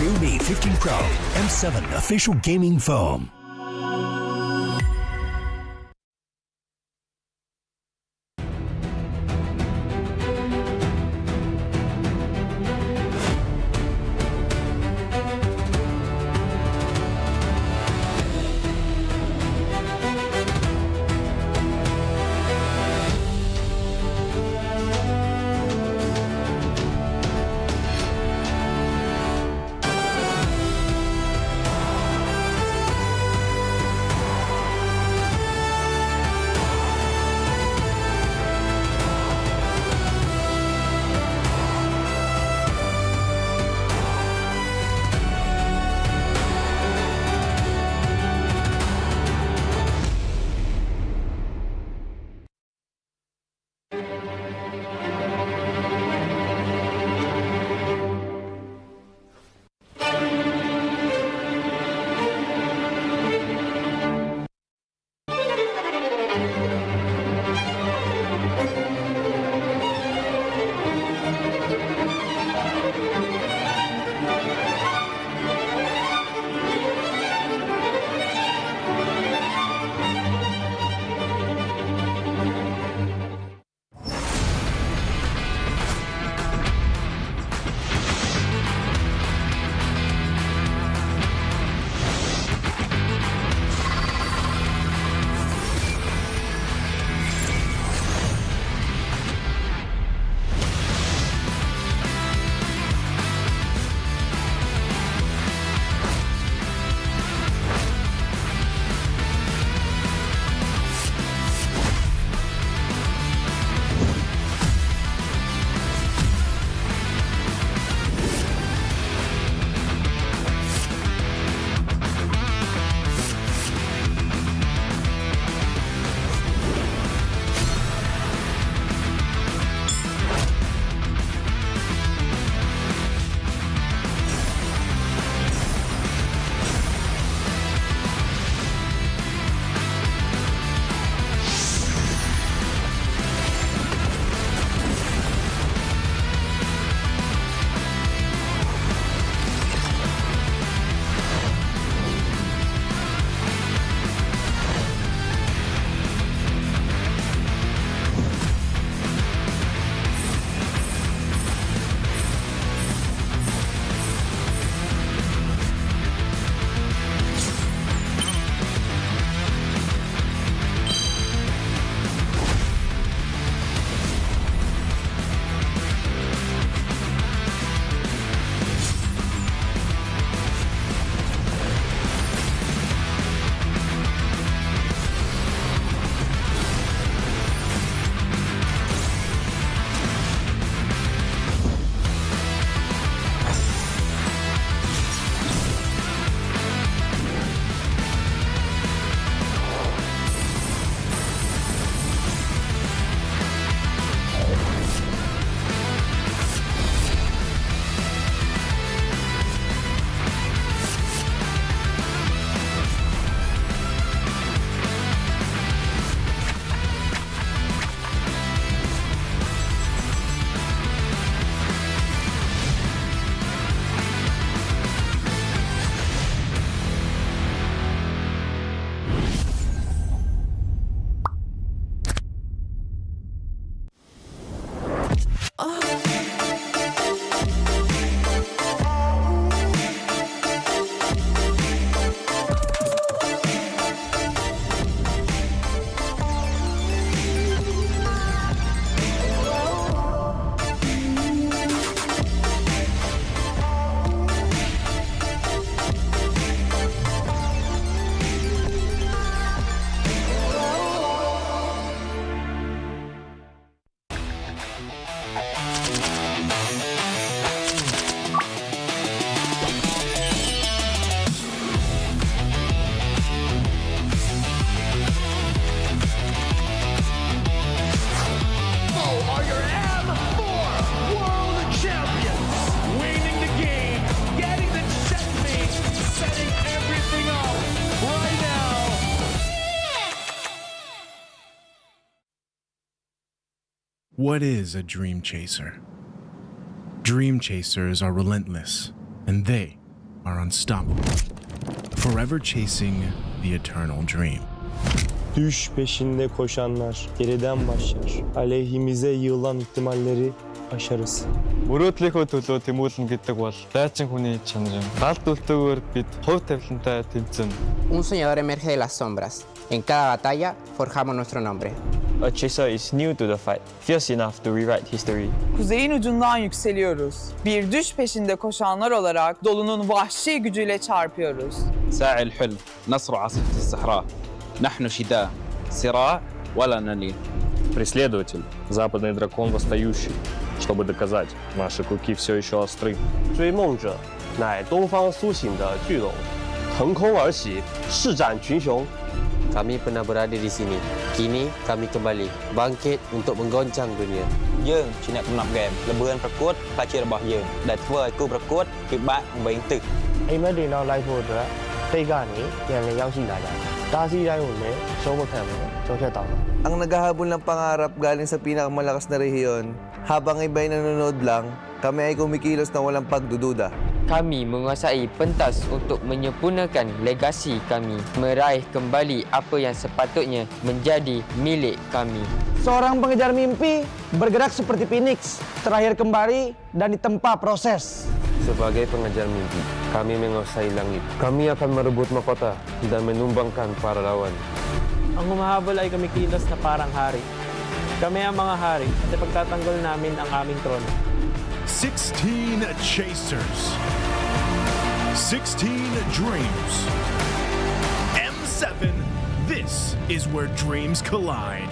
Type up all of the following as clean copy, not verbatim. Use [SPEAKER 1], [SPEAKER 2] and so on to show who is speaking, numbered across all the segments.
[SPEAKER 1] new Mi 15 Pro M7 official gaming foam.
[SPEAKER 2] What is a dream chaser? Dream chasers are relentless, and they are unstoppable, forever chasing the eternal dream.
[SPEAKER 3] Düş peşinde koşanlar geriden başlar. Aleyhimize yığılan ihtimalleri aşarız.
[SPEAKER 4] Мөрөөдлийнхөө төлөө тэмүүлнэ гэдэг бол дайчин хүний чанар. Галт үлдээгүүр бид хувь тавилантай тэмцэнэ.
[SPEAKER 5] Un soñador emerge de las sombras. En cada batalla forjamos nuestro nombre.
[SPEAKER 6] A chaser is new to the fight, fierce enough to rewrite history.
[SPEAKER 7] Kuzeyin ucundan yükseliyoruz. Bir düş peşinde koşanlar olarak dolunun vahşi gücüyle çarpıyoruz.
[SPEAKER 8] ساعي الحلم نصر عاصفة الصحراء نحن شداء صراع ولا نلين.
[SPEAKER 9] Преследователь, западный дракон восстающий, чтобы доказать, наши клыки все еще остры.
[SPEAKER 10] 追梦者乃东方苏醒的巨龙，腾空而起，施展群雄。
[SPEAKER 11] Kami pernah berada di sini. Kini kami kembali bangkit untuk menggoncang dunia.
[SPEAKER 12] យើងជាអ្នកកំណត់ហ្គេមល្បឿនប្រកួតផ្លាជារបស់យើងដែលធ្វើឲ្យគូប្រកួតពិបាកវែងទឹក
[SPEAKER 10] အိမ်မက်တွေနောက်လိုက်ဖို့အတွက်တိတ်ကနေပြန်လည်ရောက်ရှိလာကြတယ်။တားဆီးတိုင်းကိုလည်းရှုံးမခံဘူးကျော်ဖြတ်တောင်း
[SPEAKER 13] Ang naghahabol ng pangarap galing sa pinakamalakas na rehiyon, habang iba'y nanonood lang, kami ay kumikilos na walang pagdududa.
[SPEAKER 5] Kami menguasai pentas untuk menyempurnakan legasi kami, meraih kembali apa yang sepatutnya menjadi milik kami.
[SPEAKER 10] Seorang pengejar mimpi bergerak seperti phoenix, terakhir kembali dan ditempa proses.
[SPEAKER 11] Sebagai pengejar mimpi, kami menguasai langit. Kami akan merebut mahkota dan menumbangkan para lawan.
[SPEAKER 10] Ang humahabol ay kumikilos na parang hari. Kami ang mga hari at ipagtatanggol namin ang aming trono.
[SPEAKER 2] 16 chasers. 16 dreams. M7, this is where dreams collide.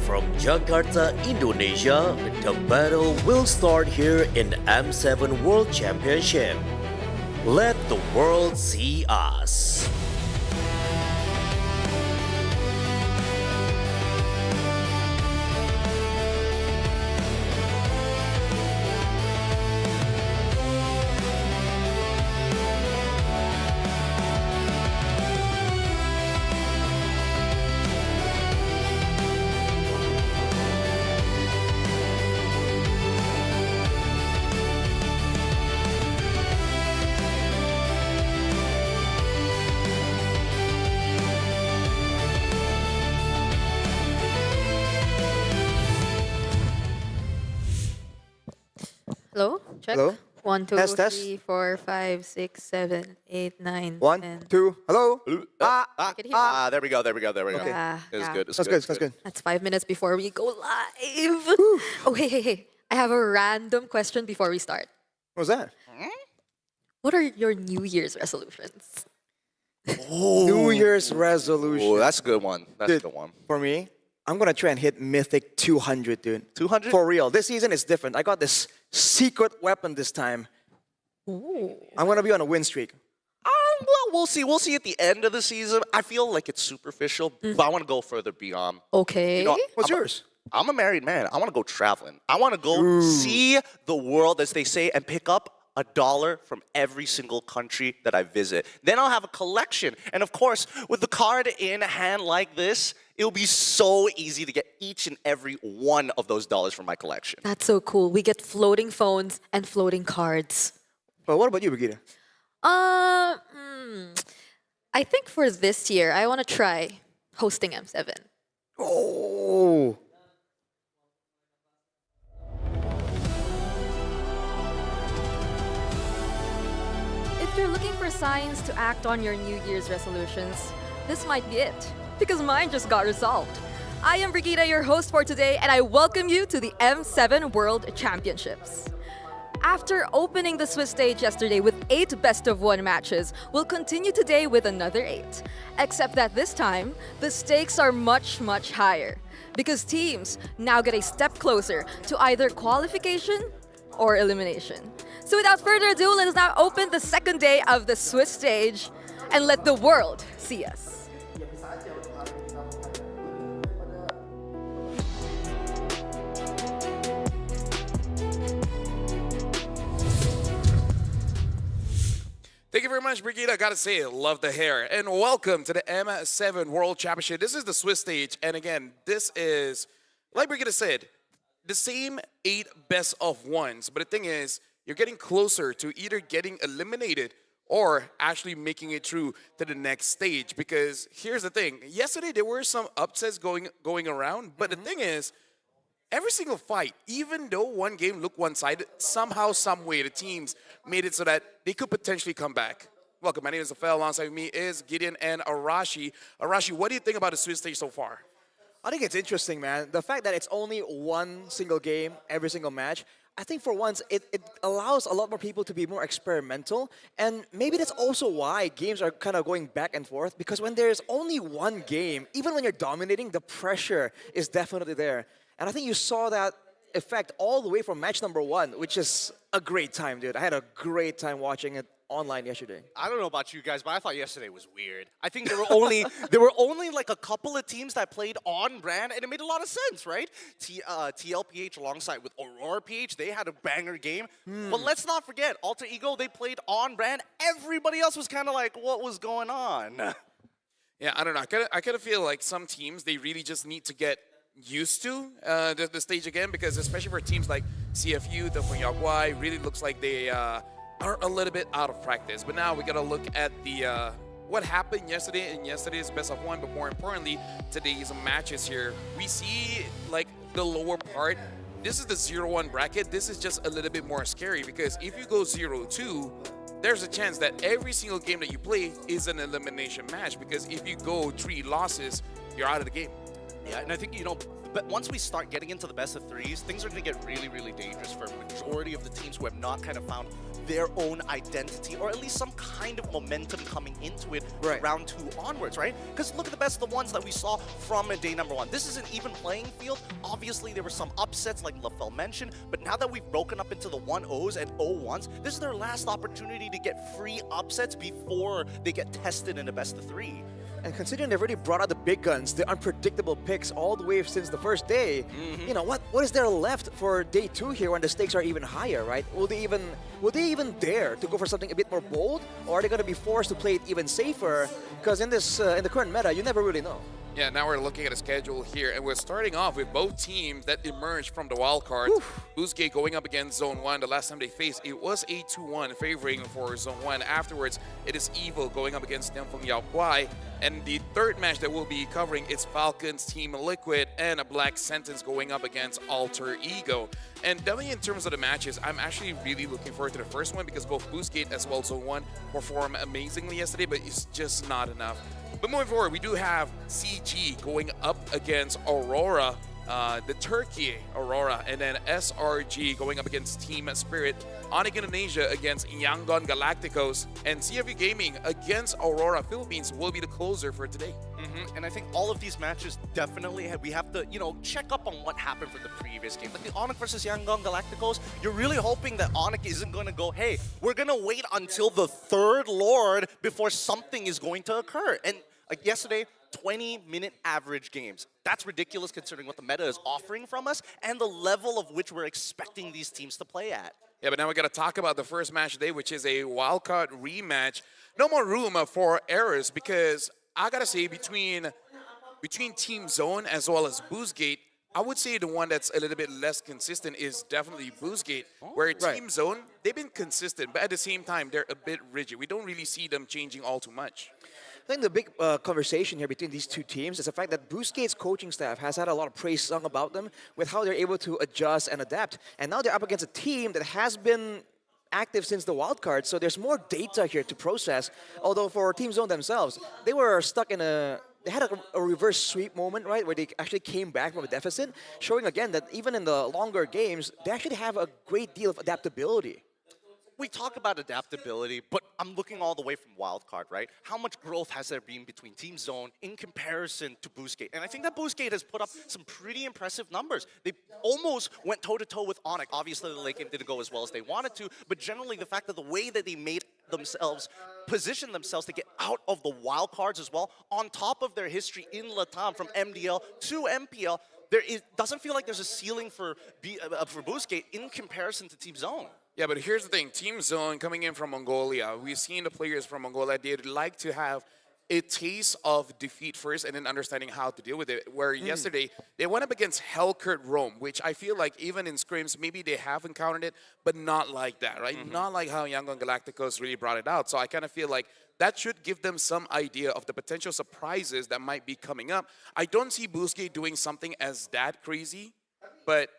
[SPEAKER 14] from Jakarta, Indonesia, the battle will start here in the M7 World Championship. Let the world see us.
[SPEAKER 15] Hello? Check.
[SPEAKER 16] Hello?
[SPEAKER 15] 1, 2,
[SPEAKER 16] Test, test.
[SPEAKER 15] 3, 4, 5, 6, 7, 8, 9,
[SPEAKER 16] 1,
[SPEAKER 15] 10.
[SPEAKER 16] 2, hello?
[SPEAKER 15] There
[SPEAKER 16] we go, there we go, there we go.
[SPEAKER 15] Okay.
[SPEAKER 16] It was
[SPEAKER 15] Yeah.
[SPEAKER 16] good. That's good, that's good.
[SPEAKER 15] That's 5 minutes before we go live. Oh, hey. I have a random question before we start.
[SPEAKER 16] What was that?
[SPEAKER 15] What are your New Year's resolutions?
[SPEAKER 16] New Year's resolution.
[SPEAKER 17] Oh, that's a good one. That's
[SPEAKER 16] Dude,
[SPEAKER 17] a good one.
[SPEAKER 16] For me, I'm gonna try and hit Mythic 200, dude. 200? For real. This season is different. I got this secret weapon this time.
[SPEAKER 15] Ooh.
[SPEAKER 16] I'm gonna be on a win streak.
[SPEAKER 17] Well, we'll see. We'll see at the end of the season. I feel like it's superficial, but I want to go further beyond.
[SPEAKER 15] Okay.
[SPEAKER 16] What's yours?
[SPEAKER 17] I'm a married man. I want to go traveling. I want to go see the world, as they say, and pick up $1 from every single country that I visit. Then I'll have a collection. And of course, with the card in hand like this, it'll be so easy to get each and every one of those dollars from my collection.
[SPEAKER 15] That's so cool. We get floating phones and floating cards.
[SPEAKER 16] Well, what about you, Brigida?
[SPEAKER 15] I think for this year, I want to try hosting M7.
[SPEAKER 16] Oh.
[SPEAKER 18] If you're looking for signs to act on your New Year's resolutions, this might be it, because mine just got resolved. I am Brigida, your host for today, and I welcome you to the M7 World Championships. After opening the Swiss stage yesterday with 8 best-of-1 matches, we'll continue today with another 8. Except that this time, the stakes are much, much higher, because teams now get a step closer to either qualification or elimination. So without further ado, let us now open the second day of the Swiss stage and let the world see us.
[SPEAKER 19] Thank you very much, Brigida. I gotta say, love the hair. And welcome to the M7 World Championship. This is the Swiss stage. And again, this is, like Brigida said, the same 8 best of ones. But the thing is, you're getting closer to either getting eliminated or actually making it through to the next stage. Because here's the thing. Yesterday, there were some upsets going around. But the thing is, every single fight, even though one game looked one-sided, somehow, some way, the teams made it so that they could potentially come back. Welcome, my name is Afel. Alongside me is Gideon and Arashi. Arashi, what do you think about the Swiss stage so far?
[SPEAKER 16] I think it's interesting, man. The fact that it's only one single game, every single match, I think for once, it allows a lot more people to be more experimental. And maybe that's also why games are kind of going back and forth, because when there's only one game, even when you're dominating, the pressure is definitely there. And I think you saw that effect all the way from match number 1, which is a great time, dude. I had a great time watching it online yesterday.
[SPEAKER 17] I don't know about you guys, but I thought yesterday was weird. I think there were only like a couple of teams that played on brand, and it made a lot of sense, right? TLPH alongside with Aurora PH, they had a banger game. But let's not forget, Alter Ego, they played on brand. Everybody else was kind of like, what was going on?
[SPEAKER 19] Yeah, I don't know. I kind of feel like some teams, they really just need to get used to the stage again, because especially for teams like CFU, the Yaguai, really looks like they are a little bit out of practice. But now we got to look at the what happened yesterday in yesterday's best of 1, but more importantly, today's matches here. We see like the lower part. This is the 0-1 bracket. This is just a little bit more scary, because if you go 0-2, there's a chance that every single game that you play is an elimination match, because if you go 3 losses, you're out of the game.
[SPEAKER 17] Yeah, and I think, you know, but once we start getting into the best of threes, things are going to get really, really dangerous for a majority of the teams who have not kind of found their own identity, or at least some kind of momentum coming into it round 2 onwards, right? Because look at the best of the ones that we saw from day number 1. This is an even playing field. Obviously, there were some upsets like LaFell mentioned, but now that we've broken up into the 1-0s and 0-1s, this is their last opportunity to get free upsets before they get tested in a best of 3.
[SPEAKER 16] And considering they've already brought out the big guns, the unpredictable picks all the way since the first day, you know, what is there left for day 2 here when the stakes are even higher, right? Will they even dare to go for something a bit more bold, or are they going to be forced to play it even safer? Because in this in the current meta, you never really know.
[SPEAKER 19] Yeah, now we're looking at a schedule here, and we're starting off with both teams that emerged from the wild cards. Boostgate going up against Zone 1. The last time they faced, it was a 2-1 favoring for Zone 1. Afterwards, it is Evil going up against Tianfeng Yao Kuai. And the third match that we'll be covering is Falcons Team Liquid and a Black Sentence going up against Alter Ego. And definitely in terms of the matches, I'm actually really looking forward to the first one because both Boostgate as well as Zone 1 performed amazingly yesterday, but it's just not enough. But moving forward, we do have CG going up against Aurora, the Turkey Aurora, and then SRG going up against Team Spirit, Onyx Indonesia against Yangon Galacticos, and CFU Gaming against Aurora Philippines will be the closer for today.
[SPEAKER 17] And I think all of these matches definitely we have to, you know, check up on what happened for the previous game. Like the Onyx versus Yangon Galacticos, you're really hoping that Onyx isn't going to go, hey, we're going to wait until the 3rd Lord before something is going to occur. And like yesterday, 20-minute average games. That's ridiculous considering what the meta is offering from us and the level of which we're expecting these teams to play at.
[SPEAKER 19] Yeah, but now we got to talk about the first match today, which is a wildcard rematch. No more room for errors because I got to say between Team Zone as well as Boostgate, I would say the one that's a little bit less consistent is definitely Boostgate, where Team Zone, they've been consistent, but at the same time, they're a bit rigid. We don't really see them changing all too much.
[SPEAKER 16] I think the big conversation here between these two teams is the fact that Boostgate's coaching staff has had a lot of praise sung about them with how they're able to adjust and adapt. And now they're up against a team that has been active since the wild card, so there's more data here to process. Although for Team Zone themselves, they were stuck in they had a reverse sweep moment, right, where they actually came back from a deficit, showing again that even in the longer games, they actually have a great deal of adaptability.
[SPEAKER 17] We talk about adaptability, but I'm looking all the way from wildcard, right? How much growth has there been between Team Zone in comparison to Boostgate? And I think that Boostgate has put up some pretty impressive numbers. They almost went toe-to-toe with Onyx. Obviously, the late game didn't go as well as they wanted to, but generally the fact that the way that they made themselves, position themselves to get out of the wild cards as well, on top of their history in Latam from MDL to MPL, doesn't feel like there's a ceiling for Boostgate in comparison to Team Zone.
[SPEAKER 19] Yeah, but here's the thing. Team Zone coming in from Mongolia, we've seen the players from Mongolia, they'd like to have a taste of defeat first and then understanding how to deal with it. Where yesterday, they went up against Hellcurt Rome, which I feel like even in scrims, maybe they have encountered it, but not like that, right? Not like how Yangon Galacticos really brought it out. So I kind of feel like that should give them some idea of the potential surprises that might be coming up. I don't see Boostgate doing something as that crazy, but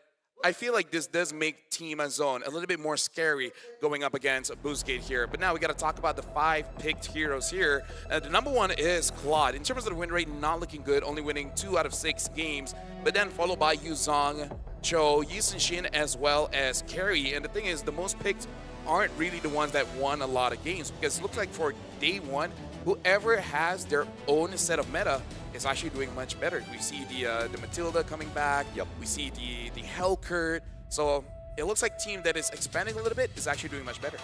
[SPEAKER 19] I feel like this does make Team Zone a little bit more scary going up against Boostgate here. But now we got to talk about the 5 picked heroes here. The number 1 is Claude. In terms of the win rate, not looking good, only winning 2 out of 6 games. But then followed by Yuzong, Cho, Yisun Shin, as well as Carrie. And the thing is, the most picked aren't really the ones that won a lot of games because it looks like for day 1, whoever has their own set of meta is actually doing much better. We see the Matilda coming back. We see the Hellcurt. So it looks like team that is expanding a little bit is actually doing much better.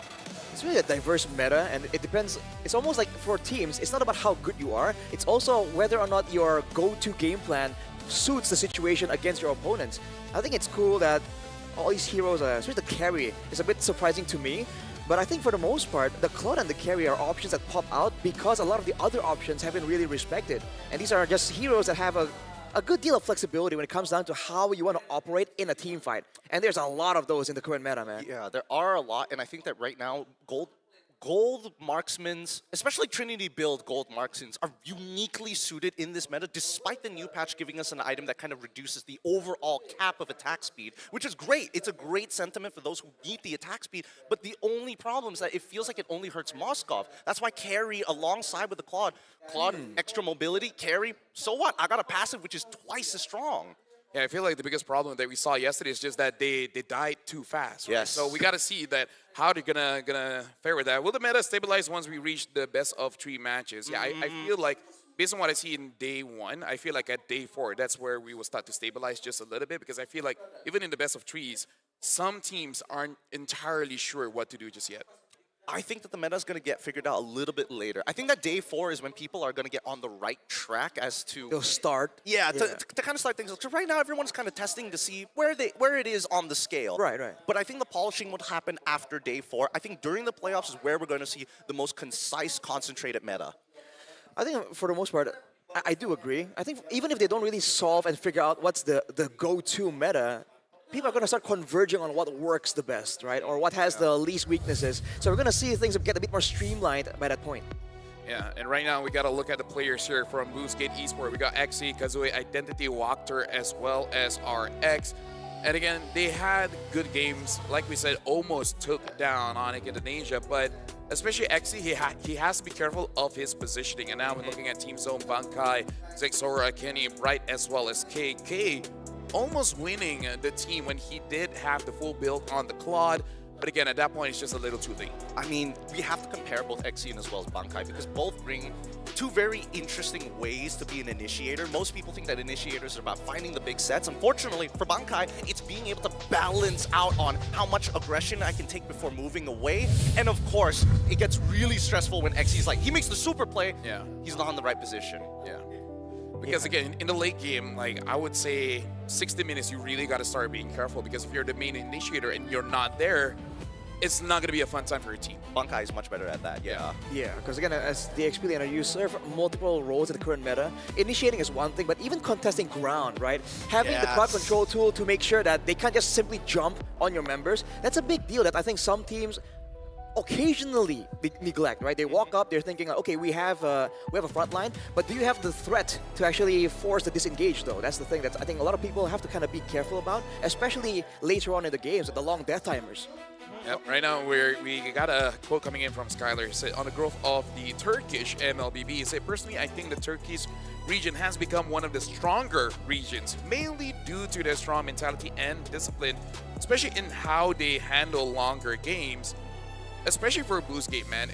[SPEAKER 16] It's really a diverse meta, and it depends. It's almost like for teams, it's not about how good you are. It's also whether or not your go-to game plan suits the situation against your opponents. I think it's cool that all these heroes, especially the carry, is a bit surprising to me. But I think for the most part, the Claude and the carry are options that pop out because a lot of the other options have been really respected. And these are just heroes that have a good deal of flexibility when it comes down to how you want to operate in a team fight. And there's a lot of those in the current meta, man.
[SPEAKER 17] Yeah, there are a lot, and I think that right now, gold marksmans, especially Trinity build gold marksmans, are uniquely suited in this meta, despite the new patch giving us an item that kind of reduces the overall cap of attack speed, which is great. It's a great sentiment for those who need the attack speed, but the only problem is that it feels like it only hurts Moskov. That's why carry alongside with the Claude, extra mobility, carry, so what? I got a passive which is twice as strong.
[SPEAKER 19] Yeah, I feel like the biggest problem that we saw yesterday is just that they died too fast. Right?
[SPEAKER 17] Yes.
[SPEAKER 19] So we got to see that how they're gonna fare with that. Will the meta stabilize once we reach the best of 3 matches? Yeah, I feel like based on what I see in day 1, I feel like at day 4 that's where we will start to stabilize just a little bit, because I feel like even in the best of 3s, some teams aren't entirely sure what to do just yet.
[SPEAKER 17] I think that the meta is going to get figured out a little bit later. I think that day 4 is when people are going to get on the right track as to...
[SPEAKER 16] They'll start.
[SPEAKER 17] Yeah, to kind of start things. So right now, everyone's kind of testing to see where it is on the scale.
[SPEAKER 16] Right, right.
[SPEAKER 17] But I think the polishing would happen after day 4. I think during the playoffs is where we're going to see the most concise, concentrated meta.
[SPEAKER 16] I think for the most part, I do agree. I think even if they don't really solve and figure out what's the go-to meta, people are going to start converging on what works the best, right? Or what has the least weaknesses. So we're going to see things get a bit more streamlined by that point.
[SPEAKER 19] Yeah, and right now we got to look at the players here from Boostgate Esports. We got XE, Kazooie, Identity, Walker, as well as RX. And again, they had good games. Like we said, almost took down Onyx Indonesia, but especially XE, he has to be careful of his positioning. And now we're looking at Team Zone, Bankai, Zexora, Kenny, Bright, as well as KK, almost winning the team when he did have the full build on the Claude. But again, at that point, it's just a little too late.
[SPEAKER 17] I mean, we have to compare both Exene as well as Bankai because both bring 2 very interesting ways to be an initiator. Most people think that initiators are about finding the big sets. Unfortunately, for Bankai, it's being able to balance out on how much aggression I can take before moving away. And of course, it gets really stressful when Exe's like, he makes the super play, he's not in the right position.
[SPEAKER 19] Yeah. Because again, in the late game, like I would say 60 minutes, you really got to start being careful, because if you're the main initiator and you're not there, it's not going to be a fun time for your team.
[SPEAKER 17] Bankai is much better at that, yeah.
[SPEAKER 16] Yeah, because again, as the XP laner, you serve multiple roles in the current meta. Initiating is one thing, but even contesting ground, right? Having the crowd control tool to make sure that they can't just simply jump on your members, that's a big deal that I think some teams occasionally neglect, right? They walk up, they're thinking, okay, we have a front line, but do you have the threat to actually force the disengage, though? That's the thing that I think a lot of people have to kind of be careful about, especially later on in the games with the long death timers.
[SPEAKER 19] Yep, right now we got a quote coming in from Skylar. He said, on the growth of the Turkish MLBB, he said, personally, I think the Turkish region has become one of the stronger regions, mainly due to their strong mentality and discipline, especially in how they handle longer games. Especially for Boostgate, man,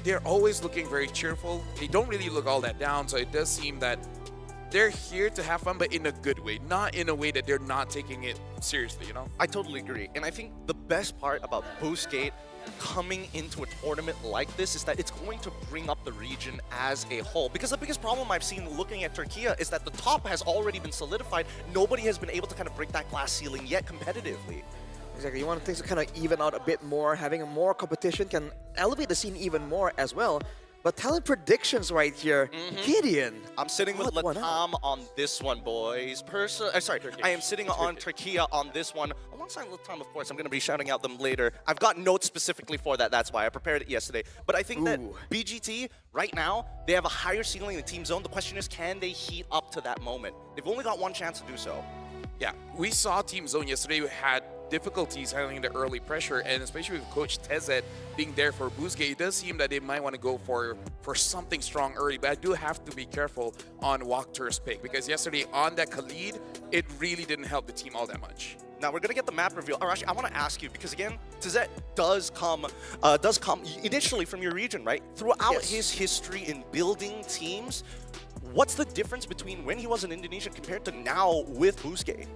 [SPEAKER 19] they're always looking very cheerful. They don't really look all that down, so it does seem that they're here to have fun, but in a good way, not in a way that they're not taking it seriously, you know?
[SPEAKER 17] I totally agree. And I think the best part about Boostgate coming into a tournament like this is that it's going to bring up the region as a whole. Because the biggest problem I've seen looking at Turkey is that the top has already been solidified. Nobody has been able to kind of break that glass ceiling yet competitively.
[SPEAKER 16] Exactly. You want things to kind of even out a bit more. Having more competition can elevate the scene even more as well. But talent predictions right here. Gideon.
[SPEAKER 17] I'm sitting with Latam on this one, boys. I am sitting on Turkiya on this one. Alongside Latam, of course. I'm going to be shouting out them later. I've got notes specifically for that. That's why I prepared it yesterday. But I think that BGT, right now, they have a higher ceiling than Team Zone. The question is, can they heat up to that moment? They've only got one chance to do so.
[SPEAKER 19] Yeah, we saw Team Zone yesterday who had difficulties handling the early pressure, and especially with Coach Tezet being there for Boostgate, it does seem that they might want to go for something strong early, but I do have to be careful on Walker's pick, because yesterday on that Khalid, it really didn't help the team all that much.
[SPEAKER 17] Now we're gonna get the map reveal. Arashi, I want to ask you, because again, Tezet does come initially from your region, right? Throughout his history in building teams, what's the difference between when he was in Indonesia compared to now with Boostgate?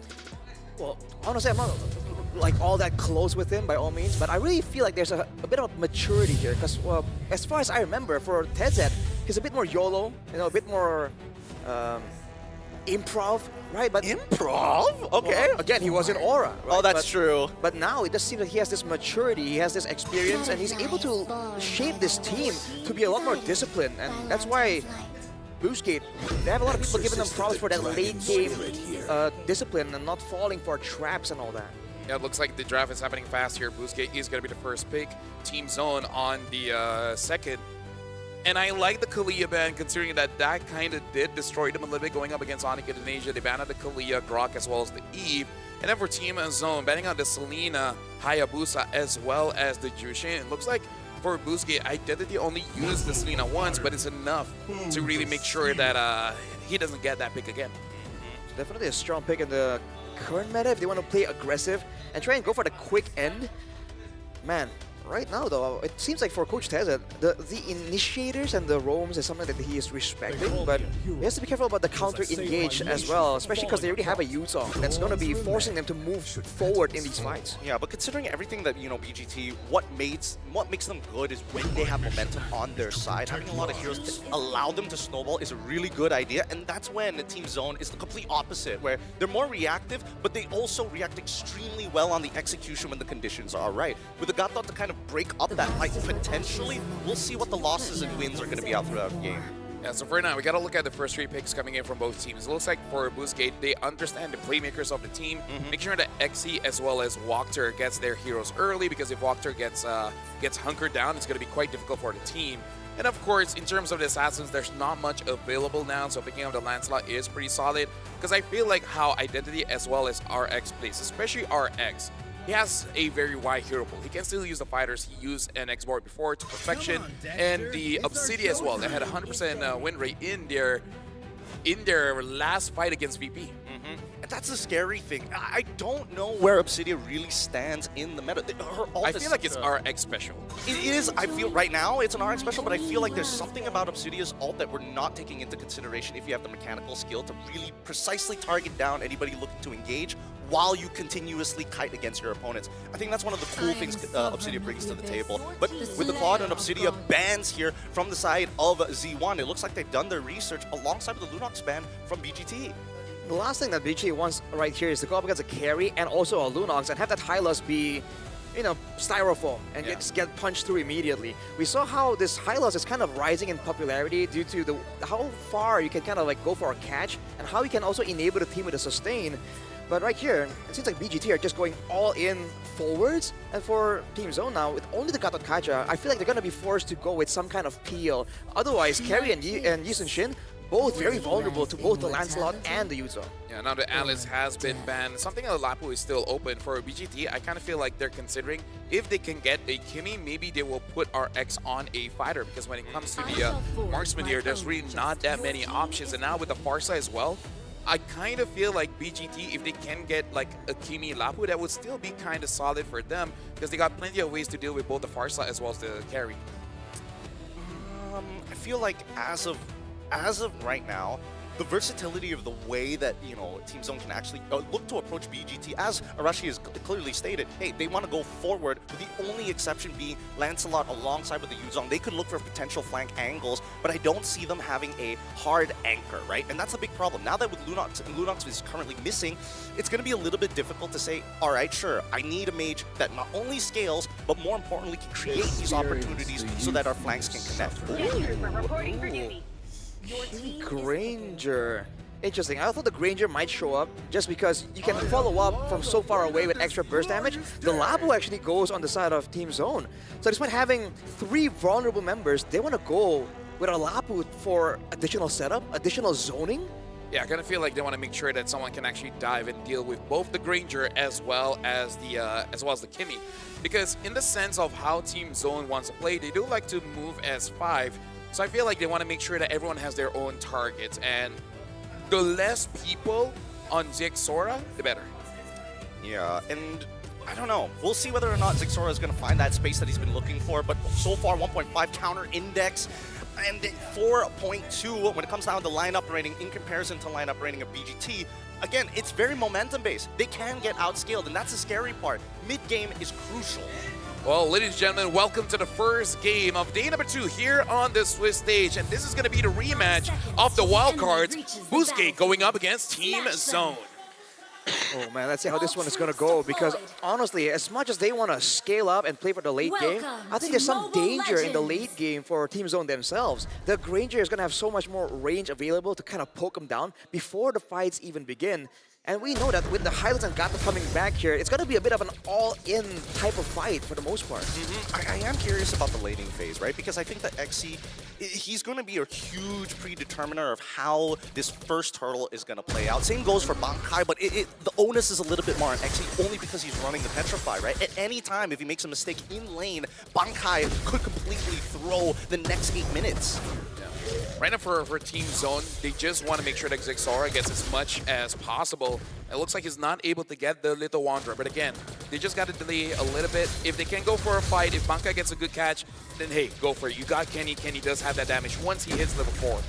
[SPEAKER 16] Well, honestly, I'm not like all that close with him by all means, but I really feel like there's a bit of maturity here, because as far as I remember, for Tezet, he's a bit more YOLO, you know, a bit more improv, right? But
[SPEAKER 17] improv? Okay.
[SPEAKER 16] Well, again, he was in Aura, right?
[SPEAKER 17] Oh, that's true.
[SPEAKER 16] But now it just seems that he has this maturity, he has this experience, and he's able to shape this team to be a lot more disciplined, and that's why Boostgate, they have a lot of people giving them props for that late game discipline and not falling for traps and all that.
[SPEAKER 19] Yeah, it looks like the draft is happening fast here. Boostgate is going to be the first pick. Team Zone on the second. And I like the Kalia ban, considering that kind of did destroy them a little bit going up against Onyx Indonesia. They banned out the Kalia, Grok, as well as the Eve. And then for Team Zone, banning out the Selena, Hayabusa, as well as the Jushin. It looks like for Boostgate, Identity only used the Selena once, but it's enough to really make sure that he doesn't get that pick again.
[SPEAKER 16] definitely a strong pick in the current meta if they want to play aggressive and try and go for the quick end. Man, right now though, it seems like for Coach Teza, the initiators and the roams is something that he is respecting, but he has to be careful about the counter engage as well, especially because they already have a Yuzong that's going to be forcing them to move forward in these fights.
[SPEAKER 17] Yeah, but considering everything that, you know, BGT, what makes them good is when they have momentum on their side. Having a lot of heroes to allow them to snowball is a really good idea, and that's when the Team Zone is the complete opposite, where they're more reactive, but they also react extremely well on the execution when the conditions are right. With the Gatot to kind of break up that fight potentially, we'll see what the losses and wins are going to be out throughout the game.
[SPEAKER 19] Yeah, so for now, we got to look at the first 3 picks coming in from both teams. It looks like for Boostgate, they understand the playmakers of the team. Make sure that XE as well as Walkter gets their heroes early, because if Walkter gets hunkered down, it's going to be quite difficult for the team. And of course, in terms of the assassins, there's not much available now, so picking up the Lancelot is pretty solid, because I feel like how Identity as well as RX plays, especially RX, he has a very wide hero pool. He can still use the fighters he used an X-Board before to perfection, and the Obsidian as well. They had a 100% win rate in their last fight against VP.
[SPEAKER 17] And that's the scary thing. I don't know where Obsidian really stands in the meta. Her ult
[SPEAKER 19] I feel like it's RX special.
[SPEAKER 17] It is. I feel right now it's an RX special, but I feel like there's something about Obsidian's ult that we're not taking into consideration if you have the mechanical skill to really precisely target down anybody looking to engage while you continuously kite against your opponents. I think that's one of the cool things Obsidian brings to the table. But with the Claude and Obsidian bans here from the side of Z1, it looks like they've done their research alongside with the Lunox ban from BGT.
[SPEAKER 16] The last thing that BGT wants right here is to go up against a carry and also a Lunox and have that Hylos be, you know, styrofoam and just get punched through immediately. We saw how this Hylos is kind of rising in popularity due to how far you can kind of like go for a catch and how you can also enable the team with a sustain. But right here, it seems like BGT are just going all in forwards. And for Team Zone now, with only the Gatot Kaja, I feel like they're going to be forced to go with some kind of peel. Otherwise, Carry and Yisun Shin, both very vulnerable to both the Lancelot and the Yuzo.
[SPEAKER 19] Yeah, now the Alice has been banned. Something like Lapu is still open for BGT. I kind of feel like they're considering if they can get a Kimmy, maybe they will put RX on a fighter, because when it comes to the marksman here, there's really not that many options. And now with the Farsa as well, I kind of feel like BGT, if they can get like a Kimi Lapu, that would still be kind of solid for them, because they got plenty of ways to deal with both the Farsa as well as the carry.
[SPEAKER 17] I feel like as of right now, the versatility of the way that, you know, Team Zone can actually look to approach BGT, as Arashi has clearly stated, hey, they want to go forward, with the only exception being Lancelot alongside with the Yuzong. They could look for potential flank angles, but I don't see them having a hard anchor, right? And that's a big problem. Now that with Lunox is currently missing, it's going to be a little bit difficult to say, all right, sure, I need a mage that not only scales, but more importantly can create these opportunities so that our flanks can connect.
[SPEAKER 16] Granger. Interesting. I thought the Granger might show up just because you can follow up from so far away with extra burst damage. The Labu actually goes on the side of Team Zone. So despite having 3 vulnerable members, they want to go with a Labu for additional setup, additional zoning.
[SPEAKER 19] Yeah, I kind of feel like they want to make sure that someone can actually dive and deal with both the Granger as well as the Kimmy. Because in the sense of how Team Zone wants to play, they do like to move as 5. So I feel like they want to make sure that everyone has their own targets, and the less people on Zixora, the better.
[SPEAKER 17] Yeah, and I don't know. We'll see whether or not Zixora is going to find that space that he's been looking for, but so far 1.5 counter index and 4.2 when it comes down to lineup rating in comparison to lineup rating of BGT. Again, it's very momentum based. They can get outscaled, and that's the scary part. Mid-game is crucial.
[SPEAKER 19] Well, ladies and gentlemen, welcome to the first game of day number 2 here on the Swiss stage. And this is going to be the rematch of the wildcards. Boostgate going up against Team Zone.
[SPEAKER 16] Oh man, let's see how this one is going to go, because honestly, as much as they want to scale up and play for the late game, I think there's some danger in the late game for Team Zone themselves. The Granger is going to have so much more range available to kind of poke them down before the fights even begin. And we know that with the Hylos and Gato coming back here, it's going to be a bit of an all-in type of fight for the most part.
[SPEAKER 17] I am curious about the laning phase, right? Because I think that XC, he's going to be a huge predeterminer of how this first turtle is going to play out. Same goes for Bankai, but the onus is a little bit more on XC only because he's running the Petrify, right? At any time, if he makes a mistake in lane, Bankai could completely throw the next 8 minutes.
[SPEAKER 19] right now for Team Zone, they just want to make sure that Zexora gets as much as possible. It looks like he's not able to get the Little Wanderer, but again, they just got to delay a little bit. If they can go for a fight, if Bankai gets a good catch, then hey, go for it. You got Kenny. Kenny does have that damage once he hits level 4.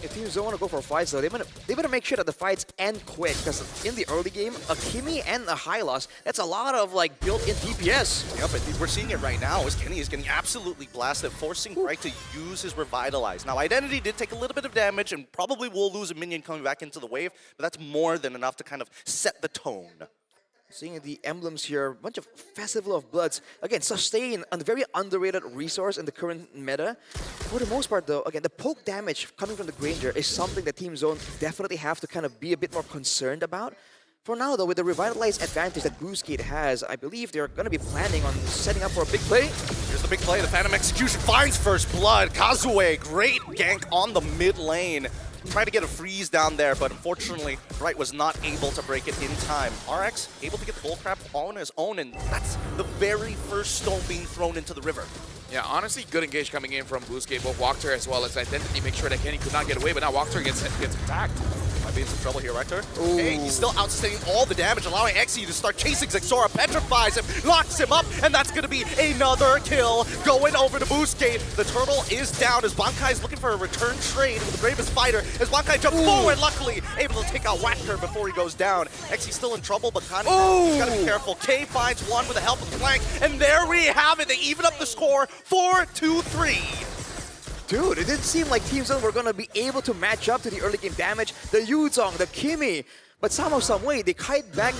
[SPEAKER 16] If teams don't want to go for fights, though, they better make sure that the fights end quick, because in the early game, a Kimi and a Hylos, that's a lot of like built-in DPS.
[SPEAKER 17] Yep, but we're seeing it right now as Kenny is getting absolutely blasted, forcing Bright to use his Revitalize. Now, Identity did take a little bit of damage and probably will lose a minion coming back into the wave, but that's more than enough to kind of set the tone.
[SPEAKER 16] Seeing the emblems here, a bunch of Festival of Bloods. Again, sustain, a very underrated resource in the current meta. For the most part, though, again, the poke damage coming from the Granger is something that Team Zone definitely have to kind of be a bit more concerned about. For now, though, with the revitalized advantage that Boostgate has, I believe they're going to be planning on setting up for a big play.
[SPEAKER 17] Here's the big play. The Phantom Execution finds first blood. Kazue, great gank on the mid lane. Trying to get a freeze down there, but unfortunately, Bright was not able to break it in time. RX able to get the bullcrap on his own, and that's the very first stone being thrown into the river.
[SPEAKER 19] Yeah, honestly, good engage coming in from Boostgate, both Walkter as well as Identity. Make sure that Kenny could not get away, but now Walkter gets attacked.
[SPEAKER 17] Might be in some trouble here, Rector. Hey, he's still outsustaining all the damage, allowing Xe to start chasing Zexora, petrifies him, locks him up, and that's going to be another kill going over to Boostgate. The turtle is down as Bankai is looking for a return trade with the bravest fighter as Bankai jumps forward, luckily able to take out Wacker before he goes down. Xe's still in trouble, but Kani got to be careful. K finds one with the help of the flank, and there we have it. They even up the score 4-2-3.
[SPEAKER 16] Dude, it didn't seem like Team Zone were going to be able to match up to the early game damage. The Yuzong, the Kimi. But somehow, some way, they kite back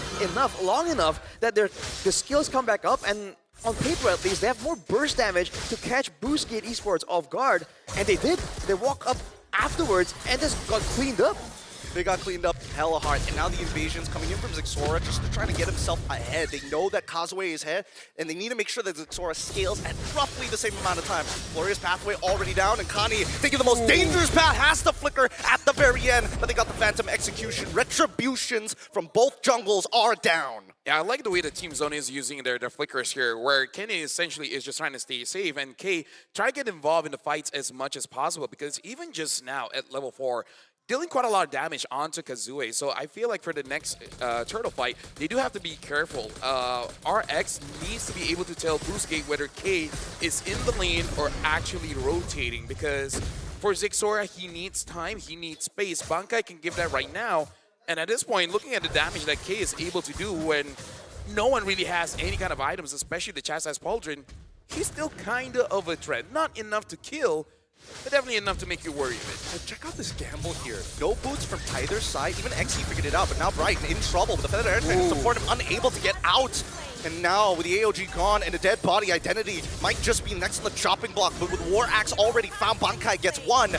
[SPEAKER 16] long enough that the skills come back up, and on paper at least, they have more burst damage to catch Boostgate Esports off guard. And they did. They walk up afterwards and just got cleaned up.
[SPEAKER 17] They got cleaned up hella hard, and now the invasion's coming in from Zexora just to try to get himself ahead. They know that Kazue is ahead, and they need to make sure that Zexora scales at roughly the same amount of time. Glorious Pathway already down, and Connie, thinking the most dangerous path, has to flicker at the very end, but they got the Phantom Execution. Retributions from both jungles are down.
[SPEAKER 19] Yeah, I like the way the Team Zone is using their flickers here, where Kenny essentially is just trying to stay safe, and K try to get involved in the fights as much as possible, because even just now at level 4, dealing quite a lot of damage onto Kazue. So I feel like for the next turtle fight, they do have to be careful. RX needs to be able to tell Boostgate whether K is in the lane or actually rotating, because for Zexora, he needs time, he needs space. Bankai can give that right now. And at this point, looking at the damage that K is able to do when no one really has any kind of items, especially the Chastised Pauldron, he's still kind of a threat. Not enough to kill, but definitely enough to make you worry a bit.
[SPEAKER 17] But check out this gamble here. No boots from either side. Even Xe figured it out, but now Bright in trouble with the Feather Air Train to support him, unable to get out. And now with the AOG gone and a dead body, Identity might just be next on the chopping block, but with War Axe already found, Bankai gets one.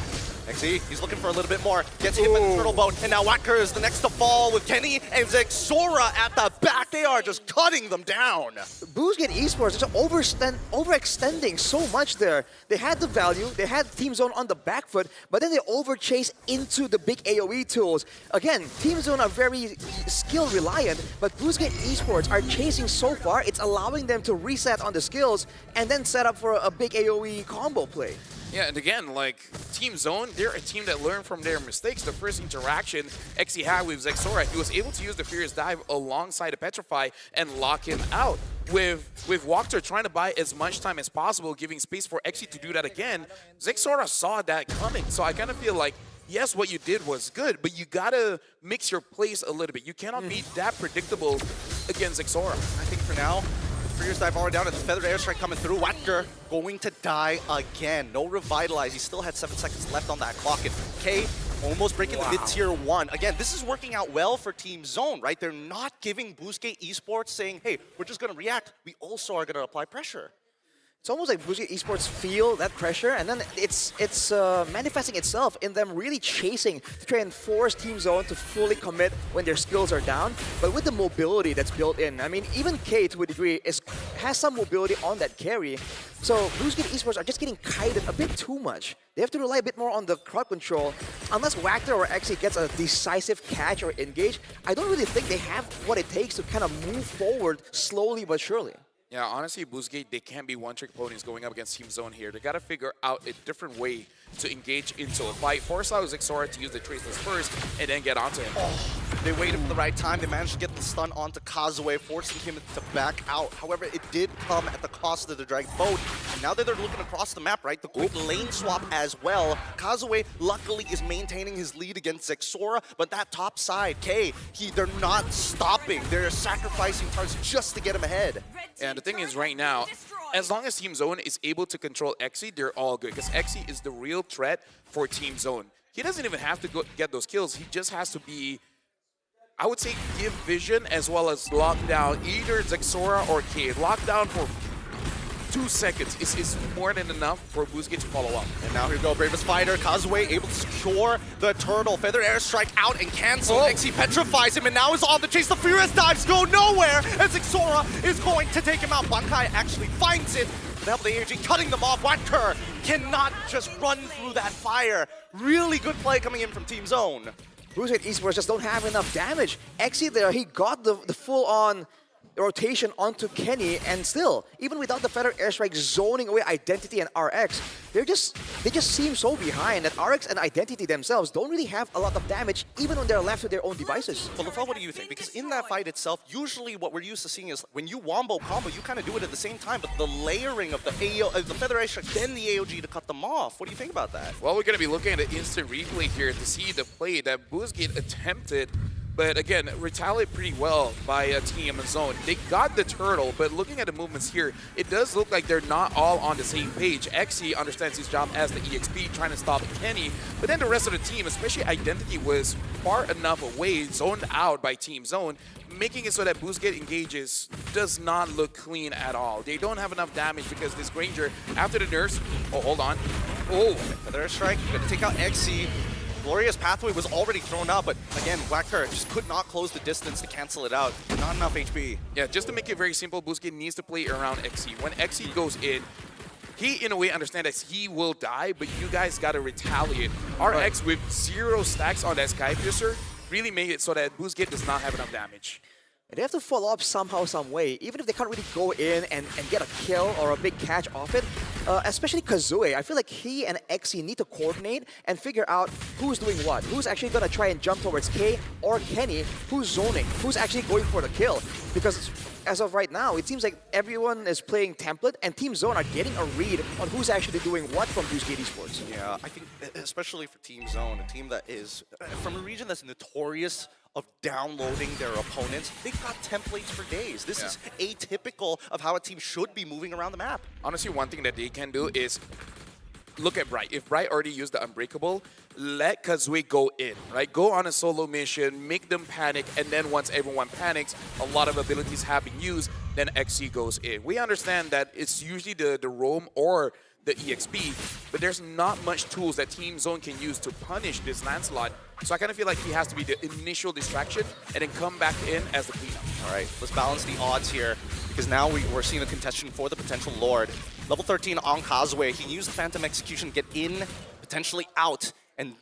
[SPEAKER 17] Xe, he's looking for a little bit more. Gets hit with the turtle boat, and now Wacker is the next to fall with Kenny and Zexora at the back. They are just cutting them down.
[SPEAKER 16] Boostgate Esports is overextending so much there. They had the value, they had Team Zone on the back foot, but then they overchase into the big AoE tools. Again, Team Zone are very skill reliant, but Boostgate Esports are chasing so far, it's allowing them to reset on the skills and then set up for a big AoE combo play.
[SPEAKER 19] Yeah, and again, like, Team Zone, they're a team that learned from their mistakes. The first interaction Xe had with Zexora, he was able to use the Furious Dive alongside the Petrify and lock him out. With Walkter trying to buy as much time as possible, giving space for Xe to do that again, Zexora saw that coming. So I kind of feel like, yes, what you did was good, but you gotta mix your plays a little bit. You cannot be that predictable against Zexora.
[SPEAKER 17] I think for now, Furious Dive already down and the Feathered Airstrike coming through. Wacker going to die again. No Revitalize. He still had 7 seconds left on that clock. And K almost breaking the mid-tier 1. Again, this is working out well for Team Zone, right? They're not giving Boostgate Esports saying, hey, we're just going to react. We also are going to apply pressure.
[SPEAKER 16] It's almost like Boostgate Esports feel that pressure, and then it's manifesting itself in them really chasing to try and force Team Zone to fully commit when their skills are down. But with the mobility that's built in, I mean, even K to a degree has some mobility on that carry. So Boostgate Esports are just getting kited a bit too much. They have to rely a bit more on the crowd control. Unless Wacker or Xe gets a decisive catch or engage, I don't really think they have what it takes to kind of move forward slowly but surely.
[SPEAKER 19] Yeah, honestly, Boozgate, they can't be one-trick ponies going up against Team Zone here. They got to figure out a different way to engage into a fight. Force out Zexora to use the Traceless first and then get onto him.
[SPEAKER 17] They waited for the right time. They managed to get the stun onto Kazue, forcing him to back out. However, it did come at the cost of the Dragon Boat. And now that they're looking across the map, right, the quick lane swap as well. Kazue, luckily, is maintaining his lead against Zexora, but that top side, K, they're not stopping. They're sacrificing targets just to get him ahead.
[SPEAKER 19] And the thing is, right now, as long as Team Zone is able to control Exi, they're all good. Because Exi is the real threat for Team Zone. He doesn't even have to get those kills. He just has to be, I would say, give vision as well as lock down either Zexora or K. Lockdown for 2 seconds is more than enough for Boozgate to follow up.
[SPEAKER 17] And now here we go, Bravest Fighter. Kazue able to secure the turtle. Feather Airstrike out and cancel. Exi petrifies him and now is on the chase. The Furious dives go nowhere as Zexora is going to take him out. Bankai actually finds it. The help of the ENG cutting them off. Wacker cannot just run through that fire. Really good play coming in from Team Zone.
[SPEAKER 16] Boozgate Esports just don't have enough damage. Exi there, he got the full-on rotation onto Kenny, and still, even without the Feather Airstrike zoning away Identity and RX, they just seem so behind that RX and Identity themselves don't really have a lot of damage, even when they're left to their own devices.
[SPEAKER 17] Well, Lafel, what do you think? Because in that fight itself, usually what we're used to seeing is when you wombo combo, you kind of do it at the same time, but the layering of the Feather Airstrike, then the AOG to cut them off. What do you think about that?
[SPEAKER 19] Well, we're going to be looking at an instant replay here to see the play that Boozgate attempted. But again, retaliate pretty well by Team Zone. They got the turtle, but looking at the movements here, it does look like they're not all on the same page. Exi understands his job as the EXP, trying to stop Kenny, but then the rest of the team, especially Identity, was far enough away, zoned out by Team Zone, making it so that Boozgate engages does not look clean at all. They don't have enough damage because this Granger, after the nurse, oh, hold on. Oh,
[SPEAKER 17] Feather Strike, gonna take out Exi. Glorious Pathway was already thrown out, but again, Wacker just could not close the distance to cancel it out. Not enough HP.
[SPEAKER 19] Yeah, just to make it very simple, Boozgate needs to play around Exi. When Exi goes in, he, in a way, understands that he will die, but you guys got to retaliate. RX with 0 stacks on that Sky Piercer really made it so that Boozgate does not have enough damage.
[SPEAKER 16] They have to follow up somehow, some way, even if they can't really go in and get a kill or a big catch off it. Especially Kazue, I feel like he and Exi need to coordinate and figure out who's doing what. Who's actually going to try and jump towards K or Kenny, who's zoning, who's actually going for the kill. Because as of right now, it seems like everyone is playing template and Team Zone are getting a read on who's actually doing what from Boozgate Esports.
[SPEAKER 17] Yeah, I think especially for Team Zone, a team that is from a region that's notorious of downloading their opponents, they've got templates for days. This is atypical of how a team should be moving around the map.
[SPEAKER 19] Honestly, one thing that they can do is look at Bright. If Bright already used the Unbreakable, let Kazue go in, right? Go on a solo mission, make them panic, and then once everyone panics, a lot of abilities have been used, then XC goes in. We understand that it's usually the roam or the EXP, but there's not much tools that Team Zone can use to punish this Lancelot. So I kind of feel like he has to be the initial distraction and then come back in as the cleanup.
[SPEAKER 17] All right, let's balance the odds here because now we're seeing a contestation for the potential Lord. Level 13 on Kazue. He can use the Phantom Execution, get in, potentially out, and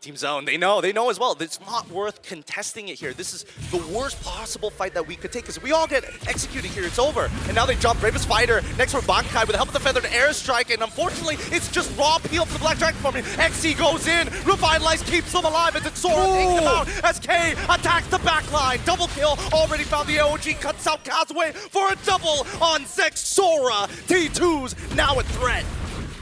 [SPEAKER 17] Team Zone, they know as well. It's not worth contesting it here. This is the worst possible fight that we could take because if we all get executed here, it's over. And now they jump Bravest Fighter next for Bankai with the help of the Feathered Airstrike, and unfortunately, it's just raw peel for the Black Dragon forming. XC goes in, Revitalize keeps them alive, and Sora takes them out as K attacks the backline. Double kill, already found the AOG, cuts out Kazue for a double on Zexora. T2's now a threat.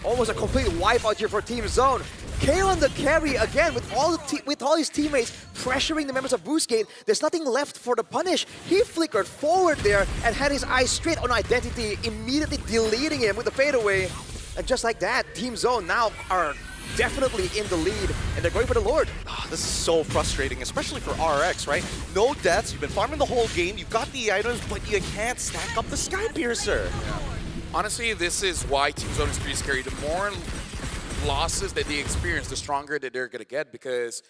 [SPEAKER 16] Almost a complete wipeout here for Team Zone. K on the carry again with all his teammates pressuring the members of Boozgate. There's nothing left for the punish. He flickered forward there and had his eyes straight on Identity, immediately deleting him with the fadeaway. And just like that, Team Zone now are definitely in the lead, and they're going for the Lord.
[SPEAKER 17] This is so frustrating, especially for RX, right? No deaths, you've been farming the whole game, you've got the items, but you can't stack up the Sky Piercer.
[SPEAKER 19] Yeah. Honestly, this is why Team Zone is pretty scary. The more losses that they experience, the stronger that they're going to get because,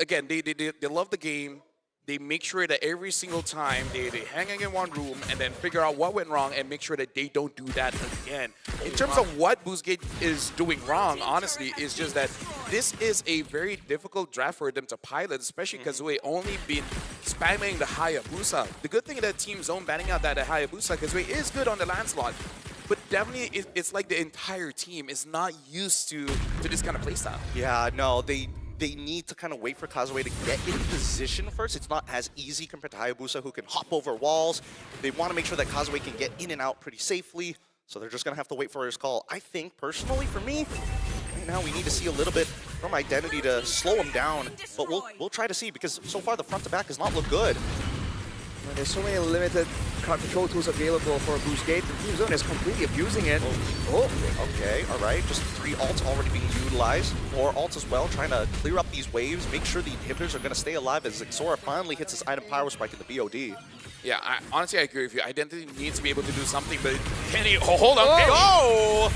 [SPEAKER 19] again, they love the game. they make sure that every single time they hang in one room and then figure out what went wrong and make sure that they don't do that again. In terms of what Boostgate is doing wrong, honestly, is just that this is a very difficult draft for them to pilot, especially because we only been spamming the Hayabusa. The good thing that Team Zone banning out that Hayabusa, because we is good on the landslot, but definitely it's like the entire team is not used to this kind of playstyle.
[SPEAKER 17] Yeah, no, they need to kind of wait for Kazuya to get in position first. It's not as easy compared to Hayabusa, who can hop over walls. They want to make sure that Kazuya can get in and out pretty safely, so they're just going to have to wait for his call. I think, personally, for me, right now we need to see a little bit from Identity to slow him down, but we'll try to see, because so far the front to back does not look good.
[SPEAKER 16] There's so many limited control tools available for Boostgate, and Team Zone is completely abusing it.
[SPEAKER 17] Oh, okay, all right. Just 3 ults already being utilized. 4 ults as well, trying to clear up these waves, make sure the inhibitors are going to stay alive as Xora finally hits his item power spike in the BOD.
[SPEAKER 19] Yeah, honestly, I agree with you. Identity needs to be able to do something, but can he? Oh, hold on.
[SPEAKER 17] Oh!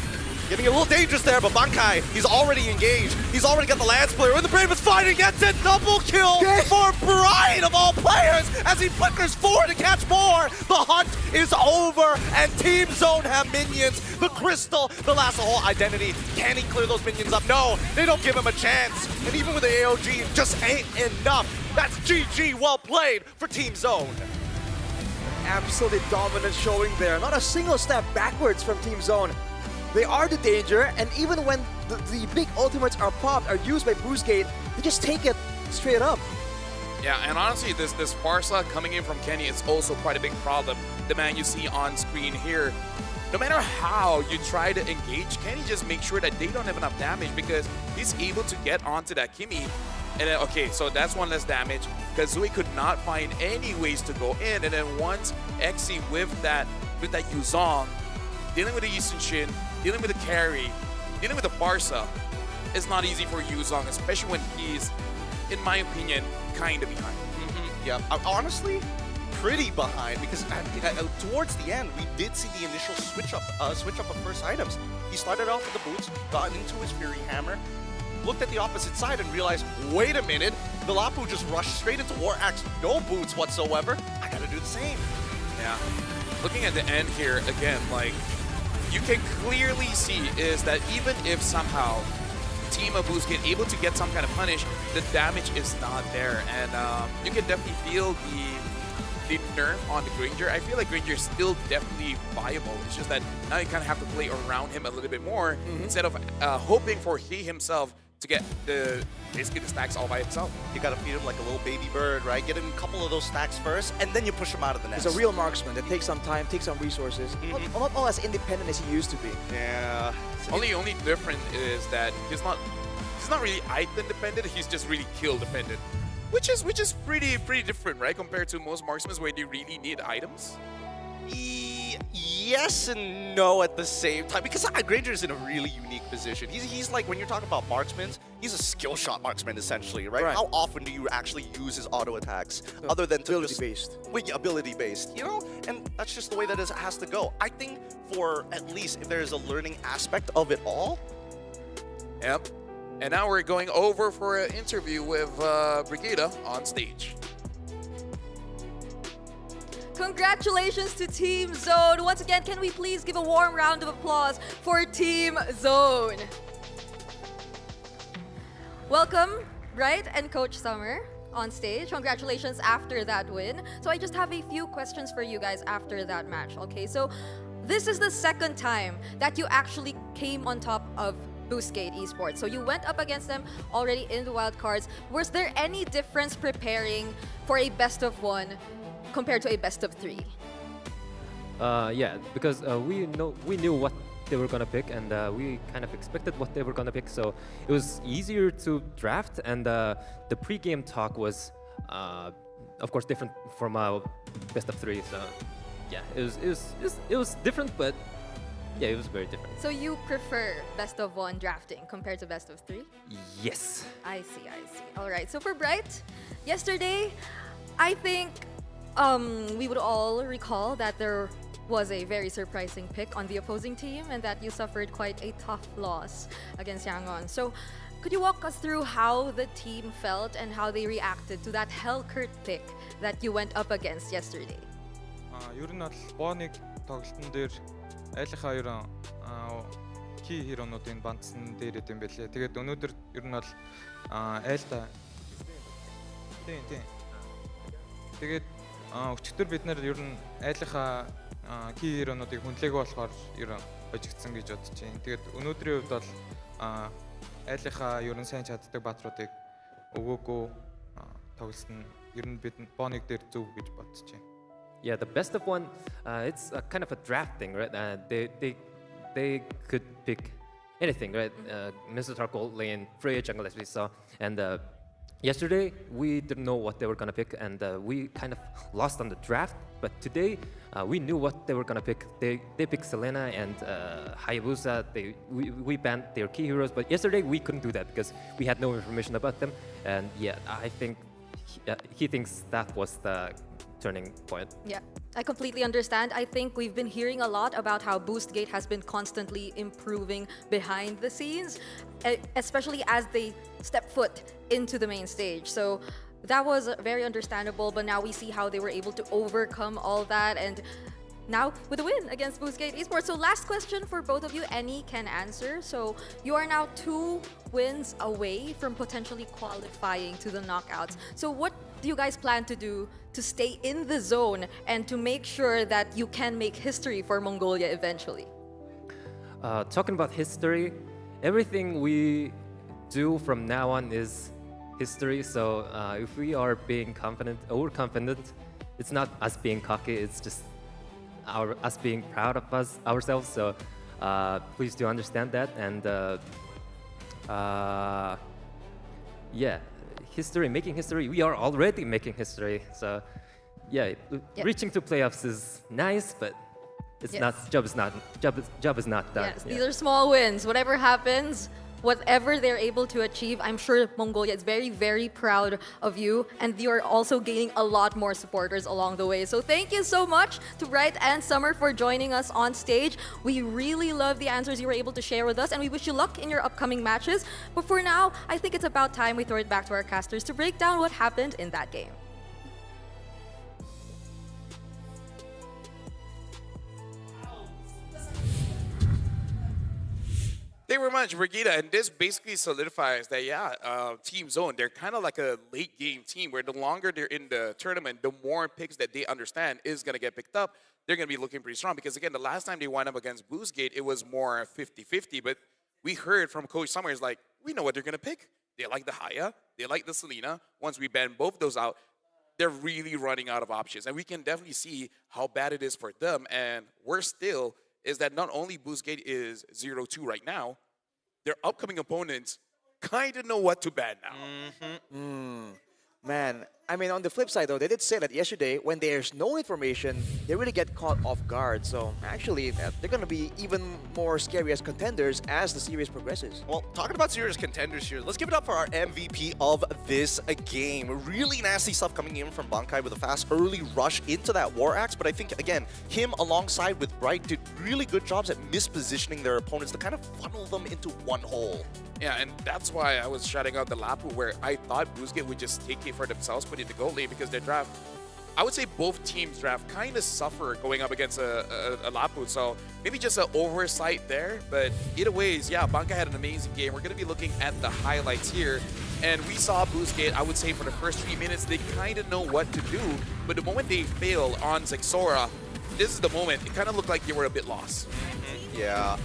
[SPEAKER 17] Getting a little dangerous there, but Bankai, he's already engaged. He's already got the Lance player, and the Brave is fighting against it. Double kill for Brian of all players as he flickers forward to catch more. The hunt is over, and Team Zone have minions. The Crystal, the last whole Identity. Can he clear those minions up? No, they don't give him a chance. And even with the AOG, it just ain't enough. That's GG, well played for Team Zone.
[SPEAKER 16] Absolutely dominant showing there. Not a single step backwards from Team Zone. They are the danger, and even when the big ultimates are popped, are used by Boostgate, they just take it straight up.
[SPEAKER 19] Yeah, and honestly, this Farsa coming in from Kenny is also quite a big problem. The man you see on screen here, no matter how you try to engage, Kenny just makes sure that they don't have enough damage because he's able to get onto that Kimi. And then, okay, so that's one less damage. Kazooie could not find any ways to go in, and then once Xe with that Yuzong, dealing with the Yushin Shin, dealing with the carry, dealing with the Farsa, it's not easy for Yuzong, especially when he's, in my opinion, kind of behind.
[SPEAKER 17] Yeah, honestly, pretty behind, because towards the end, we did see the initial switch up of first items. He started off with the boots, got into his Fury Hammer, looked at the opposite side and realized, wait a minute, the Lapu just rushed straight into War Axe, no boots whatsoever. I gotta do the same.
[SPEAKER 19] Yeah. Looking at the end here, again, like, you can clearly see is that even if somehow Team Abus get able to get some kind of punish, the damage is not there. And you can definitely feel the nerf on the Granger. I feel like Granger is still definitely viable. It's just that now you kind of have to play around him a little bit more instead of hoping for he himself to get basically the stacks all by himself.
[SPEAKER 17] You gotta feed him like a little baby bird, right? Get him a couple of those stacks first, and then you push him out of the nest.
[SPEAKER 16] He's a real marksman that takes some time, takes some resources. Not all as independent as he used to be.
[SPEAKER 17] Yeah.
[SPEAKER 19] Only different is that he's not really item dependent. He's just really kill dependent, which is pretty different, right? Compared to most marksmen where they really need items.
[SPEAKER 17] Yes and no at the same time, because Granger is in a really unique position. He's like, when you're talking about marksmen, he's a skill shot marksman essentially, right? How often do you actually use his auto attacks other than to ability-based? Ability-based, you know? And that's just the way that it has to go. I think for at least if there's a learning aspect of it all.
[SPEAKER 19] Yep. And now we're going over for an interview with Brigida on stage.
[SPEAKER 18] Congratulations to Team Zone. Once again, can we please give a warm round of applause for Team Zone? Welcome, Bright and Coach Summer on stage. Congratulations after that win. So I just have a few questions for you guys after that match. Okay, so this is the second time that you actually came on top of Boostgate Esports. So you went up against them already in the wildcards. Was there any difference preparing for a best of one compared to a best of three?
[SPEAKER 20] Yeah, because we knew what they were gonna pick, and we kind of expected what they were gonna pick, so it was easier to draft. And the pre-game talk was, of course, different from best of three. So yeah, it was different, but yeah, it was very different.
[SPEAKER 18] So you prefer best of one drafting compared to best of three?
[SPEAKER 20] Yes.
[SPEAKER 18] I see. All right. So for Bright, yesterday, I think we would all recall that there was a very surprising pick on the opposing team and that you suffered quite a tough loss against Yangon. So Could you walk us through how the team felt and how they reacted to that Hellcurt pick that you went up against yesterday?
[SPEAKER 4] Ер нь бол бооныг тоглолтын дээр айлынхаа ерөн ки хиронуудын бандсан дээр идэм байлээ. Тэгээд өнөөдөр ер нь бол айлта тийм. Тэгээд өчигдөр бид нэр ер нь айлынхаа ки хиронуудыг хүндлээгүй болохоор ерөн хожигдсан гэж бодож байна. Тэгээд өнөөдрийн хувьд бол айлынхаа ер нь сайн чаддаг баатруудыг өгөөгүй тоглосон нь ер нь бид бооныг дээр зөв гэж бодож байна.
[SPEAKER 20] Yeah, the best of one, it's a kind of a draft thing, right? They could pick anything, right? Mr. Gold Lane, Freya jungle, as we saw. And yesterday, we didn't know what they were going to pick, and we kind of lost on the draft. But today, we knew what they were going to pick. They picked Selena and Hayabusa. We banned their key heroes. But yesterday, we couldn't do that because we had no information about them. And yeah, I think he thinks that was the turning point.
[SPEAKER 18] Yeah, I completely understand. I think we've been hearing a lot about how BoostGate has been constantly improving behind the scenes, especially as they step foot into the main stage. So that was very understandable, but now we see how they were able to overcome all that, and now with a win against BoostGate Esports. So last question for both of you, any can answer. So you are now 2 wins away from potentially qualifying to the knockouts. So what do you guys plan to do to stay in the zone and to make sure that you can make history for Mongolia eventually?
[SPEAKER 20] Talking about history, everything we do from now on is history. So if we are being confident, overconfident, it's not us being cocky, it's just us being proud of ourselves. So please do understand that. And yeah, history, making history. We are already making history. So yeah, reaching to playoffs is nice, but it's not. Job is not done.
[SPEAKER 18] Yes, these are small wins. Whatever happens, whatever they're able to achieve, I'm sure Mongolia is very, very proud of you, and you are also gaining a lot more supporters along the way. So thank you so much to Bright and Summer for joining us on stage. We really love the answers you were able to share with us, and we wish you luck in your upcoming matches. But for now, I think it's about time we throw it back to our casters to break down what happened in that game.
[SPEAKER 19] Thank you very much, Brigitte. And this basically solidifies that, Team Zone, they're kind of like a late game team where the longer they're in the tournament, the more picks that they understand is going to get picked up. They're going to be looking pretty strong because, again, the last time they went up against BoostGate, it was more 50-50. But we heard from Coach Summers, like, we know what they're going to pick. They like the Haya. They like the Selena. Once we ban both those out, they're really running out of options. And we can definitely see how bad it is for them. And worse still is that not only BoostGate is 0-2 right now, their upcoming opponents kind of know what to ban now.
[SPEAKER 16] Man, I mean, on the flip side, though, they did say that yesterday, when there's no information, they really get caught off guard. So actually, they're going to be even more scary as contenders as the series progresses.
[SPEAKER 17] Well, talking about serious contenders here, let's give it up for our MVP of this game. Really nasty stuff coming in from Bankai with a fast early rush into that War Axe. But I think, again, him alongside with Bright did really good jobs at mispositioning their opponents to kind of funnel them into one hole.
[SPEAKER 19] Yeah, and that's why I was shouting out the Lapu, where I thought BoostGate would just take it for themselves, put it to goal lane, because their draft, I would say both teams' draft kind of suffer going up against a Lapu. So maybe just an oversight there. But either ways, Bankai had an amazing game. We're going to be looking at the highlights here. And we saw BoostGate, I would say for the first 3 minutes, they kind of know what to do. But the moment they fail on Zexora, this is the moment. It kind of looked like they were a bit lost.
[SPEAKER 17] Yeah.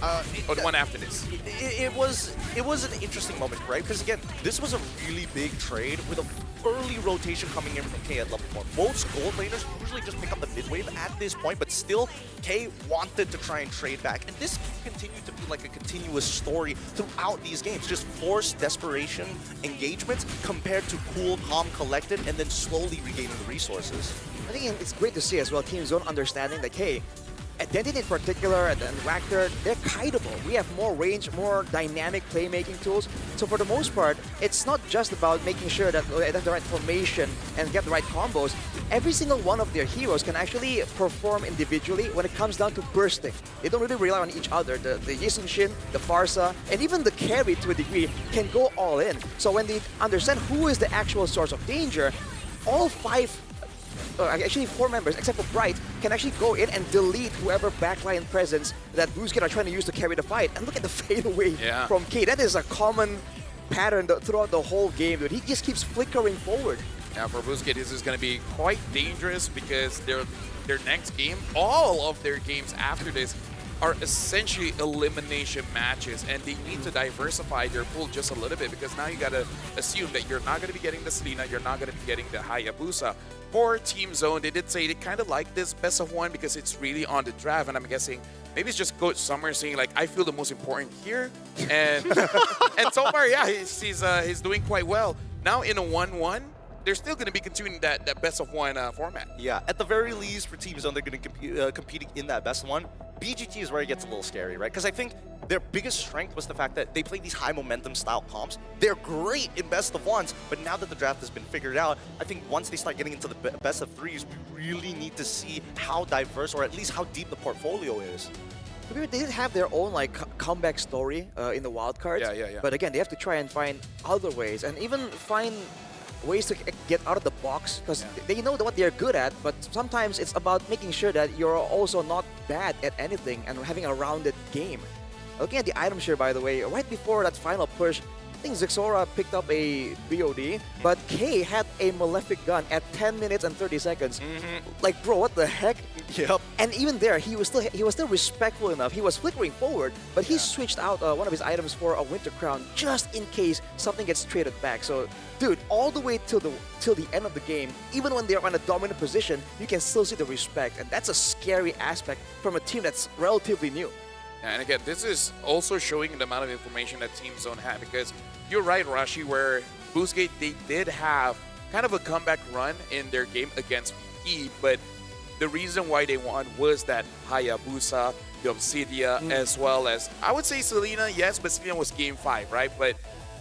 [SPEAKER 19] Or the one after this.
[SPEAKER 17] It was an interesting moment, right? Because again, this was a really big trade with an early rotation coming in from K at level 4. Most gold laners usually just pick up the mid wave at this point, but still, K wanted to try and trade back. And this continued to be like a continuous story throughout these games. Just forced desperation engagements compared to cool, calm, collected, and then slowly regaining the resources.
[SPEAKER 16] I think it's great to see as well Team Zone understanding that, hey, Identity in particular and Raptor, they're kiteable. We have more range, more dynamic playmaking tools. So for the most part, it's not just about making sure that they have the right formation and get the right combos. every single one of their heroes can actually perform individually when it comes down to bursting. They don't really rely on each other. The Jason Shin, the Farsa, and even the carry to a degree can go all in. So when they understand who is the actual source of danger, all actually 4 members, except for Bright, can actually go in and delete whoever backline presence that Boozkid are trying to use to carry the fight. And look at the fadeaway from K. That is a common pattern throughout the whole game, dude. He just keeps flickering forward.
[SPEAKER 19] Yeah, for Boozkid, this is going to be quite dangerous because their next game, all of their games after this, are essentially elimination matches, and they need to diversify their pool just a little bit because now you gotta assume that you're not gonna be getting the Selena, you're not gonna be getting the Hayabusa. For Team Zone, they did say they kind of like this best of one because it's really on the draft, and I'm guessing maybe it's just Coach Summer saying like, I feel the most important here, and and so far, yeah, he's doing quite well. Now in a 1-1. They're still going to be continuing that best of one format.
[SPEAKER 17] Yeah, at the very least for Team Zone, they're going to be competing in that best of one. BGT is where it gets a little scary, right? Because I think their biggest strength was the fact that they play these high momentum style comps. They're great in best of ones, but now that the draft has been figured out, I think once they start getting into the best of threes, we really need to see how diverse or at least how deep the portfolio is.
[SPEAKER 16] They did have their own like comeback story in the wildcards.
[SPEAKER 19] Yeah.
[SPEAKER 16] But again, they have to try and find other ways and even find ways to get out of the box because they know what they're good at, but sometimes it's about making sure that you're also not bad at anything and having a rounded game. Looking at the item share, by the way, right before that final push, I think Zixora picked up a BOD, but K had a Malefic gun at 10 minutes and 30 seconds. Like, bro, what the heck?
[SPEAKER 17] Yep.
[SPEAKER 16] And even there, he was still respectful enough. He was flickering forward, but he switched out one of his items for a Winter Crown just in case something gets traded back. So, dude, all the way till the end of the game, even when they're on a dominant position, you can still see the respect, and that's a scary aspect from a team that's relatively new.
[SPEAKER 19] And again, this is also showing the amount of information that Team Zone had because you're right, Rashi, where Boozkid, they did have kind of a comeback run in their game against VP, but the reason why they won was that Hayabusa, the Obsidia, as well as, I would say Selena, yes, but Selena was game 5, right? But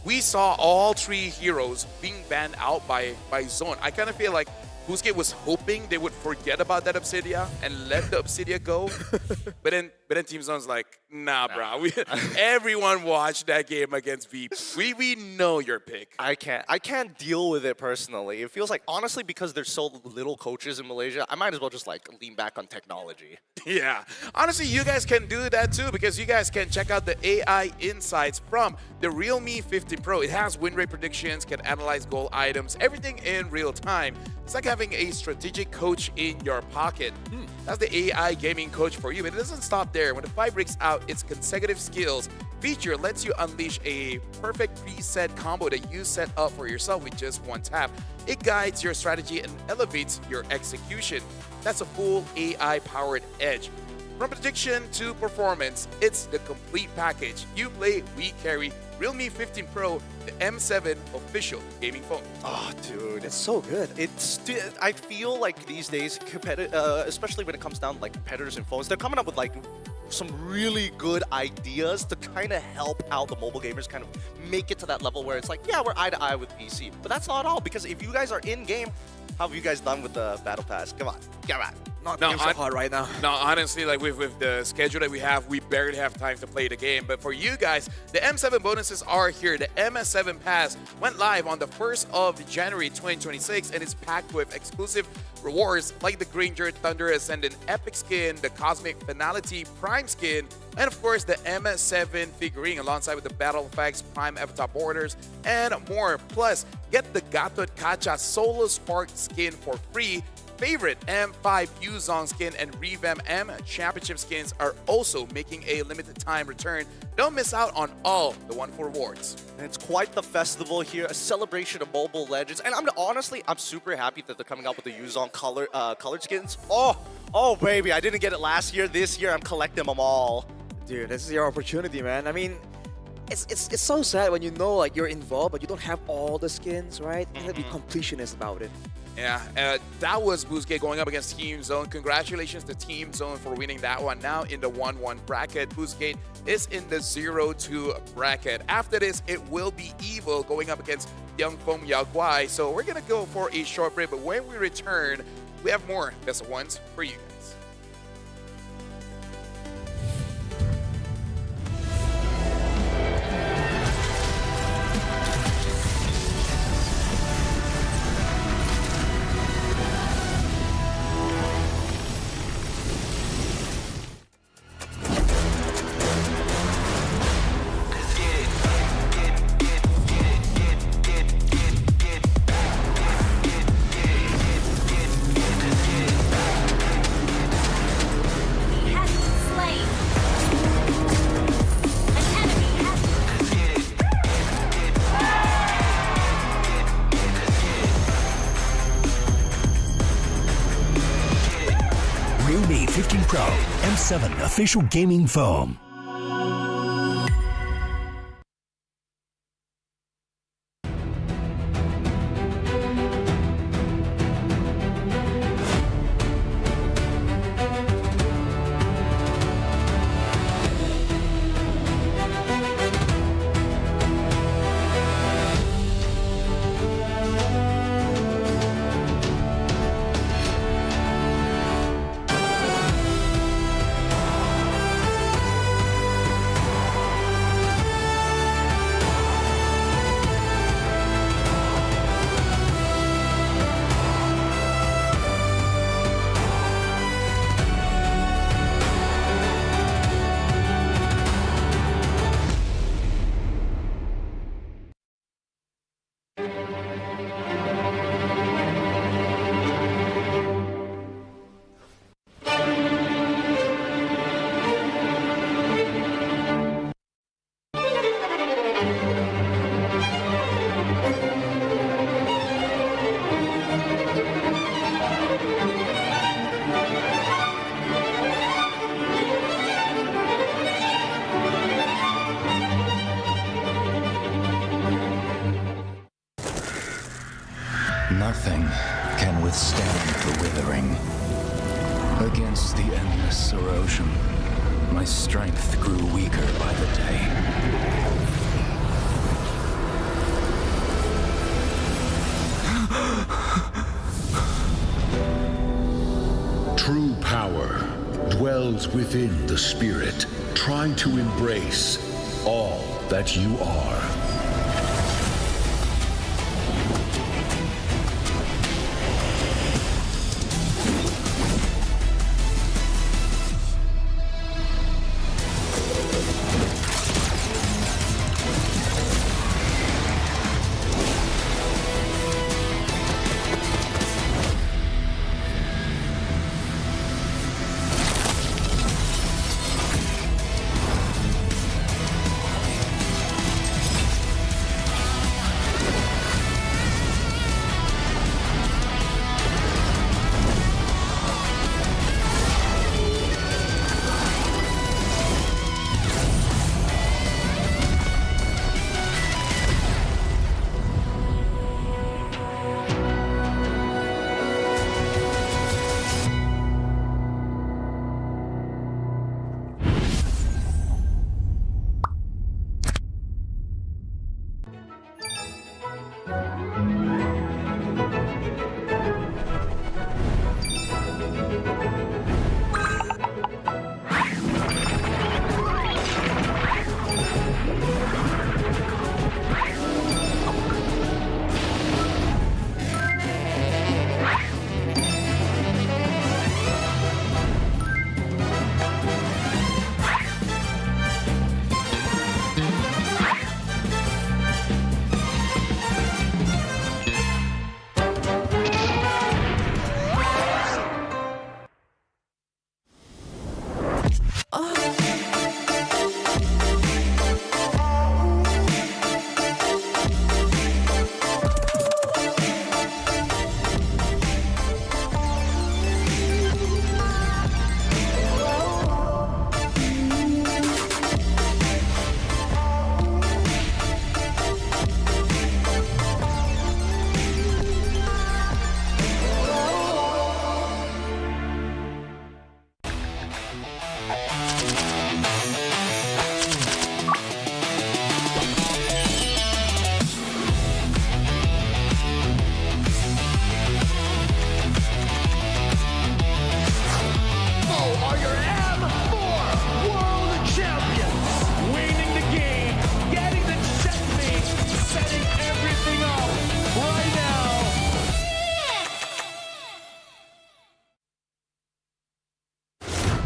[SPEAKER 19] we saw all 3 heroes being banned out by Zone. I kind of feel like Boozkid was hoping they would forget about that Obsidia and let the Obsidia go. but then Team Zone's like, nah, bro. Everyone watched that game against Veep. We know your pick.
[SPEAKER 17] I can't deal with it personally. It feels like, honestly, because there's so little coaches in Malaysia, I might as well just like lean back on technology.
[SPEAKER 19] Yeah. Honestly, you guys can do that too because you guys can check out the AI insights from the Realme 15 Pro. It has win rate predictions, can analyze goal items, everything in real time. It's like having a strategic coach in your pocket. That's the AI gaming coach for you. But it doesn't stop there. When the fight breaks out, its consecutive skills feature lets you unleash a perfect preset combo that you set up for yourself with just one tap. It guides your strategy and elevates your execution. That's a full AI-powered edge. From prediction to performance, it's the complete package. You play, we carry. Realme 15 Pro, the M7 official gaming phone.
[SPEAKER 17] Oh, dude, it's so good. I feel like these days, especially when it comes down to like competitors and phones, they're coming up with like some really good ideas to kind of help out the mobile gamers, kind of make it to that level where it's like, yeah, we're eye to eye with PC. But that's not all, because if you guys are in game, how have you guys done with the Battle Pass? Come on, come on.
[SPEAKER 16] Not so hard right now.
[SPEAKER 19] No, honestly, like with the schedule that we have, we barely have time to play the game. But for you guys, the M7 bonuses are here. The MS7 Pass went live on the 1st of January 2026, and it's packed with exclusive rewards like the Granger Thunder Ascendant Epic Skin, the Cosmic Finality Prime Skin, and of course the MS7 figurine alongside with the Battle Effects, Prime Avatar Borders, and more. Plus, get the Gatot Kacha Solo Spark skin for free. Favorite M5 Yuzong skin and Revamp M Championship skins are also making a limited time return. Don't miss out on all the wonderful rewards.
[SPEAKER 17] And it's quite the festival here, a celebration of mobile legends. And I'm super happy that they're coming out with the Yuzong colored skins. Oh baby, I didn't get it last year. This year I'm collecting them all.
[SPEAKER 16] Dude, this is your opportunity, man. I mean, it's so sad when you know like you're involved, but you don't have all the skins, right? You gotta be completionist about it.
[SPEAKER 19] Yeah, that was Bousquet going up against Team Zone. Congratulations to Team Zone for winning that one. Now in the 1-1 bracket, Bousquet is in the 0-2 bracket. After this, it will be Evil going up against Youngfeng Yaguai. So we're gonna go for a short break, but when we return, we have more best of ones for you guys.
[SPEAKER 1] Realme 15 Pro, M7 official gaming phone.
[SPEAKER 21] Nothing can withstand the withering. Against the endless erosion, my strength grew weaker by the day.
[SPEAKER 22] True power dwells within the spirit. Try to embrace all that you are.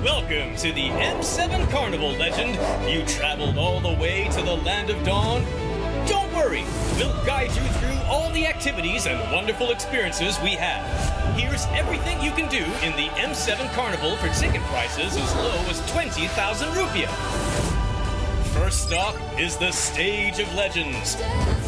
[SPEAKER 3] Welcome to the M7 Carnival, legend. You traveled all the way to the Land of Dawn? Don't worry, we'll guide you through all the activities and wonderful experiences we have. Here's everything you can do in the M7 Carnival for ticket prices as low as 20,000 rupiah. First stop is the Stage of Legends,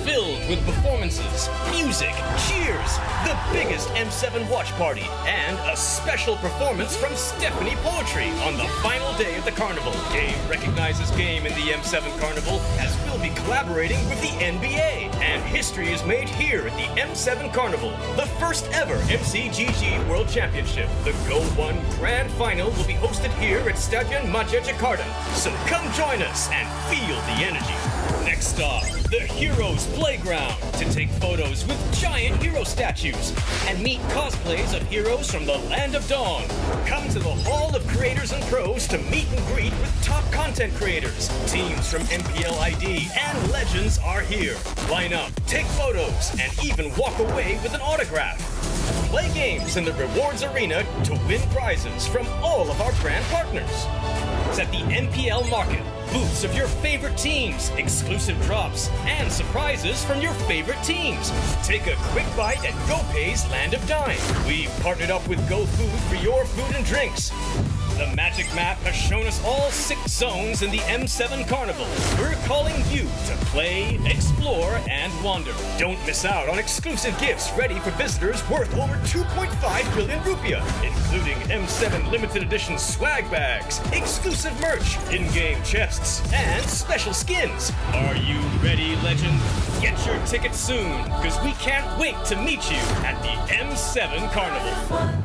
[SPEAKER 3] filled with performances, music, cheers, the biggest M7 watch party, and a special performance from Stephanie Poetry on the final day of the carnival. Game recognizes game in the M7 Carnival, as we'll be collaborating with the NBA. And history is made here at the M7 Carnival, the first ever MCGG World Championship. The Go 1 Grand Final will be hosted here at Stadion Maja Jakarta. So come join us and feel the energy. Next stop, the Heroes Playground, to take photos with giant hero statues and meet cosplays of heroes from the Land of Dawn. Come to the Hall of Creators and Pros to meet and greet with top content creators. Teams from MPL ID and Legends are here. Line up, take photos, and even walk away with an autograph. Play games in the rewards arena to win prizes from all of our brand partners. It's at the MPL Market. Booths of your favorite teams, exclusive drops, and surprises from your favorite teams. Take a quick bite at GoPay's Land of Dine. We've partnered up with GoFood for your food and drinks. The magic map has shown us all 6 zones in the M7 Carnival. We're calling you to play, explore, and wander. Don't miss out on exclusive gifts ready for visitors worth over 2.5 billion rupiah, including M7 limited edition swag bags, exclusive merch, in-game chests, and special skins. Are you ready, legend? Get your tickets soon, because we can't wait to meet you at the M7 Carnival.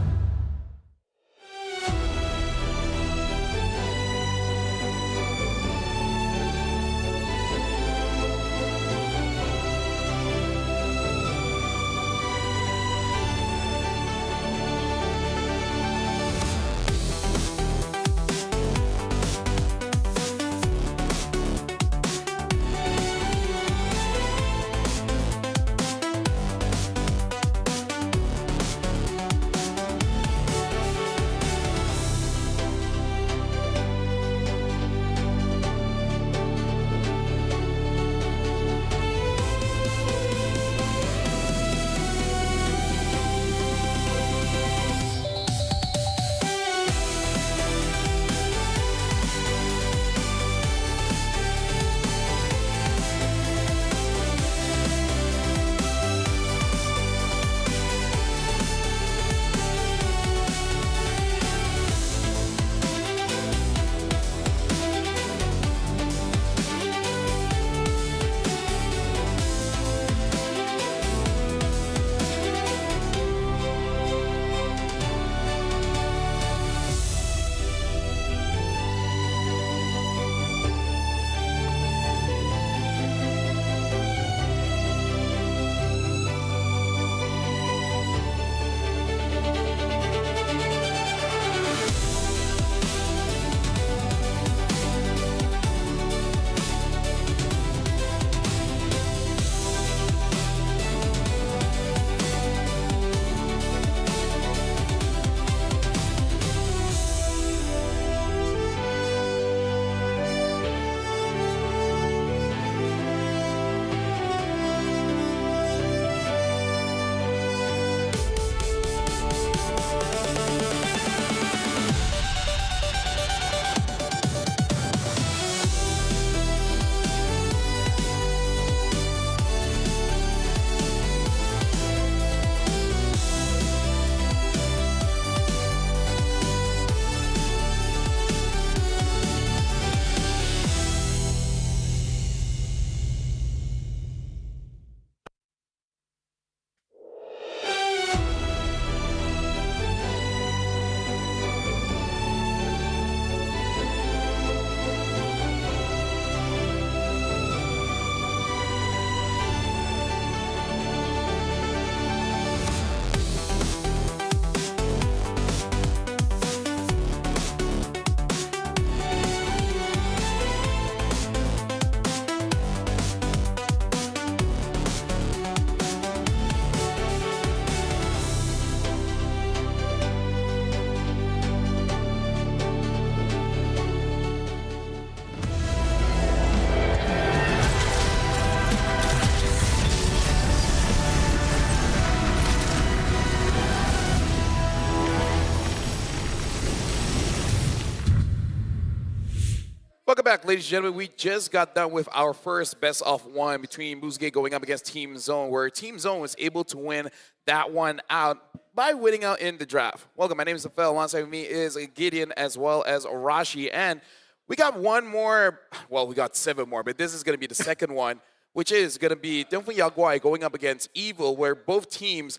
[SPEAKER 19] Welcome back, ladies and gentlemen. We just got done with our first best of one between Boozgate going up against Team Zone, where Team Zone was able to win that one out by winning out in the draft. Welcome, my name is Afel. Alongside with me is Gideon as well as Arashi. And we got one more, well, we got 7 more, but this is going to be the second one, which is going to be Tianfeng Yaguai going up against Evil, where both teams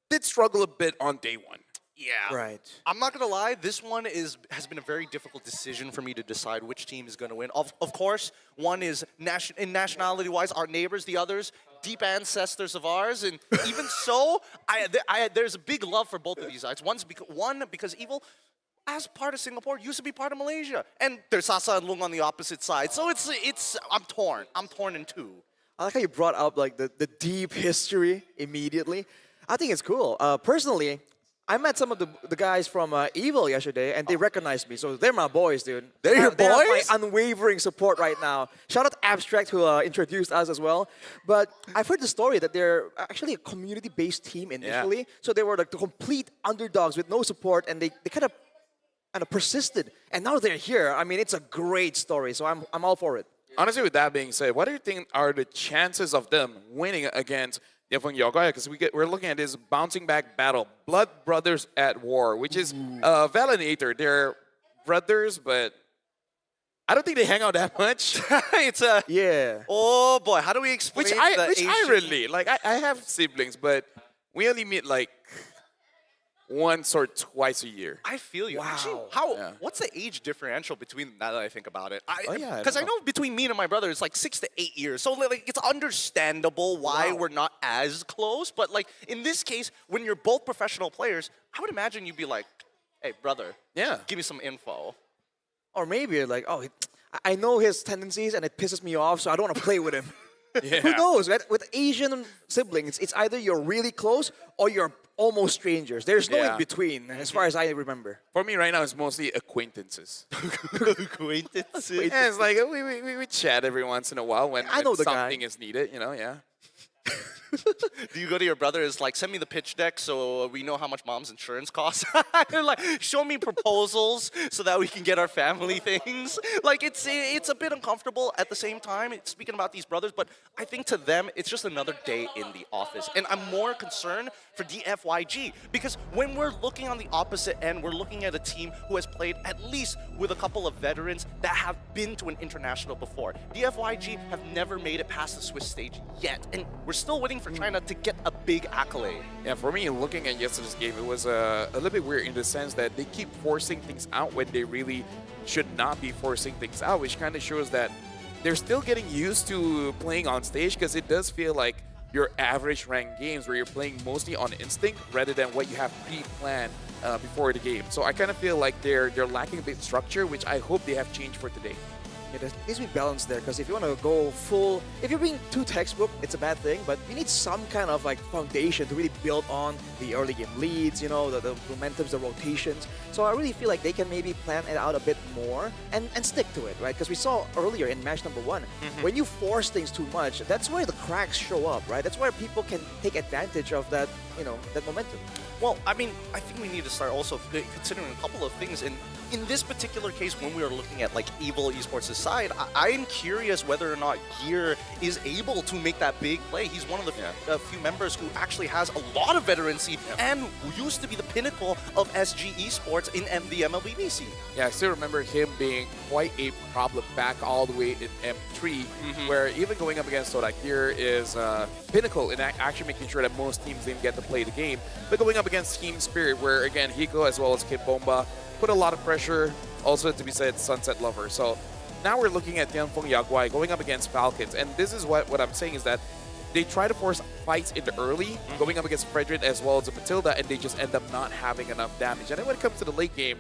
[SPEAKER 19] did struggle a bit on day one.
[SPEAKER 17] Yeah.
[SPEAKER 16] Right.
[SPEAKER 17] I'm not going to lie, this one has been a very difficult decision for me to decide which team is going to win. Of course, one is nationality-wise our neighbors, the others deep ancestors of ours, and even so, there's a big love for both of these sides. One because Evil, as part of Singapore, used to be part of Malaysia, and there's Sasa and Lung on the opposite side. So I'm torn. I'm torn in two.
[SPEAKER 16] I like how you brought up like the deep history immediately. I think it's cool. Personally, I met some of the guys from Evil yesterday, and they recognized me. So they're my boys, dude.
[SPEAKER 17] They're your
[SPEAKER 16] They have my
[SPEAKER 17] boys?
[SPEAKER 16] unwavering support right now. Shout out to Abstract who introduced us as well. But I've heard the story that they're actually a community-based team initially.
[SPEAKER 19] Yeah.
[SPEAKER 16] So they were like the complete underdogs with no support, and they kind of persisted. And now they're here. I mean, it's a great story. So I'm all for it.
[SPEAKER 19] Honestly, with that being said, what do you think are the chances of them winning against Tianfeng Yaguai? Because we're looking at this bouncing back battle, Blood Brothers at War, which is Valinator. They're brothers, but I don't think they hang out that much.
[SPEAKER 17] It's a
[SPEAKER 16] yeah.
[SPEAKER 17] Oh boy, how do we explain
[SPEAKER 19] Which I
[SPEAKER 17] Asian-
[SPEAKER 19] relate. Like I have siblings, but we only meet like once or twice a year.
[SPEAKER 17] I feel you.
[SPEAKER 16] Wow.
[SPEAKER 17] Actually, what's the age differential between them now that I think about it?
[SPEAKER 19] yeah,
[SPEAKER 17] Because I know between me and my brother, it's like 6 to 8 years. So like, it's understandable why we're not as close. But like in this case, when you're both professional players, I would imagine you'd be like, hey, brother, give me some info.
[SPEAKER 16] Or maybe you're like, oh, I know his tendencies and it pisses me off, so I don't want to play with him. Who knows, right? With Asian siblings, it's either you're really close or you're almost strangers. There's no in between, as far as I remember.
[SPEAKER 19] For me right now, it's mostly acquaintances.
[SPEAKER 17] Acquaintances?
[SPEAKER 19] Yeah, it's like we chat every once in a while when
[SPEAKER 16] I know the
[SPEAKER 19] something
[SPEAKER 16] guy.
[SPEAKER 19] is needed, you know, yeah.
[SPEAKER 17] Do you go to your brother? It's like, send me the pitch deck so we know how much mom's insurance costs. Like, show me proposals so that we can get our family things. Like, it's a bit uncomfortable at the same time. Speaking about these brothers, but I think to them it's just another day in the office, and I'm more concerned for DFYG because when we're looking on the opposite end, we're looking at a team who has played at least with a couple of veterans that have been to an international before. DFYG have never made it past the Swiss stage yet, and we're still waiting for China to get a big accolade.
[SPEAKER 19] Yeah, for me, looking at yesterday's game, it was a little bit weird in the sense that they keep forcing things out when they really should not be forcing things out, which kind of shows that they're still getting used to playing on stage, because it does feel like your average ranked games where you're playing mostly on instinct rather than what you have pre-planned before the game. So I kind of feel like they're lacking a bit of structure, which I hope they have changed for today.
[SPEAKER 16] Yeah, there needs to be balance there, because if you want to go full, if you're being too textbook, it's a bad thing, but you need some kind of like foundation to really build on the early game leads, you know, the momentums, the rotations. So I really feel like they can maybe plan it out a bit more and stick to it, right? Because we saw earlier in match number 1, when you force things too much, that's where the cracks show up, right? That's where people can take advantage of that, you know, that momentum.
[SPEAKER 17] Well, I mean, I think we need to start also considering a couple of things. And in this particular case, when we are looking at like Evil Esports' side, I'm curious whether or not Gear is able to make that big play. He's one of the few members who actually has a lot of veterancy and who used to be the pinnacle of SG Esports in the MLBB scene.
[SPEAKER 19] Yeah, I still remember him being quite a problem back all the way in M3, where even going up against Soda Gear is pinnacle in actually making sure that most teams didn't get to play the game. But going up against Team Spirit, where again, Hiko as well as Kid Bomba put a lot of pressure, also to be said, Sunset Lover. So now we're looking at Tianfeng Yaguai going up against Falcons, and this is what I'm saying is that they try to force fights in the early, going up against Frederick as well as Matilda, and they just end up not having enough damage. And then when it comes to the late game,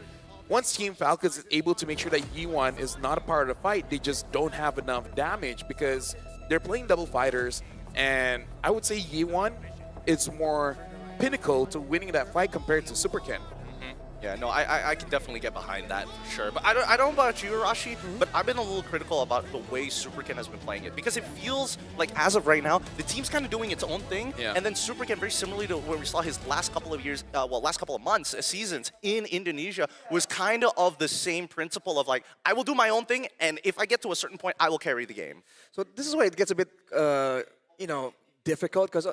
[SPEAKER 19] once Team Falcons is able to make sure that Yi1 is not a part of the fight, they just don't have enough damage because they're playing double fighters, and I would say Yi1 is more pinnacle to winning that fight compared to Super Ken.
[SPEAKER 17] Yeah, no, I can definitely get behind that for sure. But I don't know about you, Rashi, but I've been a little critical about the way Superken has been playing it because it feels like as of right now, the team's kind of doing its own thing, and then Superken, very similarly to where we saw his last couple of years, last couple of months, seasons in Indonesia, was kind of the same principle of like, I will do my own thing, and if I get to a certain point, I will carry the game.
[SPEAKER 16] So this is why it gets a bit, difficult because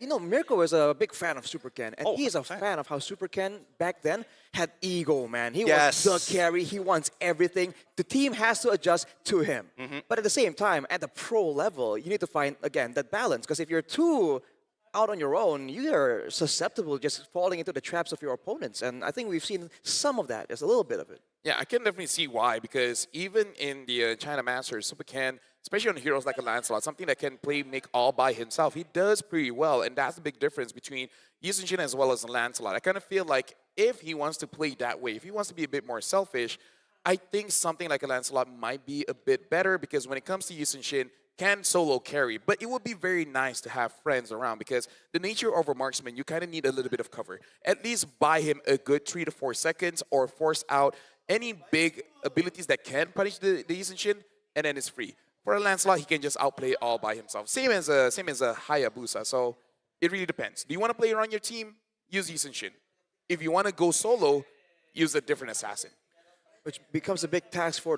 [SPEAKER 16] Mirko is a big fan of Superken, and he is a fan of how Superken back then had ego, man. He was the carry. He wants everything. The team has to adjust to him. But at the same time, at the pro level, you need to find again that balance because if you're too out on your own, you are susceptible just falling into the traps of your opponents. And I think we've seen some of that. There's a little bit of it.
[SPEAKER 19] Yeah, I can definitely see why, because even in the China Masters, Superken, especially on heroes like a Lancelot, something that can make all by himself, he does pretty well, and that's the big difference between Yusun as well as Lancelot. I kind of feel like if he wants to play that way, if he wants to be a bit more selfish, I think something like a Lancelot might be a bit better, because when it comes to Yusun can solo carry, but it would be very nice to have friends around, because the nature of a marksman, you kind of need a little bit of cover. At least buy him a good 3 to 4 seconds or force out any big abilities that can punish the Yusun, and then it's free. For a Lancelot, he can just outplay all by himself. Same as a Hayabusa, so it really depends. Do you want to play around your team? Use Yusun. If you want to go solo, use a different assassin.
[SPEAKER 16] Which becomes a big task for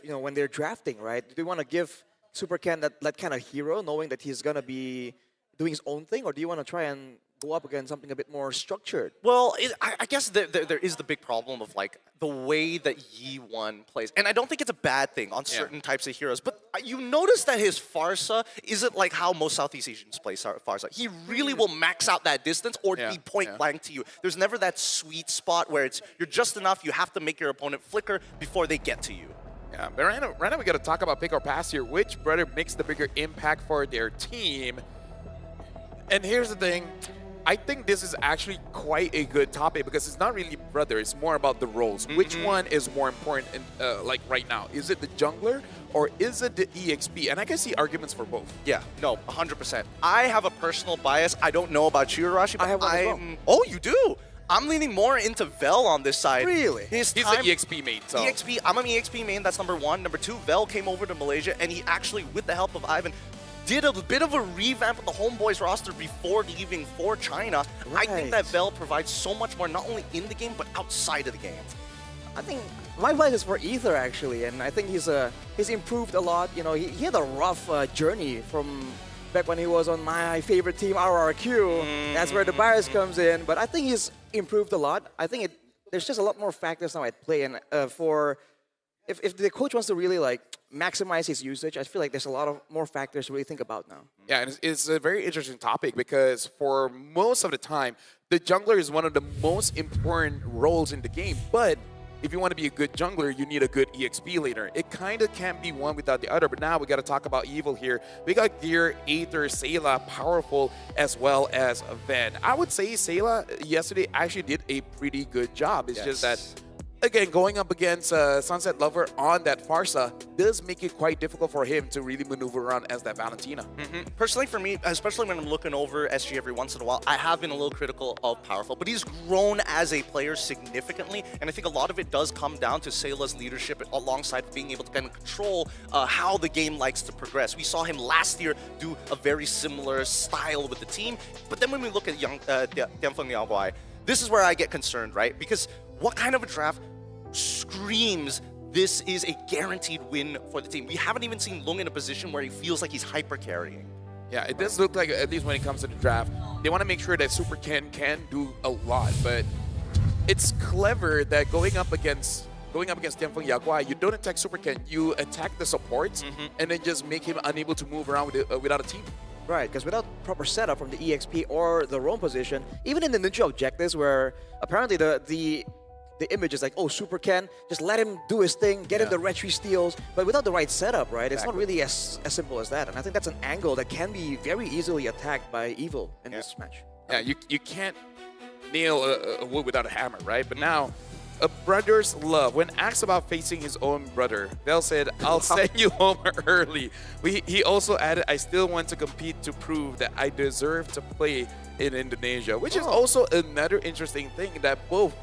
[SPEAKER 16] when they're drafting, right? Do they want to give Superken that kind of hero, knowing that he's going to be doing his own thing, or do you want to try and go up against something a bit more structured?
[SPEAKER 17] Well, I guess there is the big problem of like the way that Yi1 plays. And I don't think it's a bad thing on certain types of heroes, but you notice that his Farsa isn't like how most Southeast Asians play Farsa. He really will max out that distance or be point blank to you. There's never that sweet spot where you're just enough, you have to make your opponent flicker before they get to you.
[SPEAKER 19] Yeah, but right now we got to talk about pick or pass here. Which brother makes the bigger impact for their team? And here's the thing. I think this is actually quite a good topic because it's not really brother, it's more about the roles. Which one is more important like right now? Is it the jungler or is it the EXP? And I can see arguments for both.
[SPEAKER 17] Yeah, no, 100%. I have a personal bias. I don't know about you, Rashi, but
[SPEAKER 16] I have one as well.
[SPEAKER 17] Oh, you do? I'm leaning more into Vel on this side.
[SPEAKER 16] Really?
[SPEAKER 19] He's an EXP main, so.
[SPEAKER 17] EXP, I'm an EXP main, that's number one. Number two, Vel came over to Malaysia, and he actually, with the help of Ivan, did a bit of a revamp of the Homeboys roster before leaving for China. Right. I think that Vel provides so much more, not only in the game, but outside of the game.
[SPEAKER 16] I think my bias is for Ether, actually, and I think he's improved a lot. You know, he had a rough journey from back when he was on my favorite team, RRQ. That's where the bias comes in, but I think he's improved a lot. I think there's just a lot more factors now at play, and if the coach wants to really like maximize his usage, I feel like there's a lot of more factors to really think about now.
[SPEAKER 19] Yeah, and it's a very interesting topic because for most of the time, the jungler is one of the most important roles in the game. But if you want to be a good jungler, you need a good EXP laner. It kind of can't be one without the other. But now we got to talk about Evil here. We got Gear, Aether, Sayla, Powerful, as well as Ven. I would say Sayla yesterday actually did a pretty good job. It's just that, again, going up against Sunset Lover on that Farsa does make it quite difficult for him to really maneuver around as that Valentina.
[SPEAKER 17] Personally, for me, especially when I'm looking over SG every once in a while, I have been a little critical of Powerful, but he's grown as a player significantly, and I think a lot of it does come down to Sayla's leadership alongside being able to kind of control how the game likes to progress. We saw him last year do a very similar style with the team, but then when we look at Tianfeng Yaoguai, this is where I get concerned, right? Because what kind of a draft screams this is a guaranteed win for the team? We haven't even seen Lung in a position where he feels like he's hyper carrying.
[SPEAKER 19] Yeah, it does look like, at least when it comes to the draft, they want to make sure that Superken can do a lot, but it's clever that going up against Tianfeng Yaoguai, you don't attack Superken, you attack the supports and then just make him unable to move around without a team.
[SPEAKER 16] Right, because without proper setup from the EXP or the roam position, even in the ninja objectives where apparently the image is like, oh, Superken, just let him do his thing, get him the retry steals, but without the right setup, right? It's not really as simple as that, and I think that's an angle that can be very easily attacked by Evil in this match.
[SPEAKER 19] Yeah, you can't nail a wood without a hammer, right? But now, a brother's love. When asked about facing his own brother, Vel said, I'll send you home early. He also added, I still want to compete to prove that I deserve to play in Indonesia, which is also another interesting thing that both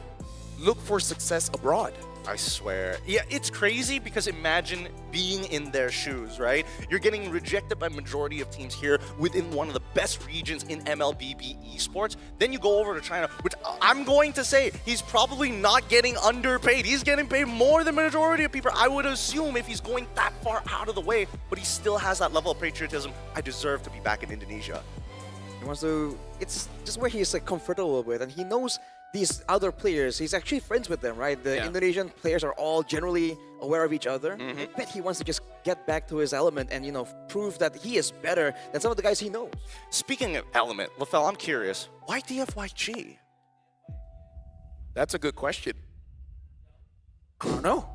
[SPEAKER 19] look for success abroad.
[SPEAKER 17] I swear. Yeah, it's crazy because imagine being in their shoes, right? You're getting rejected by majority of teams here within one of the best regions in MLBB esports. Then you go over to China, which I'm going to say he's probably not getting underpaid. He's getting paid more than majority of people. I would assume if he's going that far out of the way, but he still has that level of patriotism. I deserve to be back in Indonesia.
[SPEAKER 16] He wants to. It's just where he's like comfortable with, and he knows these other players. He's actually friends with them, right? The Indonesian players are all generally aware of each other. I bet he wants to just get back to his element and prove that he is better than some of the guys he knows.
[SPEAKER 17] Speaking of element, LaFell, I'm curious. Why DFYG?
[SPEAKER 19] That's a good question. I don't know.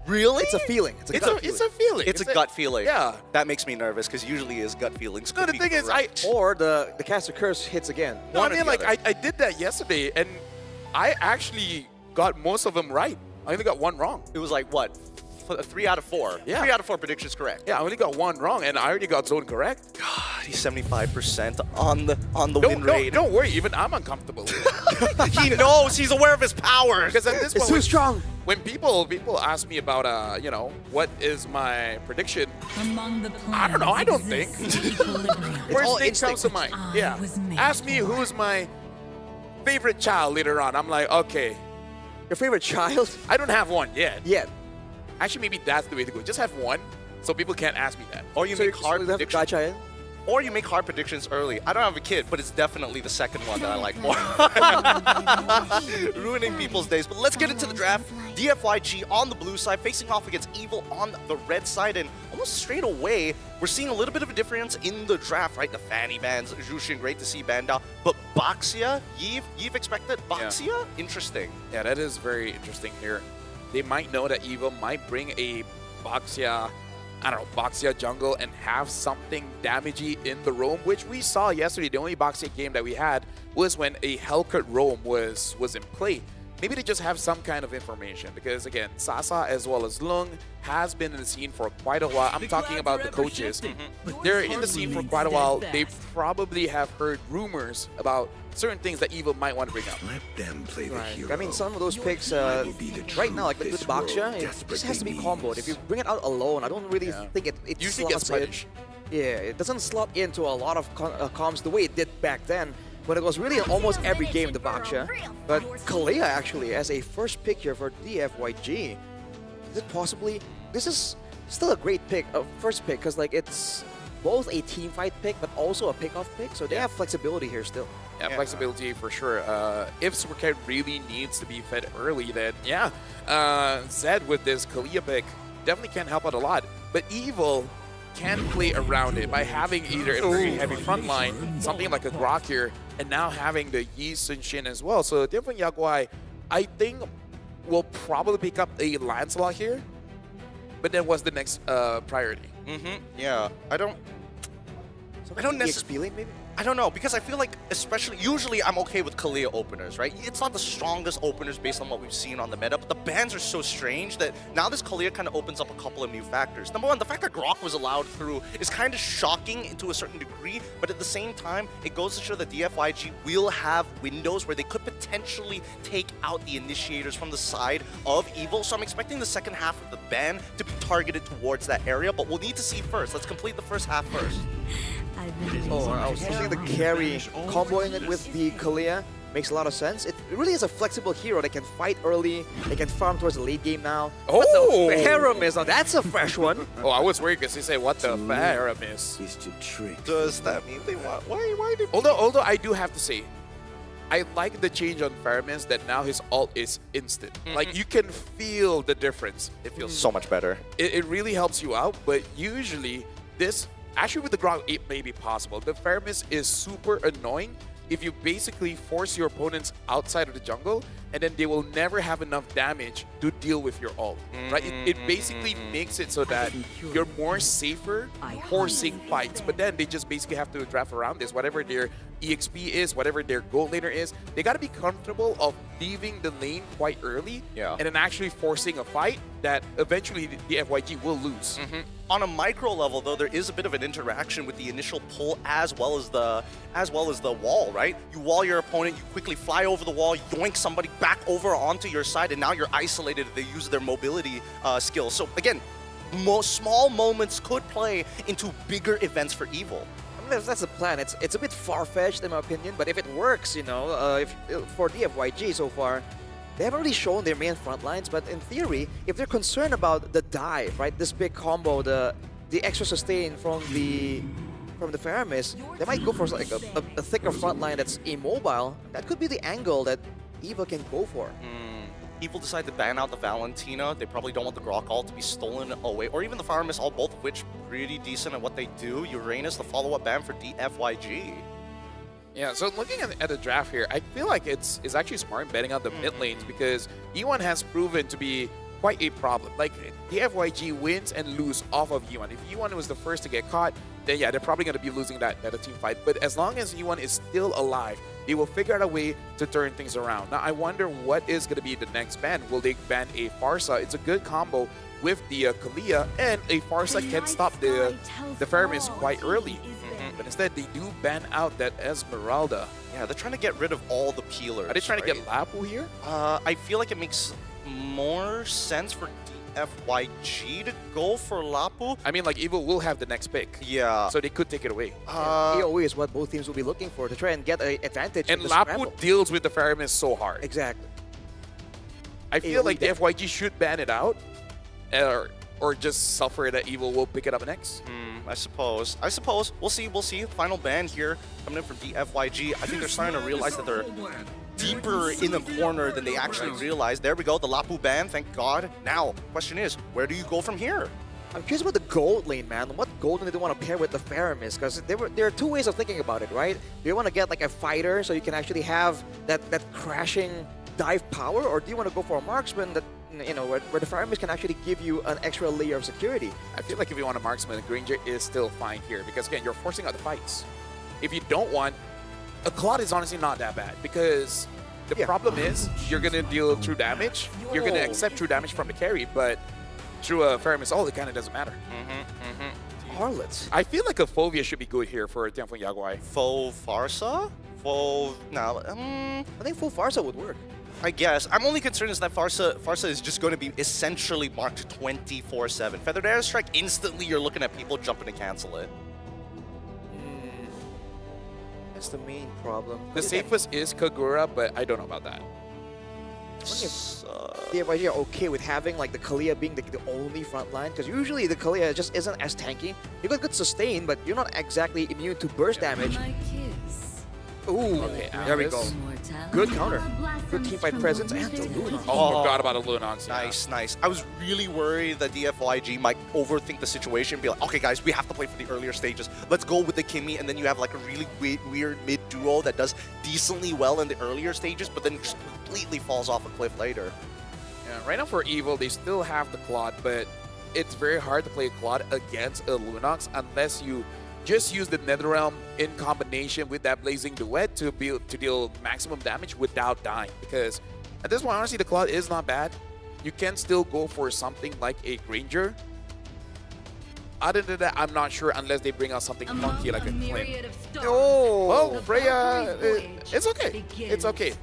[SPEAKER 17] Really?
[SPEAKER 16] It's a feeling. It's a gut feeling.
[SPEAKER 19] It's a feeling.
[SPEAKER 17] It's a gut feeling.
[SPEAKER 19] Yeah.
[SPEAKER 17] That makes me nervous because usually his gut feelings.
[SPEAKER 19] No, the thing is,
[SPEAKER 16] or the caster curse hits again.
[SPEAKER 19] No, I mean, like I did that yesterday, and I actually got most of them right. I only got one wrong.
[SPEAKER 17] It was like what? 3 out of 4.
[SPEAKER 19] Yeah.
[SPEAKER 17] 3 out of 4 predictions correct.
[SPEAKER 19] Yeah, I only got one wrong, and I already got zone correct.
[SPEAKER 17] God, he's 75% on the win rate.
[SPEAKER 19] Don't worry, even I'm uncomfortable.
[SPEAKER 17] He knows. He's aware of his powers.
[SPEAKER 19] Because at this
[SPEAKER 16] it's
[SPEAKER 19] point,
[SPEAKER 16] too strong.
[SPEAKER 19] When people ask me about what is my prediction, I don't know. I don't think. First thing comes to mind. Yeah. Ask me who's my favorite child later on. I'm like, okay.
[SPEAKER 16] Your favorite child?
[SPEAKER 19] I don't have one yet.
[SPEAKER 16] Yet.
[SPEAKER 19] Actually, maybe that's the way to go. Just have one, so people can't ask me that.
[SPEAKER 17] Or you make hard predictions.
[SPEAKER 16] Child?
[SPEAKER 17] Or you make hard predictions early. I don't have a kid, but it's definitely the second one that I like more. Ruining people's days. But let's get into the draft. DFYG on the blue side, facing off against Evil on the red side. And almost straight away, we're seeing a little bit of a difference in the draft, right? The fanny bans, Jushin, great to see Banda. But Baxia, Yves expected. Baxia, interesting.
[SPEAKER 19] Yeah, that is very interesting here. They might know that Evil might bring a Baxia, Baxia jungle and have something damagey in the roam, which we saw yesterday. The only Baxia game that we had was when a Hellcut roam was in play. Maybe they just have some kind of information because, again, Sasa as well as Lung has been in the scene for quite a while. I'm talking about the coaches. They're in the scene for quite a while. They probably have heard rumors about certain things that Evil might want to bring up.
[SPEAKER 21] Let them play the hero.
[SPEAKER 16] I mean, some of those picks right now, like with Baxia, it just has to be comboed. If you bring it out alone, I don't really think it
[SPEAKER 19] usually gets punished.
[SPEAKER 16] Yeah, it doesn't slot into a lot of comms the way it did back then, when it was really in almost every game the Baxia. But Kalea actually as a first pick here for DFYG. Is it possibly? This is still a great pick, first pick, because like it's both a team fight pick but also a pick-off pick, so they have flexibility here still.
[SPEAKER 19] Yeah, flexibility for sure. If Supercat really needs to be fed early, then yeah, Zed with this Kalea pick definitely can help out a lot. But Evil can play around it by having either a very heavy front line, something like a Grok here, and now having the Yi Sun Shin as well. So different Yaguai, I think, will probably pick up a Lancelot here. But then what's the next priority?
[SPEAKER 17] Yeah, I don't
[SPEAKER 16] necessarily. Maybe.
[SPEAKER 17] I don't know, because I feel like, usually I'm okay with Kalea openers, right? It's not the strongest openers based on what we've seen on the meta, but the bans are so strange that now this Kalea kind of opens up a couple of new factors. Number one, the fact that Grok was allowed through is kind of shocking to a certain degree, but at the same time, it goes to show that DFYG will have windows where they could potentially take out the initiators from the side of Evil, so I'm expecting the second half of the ban to be targeted towards that area, but we'll need to see first. Let's complete the first half first.
[SPEAKER 16] Oh, I was thinking the carry, comboing it with the Kalea makes a lot of sense. It really is a flexible hero. They can fight early, they can farm towards the late game now.
[SPEAKER 19] Oh!
[SPEAKER 16] But the Harem is, now that's a fresh one.
[SPEAKER 19] Oh, I was worried because they say, what the Harem is.
[SPEAKER 17] Does that mean they want, why did
[SPEAKER 19] Although I do have to say, I like the change on Faramis that now his ult is instant. Like, you can feel the difference.
[SPEAKER 17] It feels so much better.
[SPEAKER 19] It really helps you out, but usually this, actually with the Grok, it may be possible. The Faramis is super annoying if you basically force your opponents outside of the jungle, and then they will never have enough damage to deal with your ult, right? It basically makes it so that you're more safer forcing fights, but then they just basically have to draft around this. Whatever their EXP is, whatever their gold laner is, they got to be comfortable of leaving the lane quite early and then actually forcing a fight that eventually the FYG will lose.
[SPEAKER 17] On a micro level, though, there is a bit of an interaction with the initial pull as well as the wall, right? You wall your opponent, you quickly fly over the wall, yoink somebody back over onto your side, and now you're isolated. They use their mobility skills. So again, small moments could play into bigger events for Evil.
[SPEAKER 16] I mean, that's the plan. It's a bit far-fetched in my opinion, but if it works, you know, for DFYG so far, they haven't really shown their main front lines, but in theory, if they're concerned about the dive, right, this big combo, the extra sustain from the Faramis, they might go for like a thicker front line that's immobile. That could be the angle that Evil can go for.
[SPEAKER 17] Evil decide to ban out the Valentina. They probably don't want the Grok ult to be stolen away, or even the Faramis ult, both of which pretty decent at what they do. Uranus, the follow-up ban for DFYG.
[SPEAKER 19] Yeah, so looking at the draft here, I feel like it's actually smart betting out the mid lanes because E1 has proven to be quite a problem. Like, the FYG wins and lose off of E1. If E1 was the first to get caught, then yeah, they're probably going to be losing that team fight. But as long as E1 is still alive, they will figure out a way to turn things around. Now, I wonder what is going to be the next ban. Will they ban a Pharsa? It's a good combo with the Kalia, and a Pharsa can stop the Faramis quite early. But instead, they do ban out that Esmeralda.
[SPEAKER 17] Yeah, they're trying to get rid of all the peelers.
[SPEAKER 19] Are they trying to get Lapu here?
[SPEAKER 17] I feel like it makes more sense for DFYG to go for Lapu.
[SPEAKER 19] I mean, like, Evil will have the next pick.
[SPEAKER 17] Yeah.
[SPEAKER 19] So they could take it away.
[SPEAKER 16] AoE is what both teams will be looking for to try and get an advantage.
[SPEAKER 19] And Lapu deals with the Faramis so hard.
[SPEAKER 16] Exactly.
[SPEAKER 19] I feel like the FYG should ban it out. Or just suffer that Evil will pick it up next.
[SPEAKER 17] I suppose. We'll see. Final ban here coming in from DFYG. I think they're starting to realize that they're deeper in the corner than they actually realized. There we go, the Lapu ban, thank God. Now, question is, where do you go from here?
[SPEAKER 16] I'm curious about the gold lane, man. What gold lane do they want to pair with the Faramis? Because there are two ways of thinking about it, right? Do you want to get like a fighter so you can actually have that crashing dive power, or do you want to go for a marksman that, you know, where the Faramis can actually give you an extra layer of security?
[SPEAKER 19] I feel like if you want a marksman, Granger is still fine here because, again, you're forcing out the fights. If you don't want, a Claude is honestly not that bad because the problem is you're going to deal true damage. You're going to accept true damage from the carry, but through a Faramis, it kind of doesn't matter.
[SPEAKER 16] Harlots.
[SPEAKER 19] I feel like a Fovea should be good here for Tianfeng Yaguai.
[SPEAKER 17] Faux Pharsa?
[SPEAKER 16] I think full Pharsa would work.
[SPEAKER 17] I guess. I'm only concerned is that Pharsa is just going to be essentially marked 24/7. Feathered Airstrike, instantly you're looking at people jumping to cancel it.
[SPEAKER 16] That's the main problem.
[SPEAKER 19] The safest is Kagura, but I don't know about that.
[SPEAKER 16] The FYG are okay with having like the Kalia being the only front line, because usually the Kalia just isn't as tanky. You got good sustain, but you're not exactly immune to burst damage. Ooh,
[SPEAKER 19] okay,
[SPEAKER 16] there we go. Good counter. Good teamfight presence and the Lunox.
[SPEAKER 19] Oh, forgot about the Lunox.
[SPEAKER 17] Nice. I was really worried that DFYG might overthink the situation and be like, okay, guys, we have to play for the earlier stages. Let's go with the Kimmy, and then you have like a really weird mid-duo that does decently well in the earlier stages, but then just completely falls off a cliff later.
[SPEAKER 19] Yeah, right now for Evil, they still have the Claude, but it's very hard to play Claude against a Lunox unless you just use the Netherrealm in combination with that Blazing Duet to deal maximum damage without dying. Because at this point, honestly, the Claude is not bad. You can still go for something like a Granger. Other than that, I'm not sure unless they bring out something funky like a Clint.
[SPEAKER 16] Oh,
[SPEAKER 19] well, Freya, it's okay. It's okay.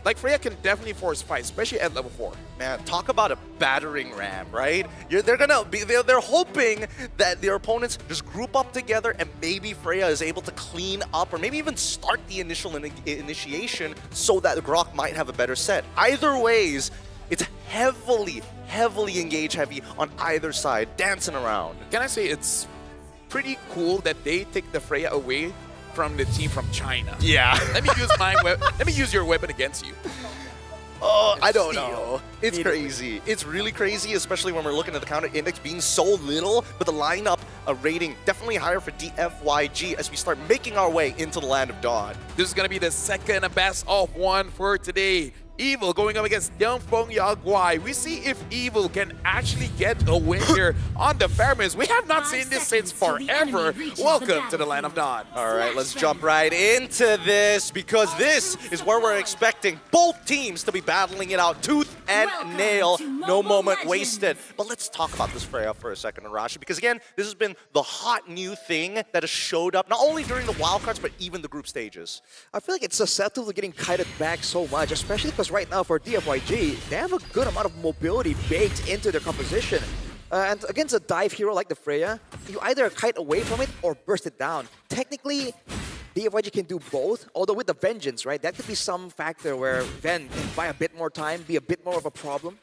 [SPEAKER 19] Like, Freya can definitely force fights, especially at level 4.
[SPEAKER 17] Man, talk about a battering ram, right? They're hoping that their opponents just group up together and maybe Freya is able to clean up or maybe even start the initial initiation so that the Grok might have a better set. Either ways, it's heavily engage heavy on either side, dancing around.
[SPEAKER 19] Can I say it's pretty cool that they take the Freya away from the team from China?
[SPEAKER 17] Yeah.
[SPEAKER 19] Let me use let me use your weapon against you.
[SPEAKER 17] Oh, I don't know. It's crazy. It's really crazy, especially when we're looking at the counter index being so little, but the lineup rating definitely higher for DFYG as we start making our way into the Land of Dawn.
[SPEAKER 19] This is going to be the second best of one for today. Evil going up against Yangfeng Yaguai. We see if Evil can actually get a win here on the Fairmans. We have not seen this since forever. Welcome to the Land of Dawn.
[SPEAKER 17] All right, let's jump right into this because this is where we're expecting both teams to be battling it out tooth and nail. No moment wasted. But let's talk about this Freya for a second, Arashi, because again, this has been the hot new thing that has showed up not only during the wildcards, but even the group stages.
[SPEAKER 16] I feel like it's susceptible to getting kited back so much, especially because right now for DFYG, they have a good amount of mobility baked into their composition. And against a dive hero like the Freya, you either kite away from it or burst it down. Technically, DFYG can do both, although with the Vengeance, right? That could be some factor where Ven can buy a bit more time, be a bit more of a problem.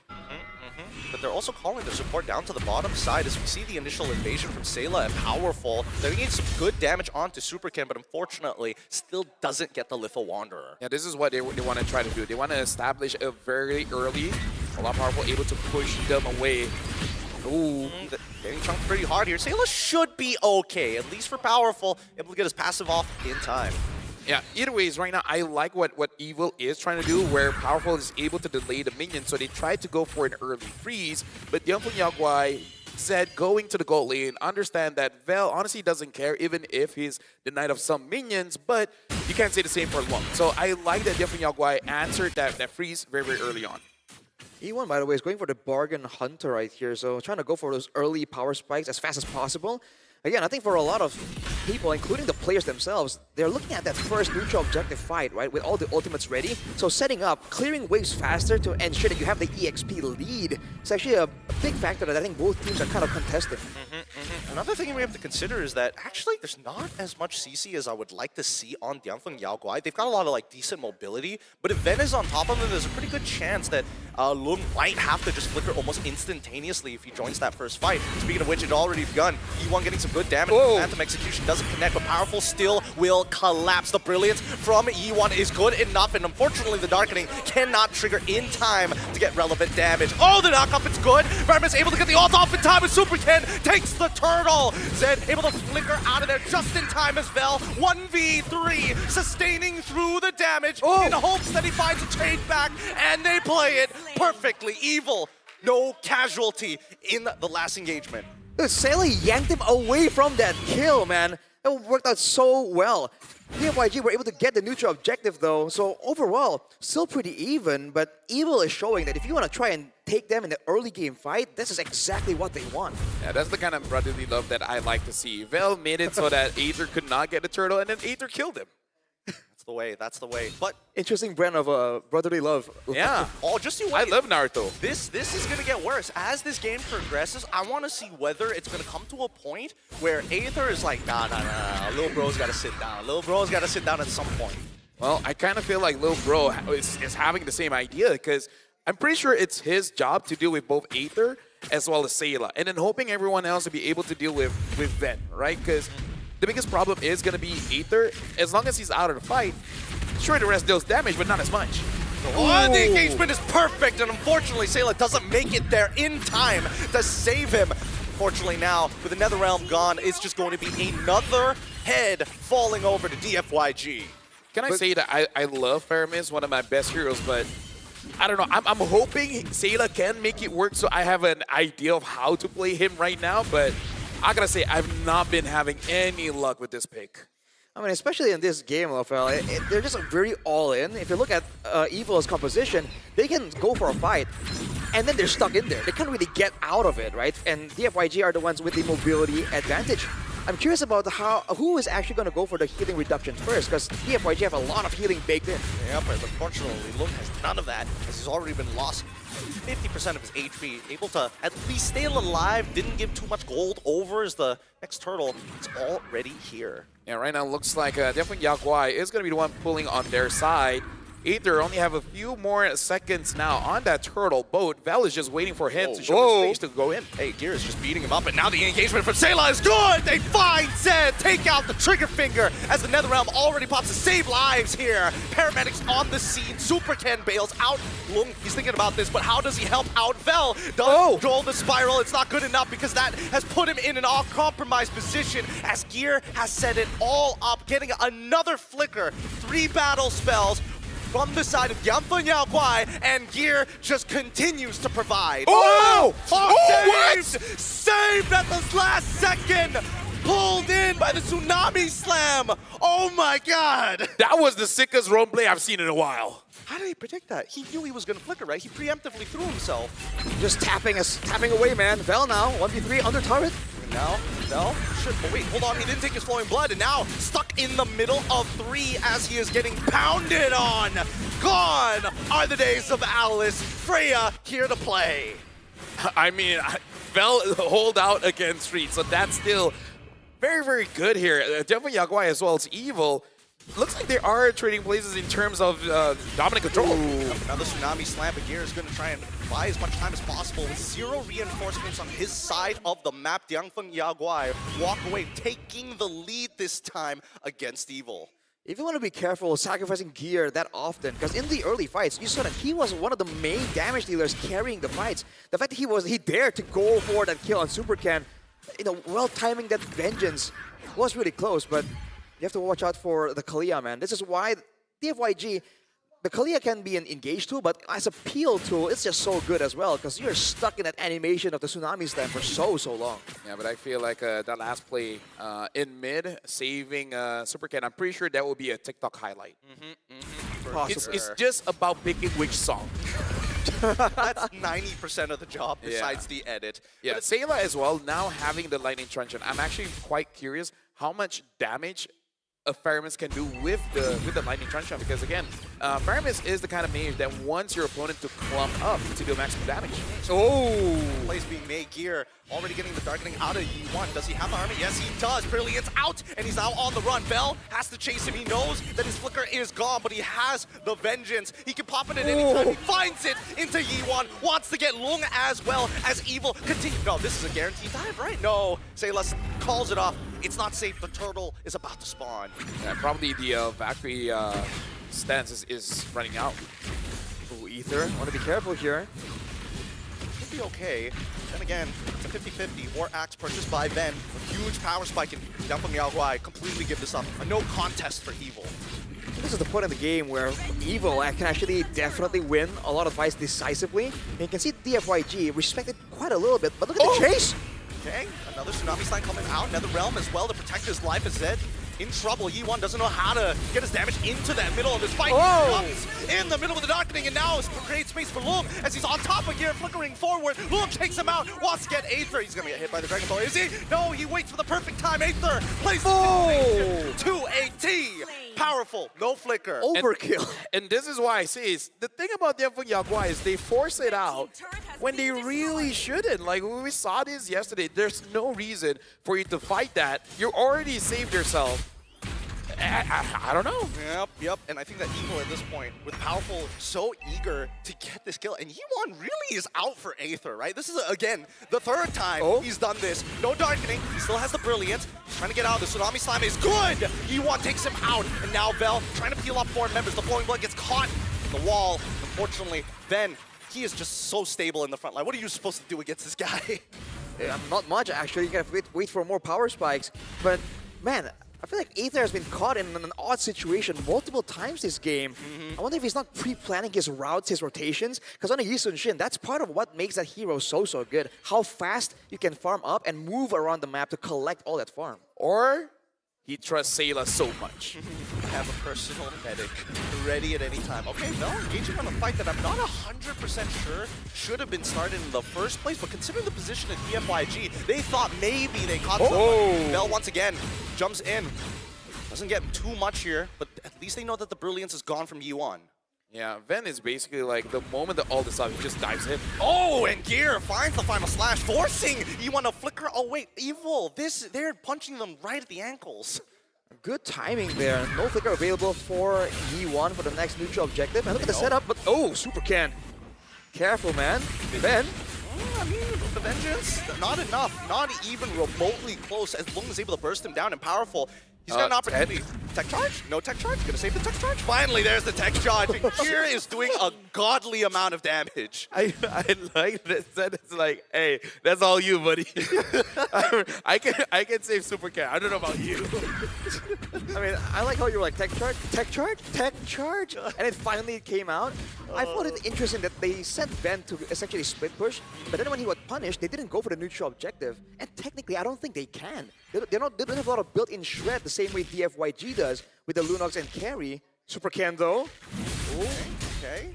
[SPEAKER 17] But they're also calling their support down to the bottom side as we see the initial invasion from Sayla and Powerful. They're getting some good damage onto Superkin, but unfortunately still doesn't get the Little Wanderer.
[SPEAKER 19] Yeah, this is what they want to try to do. They want to establish a very early, a lot Powerful able to push them away. Ooh.
[SPEAKER 17] Getting chunked pretty hard here. Sayla should be okay, at least for Powerful, able to get his passive off in time.
[SPEAKER 19] Yeah, either ways, right now, I like what Evil is trying to do, where Powerful is able to delay the minions, so they tried to go for an early freeze, but Yangfeng Yaguai said going to the gold lane, understand that Vel honestly doesn't care, even if he's denied of some minions, but you can't say the same for long. So I like that Yangfeng Yaguai answered that freeze very, very early on.
[SPEAKER 16] E1, by the way, is going for the bargain hunter right here, so trying to go for those early power spikes as fast as possible. Again, I think for a lot of people, including the players themselves, they're looking at that first neutral objective fight, right, with all the ultimates ready. So setting up, clearing waves faster to ensure that you have the EXP lead. It's actually a big factor that I think both teams are kind of contesting.
[SPEAKER 17] Another thing we have to consider is that actually there's not as much CC as I would like to see on Yangfeng Yaguai. They've got a lot of like decent mobility, but if Ven is on top of them, there's a pretty good chance that Lung might have to just flicker almost instantaneously if he joins that first fight. Speaking of which, it already begun. E1 getting some good damage. Phantom Execution doesn't connect, but Powerful still will collapse. The brilliance from E1 is good enough, and unfortunately the Darkening cannot trigger in time to get relevant damage. Oh, the knockup, it's good. Vermin's able to get the ult off in time, and Superkin takes the turtle. Zed able to flicker out of there just in time as Vel. 1v3, sustaining through the damage in hopes that he finds a trade back, and they play it perfectly. Evil, no casualty in the last engagement.
[SPEAKER 16] Dude, Sayla yanked him away from that kill, man. It worked out so well. DFYG were able to get the neutral objective though, so overall, still pretty even, but Evil is showing that if you want to try and take them in the early game fight, this is exactly what they want.
[SPEAKER 19] Yeah, that's the kind of brotherly love that I like to see. Vel made it so that Aether could not get the turtle, and then Aether killed him.
[SPEAKER 17] That's the way. But
[SPEAKER 16] interesting brand of brotherly love.
[SPEAKER 19] Yeah.
[SPEAKER 17] Oh, just you wait.
[SPEAKER 19] I love Naruto.
[SPEAKER 17] This is gonna get worse as this game progresses. I want to see whether it's gonna come to a point where Aether is like, nah. Little bro's gotta sit down. Little bro's gotta sit down at some point.
[SPEAKER 19] Well, I kind of feel like Lil Bro is having the same idea because I'm pretty sure it's his job to deal with both Aether as well as Sayla, and then hoping everyone else to be able to deal with Ven, right? Because the biggest problem is going to be Aether. As long as he's out of the fight, sure, the rest deals damage, but not as much.
[SPEAKER 17] Oh, the engagement is perfect, and unfortunately, Sayla doesn't make it there in time to save him. Fortunately now, with the Netherrealm gone, it's just going to be another head falling over to DFYG.
[SPEAKER 19] Can I say that I love Faramir, one of my best heroes, but I don't know. I'm hoping Sayla can make it work, so I have an idea of how to play him right now, but I gotta say, I've not been having any luck with this pick.
[SPEAKER 16] I mean, especially in this game, Rafael, they're just very all-in. If you look at Evil's composition, they can go for a fight, and then they're stuck in there. They can't really get out of it, right? And DFYG are the ones with the mobility advantage. I'm curious about who is actually going to go for the healing reduction first, because DFYG have a lot of healing baked in.
[SPEAKER 17] Yeah, but unfortunately, Lung has none of that, as he's already been lost 50% of his HP, able to at least stay alive, didn't give too much gold over as the next turtle. It's already here.
[SPEAKER 19] Yeah, right now looks like definitely Yaguai is going to be the one pulling on their side. Aether only have a few more seconds now on that turtle boat. Vel is just waiting for him to show his face to go in.
[SPEAKER 17] Hey, Gear is just beating him up, and now the engagement from Sayla is good! They find Zed, take out the trigger finger as the Netherrealm already pops to save lives here. Paramedics on the scene. Superkin bails out Lung. He's thinking about this, but how does he help out Vel? Does roll the spiral. It's not good enough because that has put him in an all-compromised position as Gear has set it all up, getting another flicker. 3 battle spells. from the side of Yamfa Yaoguai, and Gear just continues to provide.
[SPEAKER 19] Oh!
[SPEAKER 17] Saved! Saved at the last second! Pulled in by the Tsunami Slam! Oh my god!
[SPEAKER 19] That was the sickest roam play I've seen in a while.
[SPEAKER 17] How did he predict that? He knew he was gonna flicker, right? He preemptively threw himself.
[SPEAKER 16] Just tapping away, man. Vel now, 1v3 under turret.
[SPEAKER 17] And now, Vel should, oh wait, hold on, he didn't take his flowing blood, and now stuck in the middle of 3 as he is getting pounded on. Gone are the days of Alice. Freya here to play.
[SPEAKER 19] I mean, Vel hold out against Reed, so that's still very, very good here. Definitely Yaoguai as well as Evil. Looks like they are trading places in terms of dominant control.
[SPEAKER 17] Another Tsunami Slam, but Gear is going to try and buy as much time as possible with 0 reinforcements on his side of the map. Diangfeng Yaoguai walk away, taking the lead this time against Evil.
[SPEAKER 16] If you want to be careful sacrificing Gear that often, because in the early fights, you saw that he was one of the main damage dealers carrying the fights. The fact that he dared to go for that kill on Super Can, well timing that vengeance was really close, but you have to watch out for the Kalia, man. This is why DFYG, the Kalia can be an engage tool, but as a peel tool, it's just so good as well, because you're stuck in that animation of the Tsunami Slam for so long.
[SPEAKER 19] Yeah, but I feel like that last play in mid, saving Super Ken, I'm pretty sure that will be a TikTok highlight. It's just about picking which song.
[SPEAKER 17] That's 90% of the job besides the edit.
[SPEAKER 19] Yeah, Sayla as well, now having the Lightning Truncheon. I'm actually quite curious how much damage a Faramis can do with the Lightning Truncheon, because again, Faramis is the kind of mage that wants your opponent to clump up to do maximum damage.
[SPEAKER 17] Oh! Plays being made. Gear already getting the darkening out of E1. Does he have the army? Yes, he does. Brilliant's out, and he's now on the run. Vel has to chase him. He knows that his flicker is gone, but he has the vengeance. He can pop it at any time. He finds it into E1. Wants to get Lung as well as Evil. Continue. No, this is a guaranteed dive, right? No. Saylas calls it off. It's not safe. The turtle is about to spawn.
[SPEAKER 19] Yeah, probably the Valkyrie stance is running out.
[SPEAKER 16] Ooh, Ether, want to be careful here.
[SPEAKER 17] Could be okay. Then again, it's a 50-50. War Axe purchased by Ven. A huge power spike, and Diangfeng Yaoguai completely give this up. A no contest for Evil.
[SPEAKER 16] This is the point in the game where Evil can actually definitely win a lot of fights decisively. And you can see DFYG respected quite a little bit, but look at the chase!
[SPEAKER 17] Okay, another Tsunami Slam coming out. Another Realm as well to protect his life as Zed. In trouble. Yi1 doesn't know how to get his damage into that middle of his fight.
[SPEAKER 16] Oh.
[SPEAKER 17] He comes in the middle of the darkening, and now creates space for Lung as he's on top of Gear, flickering forward. Lung takes him out, wants to get Aether. He's gonna get hit by the Dragon Ball. Is he? No, he waits for the perfect time. Aether plays to a T. Powerful, no flicker.
[SPEAKER 16] Overkill.
[SPEAKER 19] And this is why I say is the thing about Diangfeng Yaoguai is they force it out when they really shouldn't. Like when we saw this yesterday, there's no reason for you to fight that. You already saved yourself. I don't know.
[SPEAKER 17] Yep. And I think that Evil at this point, with Powerful so eager to get this kill, and Yi1 really is out for Aether, right? This is, again, the third time he's done this. No darkening. He still has the Brilliance. Trying to get out. The Tsunami Slam is good. Yi1 takes him out. And now Vel trying to peel up 4 members. The Flowing Blood gets caught in the wall. Unfortunately, then he is just so stable in the front line. What are you supposed to do against this guy?
[SPEAKER 16] Not much, actually. You gotta wait for more power spikes. But, man, I feel like Aether has been caught in an odd situation multiple times this game. I wonder if he's not pre-planning his routes, his rotations. Because on a Yi Sun-shin, that's part of what makes that hero so good. How fast you can farm up and move around the map to collect all that farm.
[SPEAKER 19] Or he trusts Sayla so much.
[SPEAKER 17] Have a personal medic ready at any time. Okay, Vel engaging on a fight that I'm not 100% sure should have been started in the first place, but considering the position of DFYG, they thought maybe they caught someone. Vel once again jumps in. Doesn't get too much here, but at least they know that the Brilliance is gone from Yi1.
[SPEAKER 19] Yeah, Ven is basically like the moment that all this up, he just dives in.
[SPEAKER 17] Oh, and Gear finds the final slash, forcing Yi1 to flicker. Oh wait, Evil, they're punching them right at the ankles.
[SPEAKER 16] Good timing there. No flicker available for Yi1 for the next neutral objective. And look at the setup, but Super Can. Careful, man. Ven.
[SPEAKER 17] I mean, the Vengeance, not enough. Not even remotely close as Lung is able to burst him down and Powerful. He's got an opportunity Tech charge? No tech charge? Gonna save the tech charge? Finally, there's the tech charge. And Gear is doing a godly amount of damage.
[SPEAKER 19] I like that. It's like, hey, that's all you, buddy. I can save Super Cat. I don't know about you.
[SPEAKER 16] I mean, I like how you were like, tech charge, tech charge, tech charge, and it finally came out. I found it interesting that they sent Ben to essentially split push, but then when he was punished, they didn't go for the neutral objective. And technically, I don't think they can. They don't have a lot of built-in shred the same way DFYG does with the Lunox and carry. Super Ken though.
[SPEAKER 17] Okay.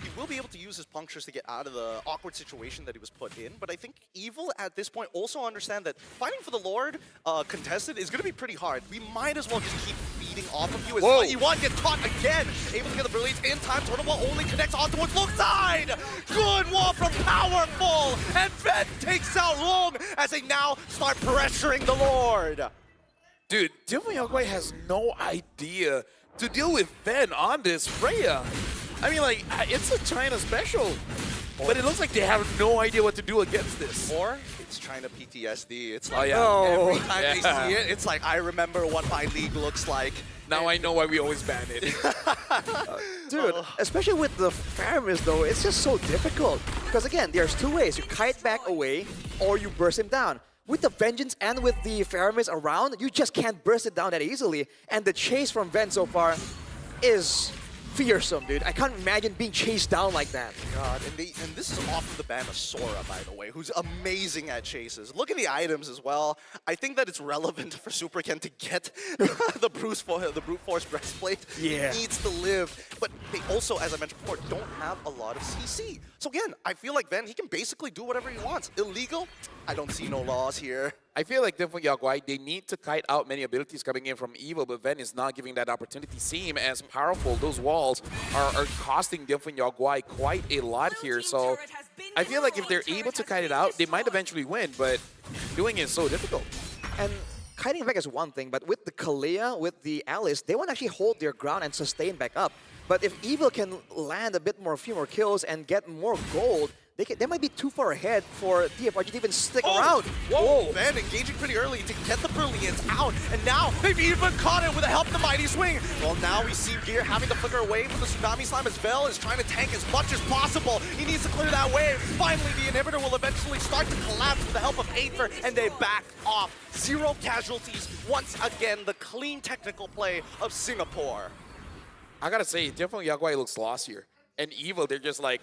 [SPEAKER 17] He will be able to use his punctures to get out of the awkward situation that he was put in, but I think Evil at this point also understand that fighting for the Lord contested is going to be pretty hard. We might as well just keep feeding off of you as E1 gets caught again. Able to get the brilliance in time. Total Ball only connects onto what's low side. Good wall from Powerful, and Ven takes out Long as they now start pressuring the Lord.
[SPEAKER 19] Dude, Yaguai has no idea to deal with Ven on this Freya. I mean, like, it's a China special, but it looks like they have no idea what to do against this.
[SPEAKER 17] Or it's China PTSD. It's like,
[SPEAKER 19] every
[SPEAKER 17] time they see it, it's like, I remember what my league looks like.
[SPEAKER 19] Now I know why we always ban it.
[SPEAKER 16] Dude, especially with the Faramis though, it's just so difficult. Because again, there's two ways. You kite back away, or you burst him down. With the Vengeance and with the Faramis around, you just can't burst it down that easily. And the chase from Ven so far is fearsome, dude. I can't imagine being chased down like that.
[SPEAKER 17] God, and this is off of the ban of Sora, by the way, who's amazing at chases. Look at the items as well. I think that it's relevant for Super Ken to get the brute force breastplate.
[SPEAKER 16] Yeah.
[SPEAKER 17] He needs to live, but they also, as I mentioned before, don't have a lot of CC. So again, I feel like Ven, he can basically do whatever he wants. Illegal? I don't see no laws here.
[SPEAKER 19] I feel like different Yaguai, they need to kite out many abilities coming in from Evil, but Ven is not giving that opportunity. Seem as powerful. Those walls are costing different Yaguai quite a lot here. So I feel like if they're able to kite it out, they might eventually win, but doing it is so difficult.
[SPEAKER 16] And kiting back is one thing, but with the Kalea, with the Alice, they want to actually hold their ground and sustain back up. But if Evil can land a few more kills and get more gold, they might be too far ahead for DFYG to even stick around.
[SPEAKER 17] Whoa, Ven engaging pretty early to get the Brilliance out, and now they've even caught it with the help of the Mighty Swing. Well, now we see Gear having to flicker away from the Tsunami Slime as Vel is trying to tank as much as possible. He needs to clear that wave. Finally, the inhibitor will eventually start to collapse with the help of Aether, and they back off. 0 casualties. Once again, the clean technical play of Singapore.
[SPEAKER 19] I gotta say, different Yaguai looks lost here. And Evil, they're just like,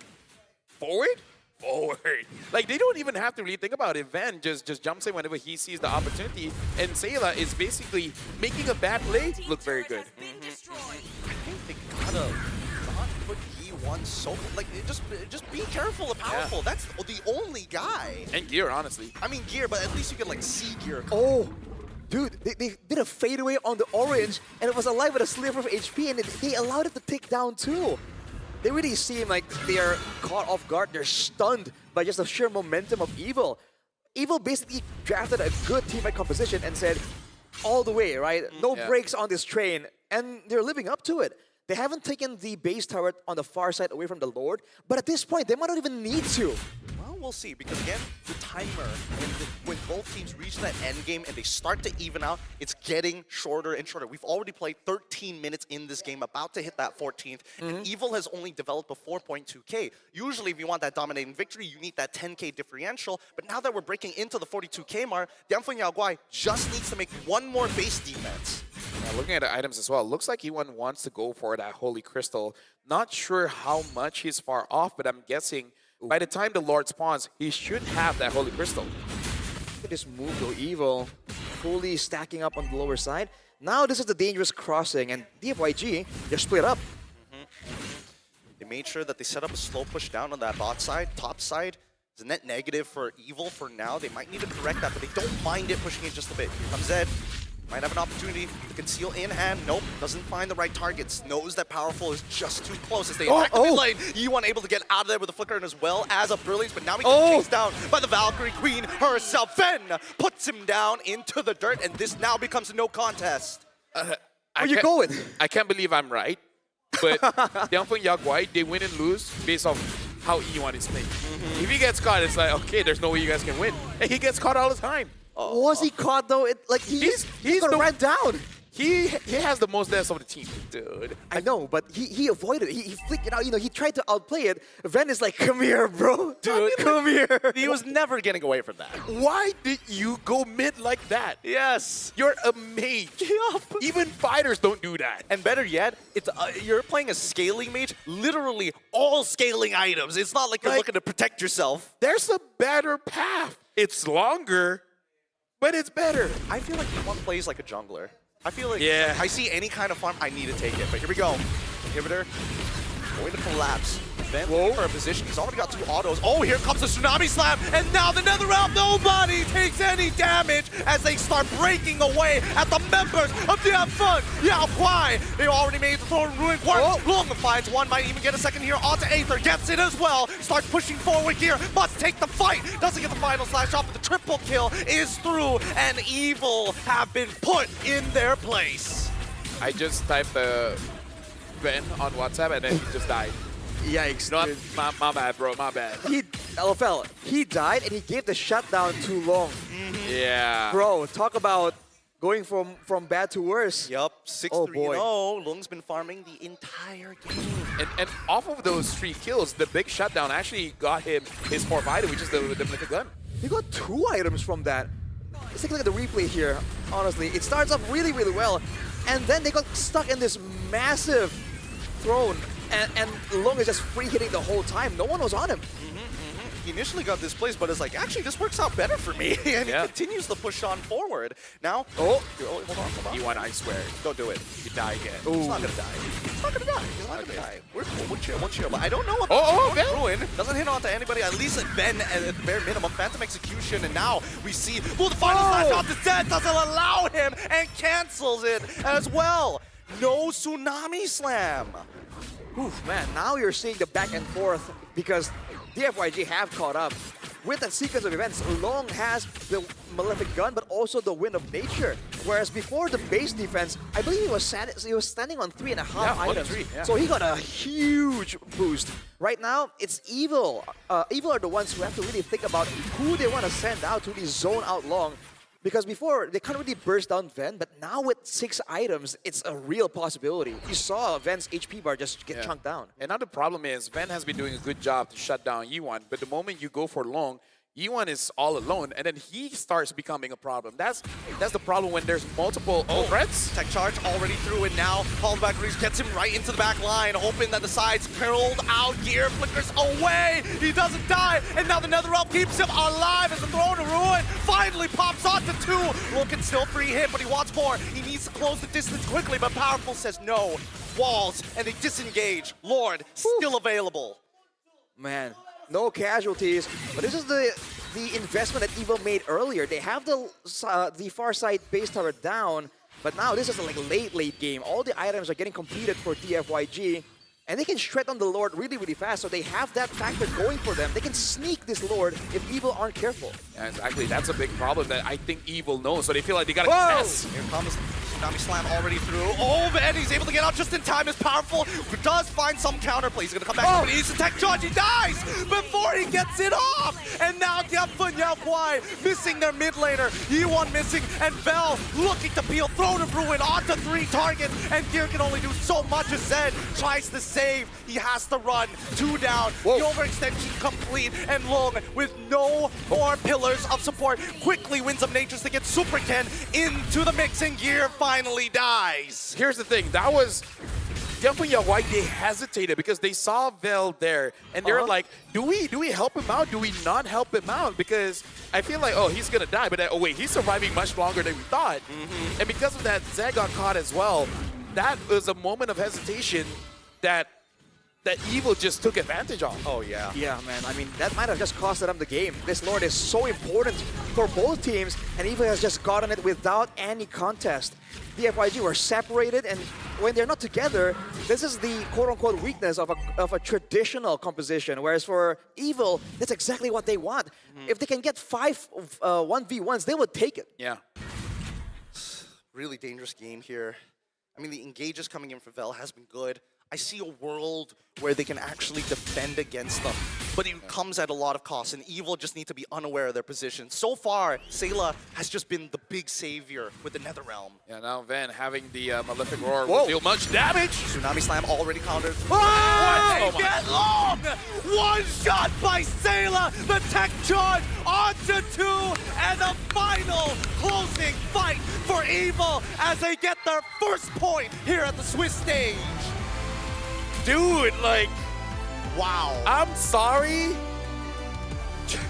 [SPEAKER 19] forward? Forward. Like, they don't even have to really think about it. Ven just jumps in whenever he sees the opportunity. And Sayla is basically making a bad play look very good.
[SPEAKER 17] I think they gotta not put E1 so... Like, just be careful of Powerful. That's the only guy.
[SPEAKER 19] And Gear, honestly.
[SPEAKER 17] I mean, Gear, but at least you can, like, see Gear.
[SPEAKER 16] Oh! Dude, they did a fadeaway on the orange, and it was alive with a sliver of HP, and they allowed it to tick down too. They really seem like they're caught off guard. They're stunned by just the sheer momentum of Evil. Evil basically drafted a good teammate composition and said, all the way, right? No breaks on this train, and they're living up to it. They haven't taken the base turret on the far side away from the Lord, but at this point, they might not even need to.
[SPEAKER 17] Well, we'll see, because again, the timer, when both teams reach that end game and they start to even out, it's getting shorter and shorter. We've already played 13 minutes in this game, about to hit that 14th, and Evil has only developed a 4.2k. Usually, if you want that dominating victory, you need that 10k differential, but now that we're breaking into the 42k mark, Dianfeng Yaguai just needs to make one more base defense.
[SPEAKER 19] Looking at the items as well, looks like E1 wants to go for that Holy Crystal. Not sure how much he's far off, but I'm guessing by the time the Lord spawns, he should have that Holy Crystal.
[SPEAKER 16] Look at this move though, Evil fully stacking up on the lower side. Now this is the dangerous crossing, and DFYG, they're split up.
[SPEAKER 17] They made sure that they set up a slow push down on that bot side, top side. It's a net negative for Evil for now. They might need to correct that, but they don't mind it pushing it just a bit. Here comes Zed. Might have an opportunity to conceal in hand. Nope, doesn't find the right targets. Knows that Powerful is just too close as they attack the mid lane. E1 able to get out of there with a flicker and as well as a Brilliance, but now he gets chased down by the Valkyrie Queen herself. Ven puts him down into the dirt, and this now becomes a no contest.
[SPEAKER 16] Where you going?
[SPEAKER 19] I can't believe I'm right, but Dianfeng Yaguai, they win and lose based off how E1 is playing. If he gets caught, it's like, okay, there's no way you guys can win. And he gets caught all the time.
[SPEAKER 16] Was he caught though? He's gonna run down.
[SPEAKER 19] He has the most deaths of the team, dude.
[SPEAKER 16] I know, but he avoided it. He flicked it out. You know, he tried to outplay it. Ven is like, come here, bro. Dude, come here.
[SPEAKER 17] He was never getting away from that.
[SPEAKER 19] Why did you go mid like that?
[SPEAKER 17] Yes.
[SPEAKER 19] You're a mage.
[SPEAKER 17] Yup.
[SPEAKER 19] Even fighters don't do that.
[SPEAKER 17] And better yet, it's you're playing a scaling mage, literally all scaling items. It's not like you're looking to protect yourself.
[SPEAKER 19] There's a better path. It's longer, but it's better.
[SPEAKER 17] I feel like one plays like a jungler. I feel like
[SPEAKER 19] Yeah.
[SPEAKER 17] I see any kind of farm, I need to take it. But here we go. Inhibitor, going to collapse. Then for a position, he's already got 2 autos. Oh, here comes the Tsunami Slam, and now the Netherrealm, nobody takes any damage as they start breaking away at the members of the F1. Yeah, why? They already made the Thorn Ruin work. Long finds one, might even get a second here onto Aether, gets it as well. Starts pushing forward here, must take the fight. Doesn't get the final slash off, but the triple kill is through, and Evil have been put in their place.
[SPEAKER 19] I just typed Ben on WhatsApp and then he just died.
[SPEAKER 16] Yikes.
[SPEAKER 19] Not my bad, bro. My bad.
[SPEAKER 16] LFL, he died and he gave the shutdown too long.
[SPEAKER 19] Yeah.
[SPEAKER 16] Bro, talk about going from bad to worse.
[SPEAKER 17] Yup, 6-3-0.
[SPEAKER 16] Oh, boy.
[SPEAKER 17] Lung's been farming the entire game.
[SPEAKER 19] And off of those 3 kills, the big shutdown actually got him his 4th item, which is the mythic gun.
[SPEAKER 16] He got 2 items from that. Let's take a look at the replay here. Honestly, it starts off really, really well. And then they got stuck in this massive throne. And Lung is just free hitting the whole time. No one was on him.
[SPEAKER 17] He initially got displaced, but it's like, actually, this works out better for me. And he continues to push on forward. Now, hold on.
[SPEAKER 19] E1, I swear.
[SPEAKER 17] Don't do it.
[SPEAKER 19] You die again.
[SPEAKER 17] He's not going to die. He's not going to die. He's not going to die. We're cool. One chill. But I don't know what Ruin doesn't hit onto anybody. At least Ben, at the bare minimum, Phantom Execution. And now we see, the final slash off the dead doesn't allow him and cancels it as well. No Tsunami Slam.
[SPEAKER 16] Oof, man, now you're seeing the back and forth because DFYG have caught up. With that sequence of events, Long has the Malefic Gun, but also the Wind of Nature. Whereas before the base defense, I believe he was standing on 3.5 items. So he got a huge boost. Right now, it's Evil. Evil are the ones who have to really think about who they want to send out to really zone out Long. Because before, they couldn't really burst down Ven, but now with 6 items, it's a real possibility. You saw Ven's HP bar just get chunked down.
[SPEAKER 19] And now the problem is, Ven has been doing a good job to shut down E1, but the moment you go for Long, E1 is all alone, and then he starts becoming a problem. That's the problem when there's multiple threats.
[SPEAKER 17] Tech charge already through it now. Fallback Reach gets him right into the back line, hoping that the sides curled out. Gear flickers away. He doesn't die, and now the Netherrealm keeps him alive as the Throne of Ruin finally pops onto 2. Will can still free him, but he wants more. He needs to close the distance quickly, but Powerful says no. Walls, and they disengage. Lord, still available.
[SPEAKER 16] Man, no casualties, but this is the investment that Evil made earlier. They have the far side base tower down, but now this is like late game. All the items are getting completed for DFYG, and they can shred on the Lord really, really fast, so they have that factor going for them. They can sneak this Lord if Evil aren't careful.
[SPEAKER 19] Yeah, exactly. That's a big problem that I think Evil knows, so they feel like they gotta contest.
[SPEAKER 17] Here comes Tsunami Slam already through. Oh, man, he's able to get out just in time. Is Powerful, but does find some counterplay. He's going to come back, but he needs to tech charge. He dies before he gets it off. And now Yapfun Yapwai missing their mid laner. E1 missing, and Bell looking to peel Throne of Ruin onto 3 targets. And Gear can only do so much as Zed tries to save. He has to run. 2 down. The overextension complete. And Long, with no more pillars of support, quickly wins up Natures to get Super Ken into the mix, and Gear finally dies.
[SPEAKER 19] Here's the thing, that was definitely why they hesitated, because they saw Vel there and they're like, do we help him out? Do we not help him out? Because I feel like, oh, he's gonna die, but oh wait, he's surviving much longer than we thought. And because of that, Zed got caught as well. That was a moment of hesitation that Evil just took advantage of.
[SPEAKER 17] Oh, yeah.
[SPEAKER 16] Yeah, man. I mean, that might have just cost them the game. This Lord is so important for both teams, and Evil has just gotten it without any contest. The FYG were separated, and when they're not together, this is the quote-unquote weakness of a traditional composition, whereas for Evil, that's exactly what they want. If they can get 5 1v1s, they would take it.
[SPEAKER 19] Yeah.
[SPEAKER 17] Really dangerous game here. I mean, the engages coming in for Vel has been good. I see a world where they can actually defend against them. but it comes at a lot of cost, and Evil just need to be unaware of their position. So far, Sayla has just been the big savior with the Netherrealm.
[SPEAKER 19] Yeah, now Van having the Malefic Roar will deal much damage.
[SPEAKER 17] Tsunami Slam already countered.
[SPEAKER 19] Oh my.
[SPEAKER 17] Get long! One shot by Sayla, the tech charge onto 2, and the final closing fight for Evil as they get their first point here at the Swiss stage.
[SPEAKER 19] Dude, like,
[SPEAKER 17] wow.
[SPEAKER 19] I'm sorry,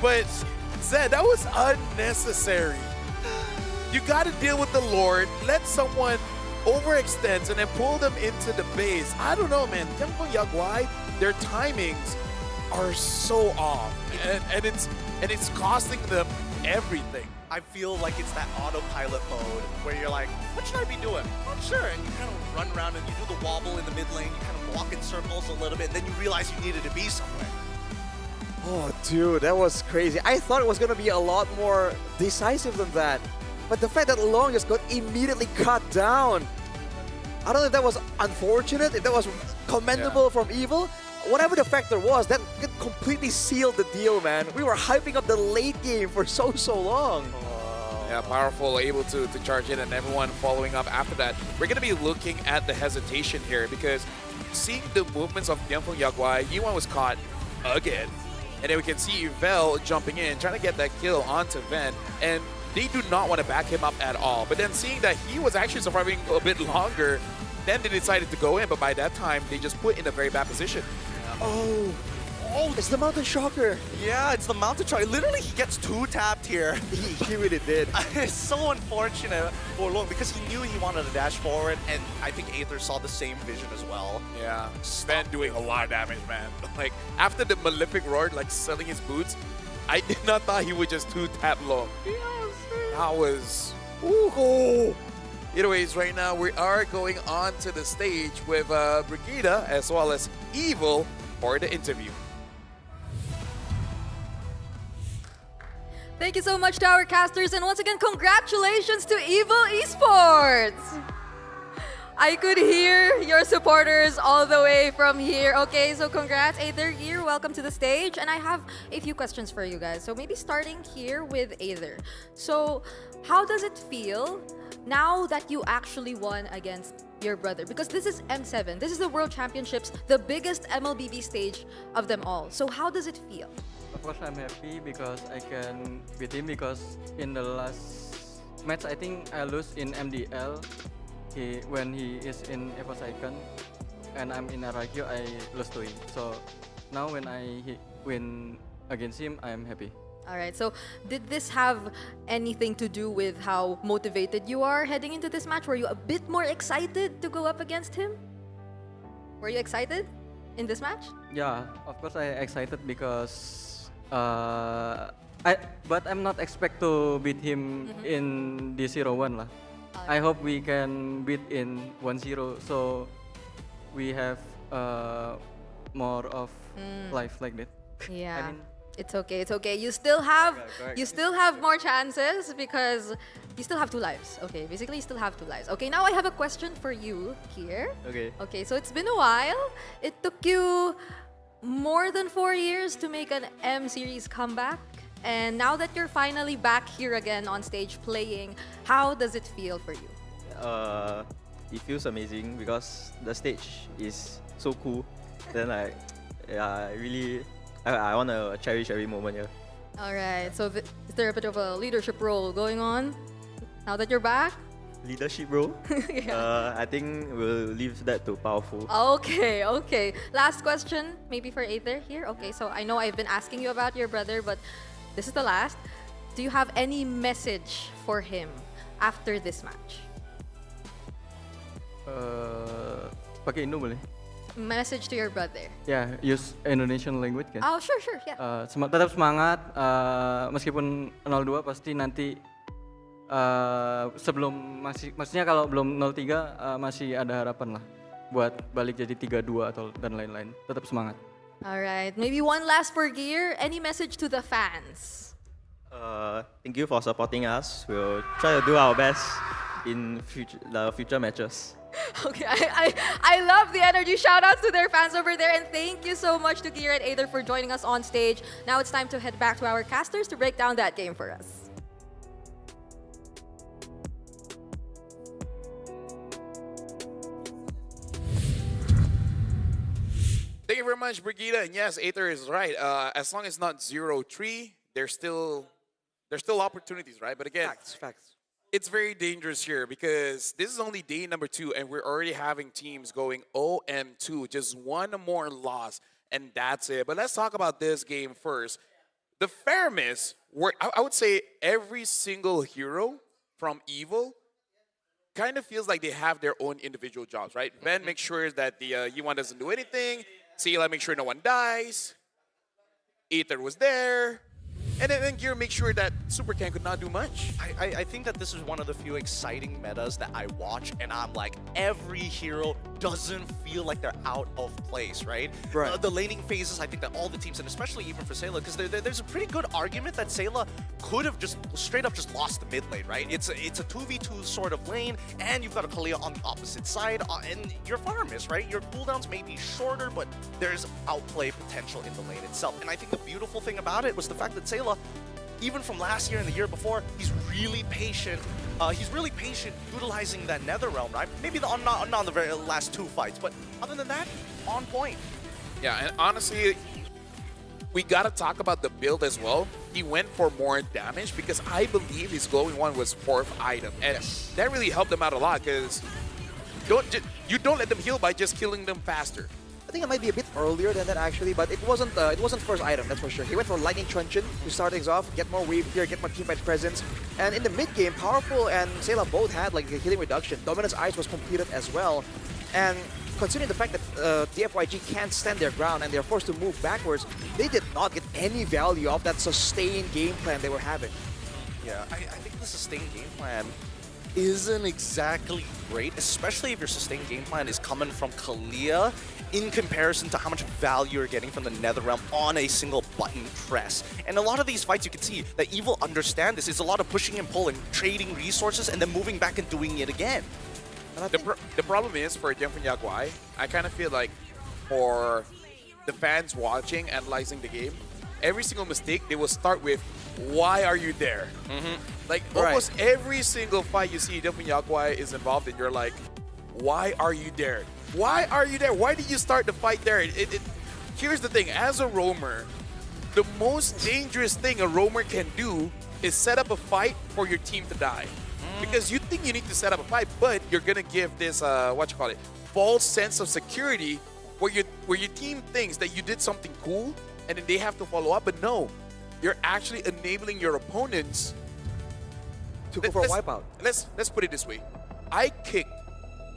[SPEAKER 19] but Zed, that was unnecessary. You got to deal with the Lord, let someone overextend and then pull them into the base. I don't know, man. Yangfeng Yagwai, their timings are so off, and it's costing them everything.
[SPEAKER 17] I feel like it's that autopilot mode where you're like, what should I be doing? Not sure. And you kind of run around and you do the wobble in the mid lane, you kind of walk in circles a little bit, and then you realize you needed to be somewhere.
[SPEAKER 16] Oh, dude, that was crazy. I thought it was going to be a lot more decisive than that. But the fact that Long just got immediately cut down, I don't know if that was unfortunate, if that was commendable from Evil. Whatever the factor was, that completely sealed the deal, man. We were hyping up the late game for so long.
[SPEAKER 19] Yeah, powerful, able to charge in, and everyone following up after that. We're going to be looking at the hesitation here because seeing the movements of Yangfeng Yagwai, Yuan was caught again. And then we can see Vel jumping in, trying to get that kill onto Ven. And they do not want to back him up at all. But then seeing that he was actually surviving a bit longer, then they decided to go in. But by that time, they just put in a very bad position.
[SPEAKER 16] Oh, it's the Mountain Shocker.
[SPEAKER 17] Yeah, it's the Mountain Shocker. Literally, he gets 2-tapped here.
[SPEAKER 16] He really did.
[SPEAKER 17] It's so unfortunate for Long because he knew he wanted to dash forward, and I think Aether saw the same vision as well.
[SPEAKER 19] Yeah, Sven doing a lot of damage, man. Like, after the Malefic Roar, like, selling his boots, I did not thought he would just 2-tap Long. That was... Ooh. Anyways, right now, we are going on to the stage with Brigida as well as Evil for the interview.
[SPEAKER 18] Thank you so much to our casters, and once again, congratulations to Evil Esports! I could hear your supporters all the way from here. Okay, so congrats, Aether here. Welcome to the stage. And I have a few questions for you guys. So maybe starting here with Aether. So how does it feel now that you actually won against your brother? Because this is M7. This is the World Championships, the biggest MLBB stage of them all. So how does it feel?
[SPEAKER 10] Of course, I'm happy because I can beat him because in the last match, I think I lose in MDL. When he is in Evo Icon and I'm in RIQ, I lose to him. So now when I win against him, I am happy.
[SPEAKER 18] All right, so did this have anything to do with how motivated you are heading into this match? Were you a bit more excited to go up against him? Were you excited in this match?
[SPEAKER 10] Yeah, of course I excited because but I'm not expect to beat him in the 0-1 lah. I hope we can beat in 1-0, so we have more of life like that.
[SPEAKER 18] Yeah,
[SPEAKER 10] I mean,
[SPEAKER 18] it's okay. It's okay. You still have more chances because you still have 2 lives. Okay, basically you still have 2 lives. Okay, now I have a question for you here.
[SPEAKER 10] Okay.
[SPEAKER 18] Okay, so it's been a while. It took you more than 4 years to make an M series comeback. And now that you're finally back here again on stage playing, how does it feel for you?
[SPEAKER 6] It feels amazing because the stage is so cool. Then I want to cherish every moment here.
[SPEAKER 18] All right, so is there a bit of a leadership role going on now that you're back?
[SPEAKER 6] Leadership role?
[SPEAKER 18] Yeah.
[SPEAKER 6] I think we'll leave that to Powerful.
[SPEAKER 18] Okay, okay. Last question, maybe for Aether here. Okay, so I know I've been asking you about your brother, but this is the last. Do you have any message for him after this match?
[SPEAKER 10] Pakai Indo boleh?
[SPEAKER 18] Message to your brother.
[SPEAKER 10] Yeah, use Indonesian language kan?
[SPEAKER 18] Oh, sure, yeah.
[SPEAKER 10] Tetap semangat, meskipun 0-2 pasti nanti sebelum maksudnya kalau belum 0-3 masih ada harapan lah buat balik jadi 3-2 atau dan lain-lain. Tetap semangat.
[SPEAKER 18] All right, maybe one last for Gear. Any message to the fans?
[SPEAKER 6] Thank you for supporting us. We'll try to do our best in the future matches.
[SPEAKER 18] Okay, I love the energy. Shout outs to their fans over there, and thank you so much to Gear and Aether for joining us on stage. Now it's time to head back to our casters to break down that game for us.
[SPEAKER 19] Thank you very much, Brigida. And yes, Aether is right. As long as it's not 0-3, there's still opportunities, right? But again,
[SPEAKER 16] facts.
[SPEAKER 19] It's very dangerous here because this is only day number 2, and we're already having teams going 0-2, just one more loss, and that's it. But let's talk about this game first. The fairness, I would say every single hero from Evil kind of feels like they have their own individual jobs, right? Ben makes sure that the Yuan doesn't do anything. Seela makes sure no one dies. Aether was there. And then Gear makes sure that Super Ken could not do much.
[SPEAKER 17] I think that this is one of the few exciting metas that I watch, and I'm like, every hero doesn't feel like they're out of place, right? The laning phases, I think that all the teams, and especially even for Seela, because there's a pretty good argument that Seela could have just straight up just lost the mid lane, right? It's a 2v2 sort of lane, and you've got a Kalia on the opposite side, and your farmers, right? Your cooldowns may be shorter, but there's outplay potential in the lane itself. And I think the beautiful thing about it was the fact that Seela, even from last year and the year before, he's really patient. He's really patient utilizing that Nether Realm, right? Maybe not on the very last 2 fights, but other than that, on point.
[SPEAKER 19] Yeah, and honestly, we gotta talk about the build as well. He went for more damage because I believe his glowing one was 4th item, and that really helped him out a lot because you don't let them heal by just killing them faster.
[SPEAKER 16] I think it might be a bit earlier than that actually, but it wasn't first item, that's for sure. He went for Lightning Truncheon to start things off, get more wave clear, get more teamfight presence. And in the mid game, Powerful and Seela both had like a healing reduction. Dominance Ice was completed as well. And considering the fact that the FYG can't stand their ground and they're forced to move backwards, they did not get any value off that sustained game plan they were having.
[SPEAKER 17] Yeah, I think the sustained game plan isn't exactly great, especially if your sustained game plan is coming from Kalia in comparison to how much value you're getting from the Netherrealm on a single button press. And a lot of these fights, you can see that Evil understand this. It's a lot of pushing and pulling, trading resources, and then moving back and doing it again.
[SPEAKER 19] The problem is, for Genfun Yaguai, I kind of feel like for the fans watching, analyzing the game, every single mistake, they will start with, why are you there? Like, almost every single fight you see Genfun Yaguai is involved in, you're like, why are you there? Why are you there? Why did you start the fight there? Here's the thing, as a roamer, the most dangerous thing a roamer can do is set up a fight for your team to die. Because you think you need to set up a fight, but you're gonna give this, false sense of security where your team thinks that you did something cool and then they have to follow up, but no, you're actually enabling your opponents
[SPEAKER 16] to go for a wipeout.
[SPEAKER 19] Let's put it this way. I kicked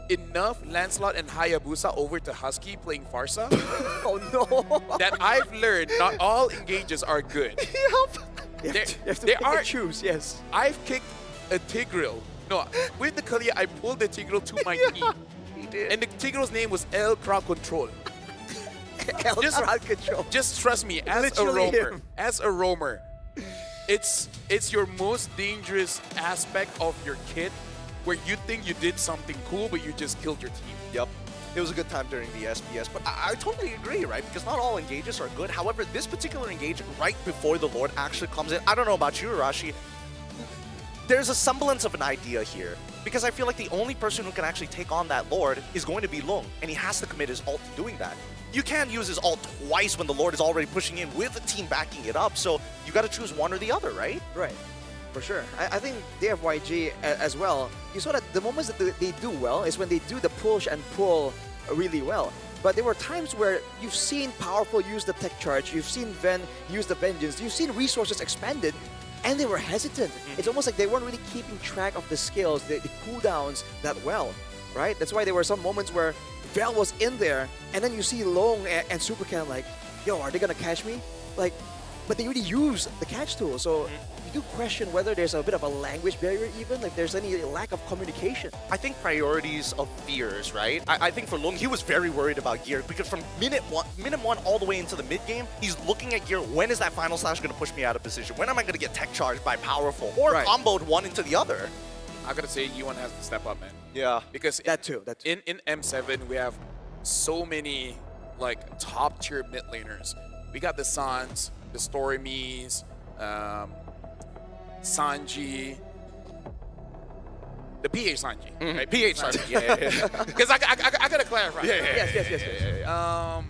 [SPEAKER 19] enough Lancelot and Hayabusa over to Husky playing Farsa.
[SPEAKER 16] Oh no!
[SPEAKER 19] That I've learned not all engages are good.
[SPEAKER 16] You have to pick and choose, yes.
[SPEAKER 19] I've kicked a Tigreal. No, with the Kalia, I pulled the Tigreal to my knee.
[SPEAKER 16] He did.
[SPEAKER 19] And the Tigreal's name was El Crowd Control.
[SPEAKER 16] Crowd Control.
[SPEAKER 19] Just trust me, as a roamer, it's your most dangerous aspect of your kit where you think you did something cool, but you just killed your team.
[SPEAKER 17] Yep. It was a good time during the SBS, but I totally agree, right? Because not all engages are good. However, this particular engage right before the Lord actually comes in, I don't know about you, Rashi, there's a semblance of an idea here. Because I feel like the only person who can actually take on that Lord is going to be Lung, and he has to commit his ult to doing that. You can't use his ult twice when the Lord is already pushing in with the team backing it up, so you got to choose one or the other, right?
[SPEAKER 16] Right. For sure. I think DFYG as well, you saw that the moments that they do well is when they do the push and pull really well. But there were times where you've seen Powerful use the tech charge, you've seen Ven use the Vengeance, you've seen resources expanded, and they were hesitant. It's almost like they weren't really keeping track of the skills, the cooldowns that well, right? That's why there were some moments where Vel was in there, and then you see Long and Supercan like, yo, are they gonna catch me? Like, but they already use the catch tool, so you do question whether there's a bit of a language barrier even, like there's any lack of communication.
[SPEAKER 17] I think priorities of fears, right? I think for Lung, he was very worried about gear because from minute one all the way into the mid game, he's looking at gear. When is that final slash going to push me out of position? When am I going to get tech charged by Powerful or comboed one into the other?
[SPEAKER 19] I gotta say, Yuan has to step up, man.
[SPEAKER 17] Yeah.
[SPEAKER 19] Because
[SPEAKER 16] that too.
[SPEAKER 19] In M7, we have so many like top tier mid laners. We got the Sans, the Stormies, Sanji, the PH Sanji, right?
[SPEAKER 17] PH Sanji, yeah.
[SPEAKER 19] Because I gotta clarify.
[SPEAKER 17] Yeah.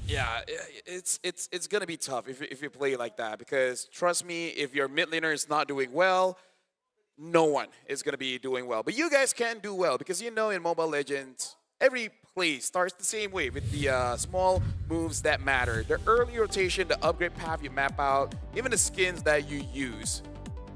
[SPEAKER 19] Yeah, it's gonna be tough if you play like that, because trust me, if your mid laner is not doing well, no one is gonna be doing well. But you guys can do well, because you know in Mobile Legends, every play starts the same way with the small moves that matter. The early rotation, the upgrade path you map out, even the skins that you use.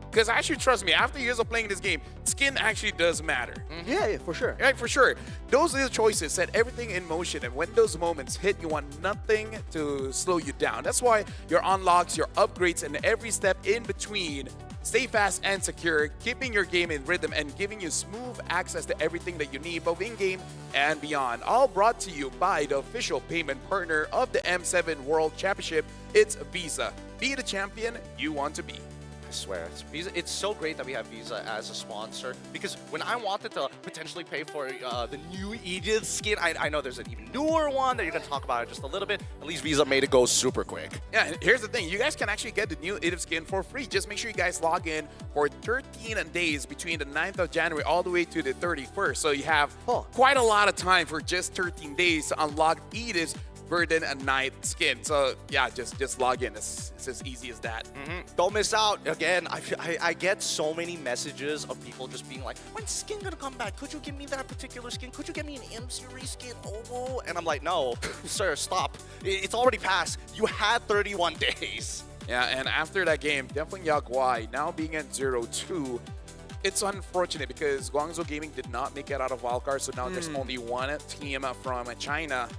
[SPEAKER 19] Because actually, trust me, after years of playing this game, skin actually does matter.
[SPEAKER 16] Yeah, for sure.
[SPEAKER 19] Right, for sure. Those little choices set everything in motion, and when those moments hit, you want nothing to slow you down. That's why your unlocks, your upgrades, and every step in between stay fast and secure, keeping your game in rhythm and giving you smooth access to everything that you need, both in-game and beyond. All brought to you by the official payment partner of the M7 World Championship. It's Visa. Be the champion you want to be.
[SPEAKER 17] I swear, it's so great that we have Visa as a sponsor, because when I wanted to potentially pay for the new Edith skin, I know there's an even newer one that you're going to talk about in just a little bit. At least Visa made it go super quick.
[SPEAKER 19] Yeah, and here's the thing. You guys can actually get the new Edith skin for free. Just make sure you guys log in for 13 days between the 9th of January all the way to the 31st. So you have quite a lot of time for just 13 days to unlock Edith's Burden and Night skin. So yeah, just log in. It's as easy as that.
[SPEAKER 17] Don't miss out. Again, I get so many messages of people just being like, when's skin gonna come back? Could you give me that particular skin? Could you give me an M series skin? Oh, and I'm like, no, sir, stop. It's already passed. You had 31 days.
[SPEAKER 19] Yeah, and after that game, definitely Yaguai now being at 0-2. It's unfortunate because Guangzhou Gaming did not make it out of wildcard, so now there's only one team from China.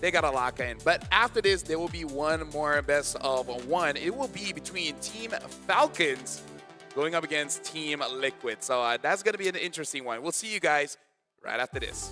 [SPEAKER 19] They got to lock in. But after this, there will be one more best of one. It will be between Team Falcons going up against Team Liquid. So that's going to be an interesting one. We'll see you guys right after this.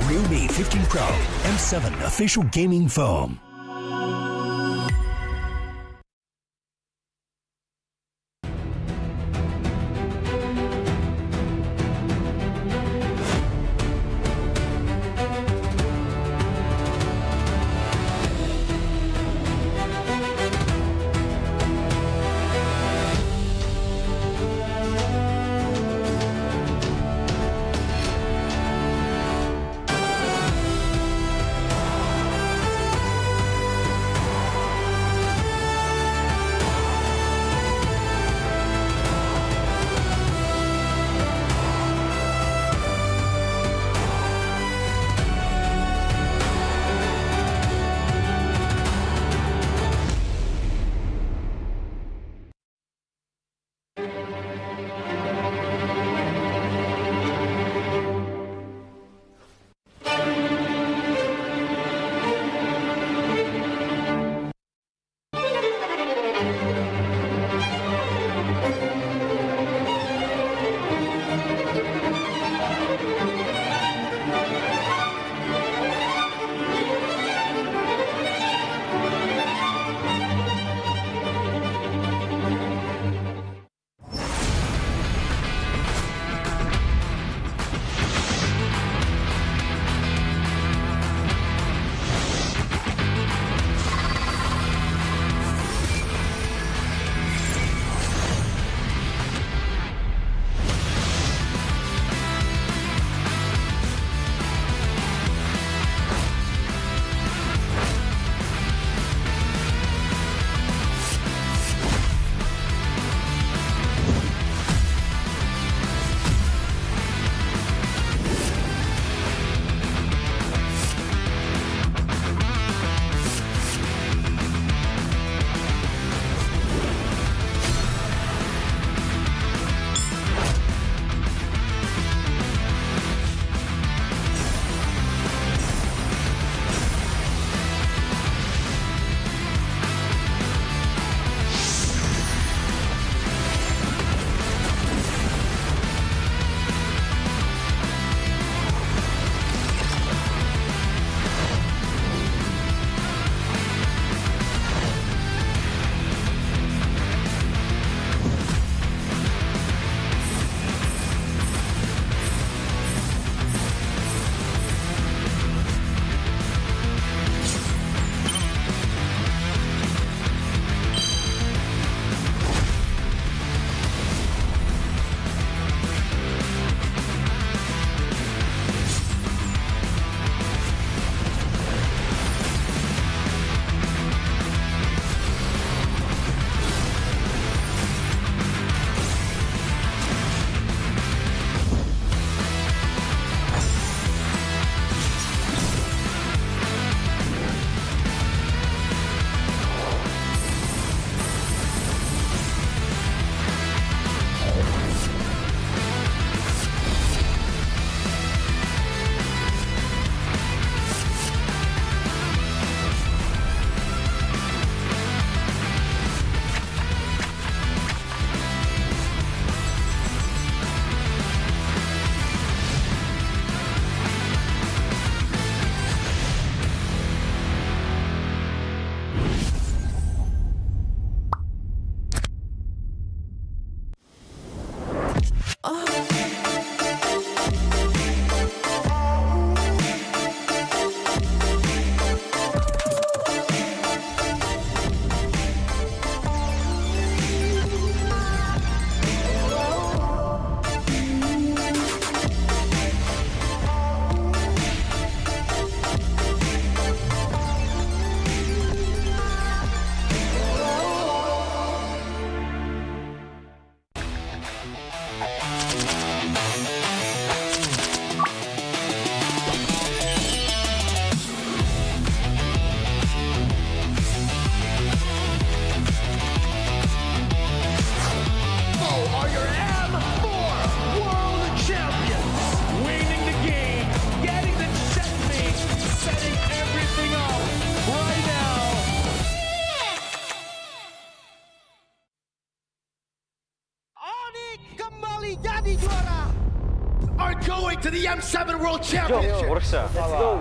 [SPEAKER 1] Realme 15 Pro, M7 official gaming foam.
[SPEAKER 7] jadi juara.
[SPEAKER 22] Are going to the M7 World Championship.
[SPEAKER 11] Let's go.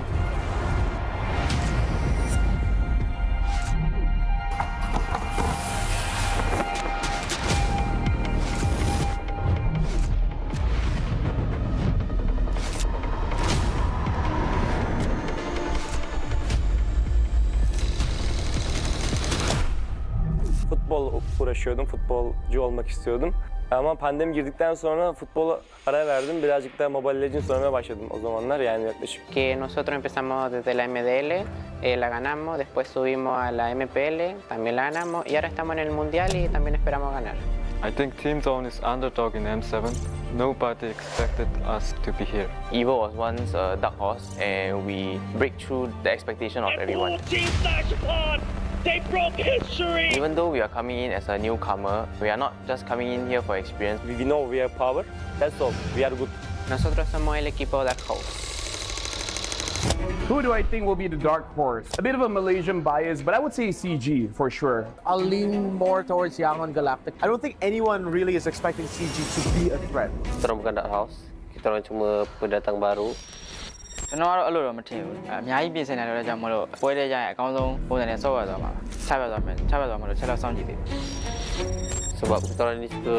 [SPEAKER 11] Futbol uğraşıyordum, futbolcu olmak istiyordum. Ama pandemi girdikten sonra futbola ara verdim. Birazcık da Mobile Legends oynamaya başladım o zamanlar, yani yaklaşık.
[SPEAKER 8] Que nosotros empezamos desde la MDL, la ganamos, después subimos a la MPL, también la ganamos y ahora estamos en el Mundial y también esperamos ganar.
[SPEAKER 23] I think Team Zone is underdog in M7. Nobody expected us to be here.
[SPEAKER 24] Evo was once a dark horse and we break through the expectation of everyone.
[SPEAKER 7] They broke history.
[SPEAKER 24] Even though we are coming in as a newcomer, we are not just coming in here for experience.
[SPEAKER 11] We know we have power, that's all, we are good.
[SPEAKER 8] Nosotros somos el equipo Dark Horse.
[SPEAKER 25] Who do I think will be the dark horse? A bit of a Malaysian bias, but I would say CG for sure.
[SPEAKER 26] I'll lean more towards Yangon Galactic. I don't think anyone really is expecting CG to be a threat.
[SPEAKER 24] Kita orang bukan Dark Horse. Kita orang cuma pendatang baru.
[SPEAKER 10] ကျွန်တော်ကတော့အဲ့လိုတော့မထင်ဘူးအများကြီးပြင်ဆင်နေတယ်ကြောင့်မလို့ပွဲတဲ့ကြရင်အကောင်းဆုံးပုံစံနဲ့ဆော့ရသွားမှာချပြသွားမယ်မလို့ချက်တော့စောင့်ကြည့်သေးတယ်
[SPEAKER 24] Sebab kita orang ni suka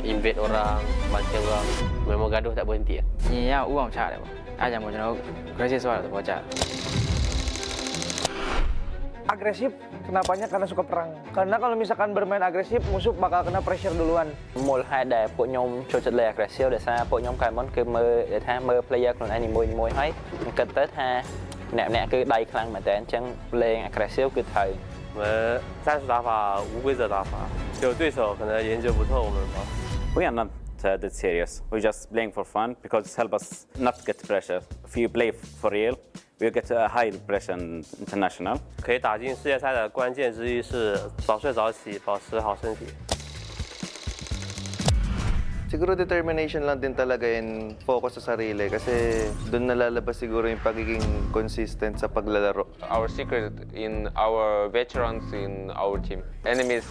[SPEAKER 24] invade orang, bantai orang. Memang gaduh tak berhenti.
[SPEAKER 10] ညီရဥအောင်ချတယ်ပေါ့အဲ့ကြောင့်မို့ကျွန်တော်တို့ aggressive ဆော့ရတဲ့ပေါ်ကြတယ်
[SPEAKER 26] Agresif, kenapanya? Karena suka perang. Karena kalau misalkan bermain agresif, musuh bakal kena pressure duluan.
[SPEAKER 24] មូលហេតុដែលពួកខ្ញុំចូលចិត្តលេង aggressive ដោយសារពួកខ្ញុំកាលមុនគឺមើល player ខ្លួនឯងនីមួយៗហើយគិតទៅថាអ្នកគឺដៃខ្លាំងមែនតើអញ្ចឹងលេង aggressive គឺត្រូវ
[SPEAKER 11] 我们战术打法无规则打法，有对手可能研究不透我们吧。
[SPEAKER 27] We are not that serious. We're just playing for fun because it helps us not get pressure. If you play for real, we'll get a high pressure international.
[SPEAKER 11] 可以打进世界赛的关键之一是早睡早起，保持好身体。
[SPEAKER 13] Siguro determination lang din talaga and focus sa sarili kasi doon nalalabas siguro yung pagiging consistent sa paglalaro.
[SPEAKER 5] Our secret in our veterans in our team. Enemies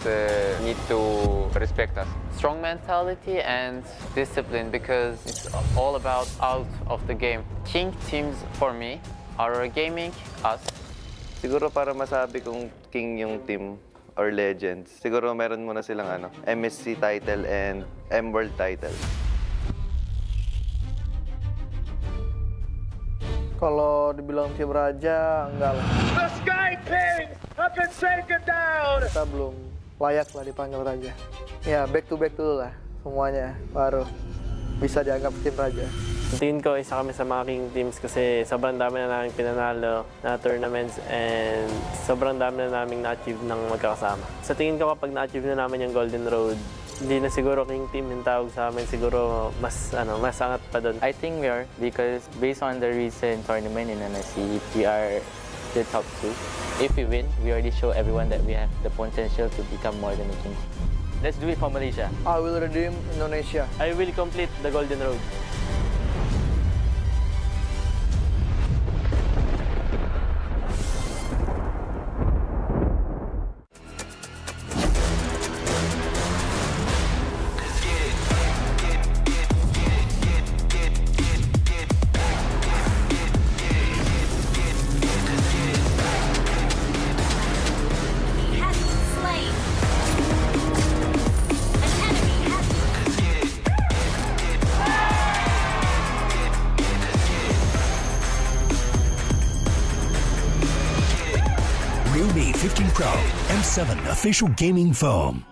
[SPEAKER 5] need to respect us.
[SPEAKER 8] Strong mentality and discipline because it's all about out of the game. King teams for me are gaming us.
[SPEAKER 13] Siguro para masabi kong king yung team or legends, siguro meron muna silang MSC title and M-World title.
[SPEAKER 26] Kalau dibilang tim raja, enggak lah.
[SPEAKER 7] The Sky Kings have been taken down.
[SPEAKER 26] Kita belum layak lah dipanggil raja. Ya, back to back dulu lah semuanya, baru bisa dianggap tim raja.
[SPEAKER 11] Tingin ko isa kami sa mga king teams kasi sobrang dami na namin pinanalo na tournaments and sobrang dami na namin na-achieve ng magkakasama. Sa tingin ko kapag na-achieve na namin yung Golden Road, hindi na siguro king team yung tawag sa amin, siguro mas angat pa doon.
[SPEAKER 24] I think we are because based on the recent tournament in NSC, we are the top 2. If we win, we already show everyone that we have the potential to become more than a king. Let's do it for Malaysia.
[SPEAKER 26] I will redeem Indonesia.
[SPEAKER 11] I will complete the Golden Road.
[SPEAKER 1] Realme 15 Pro M7 official gaming foam.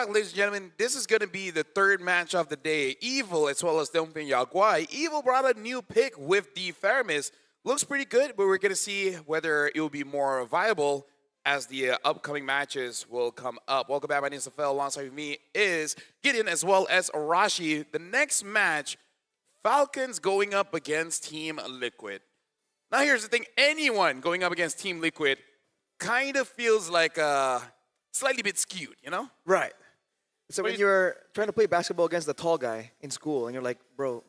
[SPEAKER 19] back, ladies and gentlemen. This is going to be the third match of the day. Evil, as well as Dongping Yaguai. Evil brought a new pick with the Faramis. Looks pretty good, but we're going to see whether it will be more viable as the upcoming matches will come up. Welcome back. My name is Safel. Alongside me is Gideon as well as Arashi. The next match, Falcons going up against Team Liquid. Now here's the thing. Anyone going up against Team Liquid kind of feels like slightly bit skewed, you know?
[SPEAKER 16] Right. So when you're trying to play basketball against the tall guy in school and you're like, bro.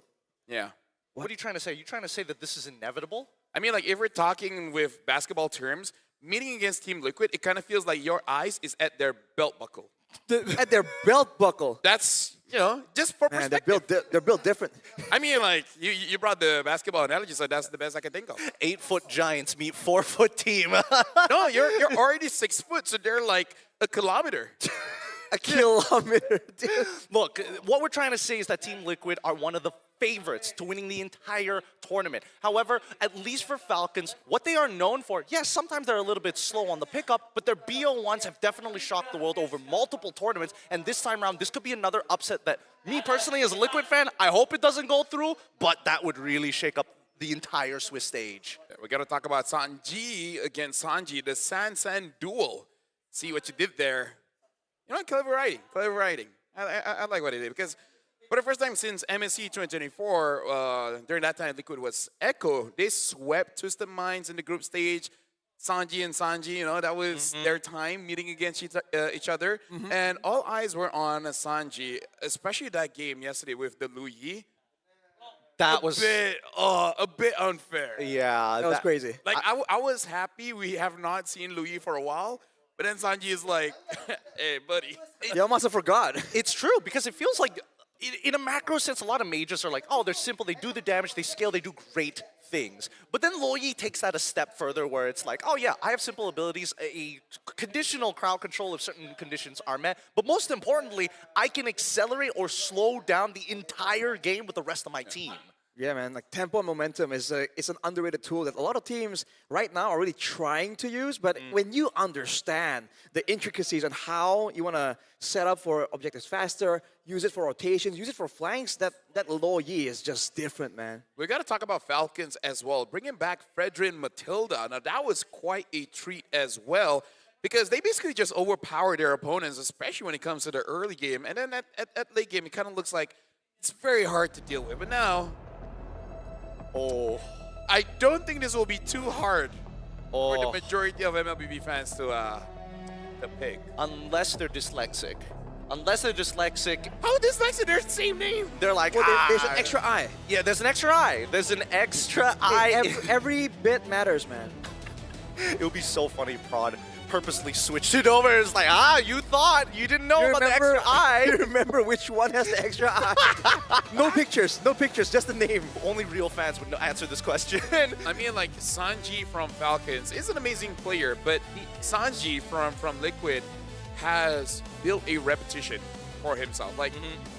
[SPEAKER 19] Yeah.
[SPEAKER 17] What are you trying to say? Are you trying to say that this is inevitable?
[SPEAKER 19] I mean, like, if we're talking with basketball terms, meeting against Team Liquid, it kind of feels like your eyes is at their belt buckle.
[SPEAKER 16] At their belt buckle?
[SPEAKER 19] That's, you know, just for perspective.
[SPEAKER 16] They're built different.
[SPEAKER 19] I mean, like, you brought the basketball analogy, so that's the best I can think of.
[SPEAKER 17] 8-foot giants meet 4-foot team.
[SPEAKER 19] No, you're already 6 foot, so they're like a kilometer.
[SPEAKER 16] A kilometer, dude.
[SPEAKER 17] Look, what we're trying to say is that Team Liquid are one of the favorites to winning the entire tournament. However, at least for Falcons, what they are known for, yes, sometimes they're a little bit slow on the pickup, but their BO1s have definitely shocked the world over multiple tournaments, and this time around, this could be another upset that, me personally as a Liquid fan, I hope it doesn't go through, but that would really shake up the entire Swiss stage.
[SPEAKER 19] We got to talk about Sanji against Sanji, the San duel. See what you did there. You know, clever writing. I like what he did, because for the first time since MSC 2024, during that time Liquid was Echo. They swept Twisted Minds in the group stage. Sanji and Sanji, you know, that was their time meeting against each other. And all eyes were on Sanji, especially that game yesterday with the Lu Yi.
[SPEAKER 17] That was
[SPEAKER 19] a bit unfair.
[SPEAKER 17] Yeah,
[SPEAKER 16] that was crazy.
[SPEAKER 19] Like, I was happy we have not seen Lu Yi for a while. But then Sanji is like, hey, buddy.
[SPEAKER 16] You must have forgot.
[SPEAKER 17] It's true, because it feels like, in a macro sense, a lot of mages are like, oh, they're simple, they do the damage, they scale, they do great things. But then Loyi takes that a step further, where it's like, oh yeah, I have simple abilities, a conditional crowd control if certain conditions are met, but most importantly, I can accelerate or slow down the entire game with the rest of my team.
[SPEAKER 16] Yeah, man, like tempo and momentum is it's an underrated tool that a lot of teams right now are really trying to use, but when you understand the intricacies on how you want to set up for objectives faster, use it for rotations, use it for flanks, that Lo Yi is just different, man.
[SPEAKER 19] We got to talk about Falcons as well. Bringing back Fredrin Matilda. Now, that was quite a treat as well, because they basically just overpower their opponents, especially when it comes to the early game. And then at late game, it kind of looks like it's very hard to deal with. But now, I don't think this will be too hard for the majority of MLBB fans to pick.
[SPEAKER 17] Unless they're dyslexic. Unless they're dyslexic.
[SPEAKER 19] How dyslexic? They're the same name.
[SPEAKER 17] They're like,
[SPEAKER 16] well, there's an extra eye.
[SPEAKER 17] Yeah, there's an extra eye. There's an extra eye.
[SPEAKER 16] Every bit matters, man.
[SPEAKER 17] It would be so funny, Prod purposely switched it over. It's like, you thought you didn't know about the extra eye.
[SPEAKER 16] You remember which one has the extra eye? No pictures, just the name.
[SPEAKER 17] Only real fans would answer this question.
[SPEAKER 19] I mean, like, Sanji from Falcons is an amazing player, but Sanji from Liquid has built a repetition for himself. Like,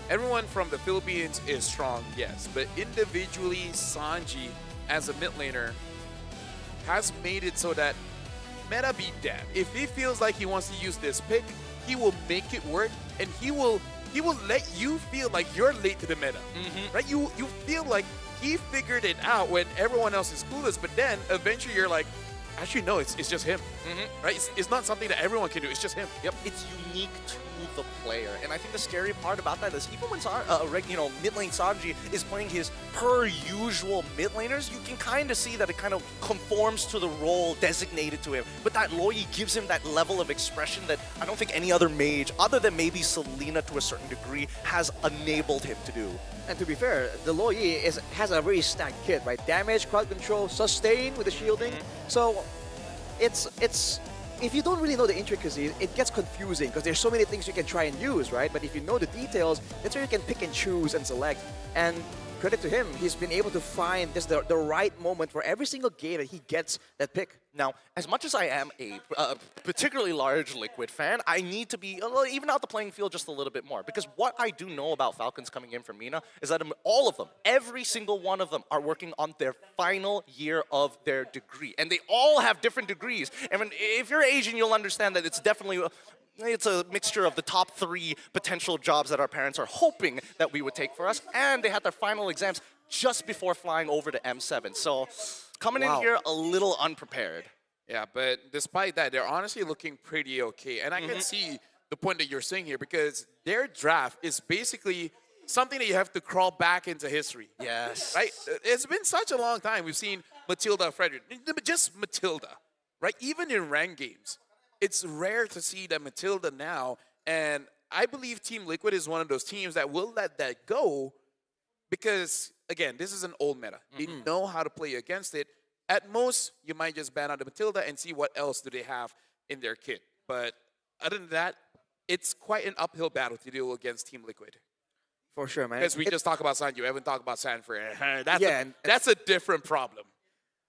[SPEAKER 19] everyone from the Philippines is strong, yes, but individually, Sanji, as a mid laner, has made it so that meta be damned. If he feels like he wants to use this pick, he will make it work, and he will let you feel like you're late to the meta. Right? You feel like he figured it out when everyone else is clueless, but then eventually you're like, actually no, it's just him. Right? It's not something that everyone can do. It's just him.
[SPEAKER 17] Yep. It's unique to the player, and I think the scary part about that is even when mid lane Sanji is playing his per usual mid laners, you can kind of see that it kind of conforms to the role designated to him. But that Loyi gives him that level of expression that I don't think any other mage, other than maybe Selena to a certain degree, has enabled him to do.
[SPEAKER 16] And to be fair, the Lo Yi has a very stacked kit, right? Damage, crowd control, sustain with the shielding. So it's if you don't really know the intricacies, it gets confusing because there's so many things you can try and use, right? But if you know the details, that's where you can pick and choose and select. And credit to him, he's been able to find the right moment for every single game that he gets that pick.
[SPEAKER 17] Now, as much as I am a particularly large Liquid fan, I need to be even out the playing field just a little bit more. Because what I do know about Falcons coming in from MENA is that all of them, every single one of them, are working on their final year of their degree. And they all have different degrees. And if you're Asian, you'll understand that it's definitely it's a mixture of the top 3 potential jobs that our parents are hoping that we would take for us. And they had their final exams just before flying over to M7. So coming in here a little unprepared.
[SPEAKER 19] Yeah, but despite that, they're honestly looking pretty okay. And I can see the point that you're saying here because their draft is basically something that you have to crawl back into history.
[SPEAKER 17] Yes.
[SPEAKER 19] Right? It's been such a long time. We've seen Matilda Frederick, just Matilda, right? Even in ranked games, it's rare to see that Matilda now. And I believe Team Liquid is one of those teams that will let that go because, again, this is an old meta. They know how to play against it. At most, you might just ban out the Matilda and see what else do they have in their kit. But other than that, it's quite an uphill battle to deal against Team Liquid.
[SPEAKER 16] For sure, man.
[SPEAKER 19] Because we just talked about Sanju, we haven't talked about Sanford. That's a different problem.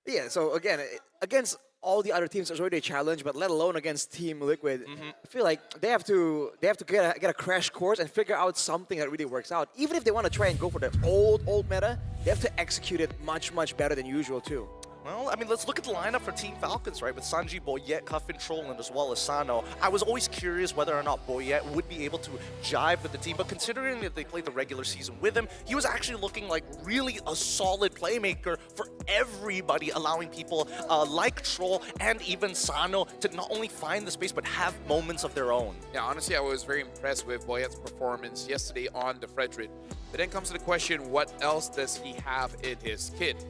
[SPEAKER 16] Yeah, so again, against all the other teams, it's already a challenge, but let alone against Team Liquid, I feel like they have to get a crash course and figure out something that really works out. Even if they want to try and go for the old meta, they have to execute it much better than usual too.
[SPEAKER 17] Well, I mean, let's look at the lineup for Team Falcons, right? With Sanji, Boyet, Cuffin, Troll, and as well as Sano. I was always curious whether or not Boyet would be able to jive with the team, but considering that they played the regular season with him, he was actually looking like really a solid playmaker for everybody, allowing people like Troll and even Sano to not only find the space, but have moments of their own.
[SPEAKER 19] Yeah, honestly, I was very impressed with Boyet's performance yesterday on the Frederick. But then comes to the question, what else does he have in his kit?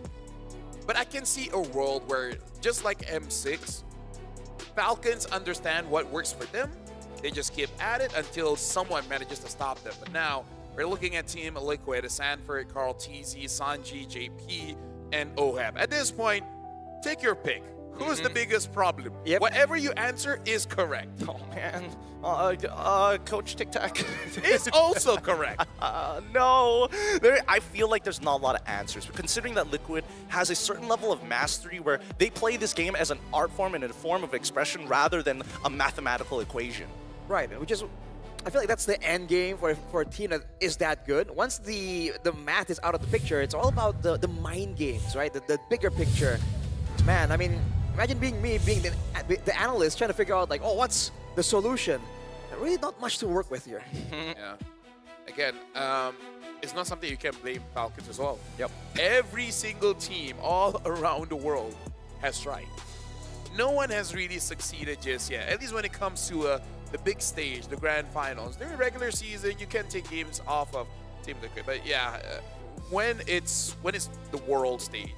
[SPEAKER 19] But I can see a world where, just like M6, Falcons understand what works for them. They just keep at it until someone manages to stop them. But now, we're looking at Team Liquid, Sanford, Carl TZ, Sanji, JP, and Ohab. At this point, take your pick. Who's the biggest problem? Whatever you answer is correct.
[SPEAKER 17] Oh, man. Coach Tic Tac.
[SPEAKER 19] It's also correct.
[SPEAKER 17] No. I feel like there's not a lot of answers. But considering that Liquid has a certain level of mastery where they play this game as an art form and a form of expression rather than a mathematical equation.
[SPEAKER 16] Right, which is, I feel like that's the end game for a team that is that good. Once the math is out of the picture, it's all about the mind games, right? The bigger picture. Man, I mean, imagine being the analyst trying to figure out, like, oh, what's the solution? Really not much to work with here.
[SPEAKER 19] Yeah. Again, it's not something you can blame Falcons as well.
[SPEAKER 17] Yep.
[SPEAKER 19] Every single team all around the world has tried. No one has really succeeded just yet, at least when it comes to the big stage, the grand finals. During regular season, you can take games off of Team Liquid. But yeah, when it's the world stage,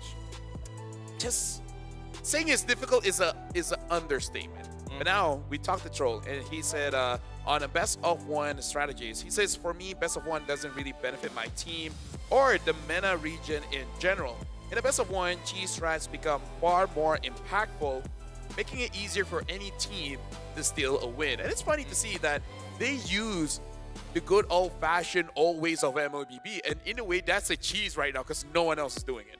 [SPEAKER 19] just saying it's difficult is an understatement. But now we talked to Troll, and he said on a best of one strategies, he says, for me, best of one doesn't really benefit my team or the MENA region in general. In a best of one, cheese strats become far more impactful, making it easier for any team to steal a win. And it's funny to see that they use the good old-fashioned old ways of MLBB, and in a way, that's a cheese right now because no one else is doing it.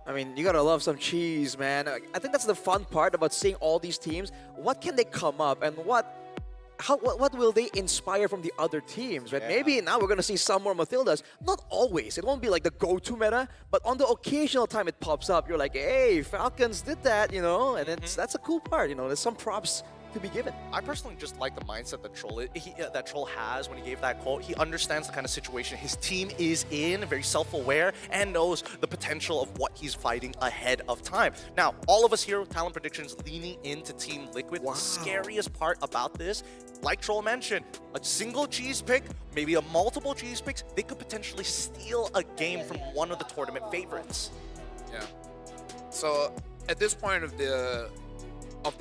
[SPEAKER 16] I mean, you gotta love some cheese, man. I think that's the fun part about seeing all these teams. What can they come up, and what will they inspire from the other teams, right? Yeah. Maybe now we're gonna see some more Matildas. Not always. It won't be like the go-to meta, but on the occasional time it pops up, you're like, hey, Falcons did that, you know? And that's a cool part, you know? There's some props to be given.
[SPEAKER 17] I personally just like the mindset that Troll has when he gave that quote. He understands the kind of situation his team is in, very self-aware, and knows the potential of what he's fighting ahead of time. Now, all of us here with Talent Predictions leaning into Team Liquid. Wow. The scariest part about this, like Troll mentioned, a single cheese pick, maybe a multiple cheese picks, they could potentially steal a game from one of the tournament favorites.
[SPEAKER 19] Yeah. So at this point of the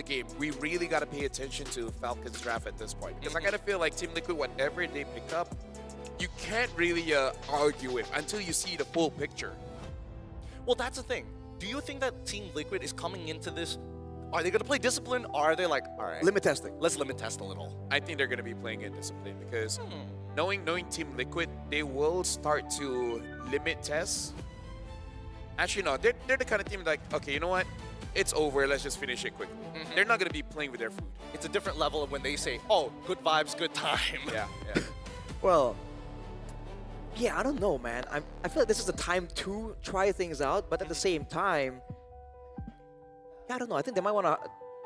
[SPEAKER 19] game, we really got to pay attention to Falcons draft at this point, because I kind of feel like Team Liquid, whatever they pick up, you can't really argue with until you see the full picture.
[SPEAKER 17] Well, that's the thing. Do you think that Team Liquid is coming into this? Are they going to play Discipline, or are they like, all right,
[SPEAKER 16] limit testing?
[SPEAKER 17] Let's limit test a little.
[SPEAKER 19] I think they're going to be playing in Discipline because knowing Team Liquid, they will start to limit tests. Actually, no, they're the kind of team like, okay, you know what? it's over, let's just finish it quickly. They're not going to be playing with their food.
[SPEAKER 17] It's a different level of when they say, oh, good vibes, good time.
[SPEAKER 19] Yeah.
[SPEAKER 16] Well, yeah, I don't know, man. I feel like this is the time to try things out, but at the same time, yeah, I don't know. I think they might want to.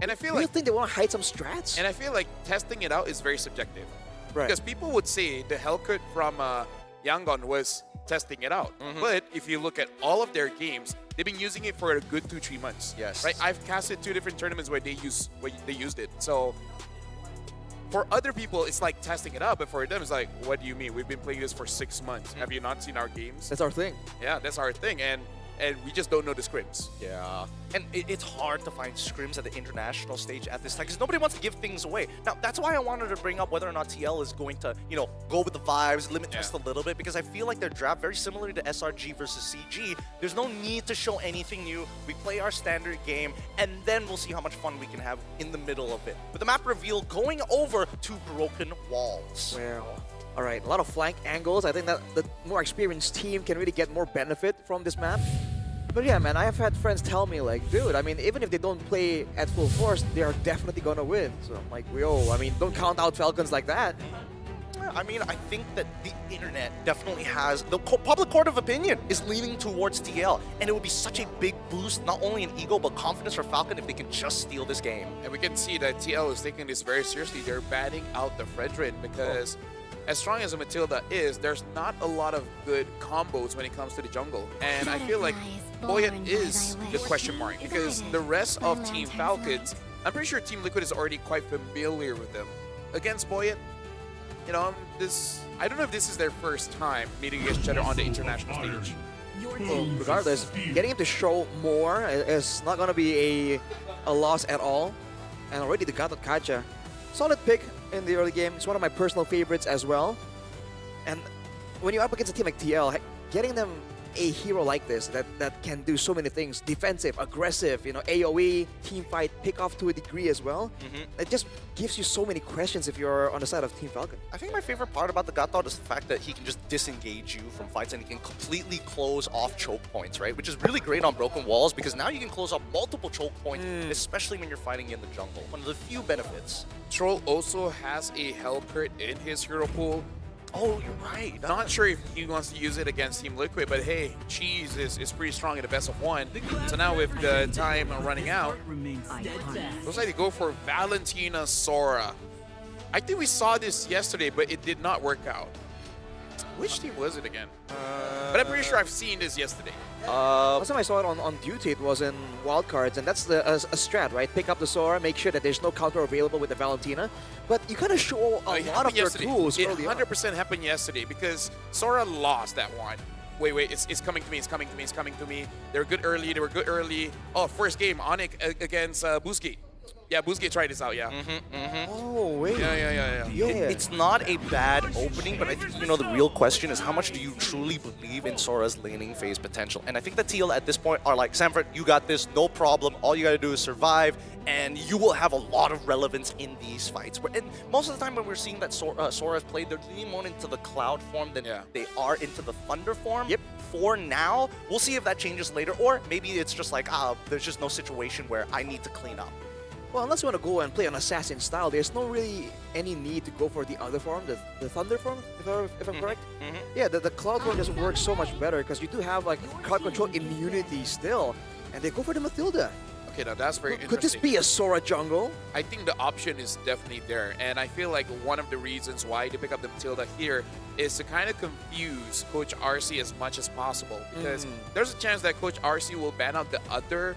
[SPEAKER 19] And I feel
[SPEAKER 16] Do you
[SPEAKER 19] like
[SPEAKER 16] think they want to hide some strats?
[SPEAKER 19] And I feel like testing it out is very subjective.
[SPEAKER 16] Right.
[SPEAKER 19] Because people would say the Hellcut from Yangon was testing it out. But if you look at all of their games, they've been using it for a good 2-3 months.
[SPEAKER 17] Yes.
[SPEAKER 19] Right? I've casted 2 different tournaments where they used it. So for other people, it's like testing it out, but for them, it's like, what do you mean? We've been playing this for 6 months. Have you not seen our games?
[SPEAKER 16] That's our thing.
[SPEAKER 19] Yeah, that's our thing. And we just don't know the scrims.
[SPEAKER 17] Yeah, and it's hard to find scrims at the international stage at this time because nobody wants to give things away. Now, that's why I wanted to bring up whether or not TL is going to, go with the vibes, limit test a little bit, because I feel like their draft, very similar to SRG versus CG, there's no need to show anything new. We play our standard game, and then we'll see how much fun we can have in the middle of it. With the map reveal going over to Broken Walls.
[SPEAKER 16] Well, all right, a lot of flank angles. I think that the more experienced team can really get more benefit from this map. But yeah, man, I have had friends tell me, like, dude, I mean, even if they don't play at full force, they are definitely going to win. So I'm like, yo, I mean, don't count out Falcons like that.
[SPEAKER 17] I mean, I think that the internet definitely has, the public court of opinion is leaning towards TL, and it would be such a big boost, not only in ego, but confidence for Falcon if they can just steal this game.
[SPEAKER 19] And we can see that TL is taking this very seriously. They're batting out the Fredrin because as strong as a Matilda is, there's not a lot of good combos when it comes to the jungle. And I feel like Boyet is the question mark because the rest of Team Falcons, I'm pretty sure Team Liquid is already quite familiar with them. Against Boyet, I don't know if this is their first time meeting against each other on the international stage.
[SPEAKER 16] Well, regardless, getting him to show more is not going to be a loss at all. And already the Gatot Kacha, solid pick in the early game. It's one of my personal favorites as well. And when you're up against a team like TL, getting them a hero like this that can do so many things, defensive, aggressive, AoE, team fight, pick off to a degree as well. It just gives you so many questions if you're on the side of Team Falcon.
[SPEAKER 17] I think my favorite part about the Gatot is the fact that he can just disengage you from fights and he can completely close off choke points, right? Which is really great on Broken Walls because now you can close off multiple choke points, especially when you're fighting in the jungle. One of the few benefits.
[SPEAKER 19] Troll also has a Hellcurt in his hero pool.
[SPEAKER 17] Oh, you're right.
[SPEAKER 19] Not sure if he wants to use it against Team Liquid, but hey, Cheese is pretty strong in the best of 1. So now with the time running out, looks like they go for Valentina Sora. I think we saw this yesterday, but it did not work out. Which team was it again? But I'm pretty sure I've seen this yesterday.
[SPEAKER 16] Last time I saw it on duty, it was in wildcards, and that's a strat, right? Pick up the Sora, make sure that there's no counter available with the Valentina. But you kind of show a lot of your tools early on.
[SPEAKER 19] It 100% happened yesterday because Sora lost that one. Wait, it's coming to me, it's coming to me, it's coming to me. They were good early, Oh, first game, Onyx against Busquets. Yeah, Busquets tried this out, yeah.
[SPEAKER 16] Oh, wait.
[SPEAKER 19] Yeah.
[SPEAKER 17] It's not a bad opening, but I think, the real question is how much do you truly believe in Sora's laning phase potential? And I think the TL at this point are like, Sanford, you got this, no problem. All you got to do is survive, and you will have a lot of relevance in these fights. And most of the time when we're seeing that Sora's played, they're leaning more into the Cloud form than they are into the Thunder form.
[SPEAKER 16] Yep.
[SPEAKER 17] For now, we'll see if that changes later, or maybe it's just like, there's just no situation where I need to clean up.
[SPEAKER 16] Well, unless you want to go and play an assassin style, there's no really any need to go for the other form, the Thunder form, if I'm correct. Yeah, the Cloud form just works so much better because you do have like crowd control immunity still, and they go for the Matilda.
[SPEAKER 19] Okay, now that's very interesting.
[SPEAKER 16] Could this be a Sora jungle?
[SPEAKER 19] I think the option is definitely there, and I feel like one of the reasons why they pick up the Matilda here is to kind of confuse Coach RC as much as possible, because there's a chance that Coach RC will ban out the other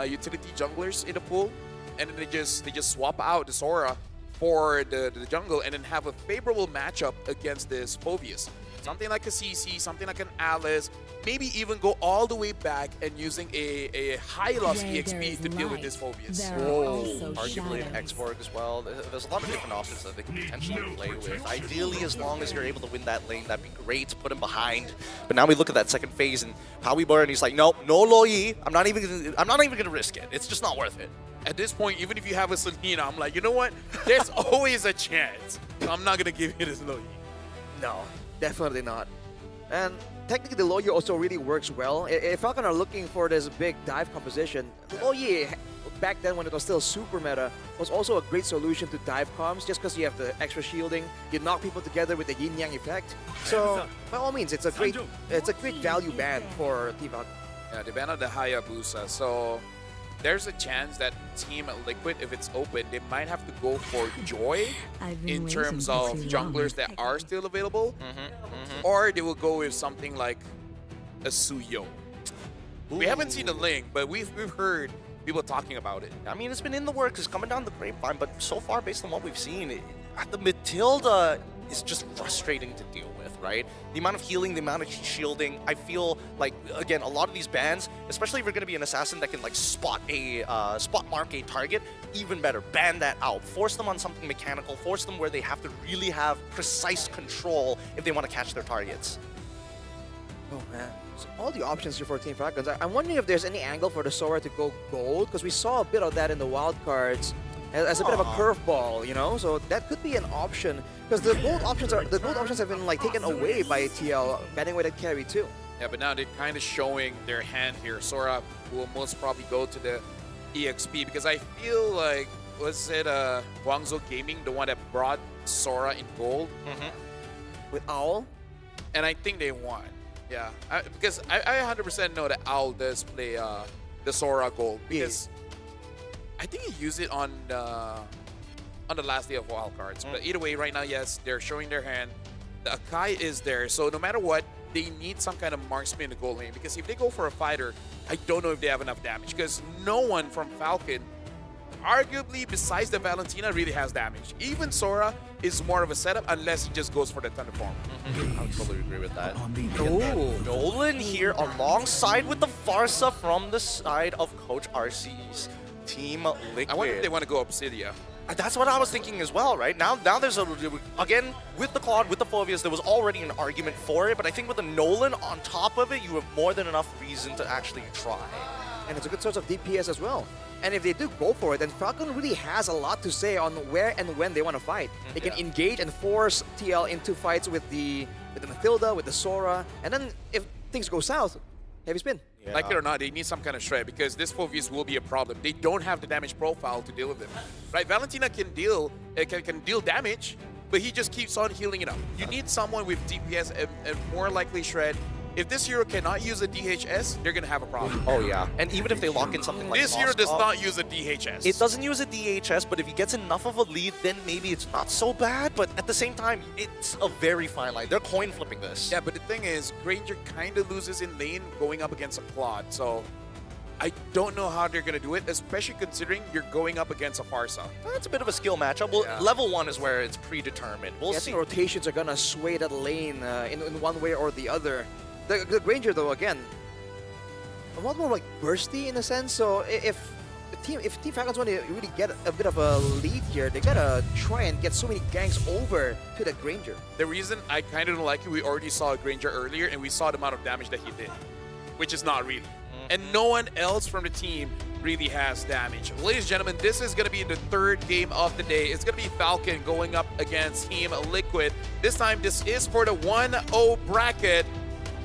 [SPEAKER 19] utility junglers in the pool, and then they just swap out the Sora for the jungle and then have a favorable matchup against this Phoveus. Something like a CC, something like an Alice, maybe even go all the way back and using a high-loss EXP to deal with this Phoveus.
[SPEAKER 17] Arguably an X-Borg as well. There's a lot of different options that they can potentially play with. Ideally, as long as you're able to win that lane, that'd be great to put him behind. But now we look at that second phase and Howie Burn, he's like, nope, no Loi. I'm not even gonna risk it. It's just not worth it.
[SPEAKER 19] At this point, even if you have a Selena, I'm like, you know what? There's always a chance. So I'm not gonna give you this Loi.
[SPEAKER 16] No, definitely not. And technically the Loyi also really works well. If Falcon are looking for this big dive composition, Loyi, back then when it was still super meta, was also a great solution to dive comms just because you have the extra shielding, you knock people together with the yin-yang effect. So by all means, it's a great value ban for Team Falcon.
[SPEAKER 19] Yeah, they banned the Hayabusa, so there's a chance that Team Liquid, if it's open, they might have to go for Joy in terms of junglers that are still available, or they will go with something like a Suyo. We haven't seen the link, but we've heard people talking about it.
[SPEAKER 17] I mean, it's been in the works, it's coming down the grapevine, but so far, based on what we've seen, the Matilda is just frustrating to deal with, right? The amount of healing, the amount of shielding, I feel like, again, a lot of these bans, especially if you're going to be an assassin that can like spot mark a target, even better, ban that out. Force them on something mechanical, force them where they have to really have precise control if they want to catch their targets.
[SPEAKER 16] Oh man, so all the options here for Team Falcons. I'm wondering if there's any angle for the Sora to go gold, because we saw a bit of that in the wild cards as a bit of a curveball, you know. So that could be an option, because the gold options have been like taken away by TL, banning away that carry too.
[SPEAKER 19] Yeah, but now they're kind of showing their hand here. Sora will most probably go to the EXP, because I feel like, was it Guangzhou Gaming, the one that brought Sora in gold?
[SPEAKER 16] With Owl?
[SPEAKER 19] And I think they won. Yeah, because I 100% know that Owl does play the Sora gold, because I think he used it on the last day of wildcards. But either way, right now, yes, they're showing their hand. The Akai is there, so no matter what, they need some kind of marksman in the gold lane, because if they go for a fighter, I don't know if they have enough damage, because no one from Falcon, arguably besides the Valentina, really has damage. Even Sora is more of a setup unless he just goes for the Thunder Form.
[SPEAKER 17] I would totally agree with that. Oh, Nolan here alongside with the Farsa from the side of Coach RC's Team Liquid.
[SPEAKER 19] I wonder if they want to go Obsidia.
[SPEAKER 17] That's what I was thinking as well, right? Now there's again, with the Claude, with the Phobias, there was already an argument for it, but I think with the Nolan on top of it, you have more than enough reason to actually try.
[SPEAKER 16] And it's a good source of DPS as well. And if they do go for it, then Falcon really has a lot to say on where and when they want to fight. They can engage and force TL into fights with the Matilda, with the Sora, and then if things go south, heavy spin.
[SPEAKER 19] Yeah. Like it or not, they need some kind of shred, because this Phobius will be a problem. They don't have the damage profile to deal with it. Right? Valentina can deal damage, but he just keeps on healing it up. You need someone with DPS and more likely shred. If this hero cannot use a DHS, they're going to have a problem.
[SPEAKER 17] Oh, yeah. And even if they lock in something like
[SPEAKER 19] this hero does not use a DHS.
[SPEAKER 17] It doesn't use a DHS, but if he gets enough of a lead, then maybe it's not so bad. But at the same time, it's a very fine line. They're coin flipping this.
[SPEAKER 19] Yeah, but the thing is, Granger kind of loses in lane going up against a Claude. So I don't know how they're going to do it, especially considering you're going up against a Farsa.
[SPEAKER 17] That's a bit of a skill matchup. Well, level 1 is where it's predetermined. We'll see.
[SPEAKER 16] Rotations are going to sway that lane in one way or the other. The Granger, though, again, a lot more like bursty in a sense. So if Team Falcons want to really get a bit of a lead here, they gotta try and get so many ganks over to that Granger.
[SPEAKER 19] The reason I kind of don't like it, we already saw a Granger earlier, and we saw the amount of damage that he did, which is not really. And no one else from the team really has damage. Ladies and gentlemen, this is going to be the third game of the day. It's going to be Falcon going up against Team Liquid. This time, this is for the 1-0 bracket.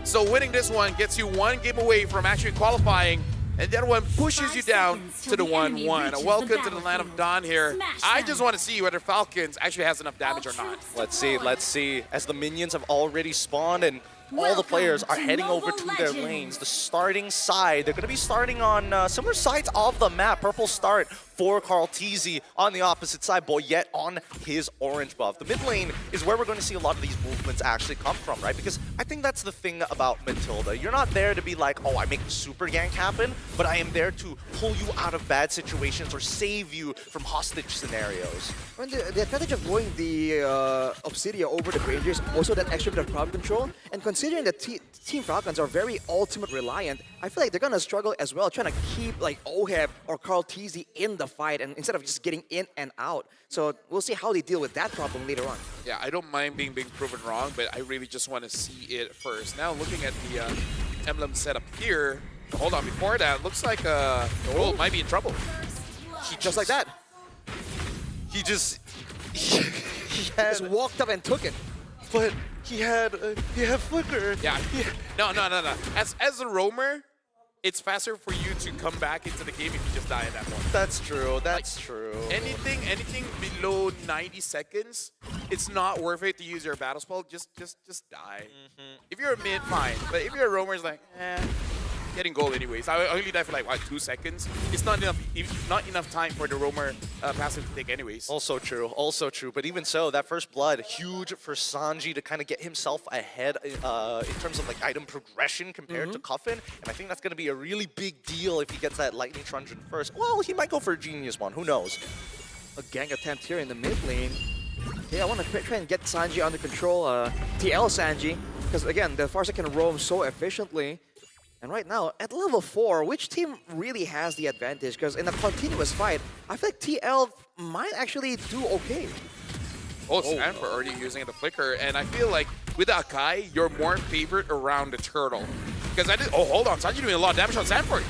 [SPEAKER 19] So winning this one gets you one game away from actually qualifying, and the other one pushes you down to the 1-1. Welcome to the land of Dawn here. I just want to see whether Falcons actually has enough damage or not.
[SPEAKER 17] Let's see. As the minions have already spawned and all the players are heading over to their lanes. The starting side, they're going to be starting on similar sides of the map. Purple start for Carl Teasy on the opposite side, Boyette on his orange buff. The mid lane is where we're going to see a lot of these movements actually come from, right? Because I think that's the thing about Matilda. You're not there to be like, oh, I make the super gank happen, but I am there to pull you out of bad situations or save you from hostage scenarios.
[SPEAKER 16] I mean, the advantage of going the Obsidia over the Granger is also that extra bit of crowd control. And considering that Team Falcons are very ultimate reliant, I feel like they're going to struggle as well, trying to keep like Oheb or Carl Teasy in the fight and instead of just getting in and out. So we'll see how they deal with that problem later on.
[SPEAKER 19] Yeah, I don't mind being proven wrong, but I really just want to see it first. Now looking at the emblem setup here, hold on, before that, looks like Gold might be in trouble.
[SPEAKER 16] Just like that.
[SPEAKER 17] He just
[SPEAKER 16] walked up and took it.
[SPEAKER 17] But he had flicker.
[SPEAKER 19] Yeah, No. As a roamer, it's faster for you to come back into the game if you just die at that point.
[SPEAKER 17] That's true. That's true.
[SPEAKER 19] Anything below 90 seconds, it's not worth it to use your battle spell. Just die. If you're a mid, fine. But if you're a roamer, it's like, getting gold anyways. I only die for like, what, 2 seconds? It's not enough time for the roamer passive to take anyways.
[SPEAKER 17] Also true. Also true. But even so, that first blood, huge for Sanji to kind of get himself ahead in terms of like item progression compared to Cuffin. And I think that's going to be a really big deal if he gets that Lightning Truncheon first. Well, he might go for a Genius one. Who knows?
[SPEAKER 16] A gang attempt here in the mid lane. Yeah, I want to try and get Sanji under control. TL Sanji. Because again, the Farsight can roam so efficiently. And right now, at level 4, which team really has the advantage? Because in a continuous fight, I feel like TL might actually do okay.
[SPEAKER 19] Oh, Sanford already using the flicker, and I feel like with Akai, you're more favored around the turtle. Because hold on, Sanji doing a lot of damage on Sanford.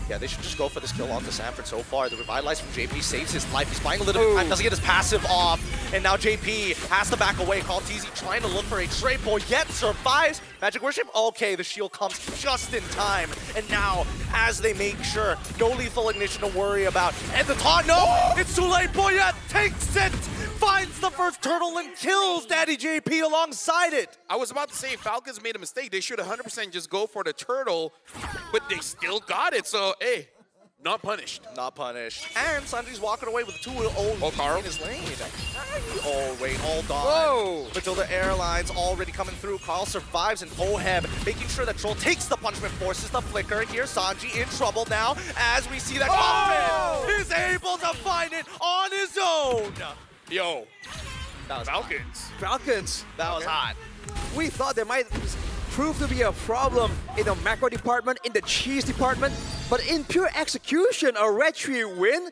[SPEAKER 17] Yeah, they should just go for this kill onto Sanford so far. The Revitalize from JP saves his life. He's buying a little bit of time, doesn't get his passive off. And now JP has to back away. Kaltizi trying to look for a trade, yet survives. Magic Worship, okay, the shield comes just in time. And now, as they make sure, no lethal ignition to worry about. And the taunt, no! It's too late, Boyette takes it! Finds the first turtle and kills Daddy JP alongside it.
[SPEAKER 19] I was about to say, Falcons made a mistake. They should 100% just go for the turtle, but they still got it. So, hey, not punished.
[SPEAKER 17] Not punished. And Sanji's walking away with 2-0 in his lane. Oh, wait, hold on.
[SPEAKER 19] Whoa!
[SPEAKER 17] Matilda Airlines already coming through. Carl survives, and Oheb making sure that Troll takes the punishment, forces the flicker. Here, Sanji in trouble now as we see that Coffin is able to find it on his own.
[SPEAKER 19] Yo,
[SPEAKER 17] that was
[SPEAKER 16] Falcons.
[SPEAKER 17] That was hot.
[SPEAKER 16] We thought there might prove to be a problem in the macro department, in the cheese department, but in pure execution, a Red Tree win,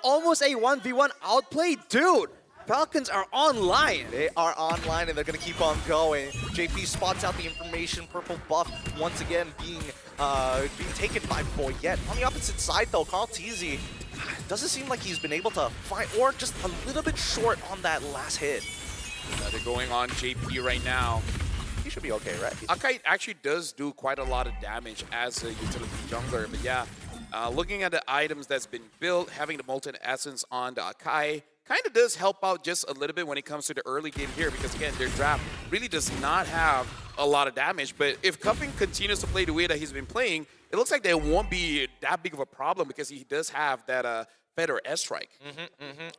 [SPEAKER 16] almost a 1v1 outplay. Dude, Falcons are online.
[SPEAKER 17] They are online, and they're going to keep on going. JP spots out the information. Purple buff once again being taken by Boyette. On the opposite side, though, Kaltizi doesn't seem like he's been able to find, or just a little bit short on that last hit.
[SPEAKER 19] They're going on JP right now.
[SPEAKER 17] He should be okay, right?
[SPEAKER 19] Akai actually does do quite a lot of damage as a utility jungler, but yeah, looking at the items that's been built, having the Molten Essence on the Akai kind of does help out just a little bit when it comes to the early game here, because again, their draft really does not have a lot of damage, but if Cuffin continues to play the way that he's been playing, it looks like there won't be that big of a problem because he does have that Feather S-Strike.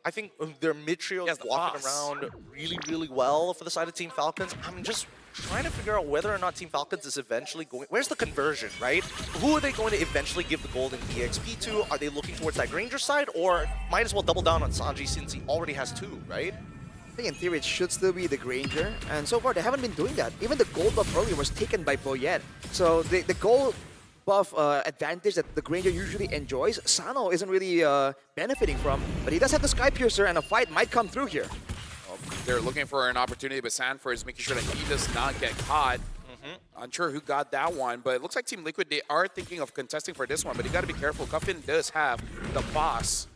[SPEAKER 17] I think their mid-trio is walking around really well for the side of Team Falcons. I'm just trying to figure out whether or not Team Falcons is eventually going... Where's the conversion, right? Who are they going to eventually give the golden EXP to? Are they looking towards that Granger side, or might as well double down on Sanji since he already has 2, right?
[SPEAKER 16] I think in theory it should still be the Granger, and so far they haven't been doing that. Even the gold buff earlier was taken by Boyette. So the gold buff advantage that the Granger usually enjoys, Sano isn't really benefiting from, but he does have the Sky Piercer, and a fight might come through here.
[SPEAKER 19] They're looking for an opportunity, but Sanford is making sure that he does not get caught. Unsure who got that one, but it looks like Team Liquid, they are thinking of contesting for this one, but you got to be careful. Cuffin does have the boss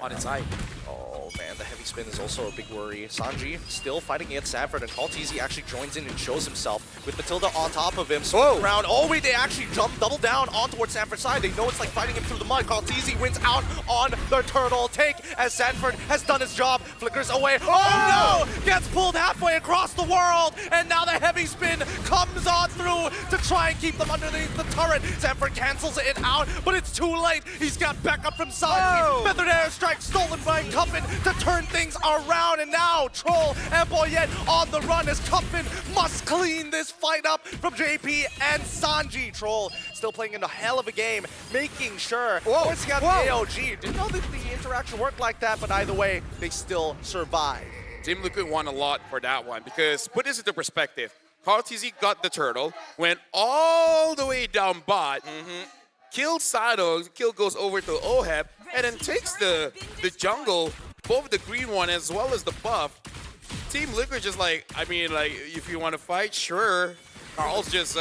[SPEAKER 19] on its side.
[SPEAKER 17] Oh man, the heavy spin is also a big worry. Sanji still fighting against Sanford, and Kaltizi actually joins in and shows himself with Matilda on top of him. Swing around. Oh wait, they actually jump double down on towards Sanford's side. They know it's like fighting him through the mud. Kaltizi wins out on the turtle take as Sanford has done his job. Flickers away. Oh no! Gets pulled halfway across the world, and now the heavy spin comes on through to try and keep them underneath the turret. Sanford cancels it out, but it's too late. He's got backup from Sanji. Feathered airstrike stolen by Cuffin to turn things around, and now Troll and Boyette on the run as Cuffin must clean this fight up from JP and Sanji. Troll still playing in a hell of a game, making sure forcing out the AOG. Didn't know that the interaction worked like that, but either way, they still survive.
[SPEAKER 19] Team Liquid won a lot for that one, because put this into perspective, Kaltizi got the turtle, went all the way down bot, killed Sado, kill goes over to Oheb, and then takes the jungle, both the green one as well as the buff. Team Liquid just like, I mean, like, if you want to fight, sure. Carl's just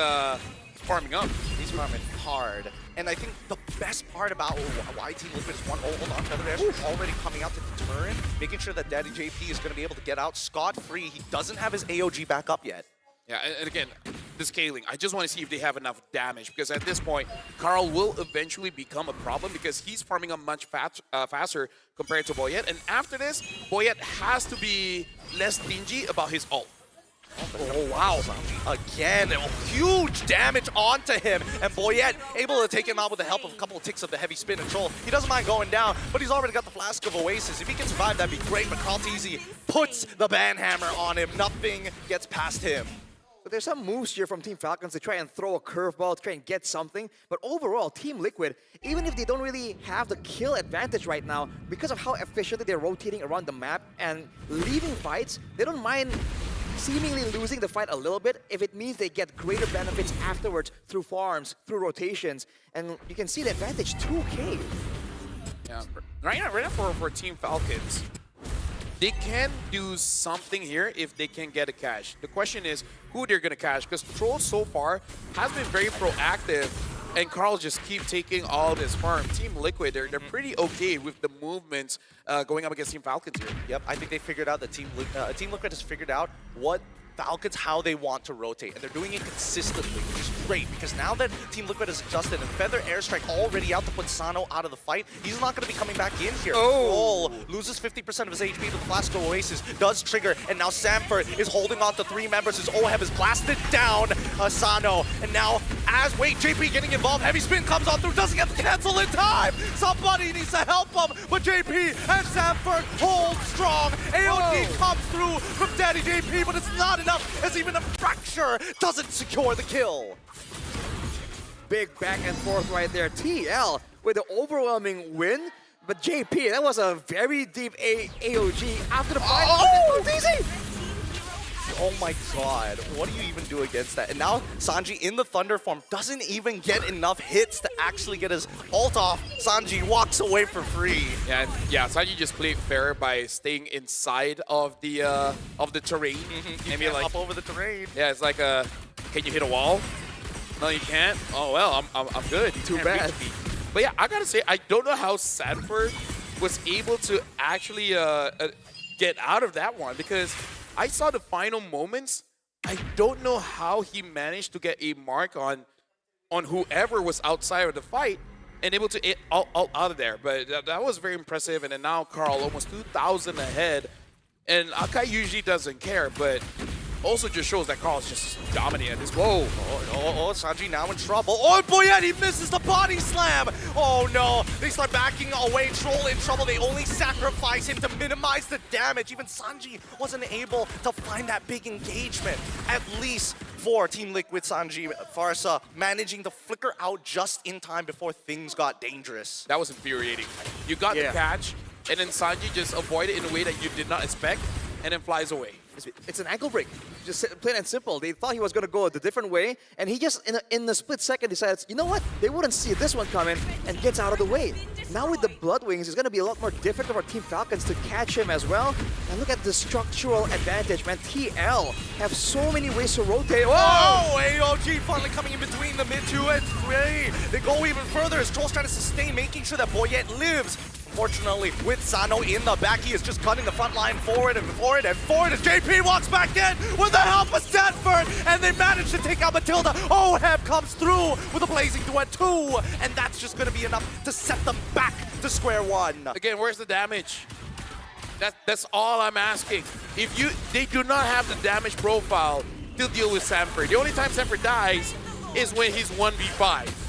[SPEAKER 19] farming up.
[SPEAKER 17] He's farming hard. And I think the best part about why Team Liquid is one hold on Feather Ash already coming out to deter him, making sure that Daddy JP is going to be able to get out scot-free. He doesn't have his AOG back up yet.
[SPEAKER 19] Yeah, and again, the scaling. I just want to see if they have enough damage, because at this point, Carl will eventually become a problem because he's farming up much faster compared to Boyet. And after this, Boyet has to be less stingy about his ult.
[SPEAKER 17] Oh, wow. Again, huge damage onto him. And Boyet able to take him out with the help of a couple of ticks of the heavy spin and troll. He doesn't mind going down, but he's already got the Flask of Oasis. If he can survive, that'd be great. But Carl TZ puts the banhammer on him. Nothing gets past him.
[SPEAKER 16] But there's some moves here from Team Falcons to try and throw a curveball, to try and get something. But overall, Team Liquid, even if they don't really have the kill advantage right now, because of how efficiently they're rotating around the map and leaving fights, they don't mind seemingly losing the fight a little bit if it means they get greater benefits afterwards through farms, through rotations. And you can see the advantage 2K.
[SPEAKER 19] Yeah, right now for Team Falcons, they can do something here if they can get a cash. The question is who they're going to cash, because Troll so far has been very proactive, and Carl just keep taking all this farm. Team Liquid, they're pretty okay with the movements going up against Team Falcons here.
[SPEAKER 17] Yep, I think they figured out that Team Liquid has figured out what Falcons, how they want to rotate, and they're doing it consistently, which is great, because now that Team Liquid has adjusted and Feather Airstrike already out to put Sano out of the fight, he's not going to be coming back in here.
[SPEAKER 16] Oh!
[SPEAKER 17] Troll loses 50% of his HP to the Flask of Oasis, does trigger, and now Sanford is holding on to 3 members as Oheb is blasted down Sano, and now wait, JP getting involved, heavy spin comes on through, doesn't get the cancel in time! Somebody needs to help him, but JP and Sanford hold strong. AOD comes through from Daddy JP, but it's not enough, as even a fracture doesn't secure the kill.
[SPEAKER 16] Big back and forth right there. TL with the overwhelming win, but JP, that was a very deep AOG after the fight. Oh, it's easy!
[SPEAKER 17] Oh my god, what do you even do against that? And now Sanji in the Thunder form doesn't even get enough hits to actually get his ult off. Sanji walks away for free.
[SPEAKER 19] Yeah, Sanji just played fair by staying inside of the terrain.
[SPEAKER 17] Maybe like up over the terrain.
[SPEAKER 19] Yeah, it's like can you hit a wall? No, you can't. Oh well, I'm good. You
[SPEAKER 16] Too bad.
[SPEAKER 19] But yeah, I gotta say, I don't know how Sanford was able to actually get out of that one, because I saw the final moments. I don't know how he managed to get a mark on whoever was outside of the fight and able to get out of there. But that was very impressive. And then now Carl almost 2,000 ahead. And Akai usually doesn't care, but also just shows that Carl's just dominating this. Whoa.
[SPEAKER 17] Oh, Sanji now in trouble. Oh, Boyet, he misses the body slam. Oh, no. They start backing away. Troll in trouble. They only sacrifice him to minimize the damage. Even Sanji wasn't able to find that big engagement. At least for Team Liquid, Sanji, Farsa managing to flicker out just in time before things got dangerous.
[SPEAKER 19] That was infuriating. You got the catch, and then Sanji just avoided it in a way that you did not expect, and then flies away.
[SPEAKER 16] It's an ankle break, just plain and simple. They thought he was going to go a different way, and he just, in the split second, decides, you know what? They wouldn't see this one coming, and gets out of the way. Now with the Blood Wings, it's going to be a lot more difficult for Team Falcons to catch him as well. And look at the structural advantage, man. TL have so many ways to rotate. Whoa!
[SPEAKER 17] Oh, AOG finally coming in between the mid 2 and 3. They go even further as Troll's trying to sustain, making sure that Boyet lives. Unfortunately, with Sano in the back, he is just cutting the front line forward and forward and forward as JP walks back in with the help of Stanford, and they manage to take out Matilda. Oheb comes through with a blazing duet too, and that's just going to be enough to set them back to square one.
[SPEAKER 19] Again, where's the damage? That's all I'm asking. If they do not have the damage profile to deal with Sanford. The only time Sanford dies is when he's 1v5.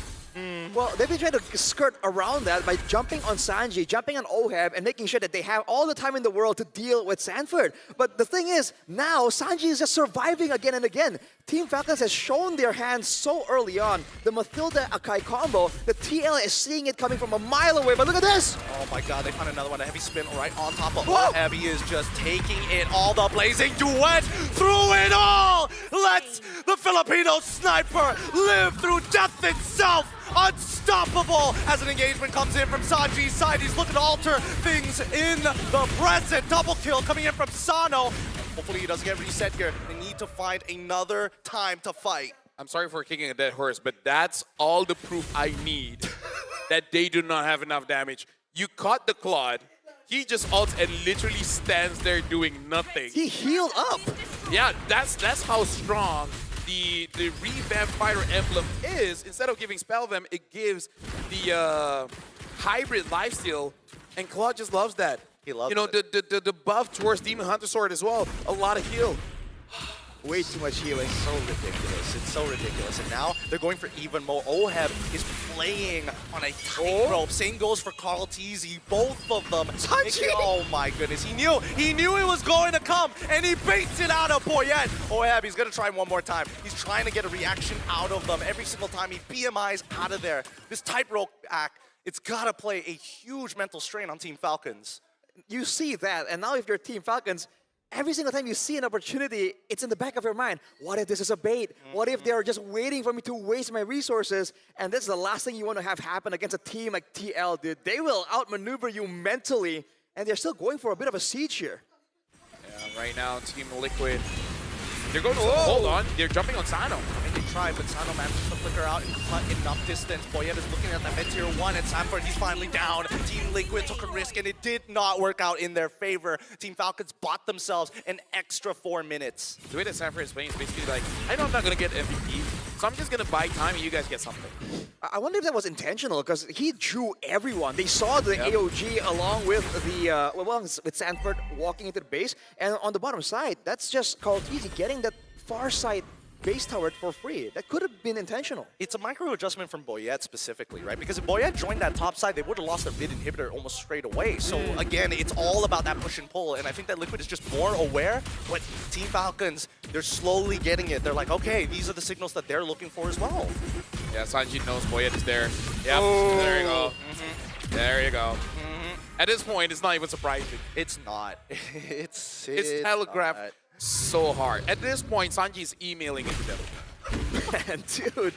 [SPEAKER 16] Well, they've been trying to skirt around that by jumping on Sanji, jumping on Oheb, and making sure that they have all the time in the world to deal with Sanford. But the thing is, now Sanji is just surviving again and again. Team Falcons has shown their hands so early on. The Matilda-Akai combo, the TL is seeing it coming from a mile away, but look at this!
[SPEAKER 17] Oh my god, they found another one. A heavy spin right on top of Oheb. He is just taking it all. The blazing duet through it all! Let's the Filipino sniper live through death itself! Unstoppable as an engagement comes in from Sanji's side. He's looking to alter things in the present. Double kill coming in from Sano. Hopefully he doesn't get reset here. They need to find another time to fight.
[SPEAKER 19] I'm sorry for kicking a dead horse, but that's all the proof I need that they do not have enough damage. You caught the Claude. He just ults and literally stands there doing nothing.
[SPEAKER 16] He healed up.
[SPEAKER 19] Yeah, that's how strong the revamped Fire Emblem is, instead of giving Spell Them, it gives the hybrid lifesteal, and Claude just loves that.
[SPEAKER 17] He loves
[SPEAKER 19] the buff towards Demon Hunter Sword as well. A lot of heal.
[SPEAKER 16] Way too much healing.
[SPEAKER 17] It's so ridiculous. It's so ridiculous. And now they're going for even more. Oheb is playing on a tightrope. Same goes for Carl Teasy. Both of them. Oh my goodness. He knew it was going to come, and he baits it out of Boyette. Oheb, he's going to try one more time. He's trying to get a reaction out of them. Every single time he BMIs out of there. This tightrope act, it's got to play a huge mental strain on Team Falcons.
[SPEAKER 16] You see that, and now if you're Team Falcons, every single time you see an opportunity, it's in the back of your mind. What if this is a bait? What if they're just waiting for me to waste my resources? And that's the last thing you want to have happen against a team like TL, dude. They will outmaneuver you mentally, and they're still going for a bit of a siege here.
[SPEAKER 19] Yeah, right now, Team Liquid, they're going to hold on. They're jumping on Sano.
[SPEAKER 17] I mean, they tried, but Sano manages to flicker out and cut enough distance. Boyette is looking at that mid-tier 1, and Sanford, he's finally down. Team Liquid took a risk, and it did not work out in their favor. Team Falcons bought themselves an extra 4 minutes.
[SPEAKER 19] The way that Sanford is playing is basically like, I know I'm not going to get MVP, so I'm just going to buy time and you guys get something.
[SPEAKER 16] I wonder if that was intentional, because he drew everyone. They saw the AOG along with the with Sanford walking into the base, and on the bottom side, that's just called easy, getting that far side base tower for free. That could have been intentional.
[SPEAKER 17] It's a micro adjustment from Boyette specifically, right? Because if Boyette joined that top side, they would have lost their mid inhibitor almost straight away. So again, it's all about that push and pull, and I think that Liquid is just more aware. But Team Falcons, they're slowly getting it. They're like, okay, these are the signals that they're looking for as well.
[SPEAKER 19] Yeah, Sanji knows Boyette is there. Yep, there you go. There you go. At this point, it's not even surprising.
[SPEAKER 17] It's not. It's
[SPEAKER 19] telegraphed
[SPEAKER 17] not.
[SPEAKER 19] So hard. At this point, Sanji is emailing into them.
[SPEAKER 16] Man, dude.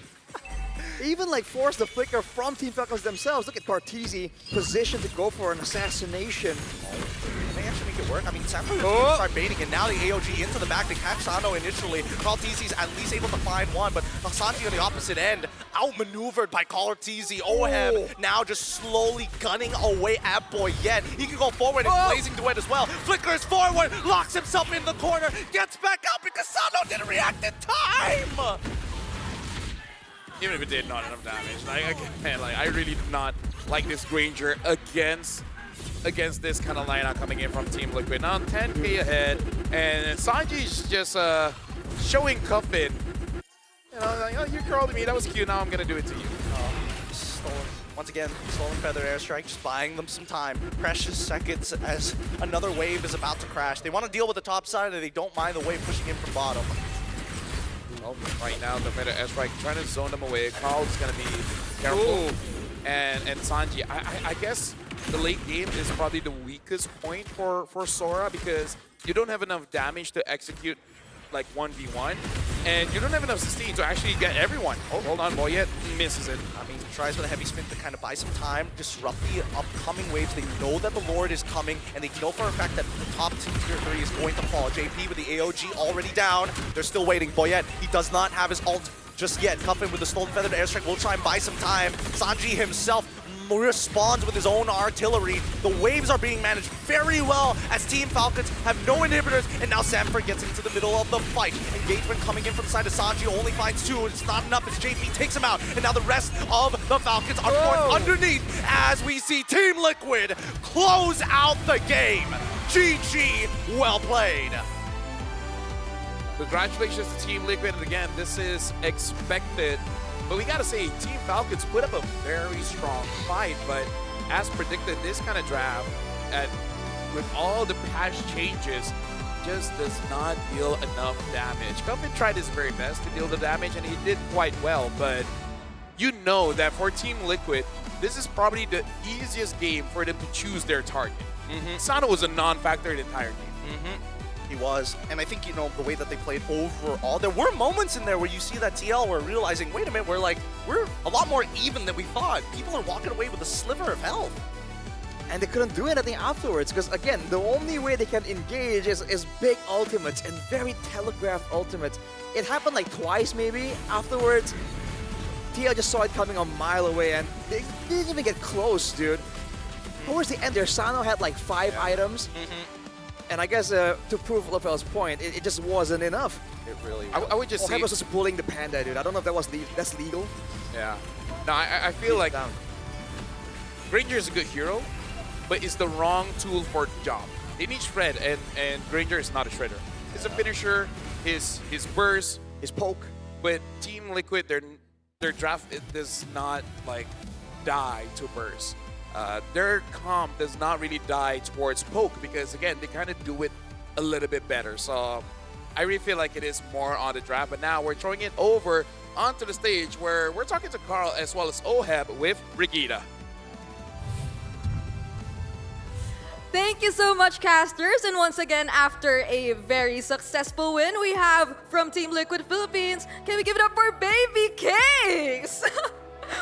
[SPEAKER 16] Even like force the flicker from Team Falcons themselves. Look at Cartesi positioned to go for an assassination.
[SPEAKER 17] Can they actually make it work? I mean, Sanford is going to start baiting, and now the AOG into the back. They catch Sano initially. Cartesi's at least able to find one, but Sanji on the opposite end, outmaneuvered by Cartesi. Oheb now just slowly gunning away at Boyette. He can go forward and blazing duet as well. Flickers forward, locks himself in the corner, gets back out because Sano didn't react in time.
[SPEAKER 19] Even if it did not enough damage. I really do not like this Granger against this kind of lineup coming in from Team Liquid. Now 10k ahead, and Sanji's just showing Cuffin. You know, like, oh, you curled me, that was cute, now I'm gonna do it to you.
[SPEAKER 17] Stolen. Once again, Stolen Feather Airstrike, just buying them some time. Precious seconds as another wave is about to crash. They want to deal with the top side, and they don't mind the wave pushing in from bottom.
[SPEAKER 19] Well, right now, the Feather Airstrike trying to zone them away. Carl's gonna be careful. And Sanji, I guess the late game is probably the weakest point for Sora, because you don't have enough damage to execute like 1v1, and you don't have enough sustain to actually get everyone. Oh, hold on, Boyette misses it.
[SPEAKER 17] I mean, tries with a heavy spin to kind of buy some time, disrupt the upcoming waves. They know that the Lord is coming, and they know for a fact that the top tier 3 is going to fall. JP with the AOG already down. They're still waiting. Boyette, he does not have his ult just yet. Cuffin with the Stolen Feathered Airstrike will try and buy some time. Sanji himself responds with his own artillery. The waves are being managed very well as Team Falcons have no inhibitors, and now Sanford gets into the middle of the fight. Engagement coming in from the side of Sanji, only finds 2. It's not enough as JP takes him out, and now the rest of the Falcons are forced underneath as we see Team Liquid close out the game. GG, well played.
[SPEAKER 19] Congratulations to Team Liquid, and again, this is expected. But we gotta say, Team Falcons put up a very strong fight, but as predicted, this kind of draft, with all the patch changes, just does not deal enough damage. Cuffin tried his very best to deal the damage, and he did quite well, but you know that for Team Liquid, this is probably the easiest game for them to choose their target. Sano was a non-factor the entire game.
[SPEAKER 17] He was, and I think, you know, the way that they played overall, there were moments in there where you see that TL were realizing, wait a minute, we're a lot more even than we thought. People are walking away with a sliver of health.
[SPEAKER 16] And they couldn't do anything afterwards, because again, the only way they can engage is big ultimates and very telegraphed ultimates. It happened like twice maybe. Afterwards, TL just saw it coming a mile away, and they didn't even get close, dude. Towards the end there, Sano had like 5 items. And I guess to prove Lofel's point, it just wasn't enough.
[SPEAKER 17] It really
[SPEAKER 19] I would just say...
[SPEAKER 16] was just pulling the panda, dude. I don't know if that's legal.
[SPEAKER 19] Yeah. No, I feel like Granger is a good hero, but it's the wrong tool for the job. They need shred, and Granger is not a shredder. He's a finisher, his burst,
[SPEAKER 16] his poke.
[SPEAKER 19] But Team Liquid, their draft does not like die to burst. Their comp does not really die towards poke because again they kind of do it a little bit better. So I really feel like it is more on the draft. But now we're throwing it over onto the stage where we're talking to Carl as well as Oheb with Brigida.
[SPEAKER 18] Thank you so much, casters. And once again, after a very successful win, we have from Team Liquid Philippines. Can we give it up for Baby Cakes?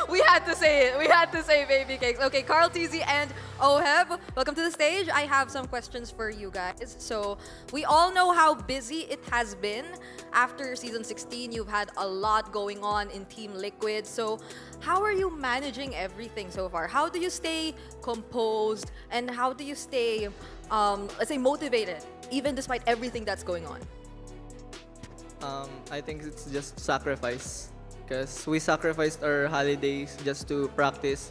[SPEAKER 18] We had to say it. We had to say Baby Cakes. Okay, Carl, TZ, and Oheb, welcome to the stage. I have some questions for you guys. So we all know how busy it has been. After Season 16, you've had a lot going on in Team Liquid. So how are you managing everything so far? How do you stay composed? And how do you stay, let's say, motivated, even despite everything that's going on?
[SPEAKER 2] I think it's just sacrifice. Because we sacrificed our holidays just to practice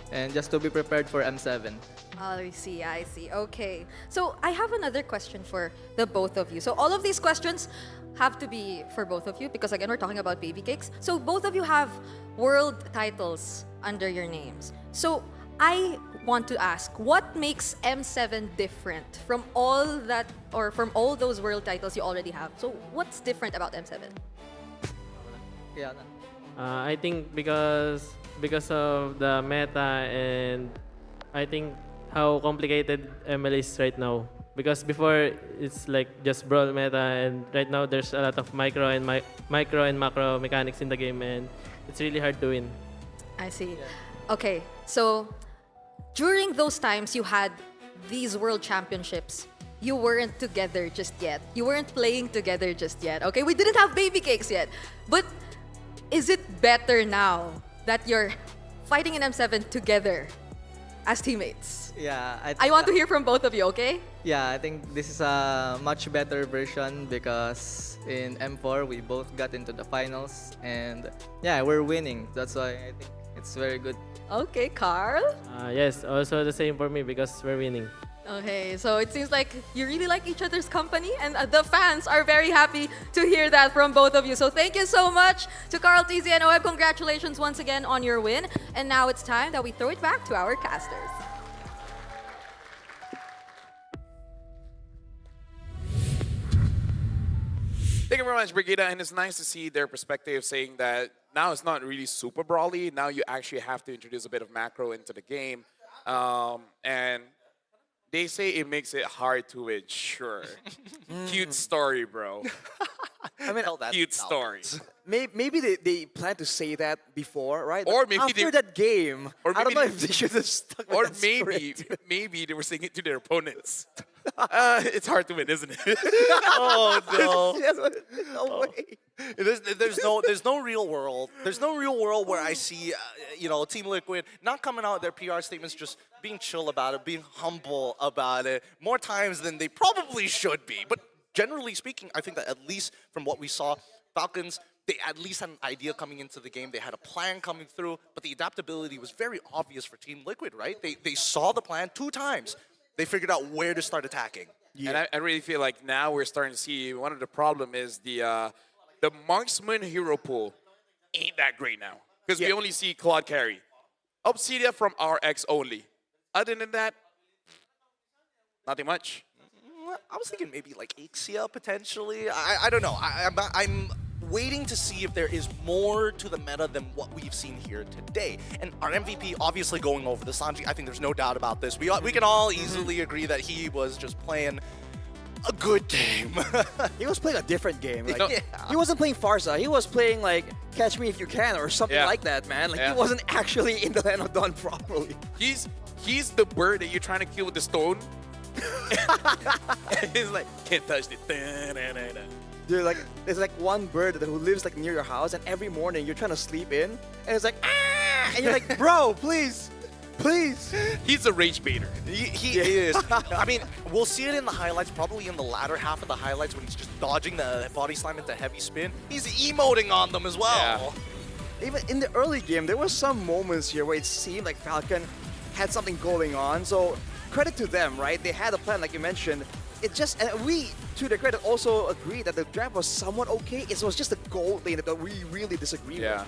[SPEAKER 2] and just to be prepared for M7.
[SPEAKER 18] I see. Okay. So I have another question for the both of you. So all of these questions have to be for both of you because again, we're talking about Baby Cakes. So both of you have world titles under your names. So I want to ask, what makes M7 different from all that or from all those world titles you already have? So what's different about M7?
[SPEAKER 2] Yeah.
[SPEAKER 4] I think because of the meta and I think how complicated ML is right now. Because before it's like just brawl meta and right now there's a lot of micro and macro mechanics in the game and it's really hard to win.
[SPEAKER 18] I see. Okay, so during those times you had these world championships, you weren't together just yet. You weren't playing together just yet. Okay, we didn't have Baby Cakes yet. But is it better now that you're fighting in M7 together as teammates?
[SPEAKER 2] Yeah,
[SPEAKER 18] I want to hear from both of you, okay?
[SPEAKER 2] Yeah, I think this is a much better version because in M4 we both got into the finals and yeah, we're winning. That's why I think it's very good.
[SPEAKER 18] Okay, Carl?
[SPEAKER 4] Yes, also the same for me because we're winning.
[SPEAKER 18] Okay, so it seems like you really like each other's company and the fans are very happy to hear that from both of you. So thank you so much to Carl, TZ, and Oheb. Congratulations once again on your win. And now it's time that we throw it back to our casters.
[SPEAKER 19] Thank you very much, Brigida, and it's nice to see their perspective saying that now it's not really super brawly. Now you actually have to introduce a bit of macro into the game. And they say it makes it hard to win. Sure. Cute story, bro.
[SPEAKER 16] I mean,
[SPEAKER 19] cute story.
[SPEAKER 16] Maybe they plan to say that before, right?
[SPEAKER 19] Or maybe
[SPEAKER 16] after that game.
[SPEAKER 19] Or
[SPEAKER 16] I don't know if they should have stuck with
[SPEAKER 19] or
[SPEAKER 16] that
[SPEAKER 19] maybe they were saying it to their opponents. It's hard to win, isn't it?
[SPEAKER 17] Oh no!
[SPEAKER 16] No way.
[SPEAKER 17] There's no real world. There's no real world where I see, Team Liquid not coming out with their PR statements, just being chill about it, being humble about it, more times than they probably should be. But generally speaking, I think that at least from what we saw, Falcons, they at least had an idea coming into the game. They had a plan coming through, but the adaptability was very obvious for Team Liquid, right? They saw the plan 2 times. They figured out where to start attacking.
[SPEAKER 19] Yeah. And I really feel like now we're starting to see one of the problem is the marksman hero pool ain't that great now. Because we only see Claude carry. Obsidia from RX only. Other than that, nothing much.
[SPEAKER 17] I was thinking maybe like Ixia potentially. I don't know. I'm waiting to see if there is more to the meta than what we've seen here today. And our MVP obviously going over the Sanji. I think there's no doubt about this. We can all easily agree that he was just playing a good game.
[SPEAKER 16] He was playing a different game. Like, he wasn't playing Farsa. He was playing like Catch Me If You Can or something like that, man. Like he wasn't actually in the Land of Dawn properly.
[SPEAKER 19] He's the bird that you're trying to kill with the stone. He's like, can't touch it.
[SPEAKER 16] Dude, like there's like one bird who lives like near your house, and every morning you're trying to sleep in, and it's like, ah, and you're like, bro, please. Please.
[SPEAKER 19] He's a rage baiter.
[SPEAKER 17] He is. I mean, we'll see it in the highlights, probably in the latter half of the highlights when he's just dodging the body slam into heavy spin. He's emoting on them as well.
[SPEAKER 16] Even in the early game, there were some moments here where it seemed like Falcon had something going on. So credit to them, right? They had a plan, like you mentioned. It just, and we, to their credit, also agreed that the draft was somewhat okay. It was just the gold lane that we really disagree with.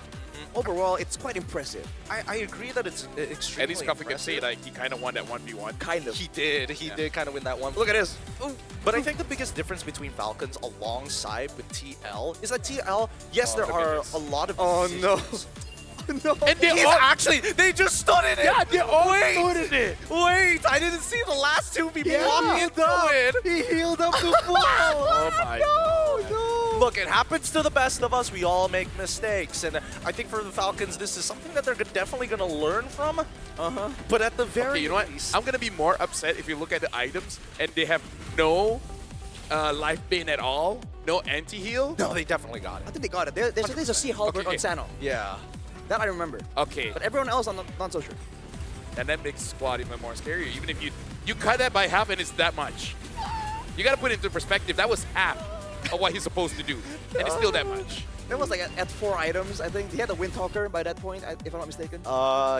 [SPEAKER 16] Overall, it's quite impressive.
[SPEAKER 17] I agree that it's extremely
[SPEAKER 19] At least Coffee can say
[SPEAKER 17] impressive.
[SPEAKER 19] like he kind of won that 1v1.
[SPEAKER 16] Kind of.
[SPEAKER 17] He did. He did kind of win that one.
[SPEAKER 16] Look at this.
[SPEAKER 17] Ooh. But I think the biggest difference between Falcons alongside with TL is that TL, yes, there are a lot of decisions.
[SPEAKER 16] No.
[SPEAKER 17] And they just stood in it.
[SPEAKER 19] Yeah, they all stood in it.
[SPEAKER 17] Wait, I didn't see the last two people walk into it.
[SPEAKER 16] He healed up the full.
[SPEAKER 19] Oh my
[SPEAKER 16] No.
[SPEAKER 17] Look, it happens to the best of us. We all make mistakes. And I think for the Falcons, this is something that they're definitely going to learn from. But at the very
[SPEAKER 19] you know what?
[SPEAKER 17] least...
[SPEAKER 19] I'm going to be more upset if you look at the items and they have no life bane at all, no anti-heal.
[SPEAKER 17] No, they definitely got it.
[SPEAKER 16] I think they got it. There's a Sea Halberd on Sano.
[SPEAKER 17] Yeah.
[SPEAKER 16] That I remember.
[SPEAKER 19] Okay.
[SPEAKER 16] But everyone else, I'm not so sure.
[SPEAKER 19] And that makes squad even more scary. Even if you cut that by half and it's that much. You got to put it into perspective. That was half of what he's supposed to do. And it's still that much.
[SPEAKER 16] That was like at 4 items, I think. He had a Windtalker by that point, if I'm not mistaken.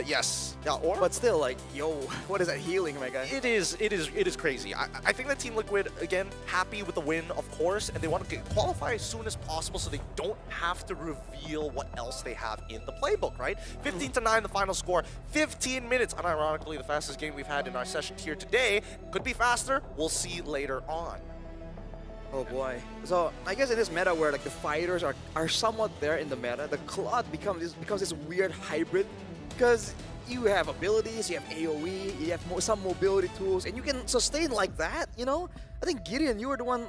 [SPEAKER 17] Yes. Yeah, or?
[SPEAKER 16] But still, like, yo, what is that healing, my guy?
[SPEAKER 17] It is crazy. I think that Team Liquid, again, happy with the win, of course, and they want to qualify as soon as possible so they don't have to reveal what else they have in the playbook, right? 15-9, the final score. 15 minutes, unironically, the fastest game we've had in our session here today. Could be faster. We'll see later on.
[SPEAKER 16] Oh boy. So I guess in this meta where like the fighters are somewhat there in the meta, the Claude becomes this weird hybrid because you have abilities, you have AoE, you have some mobility tools, and you can sustain like that, you know? I think Gideon, you were the one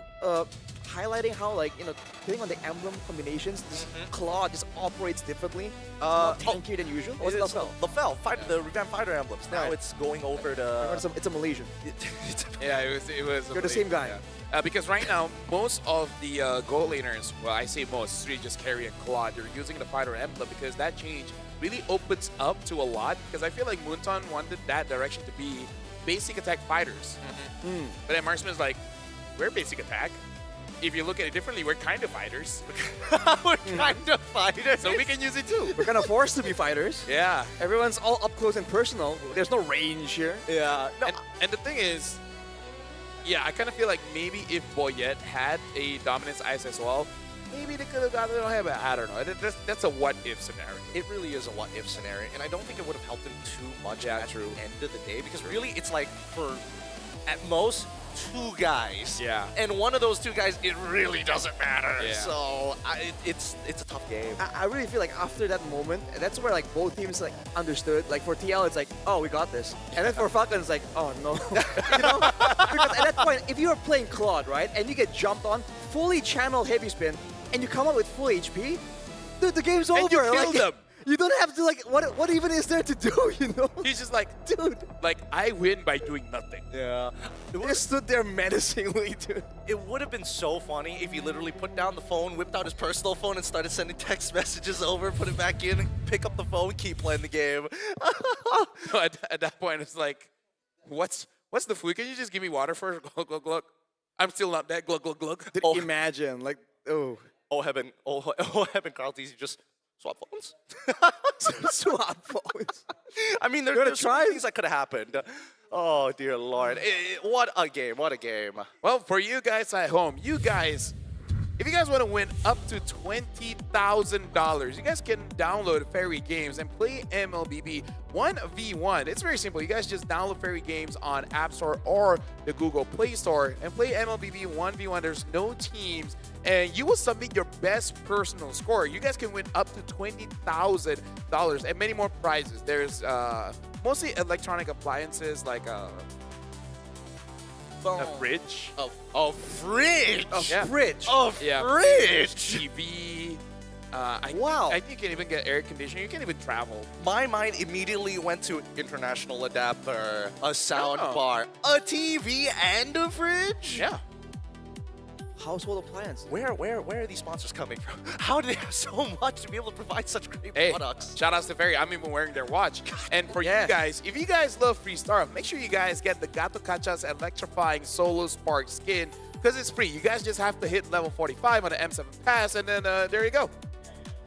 [SPEAKER 16] highlighting how, like, you know, depending on the emblem combinations, this Claude just operates differently. It's more tankier than usual. Or was it
[SPEAKER 17] LaFell, the revamped fighter emblems. Now it's going over to...
[SPEAKER 16] It's a Malaysian.
[SPEAKER 19] Yeah, it was.
[SPEAKER 16] You're the same guy.
[SPEAKER 19] Yeah. Because right now, most of the gold laners, well, I say most, three just carry a Claude. They're using the fighter emblem because that change really opens up to a lot. Because I feel like Moonton wanted that direction to be basic attack fighters. But then Marksman's like, we're basic attack. If you look at it differently, we're kind of fighters.
[SPEAKER 17] We're kind of fighters.
[SPEAKER 19] So we can use it too.
[SPEAKER 16] We're kind of forced to be fighters.
[SPEAKER 19] Yeah.
[SPEAKER 16] Everyone's all up close and personal. There's no range here.
[SPEAKER 17] Yeah. No.
[SPEAKER 19] And the thing is, yeah, I kind of feel like maybe if Boyette had a dominance ice as well, maybe they could have gotten it. I don't know. That's a what-if scenario.
[SPEAKER 17] It really is a what-if scenario, and I don't think it would have helped him too much at the end of the day, because really it's like for, at most, 2 guys.
[SPEAKER 19] Yeah.
[SPEAKER 17] And one of those 2 guys, it really doesn't matter.
[SPEAKER 19] Yeah.
[SPEAKER 17] So it's a tough game.
[SPEAKER 16] I really feel like after that moment, that's where like both teams like understood. Like for TL, it's like, oh, we got this. And then for Falcon, it's like, oh no. You know? Because at that point, if you're playing Claude, right, and you get jumped on, fully channel heavy spin, and you come up with full HP, dude, the game's over.
[SPEAKER 19] And you kill them.
[SPEAKER 16] You don't have to, like, what even is there to do, you know?
[SPEAKER 19] He's just like,
[SPEAKER 16] dude.
[SPEAKER 19] Like, I win by doing nothing.
[SPEAKER 17] Yeah.
[SPEAKER 16] He just stood there menacingly, dude.
[SPEAKER 17] It would have been so funny if he literally put down the phone, whipped out his personal phone, and started sending text messages over, put it back in, pick up the phone, keep playing the game.
[SPEAKER 19] At that point, it's like, what's the food? Can you just give me water first? Glug, glug, glug. I'm still not dead. Glug, glug, glug.
[SPEAKER 16] Imagine, like, oh.
[SPEAKER 17] Heaven, Carl Teasy just swap phones.
[SPEAKER 16] Swap phones.
[SPEAKER 17] I mean, there's so many things that could have happened. Oh, dear Lord. What a game. What a game.
[SPEAKER 19] Well, for you guys at home, if you guys want to win up to $20,000, you guys can download Fairy Games and play MLBB 1v1. It's very simple. You guys just download Fairy Games on App Store or the Google Play Store and play MLBB 1v1. There's no teams, and you will submit your best personal score. You guys can win up to $20,000 and many more prizes. There's mostly electronic appliances like a fridge.
[SPEAKER 17] A fridge?
[SPEAKER 19] Yeah.
[SPEAKER 16] Fridge?
[SPEAKER 17] A fridge?
[SPEAKER 19] TV.
[SPEAKER 17] Wow.
[SPEAKER 19] I think you can even get air conditioning. You can even travel.
[SPEAKER 17] My mind immediately went to international adapter, a sound bar, a TV, and a fridge?
[SPEAKER 19] Yeah.
[SPEAKER 16] household appliance.
[SPEAKER 17] Where are these sponsors coming from? How do they have so much to be able to provide such great
[SPEAKER 19] Hey,
[SPEAKER 17] products?
[SPEAKER 19] shout out to Ferry. I'm even wearing their watch. And for you guys, if you guys love free stuff, make sure you guys get the Gato Cacha's electrifying Solo Spark skin because it's free. You guys just have to hit level 45 on the M7 pass, and then there you go.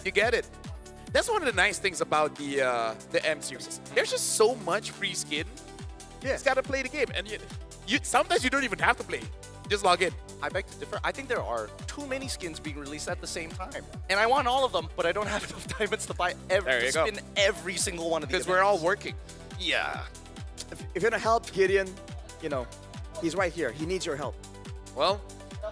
[SPEAKER 19] You get it. That's one of the nice things about the M series. There's just so much free skin. You just gotta play the game, and you sometimes you don't even have to play. Just log in.
[SPEAKER 17] I beg to differ. I think there are too many skins being released at the same time, and I want all of them, but I don't have enough diamonds to buy spin every single one of these.
[SPEAKER 19] Because we're all working.
[SPEAKER 17] Yeah.
[SPEAKER 16] If you're gonna help Gideon, you know, he's right here. He needs your help.
[SPEAKER 19] Well,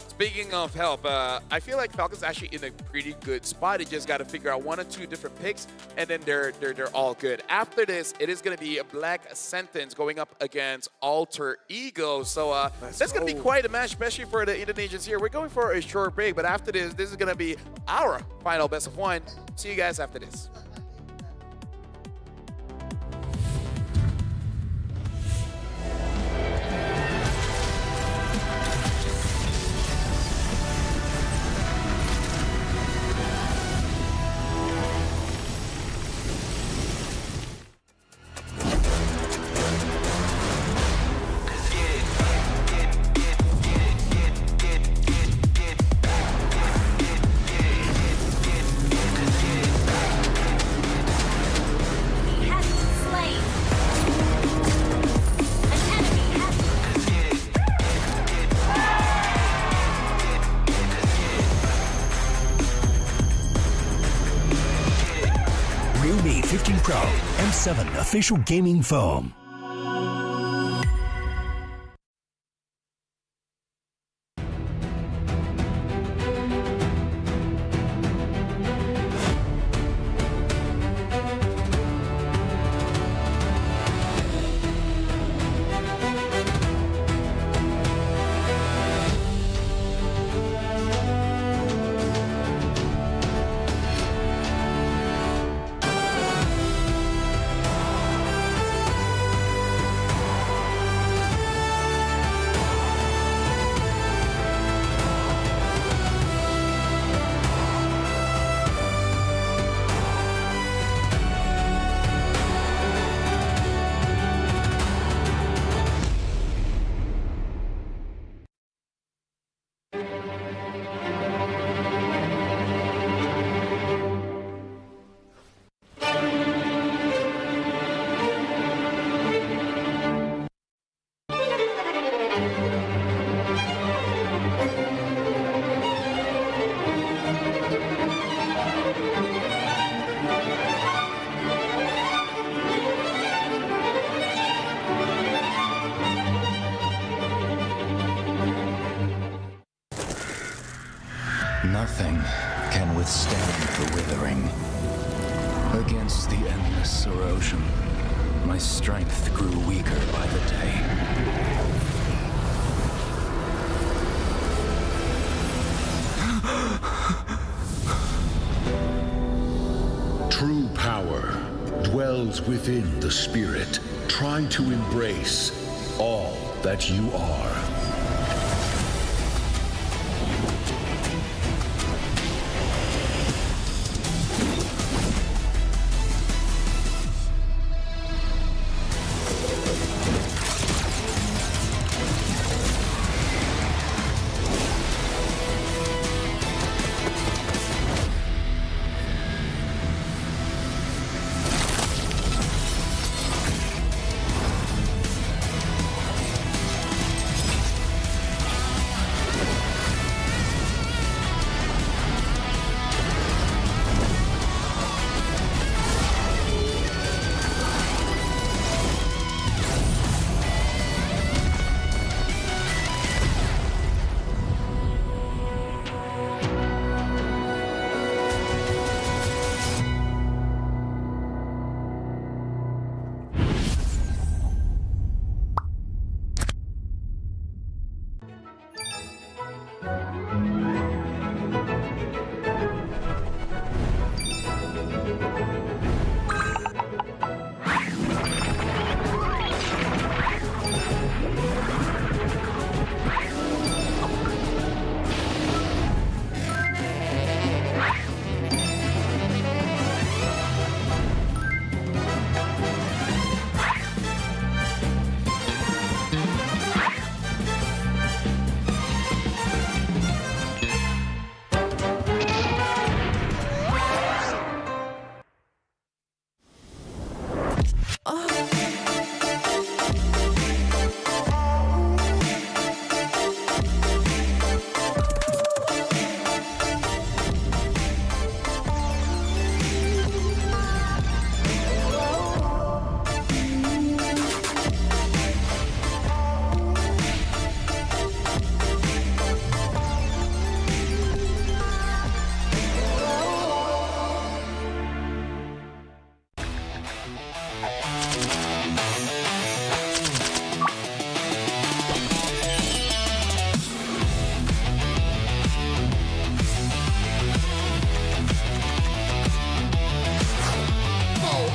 [SPEAKER 19] speaking of help, I feel like Falcon's actually in a pretty good spot. He just got to figure out 1 or 2 different picks, and then they're all good. After this, it is going to be a Black Sentence going up against Alter Ego. So that's going to be quite a match, especially for the Indonesians here. We're going for a short break, but after this is going to be our final best of 1. See you guys after this.
[SPEAKER 1] Realme 15 Pro M7 official gaming foam.
[SPEAKER 3] Nothing can withstand the withering. Against the endless erosion, my strength grew weaker by the day.
[SPEAKER 22] True power dwells within the spirit. Try to embrace all that you are.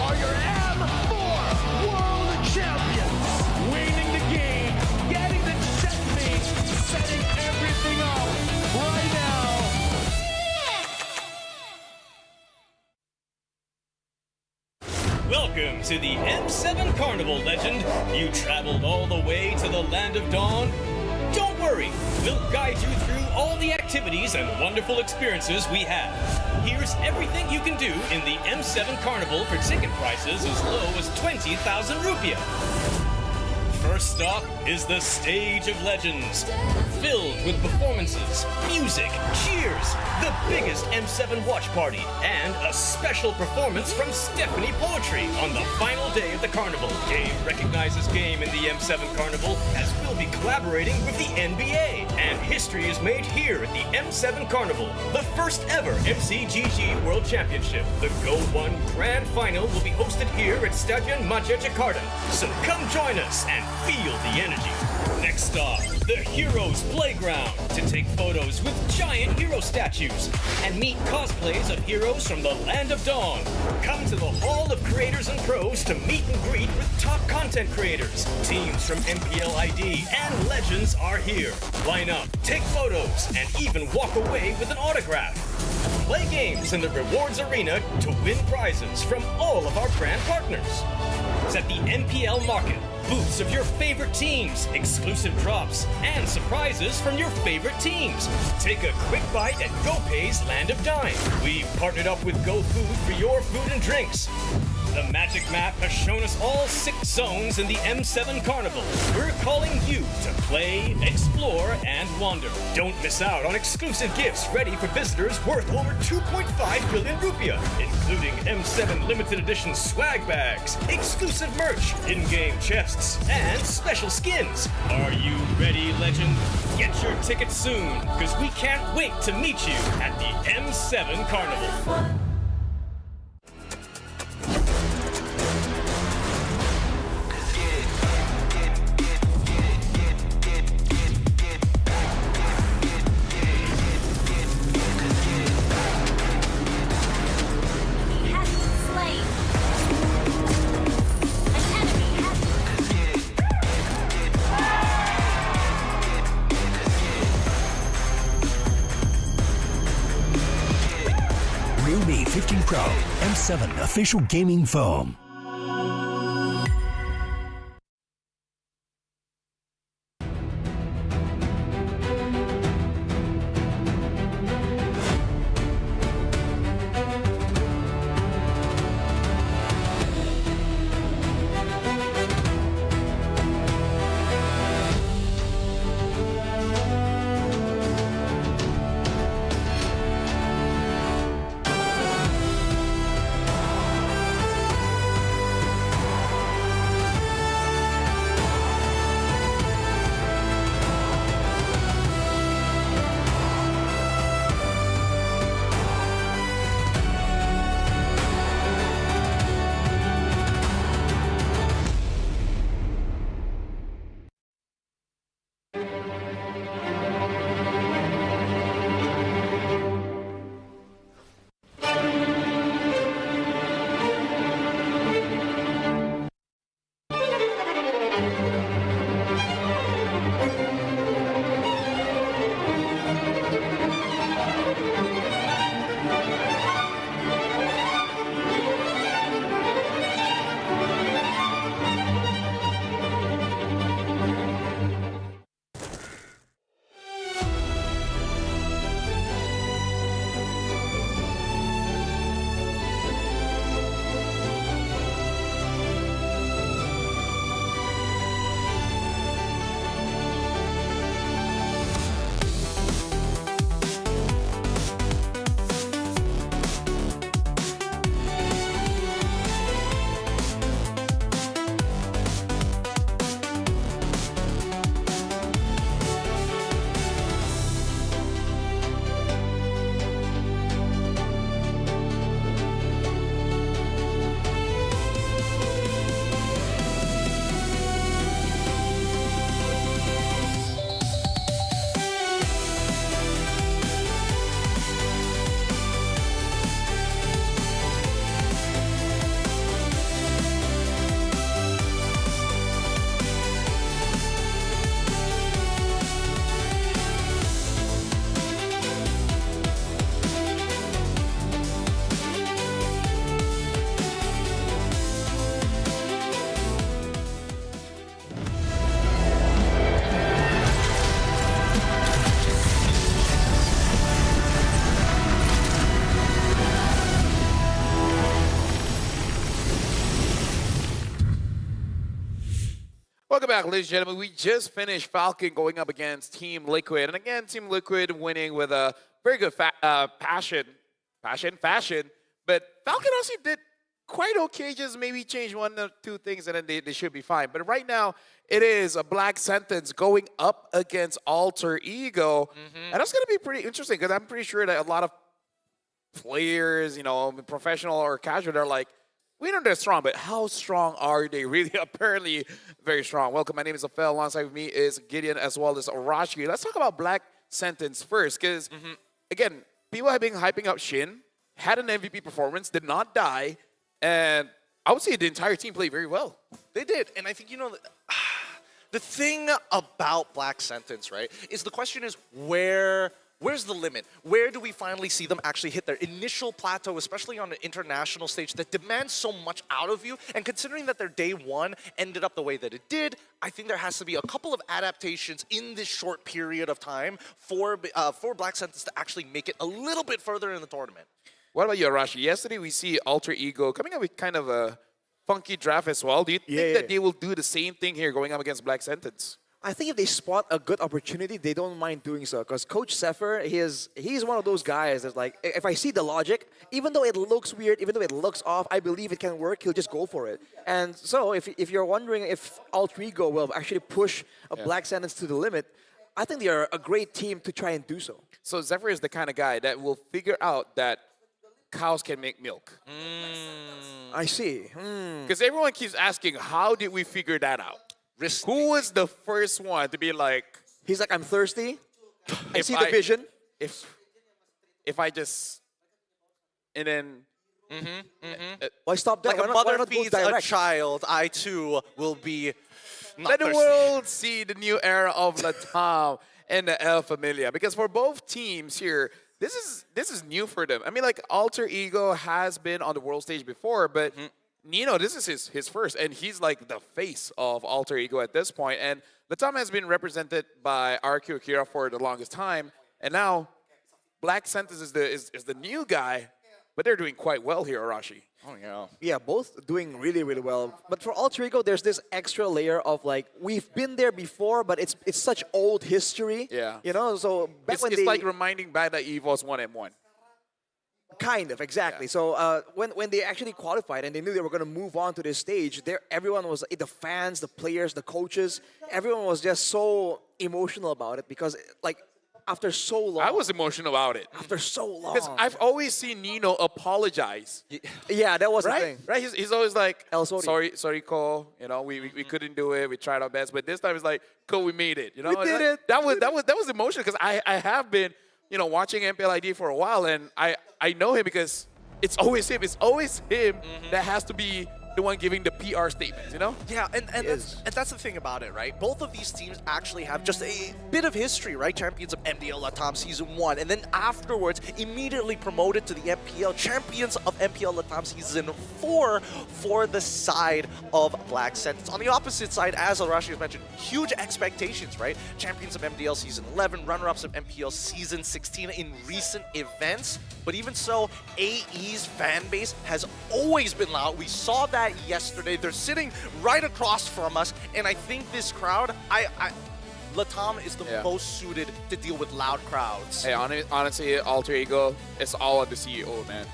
[SPEAKER 22] Are your M4 World Champions, winning the game, getting the checkmate, setting everything up right now.
[SPEAKER 6] Welcome to the M7 Carnival, legend. You traveled all the way to the Land of Dawn? Don't worry, we'll guide you through all the activities and wonderful experiences we have. Here's everything you can do in the M7 Carnival for ticket prices as low as 20,000 rupiah. First stop is the Stage of Legends, filled with performances, music, cheers, the biggest M7 watch party, and a special performance from Stephanie Poetry on the final day of the carnival. Game recognizes game in the M7 Carnival, as we'll be collaborating with the NBA. And history is made here at the M7 Carnival, the first ever MCGG World Championship. The Go 1 Grand Final will be hosted here at Stadion Maja Jakarta. So come join us and feel the energy. Next stop, the Heroes Playground, to take photos with giant hero statues and meet cosplays of heroes from the Land of Dawn. Come to the Hall of Creators and Pros to meet and greet with top content creators. Teams from MPL ID and Legends are here. Line up, take photos, and even walk away with an autograph. Play games in the rewards arena to win prizes from all of our brand partners. It's at the MPL Market. Booths of your favorite teams, exclusive drops, and surprises from your favorite teams. Take a quick bite at GoPay's Land of Dine. We've partnered up with GoFood for your food and drinks. The magic map has shown us all 6 zones in the M7 Carnival. We're calling you to play, explore, and wander. Don't miss out on exclusive gifts ready for visitors worth over 2.5 billion rupiah, including M7 limited edition swag bags, exclusive merch, in-game chests, and special skins. Are you ready, legend? Get your tickets soon, because we can't wait to meet you at the M7 Carnival.
[SPEAKER 1] Realme 15 Pro M7 official gaming phone.
[SPEAKER 19] Welcome back, ladies and gentlemen. We just finished Falcon going up against Team Liquid. And again, Team Liquid winning with a very good fashion. But Falcon also did quite okay, just maybe change one or two things and then they should be fine. But right now, it is a Black Sentence going up against Alter Ego. And that's going to be pretty interesting because I'm pretty sure that a lot of players, you know, professional or casual, they're like, we know they're strong, but how strong are they really? Apparently very strong. Welcome, my name is Afel. Alongside with me is Gideon as well as Arashi. Let's talk about Black Sentence first because, again, people have been hyping up Shin, had an MVP performance, did not die, and I would say the entire team played very well.
[SPEAKER 17] They did, and I think, you know, the thing about Black Sentence, right, is the question is where's the limit? Where do we finally see them actually hit their initial plateau, especially on an international stage that demands so much out of you? And considering that their day one ended up the way that it did, I think there has to be a couple of adaptations in this short period of time for Black Sentence to actually make it a little bit further in the tournament.
[SPEAKER 19] What about you, Arashi? Yesterday we see Alter Ego coming up with kind of a funky draft as well. Do you think that they will do the same thing here going up against Black Sentence?
[SPEAKER 16] I think if they spot a good opportunity, they don't mind doing so. Because Coach Zephyr, he's one of those guys that's like, if I see the logic, even though it looks weird, even though it looks off, I believe it can work, he'll just go for it. And so if you're wondering if Alter Ego will actually push a Black Sentence to the limit, I think they are a great team to try and do so.
[SPEAKER 19] So Zephyr is the kind of guy that will figure out that cows can make milk.
[SPEAKER 16] I see.
[SPEAKER 19] Because everyone keeps asking, how did we figure that out? Who was the first one to be like...
[SPEAKER 16] He's like, I'm thirsty. I see the vision.
[SPEAKER 19] If I just... And then...
[SPEAKER 16] Why stop that?
[SPEAKER 17] Like a mother feeds a child, I too will be not
[SPEAKER 19] Let the
[SPEAKER 17] thirsty.
[SPEAKER 19] world see the new era of Latam and the El Familia. Because for both teams here, this is new for them. I mean, like, Alter Ego has been on the world stage before, but... Nino, this is his first, and he's like the face of Alter Ego at this point. And Latam has been represented by RQ Akira for the longest time, and now Black Sentence is the new guy, but they're doing quite well here, Arashi.
[SPEAKER 17] Oh, yeah.
[SPEAKER 16] Yeah, both doing really, really well. But for Alter Ego, there's this extra layer of like, we've been there before, but it's such old history.
[SPEAKER 19] Yeah.
[SPEAKER 16] You know, so back
[SPEAKER 19] It's,
[SPEAKER 16] when
[SPEAKER 19] it's
[SPEAKER 16] they...
[SPEAKER 19] like reminding back that Eve was 1-1.
[SPEAKER 16] Kind of, exactly. So when they actually qualified and they knew they were going to move on to this stage, everyone was, the fans, the players, the coaches, everyone was just so emotional about it because, like, after so long.
[SPEAKER 19] I was emotional about it.
[SPEAKER 16] After so long.
[SPEAKER 19] Because I've always seen Nino apologize.
[SPEAKER 16] Yeah, that was
[SPEAKER 19] right?
[SPEAKER 16] the thing.
[SPEAKER 19] Right? He's always like,
[SPEAKER 16] sorry.
[SPEAKER 19] sorry, Cole. You know, we couldn't do it. We tried our best. But this time it's like, Cole, we made it. You know,
[SPEAKER 16] We did it.
[SPEAKER 19] That was emotional because I have been, you know, watching MPLID for a while, and I know him because it's always him. It's always him that has to be the one giving the PR statements, you know?
[SPEAKER 17] Yeah, and that's the thing about it, right? Both of these teams actually have just a bit of history, right? Champions of MDL Latam Season 1, and then afterwards, immediately promoted to the MPL, champions of MPL Latam Season 4 for the side of Black Sentence. On the opposite side, as Arashi has mentioned, huge expectations, right? Champions of MDL Season 11, runner-ups of MPL Season 16 in recent events, but even so, AE's fan base has always been loud. We saw that yesterday. They're sitting right across from us, and I think this crowd, Latam is the most suited to deal with loud crowds.
[SPEAKER 19] Hey, honestly, Alter Ego, it's all on the CEO, man.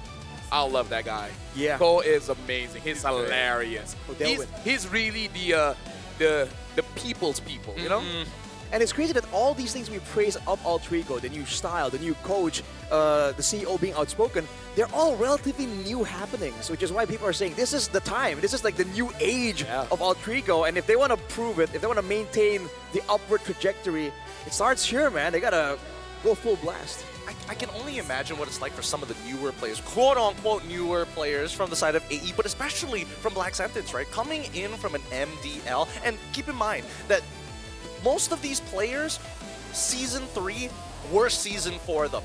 [SPEAKER 19] I love that guy.
[SPEAKER 16] Yeah.
[SPEAKER 19] Cole is amazing. He's hilarious. He's really the people's people, you know?
[SPEAKER 16] And it's crazy that all these things we praise of Alter Ego, the new style, the new coach, the CEO being outspoken, they're all relatively new happenings, which is why people are saying this is the time. This is like the new age of Alter Ego. And if they want to prove it, if they want to maintain the upward trajectory, it starts here, man. They got to go full blast.
[SPEAKER 17] I can only imagine what it's like for some of the newer players, quote-unquote newer players from the side of AE, but especially from Black Sentence, right? Coming in from an MDL, and keep in mind that most of these players, Season 3, worst season for them.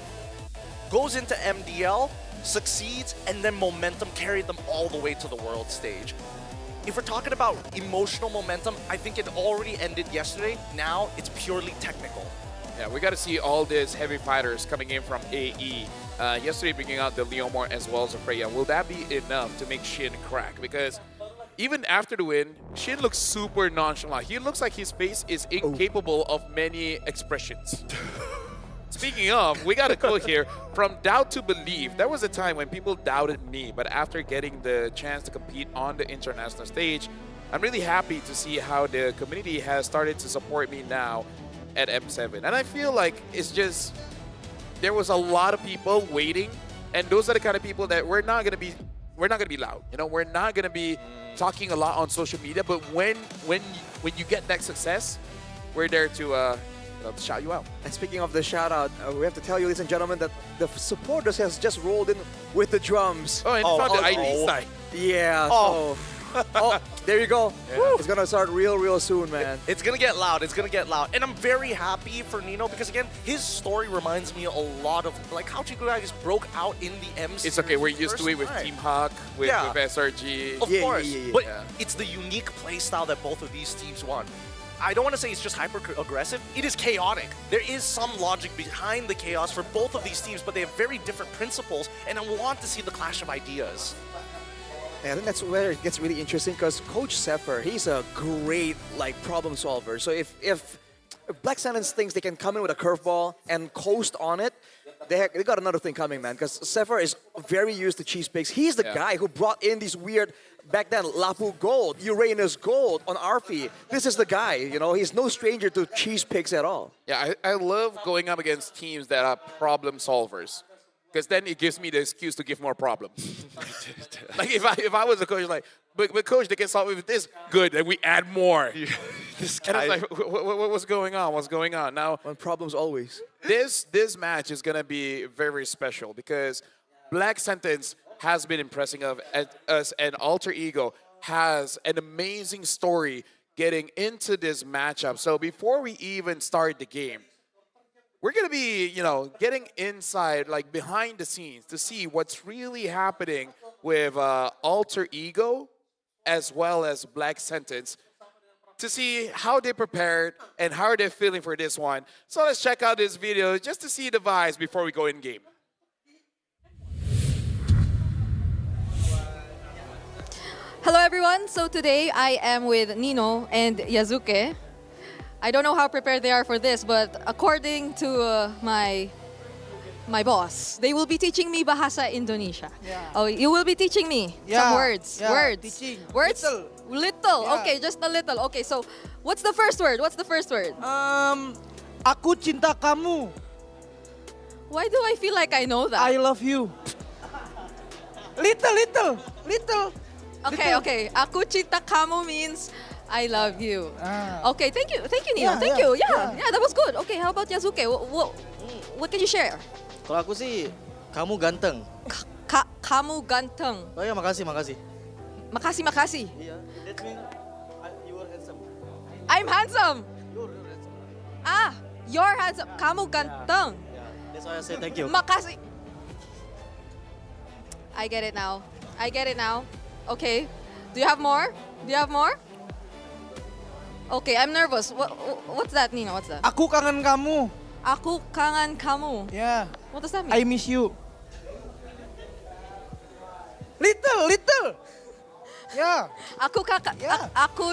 [SPEAKER 17] Goes into MDL, succeeds, and then momentum carried them all the way to the world stage. If we're talking about emotional momentum, I think it already ended yesterday. Now it's purely technical.
[SPEAKER 19] Yeah, we got to see all these heavy fighters coming in from AE. Yesterday bringing out the Leomore as well as the Freya. Will that be enough to make Shin crack? Because even after the win, Shin looks super nonchalant. He looks like his face is incapable of many expressions. Speaking of, we got a quote here from Doubt to Believe. There was a time when people doubted me, but after getting the chance to compete on the international stage, I'm really happy to see how the community has started to support me now at M7. And I feel like it's just, there was a lot of people waiting, and those are the kind of people that we're not gonna be loud. You know, we're not gonna be talking a lot on social media, but when you get that success, we're there to shout you out.
[SPEAKER 16] And speaking of the shout out, we have to tell you, ladies and gentlemen, that the supporters has just rolled in with the drums.
[SPEAKER 19] Oh, and found the ID sign.
[SPEAKER 16] Yeah.
[SPEAKER 17] Oh.
[SPEAKER 16] There you go.
[SPEAKER 17] Yeah.
[SPEAKER 16] It's gonna start real soon, man.
[SPEAKER 17] It's gonna get loud. It's gonna get loud. And I'm very happy for Nino because, again, his story reminds me a lot of like how you guys broke out in the M series.
[SPEAKER 19] It's okay. We're used to it with Team Hawk, with SRG.
[SPEAKER 17] Of course. But
[SPEAKER 19] Yeah.
[SPEAKER 17] it's the unique play style that both of these teams want. I don't want to say it's just hyper-aggressive. It is chaotic. There is some logic behind the chaos for both of these teams, but they have very different principles, and I want to see the clash of ideas.
[SPEAKER 16] Yeah, I think that's where it gets really interesting because Coach Zephyr, he's a great problem solver. So if Black Sentence thinks they can come in with a curveball and coast on it, they got another thing coming, man. Because Zephyr is very used to cheese picks. He's the guy who brought in these weird, back then, Lapu Gold, Uranus Gold on Arfi. This is the guy, you know. He's no stranger to cheese picks at all.
[SPEAKER 19] Yeah, I love going up against teams that are problem solvers. Because then it gives me the excuse to give more problems. Like if I was a coach, like, but coach, they can solve it with this. Good, and we add more.
[SPEAKER 17] This
[SPEAKER 19] And
[SPEAKER 17] guy.
[SPEAKER 19] I was like, what's going on? What's going on? Now,
[SPEAKER 16] One problems always.
[SPEAKER 19] this match is gonna be very special because Black Sentence has been impressing us, and Alter Ego has an amazing story getting into this matchup. So before we even start the game, we're going to be, getting inside, like behind the scenes to see what's really happening with Alter Ego as well as Black Sentence to see how they prepared and how they're feeling for this one. So let's check out this video just to see the vibes before we go in game.
[SPEAKER 18] Hello everyone, so today I am with Nino and Yazuke. I don't know how prepared they are for this, but according to my boss, they will be teaching me Bahasa Indonesia.
[SPEAKER 26] Yeah.
[SPEAKER 18] Oh, you will be teaching me some words.
[SPEAKER 26] Yeah,
[SPEAKER 18] Words.
[SPEAKER 26] teaching.
[SPEAKER 18] Words? Little.
[SPEAKER 26] Yeah.
[SPEAKER 18] Okay, just a little. Okay, so what's the first word?
[SPEAKER 26] Aku cinta kamu.
[SPEAKER 18] Why do I feel like I know that?
[SPEAKER 26] I love you. Little.
[SPEAKER 18] Okay. Aku cinta kamu means I love you. Okay, thank you, Nino.
[SPEAKER 26] Yeah,
[SPEAKER 18] Thank
[SPEAKER 26] yeah,
[SPEAKER 18] you.
[SPEAKER 26] yeah.
[SPEAKER 18] Yeah, that was good. Okay, how about Yazuke? What can you share?
[SPEAKER 26] Kalau aku sih, kamu ganteng.
[SPEAKER 18] Kamu ganteng.
[SPEAKER 26] Oh ya, makasih.
[SPEAKER 18] Makasih.
[SPEAKER 26] Iya, that means you are handsome.
[SPEAKER 18] I'm handsome.
[SPEAKER 26] You're handsome.
[SPEAKER 18] You're handsome. Kamu ganteng.
[SPEAKER 26] Yeah, that's why I say thank you.
[SPEAKER 18] Makasih. I get it now. Okay. Do you have more? Okay, I'm nervous. What's that, Nino? What's that?
[SPEAKER 26] Aku kangen kamu.
[SPEAKER 18] Aku kangen kamu.
[SPEAKER 26] Yeah.
[SPEAKER 18] What does that mean?
[SPEAKER 26] I miss you. Little. Yeah.
[SPEAKER 18] Aku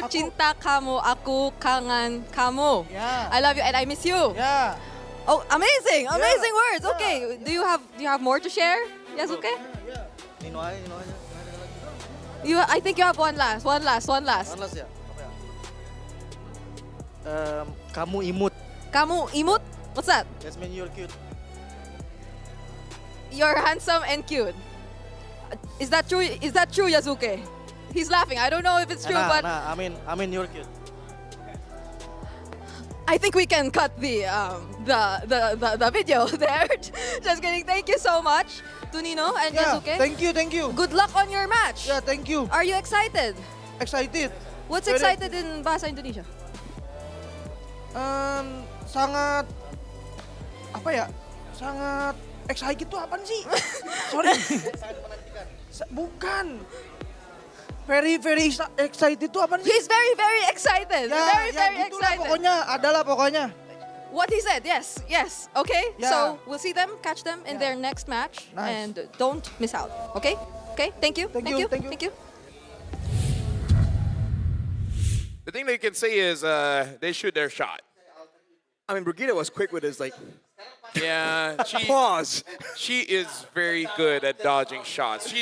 [SPEAKER 18] cinta kamu. Aku kangen kamu.
[SPEAKER 26] Yeah.
[SPEAKER 18] I love you and I miss you.
[SPEAKER 26] Yeah.
[SPEAKER 18] Oh, amazing words. Okay, do you have more to share, Yazuke?
[SPEAKER 26] Yeah. Nino aja.
[SPEAKER 18] I think you have one last.
[SPEAKER 26] Panas ya? Apa ya? Kamu imut.
[SPEAKER 18] Kamu imut? What's that?
[SPEAKER 26] That means you're cute.
[SPEAKER 18] You're handsome and cute. Is that true, Yazuke? He's laughing. I don't know if it's true, but
[SPEAKER 26] I mean you're cute.
[SPEAKER 18] I think we can cut the video there. Just kidding. Thank you so much to Nino and Yazuke.
[SPEAKER 26] Thank you.
[SPEAKER 18] Good luck on your match.
[SPEAKER 26] Yeah, thank you.
[SPEAKER 18] Are you excited?
[SPEAKER 26] Excited.
[SPEAKER 18] What's excited in Bahasa Indonesia?
[SPEAKER 26] Sangat apa ya? Sangat excited itu apaan sih? Sorry. Bukan. Very excited itu apaan sih?
[SPEAKER 18] He's very excited. Very excited.
[SPEAKER 26] Pokoknya.
[SPEAKER 18] What he said, yes. Okay,
[SPEAKER 26] Yeah.
[SPEAKER 18] so we'll see them, catch them in their next match,
[SPEAKER 26] Nice.
[SPEAKER 18] and don't miss out. Okay, thank you.
[SPEAKER 26] Thank you.
[SPEAKER 19] The thing they can say is they shoot their shot.
[SPEAKER 16] I mean, Brigida was quick with his, like,
[SPEAKER 19] Yeah,
[SPEAKER 16] pause.
[SPEAKER 19] She is very good at dodging shots.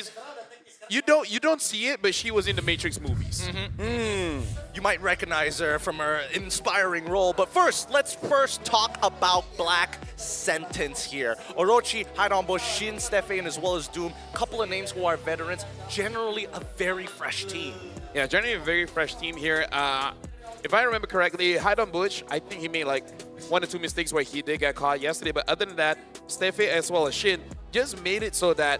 [SPEAKER 19] You don't see it, but she was in the Matrix movies.
[SPEAKER 17] You might recognize her from her inspiring role, but let's talk about Black Sentence here. Orochi, Hairanbo, Shin, Stefan, as well as Doom. Couple of names who are veterans. Generally a very fresh team.
[SPEAKER 19] Yeah, generally a very fresh team here. If I remember correctly, Haidon Bush, I think he made like 1 or 2 mistakes where he did get caught yesterday. But other than that, Steffi as well as Shin just made it so that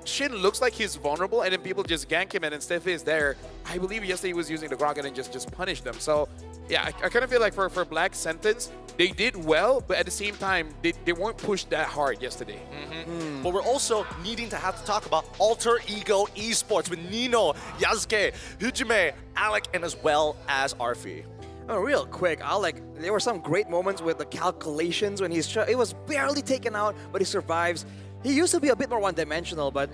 [SPEAKER 19] Shin looks like he's vulnerable, and then people just gank him, and then Steffi is there. I believe yesterday he was using the Grog and then just punished them. So yeah, I kind of feel like for Black Sentence, they did well, but at the same time, they weren't pushed that hard yesterday.
[SPEAKER 17] But we're also needing to have to talk about Alter Ego Esports with Nino, Yasuke, Hujime, Alec, and as well as Arfi.
[SPEAKER 16] Oh, real quick, there were some great moments with the calculations when it was barely taken out, but he survives. He used to be a bit more one-dimensional, but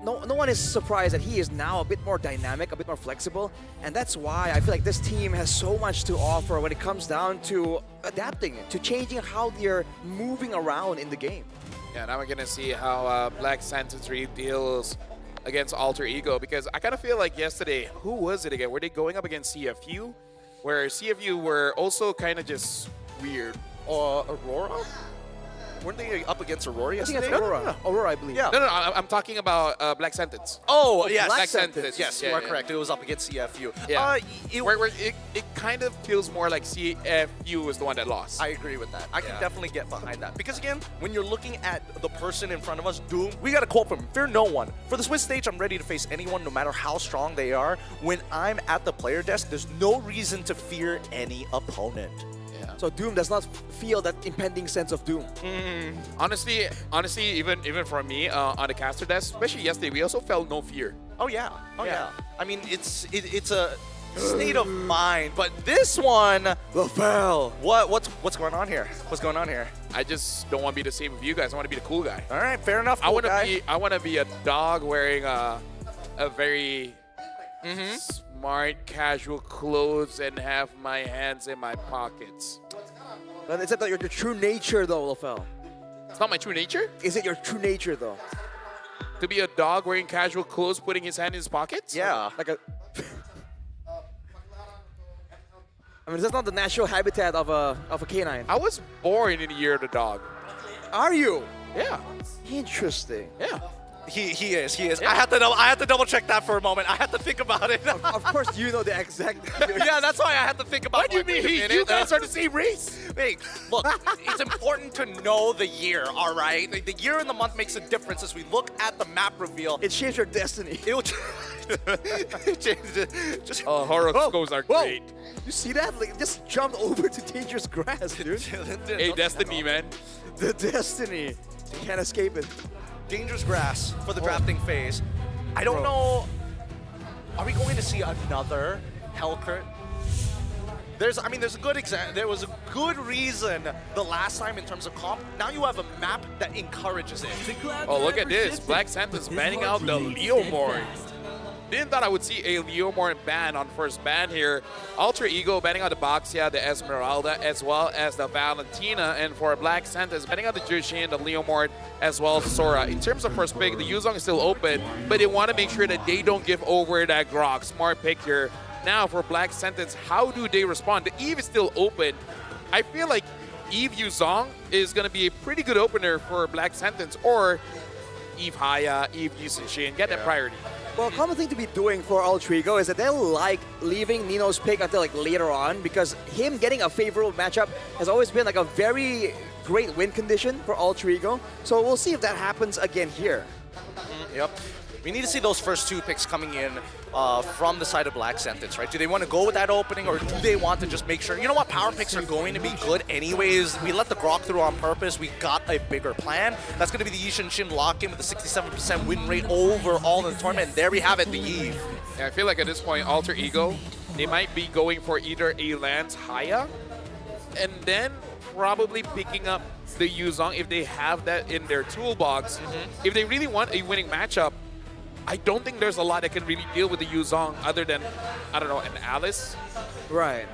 [SPEAKER 16] no one is surprised that he is now a bit more dynamic, a bit more flexible, and that's why I feel like this team has so much to offer when it comes down to adapting, to changing how they're moving around in the game.
[SPEAKER 19] Yeah, now we're gonna see how Black Sentence really deals against Alter Ego, because I kind of feel like yesterday, who was it again? Were they going up against CFU? Where CFU were also kind of just weird.
[SPEAKER 17] Aurora? Weren't they up against Aurora yesterday?
[SPEAKER 16] I think it's Aurora. Aurora, I believe.
[SPEAKER 17] Yeah.
[SPEAKER 19] No, I'm talking about Black Sentence.
[SPEAKER 17] Oh, yes.
[SPEAKER 19] Black Sentence.
[SPEAKER 17] Yes, you are correct. It was up against CFU.
[SPEAKER 19] Yeah. Where it kind of feels more like CFU was the one that lost.
[SPEAKER 17] I agree with that. I can definitely get behind that. Because again, when you're looking at the person in front of us, Doom, we got a quote from him: "Fear no one. For the Swiss stage, I'm ready to face anyone, no matter how strong they are. When I'm at the player desk, there's no reason to fear any opponent."
[SPEAKER 16] So Doom does not feel that impending sense of doom.
[SPEAKER 19] Honestly, even for me on the caster desk, especially yesterday, we also felt no fear.
[SPEAKER 17] Oh yeah. I mean, it's a state of mind, but this one, LaFell. What's going on here? What's going on here?
[SPEAKER 19] I just don't want to be the same with you guys. I want to be the cool guy.
[SPEAKER 17] All right, fair enough.
[SPEAKER 19] I want to be a dog wearing a very smart, casual clothes and have my hands in my pockets.
[SPEAKER 16] But is that your true nature, though, LaFell?
[SPEAKER 19] It's not my true nature?
[SPEAKER 16] Is it your true nature, though?
[SPEAKER 19] To be a dog wearing casual clothes, putting his hand in his pockets?
[SPEAKER 17] Yeah.
[SPEAKER 16] Like a... I mean, that's not the natural habitat of a canine.
[SPEAKER 19] I was born in the year of the dog.
[SPEAKER 16] Are you?
[SPEAKER 19] Yeah.
[SPEAKER 16] Interesting.
[SPEAKER 19] Yeah.
[SPEAKER 17] He is. Yeah. I had to double check that for a moment. I had to think about it.
[SPEAKER 16] Of course, you know the exact.
[SPEAKER 17] Yeah, that's why I had to think about it.
[SPEAKER 19] What do you mean? You guys are the same race.
[SPEAKER 17] Hey, look, it's important to know the year, all right? The year and the month makes a difference as we look at the map reveal.
[SPEAKER 16] It shapes your destiny.
[SPEAKER 17] It will change it.
[SPEAKER 19] Horoscopes are great.
[SPEAKER 16] You see that? Like, just jumped over to dangerous grass, dude.
[SPEAKER 19] Hey, destiny, man.
[SPEAKER 16] The destiny. You can't escape it.
[SPEAKER 17] Dangerous grass for the drafting phase. I don't know. Are we going to see another Hellcurt? There's a good example. There was a good reason the last time in terms of comp. Now you have a map that encourages it.
[SPEAKER 19] Oh, look at this. Black Santa's banning out the Leomord. Didn't thought I would see a Leomord ban on first ban here. Alter Ego banning out the Boxia, the Esmeralda, as well as the Valentina. And for Black Santa's banning out the Jushin, the Leomord, as well as Sora. In terms of first pick, the Yuzong is still open, but they want to make sure that they don't give over that Grok. Smart pick here. Now for Black Sentence, how do they respond? The Eve is still open. I feel like Eve Yuzong is going to be a pretty good opener for Black Sentence, or Eve Haya, Eve Yushin, get that priority.
[SPEAKER 16] Well, a common thing to be doing for Alter Ego is that they'll like leaving Nino's pick until like later on, because him getting a favorable matchup has always been like a very great win condition for Alter Ego. So we'll see if that happens again here.
[SPEAKER 17] Yep. We need to see those first two picks coming in from the side of Black Sentence, right? Do they want to go with that opening, or do they want to just make sure, you know what, power picks are going to be good anyways. We let the Grok through on purpose. We got a bigger plan. That's going to be the Yishin Shin lock-in with a 67% win rate overall in the tournament. And there we have it, the Eve.
[SPEAKER 19] Yeah, I feel like at this point, Alter Ego, they might be going for either a Lance Haya, and then probably picking up the Yuzong if they have that in their toolbox. If they really want a winning matchup, I don't think there's a lot that can really deal with the Yuzong other than, I don't know, an Alice.
[SPEAKER 16] Right.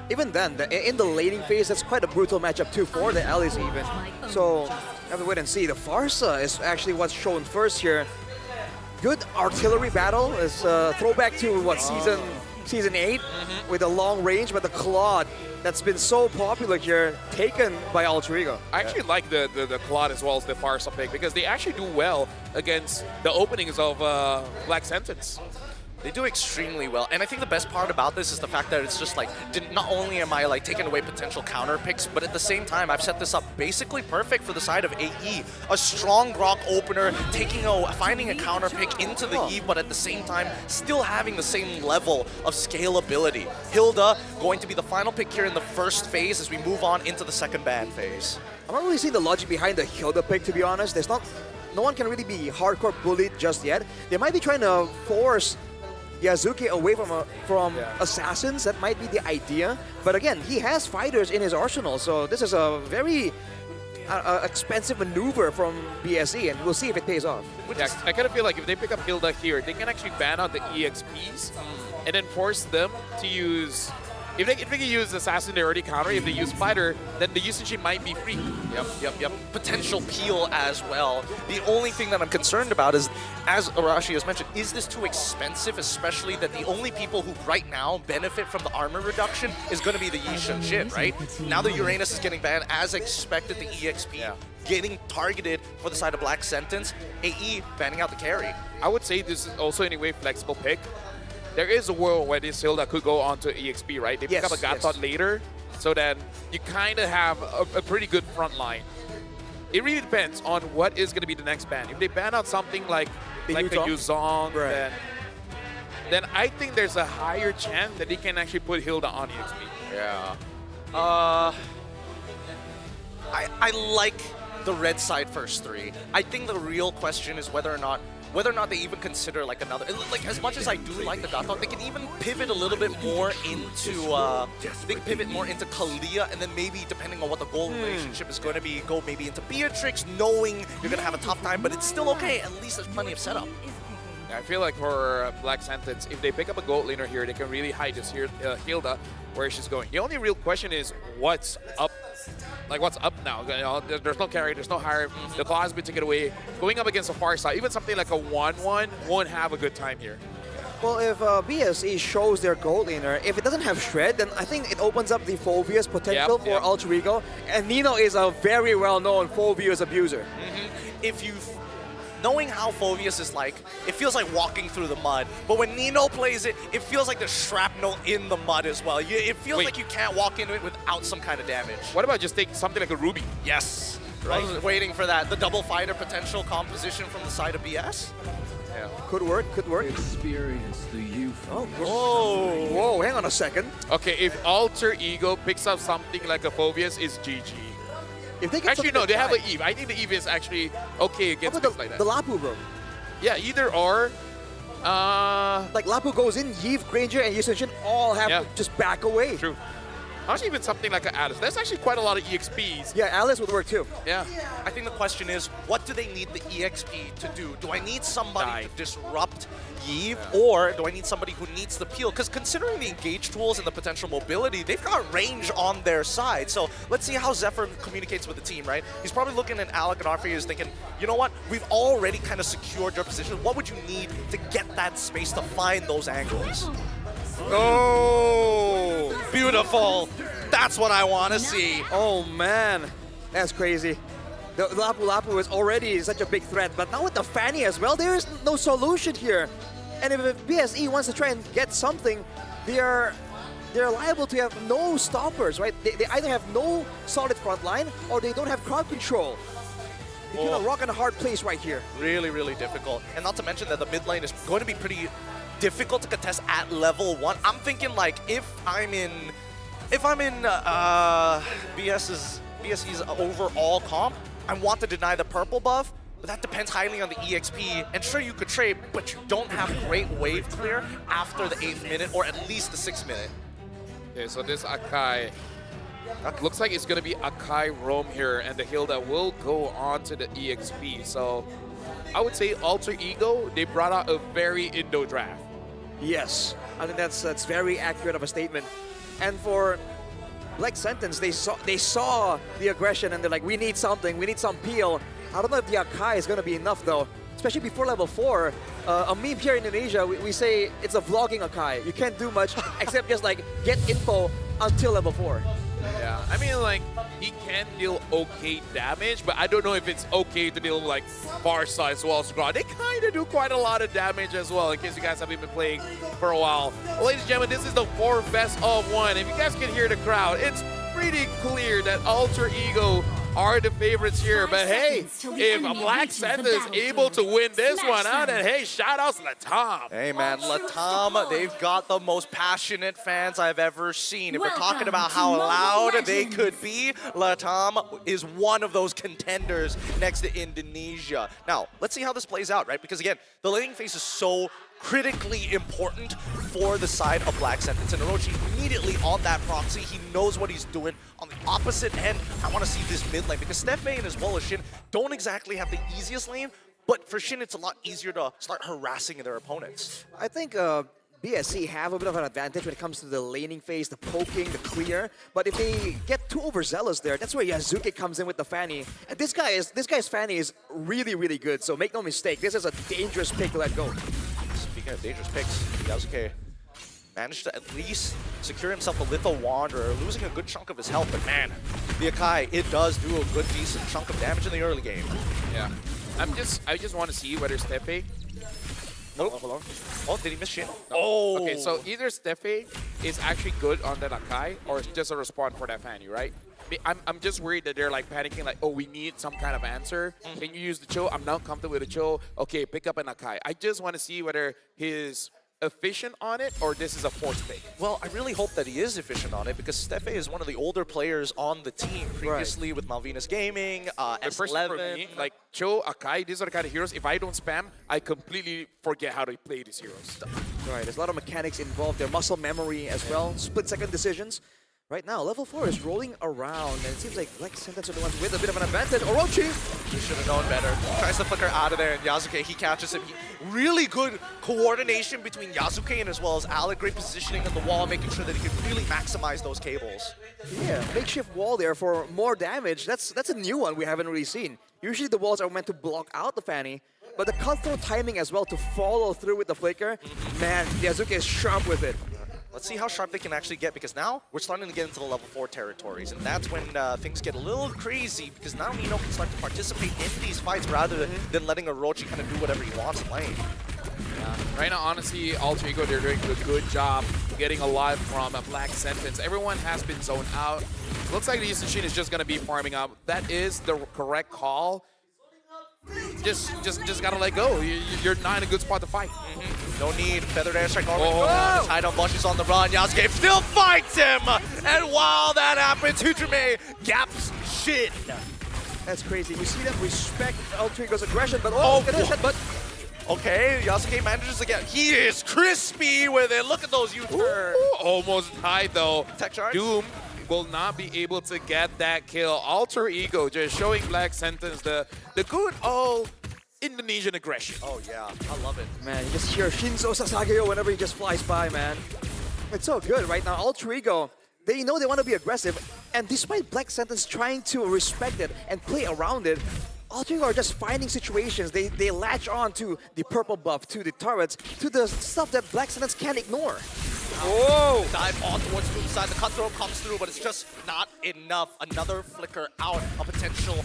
[SPEAKER 16] Even then, in the laning phase, that's quite a brutal matchup too for the Alice even. So, have to wait and see. The Farsa is actually what's shown first here. Good artillery battle is throwback to what, season 8 with a long range, but the Claude that's been so popular here, taken by Alter Ego.
[SPEAKER 19] I actually like the Claude as well as the Farsa pick because they actually do well against the openings of Black Sentence.
[SPEAKER 17] They do extremely well, and I think the best part about this is the fact that it's just like, not only am I like taking away potential counter picks, but at the same time, I've set this up basically perfect for the side of AE. A strong Grok opener, finding a counter pick into the Eve, but at the same time, still having the same level of scalability. Hilda going to be the final pick here in the first phase as we move on into the second ban phase.
[SPEAKER 16] I'm not really seeing the logic behind the Hilda pick, to be honest. No one can really be hardcore bullied just yet. They might be trying to force Yazuki away from assassins. That might be the idea. But again, he has fighters in his arsenal, so this is a very expensive maneuver from BSE, and we'll see if it pays off.
[SPEAKER 19] Yeah, I kind of feel like if they pick up Hilda here, they can actually ban out the EXPs and then force them to use... If they can use Assassin, they already counter. If they use Fighter, then the usage might be free.
[SPEAKER 17] Yep. Potential peel as well. The only thing that I'm concerned about is, as Arashi has mentioned, is this too expensive, especially that the only people who right now benefit from the armor reduction is going to be the Yi Shen, right? Now that Uranus is getting banned, as expected, the EXP getting targeted for the side of Black Sentence, AE banning out the carry.
[SPEAKER 19] I would say this is also in a way flexible pick. There is a world where this Hilda could go on to EXP, right? They pick up a Gatot later, so then you kind of have a pretty good front line. It really depends on what is going to be the next ban. If they ban out something like the Yuzong, then I think there's a higher chance that they can actually put Hilda on EXP.
[SPEAKER 17] Yeah. I like the red side first 3. I think the real question is whether or not they even consider like another, like as much as I do like the Gatot, they can even pivot a little bit more into, Kalia, and then maybe depending on what the goal relationship is going to be, go maybe into Beatrix, knowing you're going to have a tough time, but it's still okay, at least there's plenty of setup.
[SPEAKER 19] Yeah, I feel like for Black Sentence, if they pick up a gold laner here, they can really hide this Hilda where she's going. The only real question is what's up. Like, what's up now? You know, there's no carry, there's no hire. The claw has been taken away. Going up against a Farsa, even something like a 1-1 won't have a good time here.
[SPEAKER 16] Well, if BSE shows their gold laner, if it doesn't have Shred, then I think it opens up the Phoveus potential for Alter Ego. And Nino is a very well-known Phoveus abuser.
[SPEAKER 17] If you knowing how Phoveus is like, it feels like walking through the mud. But when Nino plays it, it feels like there's shrapnel in the mud as well. It feels like you can't walk into it without some kind of damage.
[SPEAKER 19] What about just taking something like a Ruby?
[SPEAKER 17] Yes. Right. I was waiting for that. The double fighter potential composition from the side of BS.
[SPEAKER 16] Yeah. Could work, could work.
[SPEAKER 3] Experience the youth.
[SPEAKER 16] Whoa, hang on a second.
[SPEAKER 19] Okay, if Alter Ego picks up something like a Phoveus, it's GG.
[SPEAKER 16] If they get
[SPEAKER 19] actually, no, they have an Eve. I think the Eve is actually okay against things like that.
[SPEAKER 16] The Lapu, bro.
[SPEAKER 19] Yeah, either or.
[SPEAKER 16] Like Lapu goes in, Yves, Granger, and Yusenshin all have to just back away.
[SPEAKER 19] True. Actually, even something like an Alice. That's actually quite a lot of EXPs.
[SPEAKER 16] Yeah, Alice would work too.
[SPEAKER 19] Yeah.
[SPEAKER 17] I think the question is, what do they need the EXP to do? Do I need somebody to disrupt Yves, or do I need somebody who needs the peel? Because considering the engage tools and the potential mobility, they've got range on their side. So let's see how Zephyr communicates with the team, right? He's probably looking at Alec and Orpheus thinking, you know what? We've already kind of secured your position. What would you need to get that space to find those angles? Oh, beautiful. That's what I want to see.
[SPEAKER 16] Oh, man. That's crazy. The Lapu is already such a big threat, but now with the Fanny as well, there is no solution here. And if BSE wants to try and get something, they're liable to have no stoppers, right? They either have no solid front line or they don't have crowd control. They're in a rock and a hard place right here.
[SPEAKER 17] Really, really difficult. And not to mention that the mid lane is going to be pretty difficult to contest at level 1. I'm thinking like if I'm in BSE's overall comp, I want to deny the purple buff, but that depends highly on the EXP. And sure, you could trade, but you don't have great wave clear after the 8th minute or at least the 6th minute.
[SPEAKER 19] Okay, so this Akai Looks like it's going to be Akai Roam here, and the heal that will go on to the EXP. So I would say Alter Ego, they brought out a very Indo draft.
[SPEAKER 16] Yes, I think that's very accurate of a statement. And for Black Sentence, they saw the aggression and they're like, we need something, we need some peel. I don't know if the Akai is going to be enough though, especially before level 4. A meme here in Indonesia, we say it's a vlogging Akai. You can't do much except just like get info until level 4.
[SPEAKER 19] Yeah, I mean, like, he can deal okay damage, but I don't know if it's okay to deal like Farsight as well as Grot. They kind of do quite a lot of damage as well, in case you guys haven't been playing for a while. Well, ladies and gentlemen, this is the 4 best of 1. If you guys can hear the crowd, it's pretty clear that Alter Ego are the favorites here. But hey, if Black Sentence is able to win this one out, then hey, shout outs to Latam.
[SPEAKER 17] Hey man, Latam, they've got the most passionate fans I've ever seen. If we're talking about how loud they could be, Latam is one of those contenders next to Indonesia. Now, let's see how this plays out, right? Because again, the laning phase is so critically important for the side of Black Sentence. And Orochi immediately on that proxy, he knows what he's doing. On the opposite end, I want to see this mid lane, because Stefe and as well as Shin don't exactly have the easiest lane, but for Shin it's a lot easier to start harassing their opponents.
[SPEAKER 16] I think BSC have a bit of an advantage when it comes to the laning phase, the poking, the clear. But if they get too overzealous there, that's where Yasuke comes in with the Fanny. And this guy's Fanny is really, really good. So make no mistake, this is a dangerous pick to let go.
[SPEAKER 17] Speaking of dangerous picks, Yasuke managed to at least secure himself a Litho Wanderer, losing a good chunk of his health. But man, the Akai, it does do a good, decent chunk of damage in the early game.
[SPEAKER 19] Yeah. I just want to see whether Stefe.
[SPEAKER 17] Nope. Hold on. Oh, did he miss Shin? Oh!
[SPEAKER 19] Okay, so either Stefe is actually good on that Akai, or it's just a respawn for that Fanny, right? I'm just worried that they're like panicking, like, oh, we need some kind of answer. Can you use the Cho? I'm not comfortable with the Cho. Okay, pick up an Akai. I just want to see whether he's efficient on it or this is a forced pick.
[SPEAKER 17] Well, I really hope that he is efficient on it, because Stefe is one of the older players on the team previously with Malvinas Gaming, S11.
[SPEAKER 19] For me, like Cho, Akai, these are the kind of heroes. If I don't spam, I completely forget how to play these heroes.
[SPEAKER 16] Right, there's a lot of mechanics involved there, muscle memory as well, split-second decisions. Right now, level 4 is rolling around, and it seems like Black Sentence are the ones with a bit of an advantage. Orochi!
[SPEAKER 17] He should have known better. Tries to flicker out of there, and Yasuke, he catches him. Really good coordination between Yasuke and as well as Alec. Great positioning on the wall, making sure that he can really maximize those cables.
[SPEAKER 16] Yeah, makeshift wall there for more damage. That's a new one we haven't really seen. Usually the walls are meant to block out the Fanny, but the cutthroat timing as well to follow through with the flicker, man, Yasuke is sharp with it.
[SPEAKER 17] Let's see how sharp they can actually get, because now we're starting to get into the level 4 territories, and that's when things get a little crazy, because now Nino can start to participate in these fights rather than letting Orochi kind of do whatever he wants in lane.
[SPEAKER 19] Yeah. Right now, honestly, Alter Ego, they're doing a good job getting a lot from a Black Sentence. Everyone has been zoned out. Looks like the Yushin is just going to be farming up. That is the correct call. Just gotta let go. You're not in a good spot to fight.
[SPEAKER 17] No need. Feathered airstrike already. Tied on Bush is on the run. Yasuke still fights him. And while that happens, Hujime gaps Shin.
[SPEAKER 16] That's crazy. You see them respect Alter Ego's aggression, but but
[SPEAKER 17] okay, Yasuke manages to get. He is crispy with it. Look at those U-turns.
[SPEAKER 19] Almost tied though.
[SPEAKER 17] Tech charge.
[SPEAKER 19] Doom will not be able to get that kill. Alter Ego just showing Black Sentence the good old Indonesian aggression.
[SPEAKER 17] Oh yeah, I love it.
[SPEAKER 16] Man, you just hear Shinzo Sasageyo whenever he just flies by, man. It's so good right now. Alter Ego, they know they want to be aggressive, and despite Black Sentence trying to respect it and play around it, Alter Ego are just finding situations. They latch on to the purple buff, to the turrets, to the stuff that Black Sentence can't ignore.
[SPEAKER 17] Whoa! Dive on towards the side. The cutthroat comes through, but it's just not enough. Another flicker out. A potential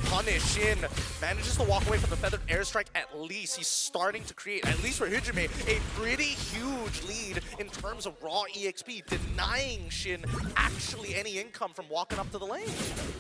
[SPEAKER 17] punish. Shin manages to walk away from the feathered airstrike at least. He's starting to create, at least for Hujime, a pretty huge lead in terms of raw EXP, denying Shin actually any income from walking up to the lane.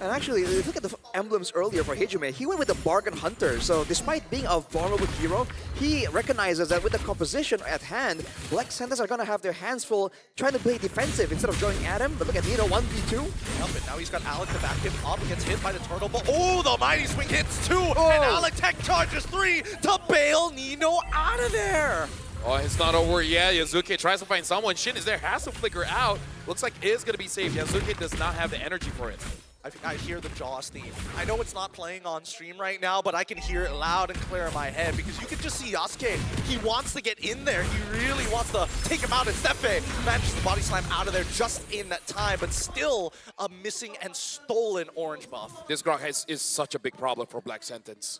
[SPEAKER 16] And actually, if you look at the emblems earlier for Hujime, he went with the Bargain Hunter. So despite being a vulnerable hero, he recognizes that with the composition at hand, Black Sentence are going to have their hands full trying to play defensive instead of going at him. But look at Nino 1v2.
[SPEAKER 17] Yep, and now he's got Alec to back him up, gets hit by the turtle ball. Oh, the mighty swing hits 2, and Alec tech charges 3 to bail Nino out of there.
[SPEAKER 19] Oh, it's not over yet. Yazuki tries to find someone. Shin is there, has to flicker out. Looks like it is going to be safe. Yazuki does not have the energy for it.
[SPEAKER 17] I hear the Jaws theme. I know it's not playing on stream right now, but I can hear it loud and clear in my head because you can just see Yasuke. He wants to get in there. He really wants to take him out. And Stefe manages the body slam out of there just in that time, but still a missing and stolen orange buff.
[SPEAKER 19] This Grok is such a big problem for Black Sentence.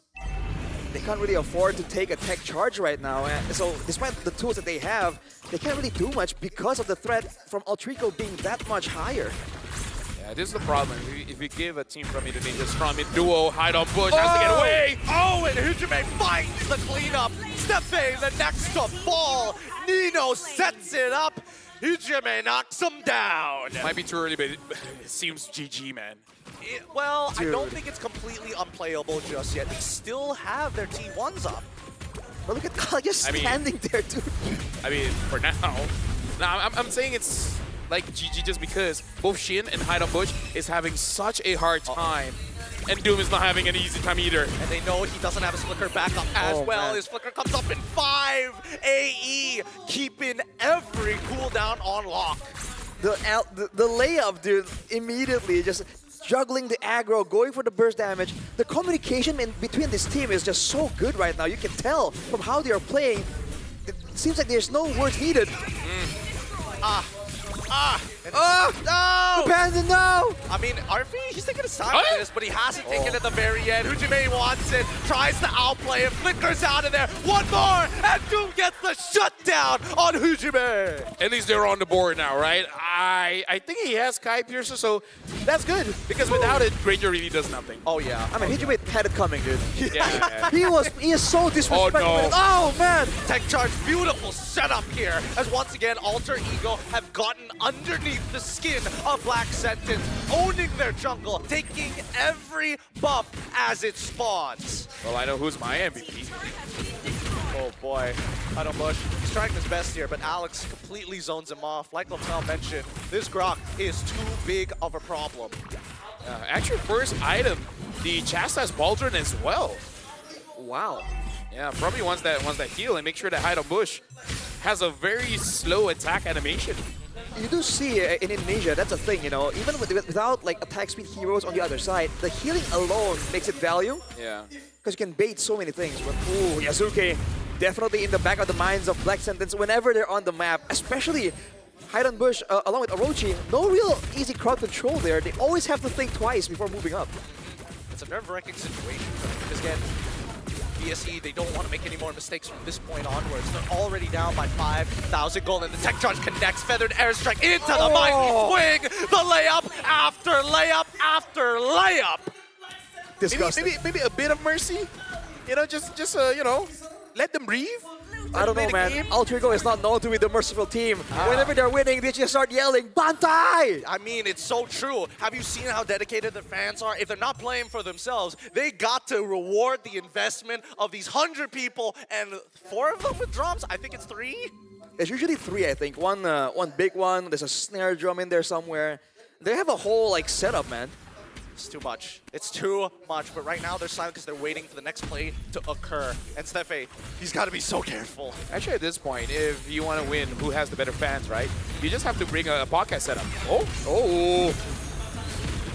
[SPEAKER 16] They can't really afford to take a tech charge right now. And so despite the tools that they have, they can't really do much because of the threat from Altrico being that much higher.
[SPEAKER 19] Yeah, this is the problem. If you give a team from Indonesia strong mid duo, hide on bush, has to get away.
[SPEAKER 17] Oh, and Hujime finds the cleanup. Stefe, the next to fall. Nino sets it up. Hujime knocks him down.
[SPEAKER 19] Might be too early, but it seems GG, man.
[SPEAKER 17] Well, I don't think it's completely unplayable just yet. They still have their T1s up.
[SPEAKER 16] But look at Kyle just standing there, dude.
[SPEAKER 19] I mean, for now. Now, I'm saying it's like GG just because both Shin and Hide on Bush is having such a hard time. And Doom is not having an easy time either.
[SPEAKER 17] And they know he doesn't have his flicker back up as well.
[SPEAKER 16] Man.
[SPEAKER 17] His flicker comes up in 5 AE, keeping every cooldown on lock.
[SPEAKER 16] The layup, dude, immediately just juggling the aggro, going for the burst damage. The communication in between this team is just so good right now. You can tell from how they are playing. It seems like there's no words needed.
[SPEAKER 17] No!
[SPEAKER 16] Abandon now!
[SPEAKER 17] I mean, RP, he's taking his time for this, but he hasn't taken it at the very end. Hujime wants it, tries to outplay it, flickers out of there. One more, and Doom gets the shutdown on Hujime.
[SPEAKER 19] At least they're on the board now, right? I think he has Kai Piercer, so that's good. Because without it, Granger really does nothing.
[SPEAKER 17] Oh, yeah.
[SPEAKER 16] I mean, Hujime had it coming, dude.
[SPEAKER 19] Yeah.
[SPEAKER 16] He is so disrespectful.
[SPEAKER 19] Oh, no.
[SPEAKER 16] Oh, man!
[SPEAKER 17] Tech charge, beautiful setup here, as once again, Alter Ego have gotten underneath the skin of Black Sentence, owning their jungle, taking every buff as it spawns.
[SPEAKER 19] Well, I know who's my MVP.
[SPEAKER 17] Oh boy, I don't Bush. He's trying his best here, but Alex completely zones him off. Like Laftel mentioned, this Grok is too big of a problem.
[SPEAKER 19] Actually, first item, the Chastise Baldron as well.
[SPEAKER 16] Wow.
[SPEAKER 19] Yeah, probably wants that heal and make sure that Hide on Bush has a very slow attack animation.
[SPEAKER 16] You do see in Indonesia, that's a thing, you know, even without like attack speed heroes on the other side, the healing alone makes it value.
[SPEAKER 19] Yeah.
[SPEAKER 16] Because you can bait so many things. But ooh, Yasuke, definitely in the back of the minds of Black Sentence whenever they're on the map, especially Hide on Bush along with Orochi. No real easy crowd control there. They always have to think twice before moving up.
[SPEAKER 17] It's a nerve-wracking situation because again, BSE, they don't want to make any more mistakes from this point onwards. They're already down by 5,000 gold, and the tech charge connects. Feathered airstrike into the mighty swing. The layup after layup after layup.
[SPEAKER 16] Disgusting.
[SPEAKER 19] Maybe a bit of mercy. You know, just you know, let them breathe.
[SPEAKER 16] I don't know, man. Altrico is not known to be the merciful team. Whenever they're winning, they just start yelling, Bantai!
[SPEAKER 17] I mean, it's so true. Have you seen how dedicated their fans are? If they're not playing for themselves, they got to reward the investment of these 100 people, and 4 of them with drums? I think it's 3?
[SPEAKER 16] It's usually 3, I think. One big one, there's a snare drum in there somewhere. They have a whole, like, setup, man.
[SPEAKER 17] It's too much. It's too much. But right now they're silent because they're waiting for the next play to occur. And Stefe, he's got to be so careful.
[SPEAKER 19] Actually, at this point, if you want to win, who has the better fans, right? You just have to bring a podcast setup. Oh.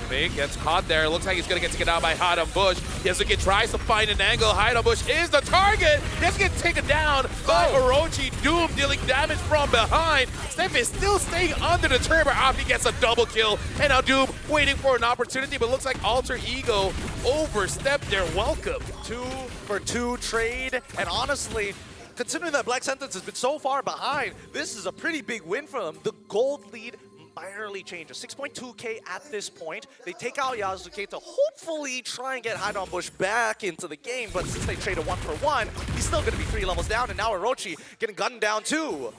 [SPEAKER 19] Big gets caught there. Looks like he's going to get taken out by Hide on Bush. Yasuke tries to find an angle. Hide on Bush is the target. Gets taken down by Orochi. Doom dealing damage from behind. Steph is still staying under the turret. He gets a double kill. And now Doom waiting for an opportunity, but looks like Alter Ego overstepped their welcome.
[SPEAKER 17] 2-for-2 trade. And honestly, considering that Black Sentence has been so far behind, this is a pretty big win for them. The gold lead barely changes. 6.2k at this point. They take out Yasuke to hopefully try and get Hide on Bush back into the game, but since they trade a 1-for-1, he's still going to be 3 levels down, and now Orochi getting gunned down too.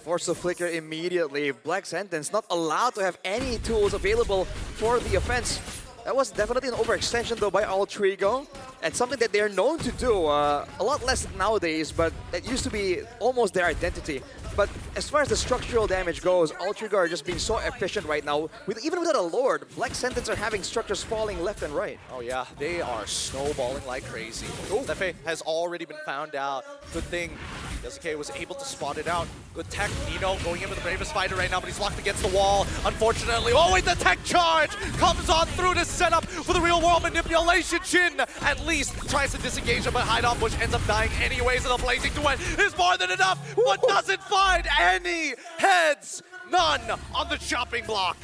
[SPEAKER 16] Force the flicker immediately. Black Sentence not allowed to have any tools available for the offense. That was definitely an overextension though by Altrigo, and something that they're known to do. A lot less nowadays, but that used to be almost their identity. But as far as the structural damage goes, Altrigo are just being so efficient right now. Even without a Lord, Black Sentence are having structures falling left and right.
[SPEAKER 17] Oh yeah, they are snowballing like crazy. Stefe has already been found out. Good thing Yasuke was able to spot it out. Good tech. Nino going in with the bravest fighter right now, but he's locked against the wall. Unfortunately, oh wait, the tech charge comes on through to set up for the real world manipulation. Shin at least tries to disengage him, but Hide on Bush ends up dying anyways, and the blazing duet is more than enough, but doesn't find any heads. None on the chopping block.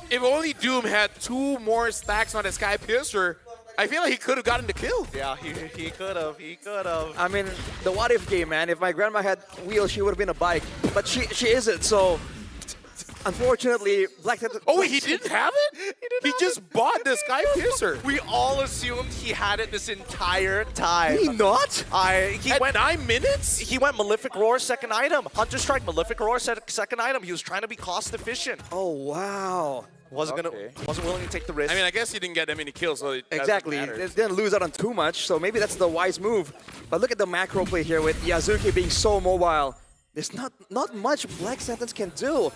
[SPEAKER 19] If only Doom had 2 more stacks on the Sky Piercer, I feel like he could have gotten the kill.
[SPEAKER 17] Yeah, he could have. He could have.
[SPEAKER 16] I mean, the what if game, man. If my grandma had wheels, she would have been a bike. But she isn't, so unfortunately, Black Sentence.
[SPEAKER 19] Oh wait, he didn't have it? He just bought the Sky Piercer.
[SPEAKER 17] We all assumed he had it this entire time.
[SPEAKER 16] Did he not?
[SPEAKER 17] He
[SPEAKER 19] At
[SPEAKER 17] went
[SPEAKER 19] 9 minutes?
[SPEAKER 17] He went Malefic Roar second item. Hunter Strike, Malefic Roar second item. He was trying to be cost efficient.
[SPEAKER 16] Oh wow.
[SPEAKER 17] Wasn't willing to take the risk.
[SPEAKER 19] I mean, I guess he didn't get that many kills, so it
[SPEAKER 16] Exactly.
[SPEAKER 19] doesn't matter.
[SPEAKER 16] They didn't lose out on too much, so maybe that's the wise move. But look at the macro play here with Yasuke being so mobile. There's not much Black Sentence can do.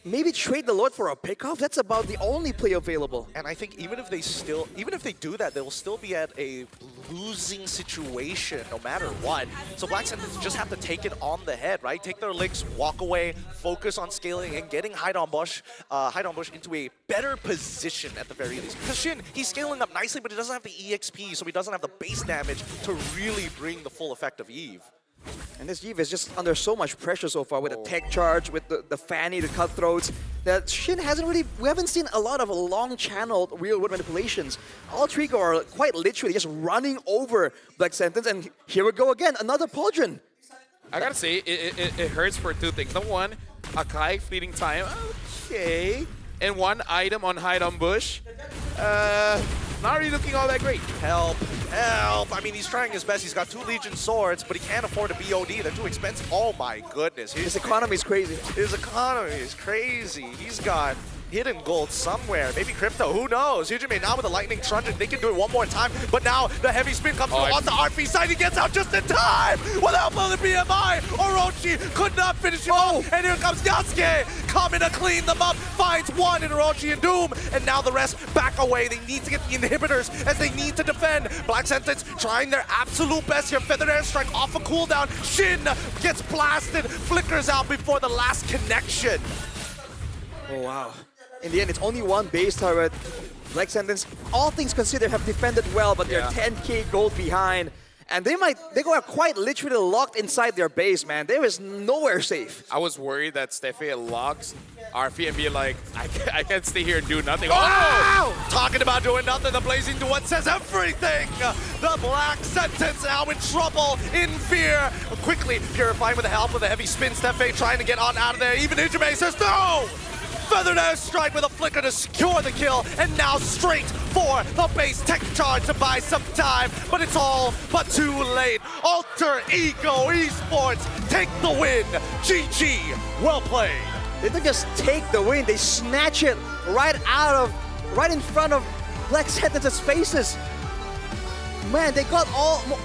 [SPEAKER 16] Maybe trade the Lord for a pickoff. That's about the only play available.
[SPEAKER 17] And I think even if they do that, they will still be at a losing situation no matter what. So Black Sentence just have to take it on the head, right? Take their licks, walk away, focus on scaling and getting Hide on Bush into a better position at the very least. Because Shin, he's scaling up nicely, but he doesn't have the EXP, so he doesn't have the base damage to really bring the full effect of Eve.
[SPEAKER 16] And this Eve is just under so much pressure so far with the tech charge, with the Fanny, the cutthroats, that Shin hasn't really, we haven't seen a lot of long-channeled real-world manipulations. All three are quite literally just running over Black Sentence, and here we go again, another Pauldron.
[SPEAKER 19] I gotta say, it hurts for 2 things. Number one, Akai fleeting time, okay. And 1 item on Hide on Bush. Not really looking all that great.
[SPEAKER 17] Help. I mean, he's trying his best. He's got 2 Legion swords, but he can't afford a BOD. They're too expensive. Oh my goodness.
[SPEAKER 16] His economy is crazy.
[SPEAKER 17] His economy is crazy. He's got hidden gold somewhere. Maybe crypto. Who knows? Hujime now with the lightning truncheon. They can do it one more time. But now the heavy spin comes on the RP side. He gets out just in time. Without the BMI. Orochi could not finish him off. And here comes Yasuke coming to clean them up. Finds 1 in Orochi and Doom. And now the rest back away. They need to get the inhibitors as they need to defend. Black Sentence trying their absolute best here. Feathered Airstrike off a cooldown. Shin gets blasted. Flickers out before the last connection.
[SPEAKER 16] Oh wow. In the end, it's only 1 base turret. Black Sentence, all things considered, have defended well, but they're 10k gold behind. And they are quite literally locked inside their base, man. There is nowhere safe.
[SPEAKER 19] I was worried that Steffi locks RP and be like, I can't stay here and do nothing.
[SPEAKER 17] Oh! Talking about doing nothing, the Blazing Duet says everything! The Black Sentence now in trouble, in fear. Quickly purifying with the help of the heavy spin. Steffi trying to get on out of there. Even Hujime says no! Feathered Airstrike with a flicker to secure the kill, and now straight for the base tech charge to buy some time, but it's all but too late. Alter Ego Esports take the win. GG, well played.
[SPEAKER 16] They didn't just take the win, they snatch it right in front of Black Sentence's faces. Man, they got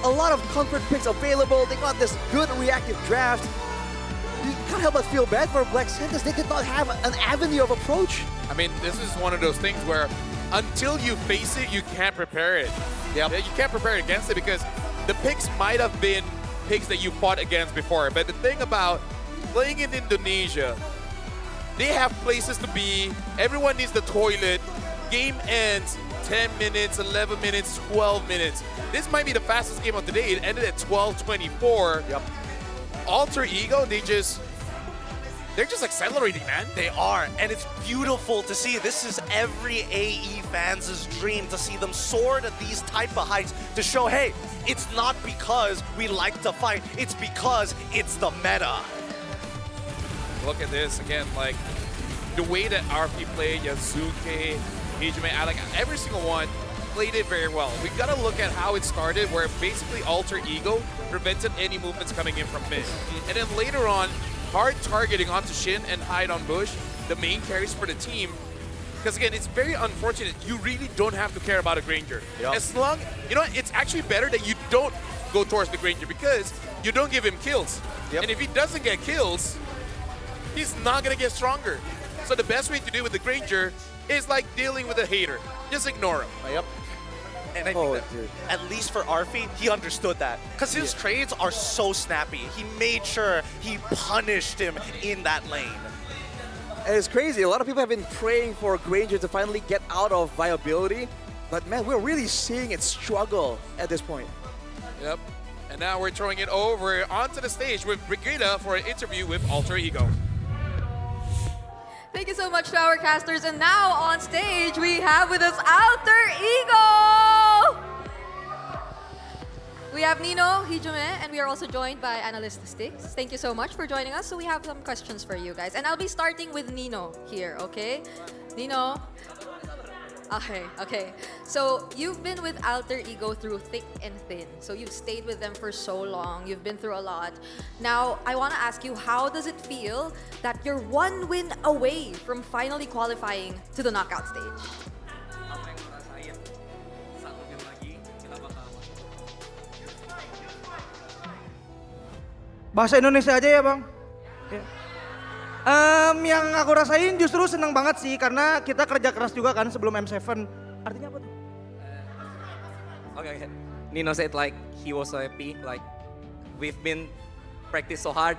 [SPEAKER 16] a lot of comfort picks available. They got this good reactive draft. You can't help but feel bad for Black Sentence. They did not have an avenue of approach.
[SPEAKER 19] I mean, this is one of those things where until you face it, you can't prepare it. Yeah, you can't prepare against it because the picks might have been picks that you fought against before. But the thing about playing in Indonesia, they have places to be. Everyone needs the toilet. Game ends 10 minutes, 11 minutes, 12 minutes. This might be the fastest game of the day. It ended at 12:24.
[SPEAKER 17] Yep.
[SPEAKER 19] Alter Ego, they're just accelerating, man.
[SPEAKER 17] They are, and it's beautiful to see. This is every AE fan's dream, to see them soar to these type of heights, to show, hey, it's not because we like to fight, it's because it's the meta.
[SPEAKER 19] Look at this again, like the way that RP played, Yasuke, Hijime, like every single one played it very well. We gotta look at how it started, where basically Alter Ego prevented any movements coming in from mid. And then later on, hard targeting onto Shin and Hide on Bush, the main carries for the team. Because again, it's very unfortunate. You really don't have to care about a Granger.
[SPEAKER 17] Yep.
[SPEAKER 19] As long, you know, it's actually better that you don't go towards the Granger because you don't give him kills.
[SPEAKER 17] Yep.
[SPEAKER 19] And if he doesn't get kills, he's not gonna get stronger. So the best way to deal with the Granger is like dealing with a hater. Just ignore him.
[SPEAKER 17] Yep. And I think that at least for Arfi, he understood that. Because his trades are so snappy. He made sure he punished him in that lane.
[SPEAKER 16] And it's crazy. A lot of people have been praying for Granger to finally get out of viability. But man, we're really seeing it struggle at this point.
[SPEAKER 19] Yep. And now we're throwing it over onto the stage with Brigida for an interview with Alter Ego.
[SPEAKER 18] Thank you so much to our casters. And now on stage, we have with us Alter Ego! We have Nino, Hijume, and we are also joined by Analyst Sticks. Thank you so much for joining us. So we have some questions for you guys. And I'll be starting with Nino here, okay? Nino. Okay. So you've been with Alter Ego through thick and thin. So you've stayed with them for so long. You've been through a lot. Now, I want to ask you, how does it feel that you're one win away from finally qualifying to the knockout stage?
[SPEAKER 9] Bahasa Indonesia aja ya bang. Yang aku rasain justru senang banget sih karena kita kerja keras juga kan sebelum M7. Artinya apa tuh?
[SPEAKER 12] Okay. Nino said like he was so happy, like we've been practice so hard.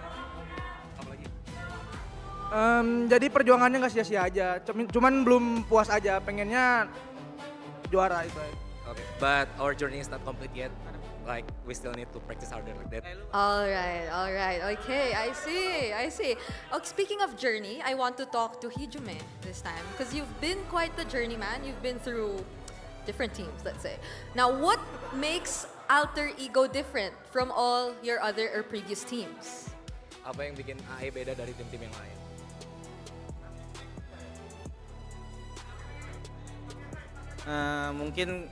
[SPEAKER 9] Jadi perjuangannya nggak sia-sia aja. Cuman belum puas aja, pengennya juara itu.
[SPEAKER 12] Okay. But our journey is not complete yet. Like we still need to practice harder like that.
[SPEAKER 18] All right. Okay, I see. Okay, speaking of journey, I want to talk to Hijume this time because you've been quite the journeyman. You've been through different teams, let's say. Now, what makes Alter Ego different from all your other or previous teams?
[SPEAKER 12] Apa yang bikin AE beda dari tim-tim yang lain?
[SPEAKER 14] Mungkin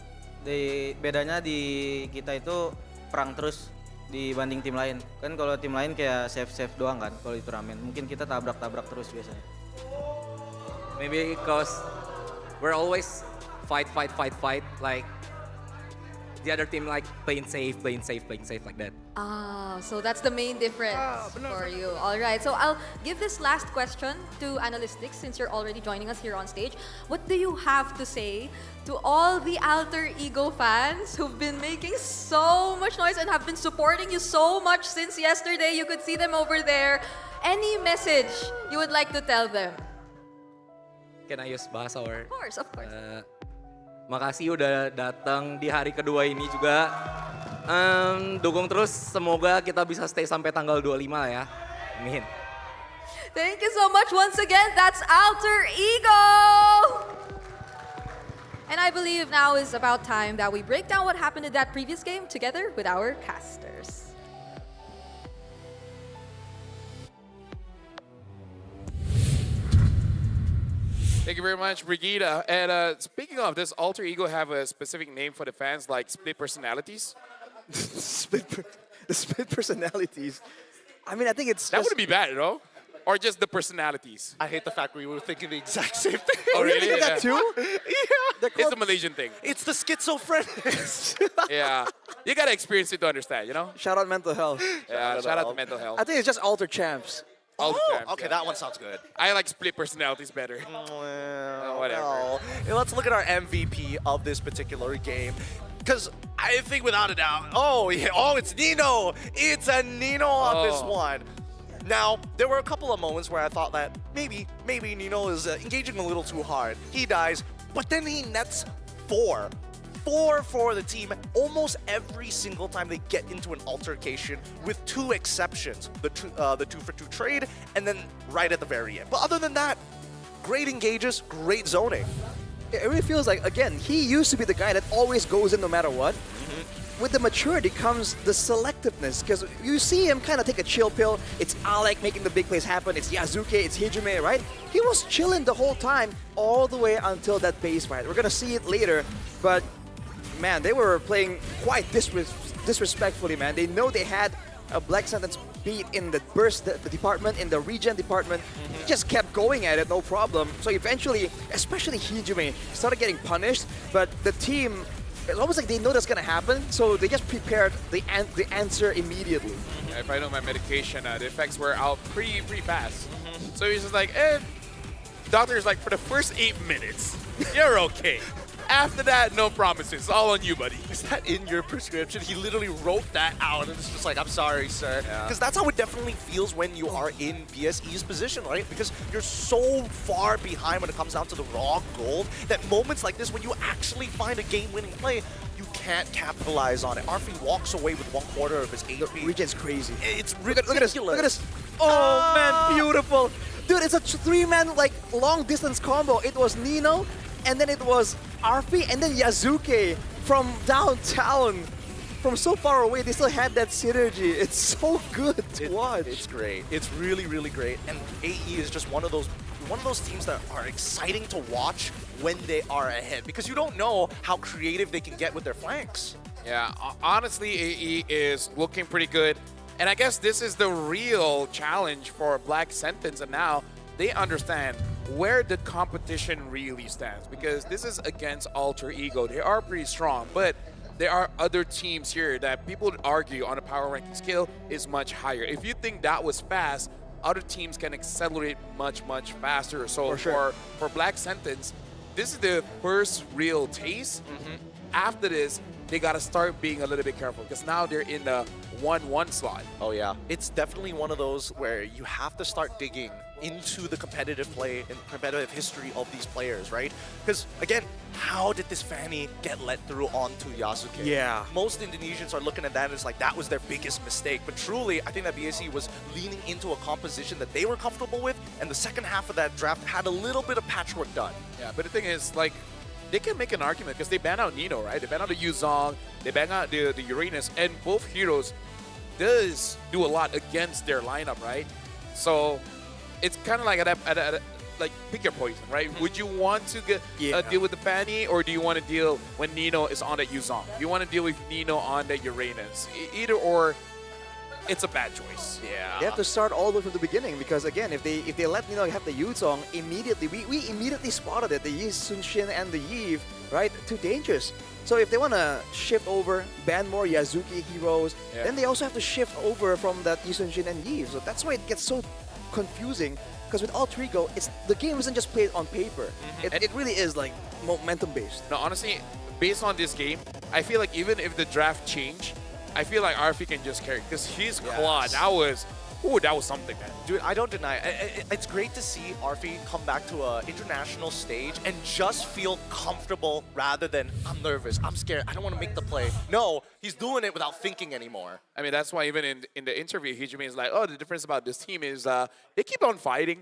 [SPEAKER 14] bedanya di kita itu perang terus dibanding tim lain. Kan kalau tim lain kayak save doang kan kalau di turnamen. Mungkin kita tabrak-tabrak terus biasanya.
[SPEAKER 12] Maybe because we're always fight like the other team like playing safe like that.
[SPEAKER 18] So that's the main difference for you. All right, so I'll give this last question to Analytics since you're already joining us here on stage. What do you have to say to all the Alter Ego fans who've been making so much noise and have been supporting you so much since yesterday? You could see them over there. Any message you would like to tell them?
[SPEAKER 12] Can I use bahasa or?
[SPEAKER 18] Of course.
[SPEAKER 12] Makasih udah datang di hari kedua ini juga. Dukung terus, semoga kita bisa stay sampai tanggal 25 ya. Amin.
[SPEAKER 18] Thank you so much once again. That's Alter Ego. And I believe now is about time that we break down what happened in that previous game together with our casters.
[SPEAKER 19] Thank you very much, Brigida. And speaking of, does Alter Ego have a specific name for the fans, like split personalities?
[SPEAKER 16] The split personalities. I mean, I think it's
[SPEAKER 19] that wouldn't be bad, you know? Or just the personalities?
[SPEAKER 17] I hate the fact we were thinking the exact same thing.
[SPEAKER 19] Oh, really?
[SPEAKER 16] Think of that too?
[SPEAKER 17] Yeah.
[SPEAKER 19] It's a Malaysian thing.
[SPEAKER 17] It's the schizophrenics.
[SPEAKER 19] Yeah. You gotta experience it to understand, you know?
[SPEAKER 16] Shout out mental health.
[SPEAKER 19] Yeah, shout out to mental health.
[SPEAKER 16] I think it's just Alter Champs.
[SPEAKER 17] Okay, that one sounds good.
[SPEAKER 19] I like split personalities better. Whatever.
[SPEAKER 17] No. Let's look at our MVP of this particular game. Because I think without a doubt, it's Nino. It's a Nino on this one. Now, there were a couple of moments where I thought that maybe Nino is engaging a little too hard. He dies, but then he nets 4 for the team almost every single time they get into an altercation, with 2 exceptions, the 2-for-2 trade and then right at the very end. But other than that, great engages, great zoning.
[SPEAKER 16] It really feels like, again, he used to be the guy that always goes in no matter what. With the maturity comes the selectiveness, because you see him kind of take a chill pill. It's Alec making the big plays happen. It's Yazuke, it's Hijume, right? He was chilling the whole time, all the way until that base fight. We're going to see it later, but man, they were playing quite disrespectfully, man. They know they had a Black Sentence beat in the burst the department, in the regen department. He just kept going at it, no problem. So eventually, especially Hijume, started getting punished, but the team, it's almost like they know that's gonna happen, so they just prepared the answer immediately.
[SPEAKER 19] If I know my medication, the effects were out pretty fast. So he's just like, doctor's like, for the first 8 minutes, you're okay. After that, no promises. All on you, buddy.
[SPEAKER 17] Is that in your prescription? He literally wrote that out and it's just like, I'm sorry, sir. Because that's how it definitely feels when you are in BSE's position, right? Because you're so far behind when it comes down to the raw gold that moments like this, when you actually find a game-winning play, you can't capitalize on it. Arfi walks away with 1/4 of his HP.
[SPEAKER 16] Regen's crazy.
[SPEAKER 17] It's ridiculous.
[SPEAKER 16] Look at this. Oh, man, beautiful. Dude, it's a 3-man, like, long-distance combo. It was Nino, and then it was Arfi, and then Yazuke from downtown. From so far away, they still had that synergy. It's so good to watch.
[SPEAKER 17] It's great. It's really, really great. And AE is just one of those teams that are exciting to watch when they are ahead, because you don't know how creative they can get with their flanks.
[SPEAKER 19] Yeah, honestly, AE is looking pretty good. And I guess this is the real challenge for Black Sentence, and now they understand where the competition really stands, because this is against Alter Ego. They are pretty strong, but there are other teams here that people would argue on a power ranking scale is much higher. If you think that was fast, other teams can accelerate much, much faster. So for Black Sentence, this is the first real taste. After this, they got to start being a little bit careful, because now they're in the 1-1 slot.
[SPEAKER 17] Oh yeah, it's definitely one of those where you have to start digging into the competitive play and competitive history of these players, right? Because again, how did this Fanny get let through onto Yasuke?
[SPEAKER 16] Yeah.
[SPEAKER 17] Most Indonesians are looking at that as like that was their biggest mistake, but truly, I think that BSE was leaning into a composition that they were comfortable with, and the second half of that draft had a little bit of patchwork done.
[SPEAKER 19] Yeah, but the thing is, like, they can make an argument because they ban out Nino, right? They ban out the Yuzong, they ban out the Uranus, and both heroes does do a lot against their lineup, right? So it's kind of like like pick your poison, right? Would you want to deal with the Fanny, or do you want to deal when Nino is on that Yuzong? You want to deal with Nino on that Uranus? Either or, it's a bad choice. Yeah.
[SPEAKER 16] They have to start all the way from the beginning, because again, if they let Nino have the Yuzong immediately, we immediately spotted it. The Yi Sunshin and the Yves, right? Too dangerous. So if they want to shift over, ban more Yazuki heroes, then they also have to shift over from that Yi Sunshin and Yves. So that's why it gets so confusing. Because with Alter Ego, the game isn't just played on paper. It really is like momentum based.
[SPEAKER 19] No, honestly, based on this game, I feel like even if the draft changed, I feel like Arfi can just carry, because his claw, that was something, man.
[SPEAKER 17] Dude, I don't deny it. It's great to see Arfi come back to an international stage and just feel comfortable rather than, I'm nervous, I'm scared, I don't want to make the play. No, he's doing it without thinking anymore.
[SPEAKER 19] I mean, that's why even in the interview, Hijime is like, oh, the difference about this team is they keep on fighting.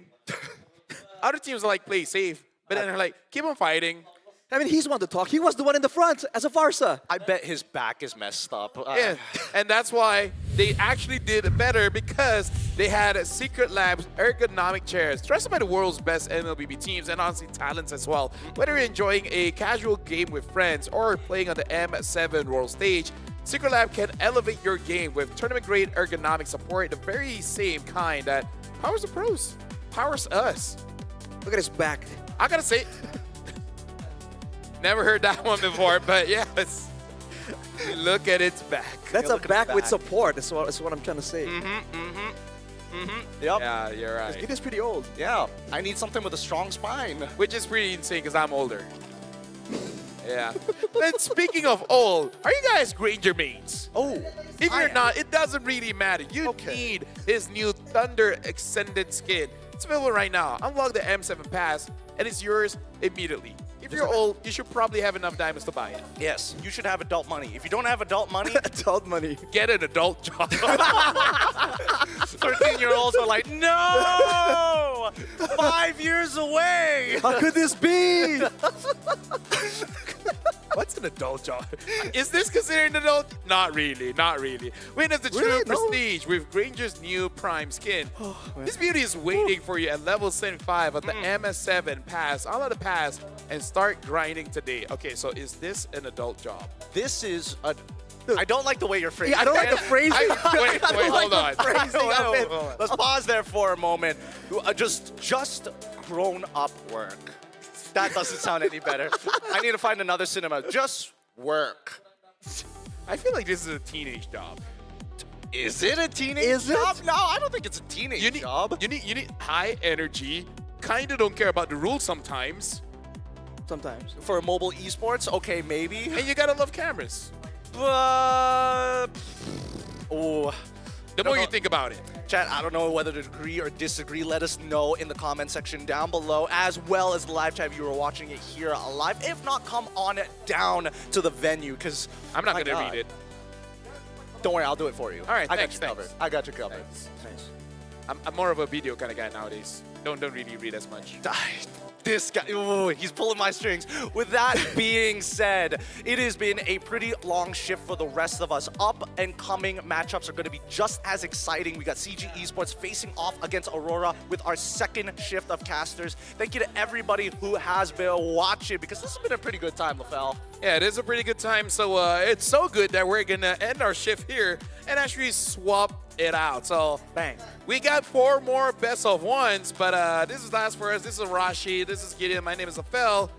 [SPEAKER 19] Other teams are like, play safe, but then they're like, keep on fighting.
[SPEAKER 16] I mean, he's the one to talk. He was the one in the front as a Farsa.
[SPEAKER 17] I bet his back is messed up.
[SPEAKER 19] Yeah, and that's why they actually did better, because they had Secret Labs ergonomic chairs, trusted by the world's best MLBB teams and honestly talents as well. Whether you're enjoying a casual game with friends or playing on the M7 World Stage, Secret Lab can elevate your game with tournament-grade ergonomic support, the very same kind that powers the pros, powers us.
[SPEAKER 16] Look at his back.
[SPEAKER 19] I gotta say, never heard that one before, but yes. Look at its back.
[SPEAKER 16] That's a back with support. That's what I'm trying to say.
[SPEAKER 17] Yep.
[SPEAKER 19] Yeah, you're right.
[SPEAKER 16] It is pretty old.
[SPEAKER 17] Yeah, I need something with a strong spine.
[SPEAKER 19] Which is pretty insane because I'm older. Yeah. And speaking of old, are you guys Granger mains?
[SPEAKER 17] Oh.
[SPEAKER 19] If you're not, it doesn't really matter. You need his new Thunder Extended skin. It's available right now. Unlock the M7 Pass, and it's yours immediately. If you're old, you should probably have enough diamonds to buy it.
[SPEAKER 17] Yes, you should have adult money. If you don't have adult money,
[SPEAKER 16] adult money,
[SPEAKER 19] get an adult job.
[SPEAKER 17] 13-year-olds are like, no! 5 years away!
[SPEAKER 16] How could this be?
[SPEAKER 19] What's an adult job? Is this considered an adult? Not really, not really. Witness the true
[SPEAKER 16] Really? No?
[SPEAKER 19] prestige with Granger's new Prime skin. This beauty is waiting for you at level 75 of the MS7 Pass. Unlock the pass and start grinding today. Okay, so is this an adult job?
[SPEAKER 17] This is a... I don't like the way you're phrasing.
[SPEAKER 16] Yeah, I don't like the phrasing.
[SPEAKER 19] Wait, hold on.
[SPEAKER 17] Let's pause there for a moment. Just grown-up work. That doesn't sound any better. I need to find another cinema. Just work.
[SPEAKER 19] I feel like this is a teenage job.
[SPEAKER 17] Is it a teenage job? No, I don't think it's a teenage job.
[SPEAKER 19] You need high energy. Kind of don't care about the rules sometimes.
[SPEAKER 16] sometimes.
[SPEAKER 17] For mobile esports, okay, maybe.
[SPEAKER 19] And you gotta love cameras.
[SPEAKER 17] Oh.
[SPEAKER 19] The more you think about it.
[SPEAKER 17] Chat, I don't know whether to agree or disagree. Let us know in the comment section down below, as well as the live chat if you are watching it here live. If not, come on down to the venue, because
[SPEAKER 19] I'm not gonna read it.
[SPEAKER 17] Don't worry, I'll do it for you.
[SPEAKER 19] All right,
[SPEAKER 17] I
[SPEAKER 19] thanks,
[SPEAKER 17] got you covered. I got you covered.
[SPEAKER 19] Nice. I'm more of a video kind of guy nowadays. Don't really read as much.
[SPEAKER 17] This guy, ooh, he's pulling my strings. With that being said, it has been a pretty long shift for the rest of us. Up and coming matchups are going to be just as exciting. We got CG Esports facing off against Aurora with our second shift of casters. Thank you to everybody who has been watching, because this has been a pretty good time, LaFell.
[SPEAKER 19] Yeah, it is a pretty good time. So it's so good that we're going to end our shift here and actually swap it out. So
[SPEAKER 17] bang,
[SPEAKER 19] we got 4 more best of ones, but this is last for us. This is Rashi. This is Gideon. My name is Afel.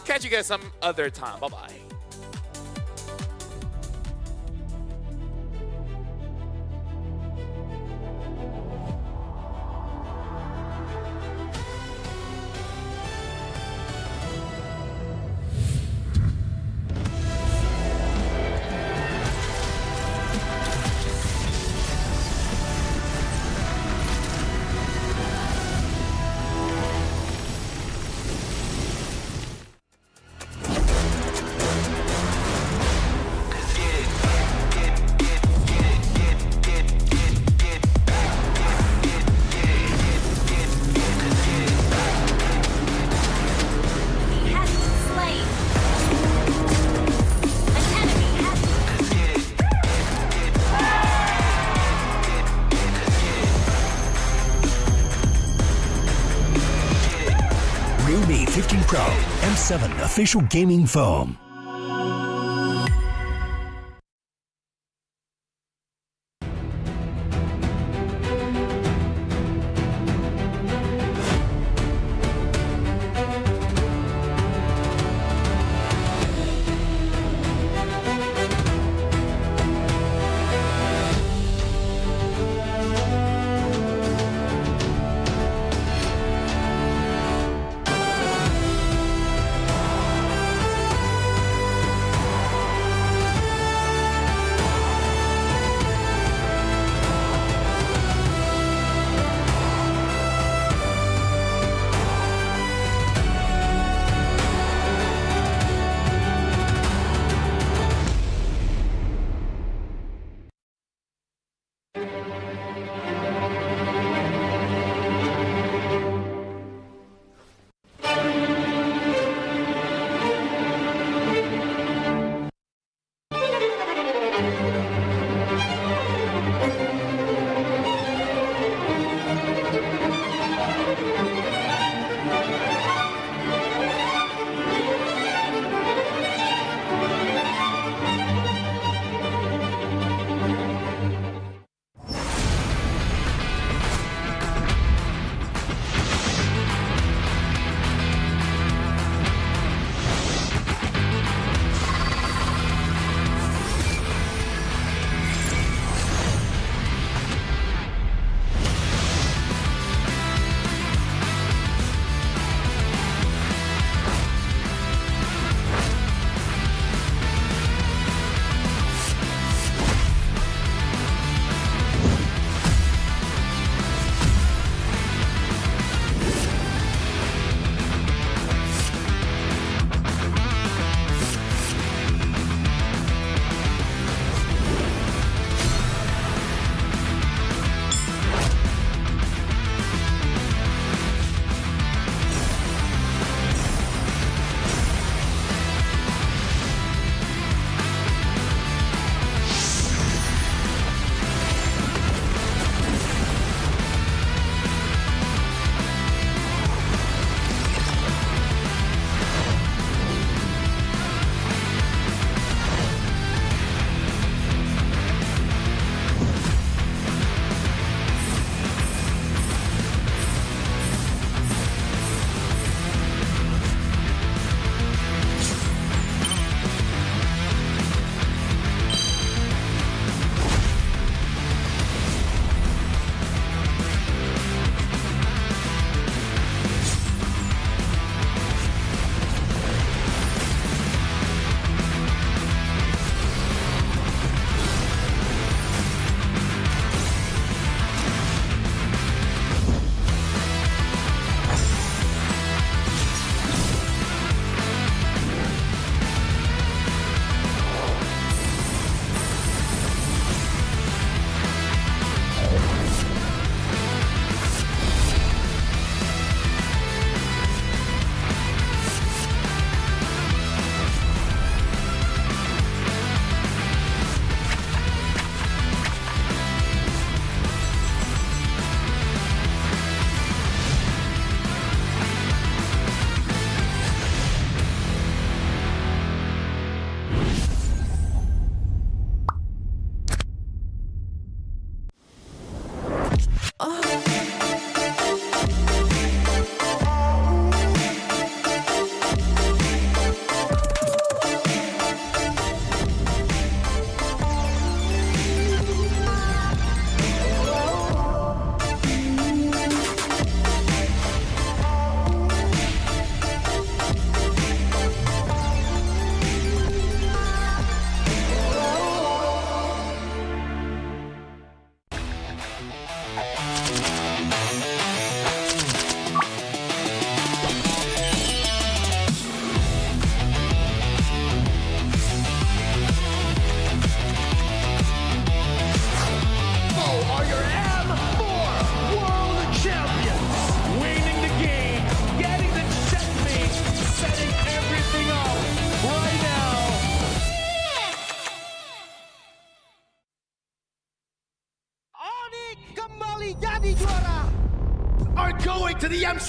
[SPEAKER 19] Catch you guys some other time. Bye-bye.
[SPEAKER 1] Realme 15 Pro M7 official gaming foam.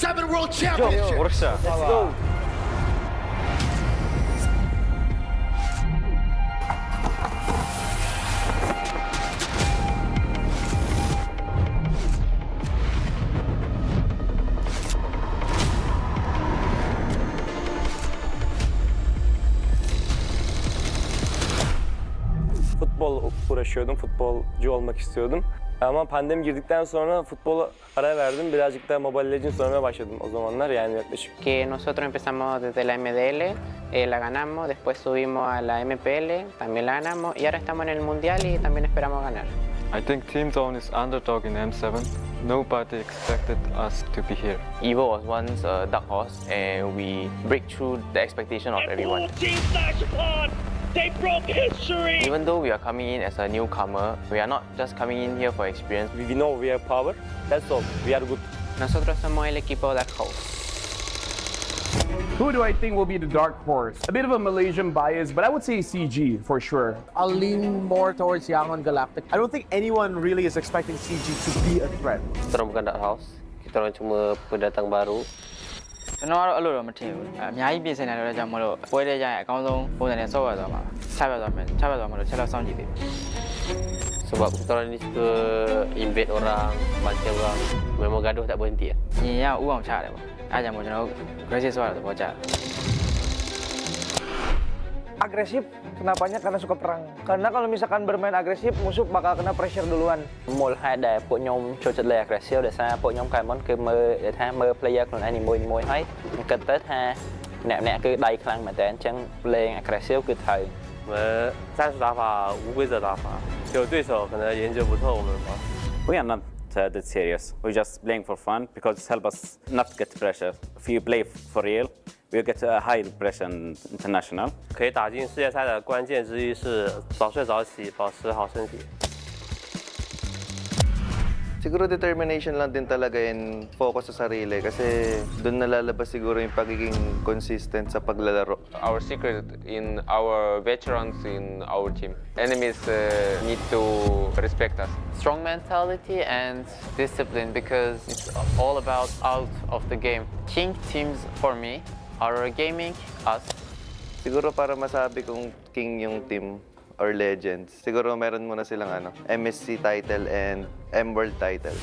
[SPEAKER 22] M7 World Championship.
[SPEAKER 10] Let's go.
[SPEAKER 15] Futbol uğraşıyordum, futbolcu olmak istiyordum. Ama pandemi girdikten sonra futbola ara verdim. Birazcık da Mobile Legends oynamaya başladım o zamanlar yani yaklaşık.
[SPEAKER 8] Que nosotros empezamos desde la MDL, la ganamos, después subimos a la MPL, también la ganamos y ahora estamos en el Mundial y también esperamos ganar.
[SPEAKER 20] I think Team Zone is underdog in M7. Nobody expected us to be here.
[SPEAKER 24] Evo was once a dark horse and we break through the expectation of everyone.
[SPEAKER 22] They broke history!
[SPEAKER 24] Even though we are coming in as a newcomer, we are not just coming in here for experience.
[SPEAKER 15] We know we have power, that's all, we are good.
[SPEAKER 8] Nosotros somos el equipo Dark Horse.
[SPEAKER 21] Who do I think will be the dark horse? A bit of a Malaysian bias, but I would say CG for sure.
[SPEAKER 26] I'll lean more towards Yangon Galactic.
[SPEAKER 23] I don't think anyone really is expecting CG to be a threat.
[SPEAKER 24] Kita orang bukan dark horse, kita orang cuma pendatang baru.
[SPEAKER 25] ကျွန်တော်ကတော့အဲ့လိုတော့မထင်ဘူးအများကြီးပြင်ဆင်နေတော့ကြောင့်မလို့ပွဲတဲ့ကြရင်အကောင်းဆုံးပုံစံနဲ့ဆော့ရသွားမှာချပြသွားမယ်မလို့ချက်တော့စောင့်ကြည့်သေးတယ်
[SPEAKER 24] Sebab kita orang ni suka invade orang, bantai orang, memang gaduh tak berhenti.
[SPEAKER 25] ညီရဥအောင်ချတယ်ပေါ့အဲ့ကြောင့်မို့ကျွန်တော်တို့ aggressive ဆော့ရတဲ့ဘောကြတယ်
[SPEAKER 9] Agresif, kenapanya? Karena suka perang. Karena kalau misalkan bermain agresif, musuh bakal kena pressure duluan.
[SPEAKER 24] មូលហេតុដែលពួកខ្ញុំចូលចិត្តលេង aggressive ដោយសារពួកខ្ញុំកាលមុនគឺមើលថាមើល player ខ្លួនឯងនីមួយៗហើយគិតទៅថាអ្នកគឺដៃខ្លាំងមែនតើអញ្ចឹងលេង aggressive គឺត្រូវ
[SPEAKER 15] 我们战术打法无规则打法，就对手可能研究不透我们吧。
[SPEAKER 27] We are not that serious. We just playing for fun because it helps us not get pressure. If you play for real, we get a high pressure international.
[SPEAKER 15] 可以打进世界赛的关键之一是早睡早起，保持好身体。
[SPEAKER 13] Siguro determination lang din talaga and focus sa sarili kasi doon nalalabas siguro yung pagiging consistent sa paglalaro.
[SPEAKER 5] Our secret in our veterans in our team. Enemies need to respect us.
[SPEAKER 8] Strong mentality and discipline because it's all about out of the game. King teams for me are gaming us.
[SPEAKER 13] Siguro para masabi kong king yung team or legends, siguro meron muna silang MSC title and M-World title.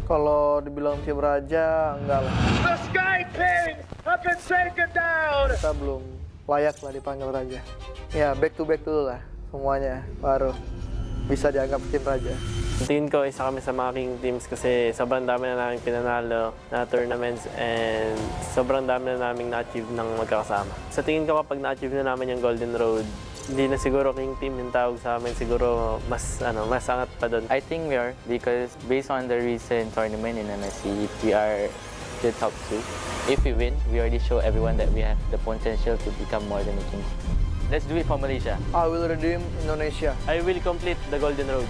[SPEAKER 26] Kalau dibilang tim raja, enggak lah.
[SPEAKER 7] The Sky Kings have been taken down!
[SPEAKER 26] Kita belum layak lah dipanggil raja. Ya, back to back dulu lah semuanya, baru bisa dianggap tim raja.
[SPEAKER 11] Tingin ko isa kami sa mga king teams kasi sobrang dami na namin pinanalo na tournaments and sobrang dami na namin na-achieve ng magkakasama. Sa tingin ko kapag na-achieve na namin yung Golden Road, hindi na siguro king team yung tawag sa amin, siguro mas angat pa doon.
[SPEAKER 24] I think we are because based on the recent tournament in NSC, we are the top 2. If we win, we already show everyone that we have the potential to become more than a king. Let's do it for Malaysia.
[SPEAKER 26] I will redeem Indonesia.
[SPEAKER 11] I will complete the Golden Road.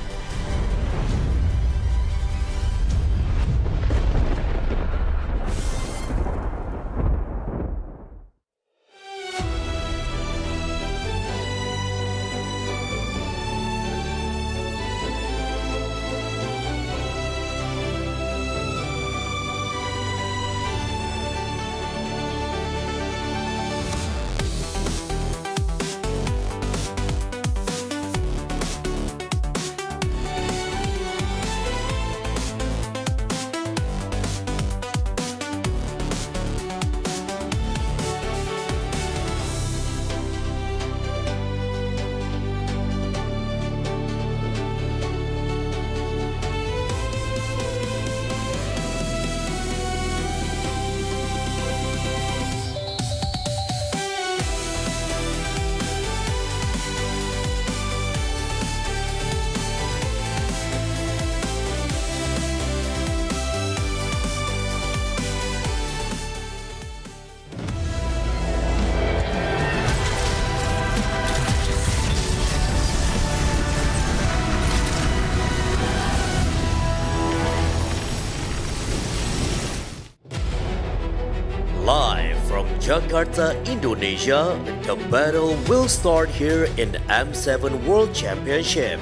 [SPEAKER 28] Live from Jakarta, Indonesia, the battle will start here in M7 World Championship.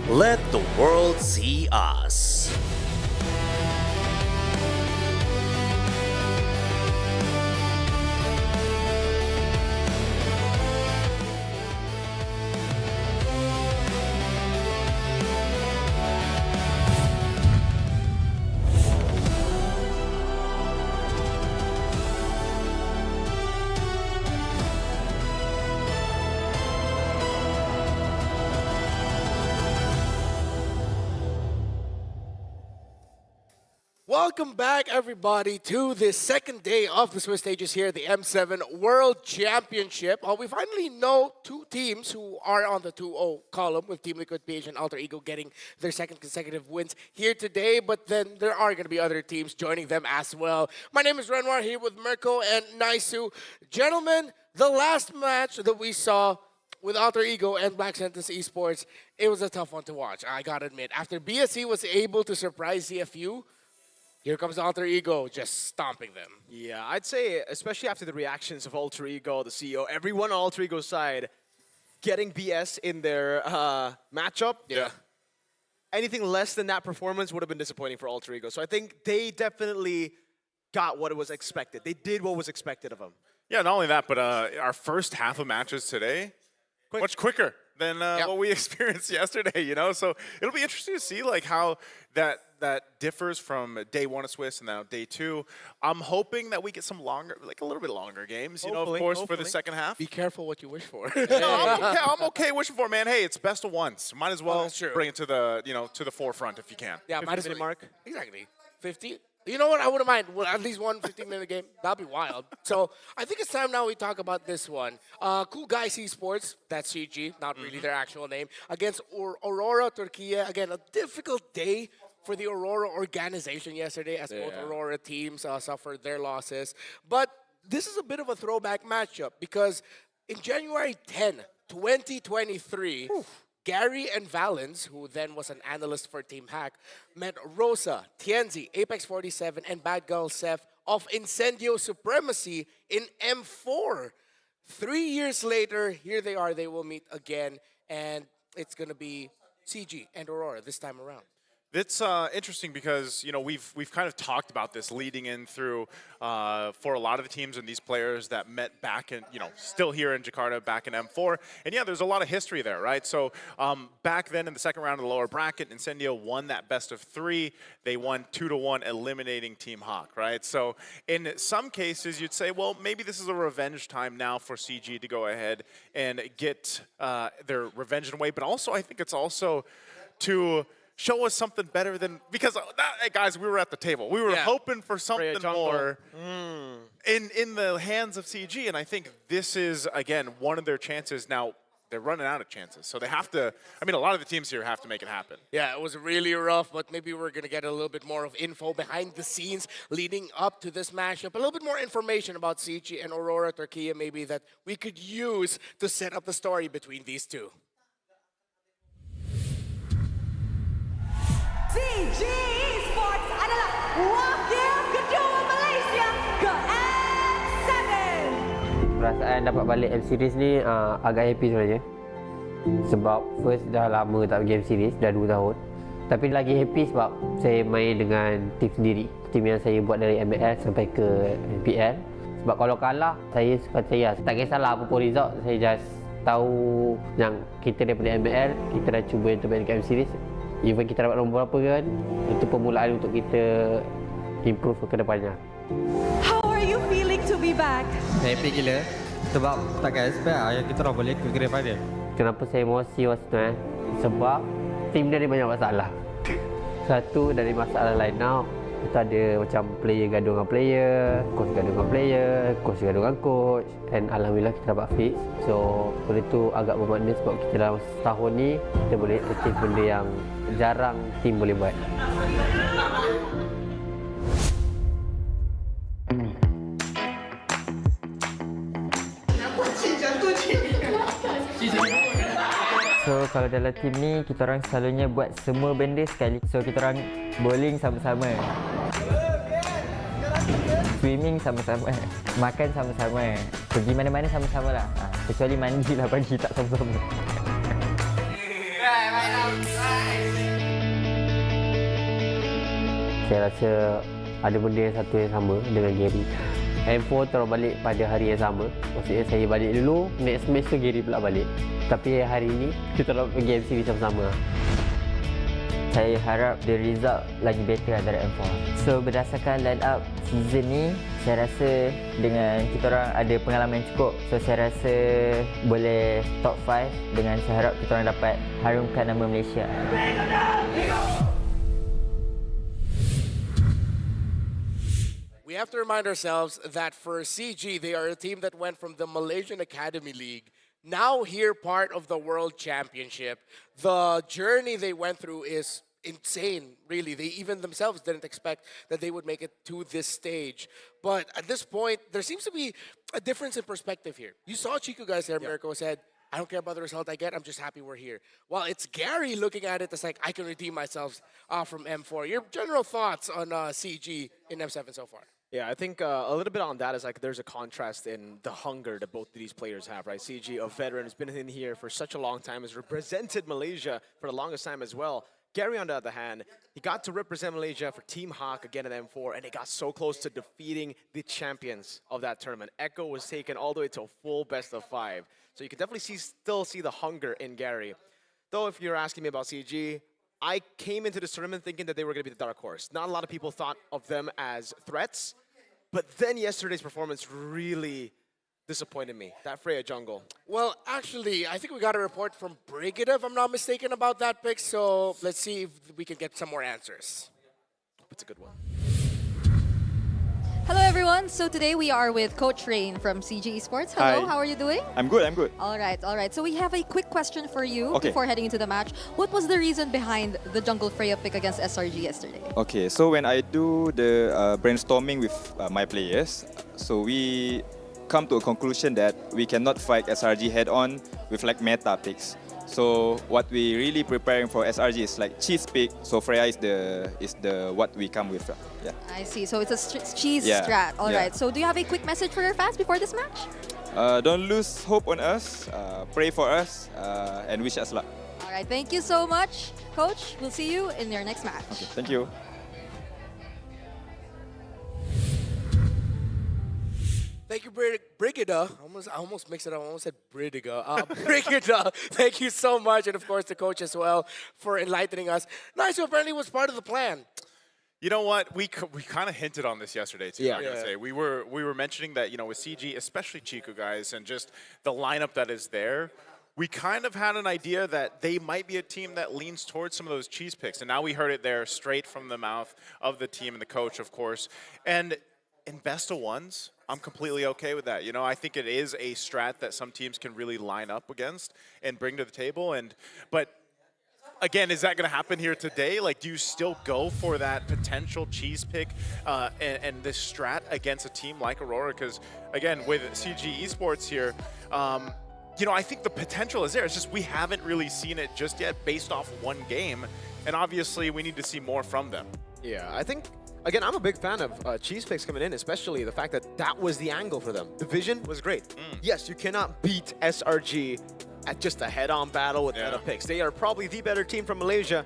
[SPEAKER 28] Let the world see us.
[SPEAKER 2] Welcome back, everybody, to the second day of the Swiss stages here at the M7 World Championship. We finally know two teams who are on the 2-0 column, with Team Liquid PH and Alter Ego getting their second consecutive wins here today, but then there are going to be other teams joining them as well. My name is Renoir, here with Mirko and Naisu. Gentlemen, the last match that we saw with Alter Ego and Black Sentence Esports, it was a tough one to watch, I gotta admit. After BSC was able to surprise CFU, here comes Alter Ego, just stomping them.
[SPEAKER 23] Yeah, I'd say, especially after the reactions of Alter Ego, the CEO, everyone on Alter Ego's side, getting BS in their matchup.
[SPEAKER 2] Yeah.
[SPEAKER 23] Anything less than that performance would have been disappointing for Alter Ego. So I think they definitely got what was expected. They did what was expected of them.
[SPEAKER 3] Yeah, not only that, but our first half of matches today, much quicker than what we experienced yesterday, you know? So it'll be interesting to see like how that differs from day one of Swiss and now day two. I'm hoping that we get some longer, like a little bit longer games, you know, of course, for the second half.
[SPEAKER 2] Be careful what you wish for.
[SPEAKER 3] I'm okay wishing for it, man. Hey, it's best of ones. Might as well bring it to the, to the forefront if you can.
[SPEAKER 2] Yeah, might as well. Mark. Exactly. 50. You know what? I wouldn't mind. At least one 15-minute game. That'd be wild. So I think it's time now we talk about this one. Cool Guys Esports, that's CG, not really their actual name, against Aurora Turkey. Again, a difficult day for the Aurora organization yesterday, as both Aurora teams suffered their losses. But this is a bit of a throwback matchup because in January 10, 2023, Gary and Valens, who then was an analyst for Team Hack, met Rosa, Tienzi, Apex 47, and Bad Girl Seth of Incendio Supremacy in M4. 3 years later, here they are. They will meet again, and it's going to be CG and Aurora this time around.
[SPEAKER 3] It's interesting because, we've kind of talked about this leading in through for a lot of the teams and these players that met back in, still here in Jakarta, back in M4. And yeah, there's a lot of history there, right? So back then in the second round of the lower bracket, Incendio won that best of 3. They won 2-1, eliminating Team Hawk, right? So in some cases, you'd say, well, maybe this is a revenge time now for CG to go ahead and get their revenge in a way. But also, I think it's also to show us something better than, because hey guys, we were at the table. We were hoping for something more in the hands of CG, and I think this is, again, one of their chances. Now, they're running out of chances, so they have to, a lot of the teams here have to make it happen.
[SPEAKER 2] Yeah, it was really rough, but maybe we're going to get a little bit more of info behind the scenes leading up to this matchup. A little bit more information about CG and Aurora Turkey, maybe that we could use to set up the story between these two.
[SPEAKER 4] CG Esports adalah wakil kedua Malaysia ke M7.
[SPEAKER 5] Perasaan dapat balik M Series ni agak happy sebenarnya. Sebab first dah lama tak pergi M Series, dah 2 tahun. Tapi lagi happy sebab saya main dengan tim sendiri. Tim yang saya buat dari ML sampai ke MPL. Sebab kalau kalah, saya suka saya. Tak kisahlah apa pun result, saya just tahu yang kita daripada ML, kita dah cuba yang terbaik dekat M Series. Even kita dapat nombor berapa kan, itu permulaan untuk kita improve ke depannya.
[SPEAKER 4] How are you feeling to be back?
[SPEAKER 5] Happy gila sebab takkan expect yang kita orang boleh ke grand final. Kenapa saya emosi waktu tu sebab tim dia ada banyak masalah. Satu dari masalah line out, kita ada macam player gaduh dengan player, coach gaduh dengan player, coach gaduh dengan coach, and alhamdulillah kita dapat fix. So benda tu agak bermakna sebab kita dalam setahun ni kita boleh achieve benda yang jarang tim boleh buat. So kalau dalam tim ni kita orang selalunya buat semua benda sekali. So kita orang bowling sama-sama, swimming sama-sama, makan sama-sama, pergi mana-mana sama-sama lah. Kecuali mandi lah pagi tak sama-sama. Saya rasa ada benda yang satu yang sama dengan Gary. M4 terus balik pada hari yang sama. Maksudnya saya balik dulu, next match tu Gary pula balik. Tapi hari ini kita terus pergi game series sama-sama. Saya harap the result lagi better dari M4.
[SPEAKER 24] So berdasarkan line up season ni, saya rasa dengan kita orang ada pengalaman yang cukup. So saya rasa boleh top 5 dengan saya harap kita orang dapat harumkan nama Malaysia.
[SPEAKER 2] We have to remind ourselves that for CG, they are a team that went from the Malaysian Academy League, now here part of the World Championship. The journey they went through is insane, really. They even themselves didn't expect that they would make it to this stage. But at this point, there seems to be a difference in perspective here. You saw Chico guys there, Mirko said, I don't care about the result I get, I'm just happy we're here. Well, it's Gary looking at it as like, I can redeem myself from M4. Your general thoughts on CG in M7 so far?
[SPEAKER 23] Yeah, I think a little bit on that is like there's a contrast in the hunger that both of these players have, right? CG, a veteran, has been in here for such a long time, has represented Malaysia for the longest time as well. Gary, on the other hand, he got to represent Malaysia for Team Hawk again at M4, and they got so close to defeating the champions of that tournament. Echo was taken all the way to a full best of 5. So you can definitely still see the hunger in Gary. Though if you're asking me about CG, I came into this tournament thinking that they were going to be the dark horse. Not a lot of people thought of them as threats. But then yesterday's performance really disappointed me. That Freya jungle.
[SPEAKER 2] Well, actually, I think we got a report from Brigida, if I'm not mistaken, about that pick. So let's see if we can get some more answers.
[SPEAKER 23] It's a good one.
[SPEAKER 6] Hello, everyone. So today we are with Coach Rain from CG Esports. Hello,
[SPEAKER 10] Hi.
[SPEAKER 6] how are you doing?
[SPEAKER 10] I'm good, I'm good.
[SPEAKER 6] All right, all right. So we have a quick question for you
[SPEAKER 10] Okay.
[SPEAKER 6] before heading into the match. What was the reason behind the jungle Freya pick against SRG yesterday?
[SPEAKER 10] Okay, so when I do the brainstorming with my players, so we come to a conclusion that we cannot fight SRG head-on with like meta picks. So what we really preparing for SRG is like cheese pick. So Freya is the what we come with. Yeah.
[SPEAKER 6] I see. So it's a cheese
[SPEAKER 10] Yeah,
[SPEAKER 6] strat. All right.
[SPEAKER 10] yeah.
[SPEAKER 6] So do you have a quick message for your fans before this match?
[SPEAKER 10] Don't lose hope on us. Pray for us and wish us luck.
[SPEAKER 6] All right. Thank you so much, Coach. We'll see you in your next match.
[SPEAKER 10] Okay, thank you.
[SPEAKER 2] Thank you, Brigida. I almost mixed it up. I almost said Brigida. Brigida, thank you so much. And of course, the coach as well for enlightening us. Nice, so apparently was part of the plan.
[SPEAKER 3] You know what? We kind of hinted on this yesterday too.
[SPEAKER 23] Yeah.
[SPEAKER 3] I gotta say we were mentioning that with CG, especially Chico guys, and just the lineup that is there. We kind of had an idea that they might be a team that leans towards some of those cheese picks, and now we heard it there straight from the mouth of the team and the coach, of course. And in best of ones, I'm completely okay with that. I think it is a strat that some teams can really line up against and bring to the table. But again, is that going to happen here today? Like, do you still go for that potential cheese pick and this strat against a team like Aurora? Because again, with CG Esports here, I think the potential is there. It's just we haven't really seen it just yet based off one game. And obviously, we need to see more from them.
[SPEAKER 23] Yeah, I think, again, I'm a big fan of cheese picks coming in, especially the fact that that was the angle for them. The vision was great. Yes, you cannot beat SRG at just a head-on battle with meta picks. They are probably the better team from Malaysia,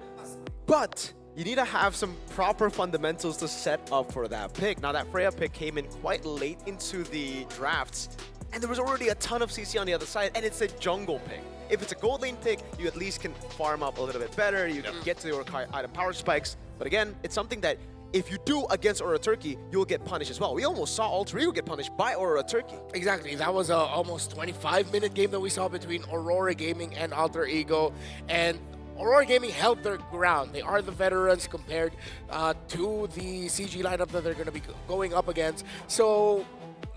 [SPEAKER 23] but you need to have some proper fundamentals to set up for that pick. Now, that Freya pick came in quite late into the drafts, and there was already a ton of CC on the other side, and it's a jungle pick. If it's a gold lane pick, you at least can farm up a little bit better. You can get to your item power spikes. But again, it's something that if you do against Aurora Turkey, you'll get punished as well. We almost saw Alter Ego get punished by Aurora Turkey.
[SPEAKER 2] Exactly. That was a almost 25-minute game that we saw between Aurora Gaming and Alter Ego. And Aurora Gaming held their ground. They are the veterans compared to the CG lineup that they're going to be going up against. So,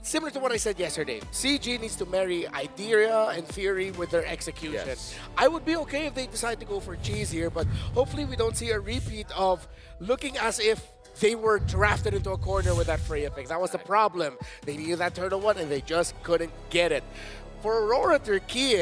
[SPEAKER 2] similar to what I said yesterday, CG needs to marry idea and theory with their execution.
[SPEAKER 23] Yes.
[SPEAKER 2] I would be okay if they decide to go for cheese here, but hopefully we don't see a repeat of looking as if they were drafted into a corner with that Freya pick. That was the problem. They needed that turtle one and they just couldn't get it. For Aurora Turkey,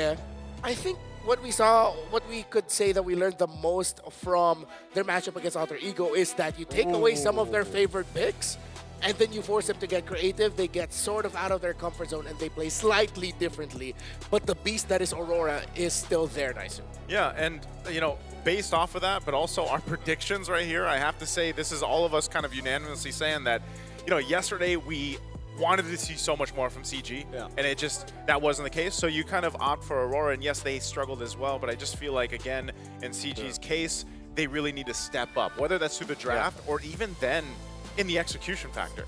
[SPEAKER 2] I think what we could say that we learned the most from their matchup against Alter Ego is that you take away some of their favorite picks, and then you force them to get creative, they get sort of out of their comfort zone and they play slightly differently. But the beast that is Aurora is still there, Naisu.
[SPEAKER 3] Yeah, and based off of that, but also our predictions right here, I have to say this is all of us kind of unanimously saying that, yesterday we wanted to see so much more from CG, and that wasn't the case. So you kind of opt for Aurora, and yes, they struggled as well, but I just feel like, again, in CG's case, they really need to step up, whether that's through the draft or even then in the execution factor.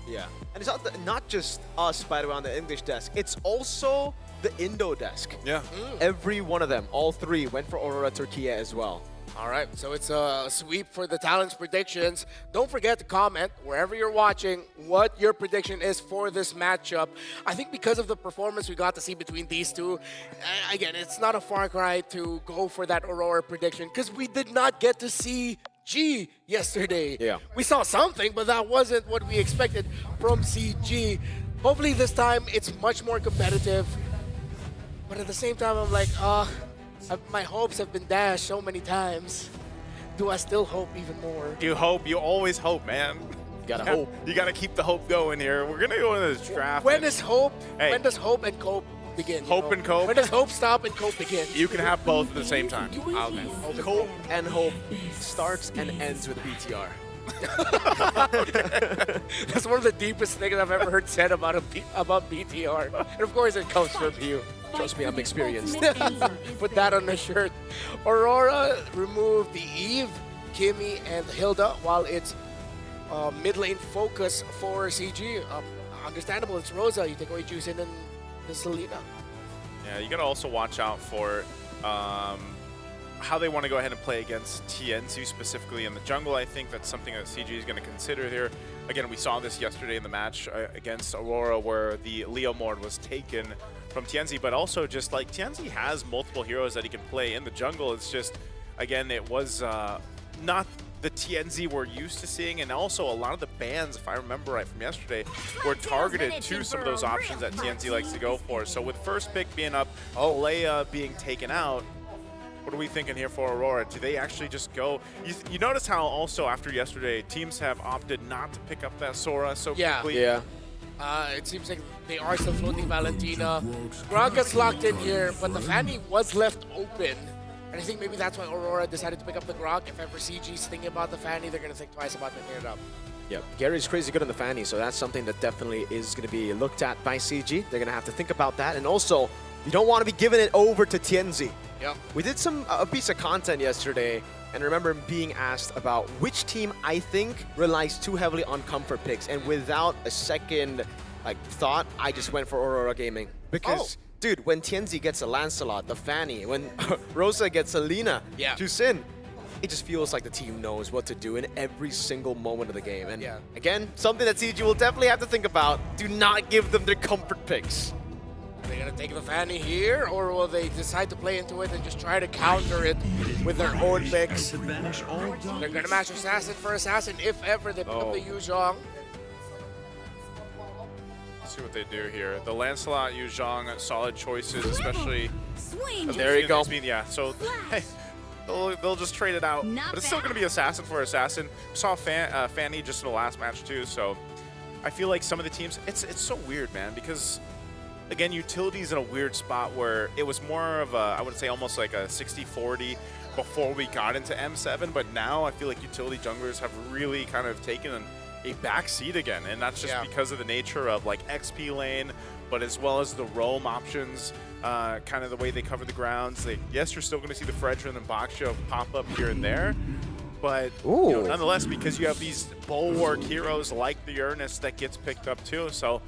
[SPEAKER 23] Yeah, and it's not just us, by the way, on the English desk. It's also the Indo desk.
[SPEAKER 3] Yeah.
[SPEAKER 23] Every one of them, all three, went for Aurora Turkey as well.
[SPEAKER 2] All right, so it's a sweep for the Talents predictions. Don't forget to comment wherever you're watching what your prediction is for this matchup. I think because of the performance we got to see between these two, again, it's not a far cry to go for that Aurora prediction because we did not get to see G yesterday.
[SPEAKER 23] Yeah.
[SPEAKER 2] We saw something, but that wasn't what we expected from CG. Hopefully this time it's much more competitive. But at the same time, I'm like, my hopes have been dashed so many times. Do I still hope even more?
[SPEAKER 3] You hope. You always hope, man.
[SPEAKER 23] You gotta hope.
[SPEAKER 3] You gotta keep the hope going here. We're gonna go into this draft.
[SPEAKER 2] When does hope?
[SPEAKER 3] Hey.
[SPEAKER 2] When does hope and cope begin?
[SPEAKER 3] Hope and cope?
[SPEAKER 2] When does hope stop and cope begin?
[SPEAKER 3] You can have both at the same time.
[SPEAKER 2] Okay.
[SPEAKER 23] Hope and hope starts and ends with BTR.
[SPEAKER 2] That's one of the deepest things I've ever heard said about BTR. And of course, it comes from you.
[SPEAKER 23] Trust me, I'm experienced.
[SPEAKER 2] Put that on the shirt. Aurora removed the Eve, Kimmy, and Hilda, while it's mid lane focus for CG. Understandable, it's Rosa. You take away Juicin and the Selena.
[SPEAKER 3] Yeah, you gotta also watch out for how they want to go ahead and play against TNC specifically in the jungle. I think that's something that CG is going to consider here. Again, we saw this yesterday in the match against Aurora where the Leo Mord was taken from TNC, but also just like TNC has multiple heroes that he can play in the jungle. It's just, again, it was not the TNZ we're used to seeing, and also a lot of the bans, if I remember right from yesterday, were targeted to some of those options that TNZ likes to go for. So with first pick being up, Leia being taken out, what are we thinking here for Aurora? Do they actually just go? You notice how also after yesterday, teams have opted not to pick up that Sora so quickly?
[SPEAKER 23] Yeah.
[SPEAKER 2] It seems like they are still floating Valentina. Grog gets locked in here, but the Fanny was left open. And I think maybe that's why Aurora decided to pick up the Grog. If ever CG's thinking about the Fanny, they're going to think twice about picking it up.
[SPEAKER 23] Yep, Gary's crazy good on the Fanny, so that's something that definitely is going to be looked at by CG. They're going to have to think about that. And also, you don't want to be giving it over to TNZ.
[SPEAKER 2] Yep.
[SPEAKER 23] We did a piece of content yesterday, and I remember being asked about which team I think relies too heavily on comfort picks. And without a second thought, I just went for Aurora Gaming. Because, dude, when TNZ gets a Lancelot, the Fanny, when Rosa gets a Lina, Juicin, it just feels like the team knows what to do in every single moment of the game. And again, something that CG will definitely have to think about. Do not give them their comfort picks.
[SPEAKER 2] Are they going to take the Fanny here, or will they decide to play into it and just try to counter it with their own picks? They're going to match Assassin for Assassin if ever they pick up the Yu Zhong.
[SPEAKER 3] Let's see what they do here. The Lancelot, Yu Zhong, solid choices, especially.
[SPEAKER 23] There you go.
[SPEAKER 3] Yeah, so hey, they'll just trade it out. But it's still going to be Assassin for Assassin. We saw Fanny just in the last match too, so I feel like some of the teams, it's so weird, man, because again, Utility's in a weird spot where it was more of a, I would say almost like a 60-40 before we got into M7, but now I feel like Utility junglers have really kind of taken a back seat again, and that's just because of the nature of like XP lane, but as well as the roam options, kind of the way they cover the grounds. Yes, you're still going to see the Fredrin and Baksha pop up here and there, but nonetheless, because you have these bulwark heroes like the Ernest that gets picked up too, so,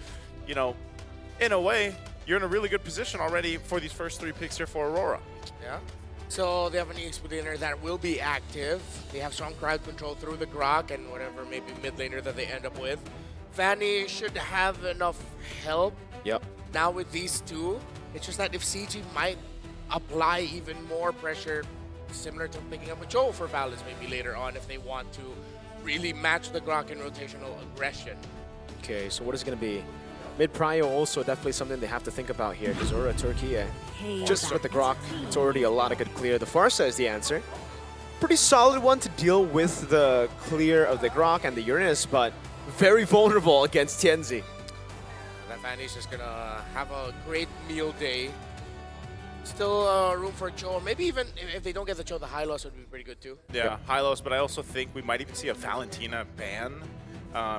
[SPEAKER 3] in a way, you're in a really good position already for these first 3 picks here for Aurora.
[SPEAKER 2] Yeah. So they have an Expediter that will be active. They have strong crowd control through the Grok and whatever maybe mid laner that they end up with. Fanny should have enough help.
[SPEAKER 23] Yep.
[SPEAKER 2] Now with these two, it's just that if CG might apply even more pressure, similar to picking up a Joe for Balance maybe later on if they want to really match the Grok in rotational aggression.
[SPEAKER 23] Okay, so what is it going to be? Mid-prio also definitely something they have to think about here, because Aurora Turkey, just with the Grok, it's already a lot of good clear. The Farsa is the answer. Pretty solid one to deal with the clear of the Grok and the Uranus, but very vulnerable against Tianzi.
[SPEAKER 2] That Fanny's just gonna have a great meal day. Still room for Cho, or maybe even if they don't get the Cho, the high loss would be pretty good too.
[SPEAKER 3] Yeah, high-lows, but I also think we might even see a Valentina ban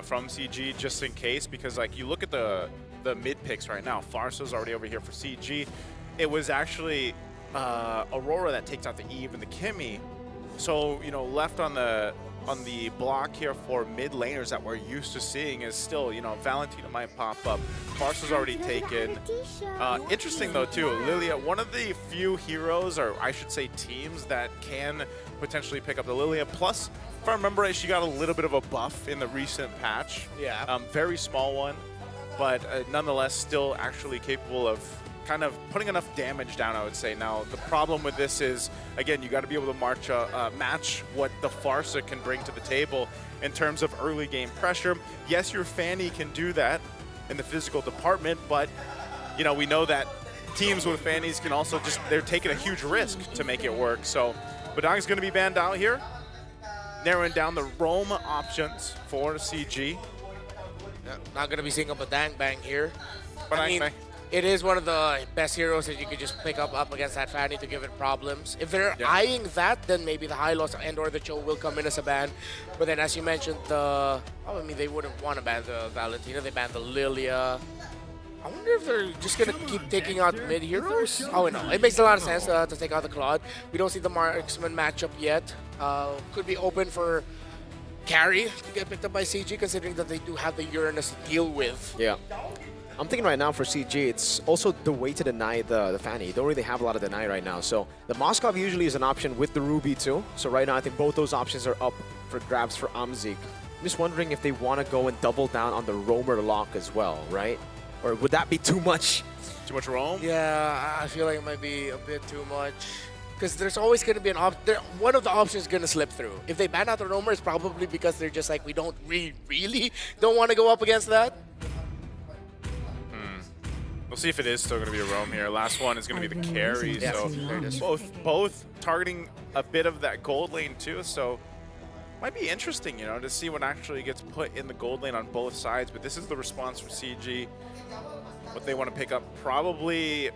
[SPEAKER 3] from CG just in case, because like you look at the mid picks right now, Farsa's already over here for CG. It was actually Aurora that takes out the Eve and the Kimmy. So, you know, left on the block here for mid laners that we're used to seeing is still, you know, Valentina might pop up. Farsa's already taken. Interesting though too, Lilia, one of the few heroes, or I should say teams, that can potentially pick up the Lilia. Plus, if I remember right, she got a little bit of a buff in the recent patch.
[SPEAKER 2] Yeah.
[SPEAKER 3] Very small one, but nonetheless still actually capable of kind of putting enough damage down, I would say. Now, the problem with this is, again, you got to be able to match what the Farsa can bring to the table in terms of early game pressure. Yes, your Fanny can do that in the physical department, but, you know, we know that teams with Fannies can also just, they're taking a huge risk to make it work. So, Badang's going to be banned out here, narrowing down the roam options for CG.
[SPEAKER 2] Yeah, not going to be seeing a Badang Bang here.
[SPEAKER 3] Badang
[SPEAKER 2] I mean,
[SPEAKER 3] Bang.
[SPEAKER 2] It is one of the best heroes that you could just pick up against that Fanny to give it problems. If they're eyeing that, then maybe the high loss and or the Cho will come in as a ban. But then, as you mentioned, I mean, they wouldn't want to ban the Valentina. They banned the Lilia. I wonder if they're just going to keep taking out mid heroes. Oh, no. It makes a lot of sense to take out the Claude. We don't see the Marksman matchup yet. Could be open for carry to get picked up by CG, considering that they do have the Uranus to deal with.
[SPEAKER 23] Yeah. I'm thinking right now for CG, it's also the way to deny the Fanny. You don't really have a lot of deny right now. So the Moskov usually is an option with the Ruby too. So right now I think both those options are up for grabs for Amzik. I'm just wondering if they want to go and double down on the Roamer lock as well, right? Or would that be too much?
[SPEAKER 3] Too much roam?
[SPEAKER 2] Yeah, I feel like it might be a bit too much. Because there's always going to be an option. One of the options is going to slip through. If they ban out the Roamer, it's probably because they're just like, we don't really don't want to go up against that.
[SPEAKER 3] We'll see if it is still going to be a roam here. Last one is going to be the carry.
[SPEAKER 2] Yeah,
[SPEAKER 3] so both targeting a bit of that gold lane too. So might be interesting, you know, to see what actually gets put in the gold lane on both sides. But this is the response from CG. What they want to pick up, probably,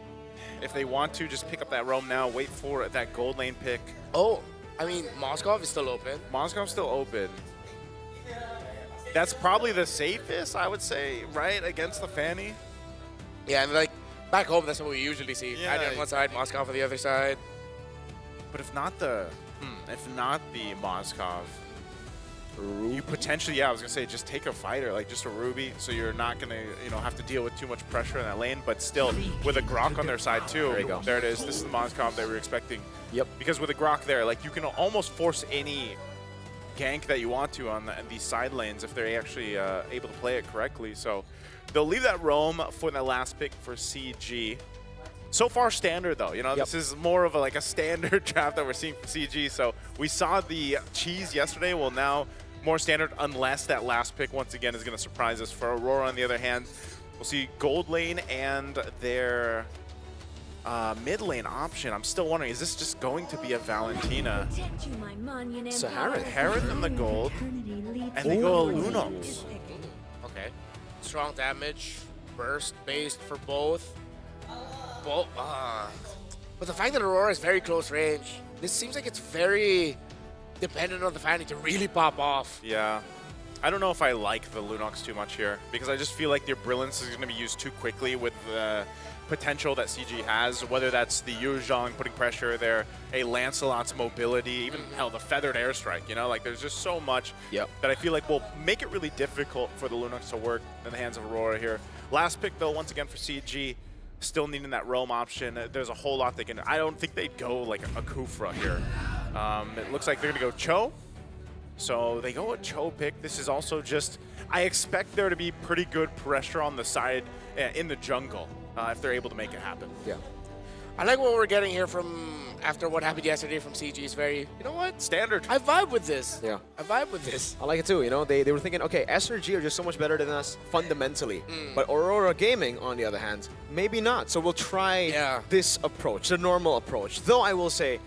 [SPEAKER 3] if they want to, just pick up that roam now. Wait for that gold lane pick.
[SPEAKER 2] Oh, I mean, Moskov is still open.
[SPEAKER 3] Moscow's still open. That's probably the safest, I would say, right, against the Fanny.
[SPEAKER 2] Yeah, and like back home, that's what we usually see.
[SPEAKER 3] Yeah.
[SPEAKER 2] Fanny on one side, Moskov on the other side.
[SPEAKER 3] But if not the Moskov, you potentially, I was gonna say, just take a fighter, like just a Ruby, so you're not gonna, you know, have to deal with too much pressure in that lane. But still, with a Grok on their side too.
[SPEAKER 23] There you go.
[SPEAKER 3] There it is. This is the Moskov they were expecting.
[SPEAKER 23] Yep.
[SPEAKER 3] Because with a Grok there, like you can almost force any gank that you want to on these side lanes if they're actually able to play it correctly. So they'll leave that roam for the last pick for CG. So far standard though, you know, This is more of a standard draft that we're seeing for CG. So we saw the cheese yesterday, well now more standard, unless that last pick once again is going to surprise us. For Aurora on the other hand, we'll see gold lane and their mid lane option. I'm still wondering, is this just going to be a Valentina?
[SPEAKER 23] So
[SPEAKER 3] Harith in the gold, and they go a Lunox.
[SPEAKER 2] Okay. Strong damage, burst based for both. But the fact that Aurora is very close range, this seems like it's very dependent on the Fanny to really pop off.
[SPEAKER 3] Yeah. I don't know if I like the Lunox too much here, because I just feel like their Brilliance is going to be used too quickly with the potential that CG has, whether that's the Yuzhong putting pressure there, a Lancelot's mobility, even hell, the Feathered Airstrike, you know? Like, there's just so much that I feel like will make it really difficult for the Lunox to work in the hands of Aurora here. Last pick, though, once again for CG, still needing that roam option. There's a whole lot they can... I don't think they'd go like a Kufra here. It looks like they're going to go Cho. So they go a Cho pick. This is also just... I expect there to be pretty good pressure on the side in the jungle if they're able to make it happen.
[SPEAKER 23] Yeah.
[SPEAKER 2] I like what we're getting here from after what happened yesterday from CG. It's very, you know what?
[SPEAKER 3] Standard.
[SPEAKER 2] I vibe with this.
[SPEAKER 23] Yeah.
[SPEAKER 2] I vibe with this.
[SPEAKER 23] I like it too, you know? They were thinking, okay, S or G are just so much better than us fundamentally. But Aurora Gaming, on the other hand, maybe not. So we'll try this approach, the normal approach. Though I will say,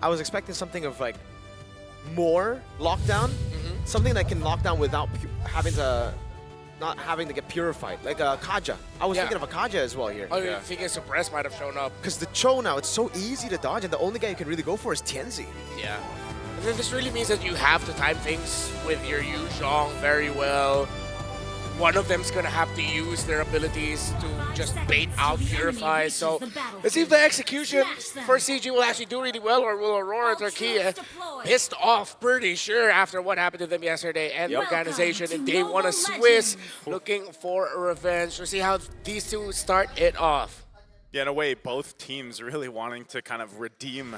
[SPEAKER 23] I was expecting something of like more lockdown something that can lock down without not having to get purified, like a Kaja. I was thinking of a Kaja as well here.
[SPEAKER 2] Oh, you think a suppress might have shown up?
[SPEAKER 23] Because the Cho now, it's so easy to dodge, and the only guy you can really go for is Tianzi.
[SPEAKER 2] Yeah. And then this really means that you have to time things with your Yu Zhong very well. One of them's going to have to use their abilities to just bait out Purify. So let's see if the execution for CG will actually do really well, or will Aurora Turquia pissed off pretty sure after what happened to them yesterday and the organization in day one of Swiss looking for a revenge. We'll see how these two start it off.
[SPEAKER 3] Yeah, in a way, both teams really wanting to kind of redeem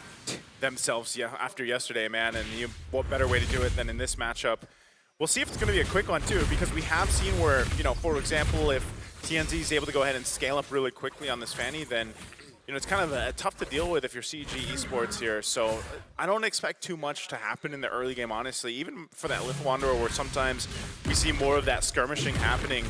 [SPEAKER 3] themselves after yesterday, man. And what better way to do it than in this matchup? We'll see if it's going to be a quick one, too, because we have seen where, for example, if TNZ is able to go ahead and scale up really quickly on this Fanny, then, it's kind of tough to deal with if you're CG Esports here. So I don't expect too much to happen in the early game, honestly, even for that Little Wanderer, where sometimes we see more of that skirmishing happening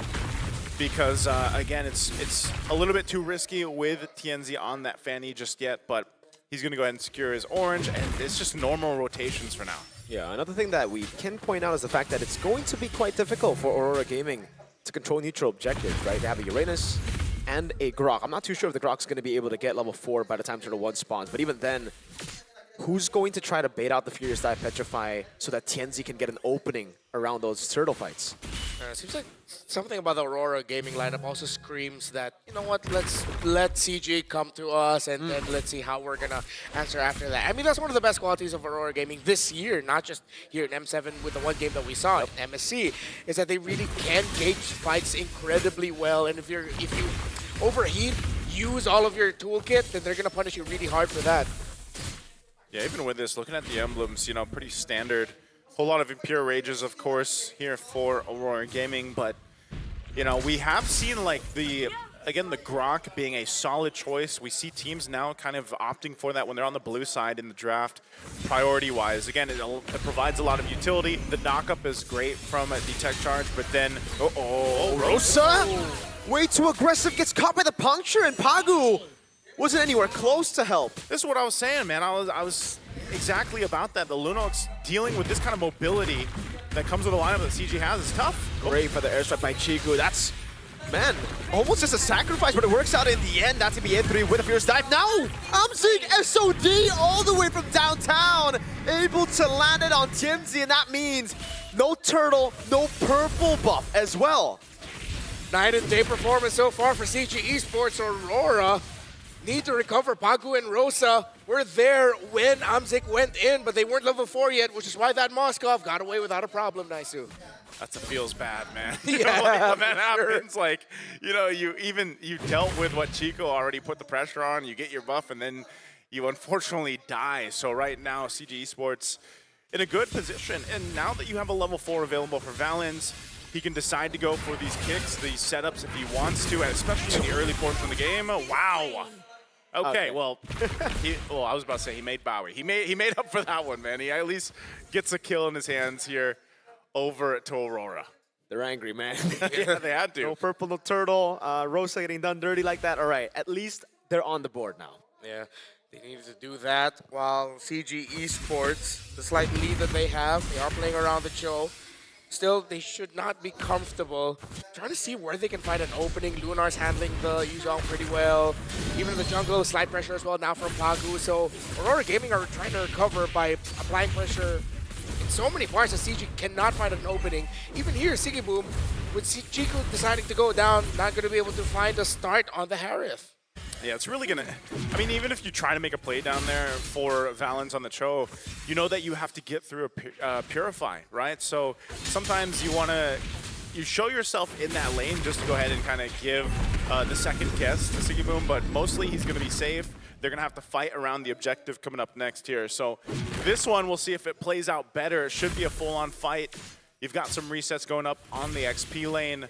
[SPEAKER 3] because, again, it's a little bit too risky with TNZ on that Fanny just yet, but he's going to go ahead and secure his orange, and it's just normal rotations for now.
[SPEAKER 23] Yeah, another thing that we can point out is the fact that it's going to be quite difficult for Aurora Gaming to control neutral objectives, right? They have a Uranus and a Grok. I'm not too sure if the Grok's going to be able to get level 4 by the time Turtle 1 spawns, but even then, who's going to try to bait out the Furious Dive Petrify so that Tianzi can get an opening around those turtle fights?
[SPEAKER 2] Seems like something about the Aurora Gaming lineup also screams that, you know what, let's let CG come to us and then let's see how we're going to answer after that. I mean, that's one of the best qualities of Aurora Gaming this year, not just here in M7 with the one game that we saw in MSC, is that they really can gauge fights incredibly well. And if you overheat, use all of your toolkit, then they're going to punish you really hard for that.
[SPEAKER 3] Yeah, even with this, looking at the emblems, pretty standard. Whole lot of Impure Rages, of course, here for Aurora Gaming, but, we have seen, like, the Grok being a solid choice. We see teams now kind of opting for that when they're on the blue side in the draft, priority-wise. Again, it provides a lot of utility. The knock-up is great from a Detect Charge, but then,
[SPEAKER 23] Rosa? Way too aggressive, gets caught by the puncture, and Pagu wasn't anywhere close to help.
[SPEAKER 3] This is what I was saying, man. I was exactly about that. The Lunox dealing with this kind of mobility that comes with a lineup that CG has is tough.
[SPEAKER 23] Great for the airstrike by Chiku. That's, man, almost just a sacrifice, but it works out in the end. That's going to be A3 with a Fierce Dive. Now, I'm seeing SOD all the way from downtown, able to land it on Tianzi, and that means no turtle, no purple buff as well.
[SPEAKER 2] Night and day performance so far for CG Esports. Aurora need to recover. Pagu and Rosa were there when Amzik went in, but they weren't level 4 yet, which is why that Moskov got away without a problem, Naisu.
[SPEAKER 3] That feels bad, man.
[SPEAKER 2] Yeah,
[SPEAKER 3] when that happens, like, you dealt with what Chico already put the pressure on, you get your buff, and then you unfortunately die. So right now, CG Esports in a good position. And now that you have a level 4 available for Valens, he can decide to go for these kicks, these setups if he wants to, and especially in the early portion of the game. Wow. Okay, well, I was about to say he made Bowie. He made up for that one, man. He at least gets a kill in his hands here over to Aurora.
[SPEAKER 23] They're angry, man.
[SPEAKER 3] Yeah, they had to.
[SPEAKER 23] No purple, no turtle. Rosa getting done dirty like that. All right, at least they're on the board now.
[SPEAKER 2] Yeah, they needed to do that while CG Esports, the slight lead that they have, they are playing around the Cho. Still, they should not be comfortable. Trying to see where they can find an opening. Lunar's handling the Yu Zhong pretty well. Even in the jungle, slight pressure as well now from Pagu. So Aurora Gaming are trying to recover by applying pressure in so many parts that CG cannot find an opening. Even here, Sigiboom, with Chico deciding to go down, not going to be able to find a start on the Harith.
[SPEAKER 3] Yeah, it's really going to... I mean, even if you try to make a play down there for Valens on the Cho, you know that you have to get through a Purify, right? So sometimes you want to... You show yourself in that lane just to go ahead and kind of give the second guess to Sigiboom, but mostly he's going to be safe. They're going to have to fight around the objective coming up next here. So this one, we'll see if it plays out better. It should be a full-on fight. You've got some resets going up on the XP lane.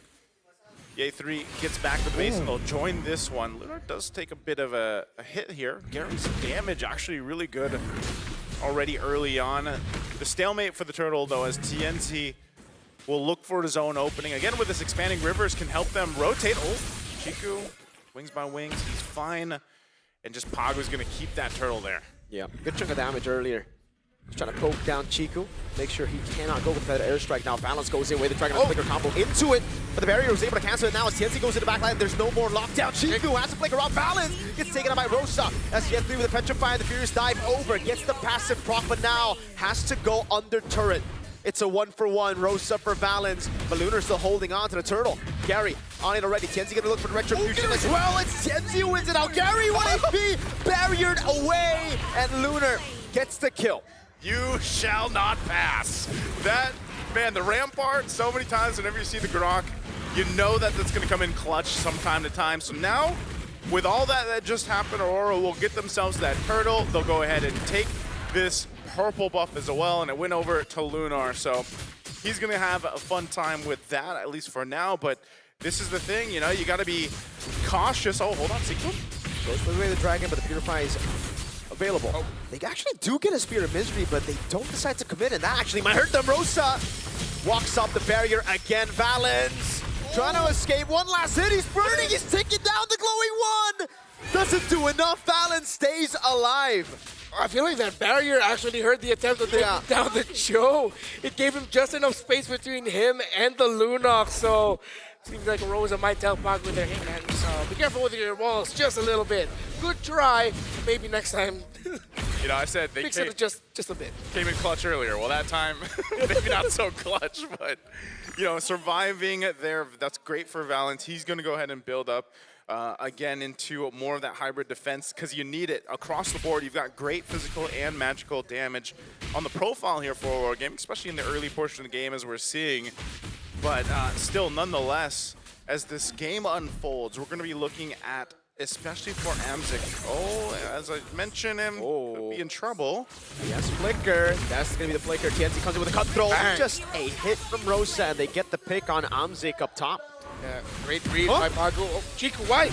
[SPEAKER 3] A3 gets back to the base and they'll join this one. Lunar does take a bit of a hit here. Getting some damage, actually really good already early on. The stalemate for the turtle, though, as TNT will look for his own opening. Again, with this expanding rivers can help them rotate. Oh, Chiku, wings by wings, he's fine. And just Pagu's going to keep that turtle there.
[SPEAKER 23] Yeah, good chunk of damage earlier. He's trying to poke down Chiku. Make sure he cannot go with that airstrike now. Balance goes in with the Dragon Flicker combo into it. But the barrier was able to cancel it now as TNC goes into the backline. There's no more lockdown. Chiku has to flicker off. Balance gets taken out by Rosa. As Yen 3 with the Petrify and the Furious dive over. Gets the passive proc, but now has to go under turret. It's a 1-for-1. Rosa for Valens. But Lunar still holding on to the turtle. Gary on it already. Tienzi gonna look for the retribution as well. It's Tienzi who wins it out. Gary 1 HP barriered away. And Lunar gets the kill.
[SPEAKER 3] You shall not pass. That, man, the Rampart, so many times whenever you see the Grok, you know that that's going to come in clutch from time to time. So now, with all that just happened, Aurora will get themselves that turtle. They'll go ahead and take this purple buff as well, and it went over to Lunar. So he's going to have a fun time with that, at least for now. But this is the thing, you know, you got to be cautious. Oh, hold on, Sequel.
[SPEAKER 23] Goes for the way of the dragon, but the Purify is available. Oh. They actually do get a Spear of Misery, but they don't decide to commit, and that actually might hurt them. Rosa walks up the barrier again. Valens trying to escape. One last hit. He's burning. He's taking down the glowing one. Doesn't do enough. Valens stays alive.
[SPEAKER 2] I feel like that barrier actually hurt the attempt to take down the Joe. It gave him just enough space between him and the Lunox, so seems like Rosa might tell Pac with their hand, so be careful with your walls just a little bit. Good try. Maybe next time.
[SPEAKER 3] You know, I said they
[SPEAKER 2] fix it just a bit.
[SPEAKER 3] Came in clutch earlier. Well, that time, maybe not so clutch, but, you know, surviving there, that's great for Valens. He's going to go ahead and build up again into more of that hybrid defense because you need it across the board. You've got great physical and magical damage on the profile here for Aurora Game, especially in the early portion of the game as we're seeing. But still, nonetheless, as this game unfolds, we're going to be looking at, especially for Amzik. Oh, as I mentioned, him could be in trouble.
[SPEAKER 23] Yes, Flicker. That's going to be the Flicker. Tienzi comes in with a cutthroat. Just a hit from Rosa, and they get the pick on Amzik up top.
[SPEAKER 2] Yeah, great read by Padro. Oh, Chiku, why?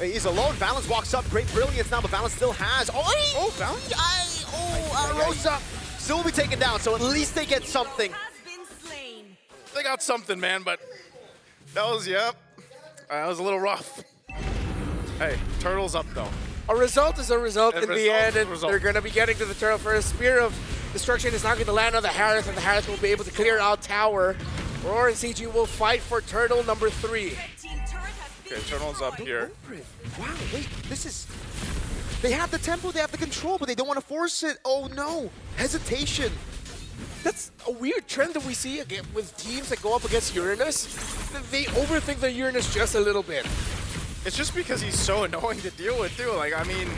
[SPEAKER 23] He's alone. Valens walks up. Great brilliance now, but Valens still has. Oh, Valens. Rosa still will be taken down, so at least they get something.
[SPEAKER 3] They got something, man, but that was, that was a little rough. Hey, turtle's up, though.
[SPEAKER 2] A result is a result in the end, and they're going to be getting to the turtle first. Spear of Destruction is not going to land on the Harith, and the Harith will be able to clear out tower. Aurora and CG will fight for turtle number 3.
[SPEAKER 3] Okay, turtle's up here.
[SPEAKER 23] Wow, wait, this is... They have the tempo, they have the control, but they don't want to force it. Oh, no. Hesitation.
[SPEAKER 2] That's a weird trend that we see again with teams that go up against Uranus. They overthink the Uranus just a little bit.
[SPEAKER 3] It's just because he's so annoying to deal with, too. Like, I mean,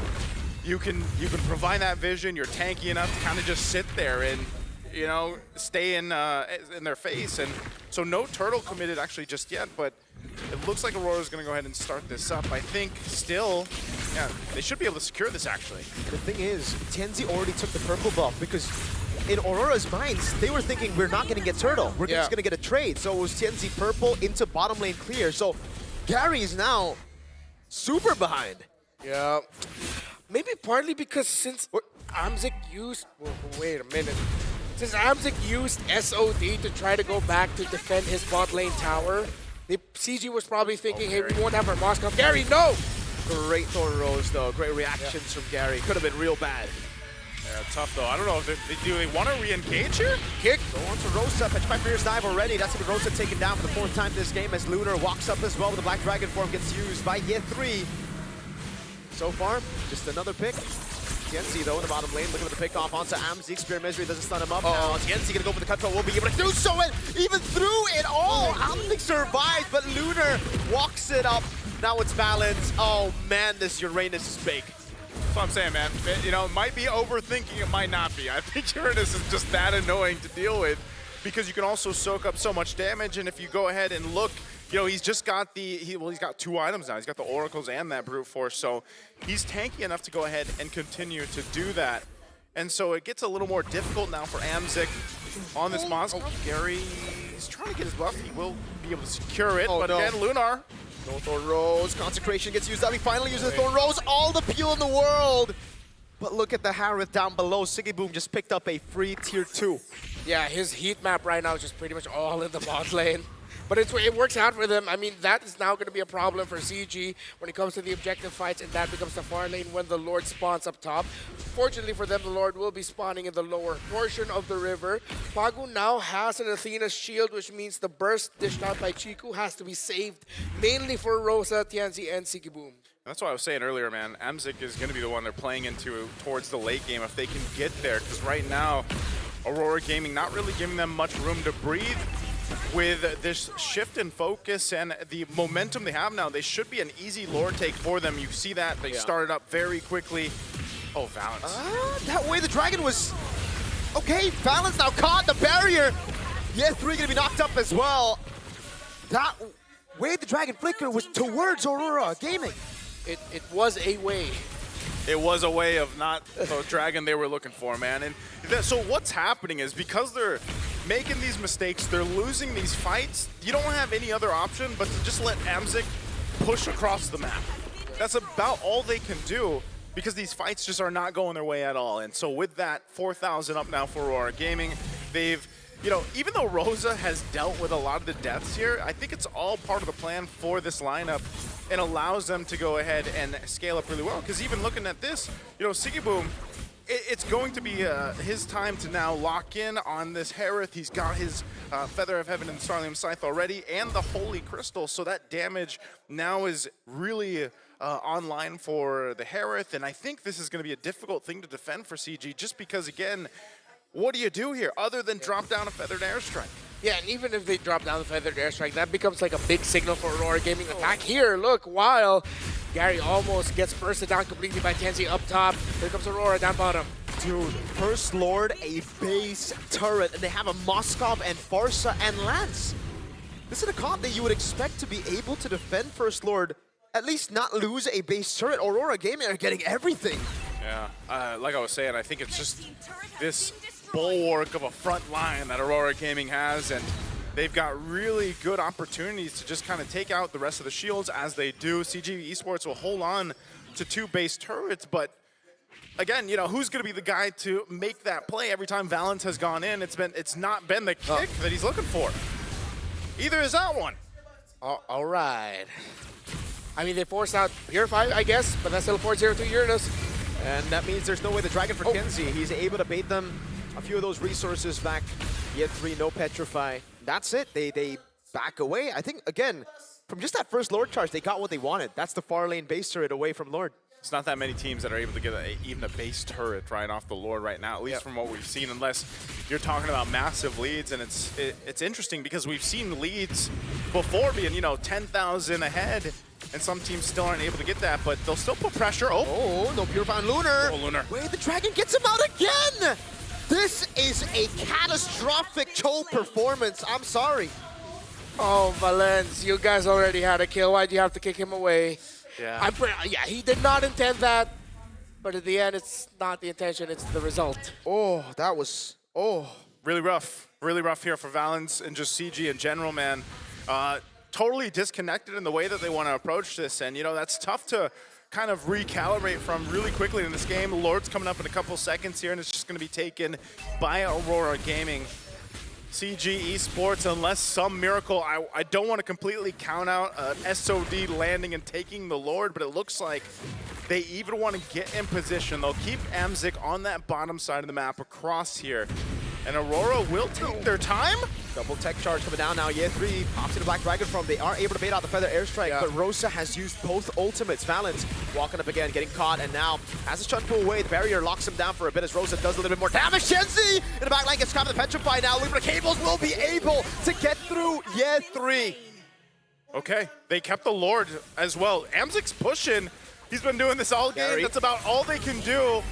[SPEAKER 3] you can provide that vision. You're tanky enough to kind of just sit there and, you know, stay in their face. And so no turtle committed actually just yet, but it looks like Aurora's going to go ahead and start this up. I think still, yeah, they should be able to secure this, actually.
[SPEAKER 23] The thing is, Tienzi already took the purple buff because in Aurora's minds, they were thinking we're not going to get turtle. We're just going to get a trade. So it was Tienzi purple into bottom lane clear. So Gary is now super behind.
[SPEAKER 2] Yeah. Maybe partly because since Amzik used... wait a minute. Since Amzik used SOD to try to go back to defend his bot lane tower, the CG was probably thinking, hey, we won't have our Moscow. Gary, no!
[SPEAKER 23] Great Thorn Rose, though. Great reactions from Gary. Could have been real bad.
[SPEAKER 3] Yeah, tough, though. I don't know if they want to re-engage here?
[SPEAKER 23] Kick. Go on to Rosa. Petrified Fierce dive already. That's going to be Rosa taken down for the 4th time this game as Lunar walks up as well with the Black Dragon form. Gets used by Yen 3. So far, just another pick. Tienzi, though, in the bottom lane, looking for the pick off onto Amzik. Spear Misery doesn't stun him up now. Tienzi going to go for the cutthroat. Will be able to do so, and even through it all, Amzik survives, but Lunar walks it up. Now it's Valens. Oh, man, this Uranus is big.
[SPEAKER 3] That's what I'm saying, man. You know, it might be overthinking, it might not be. I think Uranus is just that annoying to deal with because you can also soak up so much damage, and if you go ahead and look, you know, he's just got he's got 2 items now. He's got the Oracles and that Brute Force, so he's tanky enough to go ahead and continue to do that. And so it gets a little more difficult now for Amzik on this Moscow. Gary is trying to get his buff. He will be able to secure it, but again, Lunar.
[SPEAKER 23] No Thorn Rose. Consecration gets used up. He finally uses the Thorn Rose. All the peel in the world. But look at the Harith down below. Siggy Boom just picked up a free tier 2.
[SPEAKER 2] Yeah, his heat map right now is just pretty much all in the bot lane. But it works out for them. I mean, that is now going to be a problem for CG when it comes to the objective fights, and that becomes the far lane when the Lord spawns up top. Fortunately for them, the Lord will be spawning in the lower portion of the river. Pagu now has an Athena's shield, which means the burst dished out by Chiku has to be saved, mainly for Rosa, Tianzi, and Sigiboom.
[SPEAKER 3] That's what I was saying earlier, man. Amzik is going to be the one they're playing into towards the late game if they can get there, because right now, Aurora Gaming not really giving them much room to breathe. With this shift in focus and the momentum they have now, they should be an easy Lord take for them. You see that. They started up very quickly. Oh, Valence.
[SPEAKER 23] That way the Dragon was... Okay, Valence now caught the barrier. Yeah, 3 gonna be knocked up as well. That way the Dragon flicker was towards Aurora Gaming.
[SPEAKER 2] It was a way.
[SPEAKER 3] It was a way of not the Dragon they were looking for, man. And so what's happening is because they're making these mistakes, they're losing these fights, you don't have any other option but to just let Amzik push across the map. That's about all they can do because these fights just are not going their way at all. And so with that, 4,000 up now for Aurora Gaming, they've, you know, even though Rosa has dealt with a lot of the deaths here, I think it's all part of the plan for this lineup and allows them to go ahead and scale up really well. Because even looking at this, you know, Sigiboom, it's going to be his time to now lock in on this Harith. He's got his Feather of Heaven and Starlium Scythe already, and the Holy Crystal, so that damage now is really online for the Harith, and I think this is going to be a difficult thing to defend for CG, just because, again, what do you do here other than drop down a Feathered Airstrike?
[SPEAKER 2] Yeah, and even if they drop down the Feathered Airstrike, that becomes like a big signal for Aurora Gaming. Attack here, look, while Gary almost gets bursted down completely by Tianzi up top. Here comes Aurora down bottom.
[SPEAKER 23] Dude, First Lord, a base turret, and they have a Moskov and Farsa and Lance. This is a comp that you would expect to be able to defend First Lord, at least not lose a base turret. Aurora Gaming are getting everything.
[SPEAKER 3] Yeah, like I was saying, I think it's just this bulwark of a front line that Aurora Gaming has, and they've got really good opportunities to just kind of take out the rest of the shields as they do. CG Esports will hold on to 2 base turrets, but again, you know, who's going to be the guy to make that play every time Valence has gone in? It's not been the kick that he's looking for. Either is that one.
[SPEAKER 2] All right. I mean, they forced out Purify, I guess, but that's still 4-0 to Uranus.
[SPEAKER 23] And that means there's no way the Dragon for Kenzie. He's able to bait them a few of those resources back. Yet 3, no Petrify. That's it. They back away. I think, again, from just that first Lord charge, they got what they wanted. That's the far lane base turret away from Lord.
[SPEAKER 3] It's not that many teams that are able to get even a base turret right off the Lord right now, at least from what we've seen, unless you're talking about massive leads. And it's interesting because we've seen leads before being, you know, 10,000 ahead, and some teams still aren't able to get that, but they'll still put pressure.
[SPEAKER 23] Oh, no Purify on Lunar.
[SPEAKER 3] Oh, Lunar.
[SPEAKER 23] Wait, the Dragon gets him out again! This is a catastrophic choke performance. I'm sorry.
[SPEAKER 2] Oh, Valence, you guys already had a kill. Why'd you have to kick him away?
[SPEAKER 3] Yeah.
[SPEAKER 2] Yeah, he did not intend that, but at the end, it's not the intention, it's the result.
[SPEAKER 23] Oh, that was,
[SPEAKER 3] really rough here for Valence and just CG in general, man. Totally disconnected in the way that they want to approach this, and you know, that's tough to kind of recalibrate from really quickly in this game. Lord's coming up in a couple seconds here, and it's just going to be taken by Aurora Gaming. CG Esports, unless some miracle, I don't want to completely count out an SOD landing and taking the Lord, but it looks like they even want to get in position. They'll keep Amzik on that bottom side of the map across here, and Aurora will take their time.
[SPEAKER 23] Double tech charge coming down now. Yeah, 3 pops into Black Dragon from. They are able to bait out the Feather Airstrike, but Rosa has used both ultimates. Valence walking up again, getting caught, and now as the shot pull away, the barrier locks him down for a bit as Rosa does a little bit more damage. Shenzi in the back line gets caught in the Petrify now. Libra Cables will be able to get through. Yeah, 3.
[SPEAKER 3] Okay, they kept the Lord as well. Amzik's pushing. He's been doing this all game. That's about all they can do.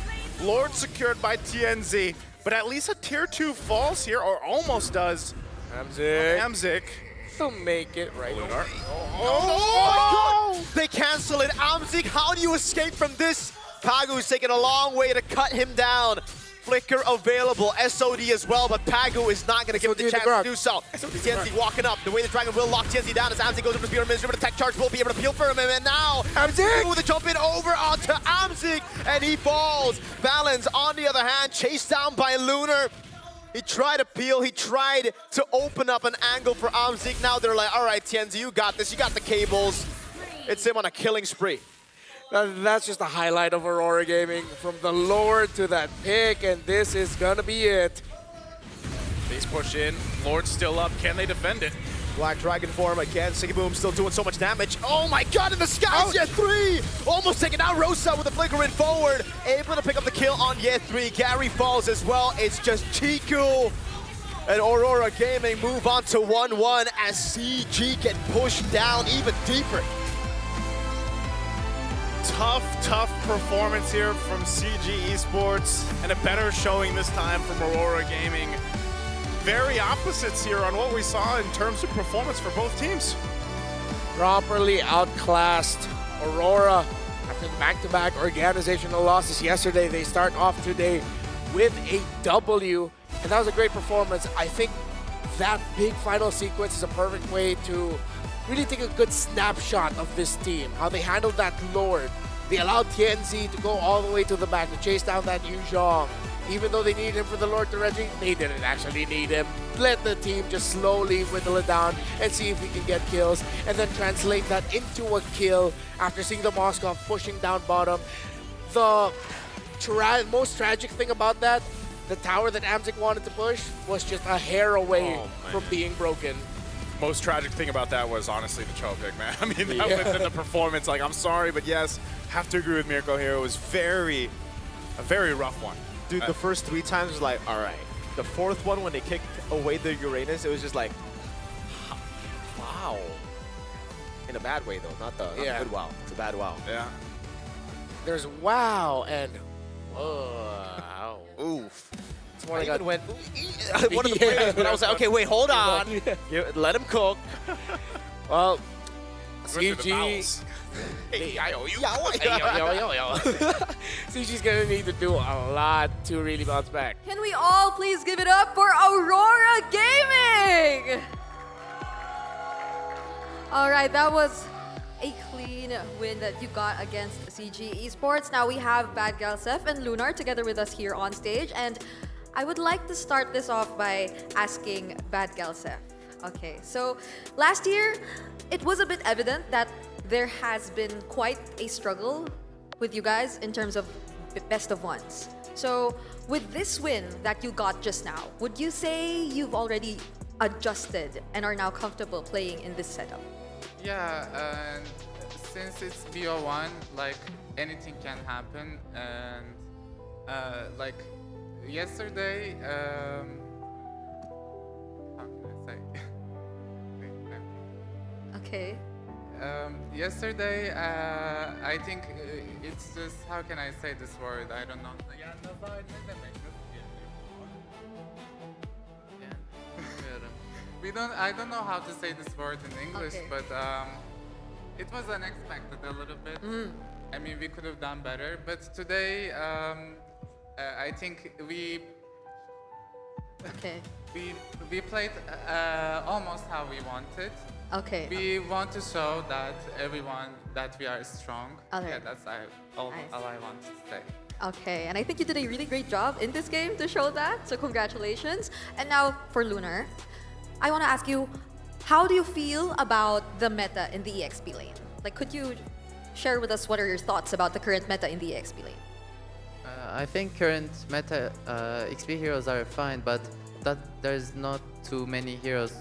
[SPEAKER 3] Lord secured by TNZ, but at least a tier 2 falls here, or almost does. Amzik.
[SPEAKER 2] They'll make it right.
[SPEAKER 23] Lunar. Oh my God! They cancel it. Amzik, how do you escape from this? Pagu's taking a long way to cut him down. Flicker available, SOD as well, but Pagu is not going to give him the chance to do so. TNZ walking up. The way the Dragon will lock TNZ down as Amzik goes over to Spear Ministry, but the tech charge will be able to peel for him, and now Amzik with a jump in over onto Amzik, and he falls. Valence, on the other hand, chased down by Lunar. He tried to peel. He tried to open up an angle for Amzik. Now they're like, all right, Tienzi, you got this. You got the cables. It's him on a killing spree.
[SPEAKER 2] That's just a highlight of Aurora Gaming. From the Lord to that pick, and this is gonna be it.
[SPEAKER 3] Base push in. Lord's still up. Can they defend it?
[SPEAKER 23] Black Dragon form again. Siggy Boom still doing so much damage. Oh my god, in the skies, Yet 3! Almost taking out Rosa with the flicker in forward. Able to pick up the kill on Yet 3. Gary falls as well. It's just Chiku and Aurora Gaming move on to 1-1 as CG get pushed down even deeper.
[SPEAKER 3] Tough performance here from CG Esports, and a better showing this time from Aurora Gaming. Very opposites here on what we saw in terms of performance for both teams.
[SPEAKER 2] Properly outclassed Aurora after the back-to-back organizational losses yesterday. They start off today with a W, and that was a great performance. I think that big final sequence is a perfect way to really take a good snapshot of this team, how they handled that Lord. They allowed Tienzi to go all the way to the back to chase down that Yu Zhong. Even though they needed him for the Lord to Reggie, they didn't actually need him. Let the team just slowly whittle it down and see if we can get kills, and then translate that into a kill after seeing the Moskov pushing down bottom. The most tragic thing about that, the tower that Amzik wanted to push was just a hair away from being broken.
[SPEAKER 3] Most tragic thing about that was honestly the choke pick, man. I mean, that within the performance, like, I'm sorry, but yes, have to agree with Mirko here. It was a very rough one.
[SPEAKER 23] Dude, the first 3 times was like, all right. The 4th one, when they kicked away the Uranus, it was just like, wow. In a bad way, though, not the good wow. It's a bad wow.
[SPEAKER 3] Yeah.
[SPEAKER 2] There's wow and wow.
[SPEAKER 23] Oof.
[SPEAKER 2] I
[SPEAKER 23] even went one of the players, but I was like, okay, wait, hold on. Let him cook.
[SPEAKER 2] Well,
[SPEAKER 3] CG.
[SPEAKER 2] CG's gonna need to do a lot to really bounce back.
[SPEAKER 6] Can we all please give it up for Aurora Gaming? All right, that was a clean win that you got against CG Esports. Now we have Bad Galsef and Lunar together with us here on stage, and I would like to start this off by asking Bad Galsef. Okay, so last year, it was a bit evident that there has been quite a struggle with you guys in terms of best of ones. So with this win that you got just now, would you say you've already adjusted and are now comfortable playing in this setup?
[SPEAKER 1] Yeah, and since it's BO1, like anything can happen, and like yesterday, how can I say?
[SPEAKER 6] Okay.
[SPEAKER 1] Yesterday, I think it's just, how can I say this word? I don't know. I don't know how to say this word in English, but it was unexpected a little bit. I mean, we could have done better, but today, I think we played almost how we wanted.
[SPEAKER 6] Okay.
[SPEAKER 1] We want to show that everyone that we are strong.
[SPEAKER 6] Okay.
[SPEAKER 1] Yeah, that's all I want to say.
[SPEAKER 6] Okay, and I think you did a really great job in this game to show that, so congratulations. And now for Lunar, I want to ask you, how do you feel about the meta in the EXP lane? Like, could you share with us what are your thoughts about the current meta in the EXP lane?
[SPEAKER 24] I think current meta XP heroes are fine, but that there's not too many heroes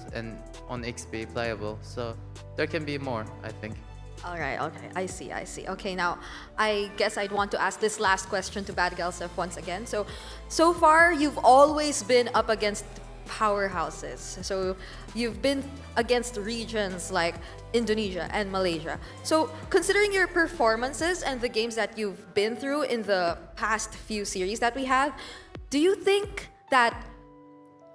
[SPEAKER 24] on XP playable, so there can be more, I think.
[SPEAKER 6] All right, okay, I see. Okay, now, I guess I'd want to ask this last question to Bad Galsef once again. So far, you've always been up against powerhouses. So you've been against regions like Indonesia and Malaysia. So considering your performances and the games that you've been through in the past few series that we have, do you think that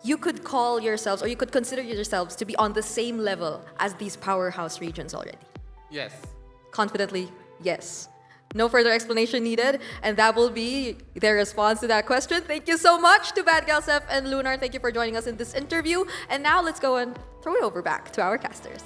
[SPEAKER 6] you could call yourselves, or you could consider yourselves to be on the same level as these powerhouse regions already?
[SPEAKER 1] Yes.
[SPEAKER 6] Confidently, yes. No further explanation needed, and that will be their response to that question. Thank you so much to Bad Galsef and Lunar. Thank you for joining us in this interview. And now let's go and throw it over back to our casters.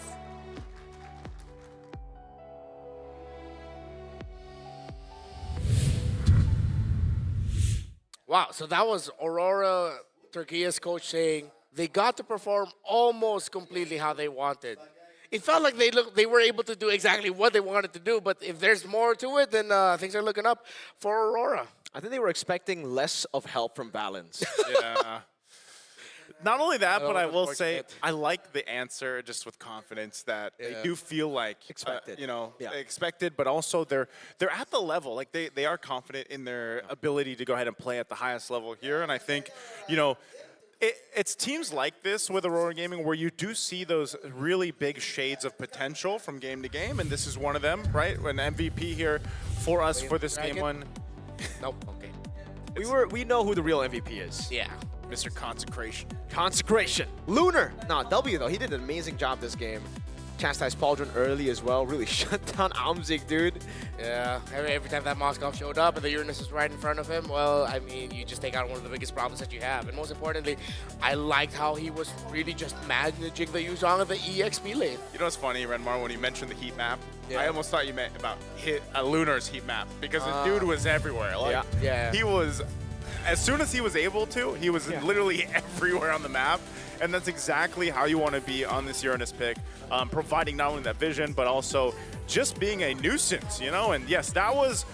[SPEAKER 2] Wow, so that was Aurora Turkia's coach saying they got to perform almost completely how they wanted. It felt like they were able to do exactly what they wanted to do, but if there's more to it, then things are looking up for Aurora.
[SPEAKER 23] I think they were expecting less of help from Balance.
[SPEAKER 3] Yeah. Not only that, but I will say I like the answer just with confidence that they do feel like
[SPEAKER 23] expected.
[SPEAKER 3] Expected, but also they're at the level. Like they are confident in their ability to go ahead and play at the highest level here. And I think, it's teams like this with Aurora Gaming where you do see those really big shades of potential from game to game, and this is one of them, right? An MVP here for us for this game one.
[SPEAKER 23] Nope. Okay. We know who the real MVP is.
[SPEAKER 2] Yeah.
[SPEAKER 3] Mr. Consecration.
[SPEAKER 23] Consecration. Lunar. Nah, W though. He did an amazing job this game. Chastised Pauldron early as well. Really shut down Amzik, dude.
[SPEAKER 2] Yeah. Every time that Moskov showed up and the Uranus was right in front of him, well, I mean, you just take out one of the biggest problems that you have. And most importantly, I liked how he was really just managing the Yuzong of the EXP lane.
[SPEAKER 3] You know what's funny, Renmar, when you mentioned the heat map? Yeah. I almost thought you meant about Lunar's heat map because the dude was everywhere. Like,
[SPEAKER 2] yeah.
[SPEAKER 3] He was, as soon as he was able to, he was literally everywhere on the map. And that's exactly how you want to be on this Uranus pick, providing not only that vision, but also just being a nuisance, And yes, that was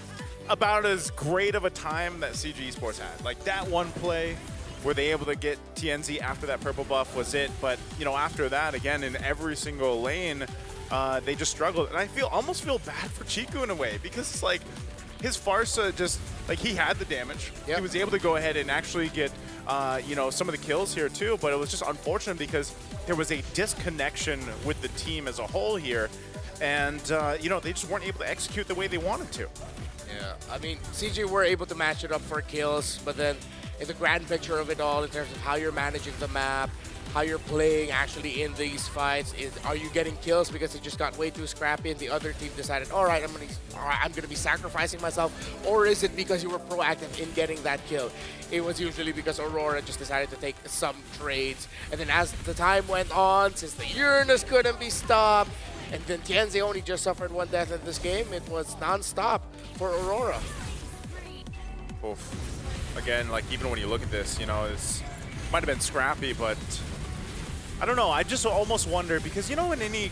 [SPEAKER 3] about as great of a time that CG Esports had. Like that one play, were they able to get TNZ after that purple buff was it. But, after that, again, in every single lane, they just struggled. And I almost feel bad for Chiku in a way because it's like his Farsa just, like he had the damage. He was able to go ahead and actually get some of the kills here too, but it was just unfortunate because there was a disconnection with the team as a whole here, and they just weren't able to execute the way they wanted to.
[SPEAKER 2] Yeah, I mean, CG were able to match it up for kills, but then in the grand picture of it all, in terms of how you're managing the map, how you're playing actually in these fights, are you getting kills because it just got way too scrappy and the other team decided, all right, I'm gonna be sacrificing myself, or is it because you were proactive in getting that kill? It was usually because Aurora just decided to take some trades, and then as the time went on, since the Uranus couldn't be stopped, and then Tianzi only just suffered one death in this game, it was non-stop for Aurora.
[SPEAKER 3] Oof. Again, like even when you look at this, it might have been scrappy, but I don't know. I just almost wonder because in any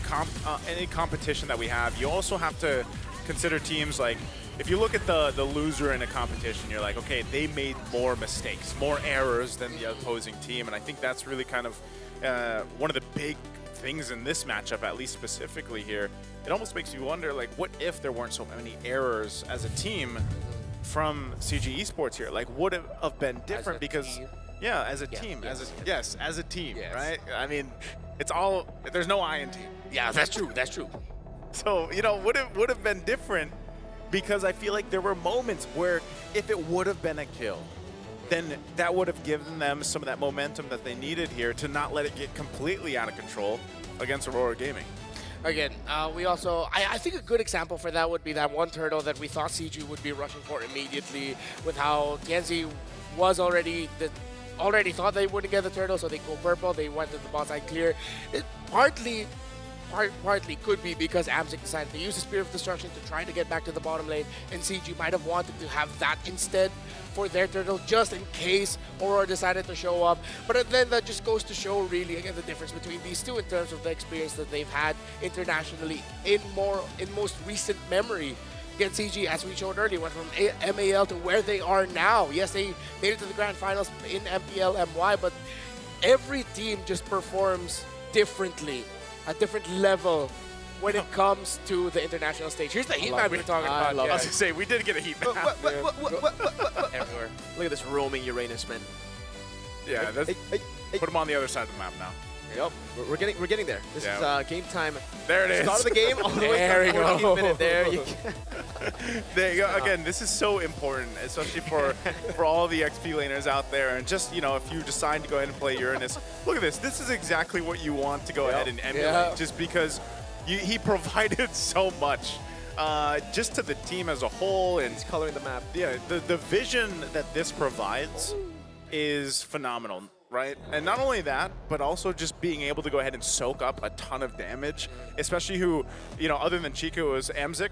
[SPEAKER 3] competition that we have, you also have to consider teams like if you look at the loser in a competition, you're like, okay, they made more mistakes, more errors than the opposing team, and I think that's really kind of one of the big things in this matchup, at least specifically here. It almost makes you wonder, like, what if there weren't so many errors as a team from CG Esports here? Like, would it have been different because? Yeah, as a team. As a team, right? I mean, it's all, there's no I in team.
[SPEAKER 2] Yeah, that's true, that's true.
[SPEAKER 3] So, would have been different because I feel like there were moments where if it would have been a kill, then that would have given them some of that momentum that they needed here to not let it get completely out of control against Aurora Gaming.
[SPEAKER 2] Again, we also, I think a good example for that would be that one turtle that we thought CG would be rushing for immediately with how Tianzi was already thought they wouldn't get the turtle, so they go purple. They went to the bot side clear. It partly could be because Amzik decided to use the Spear of Destruction to try to get back to the bottom lane, and CG might have wanted to have that instead for their turtle, just in case Aurora decided to show up. But then that just goes to show, really, again, the difference between these two in terms of the experience that they've had internationally in most recent memory. Again, CG, as we showed earlier, went from MAL to where they are now. Yes, they made it to the grand finals in MPL MY, but every team just performs differently, a different level when it comes to the international stage. Here's the heat map we were talking about.
[SPEAKER 3] I was going to say, we did get a heat map.
[SPEAKER 23] Everywhere. Look at this roaming Uranus, man.
[SPEAKER 3] Yeah, put them on the other side of the map now.
[SPEAKER 23] Yep, we're getting there. This is game time.
[SPEAKER 3] There it is.
[SPEAKER 23] Start of the game. All the
[SPEAKER 2] there
[SPEAKER 23] way
[SPEAKER 2] you go.
[SPEAKER 23] Minute. There you
[SPEAKER 3] There you go. Again, this is so important, especially for all the XP laners out there. And just, if you decide to go ahead and play Uranus, look at this. This is exactly what you want to go ahead and emulate, just because he provided so much. Just to the team as a whole, and
[SPEAKER 23] he's coloring the map.
[SPEAKER 3] Yeah, the vision that this provides is phenomenal. Right? And not only that, but also just being able to go ahead and soak up a ton of damage, especially who, other than Chico, is Amzik.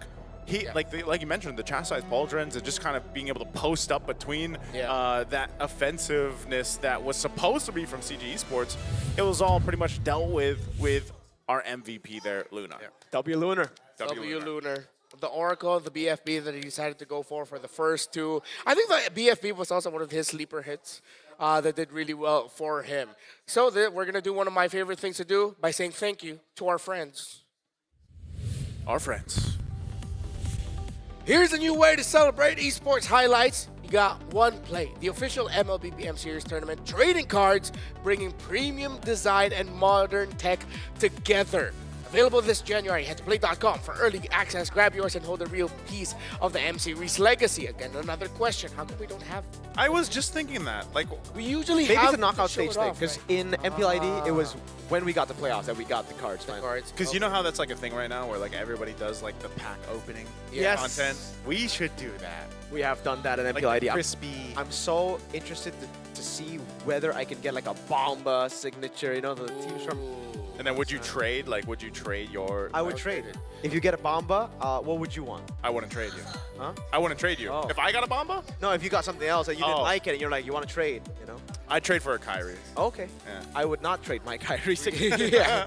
[SPEAKER 3] like you mentioned, the chastised pauldrons and just kind of being able to post up between that offensiveness that was supposed to be from CG Esports. It was all pretty much dealt with our MVP there, Luna.
[SPEAKER 23] W Lunar.
[SPEAKER 2] W Lunar. The Oracle, the BFB that he decided to go for the first two. I think the BFB was also one of his sleeper hits that did really well for him. So we're going to do one of my favorite things to do by saying thank you to our friends.
[SPEAKER 3] Our friends.
[SPEAKER 2] Here's a new way to celebrate esports highlights. You got One Play, the official MLB BM Series tournament, trading cards, bringing premium design and modern tech together. Available this January. Head to play.com for early access. Grab yours and hold a real piece of the M Series legacy. Again, another question. How come we don't have...
[SPEAKER 3] I was just thinking that. Like,
[SPEAKER 2] we usually
[SPEAKER 23] maybe
[SPEAKER 2] have
[SPEAKER 23] it's a knockout
[SPEAKER 2] to show
[SPEAKER 23] stage
[SPEAKER 2] it
[SPEAKER 23] thing,
[SPEAKER 2] off,
[SPEAKER 23] because
[SPEAKER 2] right?
[SPEAKER 23] in MPLID, it was when we got the playoffs that we got the cards.
[SPEAKER 3] Because you know how that's like a thing right now where like everybody does like the pack opening content? We should do that.
[SPEAKER 23] We have done that in
[SPEAKER 3] Like
[SPEAKER 23] MPLID.
[SPEAKER 3] the crispy.
[SPEAKER 23] I'm so interested to see whether I can get like a Bomba signature, you know, the teams from...
[SPEAKER 3] And then would you trade? Like, would you trade your...
[SPEAKER 23] I would trade it. If you get a Bomba, what would you want?
[SPEAKER 3] I wouldn't trade you.
[SPEAKER 23] Huh?
[SPEAKER 3] I wouldn't trade you.
[SPEAKER 23] Oh.
[SPEAKER 3] If I got a Bomba?
[SPEAKER 23] No, if you got something else and you didn't like it and you're like, you want to trade, you know?
[SPEAKER 3] I'd trade for a Kyrie.
[SPEAKER 23] Okay.
[SPEAKER 3] Yeah.
[SPEAKER 23] I would not trade my Kyrie signature.
[SPEAKER 2] Yeah.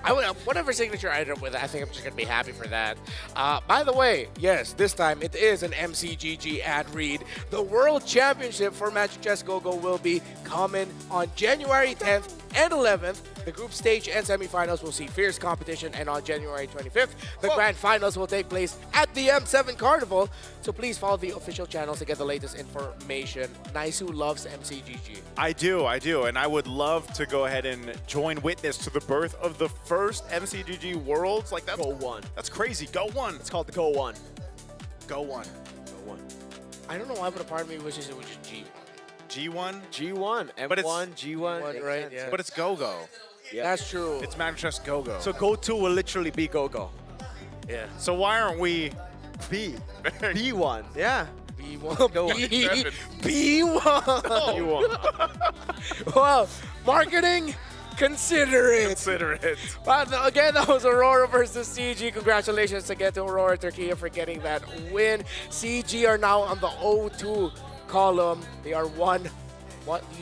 [SPEAKER 2] I would, whatever signature I end up with, I think I'm just going to be happy for that. By the way, yes, this time it is an MCGG ad read. The World Championship for Magic Chess Go-Go will be coming on January 10th and 11th. The group stage and semifinals will see fierce competition, and on January 25th, the grand finals will take place at the M7 Carnival. So please follow the official channels to get the latest information. Naisu loves MCGG.
[SPEAKER 3] I do, and I would love to go ahead and join witness to the birth of the first MCGG Worlds. Like that's
[SPEAKER 23] Go One.
[SPEAKER 3] That's crazy. Go One.
[SPEAKER 23] It's called the Go One.
[SPEAKER 3] Go One.
[SPEAKER 23] Go One.
[SPEAKER 2] I don't know why, but a part of me wishes it was just G1.
[SPEAKER 3] G1.
[SPEAKER 23] G1. M1,
[SPEAKER 3] But it's-
[SPEAKER 23] G1.
[SPEAKER 2] right? Yeah.
[SPEAKER 3] But it's Go-Go.
[SPEAKER 23] Yeah.
[SPEAKER 2] That's true.
[SPEAKER 3] It's Magic Chess Go-Go.
[SPEAKER 23] So Go 2 will literally be Go-Go.
[SPEAKER 3] yeah. So why aren't we
[SPEAKER 23] B. B1. Yeah.
[SPEAKER 2] B1.
[SPEAKER 23] Go on.
[SPEAKER 2] B1.
[SPEAKER 23] B1.
[SPEAKER 2] Well, marketing, consider it.
[SPEAKER 3] Consider it.
[SPEAKER 2] But again, that was Aurora versus CG. Congratulations again to Aurora Turkey for getting that win. CG are now on the 0-2 column. They are one.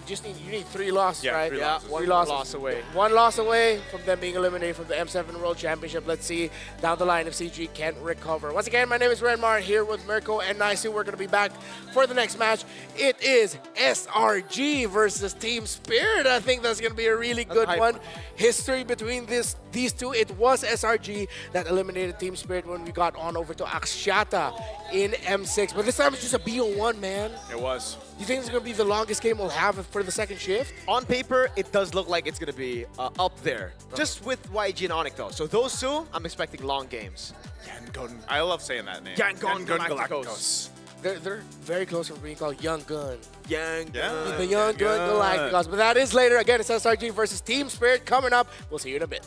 [SPEAKER 2] You need 3 losses,
[SPEAKER 3] Yeah,
[SPEAKER 2] right?
[SPEAKER 3] 3 losses.
[SPEAKER 23] One loss away.
[SPEAKER 2] One loss away from them being eliminated from the M7 World Championship. Let's see down the line if CG can recover. Once again, my name is Renmar here with Mirko and Naisu. We're going to be back for the next match. it is SRG versus Team Spirit. I think that's going to be a really good one. History between these two. It was SRG that eliminated Team Spirit when we got on over to Axiata in M6. But this time it's just a BO1, man.
[SPEAKER 3] It was.
[SPEAKER 2] You think it's going to be the longest game we'll have for the second shift?
[SPEAKER 23] On paper, it does look like it's going to be up there. Just with YG and Onyx, though. So those two, I'm expecting long games.
[SPEAKER 3] Yangon. I love saying that name.
[SPEAKER 23] Yangon Galacticos.
[SPEAKER 2] They're very close from being called Young Gun.
[SPEAKER 23] Young Gun.
[SPEAKER 2] The Young Gun Galacticos. But that is later. Again, it's SRG versus Team Spirit coming up. We'll see you in a bit.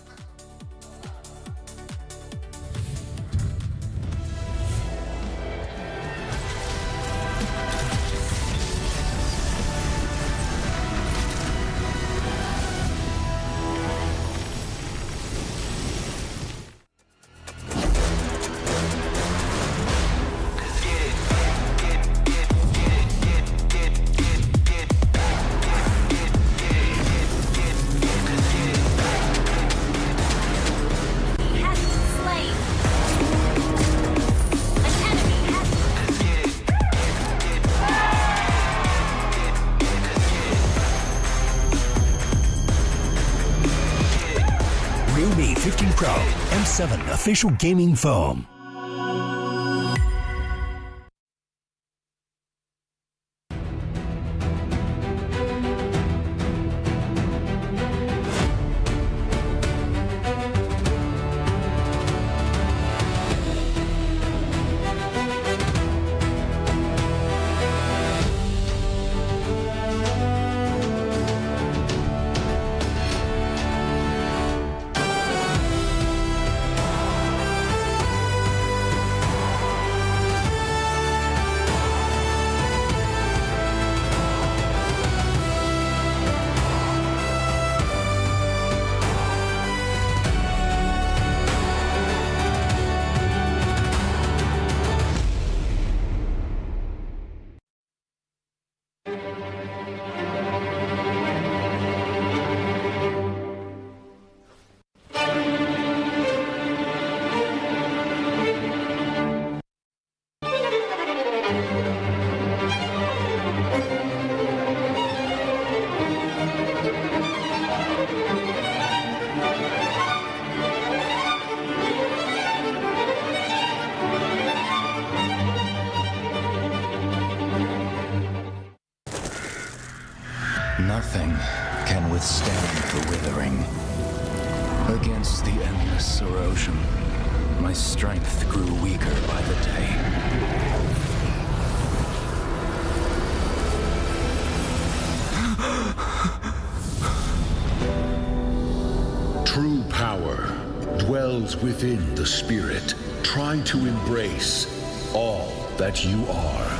[SPEAKER 12] Realme 15 Pro M7 official gaming foam. Nothing can withstand the withering. Against the endless erosion, my strength grew weaker by the day.
[SPEAKER 14] True power dwells within the spirit. Try to embrace all that you are.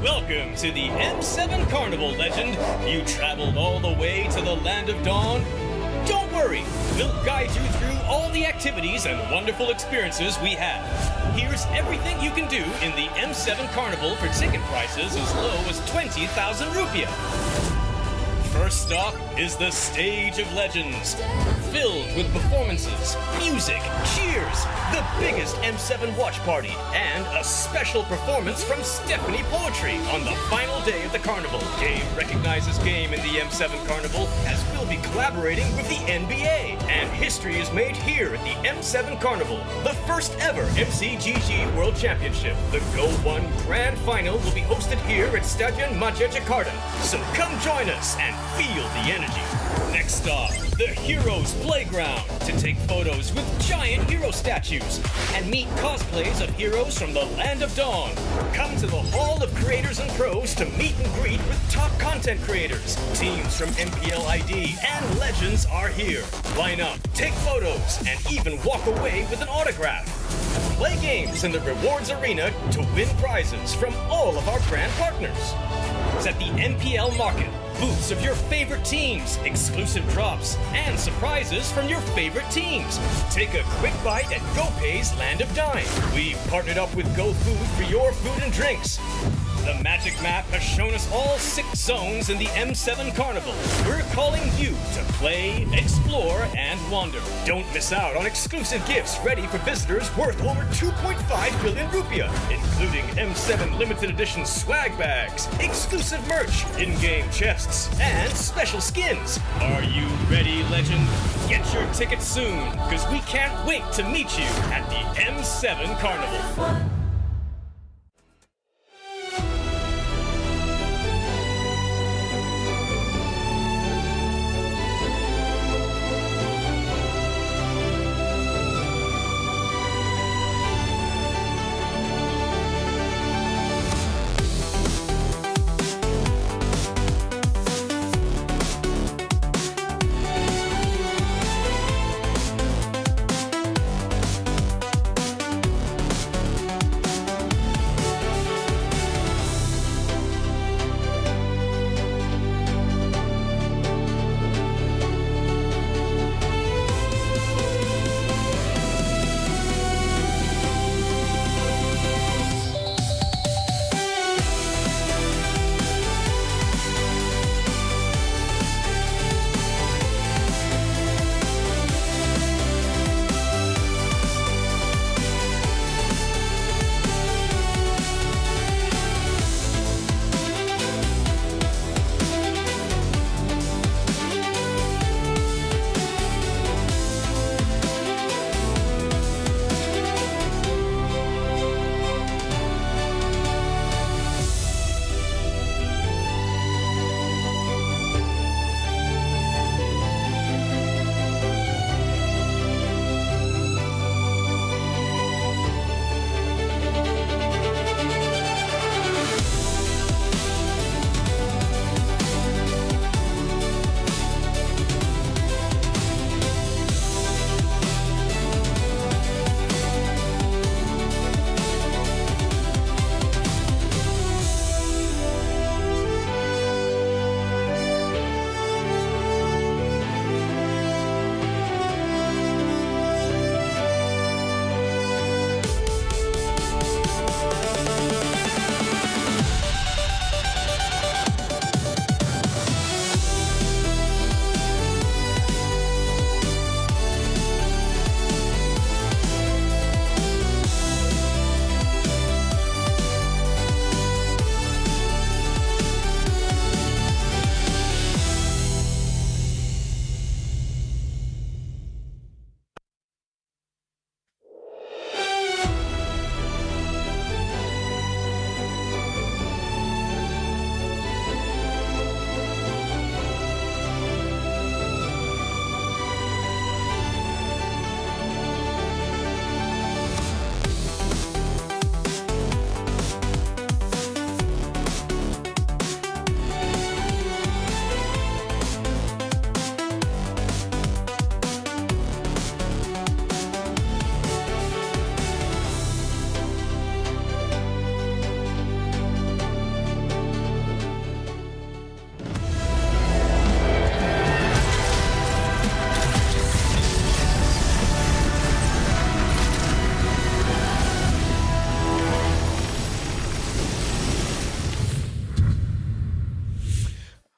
[SPEAKER 16] Welcome to the M7 Carnival, legend. You traveled all the way to the Land of Dawn? Don't worry, we'll guide you through all the activities and wonderful experiences we have. Here's everything you can do in the M7 Carnival for ticket prices as low as 20,000 rupiah. First stop is the Stage of Legends, filled with performances, music, cheers, the biggest M7 watch party, and a special performance from Stephanie Poetry on the final day of the carnival. Game recognizes game in the M7 Carnival, as we'll be collaborating with the NBA. And history is made here at the M7 Carnival, the first ever MCGG World Championship. The Go 1 Grand Final will be hosted here at Stadion Maja Jakarta. So come join us and feel the energy. Next stop, the Heroes Playground, to take photos with giant hero statues and meet cosplays of heroes from the Land of Dawn. Come to the Hall of Creators and Pros to meet and greet with top content creators. Teams from MPL ID and Legends are here. Line up, take photos, and even walk away with an autograph. Play games in the rewards arena to win prizes from all of our brand partners. It's at the NPL Market. Booths of your favorite teams, exclusive drops, and surprises from your favorite teams. Take a quick bite at GoPay's Land of Dine. We've partnered up with GoFood for your food and drinks. The Magic Map has shown us all 6 zones in the M7 Carnival. We're calling you to play, explore, and wander. Don't miss out on exclusive gifts ready for visitors worth over 2.5 billion rupiah, including M7 limited edition swag bags, exclusive merch, in-game chests, and special skins. Are you ready, Legend? Get your tickets soon, because we can't wait to meet you at the M7 Carnival.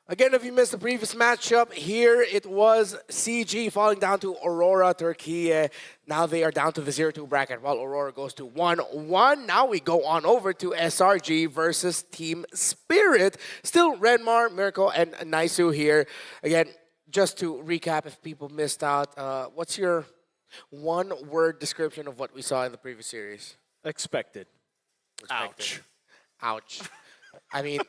[SPEAKER 2] Again, if you missed the previous matchup, here it was CG falling down to Aurora Turkey. Now they are down to the 0-2 bracket while Aurora goes to 1-1. Now we go on over to SRG versus Team Spirit. Still Renmar, Mirko, and Naisu here. Again, just to recap if people missed out, what's your one-word description of what we saw in the previous series?
[SPEAKER 23] Expected.
[SPEAKER 2] Ouch. Ouch. I mean,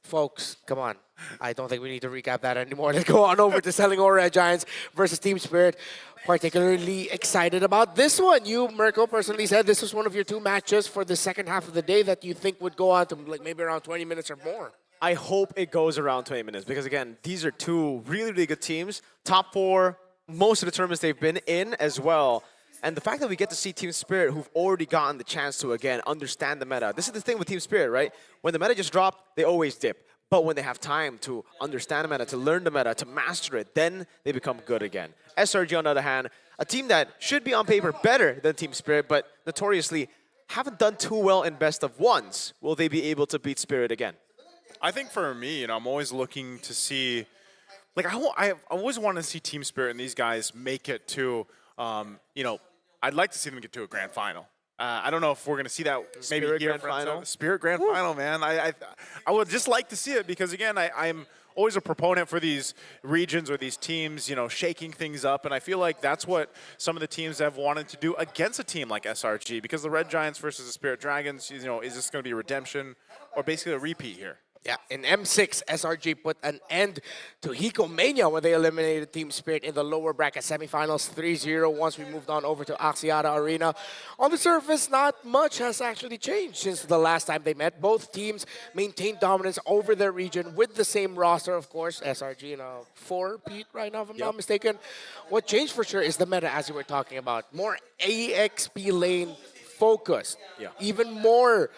[SPEAKER 2] folks, come on. I don't think we need to recap that anymore. Let's go on over to Selling Aura Giants versus Team Spirit. Particularly excited about this one. You, Mirko, personally said this was one of your two matches for the second half of the day that you think would go on to like maybe around 20 minutes or more.
[SPEAKER 23] I hope it goes around 20 minutes because, again, these are two really, really good teams. Top four, most of the tournaments they've been in as well. And the fact that we get to see Team Spirit, who've already gotten the chance to, again, understand the meta. This is the thing with Team Spirit, right? When the meta just dropped, they always dip. But when they have time to understand the meta, to learn the meta, to master it, then they become good again. SRG, on the other hand, a team that should be on paper better than Team Spirit, but notoriously haven't done too well in best of ones. Will they be able to beat Spirit again?
[SPEAKER 3] I think for me, I'm always looking to see, like I always want to see Team Spirit and these guys make it to, I'd like to see them get to a grand final. I don't know if we're going to see that maybe
[SPEAKER 23] Spirit
[SPEAKER 3] here.
[SPEAKER 23] Grand Final?
[SPEAKER 3] Spirit Grand Final, man. I would just like to see it because, again, I'm always a proponent for these regions or these teams, shaking things up. And I feel like that's what some of the teams have wanted to do against a team like SRG because the Red Giants versus the Spirit Dragons, is this going to be redemption or basically a repeat here?
[SPEAKER 2] Yeah, in M6, SRG put an end to Hiko Mania when they eliminated Team Spirit in the lower bracket semifinals 3-0 once we moved on over to Axiata Arena. On the surface, not much has actually changed since the last time they met. Both teams maintained dominance over their region with the same roster, of course. SRG in a 4-peat right now, if I'm not mistaken. What changed for sure is the meta, as you were talking about. More AXP lane focused.
[SPEAKER 23] Yeah.
[SPEAKER 2] Even more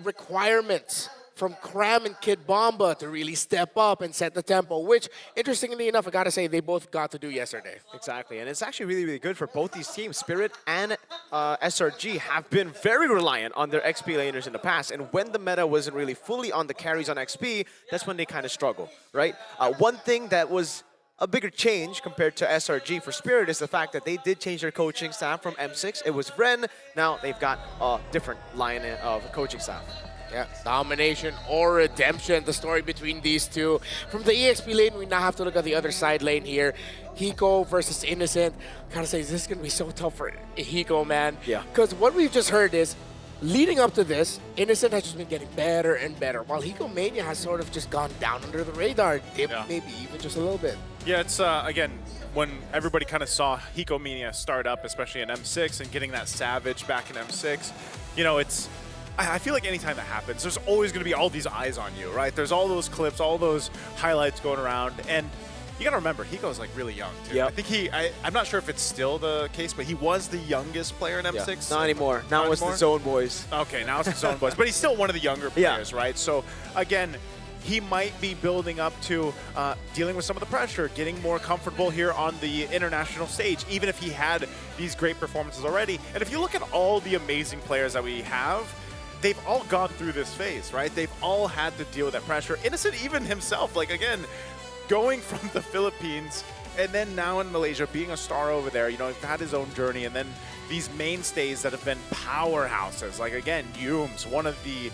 [SPEAKER 2] requirements from Cram and Kid Bomba to really step up and set the tempo, which, interestingly enough, I gotta say, they both got to do yesterday.
[SPEAKER 23] Exactly, and it's actually really, really good for both these teams. Spirit and SRG have been very reliant on their XP laners in the past, and when the meta wasn't really fully on the carries on XP, that's when they kind of struggle, right? One thing that was a bigger change compared to SRG for Spirit is the fact that they did change their coaching staff from M6. It was Ren, now they've got a different line of coaching staff.
[SPEAKER 2] Yeah, domination or redemption, the story between these two. From the EXP lane, we now have to look at the other side lane here. Hiko versus Innocent. Gotta say, this is gonna be so tough for Hiko, man.
[SPEAKER 23] Yeah.
[SPEAKER 2] Because what we've just heard is, leading up to this, Innocent has just been getting better and better, while Hiko Mania has sort of just gone down under the radar, dipped maybe even just a little bit.
[SPEAKER 3] Yeah, it's, again, when everybody kind of saw Hiko Mania start up, especially in M6, and getting that Savage back in M6, I feel like anytime that happens, there's always going to be all these eyes on you, right? There's all those clips, all those highlights going around, and you got to remember, Hiko's like really young, too.
[SPEAKER 23] Yep.
[SPEAKER 3] I think I'm not sure if it's still the case, but he was the youngest player in M6.
[SPEAKER 23] Yeah. Not anymore. Now it's the Zone Boys.
[SPEAKER 3] Okay, now it's the Zone Boys, but he's still one of the younger players, right? So, again, he might be building up to dealing with some of the pressure, getting more comfortable here on the international stage, even if he had these great performances already. And if you look at all the amazing players that we have, they've all gone through this phase, right? They've all had to deal with that pressure. Innocent even himself, like, again, going from the Philippines and then now in Malaysia, being a star over there, he's had his own journey, and then these mainstays that have been powerhouses, like, again, Yums, one of the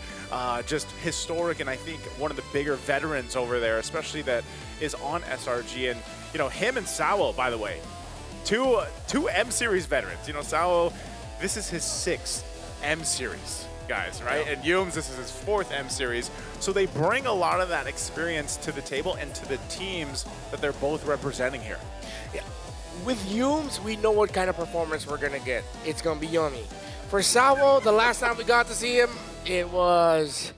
[SPEAKER 3] just historic and I think one of the bigger veterans over there, especially that is on SRG. And, him and Sao, by the way, two M-Series veterans. Sao, this is his 6th M-Series. Guys, right? And Yums, this is his 4th M-Series. So they bring a lot of that experience to the table and to the teams that they're both representing here.
[SPEAKER 2] Yeah. With Yums, we know what kind of performance we're going to get. It's going to be yummy. For Sao, the last time we got to see him, it was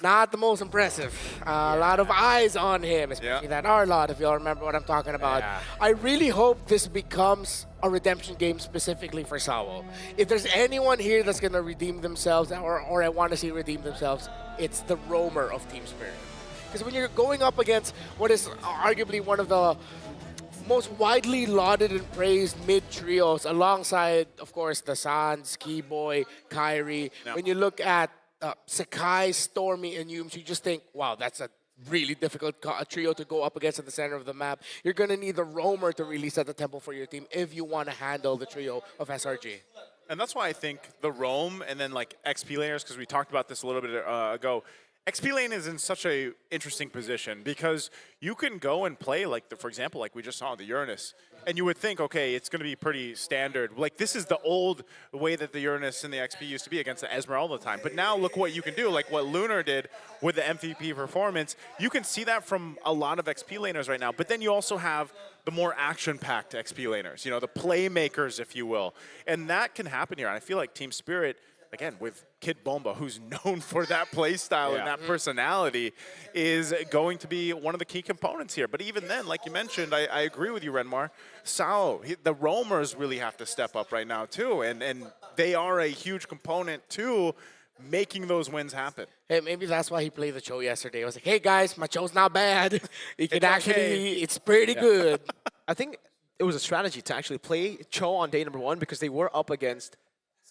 [SPEAKER 2] not the most impressive. A lot of eyes on him, especially that R-Lot, if y'all remember what I'm talking about.
[SPEAKER 23] Yeah.
[SPEAKER 2] I really hope this becomes a redemption game specifically for Sao. If there's anyone here that's going to redeem themselves, or I want to see redeem themselves, it's the roamer of Team Spirit. Because when you're going up against what is arguably one of the most widely lauded and praised mid-trios, alongside, of course, the Sans, Keyboy, Kyrie.
[SPEAKER 3] Yep.
[SPEAKER 2] When you look at Sakai, Stormy, and Yums, you just think, wow, that's a really difficult trio to go up against at the center of the map. You're going to need the roamer to really set the tempo for your team if you want to handle the trio of SRG.
[SPEAKER 3] And that's why I think the roam and then like XP laners, because we talked about this a little bit ago, XP lane is in such a interesting position because you can go and play for example, like we just saw the Uranus, and you would think, okay, it's going to be pretty standard. Like this is the old way that the Uranus and the XP used to be against the Esmeralda time. But now look what you can do, like what Lunar did with the MVP performance. You can see that from a lot of XP laners right now. But then you also have the more action-packed XP laners, the playmakers, if you will. And that can happen here. And I feel like Team Spirit, again, with Kid Bomba, who's known for that play style and that personality, is going to be one of the key components here. But even then, like you mentioned, I agree with you, Renmar. Sao, the roamers really have to step up right now, too. And they are a huge component to making those wins happen.
[SPEAKER 2] Hey, maybe that's why he played the Cho yesterday. I was like, hey, guys, my Cho's not bad. He can it's pretty good.
[SPEAKER 23] I think it was a strategy to actually play Cho on day number 1 because they were up against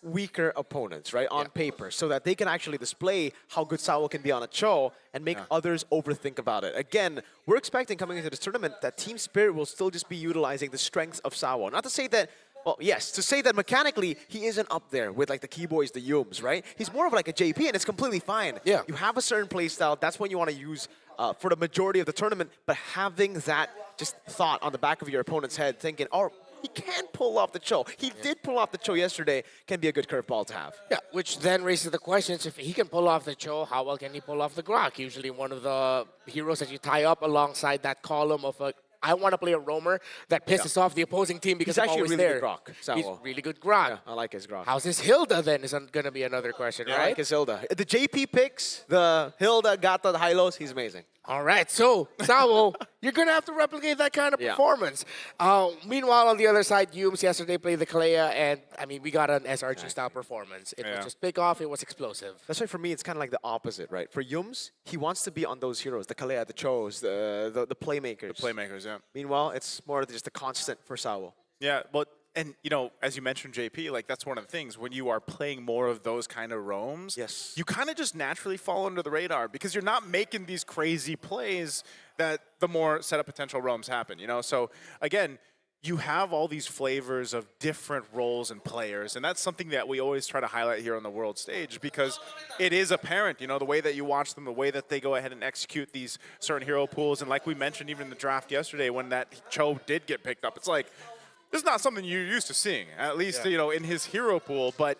[SPEAKER 23] weaker opponents, right, on paper, so that they can actually display how good Sawo can be on a Cho and make others overthink about it. Again, we're expecting coming into this tournament that Team Spirit will still just be utilizing the strengths of Sawo. Not to say that, well, yes, to say that mechanically he isn't up there with like the Keyboys, the Yums, right? He's more of like a JP, and it's completely fine.
[SPEAKER 2] Yeah.
[SPEAKER 23] You have a certain playstyle, that's when you want to use for the majority of the tournament, but having that just thought on the back of your opponent's head, thinking, oh, he can pull off the Cho. He did pull off the Cho yesterday, can be a good curveball to have.
[SPEAKER 2] Yeah, which then raises the questions, if he can pull off the Cho, how well can he pull off the Grok? Usually one of the heroes that you tie up alongside that column of a I want to play a roamer that pisses off the opposing team because
[SPEAKER 23] He's
[SPEAKER 2] I'm
[SPEAKER 23] actually
[SPEAKER 2] always
[SPEAKER 23] really
[SPEAKER 2] there.
[SPEAKER 23] good Grok,
[SPEAKER 2] He's
[SPEAKER 23] Sawo.
[SPEAKER 2] really good Grok.
[SPEAKER 23] Yeah, I like his Grok.
[SPEAKER 2] How's his Hilda then is going to be another question,
[SPEAKER 23] I
[SPEAKER 2] right?
[SPEAKER 23] like his Hilda. The JP picks, the Hilda, Gata, the Hylos, he's amazing.
[SPEAKER 2] All right, so Sawo, you're going to have to replicate that kind of performance. Meanwhile, on the other side, Yums yesterday played the Kalea, and I mean, we got an SRG-style performance. It was just pick off, it was explosive.
[SPEAKER 23] That's why for me, it's kind of like the opposite, right? For Yums, he wants to be on those heroes, the Kalea, the Chos, the playmakers.
[SPEAKER 3] The playmakers, yeah.
[SPEAKER 23] Meanwhile, it's more just a constant for Sawo.
[SPEAKER 3] Yeah, but and you know, as you mentioned, JP, like that's one of the things when you are playing more of those kind of roams.
[SPEAKER 23] Yes.
[SPEAKER 3] You kind of just naturally fall under the radar because you're not making these crazy plays that the more setup potential roams happen. You know, so again, you have all these flavors of different roles and players, and that's something that we always try to highlight here on the world stage because it is apparent, you know, the way that you watch them, the way that they go ahead and execute these certain hero pools, and like we mentioned even in the draft yesterday when that Cho did get picked up, it's like, this is not something you're used to seeing, at least, you know, in his hero pool, but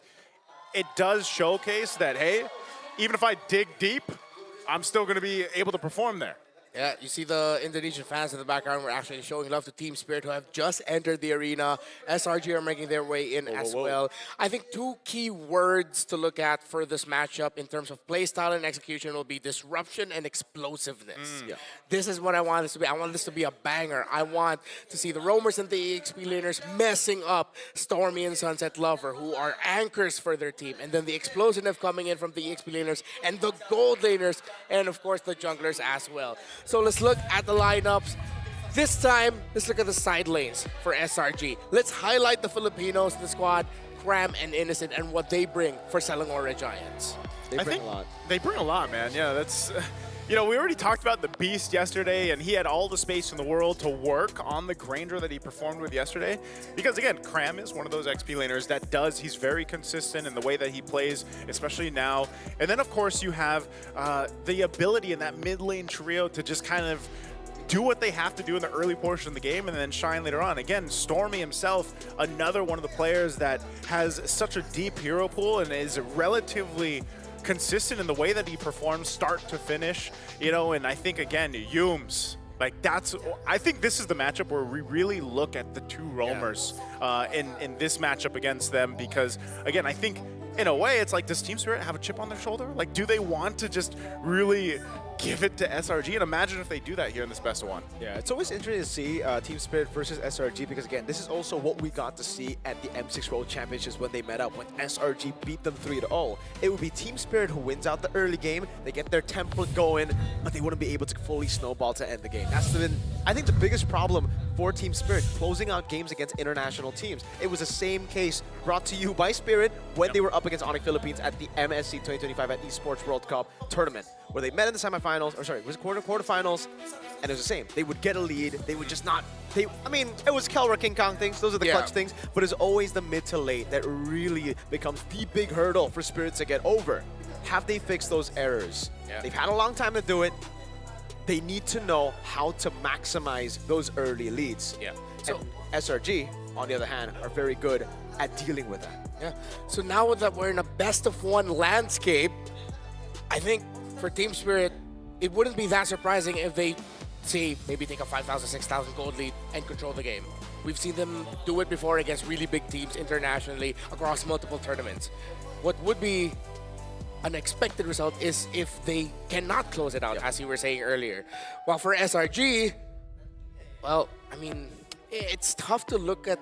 [SPEAKER 3] it does showcase that, hey, even if I dig deep, I'm still going to be able to perform there.
[SPEAKER 2] Yeah, you see the Indonesian fans in the background were actually showing love to Team Spirit, who have just entered the arena. SRG are making their way in as well. I think two key words to look at for this matchup in terms of playstyle and execution will be disruption and explosiveness. This is what I want this to be. I want this to be a banger. I want to see the roamers and the EXP laners messing up Stormy and Sunset Lover, who are anchors for their team. And then the explosive coming in from the EXP laners and the gold laners, and of course the junglers as well. So let's look at the lineups. This time, let's look at the side lanes for SRG. Let's highlight the Filipinos, the squad, Cram and Innocent, and what they bring for Selangor Giants.
[SPEAKER 23] They bring a lot.
[SPEAKER 3] They bring a lot, man. Yeah, that's... You know, we already talked about the Beast yesterday, and he had all the space in the world to work on the Granger that he performed with yesterday. Because, again, Cram is one of those XP laners that he's very consistent in the way that he plays, especially now. And then, of course, you have the ability in that mid lane trio to just kind of do what they have to do in the early portion of the game and then shine later on. Again, Stormy himself, another one of the players that has such a deep hero pool and is relatively consistent in the way that he performs start to finish, you know, and I think, again, Yums, like I think this is the matchup where we really look at the two roamers in this matchup against them because, again, I think in a way it's like, does Team Spirit have a chip on their shoulder? Like, do they want to just really give it to SRG? And imagine if they do that here in this best of one.
[SPEAKER 23] Yeah, it's always interesting to see Team Spirit versus SRG because, again, this is also what we got to see at the M6 World Championships when they met up, when SRG beat them 3-0. It would be Team Spirit who wins out the early game, they get their template going, but they wouldn't be able to fully snowball to end the game. That's been, I think, the biggest problem for Team Spirit, closing out games against international teams. It was the same case brought to you by Spirit when they were up against Onyx Philippines at the MSC 2025 at Esports World Cup tournament, where they met in the semifinals, or sorry, it was quarterfinals, and it was the same. They would get a lead, they would just not, I mean, it was Kelra King Kong things, those are the clutch things, but it's always the mid to late that really becomes the big hurdle for Spirits to get over. Have they fixed those errors? They've had a long time to do it. They need to know how to maximize those early leads. So SRG, on the other hand, are very good at dealing with that.
[SPEAKER 2] So now that we're in a best-of-one landscape, I think for Team Spirit, it wouldn't be that surprising if they, say, maybe take a 5,000, 6,000 gold lead and control the game. We've seen them do it before against really big teams internationally across multiple tournaments. What would be an expected result is if they cannot close it out, as you were saying earlier. While for SRG, well, I mean, it's tough to look at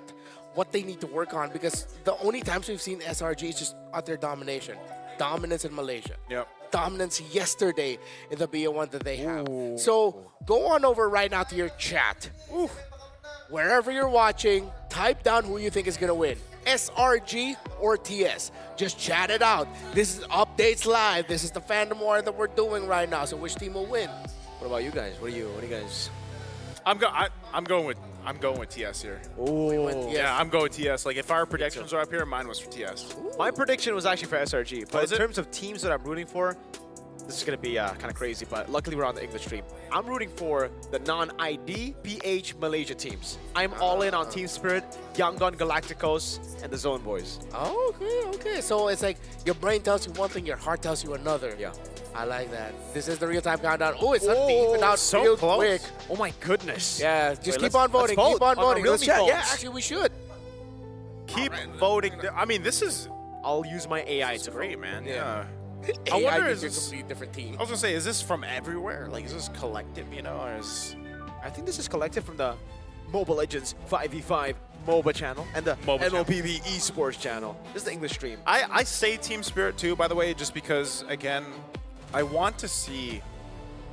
[SPEAKER 2] what they need to work on because the only times we've seen SRG is just utter domination. Dominance in Malaysia. Dominance yesterday in the BO1 that they have. So go on over right now to your chat. Wherever you're watching, type down who you think is going to win. SRG or TS. Just chat it out. This is Updates Live. This is the fandom war that we're doing right now. So which team will win?
[SPEAKER 23] What about you guys? What do you guys?
[SPEAKER 3] I'm going with TS here.
[SPEAKER 23] Oh,
[SPEAKER 3] Yeah, I'm going with TS. Like if our predictions are up here, mine was for TS.
[SPEAKER 23] My prediction was actually for SRG, but
[SPEAKER 3] Was
[SPEAKER 23] in
[SPEAKER 3] it?
[SPEAKER 23] terms of teams that I'm rooting for, this is going to be kind of crazy, but luckily we're on the English stream. I'm rooting for the non-ID PH Malaysia teams. I'm all in on Team Spirit, Yangon Galacticos, and the Zone Boys.
[SPEAKER 2] Oh, okay. So it's like your brain tells you one thing, your heart tells you another.
[SPEAKER 23] Yeah.
[SPEAKER 2] I like that. This is the real-time countdown. Oh, it's starting to even out
[SPEAKER 3] so
[SPEAKER 2] real
[SPEAKER 3] close.
[SPEAKER 2] quick.
[SPEAKER 23] Oh my goodness.
[SPEAKER 2] Yeah, just
[SPEAKER 23] Wait,
[SPEAKER 2] keep on voting.
[SPEAKER 23] let's
[SPEAKER 2] Keep on
[SPEAKER 23] vote
[SPEAKER 2] voting.
[SPEAKER 23] real
[SPEAKER 2] Let's chat. Yeah,
[SPEAKER 23] votes.
[SPEAKER 2] actually, we should.
[SPEAKER 3] Keep voting. I mean, this is
[SPEAKER 23] I'll use my AI to
[SPEAKER 3] great,
[SPEAKER 23] vote.
[SPEAKER 3] man.
[SPEAKER 2] Yeah.
[SPEAKER 3] Yeah. I wonder
[SPEAKER 2] is
[SPEAKER 3] is
[SPEAKER 2] a
[SPEAKER 3] this,
[SPEAKER 2] completely different team.
[SPEAKER 3] I was gonna say, is this from everywhere? Like, is this collective? You know, or is
[SPEAKER 23] I think this is collected from the Mobile Legends 5v5 MOBA channel and the
[SPEAKER 3] MOBA channel.
[SPEAKER 23] MLPB esports channel. This is the English stream.
[SPEAKER 3] I say Team Spirit too, by the way, just because again, I want to see,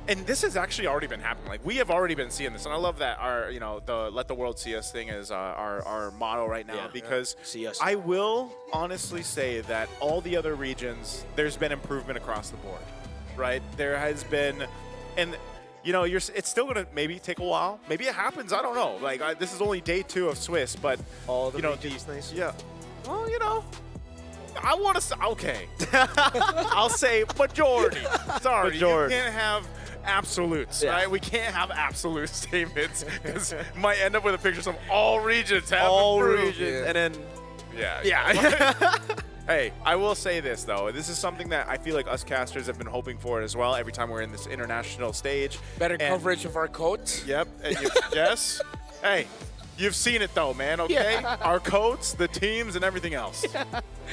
[SPEAKER 3] and this has actually already been happening. Like we have already been seeing this, and I love that our the Let the World See Us thing is our motto right now because
[SPEAKER 23] See us.
[SPEAKER 3] I will honestly say that all the other regions, there's been improvement across the board, right? There has been, and it's still gonna maybe take a while. Maybe it happens. I don't know. Like this is only day 2 of Swiss, but
[SPEAKER 23] All the
[SPEAKER 3] these
[SPEAKER 23] nice.
[SPEAKER 3] yeah. Well, I want to say, okay. I'll say majority. Sorry,
[SPEAKER 23] Majority.
[SPEAKER 3] you can't have absolutes,
[SPEAKER 23] Yeah.
[SPEAKER 3] right? We can't have absolute statements because might end up with a picture of all regions have
[SPEAKER 23] All
[SPEAKER 3] improved.
[SPEAKER 23] regions, and then
[SPEAKER 3] Yeah. Hey, I will say this, though. This is something that I feel like us casters have been hoping for as well every time we're in this international stage.
[SPEAKER 2] Better
[SPEAKER 3] And-
[SPEAKER 2] coverage of our coats.
[SPEAKER 3] Yep. And yes. Hey, you've seen it, though, man, okay?
[SPEAKER 2] Yeah.
[SPEAKER 3] Our coats, the teams, and everything else.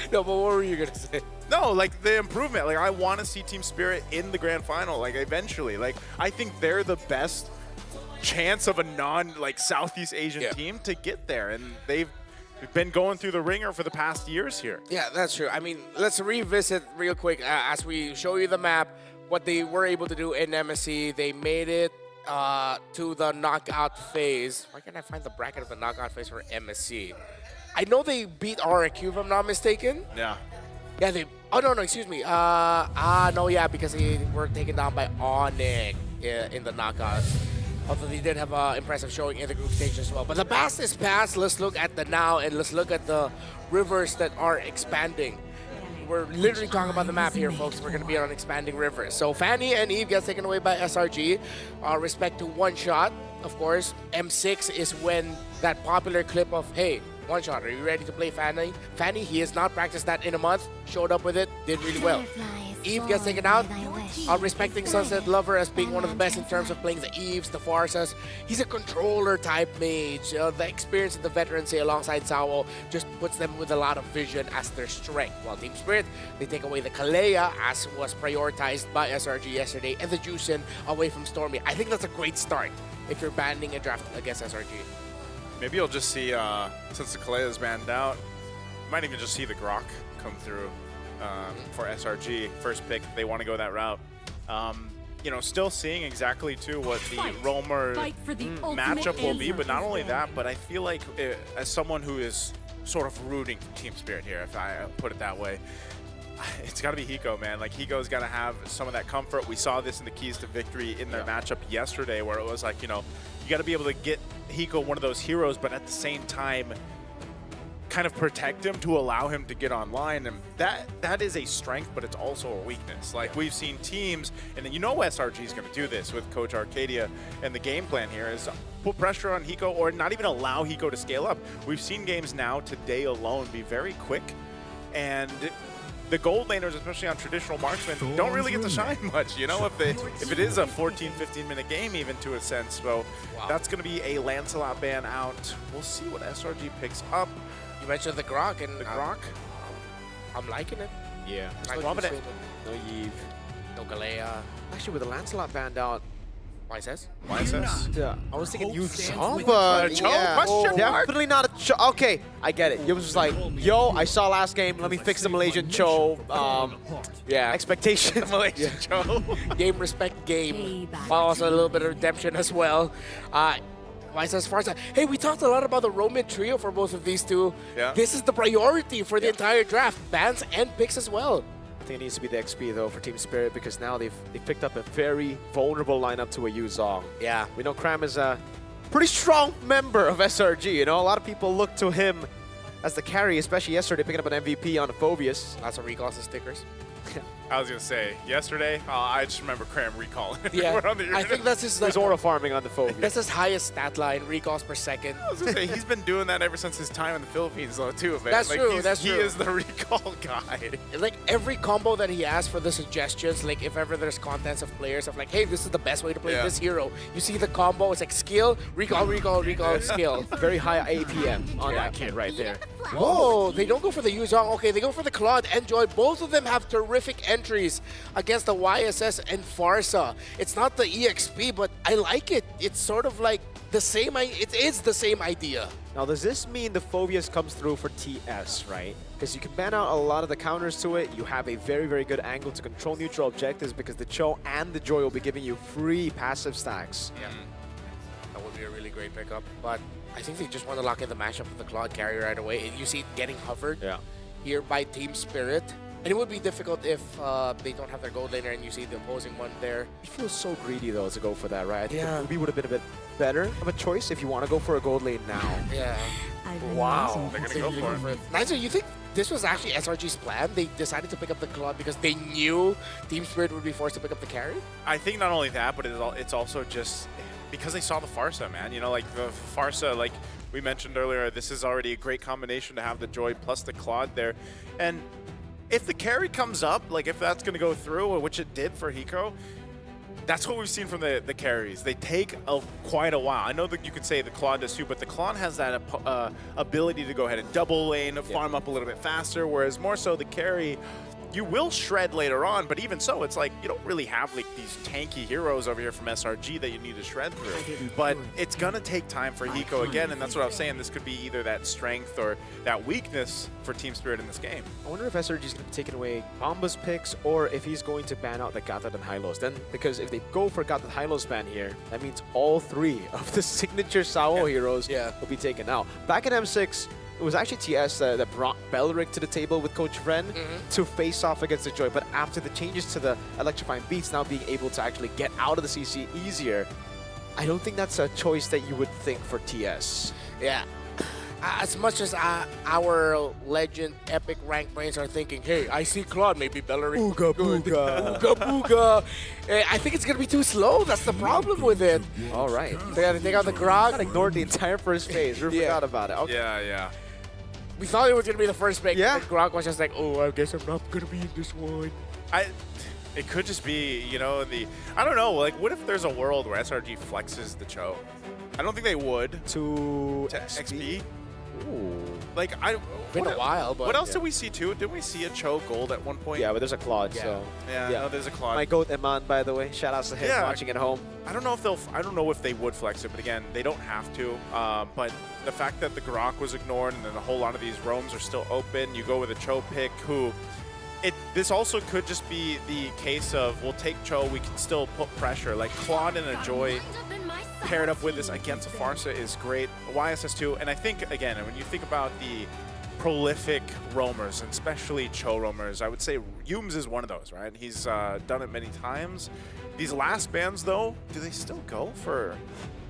[SPEAKER 2] No, but what were you gonna say?
[SPEAKER 3] No, like the improvement. Like I want to see Team Spirit in the grand final. Like eventually. Like I think they're the best chance of a Southeast Asian team to get there, and they've been going through the ringer for the past years here.
[SPEAKER 2] Yeah, that's true. I mean, let's revisit real quick as we show you the map what they were able to do in MSC. They made it to the knockout phase. Why can't I find the bracket of the knockout phase for MSC? I know they beat RQ if I'm not mistaken.
[SPEAKER 3] Yeah.
[SPEAKER 2] Yeah, they. Oh no, excuse me. No, yeah, because they were taken down by Onyx in the knockouts. Although they did have an impressive showing in the group stage as well. But the past is past. Let's look at the now and let's look at the rivers that are expanding. We're literally talking about the map here, folks. We're going to be on expanding rivers. So Fanny and Eve gets taken away by SRG. Respect to one shot, of course. M6 is when that popular clip of, hey, one shot, are you ready to play Fanny? Fanny, he has not practiced that in a month. Showed up with it, did really well. Eve gets taken out. Respecting Sunset Lover as being one of the best in terms of playing the Eves, the Farsas. He's a controller type mage. The experience that the veterans say alongside Sao just puts them with a lot of vision as their strength. While Team Spirit, they take away the Kalea as was prioritized by SRG yesterday and the Juicin away from Stormy. I think that's a great start if you're banding a draft against SRG.
[SPEAKER 3] Maybe you'll just see, since the Kalea is banned out, you might even just see the Grok come through for SRG. First pick, they want to go that route. Still seeing exactly, too, what the Roamer matchup will be. But not only that, but I feel like as someone who is sort of rooting for Team Spirit here, if I put it that way, it's got to be Hiko, man. Like, Hiko's got to have some of that comfort. We saw this in the Keys to Victory in their matchup yesterday where it was like, you got to be able to get Hiko one of those heroes, but at the same time, kind of protect him to allow him to get online. And that is a strength, but it's also a weakness. Like, we've seen teams, and SRG is going to do this with Coach Arcadia, and the game plan here is put pressure on Hiko or not even allow Hiko to scale up. We've seen games now today alone be very quick, and the gold laners, especially on traditional marksmen, don't really get to shine much, if it is a 14, 15-minute game even to a sense. So that's going to be a Lancelot ban out. We'll see what SRG picks up.
[SPEAKER 2] You mentioned the Grok, and
[SPEAKER 3] The Grok?
[SPEAKER 2] I'm liking it.
[SPEAKER 23] Yeah.
[SPEAKER 2] I'm
[SPEAKER 23] loving
[SPEAKER 2] it.
[SPEAKER 23] it. No Eve.
[SPEAKER 2] No Galea.
[SPEAKER 23] Actually, with the Lancelot banned out,
[SPEAKER 2] YSS?
[SPEAKER 23] Yeah, I was thinking you saw,
[SPEAKER 3] with
[SPEAKER 23] but
[SPEAKER 3] the Cho? Question mark?
[SPEAKER 23] definitely not a Cho. Okay, I get it. It was just like, yo, I saw last game. Let me fix the Malaysian Cho.
[SPEAKER 2] Yeah.
[SPEAKER 23] Expectations.
[SPEAKER 2] Malaysian Cho. Game respect game. Also a little bit of redemption as well. YSS Farsa. Hey, we talked a lot about the Roman trio for both of these two.
[SPEAKER 3] Yeah.
[SPEAKER 2] This is the priority for the entire draft. Bans and picks as well.
[SPEAKER 23] I think it needs to be the XP though for Team Spirit because now they've picked up a very vulnerable lineup to a Yu Zhong.
[SPEAKER 2] Yeah.
[SPEAKER 23] We know Cram is a pretty strong member of SRG. You know, a lot of people look to him as the carry, especially yesterday picking up an MVP on Phobius.
[SPEAKER 2] Lots of recalls and stickers.
[SPEAKER 3] I was gonna say yesterday. I just remember Cram recalling.
[SPEAKER 2] Yeah,
[SPEAKER 3] on the
[SPEAKER 2] I think that's his like,
[SPEAKER 23] He's aura farming on the Phobius.
[SPEAKER 2] that's his highest stat line, recalls per second.
[SPEAKER 3] I was gonna say he's been doing that ever since his time in the Philippines, though, too. Man.
[SPEAKER 2] That's
[SPEAKER 3] like,
[SPEAKER 2] true,
[SPEAKER 3] he's-
[SPEAKER 2] that's
[SPEAKER 3] he
[SPEAKER 2] true.
[SPEAKER 3] is the recall guy.
[SPEAKER 2] Like every combo that he has for the suggestions, like if ever there's contents of players of like, hey, this is the best way to play this hero. You see the combo, it's like skill, recall, skill.
[SPEAKER 23] Very high APM on that kid right there.
[SPEAKER 2] Whoa, they don't go for the Yu Zhong. Okay, they go for the Claude and Joy. Both of them have terrific entries against the YSS and Farsa. It's not the EXP, but I like it. It's sort of like the same, it is the same idea.
[SPEAKER 23] Now, does this mean the Phobius comes through for TS, right? Because you can ban out a lot of the counters to it. You have a very, very good angle to control neutral objectives because the Cho and the Joy will be giving you free passive stacks.
[SPEAKER 2] Yeah, that would be a really great pickup. But I think they just want to lock in the matchup with the Claude carry right away. And you see it getting hovered here by Team Spirit. And it would be difficult if they don't have their gold laner and you see the opposing one there.
[SPEAKER 23] It feels so greedy, though, to go for that, right? I think
[SPEAKER 2] Yeah.
[SPEAKER 23] the Ruby would have been a bit better of a choice if you want to go for a gold lane now.
[SPEAKER 2] Yeah.
[SPEAKER 23] Wow.
[SPEAKER 3] They're gonna go for it.
[SPEAKER 2] Nigel, you think this was actually SRG's plan? They decided to pick up the Claude because they knew Team Spirit would be forced to pick up the carry?
[SPEAKER 3] I think not only that, but it's also just because they saw the Farsa, man. You know, like the Farsa, like we mentioned earlier, this is already a great combination to have the Joy plus the Claude there. And if the carry comes up, like if that's going to go through, which it did for Hiko, that's what we've seen from the carries. They take quite a while. I know that you could say the Claude does too, but the Claude has that ability to go ahead and double lane, farm up a little bit faster, whereas more so the carry, you will shred later on, but even so, it's like you don't really have like these tanky heroes over here from SRG that you need to shred through. But it's gonna take time for Hiko again, and that's what I was saying. This could be either that strength or that weakness for Team Spirit in this game.
[SPEAKER 23] I wonder if SRG is going to be taking away Bomba's picks or if he's going to ban out the Gatot and Hylos. Then, because if they go for Gatot Hylos ban here, that means all three of the signature Sao heroes will be taken out. Back in M6, it was actually TS that brought Belric to the table with Coach Ren to face off against the Joy. But after the changes to the Electrifying Beats, now being able to actually get out of the CC easier, I don't think that's a choice that you would think for TS.
[SPEAKER 2] Yeah. As much as our legend epic rank brains are thinking, hey, I see Claude, maybe Bellery.
[SPEAKER 23] Ooga booga.
[SPEAKER 2] Ooga booga. I think it's going to be too slow. That's the problem with it.
[SPEAKER 23] All right.
[SPEAKER 2] They got to take out the Grog.
[SPEAKER 23] I ignored the entire first phase. We forgot about it. Okay.
[SPEAKER 3] Yeah.
[SPEAKER 2] We thought it was going to be the first pick.
[SPEAKER 23] Yeah.
[SPEAKER 2] And Grog was just like, oh, I guess I'm not going to be in this one.
[SPEAKER 3] It could just be, you know, I don't know, like what if there's a world where SRG flexes the Cho? I don't think they would.
[SPEAKER 23] To
[SPEAKER 3] XP?
[SPEAKER 23] Ooh.
[SPEAKER 3] Like,
[SPEAKER 2] Been a while, but
[SPEAKER 3] what else did we see too? Did we see a Cho gold at one point?
[SPEAKER 23] Yeah, but there's a Claude, so.
[SPEAKER 3] Yeah, no, there's a Claude.
[SPEAKER 23] My goat Eman, by the way. Shout outs to him watching at home.
[SPEAKER 3] I don't know if they would flex it, but again, they don't have to. But the fact that the Grok was ignored and then a whole lot of these roams are still open, you go with a Cho pick who. This also could just be the case of we'll take Cho, we can still put pressure. Like Claude and a Joy paired up with this against a Farsa is great. YSS2, and I think, again, when you think about the prolific roamers, and especially Cho roamers, I would say Yums is one of those, right? He's done it many times. These last bans, though, do they still go for...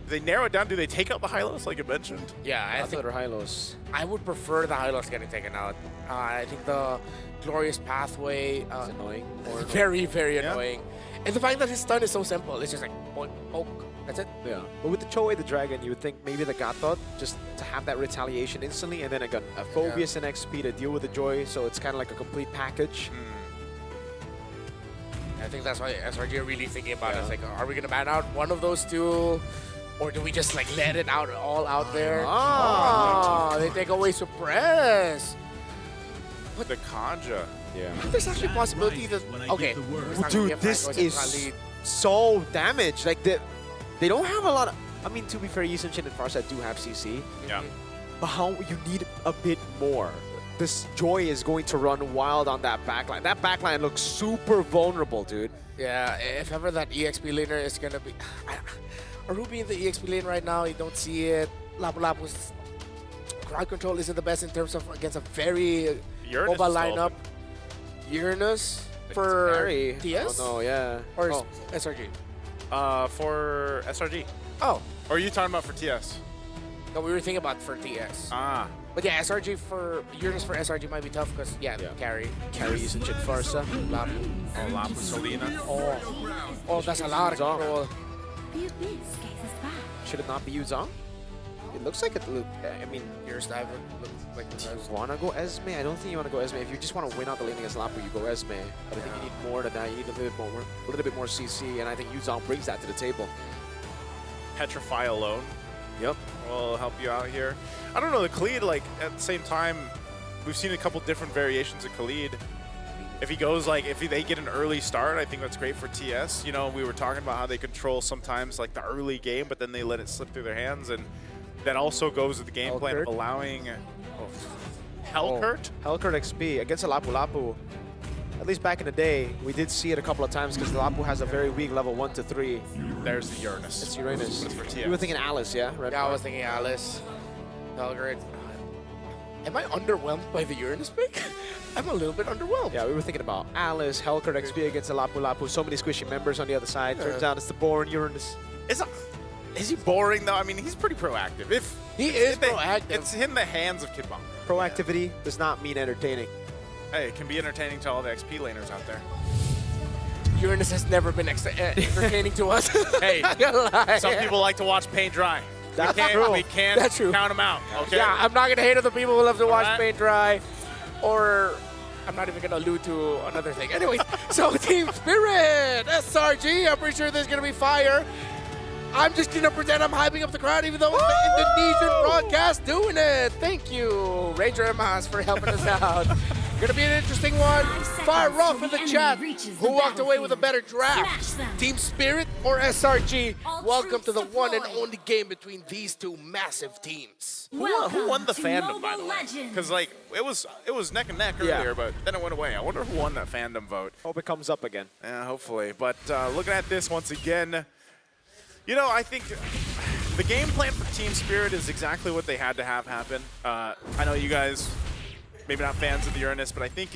[SPEAKER 3] Do they narrow it down? Do they take out the Hylos, like you mentioned?
[SPEAKER 2] Yeah, I think
[SPEAKER 23] Hylos.
[SPEAKER 2] I would prefer the Hylos getting taken out. I think the Glorious Pathway is
[SPEAKER 23] annoying.
[SPEAKER 2] Very, very annoying. And the fact that his stun is so simple, it's just like poke, poke. That's it.
[SPEAKER 23] Yeah. But with the Choe the Dragon, you would think maybe the Gatot just to have that retaliation instantly, and then again a Phobius and XP to deal with the Joy, so it's kind of like a complete package.
[SPEAKER 2] I think that's why SRG are really thinking about it. It's like, are we gonna ban out one of those two? Or do we just like let it out all out there? Oh, they take away Suppress.
[SPEAKER 3] But the Kanja.
[SPEAKER 23] Yeah.
[SPEAKER 2] There's actually a possibility that... Okay.
[SPEAKER 23] Dude, this is so damaged. Like, they don't have a lot of... I mean, to be fair, Yisun Shin and Farsight do have CC.
[SPEAKER 3] Yeah.
[SPEAKER 23] But you need a bit more. This Joy is going to run wild on that backline. That backline looks super vulnerable, dude.
[SPEAKER 2] Yeah, if ever that EXP laner is gonna be... a Ruby in the EXP lane right now. You don't see it. Lapu Lapu's crowd control isn't the best in terms of against a very
[SPEAKER 3] Uranus
[SPEAKER 2] mobile
[SPEAKER 3] is
[SPEAKER 2] lineup.
[SPEAKER 3] open.
[SPEAKER 2] Uranus
[SPEAKER 23] It's
[SPEAKER 2] for
[SPEAKER 23] Barry.
[SPEAKER 2] TS?
[SPEAKER 23] Oh no, yeah.
[SPEAKER 2] Or
[SPEAKER 23] Oh.
[SPEAKER 2] SRG?
[SPEAKER 3] For SRG.
[SPEAKER 2] Oh.
[SPEAKER 3] Or are you talking about for TS?
[SPEAKER 2] No, we were thinking about for TS.
[SPEAKER 3] Ah.
[SPEAKER 2] But yeah, SRG for Uranus for SRG might be tough because carry
[SPEAKER 23] usage in Farsa.
[SPEAKER 2] Lapu.
[SPEAKER 3] Oh, Lapu Selena.
[SPEAKER 2] Oh, that's a lot of
[SPEAKER 23] Zong.
[SPEAKER 2] control.
[SPEAKER 23] Should it not be Yuzong? It looks like it. I mean,
[SPEAKER 2] Yours diver looks like it does.
[SPEAKER 23] wanna go Esme? I don't think you wanna go Esme. If you just wanna win out the lane against Lapu, you go Esme. But I think you need more than that. You need a little bit more CC, and I think Yuzong brings that to the table.
[SPEAKER 3] Petrify alone.
[SPEAKER 23] Yep.
[SPEAKER 3] Will help you out here. I don't know, the Khalid, like, at the same time, we've seen a couple different variations of Khalid. If he goes, like, if they get an early start, I think that's great for TS. You know, we were talking about how they control sometimes, like, the early game, but then they let it slip through their hands, and that also goes with the game plan of allowing Hellkurt?
[SPEAKER 23] Hellkurt XP against a Lapu Lapu. At least back in the day, we did see it a couple of times because the Lapu has a very weak level 1 to 3.
[SPEAKER 3] There's the Uranus.
[SPEAKER 23] It's Uranus.
[SPEAKER 3] That's for TS.
[SPEAKER 23] You were thinking Alice, yeah? Red
[SPEAKER 2] Yeah, I
[SPEAKER 23] Bar.
[SPEAKER 2] was thinking Alice. Hellgrid. Am I underwhelmed by the Uranus pick? I'm a little bit underwhelmed.
[SPEAKER 23] Yeah, we were thinking about Alice, Hellkurt XP against a Lapu Lapu. So many squishy members on the other side. Turns out it's the boring Uranus.
[SPEAKER 3] Is he boring, though? I mean, he's pretty proactive.
[SPEAKER 2] He is proactive.
[SPEAKER 3] It's in the hands of Kid Bong.
[SPEAKER 23] Proactivity does not mean entertaining.
[SPEAKER 3] Hey, it can be entertaining to all the XP laners out there.
[SPEAKER 2] Uranus has never been entertaining to us.
[SPEAKER 3] Hey,
[SPEAKER 2] Not gonna lie.
[SPEAKER 3] some people like to watch paint dry.
[SPEAKER 23] That's
[SPEAKER 3] true. We can't
[SPEAKER 2] That's true.
[SPEAKER 3] count them out, okay?
[SPEAKER 2] Yeah, I'm not gonna hate other people who love to watch
[SPEAKER 3] Alright.
[SPEAKER 2] paint dry, or I'm not even gonna allude to another thing. Anyways, so Team Spirit, SRG. I'm pretty sure there's gonna be fire. I'm just gonna pretend I'm hyping up the crowd, even though it's the Indonesian broadcast doing it. Thank you, Ranger Emas, for helping us out. Gonna be an interesting one. Fire off in the chat. Who walked away with a better draft? Team Spirit or SRG? Welcome to the one and only game between these two massive teams.
[SPEAKER 3] Who won the fandom, by the way? Because like it was neck and neck earlier, but then it went away. I wonder who won that fandom vote.
[SPEAKER 23] Hope it comes up again.
[SPEAKER 3] Yeah, hopefully. But looking at this once again, you know, I think the game plan for Team Spirit is exactly what they had to have happen. I know you guys maybe not fans of the Uranus, but I think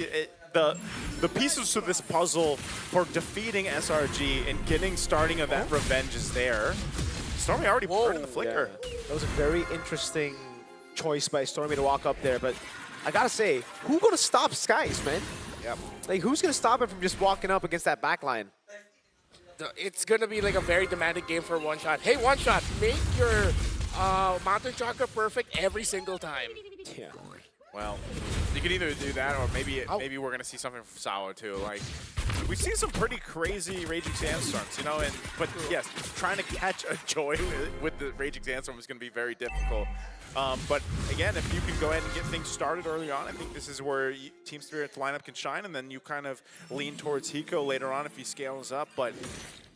[SPEAKER 3] the pieces to this puzzle for defeating SRG and getting starting of that revenge is there. Stormy already burned the flicker.
[SPEAKER 23] Yeah. That was a very interesting choice by Stormy to walk up there, but I gotta say, who gonna stop Skies, man?
[SPEAKER 3] Yep.
[SPEAKER 23] Like, who's gonna stop him from just walking up against that backline?
[SPEAKER 2] It's gonna be like a very demanding game for one shot. Hey, one shot, make your Mountain Chakra perfect every single time.
[SPEAKER 23] Yeah.
[SPEAKER 3] Well, you could either do that or maybe we're gonna see something from Sawa too. Like we've seen some pretty crazy Raging Sandstorms, you know, but yes, trying to catch a joy with the Raging Sandstorm is gonna be very difficult. But again, if you can go ahead and get things started early on, I think this is where Team Spirit's lineup can shine, and then you kind of lean towards Hiko later on if he scales up. But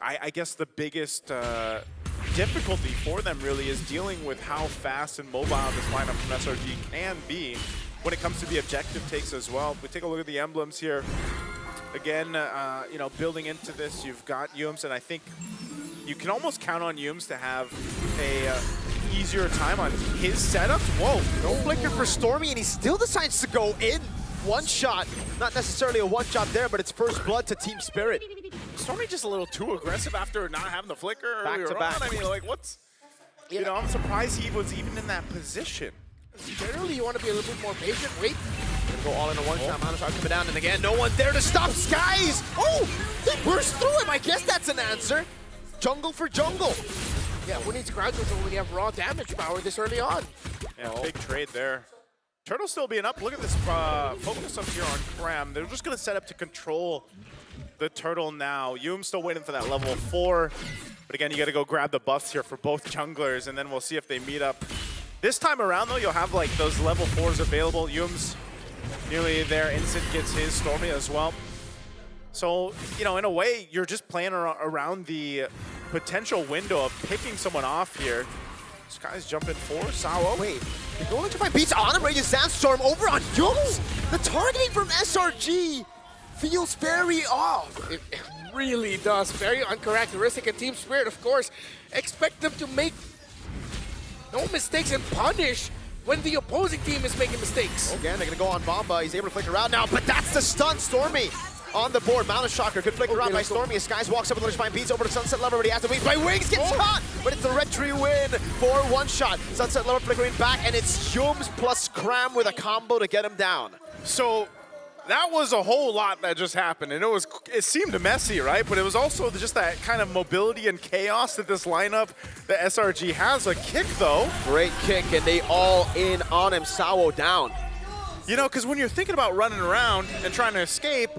[SPEAKER 3] I guess the biggest difficulty for them really is dealing with how fast and mobile this lineup from SRG can be when it comes to the objective takes as well. If we take a look at the emblems here, again, you know, building into this, you've got Yums, and I think you can almost count on Yums to have a easier time on his setups. Whoa.
[SPEAKER 23] No flicker for Stormy, and he still decides to go in. One shot. Not necessarily a one shot there, but it's first blood to Team Spirit.
[SPEAKER 3] Stormy just a little too aggressive after not having the flicker
[SPEAKER 23] Back
[SPEAKER 3] earlier
[SPEAKER 23] to back.
[SPEAKER 3] on. I mean, like, what's... You know, I'm surprised he was even in that position.
[SPEAKER 2] Generally, you want to be a little bit more patient. Wait.
[SPEAKER 23] Gonna go all in a one shot. Mountain shot coming down, and again, no one there to stop Skies. Oh, they burst through him. I guess that's an answer. Jungle for jungle.
[SPEAKER 2] Yeah, who needs ground control when you have raw damage power this early on?
[SPEAKER 3] Yeah, big trade there. Turtle still being up. Look at this focus up here on Cram. They're just going to set up to control the Turtle now. Yum still waiting for that level 4. But again, you got to go grab the buffs here for both junglers, and then we'll see if they meet up. This time around, though, you'll have like those level 4s available. Yum's nearly there. Instant gets his, Stormy as well. So, you know, in a way, you're just playing around the potential window of picking someone off here. This guy's jumping for Sawa.
[SPEAKER 23] Wait, they're going to find beats on him. Raging Sandstorm over on Yums. The targeting from SRG feels very off.
[SPEAKER 2] really does. Very uncharacteristic. And Team Spirit, of course, expect them to make no mistakes and punish when the opposing team is making mistakes.
[SPEAKER 23] Again, they're going to go on Bomba. He's able to flicker out now, but that's the stun. Stormy on the board. Mountain Shocker. Good flicker out by Stormy. As Skies walks up with Ledge beats over to Sunset Lover, but he has to wait by Wings. Gets shot, but it's a red tree win for one shot. Sunset Lover flickering back, and it's Yums plus Cram with a combo to get him down.
[SPEAKER 3] So that was a whole lot that just happened, and it seemed messy, right? But it was also just that kind of mobility and chaos that this lineup, the SRG has. A kick, though.
[SPEAKER 23] Great kick, and they all in on him. Sawo down.
[SPEAKER 3] You know, because when you're thinking about running around and trying to escape,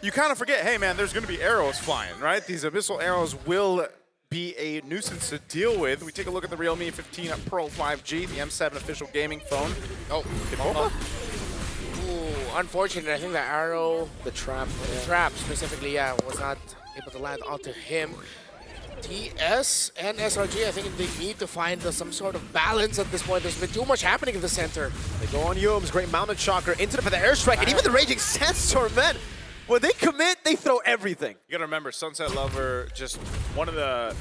[SPEAKER 3] you kind of forget, hey, man, there's going to be arrows flying, right? These abyssal arrows will be a nuisance to deal with. We take a look at the Realme 15 Pro 5G, the M7 official gaming phone.
[SPEAKER 2] Oh, ooh, unfortunate. I think the arrow, the trap specifically, was not able to land onto him. TS and SRG, I think they need to find some sort of balance at this point. There's been too much happening in the center.
[SPEAKER 23] They go on Yums, great Mountain Shocker into the airstrike, and even the Raging Sandstorm, man. When they commit, they throw everything.
[SPEAKER 3] You gotta remember, Sunset Lover, just one of the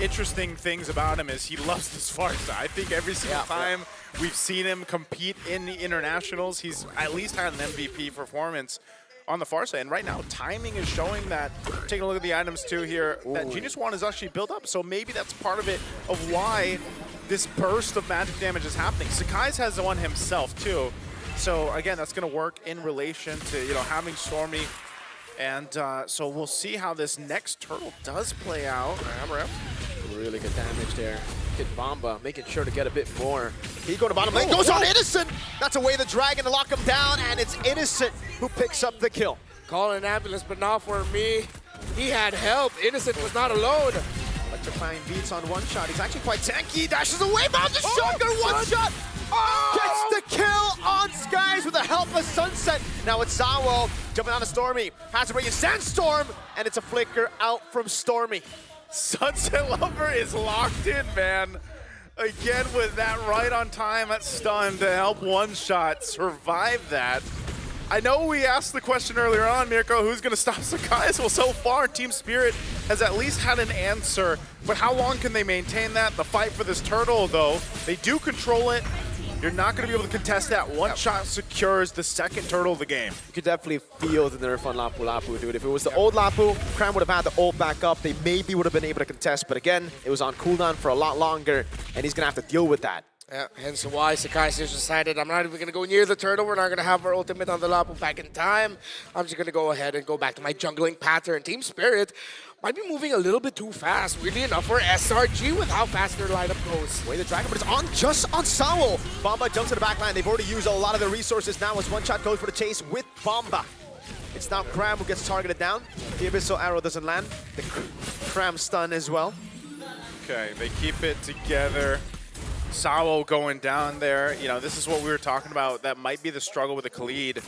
[SPEAKER 3] interesting things about him is he loves this farce. I think every single time we've seen him compete in the internationals, he's at least had an MVP performance on the far side. And right now, timing is showing that, taking a look at the items too here, that Genius Wand is actually built up. So maybe that's part of it, of why this burst of magic damage is happening. Sakai's has one himself too. So again, that's going to work in relation to, you know, having Stormy. And so we'll see how this next turtle does play out.
[SPEAKER 23] Really good damage there. Hit Bomba, making sure to get a bit more. He go to bottom lane, goes on Innocent! That's away the dragon to lock him down, and it's Innocent who picks up the kill.
[SPEAKER 2] Call an ambulance, but not for me. He had help. Innocent was not alone.
[SPEAKER 23] Electrifying beats on one shot. He's actually quite tanky. Dashes away, Mountain Shocker, one shot! Gets the kill on Skies with a helpless Sunset. Now it's Sawo jumping on a Stormy. Has a Raging Sandstorm, and it's a flicker out from Stormy.
[SPEAKER 3] Sunset Lover is locked in, man. Again with that right on time at stun to help one shot survive that. I know we asked the question earlier on, Mirko, who's going to stop Sakai? Well, so far, Team Spirit has at least had an answer, but how long can they maintain that? The fight for this turtle, though, they do control it. You're not going to be able to contest that. One shot secures the second turtle of the game.
[SPEAKER 23] You could definitely feel the nerf on Lapu Lapu, dude. If it was the old Lapu, Cram would have had the ult back up. They maybe would have been able to contest, but again, it was on cooldown for a lot longer, and he's going to have to deal with that.
[SPEAKER 2] Yeah, hence why Sakai just decided, I'm not even going to go near the turtle. We're not going to have our ultimate on the Lapu back in time. I'm just going to go ahead and go back to my jungling pattern. Team Spirit might be moving a little bit too fast, weirdly enough, for SRG with how fast their lineup goes.
[SPEAKER 23] Way the dragon, but it's on just on Sawo. Bomba jumps to the back line. They've already used a lot of their resources now as one shot goes for the chase with Bomba. It's now Cram who gets targeted down. The Abyssal Arrow doesn't land. The Cram stun as well.
[SPEAKER 3] Okay, they keep it together. Sawo going down there. You know, this is what we were talking about. That might be the struggle with the Khalid.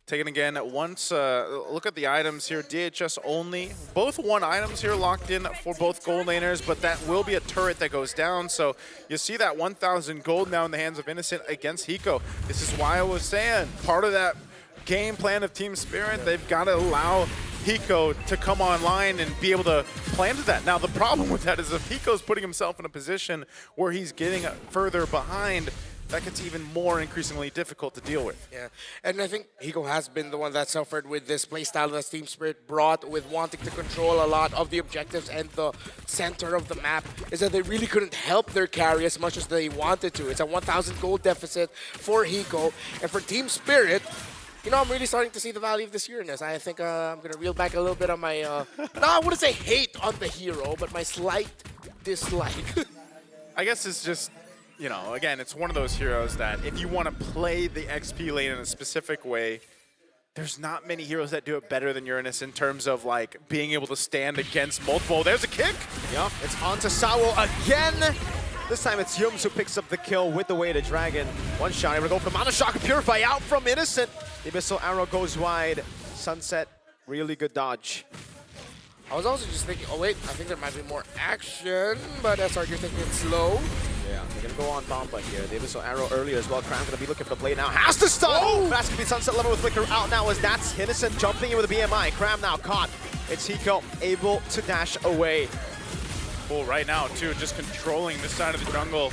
[SPEAKER 3] Taken again, once, look at the items here, DHS only. Both one items here locked in for both gold laners, but that will be a turret that goes down. So you see that 1,000 gold now in the hands of Innocent against Hiko. This is why I was saying, part of that game plan of Team Spirit, they've got to allow Hiko to come online and be able to plan to that. Now, the problem with that is if Hiko's putting himself in a position where he's getting further behind, that gets even more increasingly difficult to deal with.
[SPEAKER 2] Yeah, and I think Hiko has been the one that suffered with this playstyle that Team Spirit brought with wanting to control a lot of the objectives and the center of the map, is that they really couldn't help their carry as much as they wanted to. It's a 1,000 gold deficit for Hiko, and for Team Spirit, you know, I'm really starting to see the value of this Uranus. I think I'm going to reel back a little bit on my, no, I wouldn't say hate on the hero, but my slight dislike.
[SPEAKER 3] I guess it's just, you know, again, it's one of those heroes that if you want to play the XP lane in a specific way, there's not many heroes that do it better than Uranus in terms of, like, being able to stand against multiple. There's a kick.
[SPEAKER 23] Yep, it's on to Sawo again. This time it's Yums who picks up the kill with the Way to Dragon. One shot, able to go for the Mountain Shock and Purify out from Innocent. The Abyssal Arrow goes wide. Sunset, really good dodge.
[SPEAKER 2] I was also just thinking, oh wait, I think there might be more action, but SRG thinking it's slow.
[SPEAKER 23] Yeah, they're gonna go on Bomba here. The Abyssal Arrow earlier as well. Cram's gonna be looking for the play now. Has to stun! That's gonna be Sunset Level with Flicker out now as that's Innocent jumping in with a BMI. Cram now caught It's Hiko able to dash away.
[SPEAKER 3] Well, right now, too, just controlling this side of the jungle.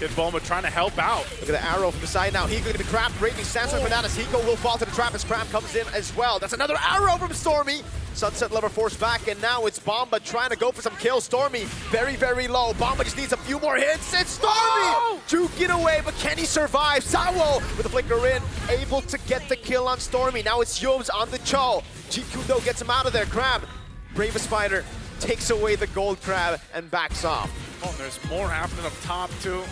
[SPEAKER 3] Is Bulma trying to help out.
[SPEAKER 23] Look at the arrow from the side now. Hiko going to be trapped. Raging Sandstorm Bananas. Hiko will fall to the trap as Cram comes in as well. That's another arrow from Stormy. Sunset Lover forced back, and now it's Bomba trying to go for some kills. Stormy very, very low. Bomba just needs a few more hits. It's Stormy! Juking away, but can he survive? Sawo with the flicker in, able to get the kill on Stormy. Now it's Yums on the Cho. Jikudo gets him out of there. Crab, bravest fighter, takes away the gold crab and backs off.
[SPEAKER 3] Oh, and there's more happening up top, too.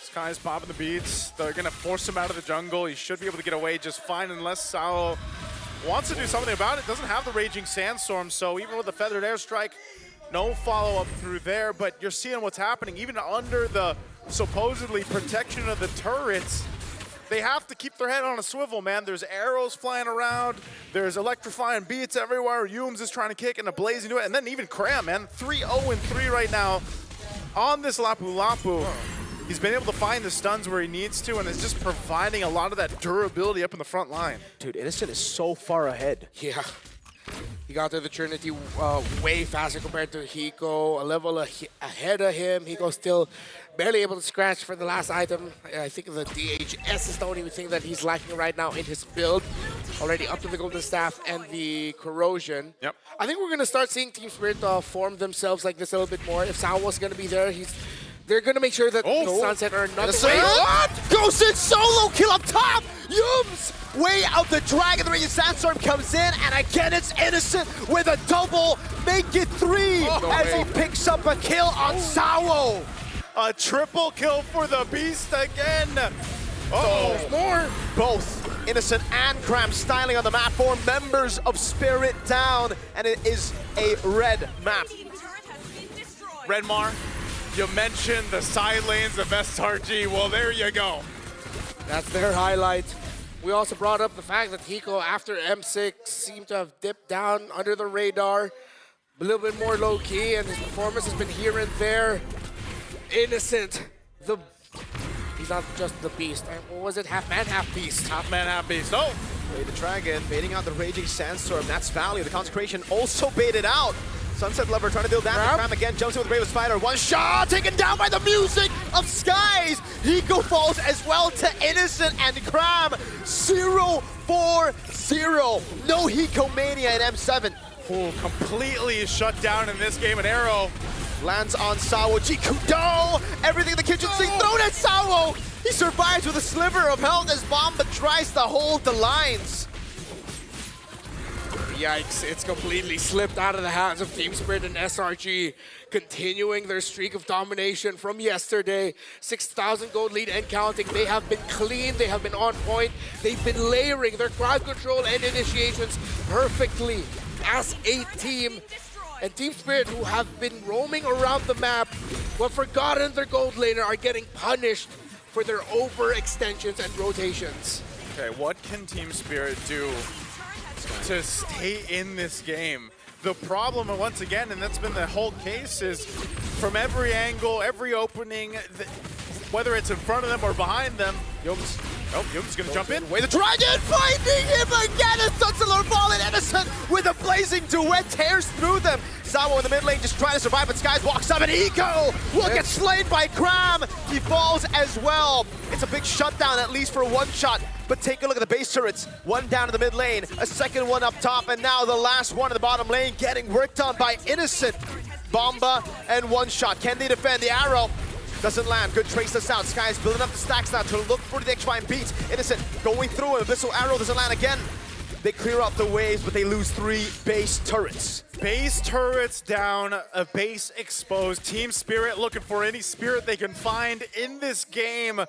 [SPEAKER 3] Sky's popping the beats. They're going to force him out of the jungle. He should be able to get away just fine unless Sao wants to do something about it. Doesn't have the Raging Sandstorm, so even with the Feathered Airstrike, no follow-up through there. But you're seeing what's happening. Even under the supposedly protection of the turrets, they have to keep their head on a swivel, man. There's arrows flying around. There's electrifying beats everywhere. Yums is trying to kick and a Blaze into it. And then even Cram, man. 3-0-3 right now on this Lapu Lapu. He's been able to find the stuns where he needs to, and is just providing a lot of that durability up in the front line.
[SPEAKER 23] Dude, Innocent is so far ahead.
[SPEAKER 2] Yeah. He got to the Trinity way faster compared to Hiko, a level ahead of him. Hiko's still barely able to scratch for the last item. I think the DHS is the only thing that he's lacking right now in his build. Already up to the Golden Staff and the Corrosion.
[SPEAKER 3] Yep.
[SPEAKER 2] I think we're going to start seeing Team Spirit form themselves like this a little bit more. If Salwa's going to be there, they're going to make sure that Sunset are not...
[SPEAKER 23] What? Goes in solo kill up top! Yums! Way out the Dragon, the Raging Sandstorm comes in, and again it's Innocent with a double. Make it 3 as he picks up a kill on Sawo.
[SPEAKER 3] A triple kill for the Beast again.
[SPEAKER 23] There's more. Both Innocent and Cram styling on the map for members of Spirit down, and it is a red map.
[SPEAKER 3] Redmar, you mentioned the side lanes of SRG. Well, there you go.
[SPEAKER 2] That's their highlight. We also brought up the fact that Hiko, after M6, seemed to have dipped down under the radar, a little bit more low-key, and his performance has been here and there. Innocent, he's not just the beast. What was it? Half man, half beast.
[SPEAKER 3] Half man, half beast. Oh!
[SPEAKER 23] Way the Dragon, baiting out the Raging Sandstorm. That's value. The Consecration also baited out. Sunset Lover trying to deal damage. Cram again jumps in with the Bravest Spider. One shot taken down by the music of Skies. Hiko falls as well to Innocent and Cram. 0-4-0. No Hiko Mania in M7.
[SPEAKER 3] Oh, completely shut down in this game. An arrow
[SPEAKER 23] lands on Sawo. Jikudo! Everything in the kitchen sink thrown at Sawo! He survives with a sliver of health as Bomba tries to hold the lines.
[SPEAKER 2] Yikes, it's completely slipped out of the hands of Team Spirit and SRG, continuing their streak of domination from yesterday. 6,000 gold lead and counting. They have been clean, they have been on point, they've been layering their crowd control and initiations perfectly as a team. And Team Spirit, who have been roaming around the map, who have forgotten their gold laner, are getting punished for their overextensions and rotations.
[SPEAKER 3] Okay, what can Team Spirit do to stay in this game? The problem, once again, and that's been the whole case, is from every angle, every opening, whether it's in front of them or behind them, Yums gonna jump in.
[SPEAKER 23] Way the Dragon finding him again, and Sunset Lover falling Innocent with a blazing duet tears through them. Sawo in the mid lane just trying to survive, but Skies walks up, and Hiko will get slain by Cram. He falls as well. It's a big shutdown, at least for one shot. But take a look at the base turrets. One down in the mid lane, a second one up top, and now the last one in the bottom lane getting worked on by Innocent. Bomba and one shot. Can they defend? The arrow doesn't land. Good trace this out. Sky's building up the stacks now to look for the X-Fine beat. Innocent going through him. Abyssal arrow doesn't land again. They clear up the waves, but they lose 3 base turrets.
[SPEAKER 3] Base turrets down, a base exposed. Team Spirit looking for any spirit they can find in this game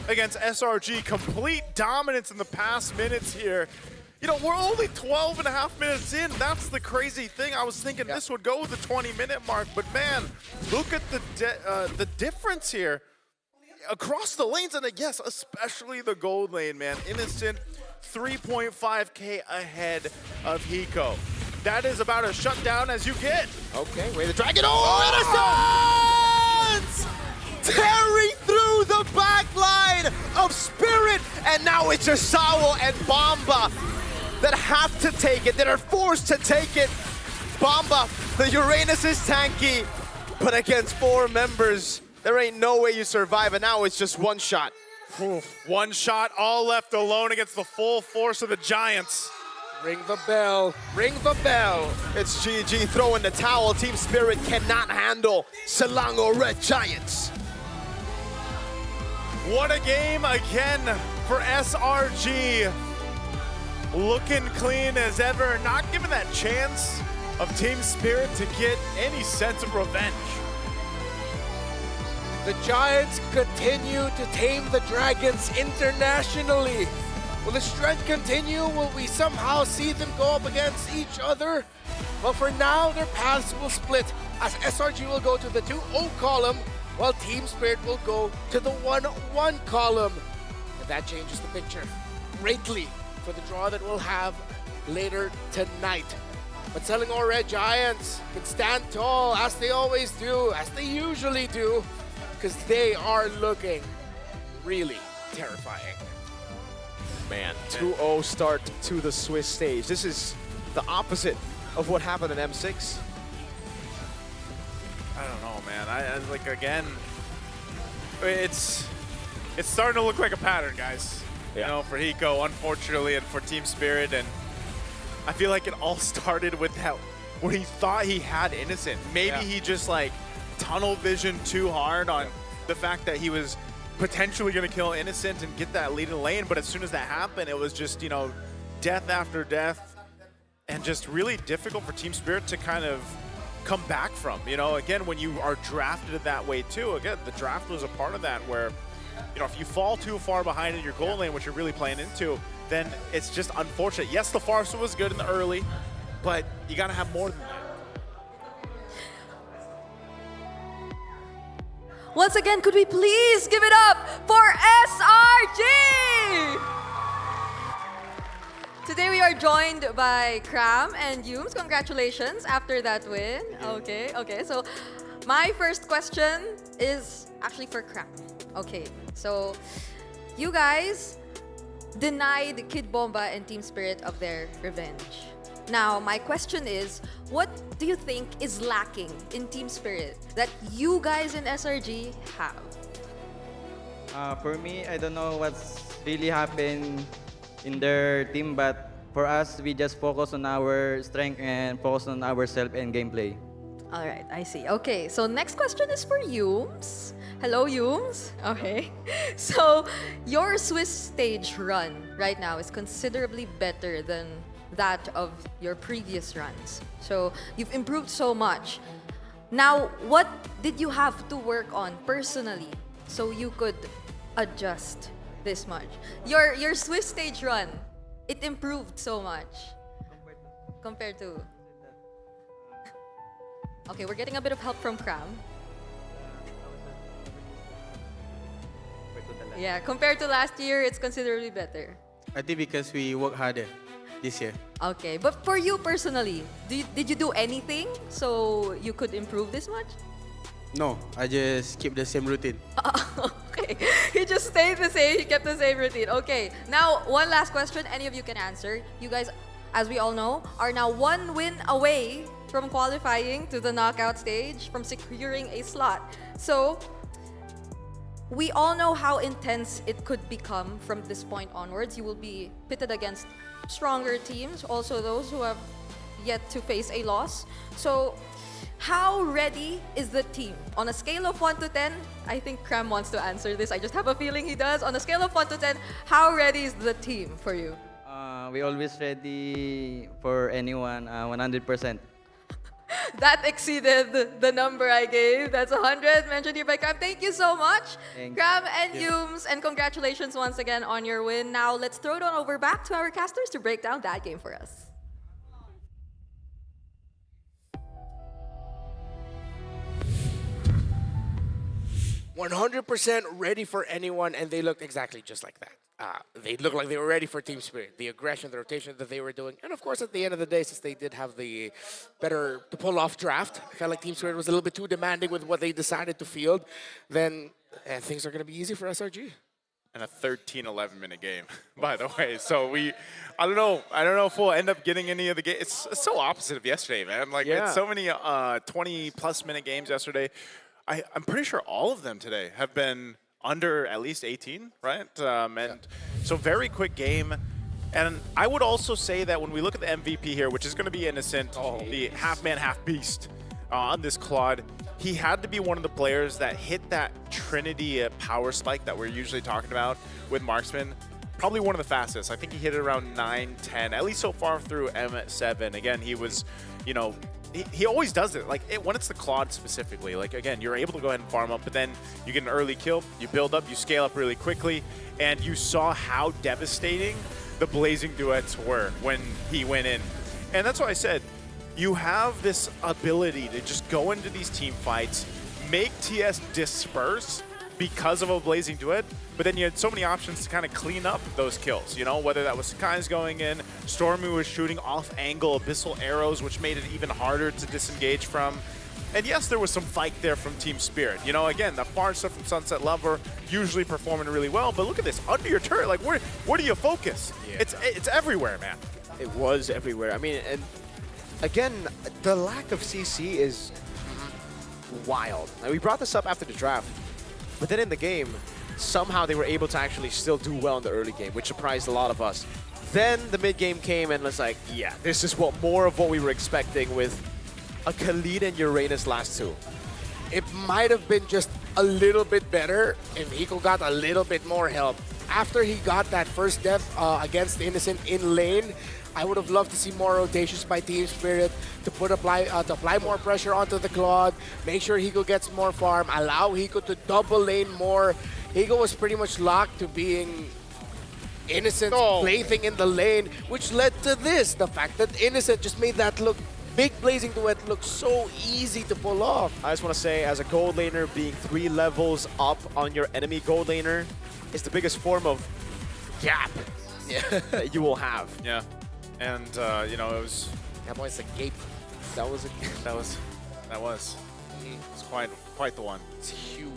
[SPEAKER 3] against SRG. Complete dominance in the past minutes here. You know, we're only 12 and a half minutes in. That's the crazy thing. I was thinking this would go with the 20-minute mark, but man, look at the difference here across the lanes, and yes, especially the gold lane, man. Innocent 3.5K ahead of Hiko. That is about as shut down as you get.
[SPEAKER 23] Okay, way the Dragon. Oh, Innocent! Tearing through the back line of Spirit, and now it's just Sawo and Bomba that have to take it, that are forced to take it. Bomba. The Uranus is tanky, but against 4 members, there ain't no way you survive, and now it's just one shot.
[SPEAKER 3] One shot, all left alone against the full force of the Giants.
[SPEAKER 23] Ring the bell, ring the bell. It's GG throwing the towel. Team Spirit cannot handle Selangor Red Giants.
[SPEAKER 3] What a game again for SRG. Looking clean as ever, not given that chance of Team Spirit to get any sense of revenge.
[SPEAKER 2] The Giants continue to tame the Dragons internationally. Will the strength continue? Will we somehow see them go up against each other? Well, for now, their paths will split as SRG will go to the 2-0 column while Team Spirit will go to the 1-1 column. And that changes the picture greatly for the draw that we'll have later tonight. But Selangor Red Giants can stand tall as they always do, as they usually do, because they are looking really terrifying.
[SPEAKER 23] Man, 2-0 start to the Swiss stage. This is the opposite of what happened in M6.
[SPEAKER 3] I don't know, man. I like, again, it's starting to look like a pattern, guys.
[SPEAKER 23] Yeah.
[SPEAKER 3] You know, for Hiko, unfortunately, and for Team Spirit, and I feel like it all started with that when he thought he had Innocent. Maybe he just like tunnel vision too hard on the fact that he was potentially going to kill Innocent and get that lead in the lane, but as soon as that happened, it was just, you know, death after death, and just really difficult for Team Spirit to kind of come back from. You know, again, when you are drafted that way too, again, the draft was a part of that where, you know, if you fall too far behind in your goal lane, which you're really playing into, then it's just unfortunate. Yes, the Farsa was good in the early, but you got to have more than that.
[SPEAKER 6] Once again, could we please give it up for SRG? Today we are joined by Cram and Yums. Congratulations after that win. Okay. So my first question is actually for Cram. Okay, so you guys denied Kid Bomba and Team Spirit of their revenge. Now, my question is, what do you think is lacking in Team Spirit that you guys in SRG have?
[SPEAKER 9] For me, I don't know what's really happened in their team, but for us, we just focus on our strength and focus on ourselves and gameplay.
[SPEAKER 6] All right, I see. Okay, so next question is for Yums. Hello, Yums. Okay. So, your Swiss stage run right now is considerably better than that of your previous runs. So, you've improved so much. Now, what did you have to work on personally so you could adjust this much? Your Swiss stage run, it improved so much compared to... Okay, we're getting a bit of help from Cram. Yeah, compared to last year, it's considerably better.
[SPEAKER 17] I think because we work harder this year.
[SPEAKER 6] Okay, but for you personally, did you do anything so you could improve this much?
[SPEAKER 17] No, I just keep the same routine.
[SPEAKER 6] Okay, he just stayed the same, he kept the same routine. Okay, now one last question, any of you can answer. You guys, as we all know, are now 1 win away from qualifying to the knockout stage, from securing a slot. So, we all know how intense it could become from this point onwards. You will be pitted against stronger teams, also those who have yet to face a loss. So, how ready is the team? On a scale of 1 to 10, I think Cram wants to answer this. I just have a feeling he does. On a scale of 1 to 10, how ready is the team for you?
[SPEAKER 9] We always ready for anyone, 100%.
[SPEAKER 6] That exceeded the number I gave. That's 100 mentioned here by Cram. Thank you so much, Cram and Yums, and congratulations once again on your win. Now let's throw it on over back to our casters to break down that game for us.
[SPEAKER 2] 100% ready for anyone, and they looked exactly just like that. They looked like they were ready for Team Spirit. The aggression, the rotation that they were doing. And of course, at the end of the day, since they did have the better to pull off draft, I felt like Team Spirit was a little bit too demanding with what they decided to field, then things are going to be easy for SRG.
[SPEAKER 3] And a 13-11 minute game, by the way. So I don't know if we'll end up getting any of the games. It's so opposite of yesterday, man. Like it's so many 20+ minute games yesterday. I'm pretty sure all of them today have been under at least 18, right? So very quick game. And I would also say that when we look at the MVP here, which is going to be Innocent, the half-man, half-beast on this Claude, he had to be one of the players that hit that Trinity power spike that we're usually talking about with Marksman. Probably one of the fastest. I think he hit it around 9, 10, at least so far through M7. Again, he was, you know, he always does it. Like when it's the Claude specifically, like again, you're able to go ahead and farm up, but then you get an early kill, you build up, you scale up really quickly, and you saw how devastating the Blazing Duets were when he went in. And that's why I said, you have this ability to just go into these team fights, make TS disperse because of a Blazing Duet, but then you had so many options to kind of clean up those kills, you know, whether that was Sakai's going in, Stormy was shooting off angle Abyssal arrows, which made it even harder to disengage from. And yes, there was some fight there from Team Spirit. You know, again, the farm stuff from Sunset Lover usually performing really well, but look at this, under your turret, like where do you focus? Yeah. It's everywhere, man.
[SPEAKER 23] It was everywhere. I mean, and again, the lack of CC is wild. Now, we brought this up after the draft, but then in the game, somehow they were able to actually still do well in the early game, which surprised a lot of us. Then the mid game came and was like, yeah, this is more of what we were expecting with a Khalid and Uranus last two.
[SPEAKER 2] It might have been just a little bit better if Hiko got a little bit more help. After he got that first death against Innocent in lane, I would have loved to see more rotations by Team Spirit to apply more pressure onto the Claude, make sure Hiko gets more farm, allow Hiko to double lane more. Hiko was pretty much locked to being Innocent's plaything in the lane, which led to this, the fact that Innocent just made that big Blazing Duet look so easy to pull off.
[SPEAKER 23] I just want to say, as a gold laner, being 3 levels up on your enemy gold laner is the biggest form of gap that you will have.
[SPEAKER 3] Yeah, and you know, it was.
[SPEAKER 2] That was a gape. That was
[SPEAKER 3] It's quite the one.
[SPEAKER 2] It's huge.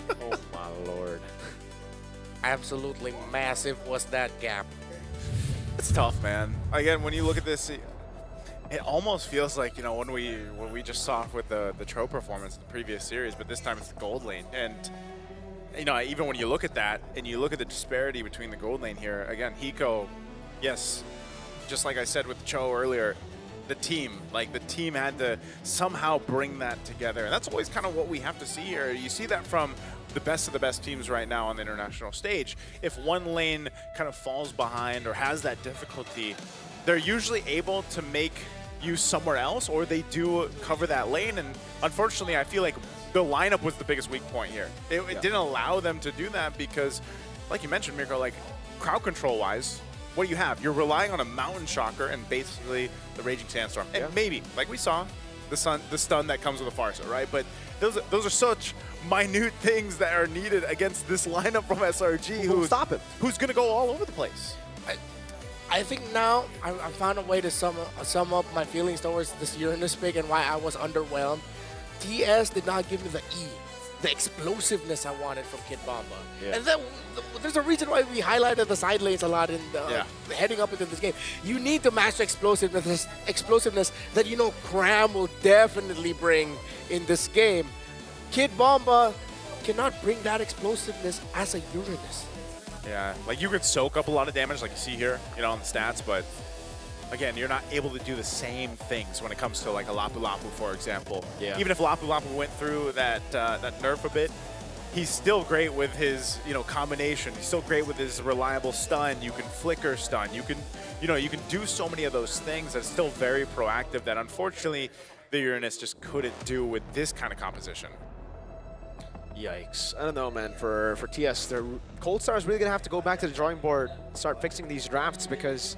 [SPEAKER 23] Oh my lord.
[SPEAKER 2] Absolutely massive was that gap.
[SPEAKER 3] It's tough, man. Again, when you look at this, it almost feels like, you know, when we just saw with the Tro performance in the previous series, but this time it's the gold lane. And, you know, even when you look at that and you look at the disparity between the gold lane here, again, Hiko, yes, just like I said with Cho earlier, the team had to somehow bring that together. And that's always kind of what we have to see here. You see that from the best of the best teams right now on the international stage. If one lane kind of falls behind or has that difficulty, they're usually able to make use somewhere else, or they do cover that lane. And unfortunately, I feel like the lineup was the biggest weak point here. It didn't allow them to do that because, like you mentioned, Mirko, like crowd control-wise, what do you have? You're relying on a Mountain Shocker and basically the Raging Sandstorm. And maybe, like we saw, the stun that comes with a Farsa, right? But those are such minute things that are needed against this lineup from SRG who's going to go all over the place.
[SPEAKER 2] I think now I found a way to sum up my feelings towards this Uranus pick and why I was underwhelmed. TS did not give me the E, the explosiveness I wanted from Kid Bomba. Yeah. And then there's a reason why we highlighted the side lanes a lot in heading up into this game. You need to master explosiveness that, you know, Cram will definitely bring in this game. Kid Bomba cannot bring that explosiveness as a Uranus.
[SPEAKER 3] Yeah, like you could soak up a lot of damage like you see here, you know, on the stats, but again, you're not able to do the same things when it comes to like a Lapu Lapu, for example. Yeah. Even if Lapu Lapu went through that nerf a bit, he's still great with his, you know, combination. He's still great with his reliable stun. You can flicker stun. You can, you know, you can do so many of those things that's still very proactive that unfortunately the Uranus just couldn't do with this kind of composition.
[SPEAKER 23] Yikes. I don't know, man. For TS, the Cold Star is really going to have to go back to the drawing board, start fixing these drafts, because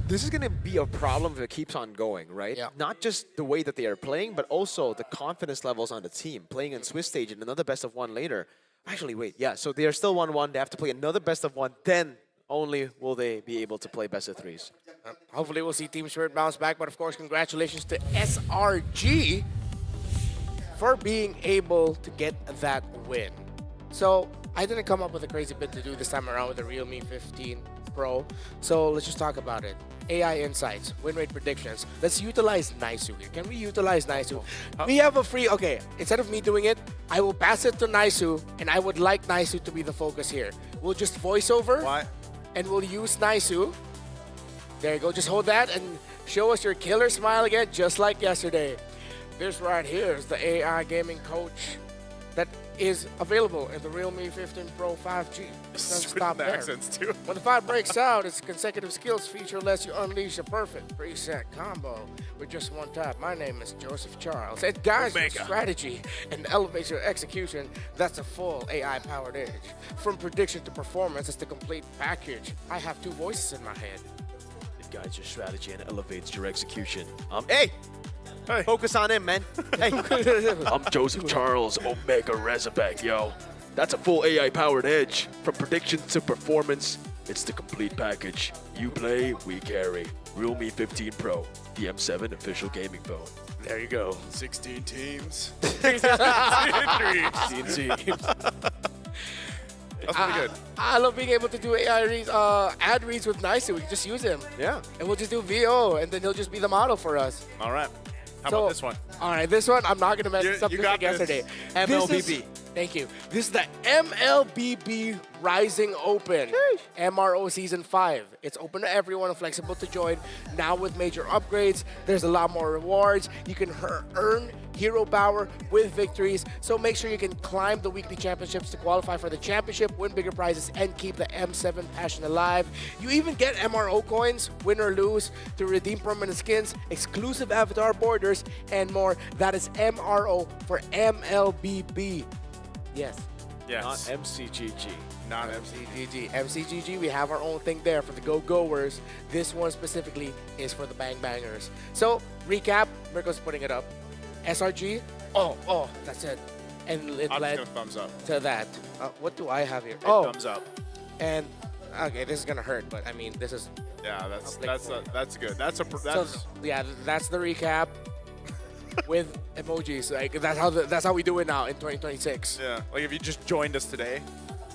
[SPEAKER 23] this is going to be a problem if it keeps on going, right? Yeah. Not just the way that they are playing, but also the confidence levels on the team. Playing in Swiss stage and another best of one later. Actually, wait. Yeah, so they are still 1-1. They have to play another best of one. Then only will they be able to play best of threes.
[SPEAKER 2] Hopefully we'll see Team Spirit bounce back. But of course, congratulations to SRG for being able to get that win. So I didn't come up with a crazy bit to do this time around with the Realme 15 Pro. So let's just talk about it. AI insights, win rate predictions. Let's utilize Naisu here. Can we utilize Naisu? We have a free, okay, instead of me doing it, I will pass it to Naisu, and I would like Naisu to be the focus here. We'll just voice over, and we'll use Naisu. There you go, just hold that and show us your killer smile again, just like yesterday. This right here is the AI gaming coach that is available in the Realme 15 Pro 5G. It doesn't stop there.
[SPEAKER 3] Accents too.
[SPEAKER 2] When the fight breaks out, its consecutive skills feature lets you unleash a perfect preset combo with just one tap. My name is Joseph Charles. It guides your strategy and elevates your execution. That's a full AI-powered edge. From prediction to performance, it's the complete package. I have two voices in my head.
[SPEAKER 23] It guides your strategy and elevates your execution. Hey! Focus on him, man. Hey. I'm Joseph Charles Omega Razorback, yo. That's a full AI-powered edge. From predictions to performance, it's the complete package. You play, we carry. Realme 15 Pro, the M7 official gaming phone. There you go.
[SPEAKER 3] 16 teams.
[SPEAKER 23] 16 teams.
[SPEAKER 3] That's pretty good.
[SPEAKER 2] I love being able to do AI reads, ad reads with Naisu. We can just use him.
[SPEAKER 23] Yeah.
[SPEAKER 2] And we'll just do VO, and then he'll just be the model for us.
[SPEAKER 3] All right. How about this one?
[SPEAKER 2] All right, this one, I'm not going to mention something like yesterday.
[SPEAKER 23] MLBB.
[SPEAKER 2] Thank you. This is the MLBB Rising Open. MRO Season 5. It's open to everyone and flexible to join. Now with major upgrades, there's a lot more rewards. You can earn hero power with victories. So make sure you can climb the weekly championships to qualify for the championship, win bigger prizes, and keep the M7 passion alive. You even get MRO coins, win or lose, to redeem permanent skins, exclusive avatar borders, and more. That is MRO for MLBB. Yes.
[SPEAKER 3] Yes.
[SPEAKER 23] Not MCGG.
[SPEAKER 3] Not
[SPEAKER 2] MCGG. MCGG, we have our own thing there for the go-goers. This one specifically is for the bang-bangers. So, recap, Mirko's putting it up. SRG, that's it. And it
[SPEAKER 3] I'm
[SPEAKER 2] led
[SPEAKER 3] just gonna thumbs up.
[SPEAKER 2] to that. What do I have here?
[SPEAKER 3] Thumbs up.
[SPEAKER 2] And, okay, this is gonna hurt, but I mean, this is...
[SPEAKER 3] Yeah, that's good. That's
[SPEAKER 2] that's the recap with emojis. Like that's how we do it now in 2026.
[SPEAKER 3] Yeah, like if you just joined us today,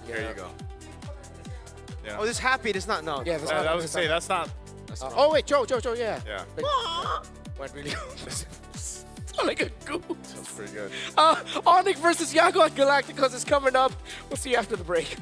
[SPEAKER 3] here you go. Yeah.
[SPEAKER 23] Oh, this happy. It's not no.
[SPEAKER 2] Yeah,
[SPEAKER 3] I was gonna say that's not.
[SPEAKER 2] Oh wait, Joe, yeah.
[SPEAKER 3] Yeah.
[SPEAKER 2] Went really. Sound like a goose.
[SPEAKER 3] That's pretty good.
[SPEAKER 2] Onyx versus Yago at Galacticos is coming up. We'll see you after the break.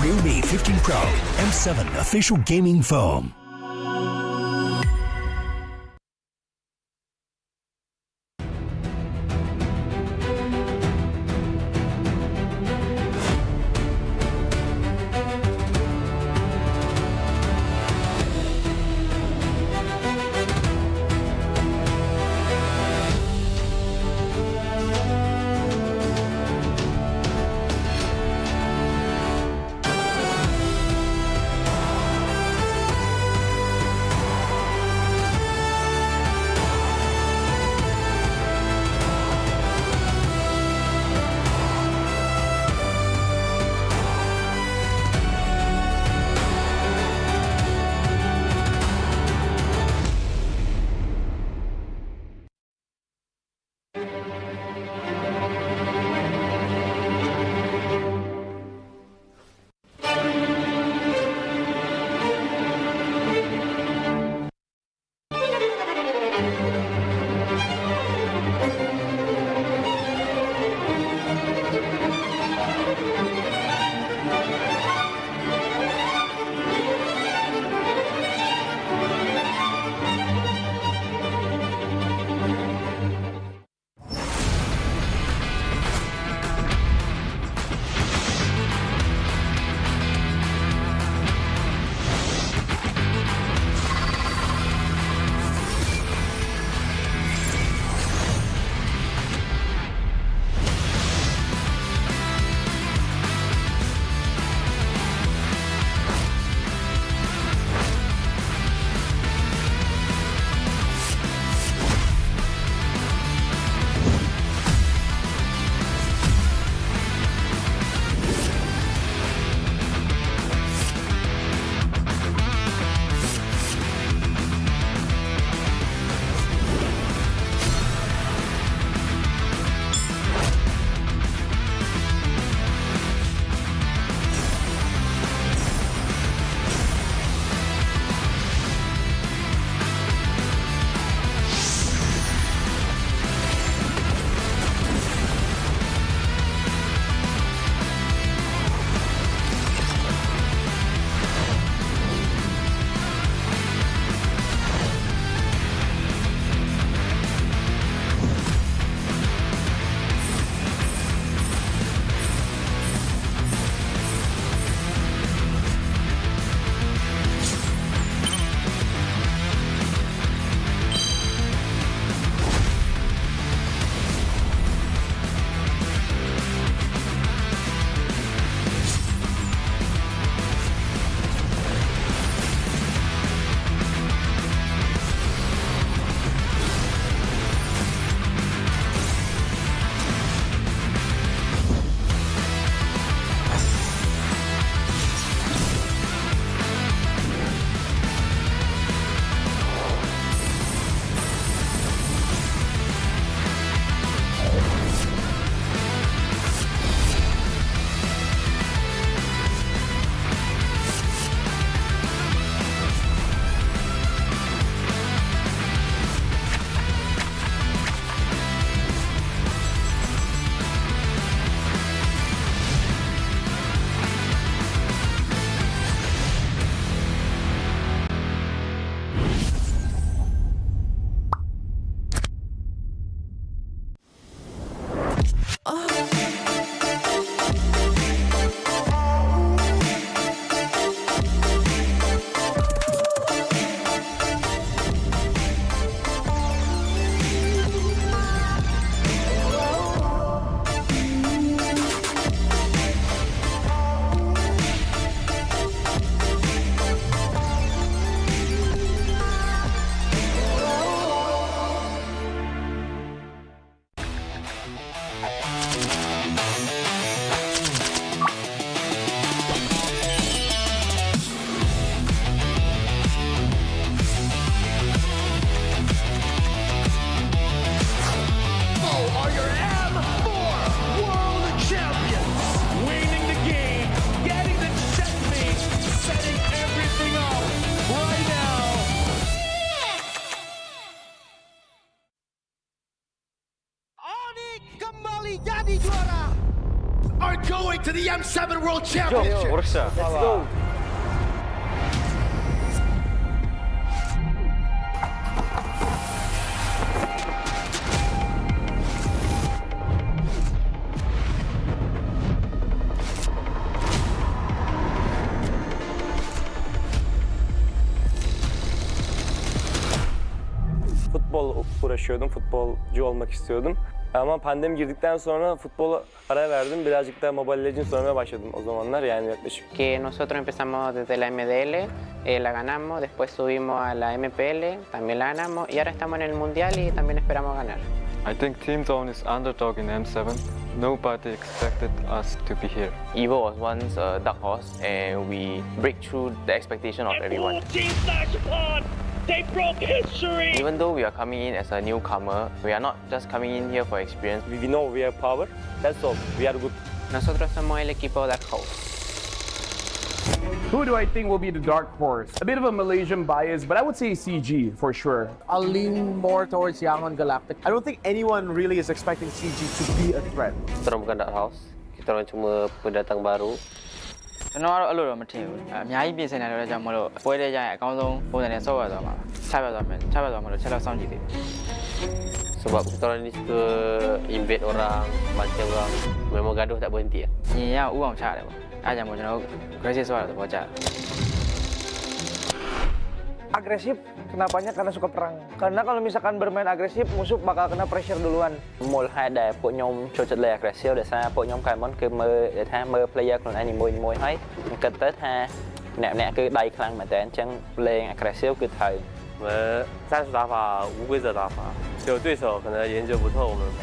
[SPEAKER 15] Realme 15 Pro, M7 official gaming phone.
[SPEAKER 7] kembali jadi juara.
[SPEAKER 15] Are going to the M7 World Championship.
[SPEAKER 24] Let's go.
[SPEAKER 11] Futbol uğraşıyordum, futbolcu olmak istiyordum. Ama pandemi girdikten sonra futbola ara verdim. Birazcık da Mobile Legends oynamaya başladım o zamanlar yani yaklaşık.
[SPEAKER 8] Que nosotros empezamos desde la MDL, la ganamos, después subimos a la MPL, también la ganamos y ahora estamos en el Mundial y también esperamos ganar.
[SPEAKER 18] I think Team Zone is underdog in M7. Nobody expected us to be here.
[SPEAKER 24] Evo was once a dark horse and we break through the expectation of everyone.
[SPEAKER 7] They broke history.
[SPEAKER 24] Even though we are coming in as a newcomer, we are not just coming in here for experience.
[SPEAKER 11] We know we have power, that's all, we are good.
[SPEAKER 8] Nosotros somos el equipo Dark Horse.
[SPEAKER 19] Who do I think will be the dark horse? A bit of a Malaysian bias, but I would say CG for sure.
[SPEAKER 23] I'll lean more towards Yangon Galactic. I don't think anyone really is expecting CG to be a threat.
[SPEAKER 24] Kita orang bukan dark horse, kita orang cuma pendatang baru.
[SPEAKER 20] ကျွန်တော်ကတော့အဲ့လိုတော့မထင်ဘူးအများကြီးပြင်ဆင်နေတယ်ကြောင့်မလို့ပွဲတဲ့ကြရင်အကောင်းဆုံးပုံစံနဲ့ဆော့ရသွားမှာချပြသွားမယ်ချပြသွားမှာလို့ချက်တော့စောင့်ကြည့်သေးတယ်
[SPEAKER 24] Sebab kita orang ni suka invade orang, bantai orang, memang gaduh tak berhenti.
[SPEAKER 20] ညီရဥအောင်ချတယ်ပေါ့အဲ့ကြောင့်မို့ကျွန်တော်တို့ aggressive ဆော့ရတဲ့ဘောကြတယ်
[SPEAKER 26] Agresif, kenapanya? Karena suka perang. Karena kalau misalkan bermain agresif, musuh bakal kena pressure duluan.
[SPEAKER 24] មូលហេតុដែលពួកខ្ញុំចូលចិត្តលេង aggressive ដោយសារពួកខ្ញុំកាលមុនគឺមើលថាមើល player ខ្លួនឯងនីមួយៗហើយគិតទៅថាអ្នកគឺដៃខ្លាំងមែនតើអញ្ចឹងលេង aggressive គឺត្រូវ
[SPEAKER 11] 我们战术打法无规则打法，只有对手可能研究不透我们的。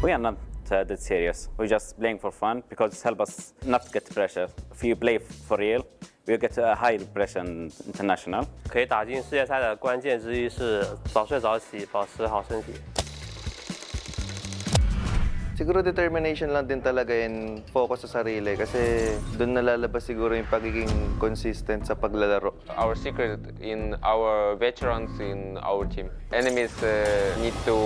[SPEAKER 24] We are not that serious. We just playing for fun because it helps us not get pressure. If you play for real, we get a high pressure international.
[SPEAKER 11] 可以打进世界赛的关键之一是早睡早起，保持好身体。
[SPEAKER 13] Siguro determination lang din talaga and focus sa sarili kasi doon nalalabas siguro yung pagiging consistent sa paglalaro.
[SPEAKER 24] Our secret in our veterans in our team. Enemies need to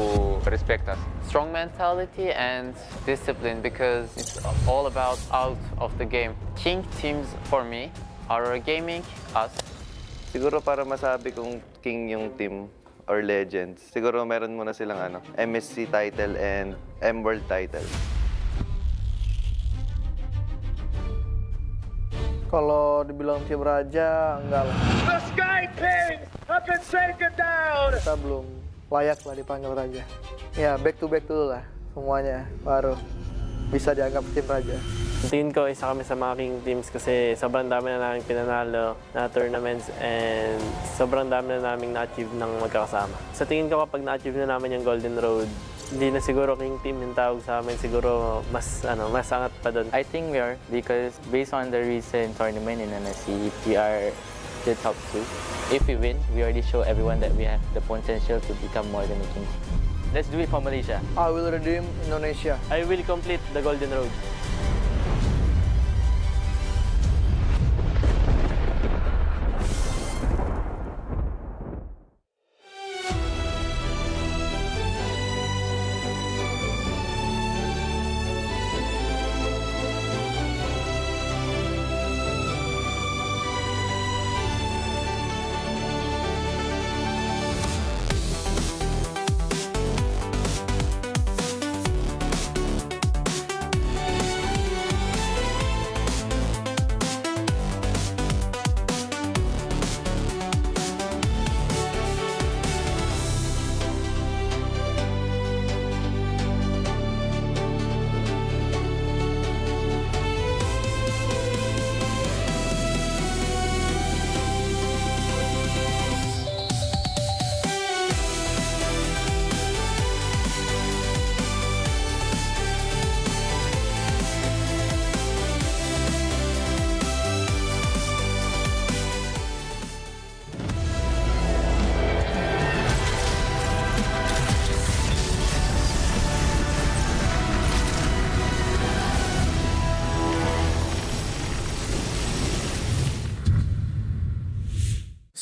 [SPEAKER 24] respect us. Strong mentality and discipline because it's all about out of the game. King teams for me are gaming us.
[SPEAKER 13] Siguro para masabi kong king yung team or legends, siguro meron muna silang MSC title and M-World title.
[SPEAKER 26] Kalau dibilang tim raja, enggak lah.
[SPEAKER 7] The Sky Kings have been taken down.
[SPEAKER 26] Kita belum layak lah dipanggil raja. Ya, back to back dulu lah semuanya, baru bisa dianggap tim raja.
[SPEAKER 11] Tingin ko isa kami sa mga king teams kasi sobrang dami na namin pinanalo na tournaments and sobrang dami na namin na-achieve ng magkakasama. Sa tingin ko kapag na-achieve na namin yung Golden Road, hindi na siguro king team yung tawag sa amin, siguro mas angat pa doon.
[SPEAKER 24] I think we are because based on the recent tournament in NSC, we are the top 2. If we win, we already show everyone that we have the potential to become more than a king. Let's do it for Malaysia.
[SPEAKER 26] I will redeem Indonesia.
[SPEAKER 11] I will complete the Golden Road.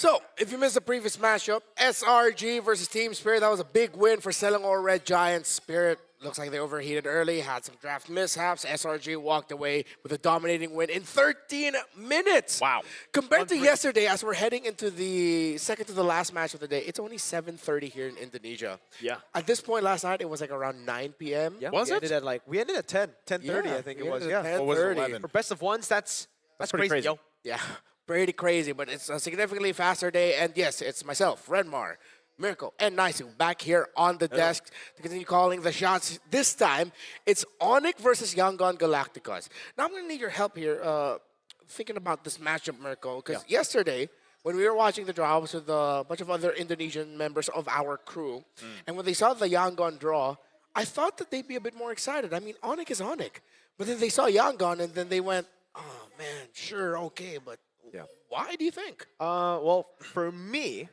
[SPEAKER 2] So, if you missed the previous matchup, SRG versus Team Spirit, that was a big win for Selangor Red Giants. Spirit Looks like they overheated early, had some draft mishaps. SRG walked away with a dominating win in 13 minutes.
[SPEAKER 3] Wow.
[SPEAKER 2] Compared to yesterday, as we're heading into the second to the last match of the day, it's only 7:30 here in Indonesia.
[SPEAKER 23] Yeah.
[SPEAKER 2] At this point last night, it was like around 9 p.m.
[SPEAKER 23] Yeah,
[SPEAKER 3] Was
[SPEAKER 23] we
[SPEAKER 3] it?
[SPEAKER 23] Ended at we ended at 10:30,
[SPEAKER 2] Yeah,
[SPEAKER 23] I think
[SPEAKER 2] we
[SPEAKER 23] it was.
[SPEAKER 2] ended at
[SPEAKER 23] Yeah.
[SPEAKER 3] Or was it
[SPEAKER 2] 10:30.
[SPEAKER 3] 11?
[SPEAKER 23] For best of ones, that's
[SPEAKER 3] pretty
[SPEAKER 23] crazy, yo.
[SPEAKER 2] Yeah, pretty crazy, but it's a significantly faster day. And yes, it's myself, Redmar, Miracle, and Naisu back here on the desk to continue calling the shots. This time, it's Onyx versus Yangon Galacticos. Now I'm going to need your help here thinking about this matchup, Miracle, because yesterday, when we were watching the draw, I was with a bunch of other Indonesian members of our crew, and when they saw the Yangon draw, I thought that they'd be a bit more excited. I mean, Onyx is Onyx. But then they saw Yangon, and then they went, oh, man, sure, okay, but why do you think?
[SPEAKER 23] Well, for me,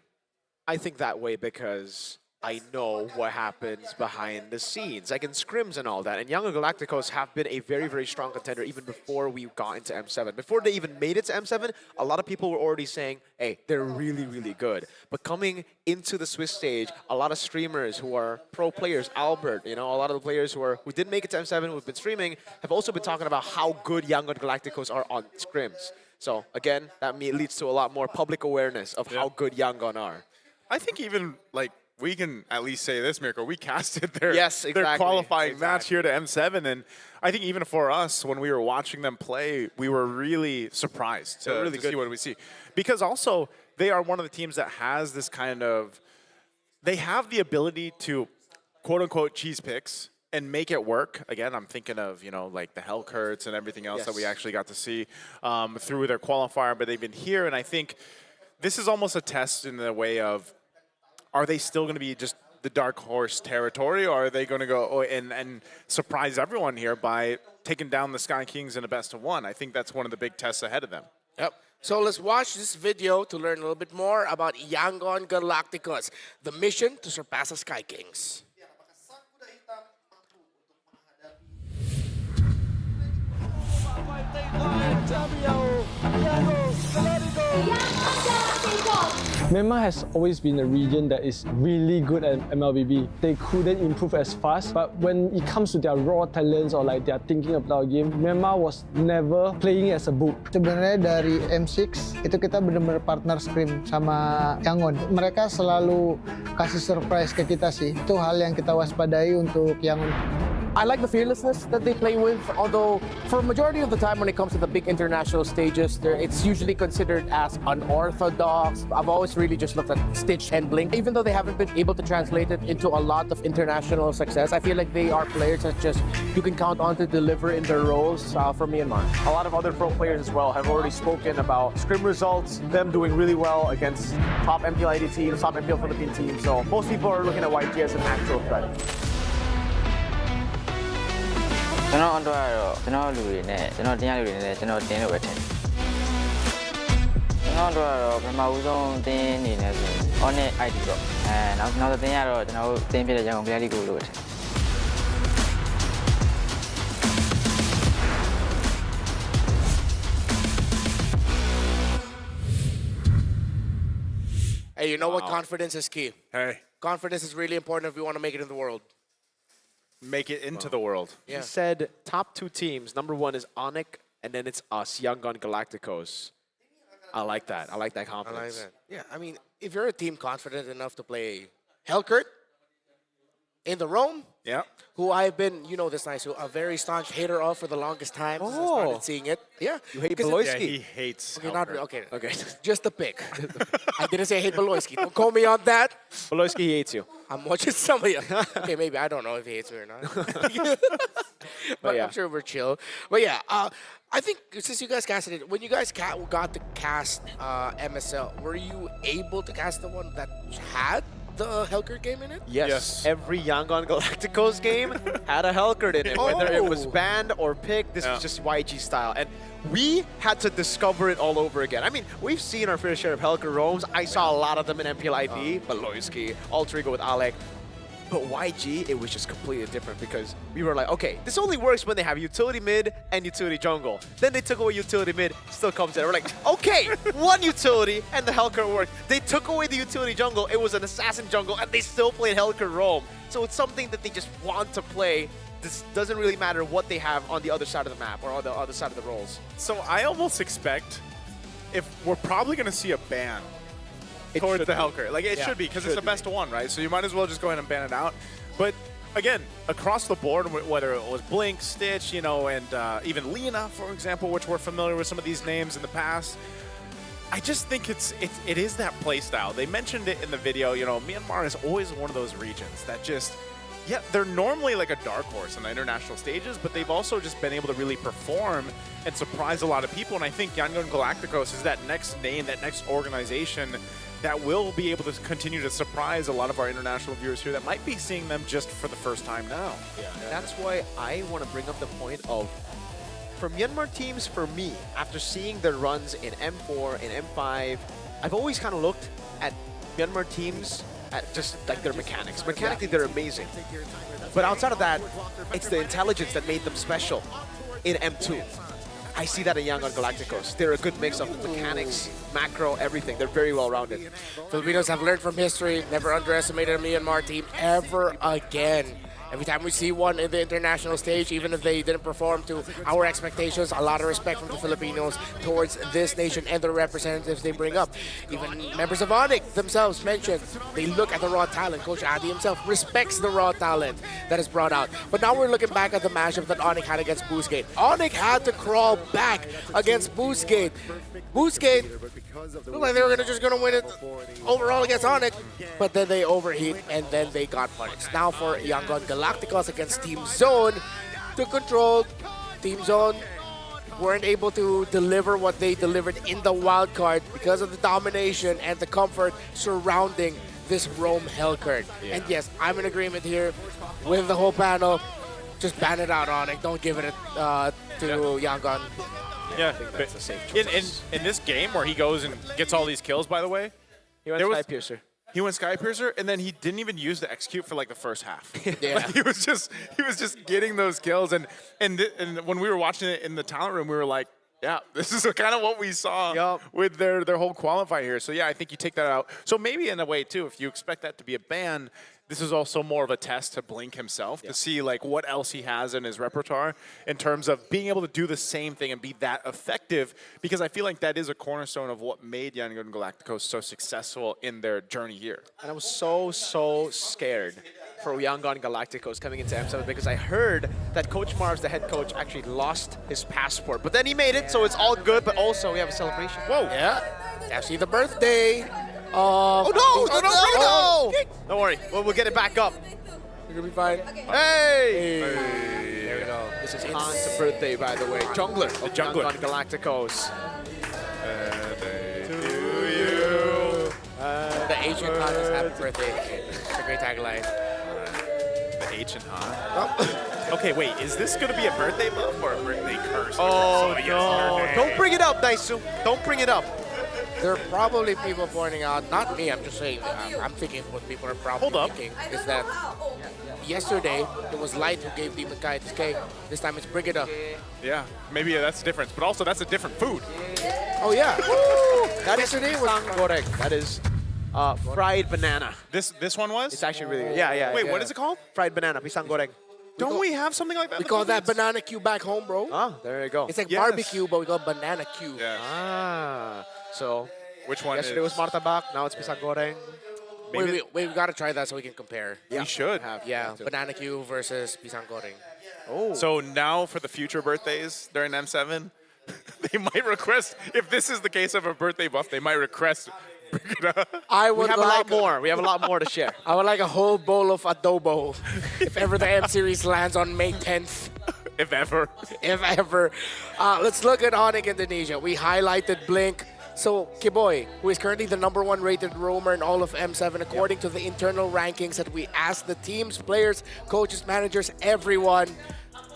[SPEAKER 23] I think that way because I know what happens behind the scenes, like in scrims and all that. And Young Galacticos have been a very, very strong contender even before we got into M7. Before they even made it to M7, a lot of people were already saying, hey, they're really, really good. But coming into the Swiss stage, a lot of streamers who are pro players, Albert, a lot of the players who didn't make it to M7, who've been streaming, have also been talking about how good Young Galacticos are on scrims. So again, that leads to a lot more public awareness of how good Yangon are.
[SPEAKER 3] I think even like we can at least say this, Miracle. We casted their
[SPEAKER 23] exactly,
[SPEAKER 3] qualifying match here to M7, and I think even for us, when we were watching them play, we were really surprised to see what we see, because also they are one of the teams that has this kind of, they have the ability to quote unquote cheese picks and make it work. Again, I'm thinking of, like the Hellcurts and everything else that we actually got to see through their qualifier, but they've been here, and I think this is almost a test in the way of, are they still going to be just the dark horse territory, or are they going to go and surprise everyone here by taking down the Sky Kings in a best of one? I think that's one of the big tests ahead of them.
[SPEAKER 2] Yep. So let's watch this video to learn a little bit more about Yangon Galacticos, the mission to surpass the Sky Kings.
[SPEAKER 4] Myanmar has always been a region that is really good at MLBB. They couldn't improve as fast, but when it comes to their raw talents or like their thinking about the game, Myanmar was never playing as a book.
[SPEAKER 26] Sebenarnya dari M6 itu kita benar-benar partner scrim sama Yangon. Mereka selalu kasih surprise ke kita sih. Itu hal yang kita waspadai untuk Yangon.
[SPEAKER 5] I like the fearlessness that they play with, although for a majority of the time when it comes to the big international stages, it's usually considered as unorthodox. I've always really just looked at Stitch and Blink. Even though they haven't been able to translate it into a lot of international success, I feel like they are players that just you can count on to deliver in their roles for Myanmar.
[SPEAKER 23] A lot of other pro players as well have already spoken about scrim results, them doing really well against top MPLID teams, top MPL Philippine teams. So most people are looking at YG as an actual threat.
[SPEAKER 20] ကျွန်တော်အတွက်ကတော့ကျွန်တော်လူတွေနဲ့ကျွန်တော်တင်ရလူတွေနဲ့ကျွန်တော်တင်လို့ပဲထင်တယ်ကျွန်တော်အတွက်ကတော့ပထမဦးဆုံးတင်နေနေဆိုရင် on ID တော့နောက်တင်ရတော့ကျွန်တော်တို့တင်ပြတဲ့ရန်ကုန်ပြည်လေးကိုလို့ပဲထင်
[SPEAKER 2] Hey, you know what? Confidence is key.
[SPEAKER 3] Hey.
[SPEAKER 2] Confidence is really important if we want to make it in the world.
[SPEAKER 3] Make it into the world.
[SPEAKER 23] Yeah. He said top two teams. Number one is Onyx, and then it's us, Yangon Galacticos. I like that. I like that confidence.
[SPEAKER 2] I like that. Yeah, I mean, if you're a team confident enough to play Hellcurt in the Rome, who I've been, you know this, nice, a very staunch hater of for the longest time since I started seeing it. Yeah.
[SPEAKER 23] You hate
[SPEAKER 2] Beloisky?
[SPEAKER 23] Yeah,
[SPEAKER 3] he hates
[SPEAKER 2] Okay, not really. Okay.
[SPEAKER 23] Okay.
[SPEAKER 2] Just the pick. I didn't say I hate Beloisky. Don't call me on that.
[SPEAKER 23] Beloisky hates you.
[SPEAKER 2] I'm watching some of you. Okay, maybe. I don't know if he hates me or not. But
[SPEAKER 23] yeah.
[SPEAKER 2] I'm sure we're chill. But yeah, I think since you guys casted it, when you guys got to cast MSL, were you able to cast the one that had the Hellcurt game in it?
[SPEAKER 23] Yes. Every Yangon Galacticos game had a Hellcurt in it. Whether it was banned or picked, this was just YG style. And we had to discover it all over again. I mean, we've seen our fair share of Hellcurt roams. I saw a lot of them in MPLID, Beloisky, Alter Ego with Alec. But YG, it was just completely different because we were like, okay, this only works when they have utility mid and utility jungle. Then they took away utility mid, still comes in. We're like, okay, one utility and the Hellcurt worked. They took away the utility jungle, it was an assassin jungle, and they still played Hellcurt roam. So it's something that they just want to play. This doesn't really matter what they have on the other side of the map or on the other side of the roles.
[SPEAKER 3] So I almost expect if we're probably going to see a ban towards the Hellcurt. Like, it should be, because it's the best one, right? So you might as well just go ahead and ban it out. But again, across the board, whether it was Blink, Stitch, you know, and even Lena, for example, which we're familiar with some of these names in the past, I just think it is that play style. They mentioned it in the video, you know, Myanmar is always one of those regions that just, yeah, they're normally like a dark horse in the international stages, but they've also just been able to really perform and surprise a lot of people. And I think Yangon Galacticos is that next name, that next organization that will be able to continue to surprise a lot of our international viewers here that might be seeing them just for the first time now.
[SPEAKER 23] Yeah. That's why I want to bring up the point of, for Myanmar teams, for me, after seeing their runs in M4, in M5, I've always kind of looked at Myanmar teams at just like their mechanics. Mechanically, they're amazing. But outside of that, it's the intelligence that made them special in M2. I see that in Yangon Galacticos. They're a good mix of mechanics, macro, everything. They're very well-rounded.
[SPEAKER 2] Filipinos have learned from history, never underestimated a Myanmar team ever again. Every time we see one in the international stage, even if they didn't perform to our expectations, a lot of respect from the Filipinos towards this nation and the representatives they bring up. Even members of Onyx themselves mentioned they look at the raw talent. Coach Adi himself respects the raw talent that is brought out. But now we're looking back at the matchup that Onyx had against Boostgate. Onyx had to crawl back against Boostgate. Boostgate looked like they were just going to win it overall against Onyx, but then they overheat and then they got punished. Now for Yangon Galacticos against Team Zone, to control. Team Zone weren't able to deliver what they delivered in the wild card because of the domination and the comfort surrounding this Roam Hellcurt.
[SPEAKER 23] Yeah.
[SPEAKER 2] And yes, I'm in agreement here with the whole panel. Just ban it out, Onyx. Don't give it to Yangon.
[SPEAKER 3] Yeah,
[SPEAKER 23] I think that's a safe choice.
[SPEAKER 3] In this game where he goes and gets all these kills, by the way,
[SPEAKER 23] He went Sky Piercer.
[SPEAKER 3] He went Sky Piercer, and then he didn't even use the execute for like the first half.
[SPEAKER 2] Yeah.
[SPEAKER 3] Like, he was just getting those kills, and when we were watching it in the talent room, we were like, yeah, this is kind of what we saw with their whole qualifier here. So yeah, I think you take that out. So maybe in a way too, if you expect that to be a ban, this is also more of a test to Blink himself to see like what else he has in his repertoire in terms of being able to do the same thing and be that effective, because I feel like that is a cornerstone of what made Yangon Galacticos so successful in their journey here.
[SPEAKER 23] And I was so scared for Yangon Galacticos coming into M7 because I heard that Coach Marv's, the head coach, actually lost his passport. But then he made it, so it's all good, but also we have a celebration.
[SPEAKER 2] Whoa. Yeah. Actually, the birthday.
[SPEAKER 23] Oh no! Don't worry, we'll get it back up.
[SPEAKER 2] You're gonna be fine.
[SPEAKER 23] Hey!
[SPEAKER 2] There we go.
[SPEAKER 23] This is Han's birthday, by the way. Jungler. The
[SPEAKER 3] jungler.
[SPEAKER 23] Yangon Galacticos.
[SPEAKER 2] The ancient Han is happy birthday. It's a great tagline.
[SPEAKER 3] The ancient Han. Okay, wait, is this gonna be a birthday buff or a birthday curse?
[SPEAKER 23] Oh no! Don't bring it up, Daisu. Don't bring it up.
[SPEAKER 2] There are probably people pointing out, not me, I'm just saying, I'm thinking what people are probably thinking is that yesterday it was Light who gave Demon Kai this cake. This time it's Brigida.
[SPEAKER 3] Yeah, maybe that's the difference, but also that's a different food.
[SPEAKER 2] Oh yeah.
[SPEAKER 23] That is pisang goreng. That is fried banana.
[SPEAKER 3] This one was?
[SPEAKER 23] It's actually really good. Yeah.
[SPEAKER 3] Wait, what is it called?
[SPEAKER 23] Fried banana, pisang goreng.
[SPEAKER 3] Don't we have something like that?
[SPEAKER 2] We call that banana cue back home, bro.
[SPEAKER 23] Ah, there you go.
[SPEAKER 2] It's like barbecue, but we call it banana cue.
[SPEAKER 3] Yeah.
[SPEAKER 23] Ah, so
[SPEAKER 3] which one?
[SPEAKER 23] Yesterday was martabak, now it's pisang goreng.
[SPEAKER 2] Wait, we gotta try that so we can compare.
[SPEAKER 3] We should.
[SPEAKER 2] Yeah, banana cue versus pisang goreng.
[SPEAKER 23] Oh.
[SPEAKER 3] So now for the future birthdays during M7, they might request, if this is the case of a birthday buff, they might request Brigida.
[SPEAKER 23] We have a lot more. We have a lot more to share.
[SPEAKER 2] I would like a whole bowl of adobo if ever the M series lands on May 10th.
[SPEAKER 3] If ever.
[SPEAKER 2] If ever. Let's look at Onyx Indonesia. We highlighted Blink. So Kiboy, who is currently the #1 rated roamer in all of M7, according to the internal rankings that we asked the teams, players, coaches, managers, everyone,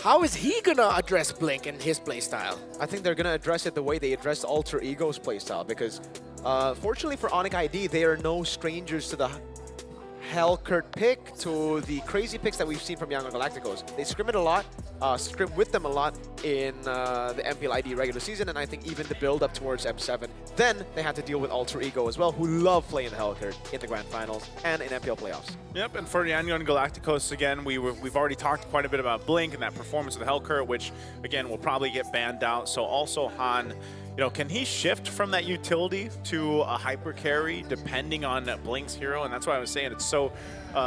[SPEAKER 2] how is he gonna address Blink and his playstyle?
[SPEAKER 23] I think they're gonna address it the way they addressed Alter Ego's playstyle, because fortunately for Onyx ID, they are no strangers to the Hellcurt pick to the crazy picks that we've seen from Yangon Galacticos. They scrim it a lot, scrim with them a lot in the MPL ID regular season, and I think even the build up towards M7. Then they had to deal with Alter Ego as well, who love playing Hellcurt in the Grand Finals and in MPL playoffs.
[SPEAKER 3] Yep, and for Yangon Galacticos, again, we've already talked quite a bit about Blink and that performance of the Hellcurt, which, again, will probably get banned out. So also Han, you know, can he shift from that utility to a hyper carry depending on Blink's hero? And that's why I was saying it's so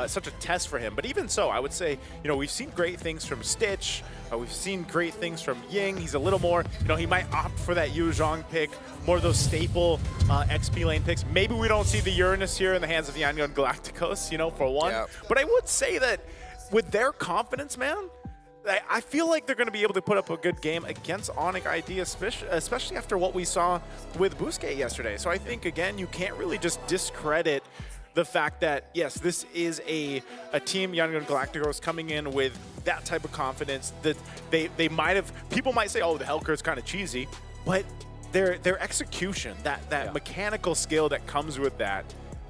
[SPEAKER 3] such a test for him. But even so, I would say, you know, we've seen great things from Stitch. We've seen great things from Ying. He's a little more, you know, he might opt for that Yu Zhong pick, more of those staple XP lane picks. Maybe we don't see the Uranus here in the hands of the Yangon Galacticos, you know, for one. Yep. But I would say that with their confidence, man, I feel like they're going to be able to put up a good game against Onyx ID, especially after what we saw with Busquet yesterday. So I think, again, you can't really just discredit the fact that, yes, this is a team, Yangon Galacticos, coming in with that type of confidence that they might have, people might say, oh, the Hellcurt's kind of cheesy, but their execution, that mechanical skill that comes with that,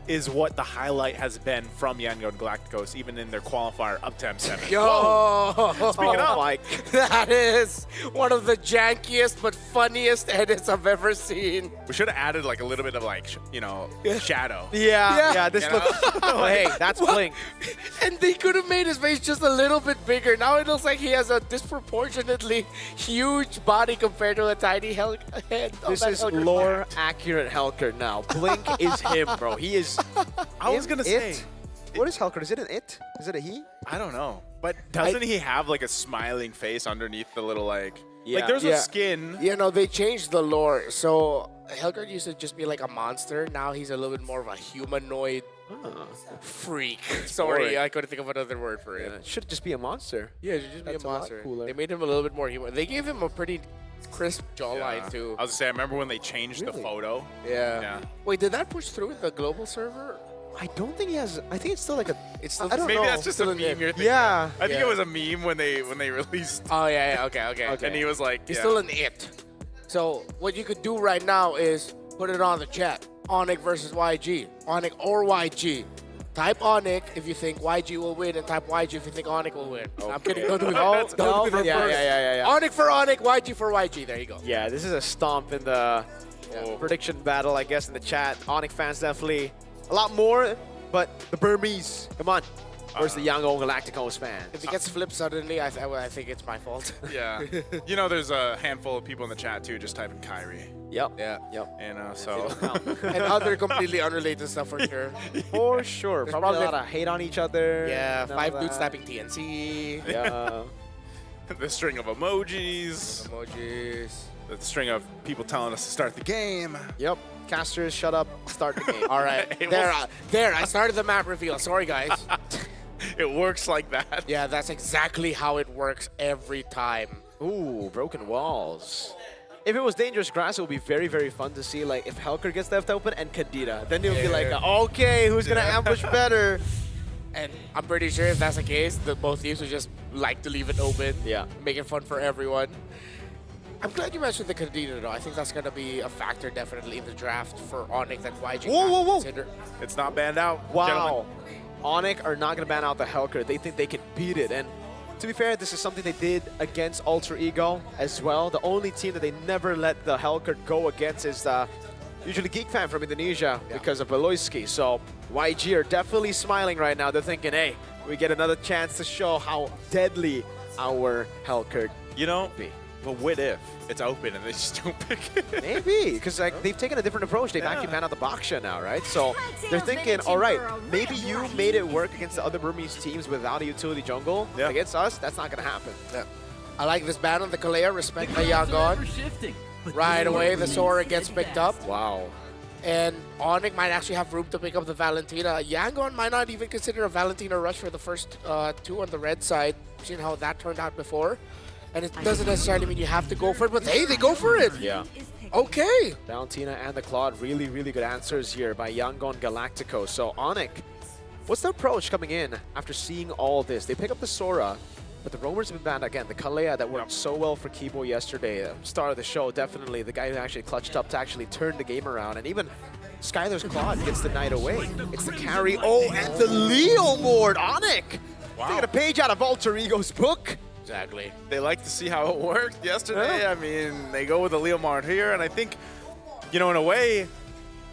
[SPEAKER 3] is what the highlight has been from Yangon Galacticos, even in their qualifier up to M7.
[SPEAKER 2] Yo!
[SPEAKER 3] Speaking of,
[SPEAKER 2] Mike, that is one of the jankiest but funniest edits I've ever seen.
[SPEAKER 3] We should have added like a little bit of like, you know, shadow.
[SPEAKER 23] Yeah, this looks, oh, hey, that's Blink.
[SPEAKER 2] And they could have made his face just a little bit bigger. Now it looks like he has a disproportionately huge body compared to a tiny head.
[SPEAKER 23] This is lore accurate Hellcurt now. Blink is him, bro. He is.
[SPEAKER 3] I was gonna say,
[SPEAKER 23] what is Hellcurt? Is it an it? Is it a he?
[SPEAKER 3] I don't know. But doesn't he have like a smiling face underneath the little like there's a skin?
[SPEAKER 2] You know, they changed the lore. So Hellcurt used to just be like a monster. Now he's a little bit more of a humanoid freak. Sorry, I couldn't think of another word for it.
[SPEAKER 23] It should just be a monster.
[SPEAKER 2] Yeah, it should just
[SPEAKER 23] That's
[SPEAKER 2] be a monster.
[SPEAKER 23] cooler.
[SPEAKER 2] They made him a little bit more human. They gave him a pretty crisp jawline too.
[SPEAKER 3] I was gonna say, I remember when they changed the photo.
[SPEAKER 2] Yeah. Wait, did that push through the global server?
[SPEAKER 23] I don't think he has. I think it's still like a.
[SPEAKER 2] It's still,
[SPEAKER 23] I don't
[SPEAKER 3] Maybe
[SPEAKER 23] know.
[SPEAKER 3] that's just a meme you're thinking.
[SPEAKER 23] Yeah.
[SPEAKER 3] I think it was a meme when they released.
[SPEAKER 2] Oh yeah, okay.
[SPEAKER 3] And he was like,
[SPEAKER 2] he's still an it. So what you could do right now is put it on the chat. Onyx versus YG. Onyx or YG. Type Onyx if you think YG will win, and type YG if you think Onyx will win. Okay. I'm kidding. Don't do that. Don't do that.
[SPEAKER 23] Yeah.
[SPEAKER 2] Onyx for Onyx, YG for YG. There you go.
[SPEAKER 23] Yeah, this is a stomp in the prediction battle, I guess, in the chat. Onyx fans definitely a lot more, but the Burmese, come on. Where's the Yangon Galacticos fan?
[SPEAKER 2] If it gets flipped suddenly, I think it's my fault.
[SPEAKER 3] Yeah. You know, there's a handful of people in the chat too just typing Kyrie.
[SPEAKER 23] Yep.
[SPEAKER 2] Yeah.
[SPEAKER 23] Yep.
[SPEAKER 3] You know, so.
[SPEAKER 2] And other completely unrelated stuff for sure.
[SPEAKER 23] For sure.
[SPEAKER 2] There's
[SPEAKER 23] Probably a lot of hate on each other.
[SPEAKER 2] Yeah,
[SPEAKER 23] and
[SPEAKER 2] 5
[SPEAKER 23] all
[SPEAKER 2] dudes
[SPEAKER 23] that.
[SPEAKER 2] snapping TNC.
[SPEAKER 23] Yeah.
[SPEAKER 3] The string of emojis. The string of people telling us to start the game.
[SPEAKER 23] Yep. Casters, shut up. Start the game.
[SPEAKER 2] All right. There, I started the map reveal. Sorry, guys.
[SPEAKER 3] It works like that.
[SPEAKER 2] Yeah, that's exactly how it works every time.
[SPEAKER 23] Ooh, broken walls. If it was dangerous grass, it would be very, very fun to see, like, if Hellcurt gets left open and Kadira. Then it would be like, okay, who's going to ambush better?
[SPEAKER 2] And I'm pretty sure if that's the case, both teams would just like to leave it open.
[SPEAKER 23] Yeah.
[SPEAKER 2] Make it fun for everyone. I'm glad you mentioned the Kadira, though. I think that's going to be a factor definitely in the draft for Onyx that YG
[SPEAKER 23] Whoa.
[SPEAKER 2] consider.
[SPEAKER 3] It's not banned out.
[SPEAKER 23] Wow.
[SPEAKER 3] Gentlemen.
[SPEAKER 23] Onyx are not going to ban out the Hellcurt. They think they can beat it. And to be fair, this is something they did against Alter Ego as well. The only team that they never let the Hellcurt go against is usually Geek Fan from Indonesia because of Beloyski. So YG are definitely smiling right now. They're thinking, hey, we get another chance to show how deadly our Hellcurt be.
[SPEAKER 3] But what if it's open and they just don't pick it?
[SPEAKER 23] Maybe, because like they've taken a different approach. They've actually banned out the Baksha now, right? So they're thinking, all right, maybe you made it work against the other Burmese teams without a utility jungle.
[SPEAKER 3] Yeah.
[SPEAKER 23] Against us, that's not going to happen.
[SPEAKER 2] Yeah. I like this ban on the Kalea. Respect the Yangon. Right away, the Sora gets picked up.
[SPEAKER 23] Wow.
[SPEAKER 2] And Onyx might actually have room to pick up the Valentina. Yangon might not even consider a Valentina rush for the first 2 on the red side. Seen how that turned out before. And it doesn't necessarily mean you have to go for it, but hey, they go for it.
[SPEAKER 23] Yeah.
[SPEAKER 2] Okay.
[SPEAKER 23] Valentina and the Claude, really, really good answers here by Yangon Galactico. So Onyx, what's the approach coming in after seeing all this? They pick up the Sora, But the roamers have been banned again. The Kalea that worked so well for Kibo yesterday, star of the show, definitely the guy who actually clutched up to actually turn the game around. And even Skylar's Claude gets the night away. It's the carry. Oh, and the Leo Mord, Onyx!
[SPEAKER 3] Wow.
[SPEAKER 23] Taking a page out of Alter Ego's book.
[SPEAKER 2] Exactly.
[SPEAKER 3] They like to see how it worked yesterday.
[SPEAKER 23] Yeah.
[SPEAKER 3] I mean, they go with the Leomard here, and I think, you know, in a way,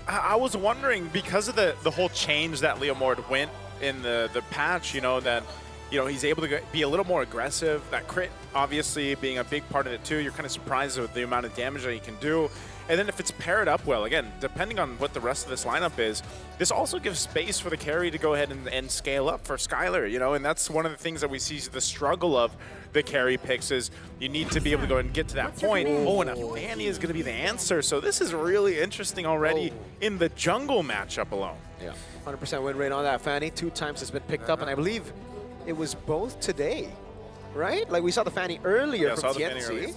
[SPEAKER 3] I was wondering, because of the whole change that Leomard went in the patch, you know, that, you know, he's able to be a little more aggressive. That crit, obviously, being a big part of it, too. You're kind of surprised with the amount of damage that he can do. And then if it's paired up well, again, depending on what the rest of this lineup is, this also gives space for the carry to go ahead and scale up for Skylar, you know, and that's one of the things that we see the struggle of the carry picks is you need to be able to go and get to that point. Oh, and a Fanny is going to be the answer. So this is really interesting already in the jungle matchup alone.
[SPEAKER 23] Yeah, 100% win rate on that Fanny. 2 times it's been picked up, and I believe it was both today, right? Like we saw the Fanny earlier from TNC.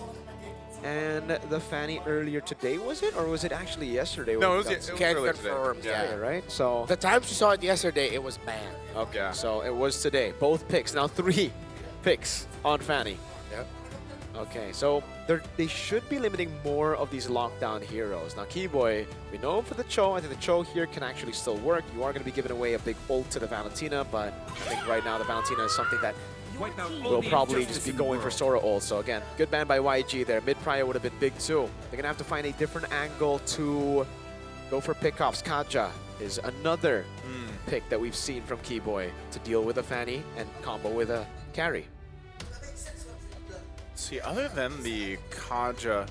[SPEAKER 23] And the Fanny earlier today, was it? Or was it actually yesterday?
[SPEAKER 3] No, it was
[SPEAKER 2] Can't
[SPEAKER 3] earlier
[SPEAKER 2] confirm.
[SPEAKER 3] today.
[SPEAKER 2] Yeah.
[SPEAKER 23] Right? So
[SPEAKER 2] The times you saw it yesterday, it was banned.
[SPEAKER 23] okay, so it was today. Both picks. Now 3 picks on Fanny.
[SPEAKER 2] Yep.
[SPEAKER 23] Okay, so they should be limiting more of these lockdown heroes. Now, Keyboy, we know him for the Cho. I think the Cho here can actually still work. You are going to be giving away a big ult to the Valentina, but I think right now the Valentina is something that will probably just be going for Sora ult. So again, good ban by YG there. Mid-prior would have been big too. They're going to have to find a different angle to go for pickoffs. Kaja is another pick that we've seen from Keyboy to deal with a Fanny and combo with a carry.
[SPEAKER 3] See, other than the Kaja,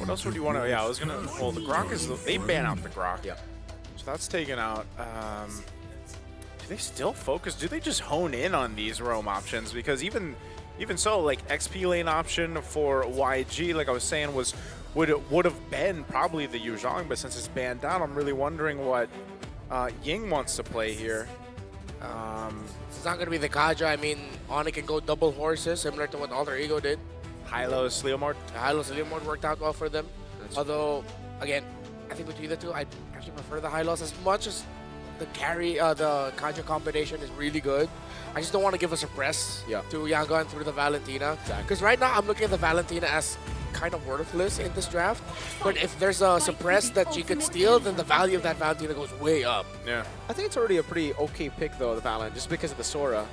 [SPEAKER 3] what else would you want to? Yeah, I was gonna. Well, the Grok is. They ban out the Grok.
[SPEAKER 23] Yeah.
[SPEAKER 3] So that's taken out. Do they still focus? Do they just hone in on these roam options? Because even so, like XP lane option for YG, like I was saying, would have been probably the Yu Zhang, but since it's banned out, I'm really wondering what Ying wants to play here.
[SPEAKER 2] It's not going to be the Kaja. I mean, Oni can go double horses, similar to what Alter Ego did.
[SPEAKER 3] Hylos, Leomord.
[SPEAKER 2] Hylos and Leomord worked out well for them. Although, again, I think between the two, I actually prefer the Hylos as much as the carry, the Kaja combination is really good. I just don't want to give a suppress to Yangon through the Valentina. Because right now, I'm looking at the Valentina as kind of worthless in this draft. But if there's a suppress that she could steal, then the value of that Valentina goes way up.
[SPEAKER 3] Yeah.
[SPEAKER 23] I think it's already a pretty okay pick, though, the Valen, just because of the Sora.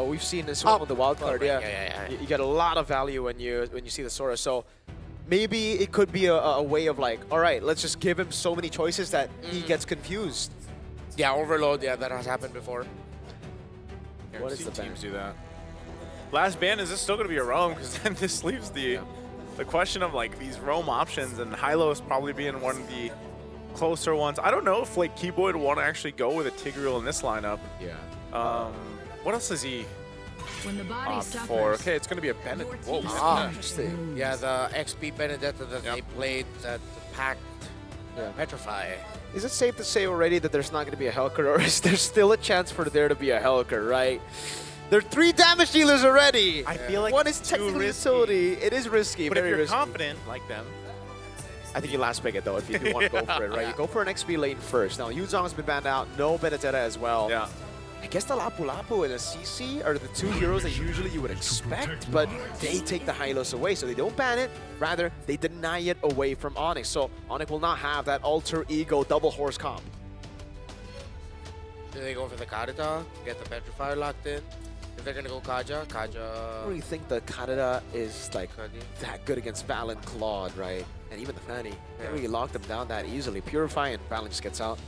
[SPEAKER 23] We've seen this one with the wild card. You get a lot of value when you see the Sora. So maybe it could be a way of like, all right, let's just give him so many choices that he gets confused.
[SPEAKER 2] Yeah, overload. Yeah, that has happened before.
[SPEAKER 23] What is the
[SPEAKER 3] teams do that? Last ban, is this still going to be a roam? Because then this leaves the question of like these roam options, and Hylos probably being one of the closer ones. I don't know if like Keyboy would want to actually go with a Tigreal in this lineup.
[SPEAKER 23] Yeah.
[SPEAKER 3] What else is he
[SPEAKER 1] When the body
[SPEAKER 3] opt
[SPEAKER 1] suffers,
[SPEAKER 3] for? Okay, it's going to be a Benedict. Whoa.
[SPEAKER 2] Interesting. Yeah, the XP Benedetta that they played that packed Petrify.
[SPEAKER 23] Is it safe to say already that there's not going to be a Helker, or is there still a chance for there to be a Helker, right? There are 3 damage dealers already.
[SPEAKER 3] I feel like
[SPEAKER 23] one is
[SPEAKER 3] it's
[SPEAKER 23] technically
[SPEAKER 3] too risky.
[SPEAKER 23] utility. It is risky,
[SPEAKER 3] But
[SPEAKER 23] very
[SPEAKER 3] if you're
[SPEAKER 23] risky.
[SPEAKER 3] confident like them,
[SPEAKER 23] I think you last pick it though if you do want to go for it, right? You go for an XP lane first. Now, Yu Zhang's been banned out. No Benedetta as well.
[SPEAKER 3] Yeah.
[SPEAKER 23] I guess the Lapu Lapu and the CC are the 2 heroes that usually you would expect, but they take the Hylos away, so they don't ban it. Rather, they deny it away from Onyx. So Onyx will not have that Alter Ego double horse comp.
[SPEAKER 2] Do they go for the Karita, get the Petrifier locked in? If they're going to go Kaja,
[SPEAKER 23] I don't really think the Karada is like that good against Val and Claude, right? And even the Fanny. Can't really lock them down that easily. Purify and Val just gets out.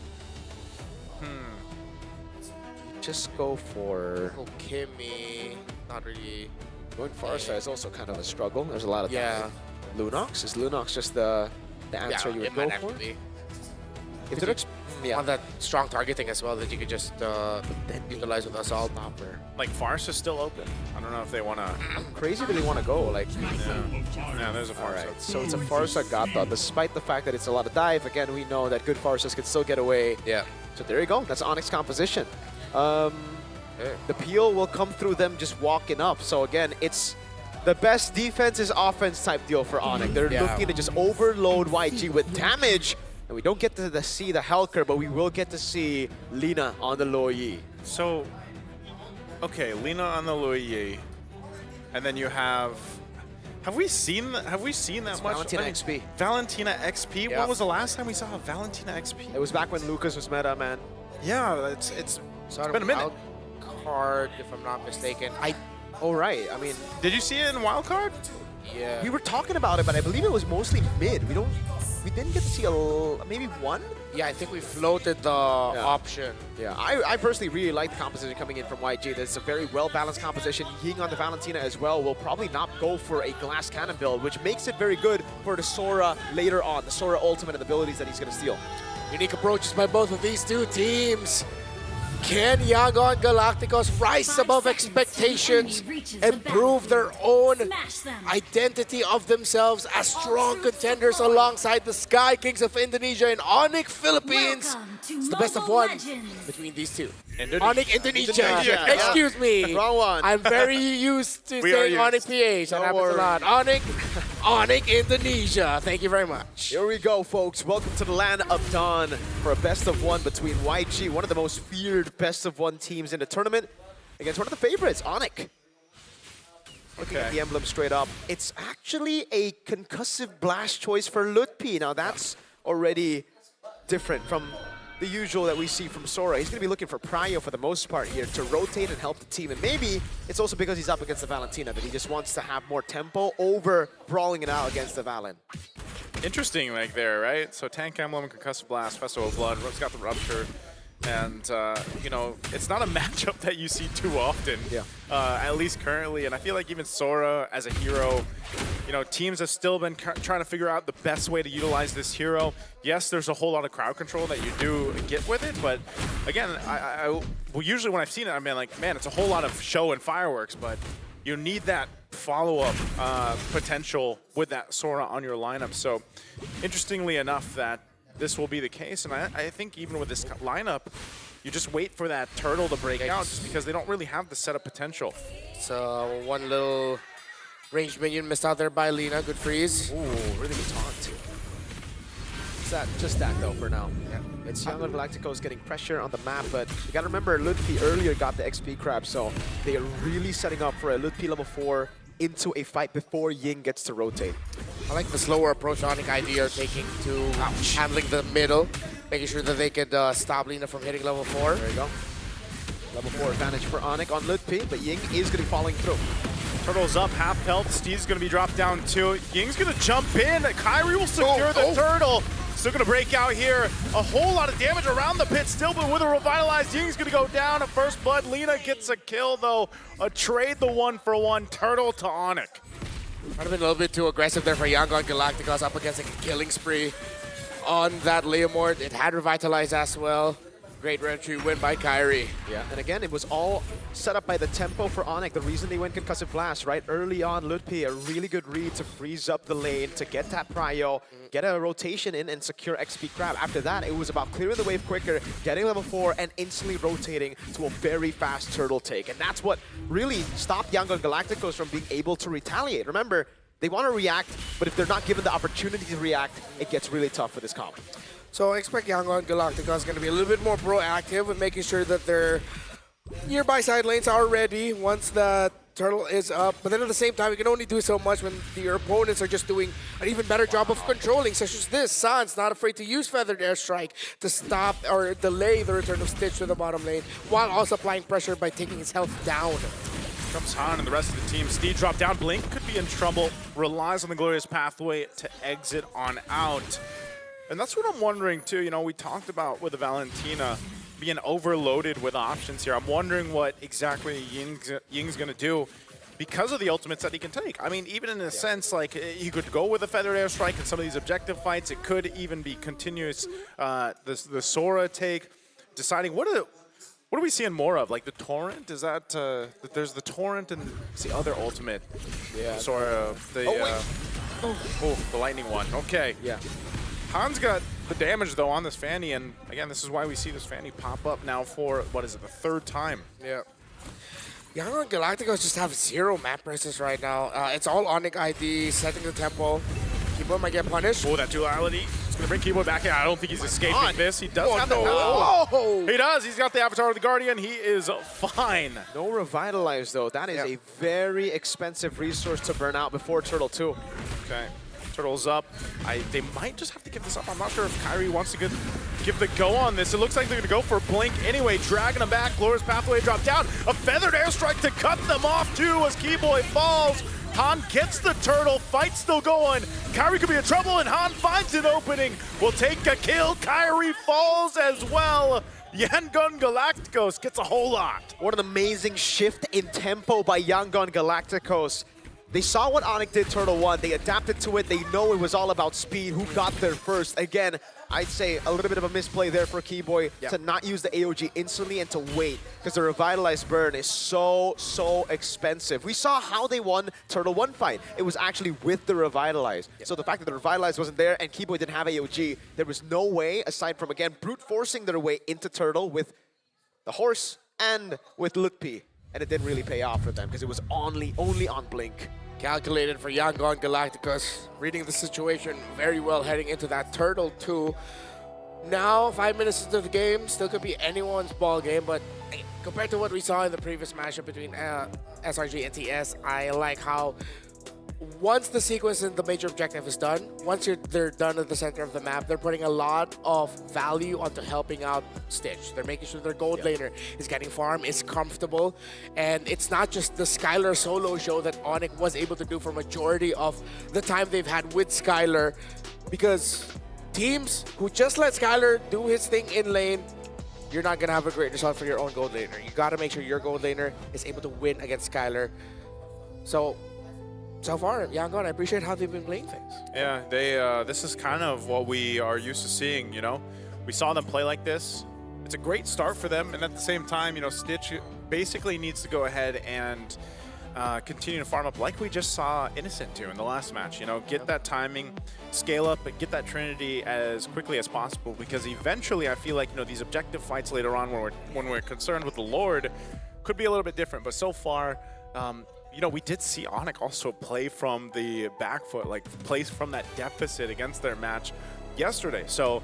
[SPEAKER 23] Just go for...
[SPEAKER 2] Go Kimmy. Not really.
[SPEAKER 23] Going Farsight is also kind of a struggle. There's a lot of Lunox? Is Lunox just the answer you would
[SPEAKER 2] it
[SPEAKER 23] go
[SPEAKER 2] might
[SPEAKER 23] for?
[SPEAKER 2] actually.
[SPEAKER 23] If they're
[SPEAKER 2] On that strong targeting as well that you could just utilize with Assault Hopper.
[SPEAKER 3] like Farsa is still open. I don't know if they want to.
[SPEAKER 23] Crazy do they want to go? Like,
[SPEAKER 3] yeah, there's a Farsa.
[SPEAKER 23] Alright, so it's a Farsa Gata. Despite the fact that it's a lot of dive, again, we know that good Farsas can still get away.
[SPEAKER 2] Yeah.
[SPEAKER 23] So there you go. That's Onyx composition. The peel will come through them just walking up. So again, it's the best defense is offense type deal for Onyx. They're looking to just overload YG with damage. And we don't get to see the Helker, but we will get to see Lina on the Luoyi.
[SPEAKER 3] So, okay, Lina on the Luoyi. And then you have we seen that much?
[SPEAKER 23] Valentina XP.
[SPEAKER 3] Valentina XP?
[SPEAKER 23] Yep.
[SPEAKER 3] When was the last time we saw a Valentina XP?
[SPEAKER 23] It was back when Lucas was meta, man.
[SPEAKER 3] Yeah, it's been a minute.
[SPEAKER 2] Card, if I'm not mistaken.
[SPEAKER 23] Oh, right. I mean,
[SPEAKER 3] did you see it in wildcard?
[SPEAKER 2] Yeah.
[SPEAKER 23] We were talking about it, but I believe it was mostly mid. We didn't get to see maybe one.
[SPEAKER 2] Yeah, I think we floated the option.
[SPEAKER 23] Yeah, I personally really like the composition coming in from YG. There's a very well-balanced composition. Ying on the Valentina as well will probably not go for a glass cannon build, which makes it very good for the Sora later on, the Sora ultimate and abilities that he's going to steal.
[SPEAKER 2] Unique approaches by both of these two teams. Can Yangon Galacticos rise above expectations and prove their own identity of themselves as strong contenders alongside the Sky Kings of Indonesia and Onyx Philippines? It's the best of one between these two. Onyx Indonesia. Excuse me.
[SPEAKER 23] Wrong one.
[SPEAKER 2] I'm very used to saying Onyx PH. That happens a lot. Onyx Indonesia. Thank you very much.
[SPEAKER 23] Here we go, folks. Welcome to the land of Dawn for a best of one between YG, one of the most feared best of one teams in the tournament, against one of the favorites, Onyx. Looking at the emblem straight up, it's actually a concussive blast choice for Lutpi. Now that's already different from the usual that we see from Sora. He's going to be looking for Prio for the most part here to rotate and help the team. And maybe it's also because he's up against the Valentina that he just wants to have more tempo over brawling it out against the Valen.
[SPEAKER 3] Interesting, like there, right? So Tank Emblem, Concussive Blast, Festival of Blood, Rook's got the Rupture. And, you know, it's not a matchup that you see too often, at least currently. And I feel like even Sora as a hero, you know, teams have still been trying to figure out the best way to utilize this hero. Yes, there's a whole lot of crowd control that you do get with it, but again, well, usually when I've seen it, I've been like, man, it's a whole lot of show and fireworks, but you need that follow-up potential with that Sora on your lineup. So, interestingly enough, that this will be the case, and I think even with this lineup, you just wait for that turtle to break out just because they don't really have the setup potential.
[SPEAKER 2] So one little ranged minion missed out there by Lina. Good freeze.
[SPEAKER 23] Ooh, really good taunt. Just that though for now. Yeah. It's Young and Galacticos getting pressure on the map, but you gotta remember Lutpi earlier got the XP crab, so they are really setting up for a Lutpi level 4 into a fight before Ying gets to rotate.
[SPEAKER 2] I like the slower approach Onyx ID are taking to handling the middle, making sure that they could stop Lina from hitting level 4.
[SPEAKER 23] There you go. Level 4 advantage for Onyx on Lutpi, but Ying is going to be falling through.
[SPEAKER 3] Turtle's up, half health. Steve's going to be dropped down too. Ying's going to jump in. Kyrie will secure the turtle. Still going to break out here. A whole lot of damage around the pit still, but with a revitalized, Ying's going to go down at first blood. Lina gets a kill though. A trade the 1-for-1 turtle to Onyx.
[SPEAKER 2] Might have been a little bit too aggressive there for Yangon Galacticos up against a killing spree on that Leomord. It had revitalized as well. Great entry win by Kyrie.
[SPEAKER 23] Yeah, and again, it was all set up by the tempo for Onyx. The reason they went Concussive Blast, right? Early on, Lutpi, a really good read to freeze up the lane, to get that prio, get a rotation in, and secure XP Crab. After that, it was about clearing the wave quicker, getting level 4, and instantly rotating to a very fast turtle take. And that's what really stopped Yangon Galacticos from being able to retaliate. Remember, they want to react, but if they're not given the opportunity to react, it gets really tough for this comp.
[SPEAKER 2] So I expect Yangon Galacticos is going to be a little bit more proactive with making sure that their nearby side lanes are ready once the turtle is up. But then at the same time, you can only do so much when your opponents are just doing an even better job of controlling, such as this. San's not afraid to use Feathered Airstrike to stop or delay the return of Stitch to the bottom lane, while also applying pressure by taking his health down.
[SPEAKER 3] Comes Han and the rest of the team. Steve dropped down. Blink could be in trouble. Relies on the glorious pathway to exit on out. And that's what I'm wondering too. You know, we talked about with the Valentina being overloaded with options here. I'm wondering what exactly Ying's going to do because of the ultimates that he can take. I mean, even in a sense, like, he could go with a Feathered Airstrike in some of these objective fights. It could even be continuous, the Sora take, deciding what are we seeing more of? Like the Torrent? Is that, there's the Torrent and it's the other ultimate.
[SPEAKER 23] Yeah.
[SPEAKER 3] Sora, the lightning one. Okay.
[SPEAKER 23] Yeah.
[SPEAKER 3] Han's got the damage, though, on this Fanny, and again, this is why we see this Fanny pop up now for, what is it, the third time?
[SPEAKER 2] Yeah. Yangon Galacticos just have zero map presence right now. It's all Onyx ID, setting the tempo, Kiboy might get punished.
[SPEAKER 3] Oh, that duality. It's going to bring Kiboy back in. I don't think he's escaping
[SPEAKER 2] God.
[SPEAKER 3] this. He does
[SPEAKER 2] Oh,
[SPEAKER 3] have
[SPEAKER 2] no.
[SPEAKER 3] the...
[SPEAKER 2] Oh.
[SPEAKER 3] He does. He's got the Avatar of the Guardian. He is fine.
[SPEAKER 23] No Revitalize, though. That is a very expensive resource to burn out before Turtle 2.
[SPEAKER 3] Okay. Turtle's up. They might just have to give this up. I'm not sure if Kyrie wants to give the go on this. It looks like they're going to go for Blink anyway. Dragging them back. Glorious Pathway drop down. A feathered airstrike to cut them off too as Keyboy falls. Han gets the turtle. Fight still going. Kyrie could be in trouble and Han finds an opening. Will take a kill. Kyrie falls as well. Yangon Galacticos gets a whole lot.
[SPEAKER 23] What an amazing shift in tempo by Yangon Galacticos. They saw what Onyx did Turtle 1. They adapted to it. They know it was all about speed. Who got there first? Again, I'd say a little bit of a misplay there for Keyboy to not use the AOG instantly and to wait, because the Revitalized burn is so expensive. We saw how they won Turtle 1 fight. It was actually with the Revitalize. So the fact that the Revitalize wasn't there and Keyboy didn't have AOG, there was no way, aside from, again, brute forcing their way into Turtle with the horse and with Lutpi. And it didn't really pay off for them because it was only on Blink.
[SPEAKER 2] Calculated for Yangon Galacticos, reading the situation very well heading into that Turtle 2. Now, 5 minutes into the game, still could be anyone's ball game, but compared to what we saw in the previous matchup between SRG and TS, I like how once the sequence and the major objective is done, once they're done at the center of the map, they're putting a lot of value onto helping out Stitch. They're making sure their gold laner is getting farm, is comfortable, and it's not just the Skylar solo show that Onyx was able to do for majority of the time they've had with Skylar, because teams who just let Skylar do his thing in lane, you're not gonna have a great result for your own gold laner. You gotta make sure your gold laner is able to win against Skylar. So far, Yangon, I appreciate how they've been playing things.
[SPEAKER 3] Yeah, this is kind of what we are used to seeing, you know? We saw them play like this. It's a great start for them, and at the same time, you know, Stitch basically needs to go ahead and continue to farm up like we just saw Innocent do in the last match. You know, get that timing, scale up, but get that Trinity as quickly as possible, because eventually I feel like, you know, these objective fights later on when we're concerned with the Lord could be a little bit different, but so far, you know, we did see Onyx also play from the back foot, like play from that deficit against their match yesterday. So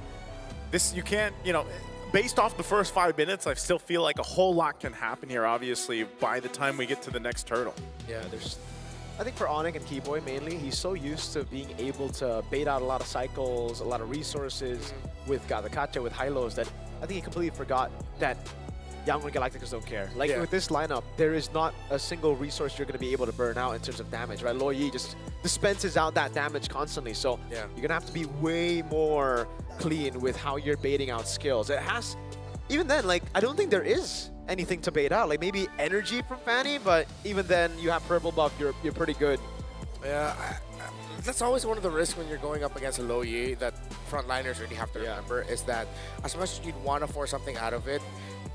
[SPEAKER 3] this, you can't, you know, based off the first 5 minutes, I still feel like a whole lot can happen here, obviously, by the time we get to the next turtle.
[SPEAKER 23] Yeah, I think for Onyx and Keyboy mainly, he's so used to being able to bait out a lot of cycles, a lot of resources with Gadakacha, with Hylos, that I think he completely forgot that Yangon Galacticos don't care. Like with this lineup, there is not a single resource you're going to be able to burn out in terms of damage, right? Lo Yi just dispenses out that damage constantly, so you're going to have to be way more clean with how you're baiting out skills. It has, even then, like, I don't think there is anything to bait out. Like maybe energy from Fanny, but even then, you have purple buff, you're pretty good.
[SPEAKER 2] Yeah, that's always one of the risks when you're going up against a Lo Yi that frontliners really have to remember, is that as much as you'd want to force something out of it,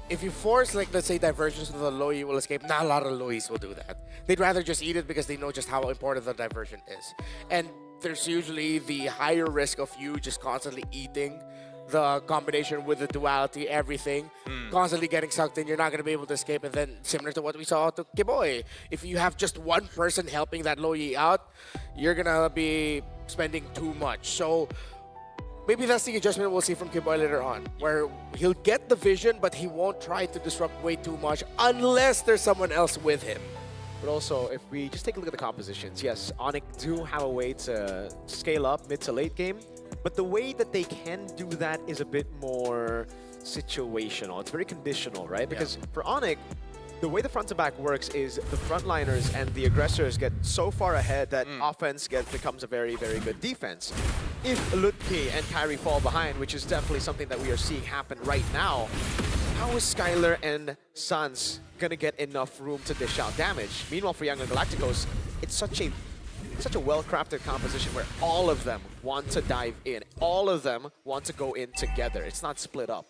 [SPEAKER 2] if you force, like, let's say, diversions so the Lo Yi will escape, not a lot of Lo Yis will do that. They'd rather just eat it because they know just how important the diversion is. And there's usually the higher risk of you just constantly eating the combination with the duality, everything, constantly getting sucked in. You're not going to be able to escape. And then, similar to what we saw to Kiboy, if you have just one person helping that Lo Yi out, you're going to be spending too much. So maybe that's the adjustment we'll see from Kiboy later on, where he'll get the vision, but he won't try to disrupt way too much unless there's someone else with him.
[SPEAKER 23] But also, if we just take a look at the compositions, yes, Onyx do have a way to scale up mid to late game, but the way that they can do that is a bit more situational. It's very conditional, right? Because for Onyx, the way the front to back works is the frontliners and the aggressors get so far ahead that offense becomes a very, very good defense. If Lutpi and Kyrie fall behind, which is definitely something that we are seeing happen right now, how is Skylar and Sans gonna get enough room to dish out damage? Meanwhile, for Yangon Galacticos, it's such a well-crafted composition where all of them want to dive in. All of them want to go in together. It's not split up.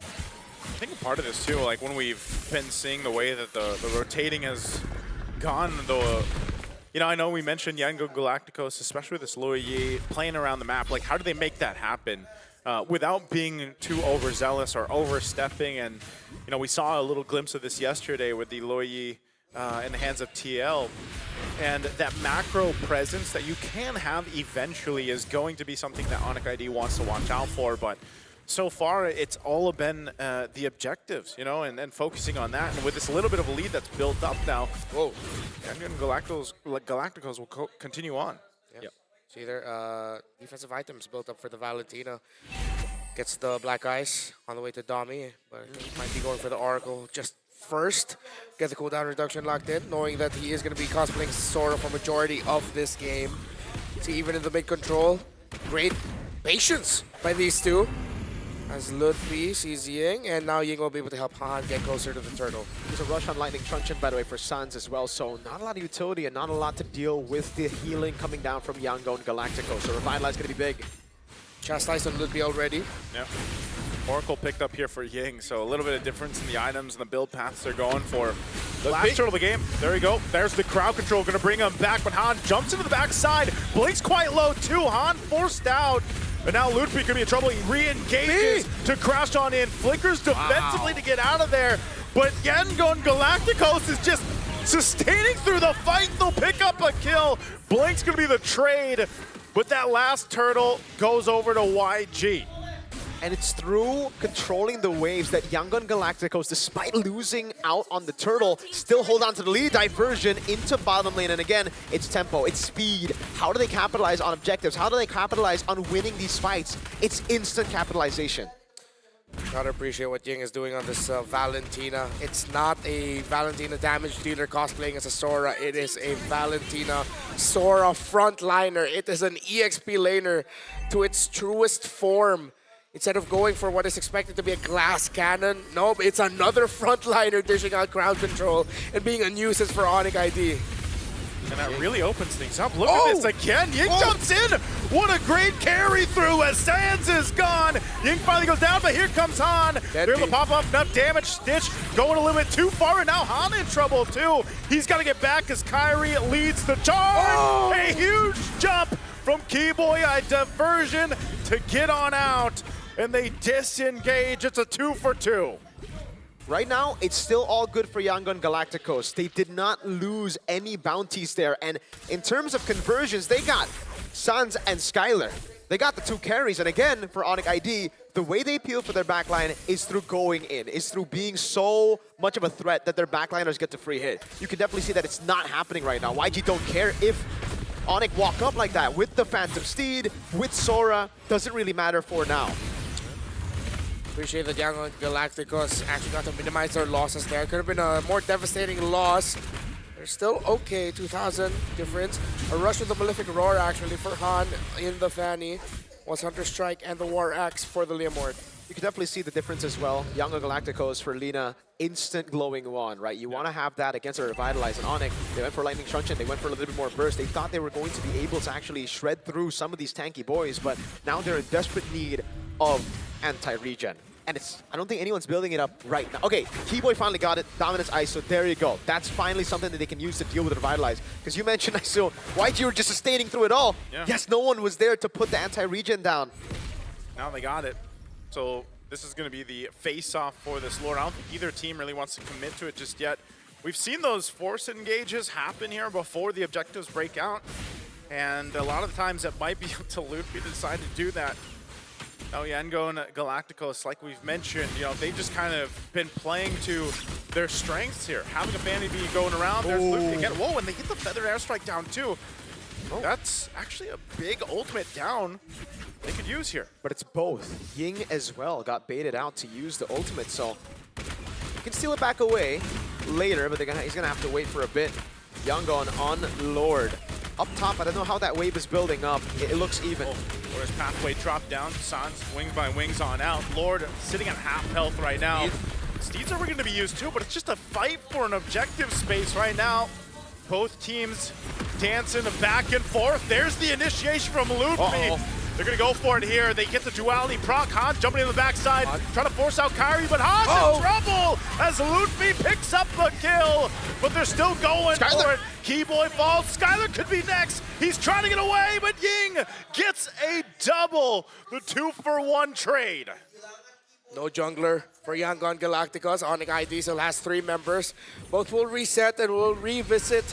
[SPEAKER 3] I think part of this too, like when we've been seeing the way that the rotating has gone, though, you know, I know we mentioned Yangon Galacticos, especially with this Lo Yi playing around the map. Like, how do they make that happen without being too overzealous or overstepping? And, you know, we saw a little glimpse of this yesterday with the Lo Yi in the hands of TL. And that macro presence that you can have eventually is going to be something that Onyx ID wants to watch out for. But so far, it's all been the objectives, you know, and focusing on that. And with this little bit of a lead that's built up now, whoa, and Galacticos will continue on.
[SPEAKER 2] Yep. See there, defensive items built up for the Valentina. Gets the Black Ice on the way to Domi, but he might be going for the Oracle just first. Get the cooldown reduction locked in, knowing that he is going to be cosplaying Sora for majority of this game. See, even in the mid control, great patience by these two. As Ludwig sees Ying, and now Ying will be able to help Han get closer to the turtle.
[SPEAKER 23] There's a rush on Lightning Truncheon, by the way, for Suns as well, so not a lot of utility and not a lot to deal with the healing coming down from Yango and Galactico, so Revitalize going to be big.
[SPEAKER 2] Chastised on Ludwig already.
[SPEAKER 3] Yep. Oracle picked up here for Ying, so a little bit of difference in the items and the build paths they're going for. The last turtle of the game, there you go. There's the crowd control, gonna bring him back, but Han jumps into the backside. Blink's quite low too, Han forced out. But now Ludwig could be in trouble. He re-engages to crash on in, flickers defensively to get out of there. But Yangon Galacticos is just sustaining through the fight. They'll pick up a kill. Blink's gonna be the trade, but that last turtle goes over to YG.
[SPEAKER 23] And it's through controlling the waves that Yangon Galacticos, despite losing out on the turtle, still hold on to the lead. Diversion into bottom lane, and again, it's tempo, it's speed. How do they capitalize on objectives? How do they capitalize on winning these fights? It's instant capitalization.
[SPEAKER 2] Gotta appreciate what Ying is doing on this Valentina. It's not a Valentina damage dealer cosplaying as a Sora. It is a Valentina Sora frontliner. It is an EXP laner to its truest form. Instead of going for what is expected to be a glass cannon, nope, it's another frontliner dishing out crowd control and being a nuisance for Onyx ID.
[SPEAKER 3] And that really opens things up. Look at this again. Ying jumps in. What a great carry through as Sands is gone. Ying finally goes down, but here comes Han. They're able to pop up enough damage. Stitch going a little bit too far, and now Han in trouble too. He's got to get back as Kyrie leads the charge. A huge jump from Keyboy, a diversion to get on out. And they disengage. It's a 2-for-2.
[SPEAKER 23] Right now, it's still all good for Yangon Galacticos. They did not lose any bounties there. And in terms of conversions, they got Suns and Skylar. They got the two carries. And again, for Onyx ID, the way they appeal for their backline is through going in, is through being so much of a threat that their backliners get to free hit. You can definitely see that it's not happening right now. YG don't care if Onyx walk up like that with the Phantom Steed, with Sora. Doesn't really matter for now.
[SPEAKER 2] Appreciate that Yangon Galacticos actually got to minimize their losses there. Could have been a more devastating loss. They're still okay, 2,000 difference. A rush with the Malefic Roar actually for Han in the Fanny. Was Hunter Strike and the War Axe for the Leomord.
[SPEAKER 23] You can definitely see the difference as well. Yangon Galacticos for Lina, instant glowing wand, right? You want to have that against a Revitalize. And Onyx, they went for Lightning Truncheon, they went for a little bit more burst. They thought they were going to be able to actually shred through some of these tanky boys, but now they're in desperate need of anti-regen. And I don't think anyone's building it up right now. Okay, Keyboy finally got it, Dominance Ice, so there you go. That's finally something that they can use to deal with Revitalize. Because you mentioned, I saw YG were just sustaining through it all.
[SPEAKER 3] Yeah.
[SPEAKER 23] Yes, no one was there to put the anti-regen down.
[SPEAKER 3] Now they got it. So this is going to be the face-off for this lore. I don't think either team really wants to commit to it just yet. We've seen those force engages happen here before the objectives break out. And a lot of the times it might be up to Luffy to decide to do that. Oh, Yangon Galacticos, like we've mentioned, you know, they've just kind of been playing to their strengths here. Having a Fanny B going around, there's Luffy again. Whoa, and they get the Feathered Airstrike down too. That's actually a big ultimate down they could use here.
[SPEAKER 23] But it's both. Ying as well got baited out to use the ultimate, so you can steal it back away later, but he's gonna have to wait for a bit. Yangon on Lord. Up top, I don't know how that wave is building up. It looks even.
[SPEAKER 3] Where's Pathway drop down? Sans wing by wings on out. Lord sitting at half health right now. Steeds are going to be used too, but it's just a fight for an objective space right now. Both teams dancing back and forth. There's the initiation from Ludwig. They're going to go for it here. They get the duality proc. Han jumping in the backside, trying to force out Kyrie, but Han's in trouble as Ludwig picks up the kill. But they're still going for it. Keyboy falls. Skylar could be next. He's trying to get away, but Ying gets a double. The 2-for-1 trade.
[SPEAKER 2] No jungler for Yangon Galacticos. Onyx ID still has 3 members. Both will reset and will revisit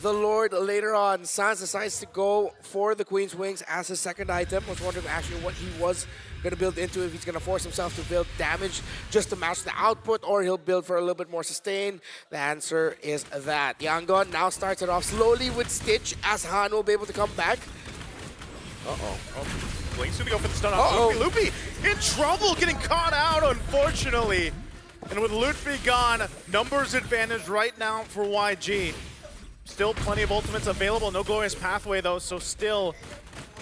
[SPEAKER 2] the Lord later on. Sans decides to go for the Queen's Wings as his second item. Was wondering actually what he was going to build into, if he's going to force himself to build damage just to match the output, or he'll build for a little bit more sustain. The answer is that. Yangon now starts it off slowly with Stitch, as Han will be able to come back.
[SPEAKER 3] Oh, Blink's gonna go for the stun off Loopy. In trouble, getting caught out, unfortunately. And with Loopy gone, numbers advantage right now for YG. Still plenty of ultimates available, no glorious pathway though, so still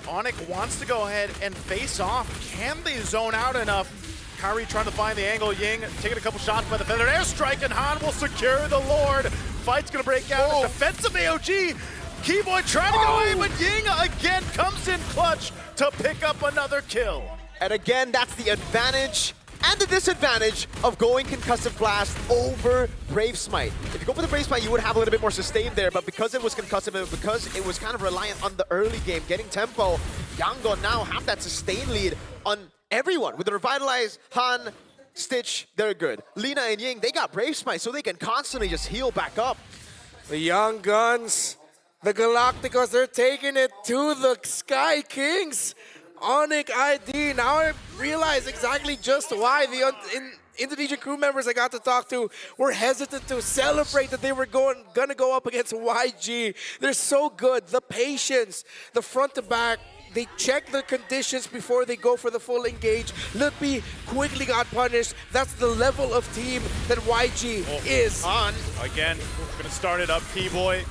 [SPEAKER 3] Onyx wants to go ahead and face off. Can they zone out enough? Kyrie trying to find the angle. Ying taking a couple shots by the feathered airstrike, and Han will secure the Lord. Fight's gonna break out. Defensive AOG. Keyboy trying to get away, but Ying again comes in clutch to pick up another kill.
[SPEAKER 23] And again, that's the advantage and the disadvantage of going Concussive Blast over Brave Smite. If you go for the Brave Smite, you would have a little bit more sustain there, but because it was concussive and because it was kind of reliant on the early game, getting tempo, Yangon now have that sustain lead on everyone. With the revitalized Han, Stitch, they're good. Lina and Ying, they got Brave Smite, so they can constantly just heal back up.
[SPEAKER 2] The Young Guns, the Galacticos, they're taking it to the Sky Kings. Onyx ID, now I realize exactly just why the Indonesian crew members I got to talk to were hesitant to celebrate that they were gonna go up against YG. They're so good. The patience, the front to back, they check the conditions before they go for the full engage. Lutby quickly got punished. That's the level of team that YG is.
[SPEAKER 3] On again, gonna start it up. Keyboy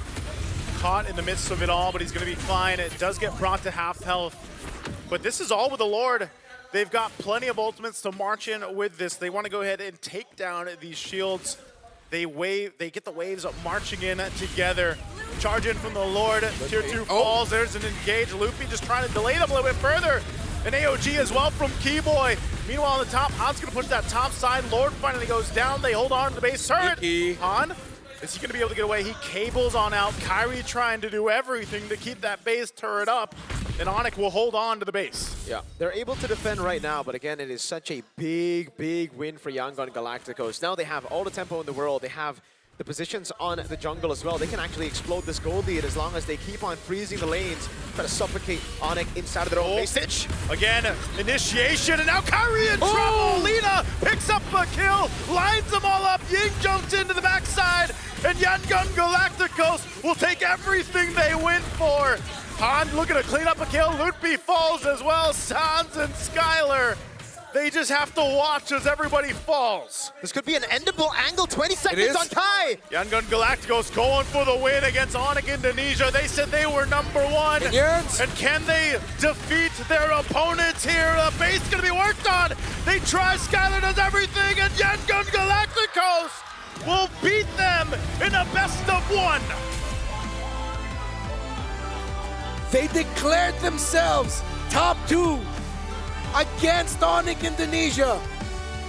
[SPEAKER 3] caught in the midst of it all, but he's gonna be fine. It does get brought to half health. But this is all with the Lord. They've got plenty of ultimates to march in with this. They want to go ahead and take down these shields. They get the waves up marching in together. Charge in from the Lord. Tier 2 falls. There's an engage. Loopy just trying to delay them a little bit further. An AOG as well from Keyboy. Meanwhile, on the top, Han's going to push that top side. Lord finally goes down. They hold on to the base turret. Han, is he going to be able to get away? He cables on out. Kyrie trying to do everything to keep that base turret up. And Onyx will hold on to the base.
[SPEAKER 23] Yeah, they're able to defend right now, but again, it is such a big, big win for Yangon Galacticos. Now they have all the tempo in the world. They have the positions on the jungle as well. They can actually explode this gold lead as long as they keep on freezing the lanes, try to suffocate Onyx inside of their own base. Stitch!
[SPEAKER 3] Again, initiation, and now Kyrie in trouble! Lina picks up a kill, lines them all up. Ying jumps into the backside, and Yangon Galacticos will take everything they went for. Han looking to clean up a kill. Lutby falls as well. Sans and Skylar, they just have to watch as everybody falls.
[SPEAKER 23] This could be an endable angle. 20 seconds on Kai.
[SPEAKER 3] Yangon Galacticos going for the win against Onyx Indonesia. They said they were #1. And can they defeat their opponents here? The base going to be worked on. They try. Skylar does everything, and Yangon Galacticos will beat them in a best-of-1.
[SPEAKER 2] They declared themselves top 2 against Onyx Indonesia.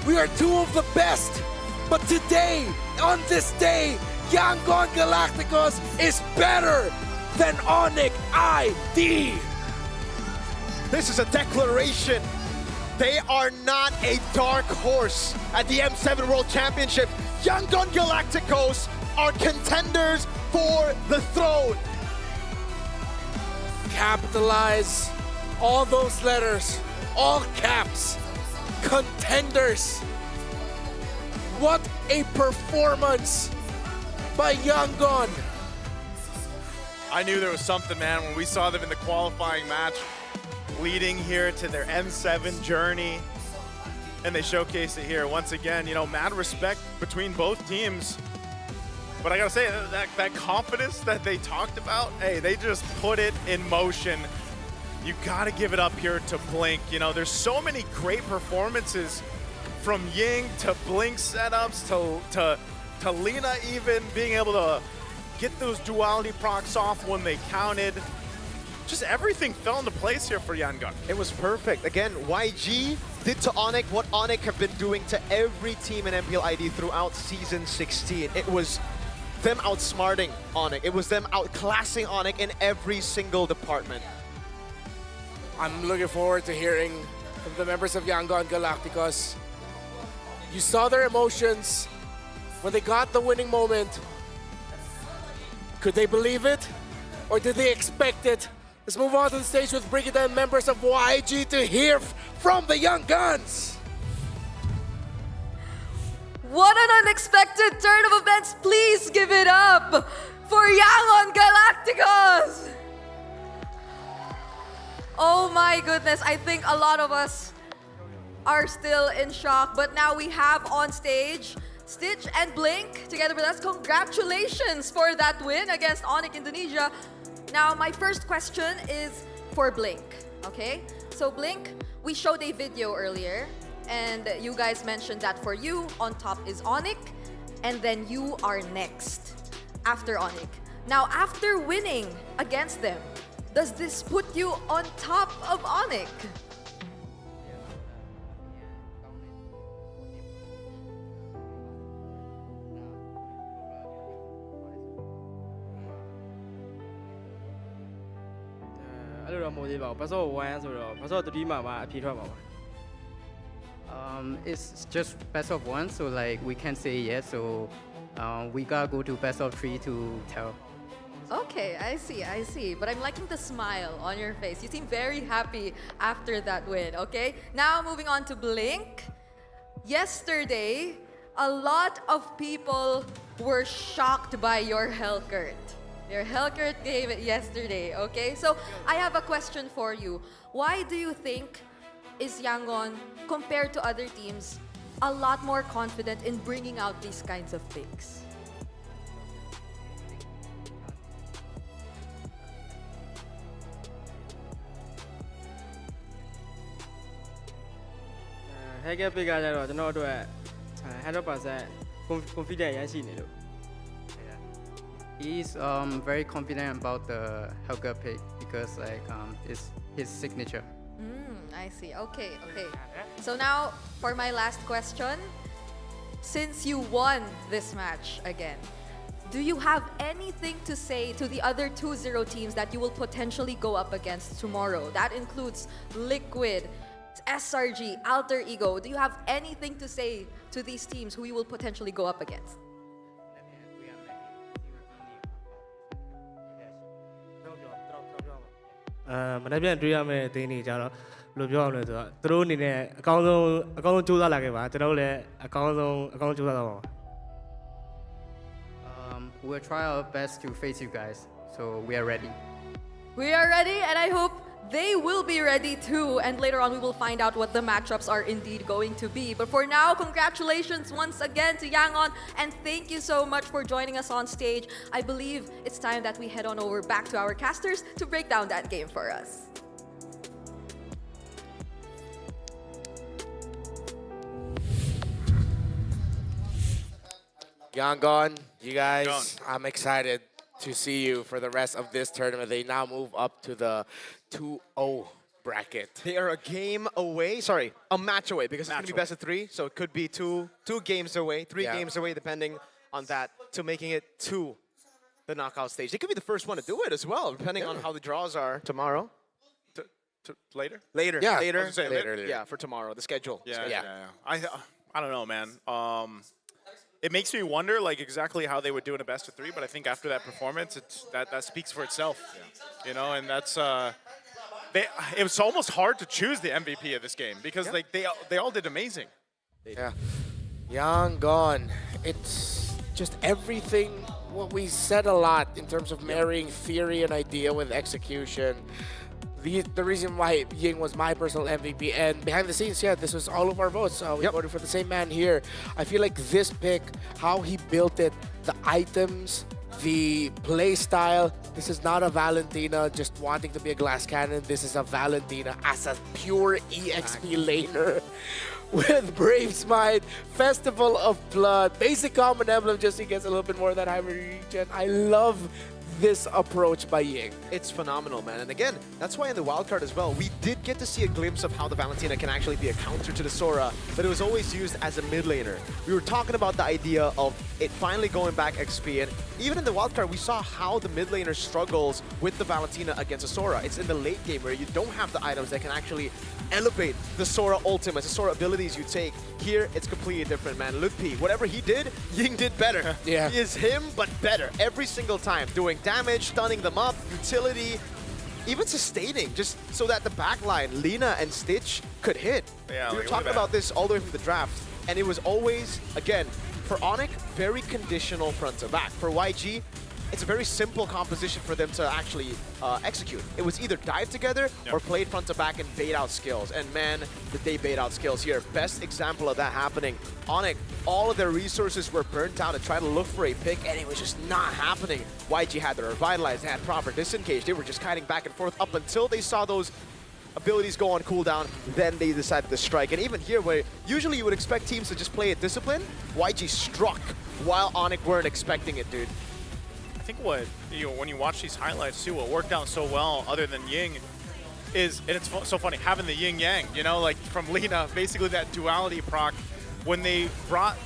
[SPEAKER 2] We are 2 of the best. But today, on this day, Yangon Galacticos is better than Onyx ID.
[SPEAKER 23] This is a declaration. They are not a dark horse at the M7 World Championship. Yangon Galacticos are contenders for the throne.
[SPEAKER 2] Capitalize all those letters, all caps, contenders. What a performance by Yangon.
[SPEAKER 3] I knew there was something, man, when we saw them in the qualifying match, leading here to their M7 journey, and they showcased it here. Once again, you know, mad respect between both teams. But I gotta say, that confidence that they talked about, hey, they just put it in motion. You gotta give it up here to Blink. You know, there's so many great performances from Ying to Blink setups to Lina even being able to get those duality procs off when they counted. Just everything fell into place here for Yangon.
[SPEAKER 23] It was perfect. Again, YG did to Onyx what Onyx have been doing to every team in MPL ID throughout Season 16. It was them outsmarting Onyx. It was them outclassing Onyx in every single department.
[SPEAKER 2] I'm looking forward to hearing from the members of Yangon Galacticos You saw their emotions when they got the winning moment. Could they believe it? Or did they expect it? Let's move on to the stage with Brigida and members of YG to hear from the Young Guns.
[SPEAKER 6] What an unexpected turn of events. Please give it up for Yangon Galacticos. Oh my goodness, I think a lot of us are still in shock, but now we have on stage Stitch and Blink together with us. Congratulations for that win against Onyx Indonesia. Now, my first question is for Blink, okay? So Blink, we showed a video earlier, and you guys mentioned that for you, on top is Onyx, and then you are next after Onyx. Now, after winning against them, does this put you on top of Onyx?
[SPEAKER 17] It's just best of one, so like we can't say yes, so we gotta go to best of three to tell.
[SPEAKER 6] Okay, I see. But I'm liking the smile on your face. You seem very happy after that win, okay? Now, moving on to Blink. Yesterday, a lot of people were shocked by your Hellcurt. Your Hellcurt game yesterday, okay? So, I have a question for you. Why do you think is Yangon, compared to other teams, a lot more confident in bringing out these kinds of picks?
[SPEAKER 9] Hacker pick ကတော့ကျွန်တော်တို့က 100% confident ရရှိနေလို့
[SPEAKER 17] He's very confident about the Helga pick because like it's his signature.
[SPEAKER 6] I see. Okay. So now, for my last question. Since you won this match again, do you have anything to say to the other 2-0 teams that you will potentially go up against tomorrow? That includes Liquid, SRG, Alter Ego. Do you have anything to say to these teams who you will potentially go up against?
[SPEAKER 9] ။မနေ့ပြန်တွေ့ရမယ့်အသင်းတွေကြတော့ဘယ်လိုပြောရမလဲဆိုတော့သူတို့အနေနဲ့အကောင်းဆုံးစူးစမ်းလာခဲ့ပါကျွန်တော်တို့လည်းအကောင်းဆုံးစူးစမ်းသွားပါမယ်
[SPEAKER 17] We'll try our best to face you guys, so we are ready.
[SPEAKER 6] We are ready, and I hope they will be ready too. And later on, we will find out what the matchups are indeed going to be. But for now, congratulations once again to Yangon, and thank you so much for joining us on stage. I believe it's time that we head on over back to our casters to break down that game for us.
[SPEAKER 2] Yangon, you guys, I'm excited to see you for the rest of this tournament. They now move up to the 2-0 bracket.
[SPEAKER 23] They are a game away, a match away, because it's going to be best of three, so it could be two games away, three games away, depending on that, to making it to the knockout stage. They could be the first one to do it as well, depending on how the draws are tomorrow.
[SPEAKER 3] Later?
[SPEAKER 23] Later.
[SPEAKER 2] Yeah,
[SPEAKER 23] Later.
[SPEAKER 2] later.
[SPEAKER 23] Yeah, for tomorrow, the schedule.
[SPEAKER 3] Yeah. I don't know, man. It makes me wonder, like, exactly how they would do in a best of three. But I think after that performance, that speaks for itself. You know, and that's it was almost hard to choose the MVP of this game because like they all did amazing.
[SPEAKER 2] Yeah, Yangon. It's just everything. What we said a lot in terms of marrying theory and idea with execution. The reason why Ying was my personal MVP, and behind the scenes, yeah, this was all of our votes. We voted for the same man here. I feel like this pick, how he built it, the items, the play style, this is not a Valentina just wanting to be a glass cannon. This is a Valentina as a pure EXP laner with Brave Smite, Festival of Blood, basic common emblem just in case a little bit more of that hybrid regen. I love this approach by Ying.
[SPEAKER 23] It's phenomenal, man. And again, that's why in the wildcard as well, we did get to see a glimpse of how the Valentina can actually be a counter to the Sora, but it was always used as a mid laner. We were talking about the idea of it finally going back XP, and even in the wildcard, we saw how the mid laner struggles with the Valentina against a Sora. It's in the late game where you don't have the items that can actually elevate the Sora ultimates, the Sora abilities you take. Here, it's completely different, man. Ludpi, whatever he did, Ying did better.
[SPEAKER 2] Yeah.
[SPEAKER 23] He is him, but better every single time. Doing damage, stunning them up, utility, even sustaining, just so that the backline, Lina and Stitch, could hit.
[SPEAKER 3] Yeah,
[SPEAKER 23] we were
[SPEAKER 3] look at
[SPEAKER 23] talking
[SPEAKER 3] that.
[SPEAKER 23] about this all the way from the draft, and it was always, again, for Onyx, very conditional front to back. For YG, it's a very simple composition for them to actually execute. It was either dive together or played front to back and bait out skills. And man, did they bait out skills here. Best example of that happening. Onyx, all of their resources were burnt out to try to look for a pick, and it was just not happening. YG had to revitalize, they had proper disengage. They were just kiting back and forth up until they saw those abilities go on cooldown, then they decided to strike. And even here, where usually you would expect teams to just play it disciplined, YG struck while Onyx weren't expecting it, dude.
[SPEAKER 3] I think what, when you watch these highlights too, what worked out so well other than Ying is, and it's so funny, having the yin yang, you know, like from Lina, basically that duality proc, when they brought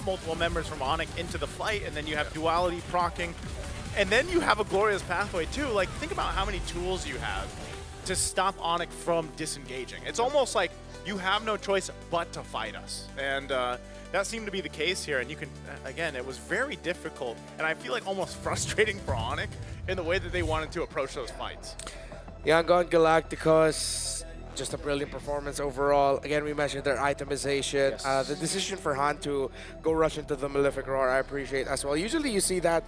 [SPEAKER 3] multiple members from Onyx into the fight, and then you have duality procking, and then you have a glorious pathway too. Like, think about how many tools you have to stop Onyx from disengaging. It's almost like you have no choice but to fight us. And that seemed to be the case here. And you can, again, it was very difficult. And I feel like almost frustrating for Onyx in the way that they wanted to approach those fights.
[SPEAKER 2] Yangon Galacticos, just a brilliant performance overall. Again, we mentioned their itemization. The decision for Han to go rush into the Malefic Roar, I appreciate as well. Usually you see that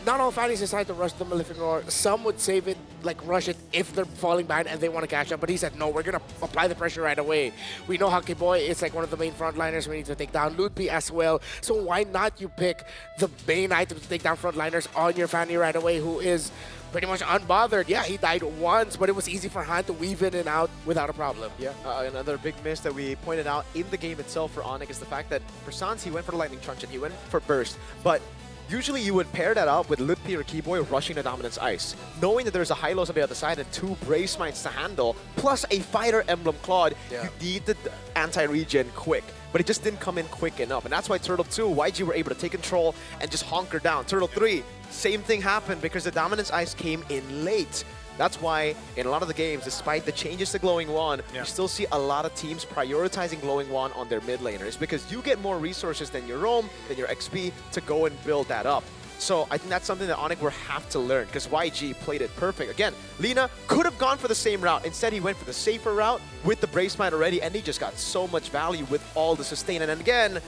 [SPEAKER 2] not all fannies decide to rush the Malefic Roar. Some would save it, like rush it if they're falling behind and they want to catch up. But he said, no, we're going to apply the pressure right away. We know Hockey Boy is like one of the main frontliners we need to take down. Ludpi as well. So why not you pick the main item to take down frontliners on your fanny right away, who is pretty much unbothered. Yeah, he died once, but it was easy for Han to weave in and out without a problem.
[SPEAKER 23] Yeah, another big miss that we pointed out in the game itself for Onyx is the fact that for Sans, he went for the Lightning Truncheon, he went for Burst. But usually you would pair that up with Ludpi or Keyboy rushing the Dominance Ice. Knowing that there's a Hylos on the other side and 2 Brave Smites to handle, plus a Fighter Emblem Claude, you need the anti-regen quick. But it just didn't come in quick enough. And that's why Turtle 2, YG were able to take control and just honker down. Turtle 3, same thing happened because the Dominance Ice came in late. That's why in a lot of the games, despite the changes to Glowing Wand, you still see a lot of teams prioritizing Glowing Wand on their mid laners because you get more resources than your roam, than your XP to go and build that up. So I think that's something that Onyx will have to learn because YG played it perfect. Again, Lina could have gone for the same route. Instead, he went for the safer route with the Brave Smite already, and he just got so much value with all the sustain. And then again,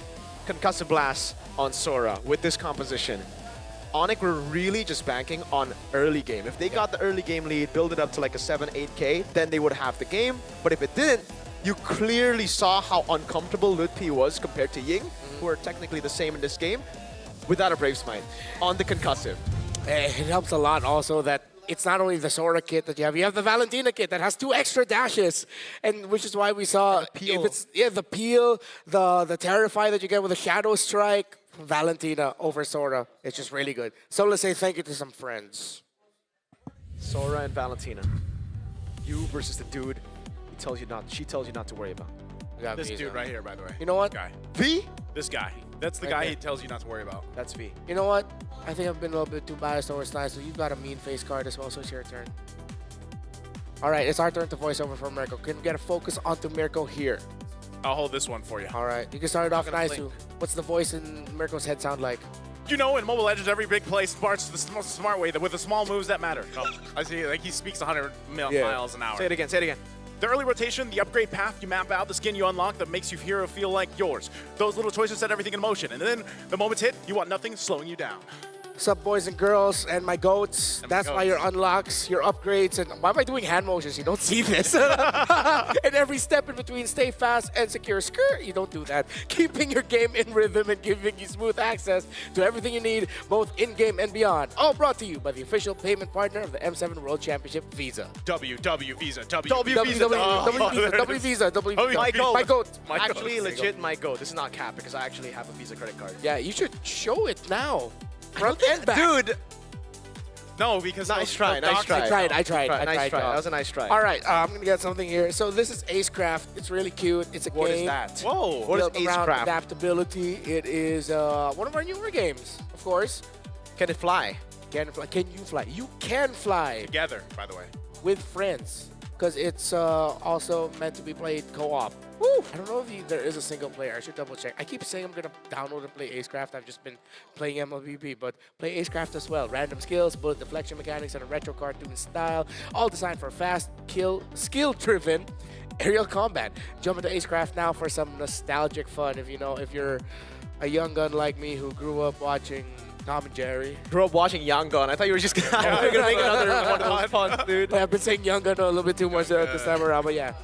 [SPEAKER 23] Concussive Blast on Sora with this composition. Onyx were really just banking on early game. If they got the early game lead, build it up to like a 7-8K, then they would have the game. But if it didn't, you clearly saw how uncomfortable Ludpi was compared to Ying, who are technically the same in this game, without a Brave Smite on the Concussive.
[SPEAKER 2] It helps a lot also that it's not only the Sora kit that you have the Valentina kit that has 2 extra dashes, and which is why we saw the peel, the Terrify that you get with a Shadow Strike, Valentina over Sora. It's just really good. So let's say thank you to some friends.
[SPEAKER 23] Sora and Valentina. You versus the dude she tells you not to worry about.
[SPEAKER 3] This dude right here, by the way.
[SPEAKER 2] You know what?
[SPEAKER 3] This guy.
[SPEAKER 23] V?
[SPEAKER 3] This guy. That's the guy he tells you not to worry about.
[SPEAKER 23] That's V.
[SPEAKER 2] You know what? I think I've been a little bit too biased towards Sly, so you've got a mean face card as well, so it's your turn. All right, it's our turn to voice over for Mirko. Can we get a focus onto Mirko here?
[SPEAKER 3] I'll hold this one for you.
[SPEAKER 2] All right, you can start it off nice too. What's the voice in Mirko's head sound like?
[SPEAKER 3] You know, in Mobile Legends, every big play starts the most smart way, with the small moves that matter. Oh, I see, like he speaks 100 miles an hour.
[SPEAKER 23] Say it again, say it again.
[SPEAKER 3] The early rotation, the upgrade path you map out, the skin you unlock that makes your hero feel like yours. Those little choices set everything in motion. And then the moment's hit, you want nothing slowing you down.
[SPEAKER 2] What's up, boys and girls, and my goats? That's why your unlocks, your upgrades, and why am I doing hand motions? You don't see this. And every step in between, stay fast and secure. Skirt, you don't do that. Keeping your game in rhythm and giving you smooth access to everything you need, both in-game and beyond. All brought to you by the official payment partner of the M7 World Championship, Visa.
[SPEAKER 3] W Visa.
[SPEAKER 2] W Visa. My goat.
[SPEAKER 23] Actually, legit my goat. This is not cap because I actually have a Visa credit card.
[SPEAKER 2] Yeah, you should show it now. front and back.
[SPEAKER 23] Dude.
[SPEAKER 3] No, because
[SPEAKER 23] Nice try.
[SPEAKER 2] I tried.
[SPEAKER 23] Nice try. That was a nice try.
[SPEAKER 2] All right, I'm gonna get something here. So this is Acecraft. It's really cute. It's a
[SPEAKER 23] What is
[SPEAKER 2] game.
[SPEAKER 23] that?
[SPEAKER 3] Whoa.
[SPEAKER 23] What is
[SPEAKER 2] built around
[SPEAKER 23] Acecraft?
[SPEAKER 2] adaptability. It is one of our newer games, of course.
[SPEAKER 23] Can it fly?
[SPEAKER 2] Can fly? Can you fly? You can fly
[SPEAKER 3] Together, by the way.
[SPEAKER 2] with friends because it's also meant to be played co-op. Woo! I don't know if there is a single player. I should double check. I keep saying I'm gonna download and play Acecraft. I've just been playing MLBB, but play Acecraft as well. Random skills, bullet deflection mechanics, and a retro cartoon style, all designed for fast, skill-driven aerial combat. Jump into Acecraft now for some nostalgic fun. If you're a young gun like me who grew up watching Tom and Jerry.
[SPEAKER 23] Grew up watching Young Gun. I thought you were just gonna make another one of those puns, dude.
[SPEAKER 2] I've been saying Young Gun a little bit too much this time around, but yeah.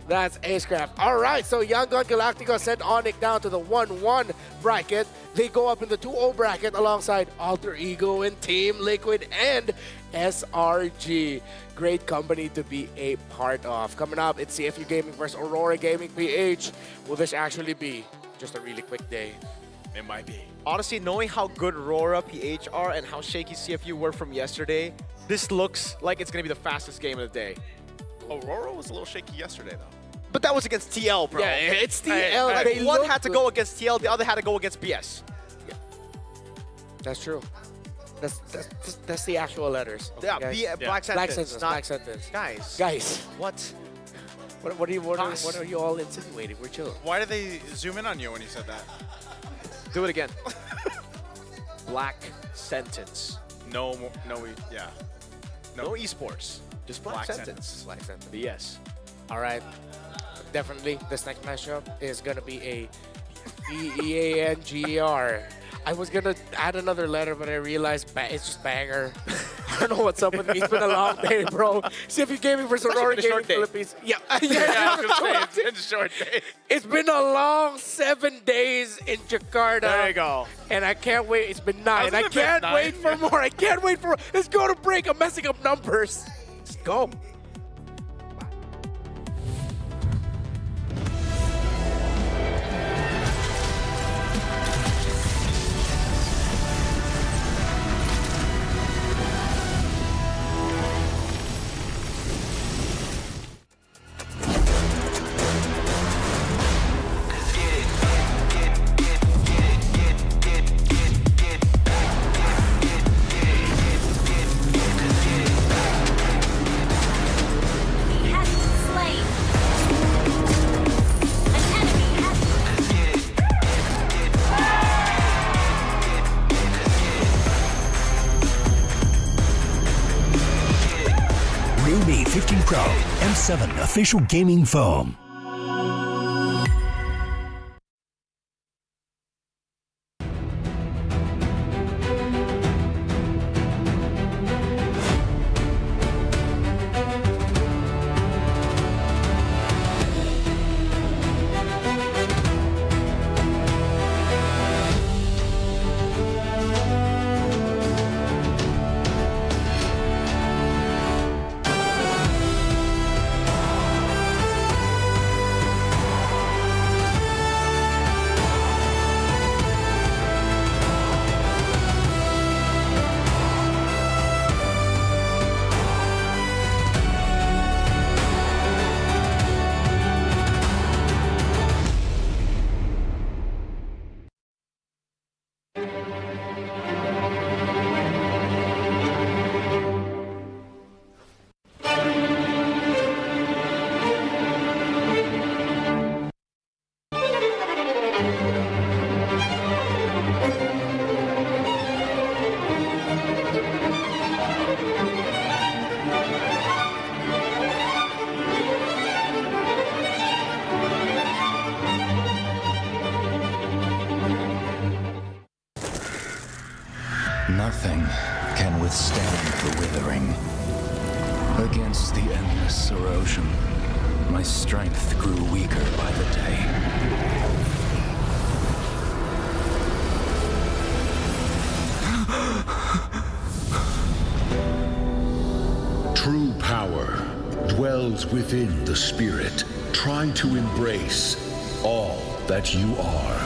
[SPEAKER 2] That's Acecraft. All right, so Young Gun Galactica sent Onyx down to the 1-1 bracket. They go up in the 2-0 bracket alongside Alter Ego and Team Liquid and SRG. Great company to be a part of. Coming up, it's CFU Gaming versus Aurora Gaming PH. Will this actually be just a really quick day?
[SPEAKER 3] It might be.
[SPEAKER 23] Honestly, knowing how good Aurora, PH are and how shaky CFU were from yesterday, this looks like it's going to be the fastest game of the day.
[SPEAKER 3] Aurora was a little shaky yesterday, though.
[SPEAKER 23] But that was against TL, bro.
[SPEAKER 2] Yeah, it's TL.
[SPEAKER 23] Like,
[SPEAKER 2] They
[SPEAKER 23] one
[SPEAKER 2] look
[SPEAKER 23] had to
[SPEAKER 2] good.
[SPEAKER 23] go against TL, the other had to go against BS.
[SPEAKER 2] That's true. That's the actual letters.
[SPEAKER 23] Yeah,
[SPEAKER 2] guys.
[SPEAKER 23] Black Sentence.
[SPEAKER 2] Black Sentence.
[SPEAKER 23] Guys.
[SPEAKER 2] What are you all insinuating? We're chill.
[SPEAKER 3] Why did they zoom in on you when you said that?
[SPEAKER 23] Do it again. Black Sentence.
[SPEAKER 3] No,
[SPEAKER 23] No esports. Just Black Sentence.
[SPEAKER 2] Black Sentence.
[SPEAKER 23] BS.
[SPEAKER 2] All right. Definitely, this next matchup is gonna be a ENGR. I was gonna add another letter, but I realized it's just banger. I don't know what's up with me. It's been a long day, bro. CFU Gaming versus Aurora Gaming Philippines. Yeah,
[SPEAKER 3] I was gonna say, it's a short day.
[SPEAKER 2] It's been a long 7 days in Jakarta.
[SPEAKER 23] There you go.
[SPEAKER 2] And I can't wait. It's been 9. I
[SPEAKER 3] Hasn't it
[SPEAKER 2] can't
[SPEAKER 3] been
[SPEAKER 2] wait
[SPEAKER 3] 9?
[SPEAKER 2] for more. I can't wait for. Let's go to break. I'm messing up numbers. Let's go.
[SPEAKER 15] Realme 15 Pro M7 official gaming foam.
[SPEAKER 14] Nothing can withstand the withering. Against the endless erosion, my strength grew weaker by the day. True power dwells within the spirit. Try to embrace all that you are.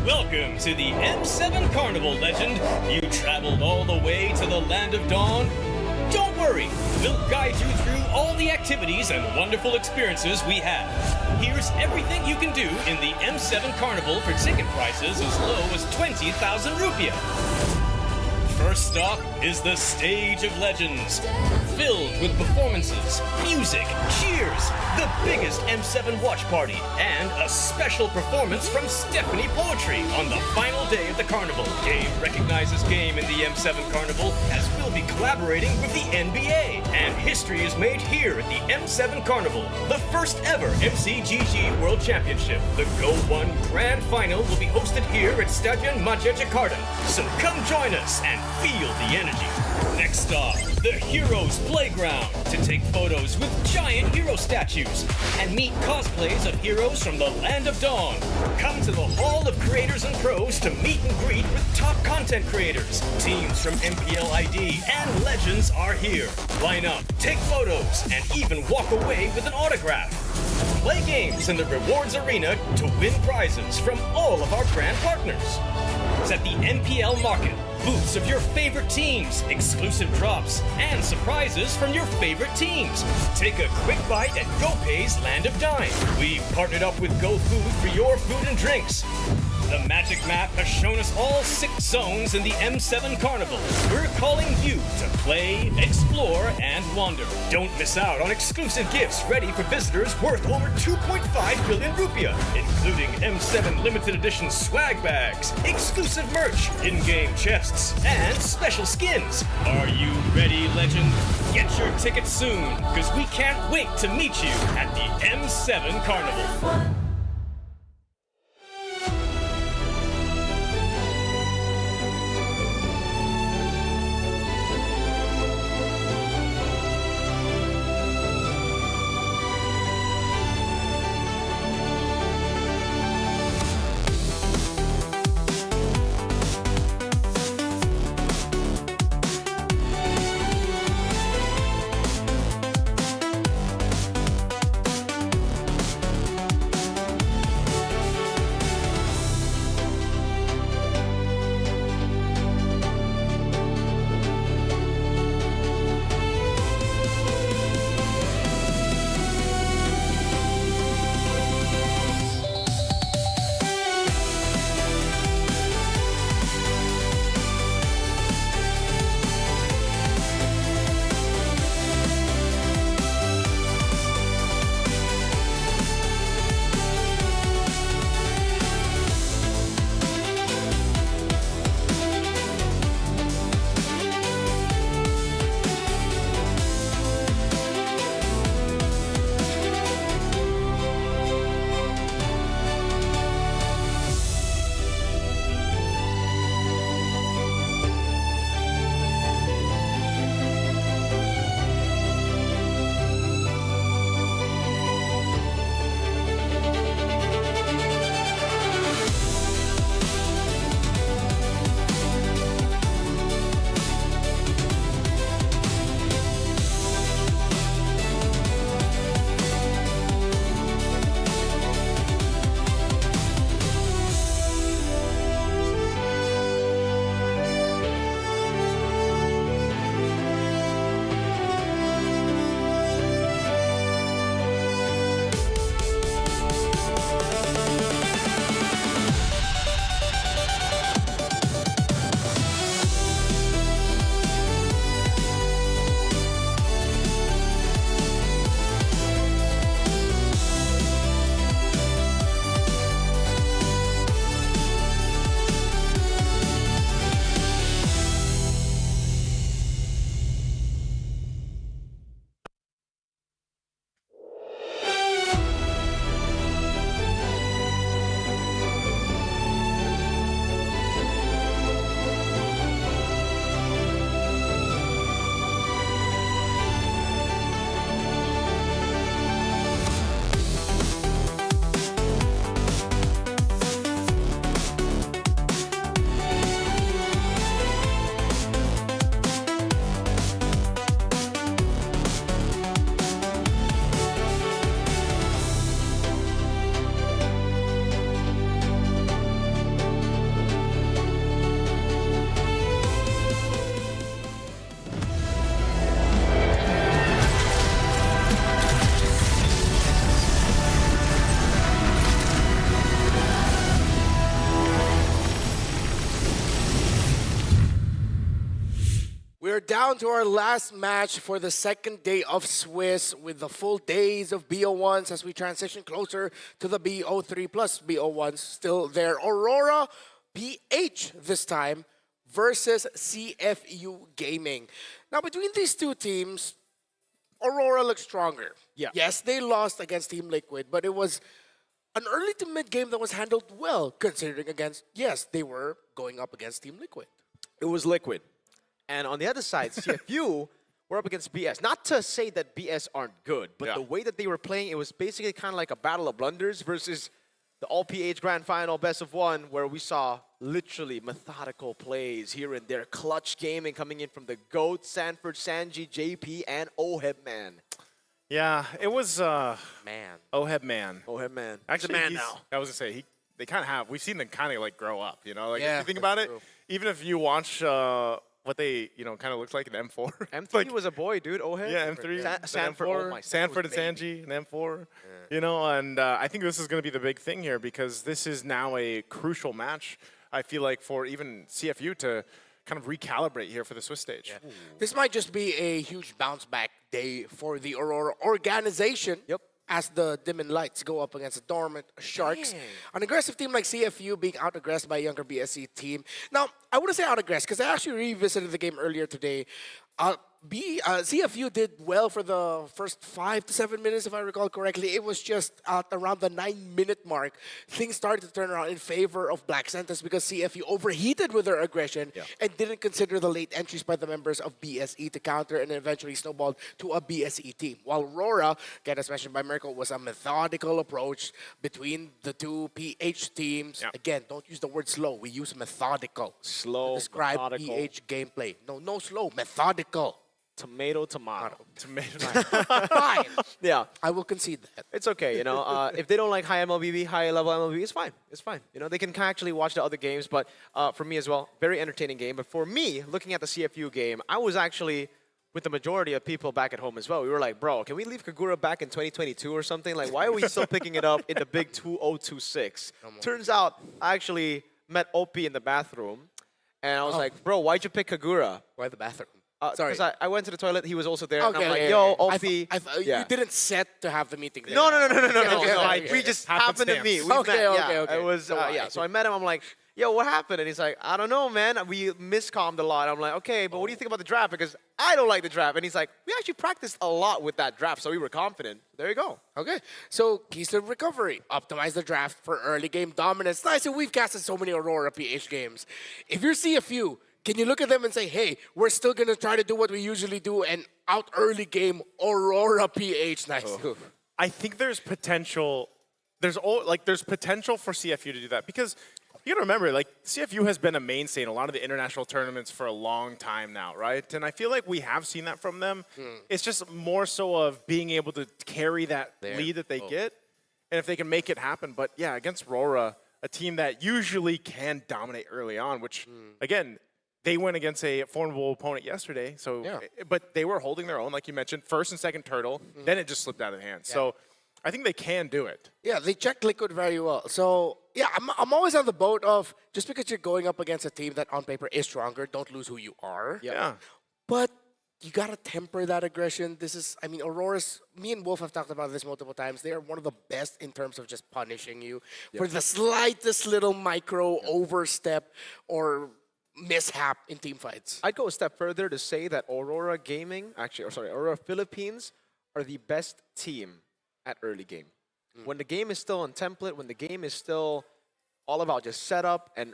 [SPEAKER 16] Welcome to the M7 Carnival, legend. You traveled all the way to the Land of Dawn. Don't worry, we'll guide you through all the activities and wonderful experiences we have. Here's everything you can do in the M7 Carnival for ticket prices as low as 20,000 rupiah. First stop is the Stage of Legends, filled with performances, music, cheers, the biggest M7 watch party, and a special performance from Stephanie Poetry on the final day of the carnival. Game recognizes game in the M7 Carnival, as we'll be collaborating with the NBA. And history is made here at the M7 Carnival, the first ever MCGG World Championship. The Go 1 Grand Final will be hosted here at Stadion Maja Jakarta. So come join us and feel the energy. Next stop, the Heroes Playground, to take photos with giant hero statues and meet cosplays of heroes from the Land of Dawn. Come to the Hall of Creators and Pros to meet and greet with top content creators. Teams from MPL ID and Legends are here. Line up, take photos, and even walk away with an autograph. Play games in the rewards arena to win prizes from all of our brand partners. It's at the MPL Market. Booths of your favorite teams, exclusive drops, and surprises from your favorite teams. Take a quick bite at GoPay's Land of Dine. We've partnered up with GoFood for your food and drinks. The magic map has shown us all 6 zones in the M7 Carnival. We're calling you to play, explore, and wander. Don't miss out on exclusive gifts ready for visitors worth over 2.5 billion rupiah, including M7 limited edition swag bags, exclusive merch, in-game chests, and special skins. Are you ready, legend? Get your tickets soon, because we can't wait to meet you at the M7 Carnival.
[SPEAKER 2] We're down to our last match for the second day of Swiss with the full days of BO1s as we transition closer to the BO3 plus BO1s still there. Aurora PH this time versus CFU Gaming. Now, between these two teams, Aurora looks stronger.
[SPEAKER 23] Yeah.
[SPEAKER 2] Yes, they lost against Team Liquid, but it was an early to mid game that was handled well, considering against, yes, they were going up against Team Liquid.
[SPEAKER 23] It was Liquid. And on the other side, CFU were up against BS. Not to say that BS aren't good, but the way that they were playing, it was basically kind of like a battle of blunders versus the All-PH Grand Final Best of One, where we saw literally methodical plays here and there. Clutch gaming coming in from the GOAT, Sanford, Sanji, JP, and Oheb Man.
[SPEAKER 3] Yeah, it was
[SPEAKER 2] Man.
[SPEAKER 3] Oheb Man.
[SPEAKER 23] Oheb Man.
[SPEAKER 3] Actually,
[SPEAKER 23] He's a man now.
[SPEAKER 3] I was gonna say they kind of have. We've seen them kind of like grow up. You know, like
[SPEAKER 2] Yeah,
[SPEAKER 3] if you think about it,
[SPEAKER 2] true.
[SPEAKER 3] even if you watch what they kind of looks like in M4.
[SPEAKER 23] M3 was a boy, dude. Oheb.
[SPEAKER 3] Yeah, M3,
[SPEAKER 23] Sanford.
[SPEAKER 3] M4,
[SPEAKER 23] Oh my,
[SPEAKER 3] Sanford and
[SPEAKER 23] was baby.
[SPEAKER 3] Sanji, and M4. You know, and I think this is going to be the big thing here because this is now a crucial match. I feel like for even CFU to kind of recalibrate here for the Swiss stage.
[SPEAKER 2] This might just be a huge bounce back day for the Aurora organization. Yep. As the Dimming Lights go up against the Dormant Sharks.
[SPEAKER 23] Dang.
[SPEAKER 2] An aggressive team like CFU being out-aggressed by a younger BSC team. Now, I wouldn't say out-aggressed because I actually revisited the game earlier today. CFU did well for the first 5 to 7 minutes, if I recall correctly. It was just at around the 9-minute mark, things started to turn around in favor of Black Santas because CFU overheated with their aggression and didn't consider the late entries by the members of BSE to counter and eventually snowballed to a BSE team. While Aurora, again as mentioned by Mirko, was a methodical approach between the two PH teams. Again, don't use the word slow. We use methodical.
[SPEAKER 23] Slow,
[SPEAKER 2] to describe
[SPEAKER 23] methodical.
[SPEAKER 2] PH gameplay. No slow, methodical.
[SPEAKER 23] Tomato.
[SPEAKER 2] Fine.
[SPEAKER 23] Yeah.
[SPEAKER 2] I will concede that.
[SPEAKER 23] It's okay, you know. If they don't like high MLBB, high level MLBB, it's fine. It's fine. You know, they can actually watch the other games. But for me as well, very entertaining game. But for me, looking at the CFU game, I was actually with the majority of people back at home as well. We were like, bro, can we leave Kagura back in 2022 or something? Like, why are we still picking it up in the big 2026? Turns out, I actually met Opie in the bathroom. And I was like, bro, why'd you pick Kagura?
[SPEAKER 2] Why the bathroom?
[SPEAKER 23] Sorry. Because I went to the toilet, he was also there, and
[SPEAKER 2] Okay,
[SPEAKER 23] I'm like,
[SPEAKER 2] okay,
[SPEAKER 23] yo,
[SPEAKER 2] okay.
[SPEAKER 23] Opie.
[SPEAKER 2] You didn't set to have the meeting there.
[SPEAKER 23] No.
[SPEAKER 2] Okay.
[SPEAKER 23] We just happened to meet. We
[SPEAKER 2] Okay.
[SPEAKER 23] met, It was, yeah. So I met him, I'm like, yo, what happened? And he's like, I don't know, man. We miscommed a lot. I'm like, okay, but what do you think about the draft? Because I don't like the draft. And he's like, we actually practiced a lot with that draft, so we were confident. There you go.
[SPEAKER 2] Okay, so keys to recovery. Optimize the draft for early game dominance. Nice, and we've casted so many Aurora PH games. If you're CFU, can you look at them and say, hey, we're still going to try to do what we usually do and out early game Aurora PH? Nice.
[SPEAKER 3] I think there's potential. There's potential for CFU to do that because you got to remember, like CFU has been a mainstay in a lot of the international tournaments for a long time now, right? And I feel like we have seen that from them. It's just more so of being able to carry that lead that they get, and if they can make it happen. But yeah, against Aurora, a team that usually can dominate early on, which again. They went against a formidable opponent yesterday, but they were holding their own, like you mentioned, first and second turtle. Then it just slipped out of hands. So I think they can do it.
[SPEAKER 2] Yeah, they checked Liquid very well. So yeah, I'm always on the boat of just because you're going up against a team that on paper is stronger, don't lose who you are.
[SPEAKER 3] Yeah.
[SPEAKER 2] But you got to temper that aggression. Aurora's, me and Wolf have talked about this multiple times. They are one of the best in terms of just punishing you for the slightest little micro overstep or mishap in team fights.
[SPEAKER 23] I'd go a step further to say that Aurora Aurora Philippines are the best team at early game. When the game is still on template, when the game is still all about just setup and,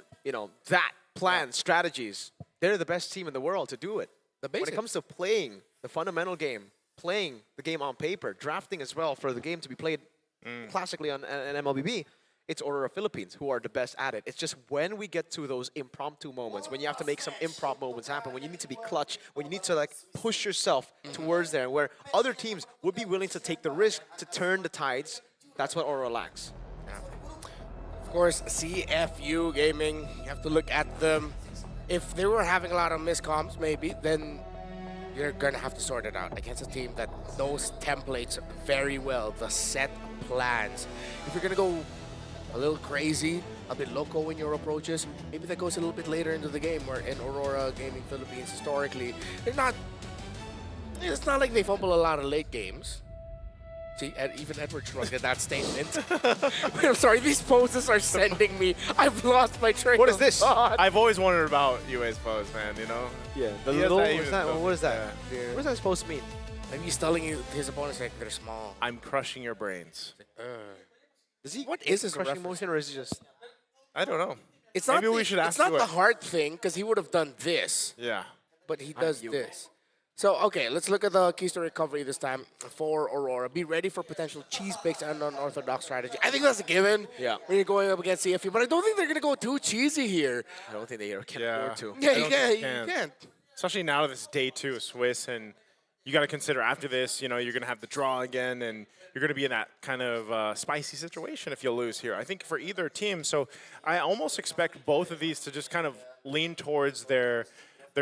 [SPEAKER 23] that plan, strategies, they're the best team in the world to do it. When it comes to playing the fundamental game, playing the game on paper, drafting as well for the game to be played classically on an MLBB, it's Aurora Philippines who are the best at it. It's just when we get to those impromptu moments, when you have to make some improv moments happen, when you need to be clutch, when you need to push yourself towards there, where other teams would be willing to take the risk to turn the tides, that's what Aurora lacks.
[SPEAKER 2] Of course, CFU Gaming, you have to look at them. If they were having a lot of miscoms, maybe, then you're going to have to sort it out against a team that knows templates very well, the set plans. If you're going to go a little crazy, a bit loco in your approaches. Maybe that goes a little bit later into the game, where in Aurora Gaming Philippines, historically, they're not. It's not like they fumble a lot of late games. See, even Edward shrugged at that statement. I'm sorry, these poses are sending me. I've lost my train.
[SPEAKER 23] What is this?
[SPEAKER 3] I've always wondered about UA's pose, man, you know?
[SPEAKER 23] Yeah, the
[SPEAKER 3] He has
[SPEAKER 23] little,
[SPEAKER 3] that
[SPEAKER 23] what is that?
[SPEAKER 3] even-
[SPEAKER 23] What is that?
[SPEAKER 2] Yeah.
[SPEAKER 23] What is that supposed to mean?
[SPEAKER 2] Maybe he's telling his opponents like they're small.
[SPEAKER 3] I'm crushing your brains.
[SPEAKER 23] Is he
[SPEAKER 2] What is this
[SPEAKER 23] crushing
[SPEAKER 2] reference?
[SPEAKER 23] motion, or is he just...
[SPEAKER 3] I don't know.
[SPEAKER 2] It's not.
[SPEAKER 3] Maybe we should ask
[SPEAKER 2] It's not
[SPEAKER 3] Stuart.
[SPEAKER 2] the hard thing because he would have done this,
[SPEAKER 3] Yeah.
[SPEAKER 2] but he does this. So okay, let's look at the keys to recovery this time for Aurora. Be ready for potential cheese picks and unorthodox strategy. I think that's a given.
[SPEAKER 23] Yeah.
[SPEAKER 2] When you're going up against CFU, but I don't think they're gonna go too cheesy here.
[SPEAKER 23] I don't think they can
[SPEAKER 3] Yeah.
[SPEAKER 23] afford to.
[SPEAKER 2] Yeah,
[SPEAKER 3] I
[SPEAKER 2] you
[SPEAKER 3] don't think
[SPEAKER 2] can't.
[SPEAKER 3] they
[SPEAKER 2] You can't.
[SPEAKER 3] Especially now that it's day 2 of Swiss, and you got to consider after this, you know, you're going to have the draw again, and you're going to be in that kind of spicy situation if you lose here. I think for either team, so I almost expect both of these to just kind of lean towards their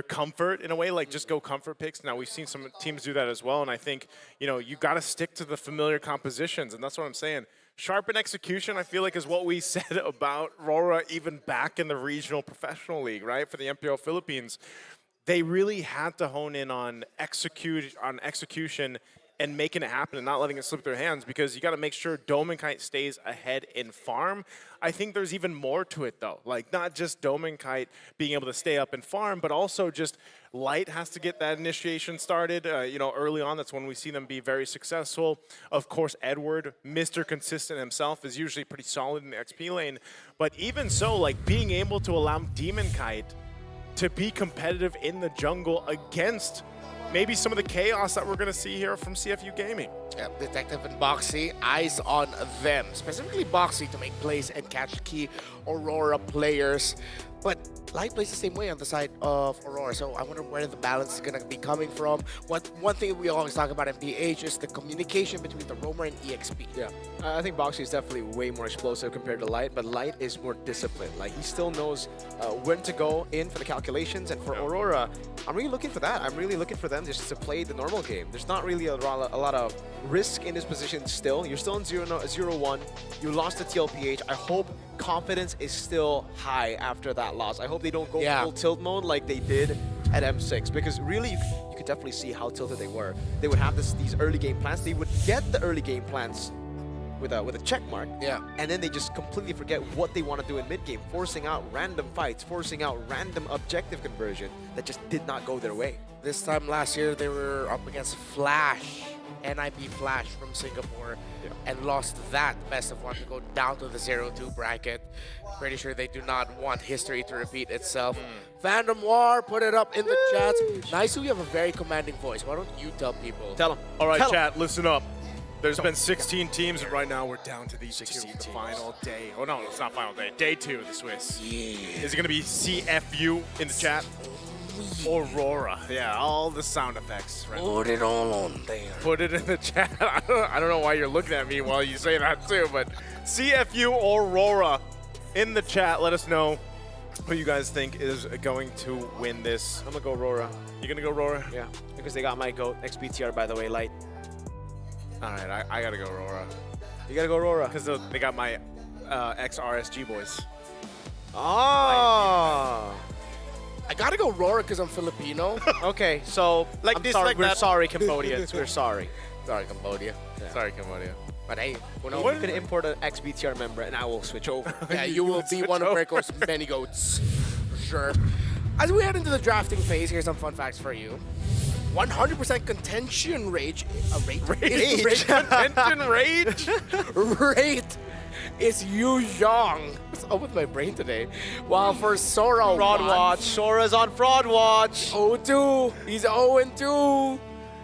[SPEAKER 3] comfort in a way, like just go comfort picks. Now, we've seen some teams do that as well, and I think, you know, you got to stick to the familiar compositions, and that's what I'm saying. Sharpen execution, I feel like, is what we said about Aurora even back in the regional professional league, right, for the MPO Philippines. They really had to hone in on execution and making it happen and not letting it slip through their hands, because you got to make sure Dome and Kite stays ahead in farm. I think there's even more to it, though. Like, not just Dome and Kite being able to stay up in farm, but also just Light has to get that initiation started. You know, early on, that's when we see them be very successful. Of course, Edward, Mr. Consistent himself, is usually pretty solid in the XP lane. But even so, like, being able to allow Demon Kite to be competitive in the jungle against maybe some of the chaos that we're going to see here from CFU Gaming.
[SPEAKER 2] Yeah, Detective and Boxy, eyes on them. Specifically Boxy to make plays and catch key Aurora players. But Light plays the same way on the side of Aurora, so I wonder where the balance is going to be coming from. One thing we always talk about in PH is the communication between the Roamer and EXP.
[SPEAKER 23] Yeah, I think Boxy is definitely way more explosive compared to Light, but Light is more disciplined. Like, he still knows when to go in for the calculations, and for Aurora, I'm really looking for that. I'm really looking for them just to play the normal game. There's not really a lot of risk in this position still. You're still in 0-1. You lost to TLPH. I hope confidence is still high after that loss. I hope they don't go full tilt mode like they did at M6, because really you could definitely see how tilted they were. They would have these early game plans. They would get the early game plans with a check mark, and then they just completely forget what they want to do in mid game, forcing out random fights, forcing out random objective conversion that just did not go their way.
[SPEAKER 2] This time last year, they were up against Flash, NIP Flash from Singapore, and lost that best of 1 to go down to the 0-2 bracket. Pretty sure they do not want history to repeat itself. Fandom War, put it up in the chats. Nice, you have a very commanding voice. Why don't you tell people?
[SPEAKER 23] Tell them.
[SPEAKER 3] All right,
[SPEAKER 23] Tell 'em.
[SPEAKER 3] chat, listen up. There's been 16 teams, and right now we're down to these 16 the final day. Oh, no, it's not final day. Day 2 of the Swiss.
[SPEAKER 2] Yeah.
[SPEAKER 3] Is it going to be CFU in the chat? Aurora. Yeah, all the sound effects. Right?
[SPEAKER 2] Put it all on there.
[SPEAKER 3] Put it in the chat. I don't know why you're looking at me while you say that too, but CFU Aurora in the chat. Let us know who you guys think is going to win this.
[SPEAKER 23] I'm gonna go Aurora.
[SPEAKER 3] You're gonna go Aurora?
[SPEAKER 23] Yeah, because they got my GOAT, XBTR, by the way, Light.
[SPEAKER 3] All right, I gotta go Aurora.
[SPEAKER 23] You gotta go Aurora.
[SPEAKER 3] Because they got my ex-RSG boys.
[SPEAKER 23] Oh.
[SPEAKER 2] I gotta go Aurora because I'm Filipino.
[SPEAKER 23] Okay, so
[SPEAKER 3] like
[SPEAKER 23] I'm
[SPEAKER 3] this,
[SPEAKER 23] sorry,
[SPEAKER 3] like
[SPEAKER 23] we're
[SPEAKER 3] that.
[SPEAKER 23] sorry, Cambodians. We're sorry.
[SPEAKER 2] Sorry, Cambodia.
[SPEAKER 23] Yeah.
[SPEAKER 3] Sorry, Cambodia.
[SPEAKER 2] But hey,
[SPEAKER 23] You can import an XBTR member, and I will switch over.
[SPEAKER 2] yeah, you will be one of Breako's many goats, for sure. As we head into the drafting phase, here's some fun facts for you. 100% contention rage.
[SPEAKER 3] Contention rage?
[SPEAKER 2] Rate is Yu Zhang. What's up with my brain today? While for Sora,
[SPEAKER 23] Fraud watch. Sora's on fraud watch.
[SPEAKER 2] 0-2. He's 0-2.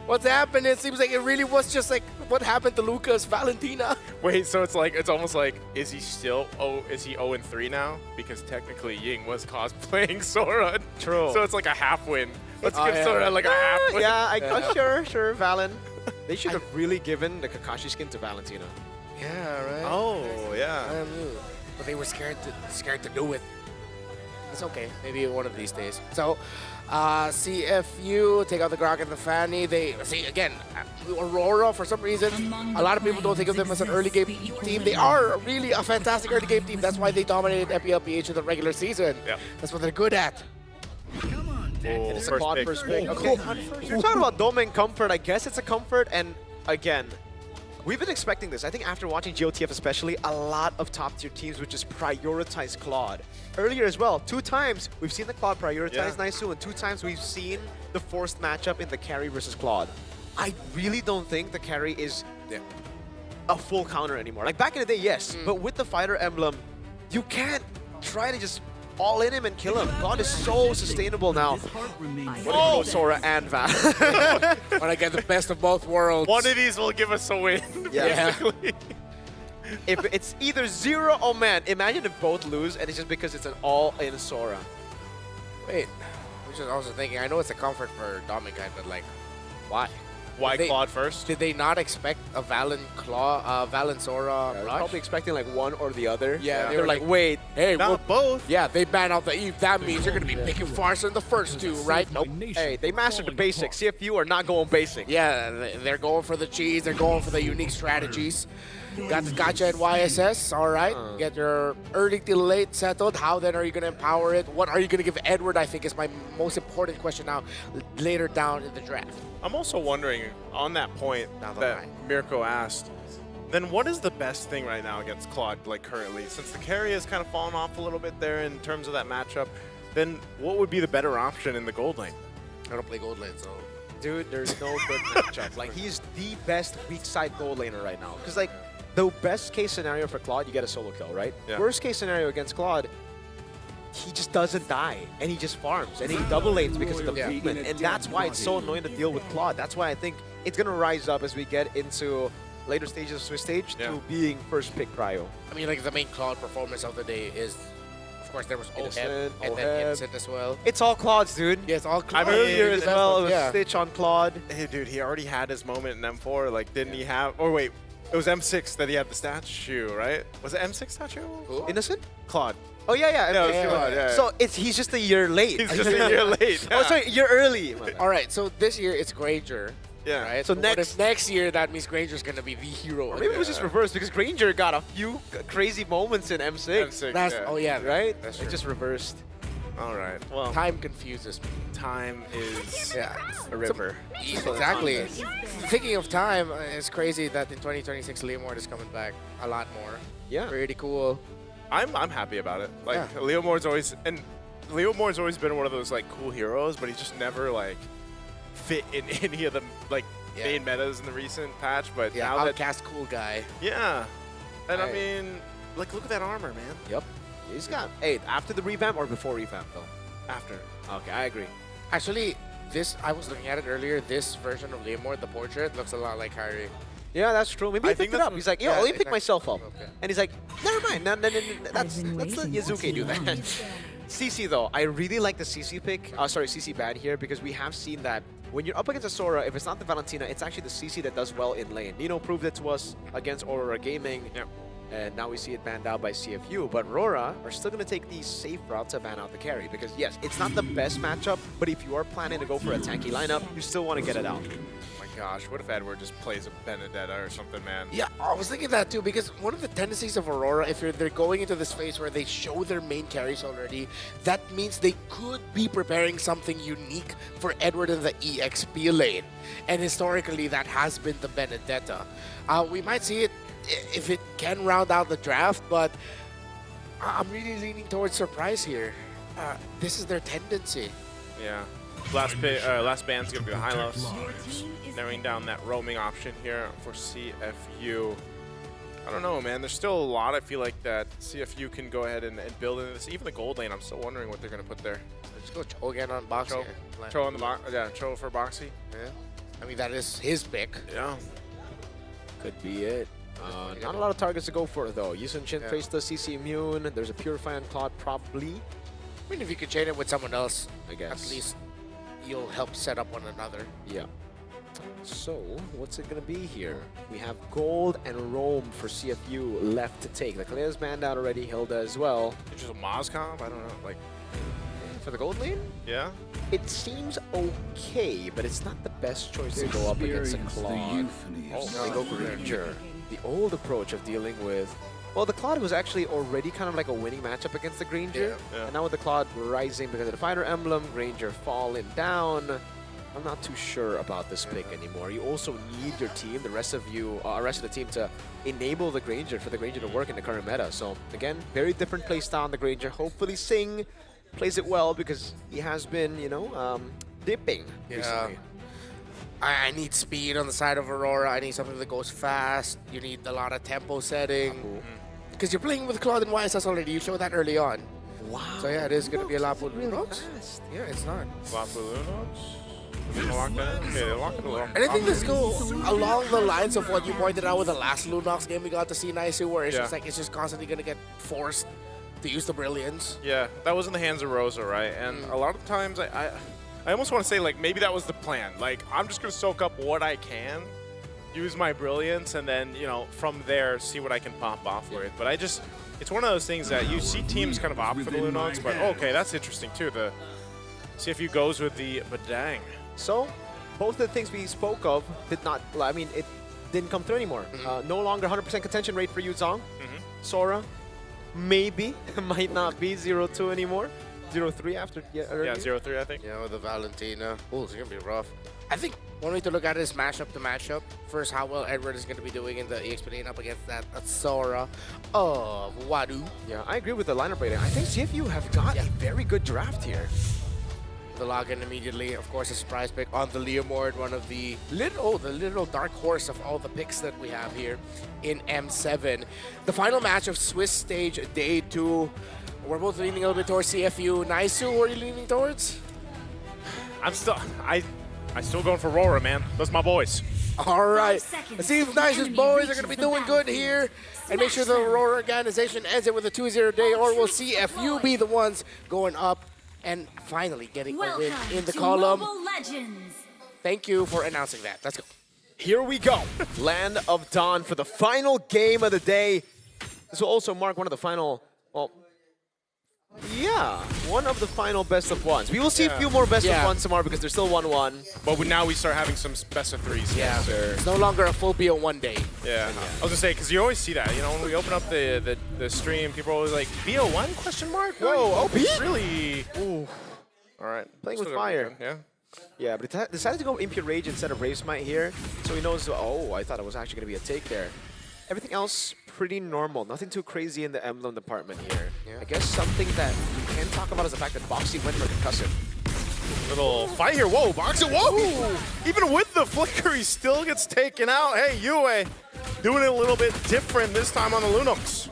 [SPEAKER 2] What's happened? It seems like it really was just like what happened to Lucas Valentina.
[SPEAKER 3] Wait, so it's almost like, is he 0-3 now? Because technically Ying was cosplaying Sora.
[SPEAKER 23] True.
[SPEAKER 3] So it's like a half win. Let's give Sora like a half win.
[SPEAKER 23] Yeah, sure, Valen. They should have really given the Kakashi skin to Valentina.
[SPEAKER 2] Yeah, right.
[SPEAKER 3] Oh, yeah.
[SPEAKER 2] I knew. But they were scared to do it. It's okay. Maybe one of these days. So, CFU take out the Grok and the Fanny. They see again. Aurora, for some reason, a lot of people don't think of them as an early game team. They are really a fantastic early game team. That's why they dominated MPLPH in the regular season.
[SPEAKER 3] Yep.
[SPEAKER 2] That's what they're good at.
[SPEAKER 23] It's a quad first pick. Okay. You're talking about Dome and comfort. I guess it's a comfort. And again, we've been expecting this. I think after watching GOTF especially, a lot of top-tier teams would just prioritize Claude. Earlier as well, 2 times we've seen the Claude prioritize Naisu, and 2 times we've seen the forced matchup in the carry versus Claude. I really don't think the carry is a full counter anymore. Like back in the day, yes, but with the fighter emblem, you can't try to just all in him and kill him. Claude is so sustainable now. Oh, Sora and Val.
[SPEAKER 2] When I get the best of both worlds.
[SPEAKER 3] One of these will give us a win. Basically.
[SPEAKER 23] If it's either 0, oh man, imagine if both lose and it's just because it's an all-in Sora.
[SPEAKER 2] Wait, which is also thinking, I know it's a comfort for Dominguez, but like, why?
[SPEAKER 3] Why Claude first?
[SPEAKER 2] Did they not expect a Valen Sora rush?
[SPEAKER 23] Probably expecting like one or the other.
[SPEAKER 2] Yeah,
[SPEAKER 23] they were like, wait,
[SPEAKER 2] hey,
[SPEAKER 23] not both.
[SPEAKER 2] Yeah, they ban out the Eve. That means they're going to be picking Farsa in the first 2, right? Nope.
[SPEAKER 23] Hey, they mastered the basics. CFU are not going basic.
[SPEAKER 2] Yeah, they're going for the cheese. They're going for the unique strategies. Got the gotcha at YSS, all right. Get your early till late settled. How then are you going to empower it? What are you going to give Edward, I think, is my most important question now, later down in the draft.
[SPEAKER 3] I'm also wondering, on that point that Mirko asked, then what is the best thing right now against Claude, like currently? Since the carry has kind of fallen off a little bit there in terms of that matchup, then what would be the better option in the gold lane?
[SPEAKER 2] I don't play gold lane, so...
[SPEAKER 23] Dude, there's no good matchup. Like, he's the best weak side gold laner right now. Because, like, the best case scenario for Claude, you get a solo kill, right?
[SPEAKER 3] Yeah.
[SPEAKER 23] Worst case scenario against Claude, he just doesn't die, and he just farms, and he double lanes because of the movement, and that's why it's so annoying to deal with Claude. That's why I think it's going to rise up as we get into later stages of Swiss stage to being first pick prio.
[SPEAKER 2] I mean, like, the main Claude performance of the day is, of course, there was
[SPEAKER 23] Innocent,
[SPEAKER 2] Oheb, and then Innocent as well.
[SPEAKER 23] It's all Claude's, dude.
[SPEAKER 2] Yeah, it's all Claude.
[SPEAKER 23] Earlier as well, it was Stitch on Claude.
[SPEAKER 3] Hey, dude, he already had his moment in M4. Like, didn't he have... Or wait, it was M6 that he had the statue, right? Was it M6 statue?
[SPEAKER 23] Who? Innocent?
[SPEAKER 3] Claude.
[SPEAKER 23] Oh, yeah.
[SPEAKER 3] Yeah.
[SPEAKER 23] So he's just a year late.
[SPEAKER 3] He's just a year late.
[SPEAKER 23] Oh, sorry, you're early.
[SPEAKER 2] All right, so this year it's Granger.
[SPEAKER 3] Yeah.
[SPEAKER 2] Right?
[SPEAKER 23] So
[SPEAKER 2] But what if next year that means Granger's going to be the hero?
[SPEAKER 23] Or maybe it was just reversed because Granger got a few crazy moments in M6.
[SPEAKER 3] M6,
[SPEAKER 2] Oh, yeah.
[SPEAKER 23] Right?
[SPEAKER 2] That's
[SPEAKER 23] It just reversed.
[SPEAKER 3] All right. Well,
[SPEAKER 2] Time confuses me.
[SPEAKER 3] time is
[SPEAKER 2] Yeah.
[SPEAKER 3] a river.
[SPEAKER 2] Exactly. Thinking of time, it's crazy that in 2026 Leomord is coming back a lot more.
[SPEAKER 23] Yeah.
[SPEAKER 2] Pretty cool.
[SPEAKER 3] I'm happy about it. Like Leomord's always been one of those like cool heroes, but he just never like fit in any of the like main metas in the recent patch. But
[SPEAKER 2] Yeah,
[SPEAKER 3] now that
[SPEAKER 2] outcast cool guy.
[SPEAKER 3] yeah, and I
[SPEAKER 2] Right.
[SPEAKER 3] mean, like look at that armor, man.
[SPEAKER 23] Yep. He's got... Hey, after the revamp or before revamp, though?
[SPEAKER 3] After.
[SPEAKER 23] Okay, I agree.
[SPEAKER 2] Actually, this, I was looking at it earlier, this version of Leomord, the portrait, looks a lot like Harry.
[SPEAKER 23] Yeah, that's true. Maybe
[SPEAKER 3] I
[SPEAKER 23] he
[SPEAKER 3] think
[SPEAKER 23] picked it
[SPEAKER 3] that's
[SPEAKER 23] up.
[SPEAKER 3] what-
[SPEAKER 23] He's like, yo,
[SPEAKER 2] yeah,
[SPEAKER 23] let me pick
[SPEAKER 2] exactly.
[SPEAKER 23] myself up.
[SPEAKER 2] Okay.
[SPEAKER 23] And he's like, never mind. No, let's let Yazuke do that. CC, though, I really like the CC pick. Sorry, CC ban here, because we have seen that when you're up against a Sora, if it's not the Valentina, it's actually the CC that does well in lane. Nino proved it to us against Aurora Gaming.
[SPEAKER 3] Yep.
[SPEAKER 23] And now we see it banned out by CFU. But Rora are still going to take the safe route to ban out the carry. Because, yes, it's not the best matchup, but if you are planning to go for a tanky lineup, you still want to get it out.
[SPEAKER 3] Oh my gosh, what if Edward just plays a Benedetta or something, man?
[SPEAKER 2] Yeah, I was thinking that too, because one of the tendencies of Aurora, if they're going into this phase where they show their main carries already, that means they could be preparing something unique for Edward in the EXP lane. And historically, that has been the Benedetta. We might see it if it can round out the draft, but I'm really leaning towards surprise here. This is their tendency.
[SPEAKER 3] Yeah. Last band's gonna be the Hylos. Narrowing down that roaming option here for CFU. I don't know, man. There's still a lot I feel like that CFU can go ahead and build into this. Even the gold lane, I'm still wondering what they're gonna put there.
[SPEAKER 2] Let's go Cho again on box here.
[SPEAKER 3] Cho on the box. Yeah, Cho for Boxy.
[SPEAKER 2] Yeah. I mean, that is his pick.
[SPEAKER 3] Yeah.
[SPEAKER 23] Could be it. Not a lot of targets to go for, though. Yusun Chin plays the CC immune. There's a Purify on Claude, probably.
[SPEAKER 2] I mean, if you could chain it with someone else,
[SPEAKER 23] I guess.
[SPEAKER 2] at least you'll help set up one another.
[SPEAKER 23] Yeah. So, what's it going to be here? We have Gold and Roam for CFU left to take. The Kalea's banned out already, Hilda as well.
[SPEAKER 3] Just a Moz comp? I don't know. Like,
[SPEAKER 23] for the gold lane,
[SPEAKER 3] Yeah.
[SPEAKER 23] it seems okay, but it's not the best choice to go up against a Claude. They go for Ranger. The old approach of dealing with... Well, the Claude was actually already kind of like a winning matchup against the Granger.
[SPEAKER 3] Yeah.
[SPEAKER 23] And now with the Claude rising because of the Fighter Emblem, Granger falling down, I'm not too sure about this pick anymore. You also need your team, the rest of the team, to enable the Granger for the Granger to work in the current meta. So again, very different playstyle on the Granger. Hopefully Singh plays it well because he has been, you know, dipping recently.
[SPEAKER 2] I need speed on the side of Aurora. I need something that goes fast. You need a lot of tempo setting. Because you're playing with Claude and YSS already. You showed that early on.
[SPEAKER 23] Wow.
[SPEAKER 2] So yeah, it is going to be a lot with
[SPEAKER 23] really
[SPEAKER 2] Lunox.
[SPEAKER 23] fast.
[SPEAKER 2] Yeah, it's not.
[SPEAKER 3] Anything
[SPEAKER 2] Anything that's go along the lines of what you pointed out with the last Lunox game we got to see Naisu, where it's just like it's just constantly going to get forced to use the brilliance.
[SPEAKER 3] Yeah, that was in the hands of Rosa, right? And a lot of times I almost want to say, like, maybe that was the plan. Like, I'm just going to soak up what I can, use my brilliance, and then, you know, from there, see what I can pop off with. But it's one of those things that you see teams kind of opt for the Lunox, but okay, that's interesting too. The CFU goes with the Badang.
[SPEAKER 23] So, both of the things we spoke of did not, I mean, it didn't come through anymore. No longer 100% contention rate for Yuzong. Sora, maybe, might not be 0-2 anymore. 0-3 after, earlier.
[SPEAKER 3] 0-3, I think.
[SPEAKER 2] Yeah, with the Valentina. Oh, it's going to be rough. I think one way to look at it is matchup to matchup. First, how well Edward is going to be doing in the EXP lane up against that Sora of Wadu.
[SPEAKER 23] Yeah, I agree with the lineup rating. I think CFU have got a very good draft here.
[SPEAKER 2] The login immediately, of course, a surprise pick on the Leomord, one of the little dark horse of all the picks that we have here in M7. The final match of Swiss Stage Day 2. We're both leaning a little bit towards CFU. Naisu, who are you leaning towards?
[SPEAKER 3] I'm still going for Aurora, man. Those my boys.
[SPEAKER 2] All right. Let's see if Naisu's boys are going to be doing good here. And make sure the Aurora organization ends it with a 2-0 day, or will CFU be the ones going up and finally getting a win in the column. Thank you for announcing that. Let's go.
[SPEAKER 23] Here we go. Land of Dawn for the final game of the day. This will also mark one of the final, well, yeah, one of the final best of ones. We will see a few more best of ones tomorrow because there's still 1-1.
[SPEAKER 3] But now we start having some best of threes.
[SPEAKER 2] Yeah, it's no longer a full BO1 day.
[SPEAKER 3] Yeah. I was gonna say, because you always see that. You know, when we open up the stream, people are always like, BO1 question mark?
[SPEAKER 23] Whoa, OP?
[SPEAKER 3] Really? Ooh. All right.
[SPEAKER 23] Playing with fire.
[SPEAKER 3] Yeah.
[SPEAKER 23] Yeah, but he decided to go Impure Rage instead of Brave Smite here. So he knows, oh, I thought it was actually going to be a take there. Everything else pretty normal. Nothing too crazy in the emblem department here. Yeah. I guess something that we can talk about is the fact that Boxy went for concussive.
[SPEAKER 3] Little fight here. Whoa, Boxy. Whoa! Ooh. Even with the flicker, he still gets taken out. Hey, Yue doing it a little bit different this time on the Lunox.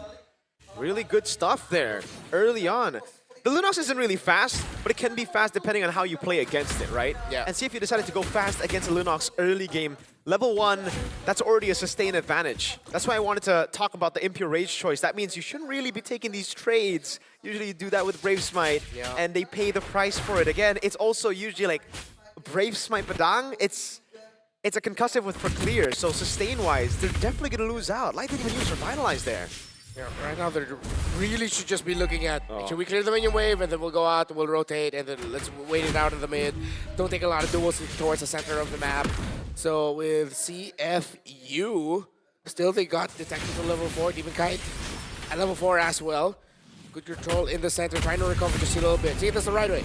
[SPEAKER 23] Really good stuff there early on. The Lunox isn't really fast, but it can be fast depending on how you play against it, right?
[SPEAKER 2] Yeah.
[SPEAKER 23] And see if you decided to go fast against a Lunox early game. Level 1, that's already a sustained advantage. That's why I wanted to talk about the Impure Rage choice. That means you shouldn't really be taking these trades. Usually you do that with Brave Smite, and they pay the price for it. Again, it's also usually like Brave Smite Badang, it's a concussive for clear, so sustain-wise, they're definitely going to lose out. Light didn't even use Revitalize there.
[SPEAKER 2] Yeah, right now they really should just be looking at, should we clear the minion wave, and then we'll go out, we'll rotate, and then let's wait it out in the mid. Don't take a lot of duels towards the center of the map. So with CFU, still they got detected to level 4, Demon Kite at level 4 as well. Good control in the center, trying to recover just a little bit. See if that's the right way.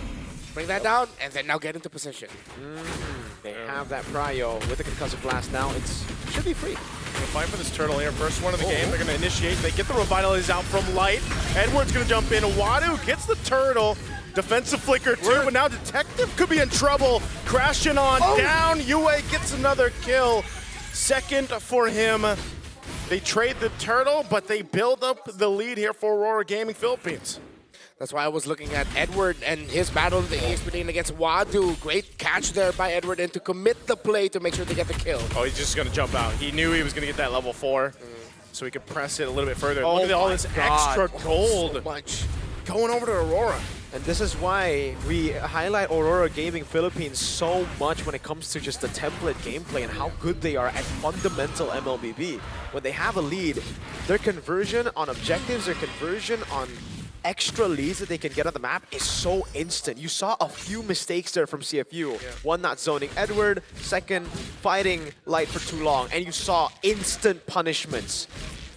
[SPEAKER 2] Bring that down, and then now get into position.
[SPEAKER 23] They have that prio with the concussive blast now. It should be free.
[SPEAKER 3] Gonna fight for this turtle here. First one of the game. They're gonna initiate. They get the Revitalize out from Light. Edward's gonna jump in. Wadu gets the turtle. Defensive flicker too, but now Detective could be in trouble. Crashing on down. Yue gets another kill. Second for him. They trade the turtle, but they build up the lead here for Aurora Gaming Philippines.
[SPEAKER 2] That's why I was looking at Edward and his battle in the EXP lane against Wadu. Great catch there by Edward, and to commit the play to make sure they get the kill.
[SPEAKER 3] Oh, he's just going to jump out. He knew he was going to get that level 4, so he could press it a little bit further. Look at all this extra gold
[SPEAKER 2] so much
[SPEAKER 23] going over to Aurora. And this is why we highlight Aurora Gaming Philippines so much when it comes to just the template gameplay and how good they are at fundamental MLBB. When they have a lead, their conversion on objectives, their conversion on extra leads that they can get on the map is so instant. You saw a few mistakes there from CFU. One not zoning Edward, second fighting Light for too long, and you saw instant punishments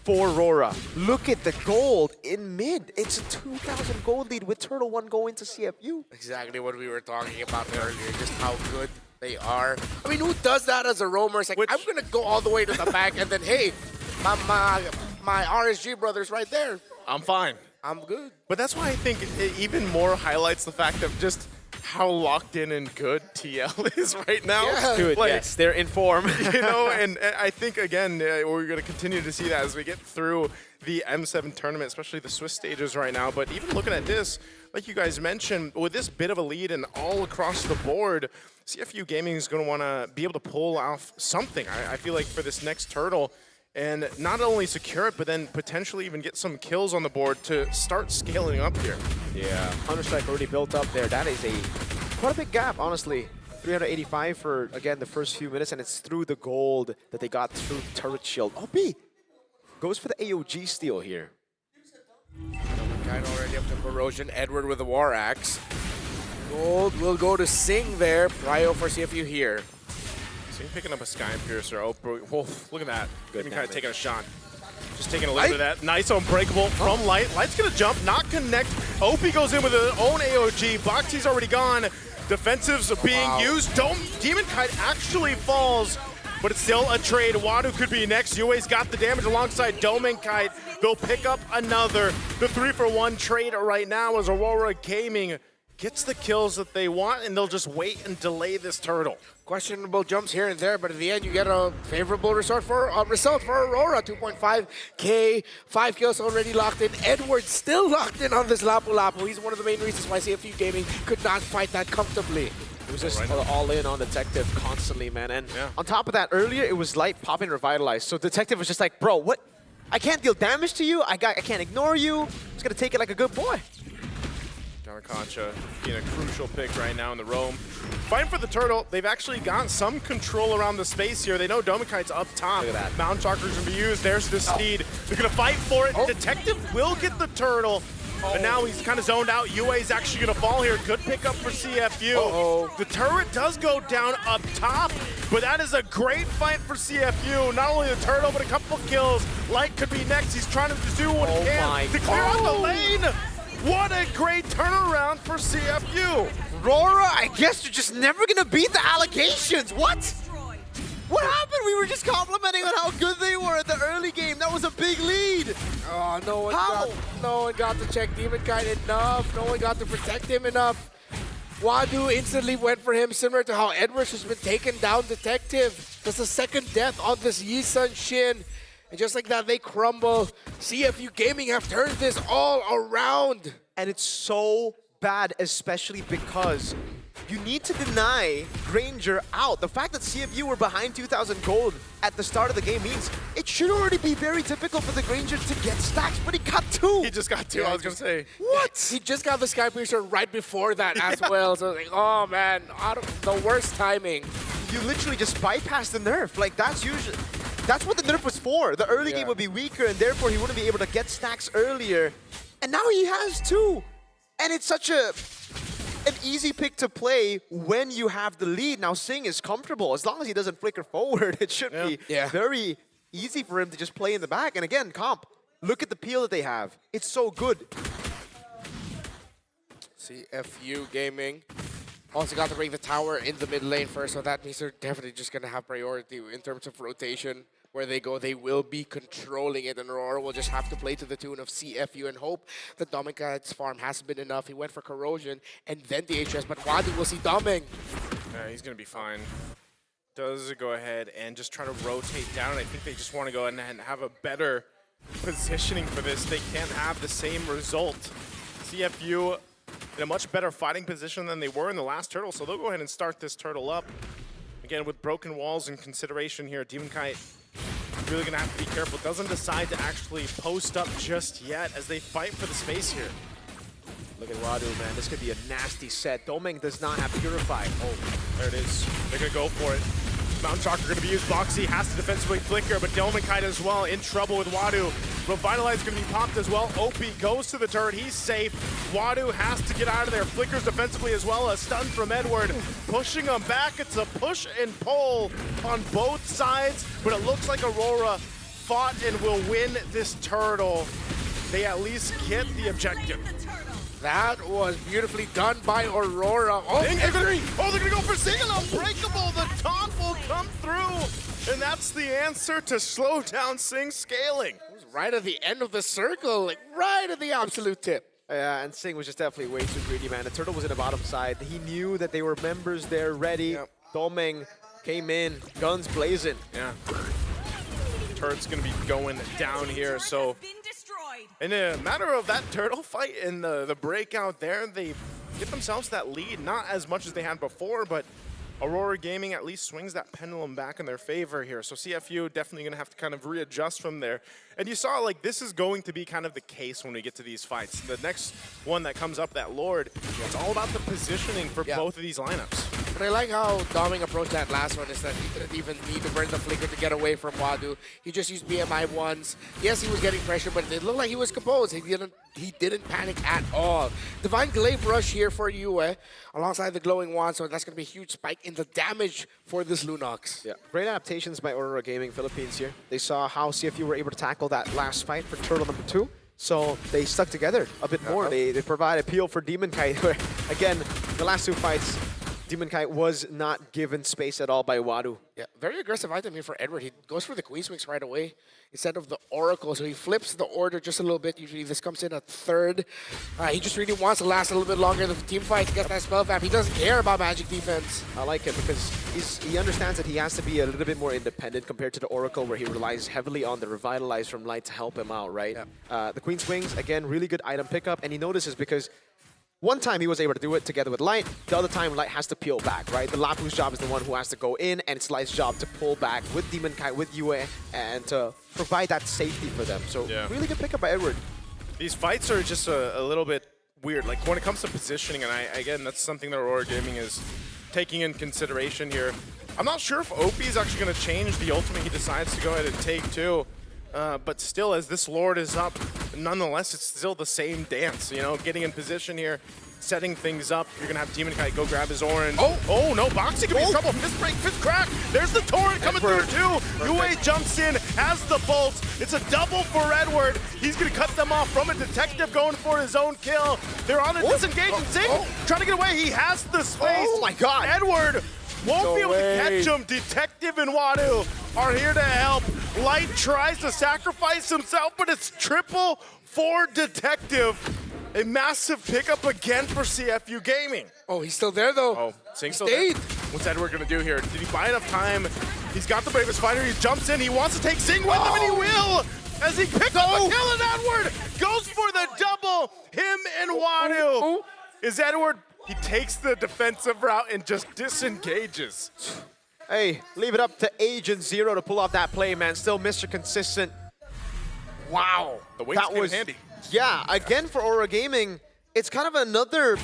[SPEAKER 23] for Aurora. Look at the gold in mid. It's a 2,000 gold lead with Turtle 1 going to CFU.
[SPEAKER 2] Exactly what we were talking about earlier, just how good they are. I mean, who does that as a roamer? It's like, I'm going to go all the way to the back, and then, hey, my RSG brother's right there.
[SPEAKER 3] I'm fine.
[SPEAKER 2] I'm good.
[SPEAKER 3] But that's why I think it even more highlights the fact of just how locked in and good TL is right now.
[SPEAKER 23] Yeah. Dude,
[SPEAKER 3] like,
[SPEAKER 23] yes, they're in form.
[SPEAKER 3] You know, and I think, again, we're going to continue to see that as we get through the M7 tournament, especially the Swiss stages right now. But even looking at this, like you guys mentioned, with this bit of a lead and all across the board, CFU Gaming is going to want to be able to pull off something, I feel like, for this next Turtle. And not only secure it, but then potentially even get some kills on the board to start scaling up here.
[SPEAKER 23] Yeah, Counter-Strike already built up there. That is quite a big gap, honestly. 385 for, again, the first few minutes, and it's through the gold that they got through the turret shield. OP goes for the AOG steal here.
[SPEAKER 2] Kind of already up to Corrosion. Edward with the War Axe. Gold will go to Sing there. Prio for CFU here.
[SPEAKER 3] Sing picking up a Sky Piercer. Oh, look at that.
[SPEAKER 23] Good
[SPEAKER 3] Even kind of
[SPEAKER 23] damage.
[SPEAKER 3] taking a shot. Just taking a little bit of that. Nice unbreakable from Light. Light's going to jump, not connect. OP goes in with his own AOG. Boxy's already gone. Defensives are being used. Demon Kite actually falls, but it's still a trade. Wadu could be next. Yue's got the damage alongside Domain Kite. They'll pick up another. The 3-for-1 trade right now as Aurora Gaming gets the kills that they want, and they'll just wait and delay this Turtle.
[SPEAKER 2] Questionable jumps here and there, but in the end, you get a favorable result for Aurora. 2.5K, 5 kills already locked in. Edward still locked in on this Lapu Lapu. He's one of the main reasons why CFU Gaming could not fight that comfortably.
[SPEAKER 23] It was just all in on Detective constantly, man. And on top of that, earlier it was Light popping Revitalize. So Detective was just like, bro, what? I can't deal damage to you. I can't ignore you. I'm just going to take it like a good boy.
[SPEAKER 3] Concha being a crucial pick right now in the roam. Fighting for the Turtle. They've actually got some control around the space here. They know Domikite's up top.
[SPEAKER 23] Look at that.
[SPEAKER 3] Mountain Chakra's going to be used. There's the Steed. They're going to fight for it. Detective will get the Turtle. But now he's kind of zoned out. Yue's actually going to fall here. Good pickup for CFU. The turret does go down up top, but that is a great fight for CFU. Not only the Turtle, but a couple kills. Light could be next. He's trying to do what he can to clear out the lane. What a great turnaround for CFU.
[SPEAKER 23] Aurora, I guess you're just never going to beat the allegations. What? What happened? We were just complimenting on how good they were at the early game. That was a big lead.
[SPEAKER 2] Oh, no one got to check Demon Kite enough. No one got to protect him enough. Wadu instantly went for him, similar to how Edwards has been taken down Detective. That's the second death on this Yi-Sun Shin. And just like that, they crumble. CFU Gaming have turned this all around.
[SPEAKER 23] And it's so bad, especially because you need to deny Granger out. The fact that CFU were behind 2,000 gold at the start of the game means it should already be very typical for the Granger to get stacks, but he got 2.
[SPEAKER 3] He just got 2, I was going to say.
[SPEAKER 23] What?
[SPEAKER 2] He just got the Sky Piercer right before that as well. So like, oh man, the worst timing.
[SPEAKER 23] You literally just bypassed the nerf. Like that's what the nerf was for. The early game would be weaker, and therefore he wouldn't be able to get stacks earlier. And now he has 2. And it's such an easy pick to play when you have the lead. Now Sing is comfortable. As long as he doesn't flicker forward, it should be very easy for him to just play in the back. And again, Comp, look at the peel that they have. It's so good.
[SPEAKER 2] CFU Gaming also got to bring the tower in the mid lane first, so that means they're definitely just going to have priority in terms of rotation. Where they go, they will be controlling it, and Aurora will just have to play to the tune of CFU and hope that Dominica's farm hasn't been enough. He went for Corrosion and then the HS, but Wadu will see Doming.
[SPEAKER 3] Yeah, he's going to be fine. Does go ahead and just try to rotate down. I think they just want to go ahead and have a better positioning for this. They can't have the same result. CFU in a much better fighting position than they were in the last Turtle, so they'll go ahead and start this Turtle up. Again, with broken walls in consideration here, Demon Kite really going to have to be careful. Doesn't decide to actually post up just yet as they fight for the space here.
[SPEAKER 23] Look at Wadu, man. This could be a nasty set. Doming does not have Purify.
[SPEAKER 3] Oh, there it is. They're going to go for it. Mountain Shocker going to be used. Boxy has to defensively flicker, but Delmankite as well in trouble with Wadu. Revitalize going to be popped as well. Opie goes to the turret. He's safe. Wadu has to get out of there. Flickers defensively as well. A stun from Edward. Pushing him back. It's a push and pull on both sides, but it looks like Aurora fought and will win this turtle. They at least get the objective.
[SPEAKER 2] That was beautifully done by Aurora. Oh,
[SPEAKER 3] they're gonna go for Single Unbreakable. The taunt will come through, and that's the answer to slow down Sing scaling.
[SPEAKER 2] It was right at the end of the circle, like right at the absolute tip.
[SPEAKER 23] Yeah, and Sing was just definitely way too greedy, man. The turtle was in the bottom side. He knew that they were members there ready. Yep. Domeng came in, guns blazing.
[SPEAKER 3] Yeah. Turret's gonna be going down here, so in a matter of that turtle fight and the breakout there, they get themselves that lead. Not as much as they had before, but Aurora Gaming at least swings that pendulum back in their favor here. So CFU definitely going to have to kind of readjust from there. And you saw, like, this is going to be kind of the case when we get to these fights. The next one that comes up, that Lord, it's all about the positioning for both of these lineups.
[SPEAKER 2] But I like how Doming approached that last one, is that he didn't even need to burn the flicker to get away from Wadu. He just used BMI once. Yes, he was getting pressure, but it looked like he was composed. He didn't panic at all. Divine Glaive Rush here for Yue, alongside the Glowing Wand, so that's going to be a huge spike in the damage for this Lunox.
[SPEAKER 23] Yeah, great adaptations by Aurora Gaming Philippines here. They saw how CFU were able to tackle that last fight for Turtle number 2. So they stuck together a bit more. They provide appeal for Demon Kite, where, again, the last 2 fights, Demon Kite was not given space at all by Wadu.
[SPEAKER 2] Yeah, very aggressive item here for Edward. He goes for the Queen Swings right away instead of the Oracle, so he flips the order just a little bit. Usually this comes in at third. He just really wants to last a little bit longer in the team fight to get that spell vamp. He doesn't care about magic defense.
[SPEAKER 23] I like it because he understands that he has to be a little bit more independent compared to the Oracle, where he relies heavily on the Revitalize from Light to help him out, right? Yeah. The Queen Swings, again, really good item pickup, and he notices because one time he was able to do it together with Light, the other time Light has to peel back, right? The Lapu's job is the one who has to go in, and it's Light's job to pull back with Demon Kite, with Yue, and to provide that safety for them. So really good pickup by Edward.
[SPEAKER 3] These fights are just a little bit weird. Like when it comes to positioning, and again, that's something that Aurora Gaming is taking in consideration here. I'm not sure if OP is actually going to change the ultimate he decides to go ahead and take too. But still, as this Lord is up, nonetheless, it's still the same dance, you know, getting in position here, setting things up. You're going to have Demon Kite go grab his orange. Oh no, Boxy could be in trouble. Fist break, fist crack. There's the torrent coming through too. Yue jumps in, has the bolt. It's a double for Edward. He's going to cut them off from a detective going for his own kill. They're on a disengage and Sing trying to get away. He has the space.
[SPEAKER 23] Oh my God.
[SPEAKER 3] Edward won't be able to catch him. Detective and Wadu are here to help. Light tries to sacrifice himself, but it's triple for Detective. A massive pickup again for CFU Gaming.
[SPEAKER 2] Oh, he's still there though.
[SPEAKER 3] Oh, Sing's still there. What's Edward gonna do here? Did he buy enough time? He's got the bravest fighter. He jumps in. He wants to take Sing with him, and he will. As he picks up a kill, and Edward goes for the double. Him and Wadu. Is Edward? He takes the defensive route and just disengages.
[SPEAKER 23] Hey, leave it up to Agent Zero to pull off that play, man. Still Mr. Consistent. Wow.
[SPEAKER 3] The wings came in handy.
[SPEAKER 23] Yeah, again for Aurora Gaming, it's kind of another...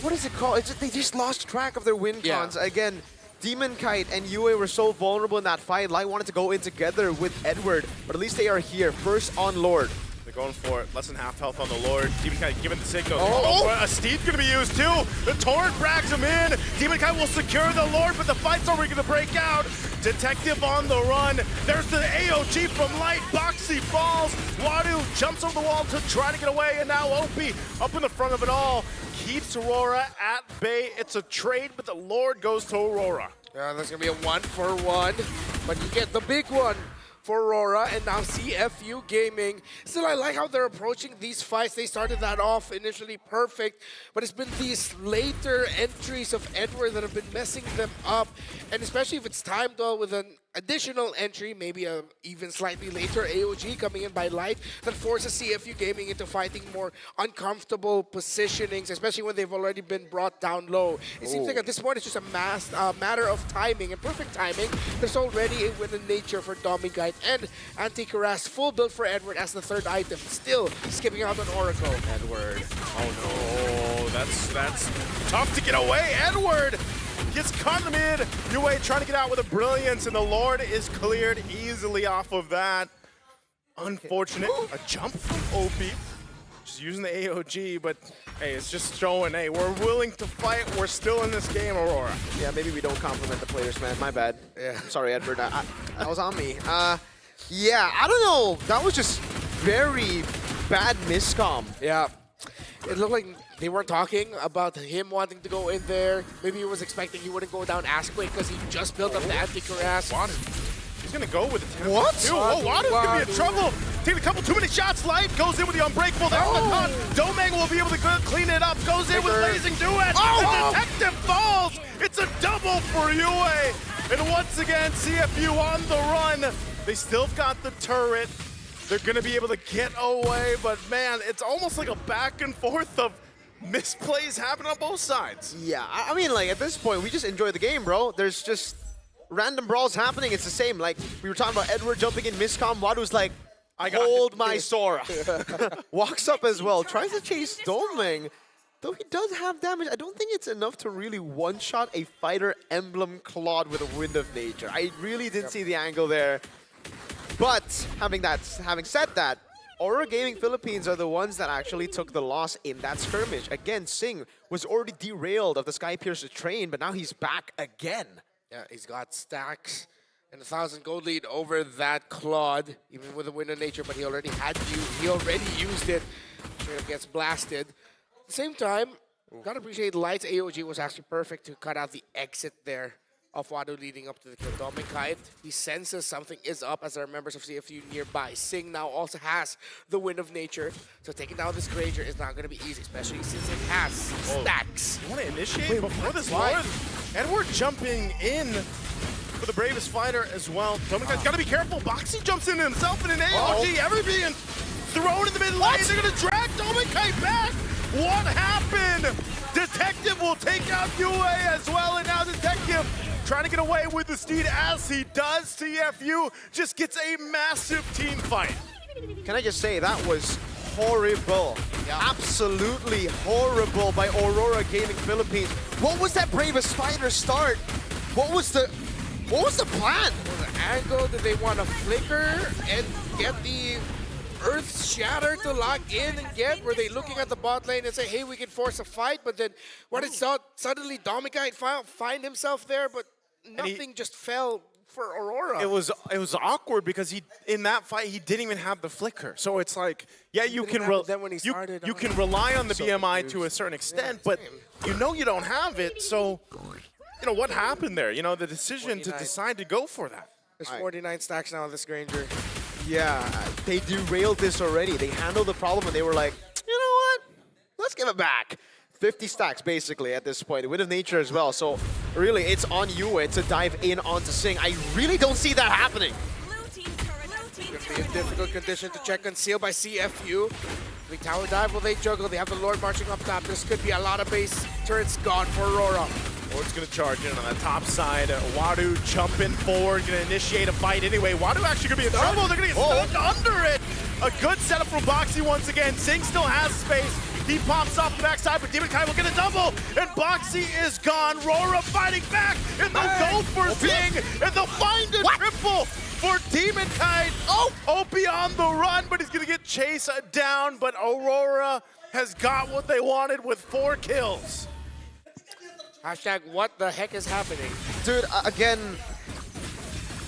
[SPEAKER 23] What is it called? They just lost track of their win cons. Again, Demon Kite and Yue were so vulnerable in that fight. Light wanted to go in together with Edward, but at least they are here. First on Lord.
[SPEAKER 3] They're going for it. Less than half health on the Lord. Demon Kite giving the signal. A Steve's going to be used too. The Torrent brags him in. Demon Kite will secure the Lord, but the fight's already going to break out. Detective on the run. There's the AOG from Light. Boxy falls. Wadu jumps over the wall to try to get away, and now Opie up in the front of it all. Keeps Aurora at bay. It's a trade, but the Lord goes to Aurora.
[SPEAKER 2] Yeah, there's going to be a 1-for-1, but you get the big one for Aurora, and now CFU Gaming. Still, I like how they're approaching these fights. They started that off initially perfect, but it's been these later entries of Edward that have been messing them up, and especially if it's timed well with an additional entry, maybe a even slightly later AOG coming in by Light, that forces CFU Gaming into fighting more uncomfortable positionings, especially when they've already been brought down low. It seems like at this point it's just a matter of timing, and perfect timing. There's already a win in nature for Domigite and Anti-Karas, full build for Edward as the third item, still skipping out on Oracle.
[SPEAKER 3] Edward, oh no, that's tough to get away. Edward Gets caught in the mid. UA trying to get out with a brilliance, and the Lord is cleared easily off of that. Unfortunate. A jump from OP. Just using the AOG, but hey, it's just showing, hey, we're willing to fight. We're still in this game, Aurora.
[SPEAKER 23] Yeah, maybe we don't compliment the players, man. My bad. Yeah. I'm sorry, Edward. That was on me. Yeah, I don't know. That was just very bad miscom.
[SPEAKER 2] Yeah. It looked like they weren't talking about him wanting to go in there. Maybe he was expecting he wouldn't go down as quick because he just built up the anti-harass.
[SPEAKER 3] He's going to go with the 10.
[SPEAKER 23] What?
[SPEAKER 3] Oh, Wadu's going to be in trouble. Taking a couple too many shots. Light goes in with the Unbreakable. There's the con. Domang will be able to clean it up. Goes in with Blazing Duet. The Detective falls. It's a double for UA. And once again, CFU on the run. They still got the turret. They're going to be able to get away. But man, it's almost like a back and forth of misplays happening on both sides.
[SPEAKER 23] Yeah, I mean, like, at this point, we just enjoy the game, bro. There's just random brawls happening. It's the same. Like, we were talking about Edward jumping in miscom. Wadu's like, hold my Sora. Walks up as well. Tries to chase Domang. Though he does have damage, I don't think it's enough to really one-shot a fighter emblem Claude with a Wind of Nature. I really didn't see the angle there. But having said that, Aurora Gaming Philippines are the ones that actually took the loss in that skirmish. Again, Singh was already derailed of the Skypiercer train, but now he's back again.
[SPEAKER 2] Yeah, he's got stacks and 1,000 gold lead over that Claude, even with a Wind of Nature, but he already used it. Straight up gets blasted. At the same time, gotta appreciate Light's AOG was actually perfect to cut out the exit there of Wadu leading up to the kill. Domang, he senses something is up as there are members of CFU nearby. Singh now also has the Wind of Nature, so taking down this Granger is not going to be easy, especially since it has stacks.
[SPEAKER 3] You want to initiate before this Lord? Edward jumping in for the bravest fighter as well. Domang's got to be careful. Boxy jumps in himself in an AOG. Every being thrown in the mid lane. They're going to drag Domang back. What happened? Detective will take out UA as well, and now Detective trying to get away with the steed as he does. CFU just gets a massive team fight.
[SPEAKER 23] Can I just say, that was horrible. Yeah. Absolutely horrible by Aurora Gaming Philippines. What was that bravest fighter start? What was the plan?
[SPEAKER 2] The angle, did they want to flicker and get the Earth Shatter to lock in and get? Were they looking at the bot lane and say, hey, we can force a fight? But then what it's suddenly Domang find himself there, but nothing just fell for Aurora.
[SPEAKER 3] It was awkward because in that fight he didn't even have the flicker. So it's like, yeah, you can rely on the BMI to a certain extent, but you know you don't have it. So you know what happened there? You know, the decision to decide to go for that.
[SPEAKER 2] There's 49 stacks now on this Granger.
[SPEAKER 23] Yeah, they derailed this already. They handled the problem and they were like, you know what? Let's give it back. 50 stacks basically at this point. Wind of Nature as well. So really, it's on UA to dive in onto Singh. I really don't see that happening.
[SPEAKER 2] It's going to be a difficult condition to check Conceal by CFU. The tower dive, will they juggle? They have the Lord marching up top. This could be a lot of base turrets gone for Aurora.
[SPEAKER 3] Lord's going to charge in on the top side. Wadu jumping forward, going to initiate a fight anyway. Wadu actually going to be in trouble. They're going to get stuck under it. A good setup from Boxy once again. Singh still has space. He pops off the backside, but Demon Kai will get a double. And Boxy is gone. Rora fighting back. And they'll go for Singh. And they'll find a triple for Demon Kai. OP on the run, but he's going to get chased down. But Aurora has got what they wanted with 4 kills.
[SPEAKER 2] Hashtag what the heck is happening?
[SPEAKER 23] Dude, again,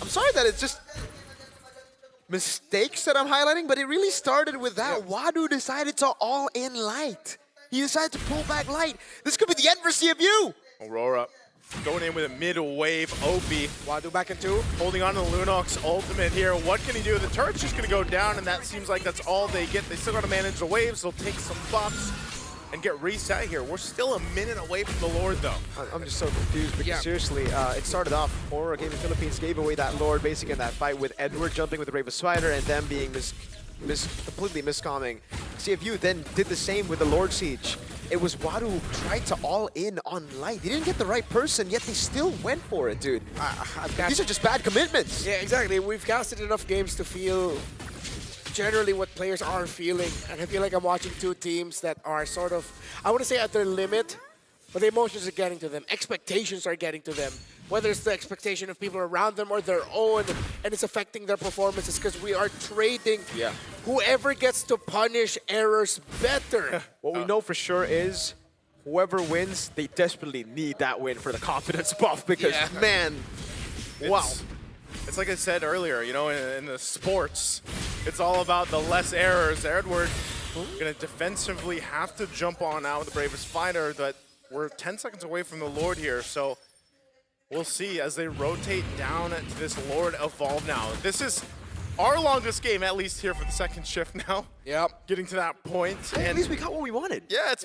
[SPEAKER 23] I'm sorry that it's just mistakes that I'm highlighting, but it really started with that. Wadu decided to all in Light. He decided to pull back Light. This could be the end for CFU.
[SPEAKER 3] Aurora going in with a mid-wave OP.
[SPEAKER 2] Wadu back in 2.
[SPEAKER 3] Holding on to Lunox ultimate here. What can he do? The turret's just going to go down, and that seems like that's all they get. They still got to manage the waves. They'll take some buffs and get reset here. We're still a minute away from the Lord, though.
[SPEAKER 23] I'm just so confused because seriously, it started off, Aurora Gaming Philippines gave away that Lord basically in that fight with Edward jumping with the Bravest Spider and them being completely miscomming. CFU then did the same with the Lord Siege. It was Wadu who tried to all in on Light. They didn't get the right person, yet they still went for it, dude. These are just bad commitments.
[SPEAKER 2] Yeah, exactly. We've casted enough games to feel generally what players are feeling, and I feel like I'm watching 2 teams that are sort of, I want to say at their limit, but the emotions are getting to them. Expectations are getting to them. Whether it's the expectation of people around them or their own, and it's affecting their performances because we are trading whoever gets to punish errors better.
[SPEAKER 23] What we know for sure is whoever wins, they desperately need that win for the confidence buff because, man, wow.
[SPEAKER 3] It's like I said earlier, you know, in the sports, it's all about the less errors. Edward going to defensively have to jump on out with the bravest fighter, but we're 10 seconds away from the Lord here, so we'll see as they rotate down to this Lord evolve now. This is our longest game, at least here for the second shift now.
[SPEAKER 2] Yep.
[SPEAKER 3] Getting to that point.
[SPEAKER 23] And at least we got what we wanted.
[SPEAKER 3] Yeah,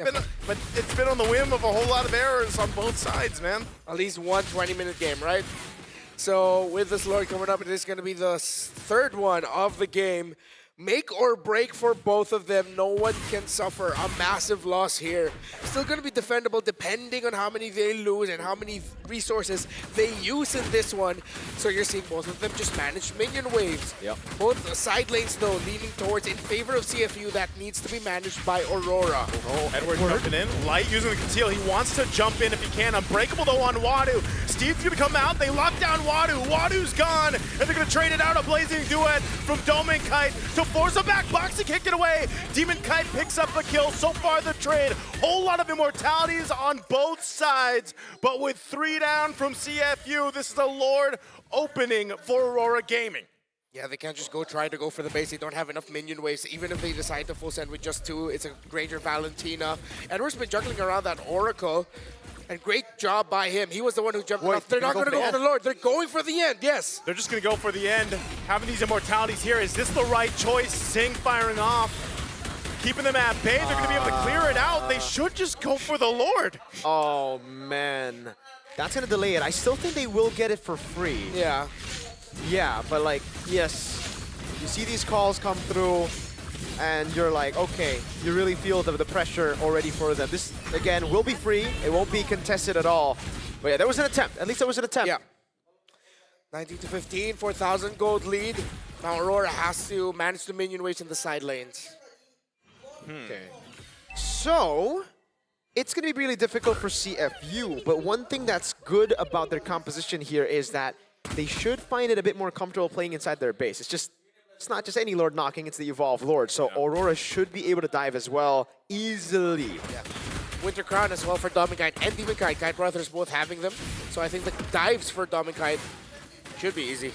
[SPEAKER 3] but it's been on the whim of a whole lot of errors on both sides, man.
[SPEAKER 2] At least one 20-minute game, right? So with this Lord coming up, it is going to be the third one of the game. Make or break for both of them. No one can suffer a massive loss here. Still going to be defendable depending on how many they lose and how many resources they use in this one. So you're seeing both of them just manage minion waves. Both side lanes, though, leaning towards in favor of CFU that needs to be managed by Aurora.
[SPEAKER 3] Edward jumping in. Light using the conceal. He wants to jump in if he can. Unbreakable, though, on Wadu. Steve's going to come out. They lock down Wadu. Wadu's gone. And they're going to trade it out. A blazing duet from Dome and Kite to force a back box to kick it away. Demon Kite picks up a kill. So far the trade, whole lot of immortalities on both sides, but with 3 down from CFU, this is a Lord opening for Aurora Gaming.
[SPEAKER 2] Yeah, they can't just try to go for the base. They don't have enough minion waves. Even if they decide to full send with just 2, it's a Granger Valentina. Edward's been juggling around that Oracle. And great job by him. He was the one who jumped off. They're not going to go for the Lord. They're going for the end, yes.
[SPEAKER 3] They're just going to go for the end. Having these immortalities here, is this the right choice? Zing firing off. Keeping them at bay. They're going to be able to clear it out. They should just go for the Lord.
[SPEAKER 23] Oh, man. That's going to delay it. I still think they will get it for free.
[SPEAKER 2] Yeah.
[SPEAKER 23] Yeah, but like, yes. You see these calls come through. And you're like, okay, you really feel the pressure already for them. This, again, will be free. It won't be contested at all. But yeah, there was an attempt. At least there was an attempt.
[SPEAKER 2] Yeah. 19-15, 4,000 gold lead. Now Aurora has to manage the minion waves in the side lanes.
[SPEAKER 23] Okay. So, it's going to be really difficult for CFU. But one thing that's good about their composition here is that they should find it a bit more comfortable playing inside their base. It's not just any Lord knocking, it's the Evolved Lord. So Aurora should be able to dive as well, easily.
[SPEAKER 2] Yeah. Winter Crown as well for Dominkite and Demon Kite. Kite Brothers both having them. So I think the dives for Dominkite should be easy.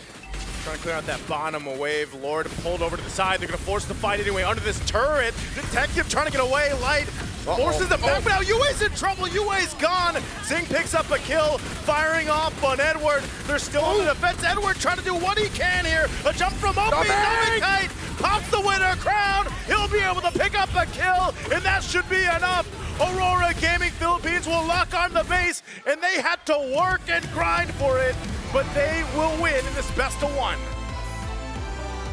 [SPEAKER 3] Trying to clear out that bottom wave. Lord pulled over to the side. They're going to force the fight anyway under this turret. Detective trying to get away. Light forces them back. But now Yue's in trouble. Yue's gone. Zing picks up a kill. Firing off on Edward. They're still on the defense. Edward trying to do what he can here. A jump from Opie. Kite pops the winner crown. He'll be able to pick up a kill. And that should be enough. Aurora Gaming Philippines will lock on the base. And they had to work and grind for it. But they will win in this best of 1.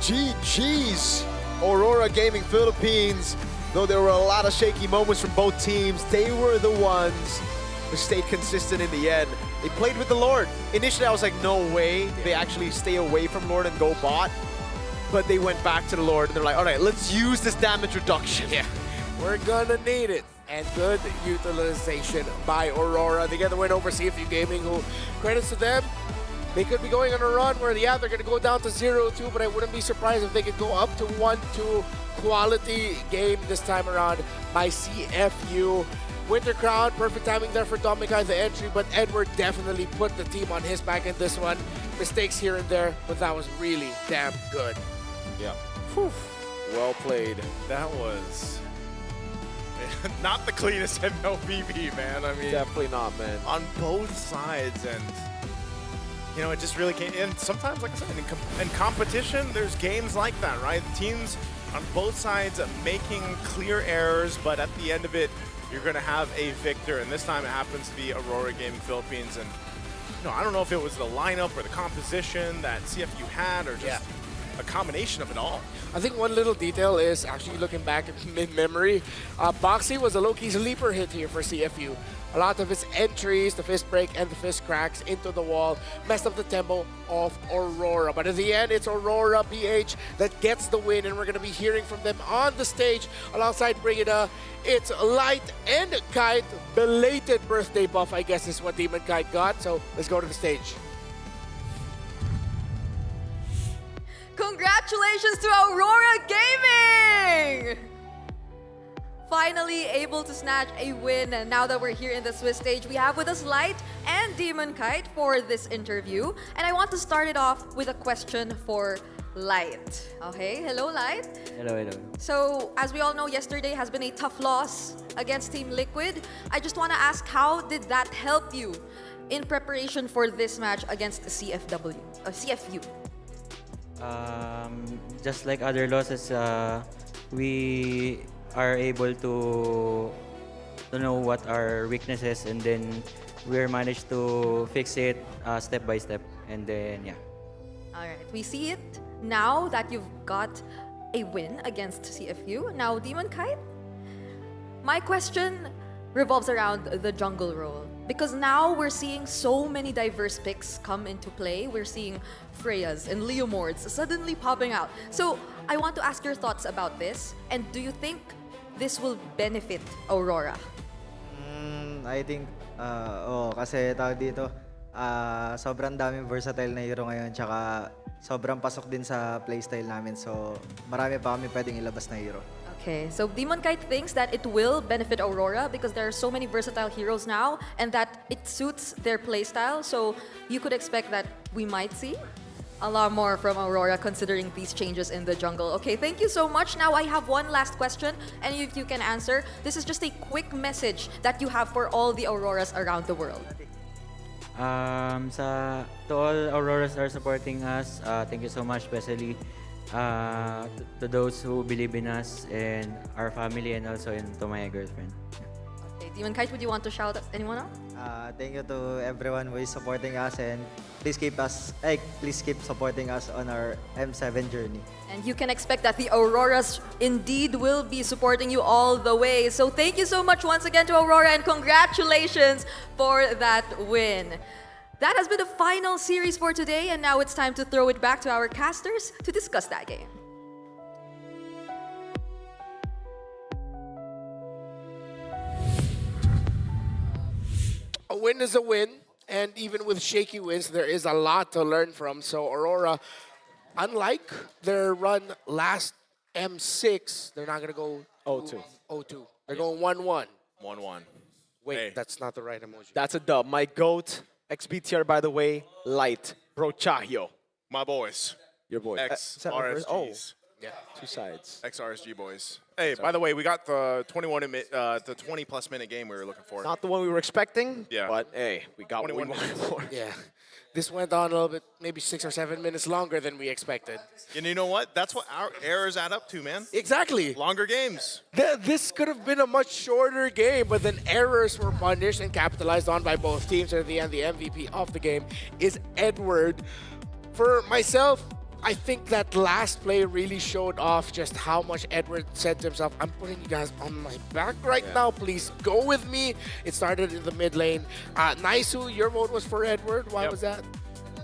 [SPEAKER 23] GG's, Aurora Gaming Philippines. Though there were a lot of shaky moments from both teams, they were the ones who stayed consistent in the end. They played with the Lord. Initially, I was like, no way. They actually stay away from Lord and go bot. But they went back to the Lord, and they're like, all right, let's use this damage reduction.
[SPEAKER 2] Yeah, we're gonna need it. And good utilization by Aurora. They get the win over CFU Gaming, who, credits to them, they could be going on a run where, yeah, they're going to go down to 0-2, but I wouldn't be surprised if they could go up to 1-2. Quality game this time around by CFU. Winter Crown, perfect timing there for Dominicai, the entry, but Edward definitely put the team on his back in this one. Mistakes here and there, but that was really damn good.
[SPEAKER 23] Yeah. Whew. Well played.
[SPEAKER 3] That was not the cleanest MLBB, man. I mean,
[SPEAKER 23] definitely not, man.
[SPEAKER 3] On both sides, and you know, it just really came. And sometimes, like I said, in competition, there's games like that, right? Teams on both sides making clear errors, but at the end of it, you're going to have a victor. And this time, it happens to be Aurora Gaming Philippines. And you know, I don't know if it was the lineup or the composition that CFU had, or just a combination of it all.
[SPEAKER 2] I think one little detail is, actually looking back in memory, Boxy was a low-key sleeper hit here for CFU. A lot of his entries, the fist break and the fist cracks into the wall, messed up the tempo of Aurora. But at the end, it's Aurora BH that gets the win, and we're going to be hearing from them on the stage alongside Brigida. It's Light and Kite. Belated birthday buff, I guess, is what Demon Kite got. So let's go to the stage.
[SPEAKER 6] Congratulations to Aurora Gaming! Finally able to snatch a win. And now that we're here in the Swiss stage, we have with us Light and Demon Kite for this interview. And I want to start it off with a question for Light. Okay, hello Light.
[SPEAKER 24] Hello, hello.
[SPEAKER 6] So, as we all know, yesterday has been a tough loss against Team Liquid. I just want to ask, how did that help you in preparation for this match against CFU?
[SPEAKER 9] Just like other losses, we are able to know what our weaknesses, and then we managed to fix it step by step, and then yeah.
[SPEAKER 6] All right, we see it now that you've got a win against CFU. Now, Demon Kite, my question revolves around the jungle role. Because now we're seeing so many diverse picks come into play. We're seeing Freyas and Leomords suddenly popping out. So I want to ask your thoughts about this. And do you think this will benefit Aurora?
[SPEAKER 1] I think, kasi tawag dito, sobrang daming versatile na hero ngayon, tsaka sobrang pasok din sa playstyle namin. So marami pa kami pwedeng ilabas na hero.
[SPEAKER 6] Okay, so Demon Kite thinks that it will benefit Aurora because there are so many versatile heroes now and that it suits their playstyle. So you could expect that we might see a lot more from Aurora considering these changes in the jungle. Okay, thank you so much. Now I have one last question, and if you can answer, this is just a quick message that you have for all the Auroras around the world.
[SPEAKER 9] To all Auroras are supporting us, thank you so much, especially to those who believe in us and our family, and also to my girlfriend.
[SPEAKER 6] Okay, Demon Kite, would you want to shout at anyone else?
[SPEAKER 1] Thank you to everyone who is supporting us, and please keep supporting us on our M7 journey.
[SPEAKER 6] And you can expect that the Auroras indeed will be supporting you all the way. So thank you so much once again to Aurora, and congratulations for that win. That has been the final series for today, and now it's time to throw it back to our casters to discuss that game.
[SPEAKER 2] A win is a win, and even with shaky wins, there is a lot to learn from. So Aurora, unlike their run last M6, they're not going to go
[SPEAKER 23] 0-2.
[SPEAKER 2] 0-2. They're going 1-1.
[SPEAKER 3] 1-1.
[SPEAKER 2] Wait,
[SPEAKER 3] Hey.
[SPEAKER 2] that's not the right emoji.
[SPEAKER 23] That's a dub. My GOAT, XBTR, by the way, Light, Brochahio.
[SPEAKER 3] My boys.
[SPEAKER 23] Your boy.
[SPEAKER 3] Ex-RSGs.
[SPEAKER 2] Yeah.
[SPEAKER 23] Two sides.
[SPEAKER 3] Ex-RSG boys. Hey, by the way, we got the 20-plus minute game we were looking for.
[SPEAKER 23] Not the one we were expecting,
[SPEAKER 3] Yeah.
[SPEAKER 23] but hey, we got what we
[SPEAKER 3] 21
[SPEAKER 23] wanted
[SPEAKER 3] minutes.
[SPEAKER 23] for.
[SPEAKER 2] Yeah. This went on a little bit, maybe 6 or 7 minutes longer than we expected.
[SPEAKER 3] And you know what? That's what our errors add up to, man.
[SPEAKER 2] Exactly.
[SPEAKER 3] Longer games.
[SPEAKER 2] This could have been a much shorter game, but then errors were punished and capitalized on by both teams. And at the end, the MVP of the game is Edward. For myself, I think that last play really showed off just how much Edward said to himself, I'm putting you guys on my back right now. Please go with me. It started in the mid lane. Naisu, your vote was for Edward. Why was that?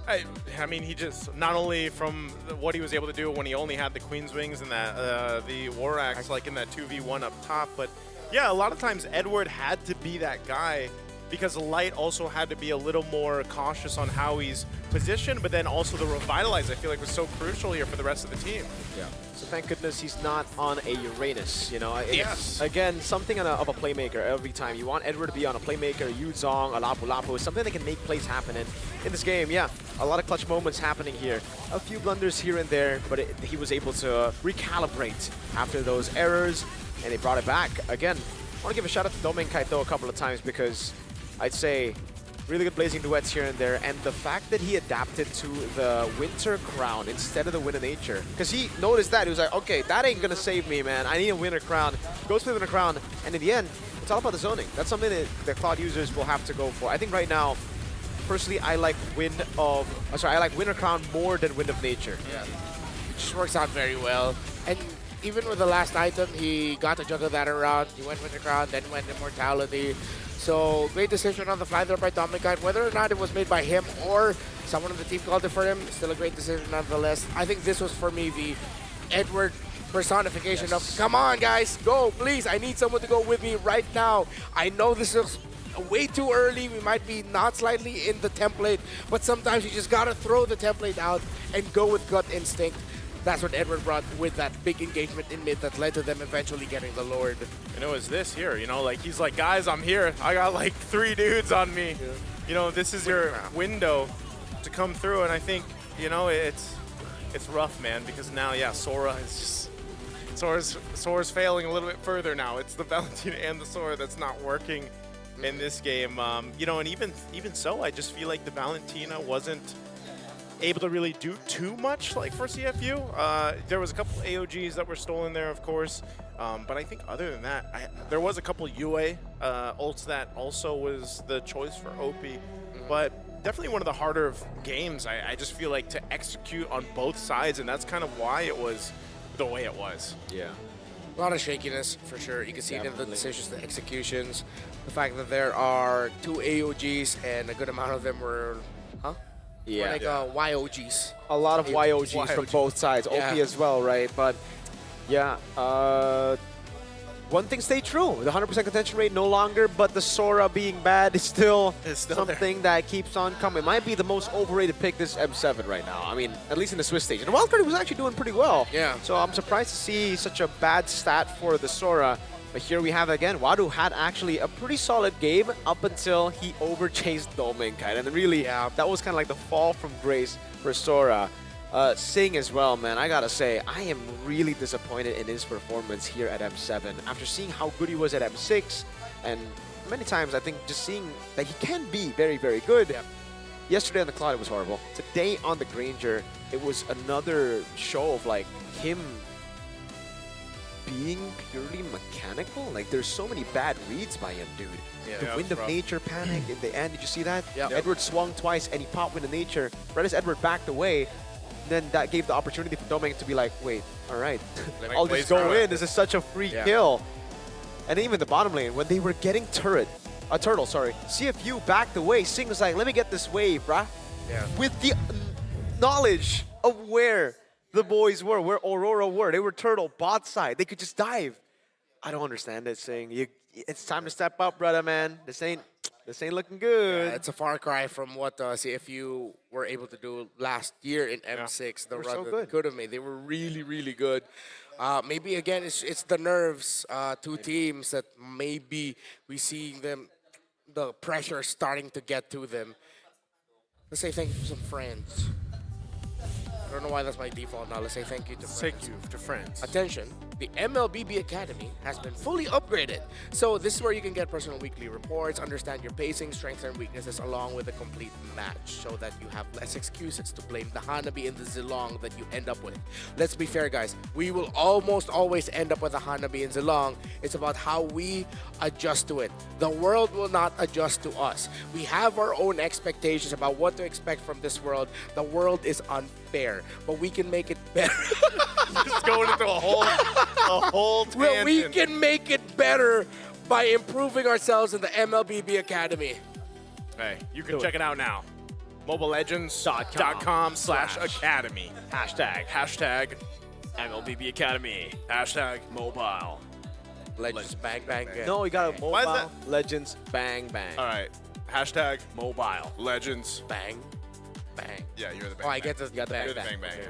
[SPEAKER 3] I mean, he just, not only from what he was able to do when he only had the Queen's Wings and that the War Axe, like in that 2v1 up top, but yeah, a lot of times Edward had to be that guy because Light also had to be a little more cautious on how he's positioned, but then also the Revitalize, I feel like, was so crucial here for the rest of the team.
[SPEAKER 23] Yeah. So thank goodness he's not on a Uranus, you know? It's,
[SPEAKER 3] Yes.
[SPEAKER 23] Again, something of a playmaker every time. You want Edward to be on a playmaker, Yu Zong, a Lapu Lapu, something that can make plays happen. And in this game, yeah, a lot of clutch moments happening here. A few blunders here and there, but he was able to recalibrate after those errors, and they brought it back. Again, I want to give a shout out to Domain Kaito a couple of times because I'd say really good blazing duets here and there, and the fact that he adapted to the Winter Crown instead of the Winter Nature. Because he noticed that, he was like, okay, that ain't gonna save me, man. I need a Winter Crown. Goes for the Winter Crown, and in the end, it's all about the zoning. That's something that the Cloud users will have to go for. I think right now, personally, I like Winter Crown more than Wind of Nature.
[SPEAKER 2] Yeah. It just works out very well. And even with the last item, he got to juggle that around. He went with the crown, then went immortality. So great decision on the fly there by Dominicite. Whether or not it was made by him or someone on the team called it for him, still a great decision nonetheless. I think this was for me the Edward personification of, come on guys, go, please, I need someone to go with me right now. I know this is way too early, we might be not slightly in the template, but sometimes you just gotta throw the template out and go with gut instinct. That's what Edward brought with that big engagement in mid that led to them eventually getting the Lord.
[SPEAKER 3] And it was this here, you know, like he's like, guys, I'm here. I got like 3 dudes on me. Yeah. You know, this is your window to come through, and I think, you know, it's rough, man, because now, yeah, Sora is just, Sora's failing a little bit further now. It's the Valentina and the Sora that's not working in this game. You know, and even so, I just feel like the Valentina wasn't able to really do too much like for CFU. There was a couple AOGs that were stolen there, of course, but I think other than that, there was a couple UA ults that also was the choice for OP, but definitely one of the harder games, I just feel like, to execute on both sides, and that's kind of why it was the way it was.
[SPEAKER 2] Yeah. A lot of shakiness, for sure. You can see it in the decisions, the executions, the fact that there are 2 AOGs and a good amount of them were,
[SPEAKER 23] Yeah.
[SPEAKER 2] like YOGs.
[SPEAKER 23] A lot of YOGs from both sides, OP as well, right? But yeah, one thing stayed true. The 100% contention rate no longer, but the Sora being bad is still something that keeps on coming. It might be the most overrated pick this M7 right now. I mean, at least in the Swiss stage. And Wildcard was actually doing pretty well.
[SPEAKER 2] Yeah.
[SPEAKER 23] So I'm surprised to see such a bad stat for the Sora. But here we have again, Wadu had actually a pretty solid game up until he overchased Dominicite. And really, that was kind of like the fall from grace for Sora. Sing as well, man. I gotta say, I am really disappointed in his performance here at M7. After seeing how good he was at M6, and many times I think just seeing that he can be very, very good. Yesterday on the Cloud, it was horrible. Today on the Granger, it was another show of like him being purely mechanical. Like, there's so many bad reads by him, dude. The Wind of Nature panic in the end, did you see that? Edward swung twice and he popped Wind of Nature. Right as Edward backed away, then that gave the opportunity for Dominic to be like, wait, all right, I'll just go in. This is such a free kill. And even the bottom lane, when they were getting turtle, CFU backed away. Sing was like, let me get this wave, bruh. With the knowledge of where the boys were, where Aurora were. They were turtle bot side. They could just dive. I don't understand it, Sing. It's time to step up, brother, man. This ain't looking good.
[SPEAKER 2] Yeah, it's a far cry from what CFU were able to do last year in M6. The run that they could have made. They were really, really good. Maybe, again, it's the nerves, 2 teams that maybe we see them, the pressure starting to get to them. Let's say thank you to some friends. I don't know why that's my default now. Let's say thank you to friends.
[SPEAKER 3] Thank you to friends.
[SPEAKER 2] Attention, the MLBB Academy has been fully upgraded. So this is where you can get personal weekly reports, understand your pacing, strengths, and weaknesses, along with a complete match, so that you have less excuses to blame the Hanabi and the Zilong that you end up with. Let's be fair, guys. We will almost always end up with a Hanabi and Zilong. It's about how we adjust to it. The world will not adjust to us. We have our own expectations about what to expect from this world. The world is unfair, but we can make it better.
[SPEAKER 3] Just going into a whole tangent.
[SPEAKER 2] Well, we can make it better by improving ourselves in the MLBB Academy.
[SPEAKER 3] Hey, you can check it out now. mobilelegends.com/academy. Hashtag
[SPEAKER 10] MLBB Academy.
[SPEAKER 3] Hashtag mobile.
[SPEAKER 2] Legends bang bang bang.
[SPEAKER 23] No, you got a
[SPEAKER 3] Why is
[SPEAKER 23] mobile Legends bang bang.
[SPEAKER 3] All right. Hashtag mobile legends
[SPEAKER 2] bang bang.
[SPEAKER 3] Yeah, you're the bang.
[SPEAKER 2] Oh, I get the
[SPEAKER 3] You're the
[SPEAKER 2] bang
[SPEAKER 3] bang bang.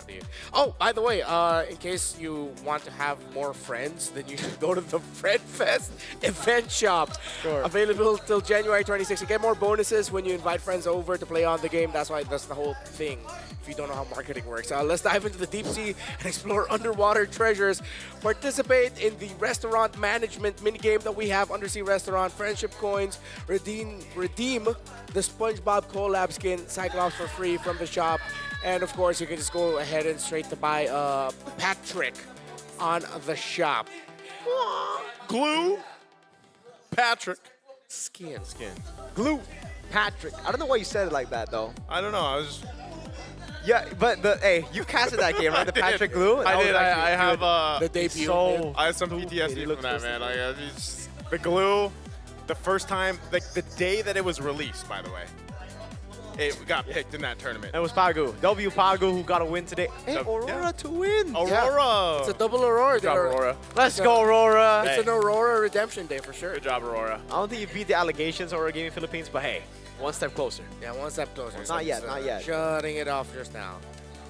[SPEAKER 2] bang. Oh, by the way, in case you want to have more friends, then you should go to the Friend Fest event shop.
[SPEAKER 23] Sure.
[SPEAKER 2] Available till January 26th. You get more bonuses when you invite friends over to play on the game. That's the whole thing. If you don't know how marketing works, let's dive into the deep sea and explore underwater treasures. Participate in the restaurant management minigame that we have, Undersea Restaurant, friendship coins, redeem the SpongeBob collab skin, Cyclops, for free from the shop. And of course, you can just go ahead and straight to buy Patrick on the shop.
[SPEAKER 3] Glue Patrick.
[SPEAKER 2] Skin.
[SPEAKER 23] Glue Patrick. I don't know why you said it like that, though.
[SPEAKER 3] I don't know. I was
[SPEAKER 23] Yeah, but hey, you casted that game, right? The Patrick Glue?
[SPEAKER 3] I did. I have
[SPEAKER 2] The debut.
[SPEAKER 23] So
[SPEAKER 3] I have some PTSD from that, man. Like, the glue, the first time, like the day that it was released, by the way, it got picked in that tournament.
[SPEAKER 23] It was Pagu. W Pagu who got a win today. Hey, Aurora to win.
[SPEAKER 3] Aurora.
[SPEAKER 2] It's a double Aurora.
[SPEAKER 3] Good job, Aurora.
[SPEAKER 23] Let's go, Aurora.
[SPEAKER 2] It's an Aurora redemption day for sure.
[SPEAKER 3] Good job, Aurora.
[SPEAKER 23] I don't think you beat the allegations Aurora Gaming Philippines, but hey, one step closer.
[SPEAKER 2] Yeah, one step closer.
[SPEAKER 23] Not yet, not yet.
[SPEAKER 2] Shutting it off just now.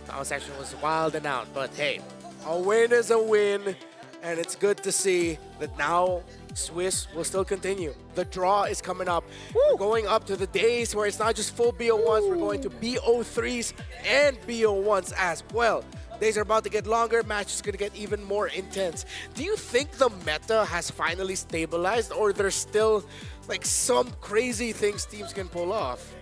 [SPEAKER 2] Our section was wild and out, but hey, a win is a win, and it's good to see that now Swiss will still continue. The draw is coming up. We're going up to the days where it's not just full BO1s, we're going to BO3s and BO1s as well. Days are about to get longer, matches going to get even more intense. Do you think the meta has finally stabilized, or there's still like some crazy things teams can pull off?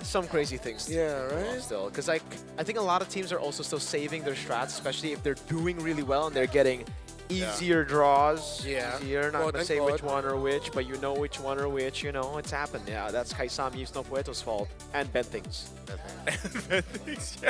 [SPEAKER 23] Some crazy things.
[SPEAKER 2] Yeah, right?
[SPEAKER 23] Still, because I think a lot of teams are also still saving their strats, especially if they're doing really well and they're getting easier draws.
[SPEAKER 2] Yeah.
[SPEAKER 23] Easier, not going to say which one or which, but you know which one or which, you know, it's happened. Yeah, that's Kaisam Yves No Pueto's fault. And Bentings.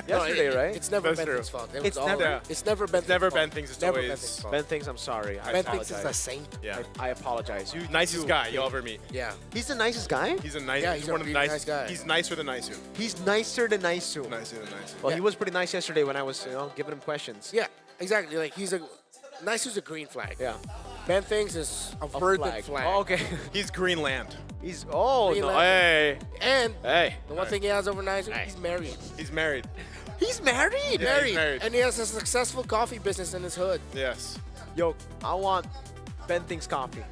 [SPEAKER 23] Yesterday, right?
[SPEAKER 2] It's never
[SPEAKER 23] That's
[SPEAKER 2] Bentings'
[SPEAKER 23] true.
[SPEAKER 2] fault.
[SPEAKER 23] It's never.
[SPEAKER 2] It's never Bentings'
[SPEAKER 3] Never
[SPEAKER 2] fault.
[SPEAKER 3] Bentings. It's
[SPEAKER 2] Never
[SPEAKER 3] always
[SPEAKER 2] Bentings' fault.
[SPEAKER 23] Bentings, I'm sorry. I
[SPEAKER 2] Bentings
[SPEAKER 23] apologize.
[SPEAKER 2] is a saint.
[SPEAKER 3] Yeah.
[SPEAKER 23] I apologize. You
[SPEAKER 3] Nicest
[SPEAKER 23] you-
[SPEAKER 3] guy you'll ever meet.
[SPEAKER 2] Yeah.
[SPEAKER 23] He's the nicest guy?
[SPEAKER 3] He's a nice.
[SPEAKER 2] Yeah,
[SPEAKER 3] he's
[SPEAKER 2] he's a
[SPEAKER 3] one of the
[SPEAKER 2] really
[SPEAKER 3] nicest.
[SPEAKER 2] nice guy.
[SPEAKER 3] He's nicer than Naisu.
[SPEAKER 23] He's nicer than Naisu.
[SPEAKER 3] Nicer than Naisu.
[SPEAKER 23] Well, he was pretty nice yesterday when I was, giving him questions.
[SPEAKER 2] Yeah, exactly. Like he's a nice as a green flag.
[SPEAKER 23] Yeah.
[SPEAKER 2] Bentings is a verdant flag.
[SPEAKER 23] Oh, okay.
[SPEAKER 3] He's Greenland.
[SPEAKER 23] He's no,
[SPEAKER 2] Greenland.
[SPEAKER 23] hey.
[SPEAKER 2] And
[SPEAKER 23] Hey.
[SPEAKER 2] the one thing he has over Nice, he's married.
[SPEAKER 3] He's married.
[SPEAKER 23] He's married.
[SPEAKER 3] Yeah, he's married.
[SPEAKER 2] And he has a successful coffee business in his hood.
[SPEAKER 3] Yes.
[SPEAKER 23] Yo, I want Bentings coffee.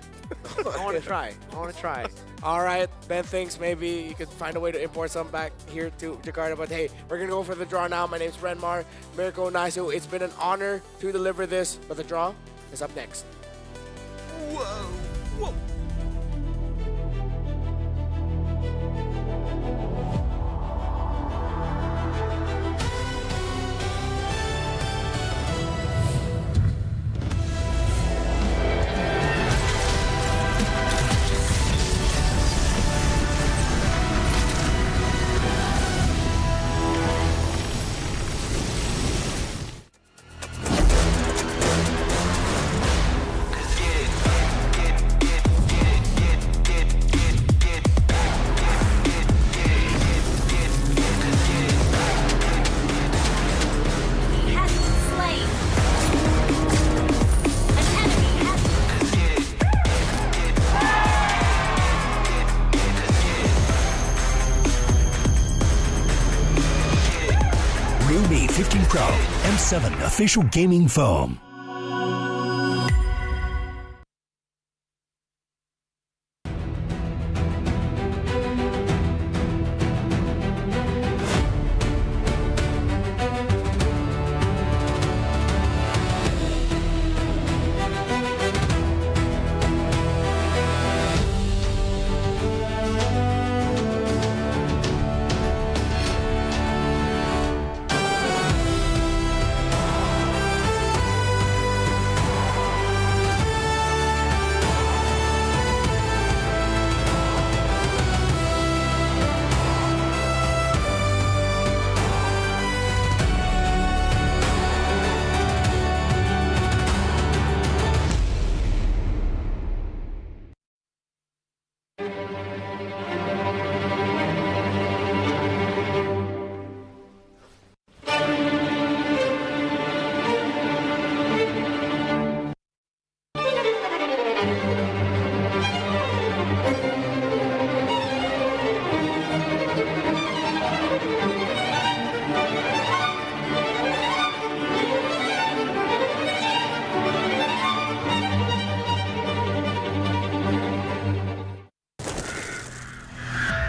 [SPEAKER 23] I want to try.
[SPEAKER 2] All right, Bentings, maybe you could find a way to import some back here to Jakarta. But hey, we're going to go for the draw now. My name's Renmar, Mirko Naisu. It's been an honor to deliver this, but the draw is up next.
[SPEAKER 23] Whoa.
[SPEAKER 15] Realme 15 Pro M7 official gaming foam.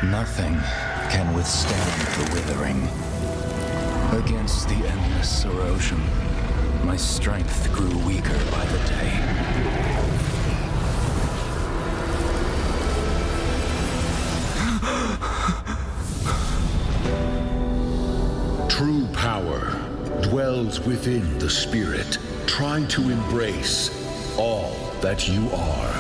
[SPEAKER 14] Nothing can withstand the withering. Against the endless erosion, my strength grew weaker by the day.
[SPEAKER 8] True power dwells within the spirit. Try to embrace all that you are.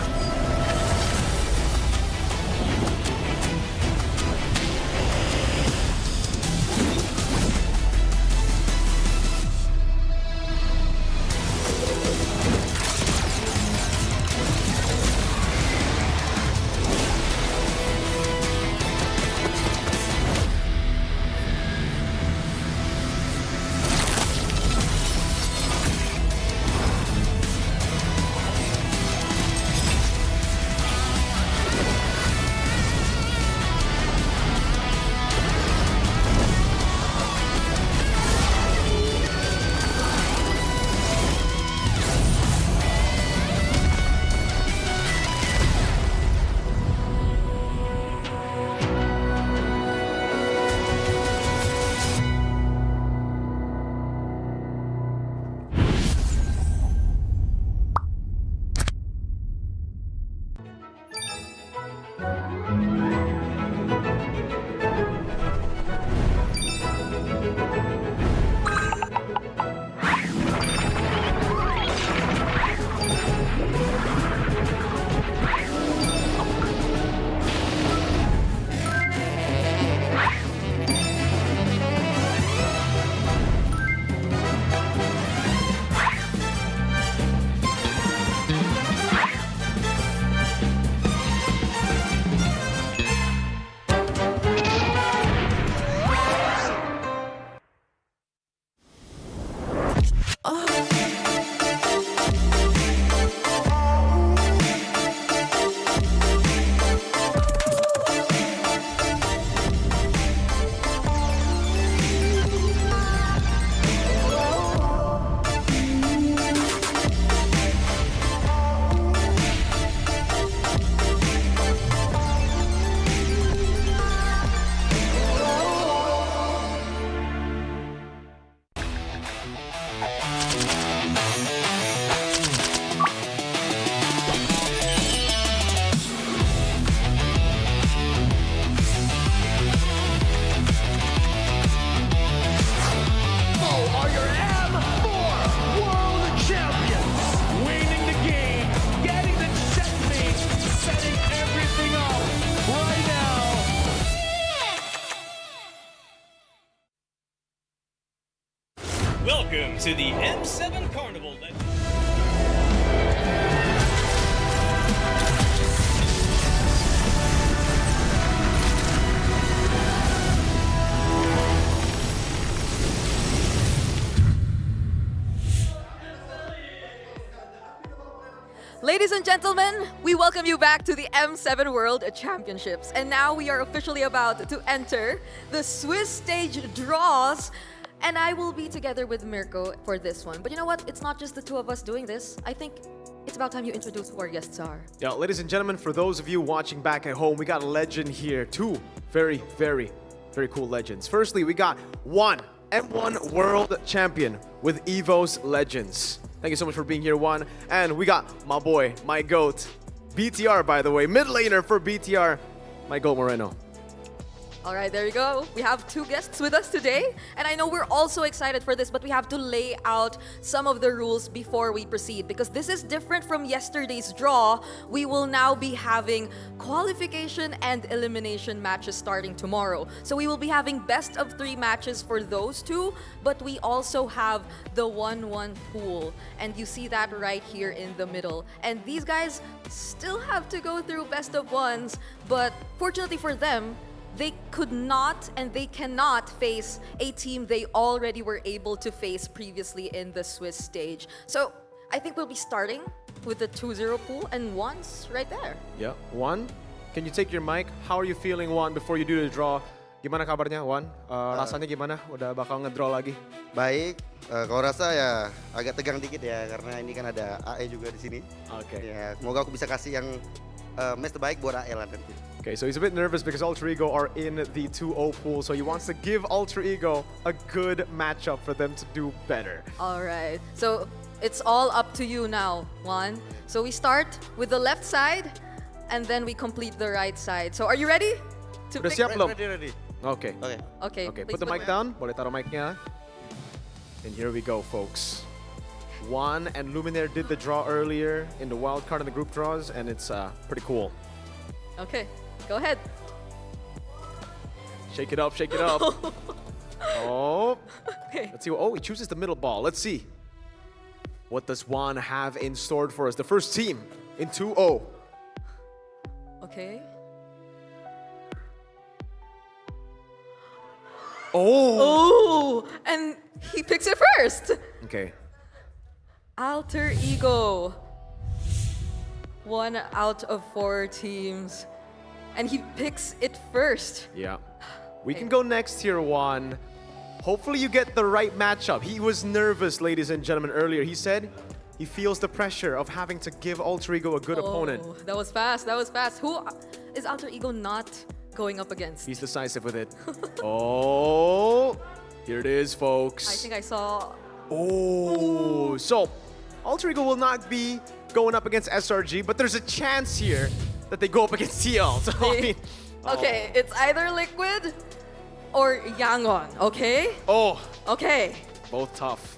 [SPEAKER 16] to the M7 Carnival Legend.
[SPEAKER 6] Ladies and gentlemen, we welcome you back to the M7 World Championships. And now we are officially about to enter the Swiss stage draws. And I will be together with Mirko for this one. But you know what? It's not just the two of us doing this. I think it's about time you introduce who our guests are.
[SPEAKER 23] Yeah, ladies and gentlemen, for those of you watching back at home, we got a legend here. Two very, very, very cool legends. Firstly, we got one M1 World Champion with EVO's Legends. Thank you so much for being here, Juan. And we got my boy, my GOAT, BTR, by the way, mid laner for BTR, my GOAT Moreno.
[SPEAKER 6] All right, there you go. We have two guests with us today. And I know we're also excited for this, but we have to lay out some of the rules before we proceed because this is different from yesterday's draw. We will now be having qualification and elimination matches starting tomorrow. So we will be having best of 3 matches for those two, but we also have the 1-1 pool. And you see that right here in the middle. And these guys still have to go through best of 1s, but fortunately for them, they could not and they cannot face a team they already were able to face previously in the Swiss stage. So I think we'll be starting with the 2-0 pool and Juan's right there.
[SPEAKER 23] Yeah, Juan, can you take your mic? How are you feeling, Juan, before you do the draw? Gimana kabarnya, Juan? Rasanya gimana? Udah bakal ngedraw lagi?
[SPEAKER 12] Baik, kalau rasa ya agak tegang dikit ya karena ini kan ada AE juga di sini.
[SPEAKER 23] Oke. Ya, semoga
[SPEAKER 12] aku bisa kasih yang match terbaik buat AE lah nanti.
[SPEAKER 23] Okay, so he's a bit nervous because Alter Ego are in the 2-0 pool, so he wants to give Alter Ego a good matchup for them to do better.
[SPEAKER 6] All right, so it's all up to you now, Juan. So we start with the left side, and then we complete the right side. So are you ready?
[SPEAKER 23] Udah siap belum?
[SPEAKER 12] Ready.
[SPEAKER 23] Okay.
[SPEAKER 6] Okay,
[SPEAKER 23] Put the mic down. Boleh taruh mic-nya. And here we go, folks. Juan and Luminaire did the draw earlier in the wild card and the group draws, and it's pretty cool.
[SPEAKER 6] Okay, go ahead.
[SPEAKER 23] Shake it up, shake it up. Oh.
[SPEAKER 6] Okay.
[SPEAKER 23] Let's see. Oh, he chooses the middle ball. Let's see. What does Juan have in store for us? The first team in 2-0.
[SPEAKER 6] Okay.
[SPEAKER 23] Oh.
[SPEAKER 6] Oh, and he picks it first.
[SPEAKER 23] Okay.
[SPEAKER 6] Alter Ego. 1 out of 4 teams. And he picks it first.
[SPEAKER 23] Yeah. We can go next here, Juan. Hopefully you get the right matchup. He was nervous, ladies and gentlemen, earlier. He said he feels the pressure of having to give Alter Ego a good opponent.
[SPEAKER 6] That was fast, that was fast. Who is Alter Ego not going up against?
[SPEAKER 23] He's decisive with it. Oh, here it is, folks.
[SPEAKER 6] I think I saw...
[SPEAKER 23] Oh, so Alter Ego will not be going up against SRG, but there's a chance here that they go up against TL. So, I mean,
[SPEAKER 6] Okay, it's either Liquid or Yangon, okay?
[SPEAKER 23] Oh.
[SPEAKER 6] Okay.
[SPEAKER 23] Both tough.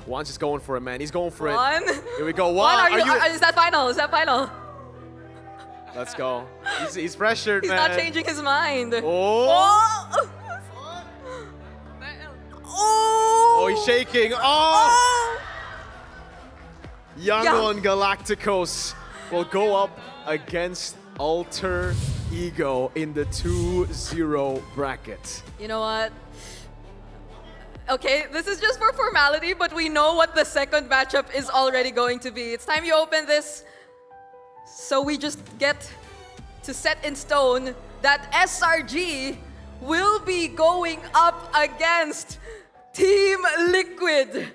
[SPEAKER 23] Juan's just going for it, man. He's going for
[SPEAKER 6] Juan?
[SPEAKER 23] it. Here we go.
[SPEAKER 6] Juan,
[SPEAKER 23] Juan,
[SPEAKER 6] is that final? Is that final?
[SPEAKER 23] Let's go. He's pressured,
[SPEAKER 6] He's
[SPEAKER 23] man.
[SPEAKER 6] not changing his mind.
[SPEAKER 23] Oh. Oh, he's shaking. Oh! Yangon Galacticos will go up against Alter Ego in the 2-0 bracket.
[SPEAKER 6] You know what? Okay, this is just for formality, but we know what the second matchup is already going to be. It's time you open this, so we just get to set in stone that SRG will be going up against Team Liquid.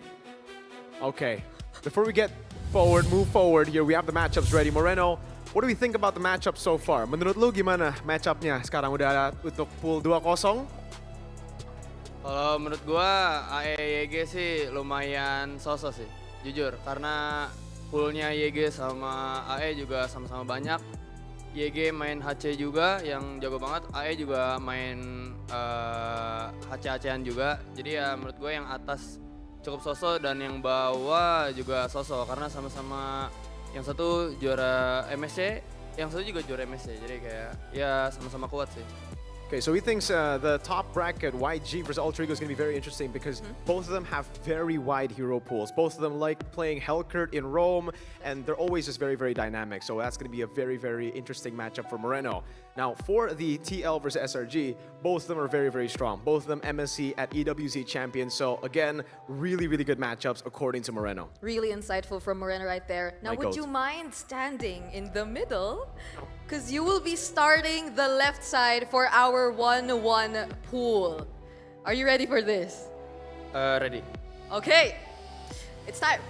[SPEAKER 23] Okay, before we get move forward here, we have the matchups ready. Moreno, what do we think about the matchup so far? Menurut lu gimana matchupnya sekarang udah untuk pool 2-0?
[SPEAKER 20] Kalau menurut gua AE YG sih lumayan sosok sih, jujur. Karena poolnya YG sama AE juga sama-sama banyak. YG main HC juga yang jago banget, AE juga main HC-HCan juga. Jadi ya menurut gua yang atas cukup sosok dan yang bawah juga sosok karena sama-sama yang satu juara MSC, yang satu juga juara MSC. Jadi kayak ya sama-sama kuat sih.
[SPEAKER 23] Okay, so he thinks the top bracket, YG versus Ultra Ego, is going to be very interesting because both of them have very wide hero pools. Both of them like playing Hellcurt in Rome, and they're always just very, very dynamic. So that's going to be a very, very interesting matchup for Moreno. Now, for the TL versus SRG, both of them are very, very strong. Both of them MSC at EWC champions. So again, really, really good matchups according to Moreno.
[SPEAKER 6] Really insightful from Moreno right there. Now, would you mind standing in the middle? Because you will be starting the left side for our 1-1 pool. Are you ready for this?
[SPEAKER 20] Ready.
[SPEAKER 6] Okay, it's time.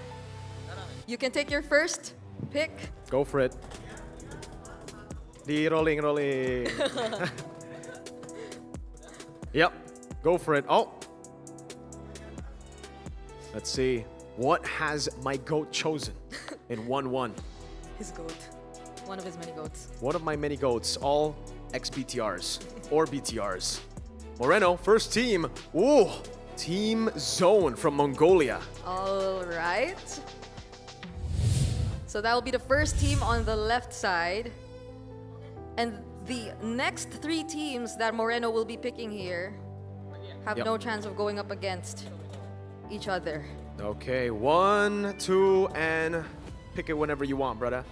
[SPEAKER 6] You can take your first pick.
[SPEAKER 23] Go for it. The rolling. Yep, go for it. Oh. Let's see. What has my goat chosen in 1-1?
[SPEAKER 6] His goat. One of his many goats.
[SPEAKER 23] One of my many goats, all ex-BTRs or BTRs. Moreno, first team. Ooh, Team Zone from Mongolia.
[SPEAKER 6] All right. So that will be the first team on the left side. And the next 3 teams that Moreno will be picking here have no chance of going up against each other.
[SPEAKER 23] Okay, 1, 2, and pick it whenever you want, brother.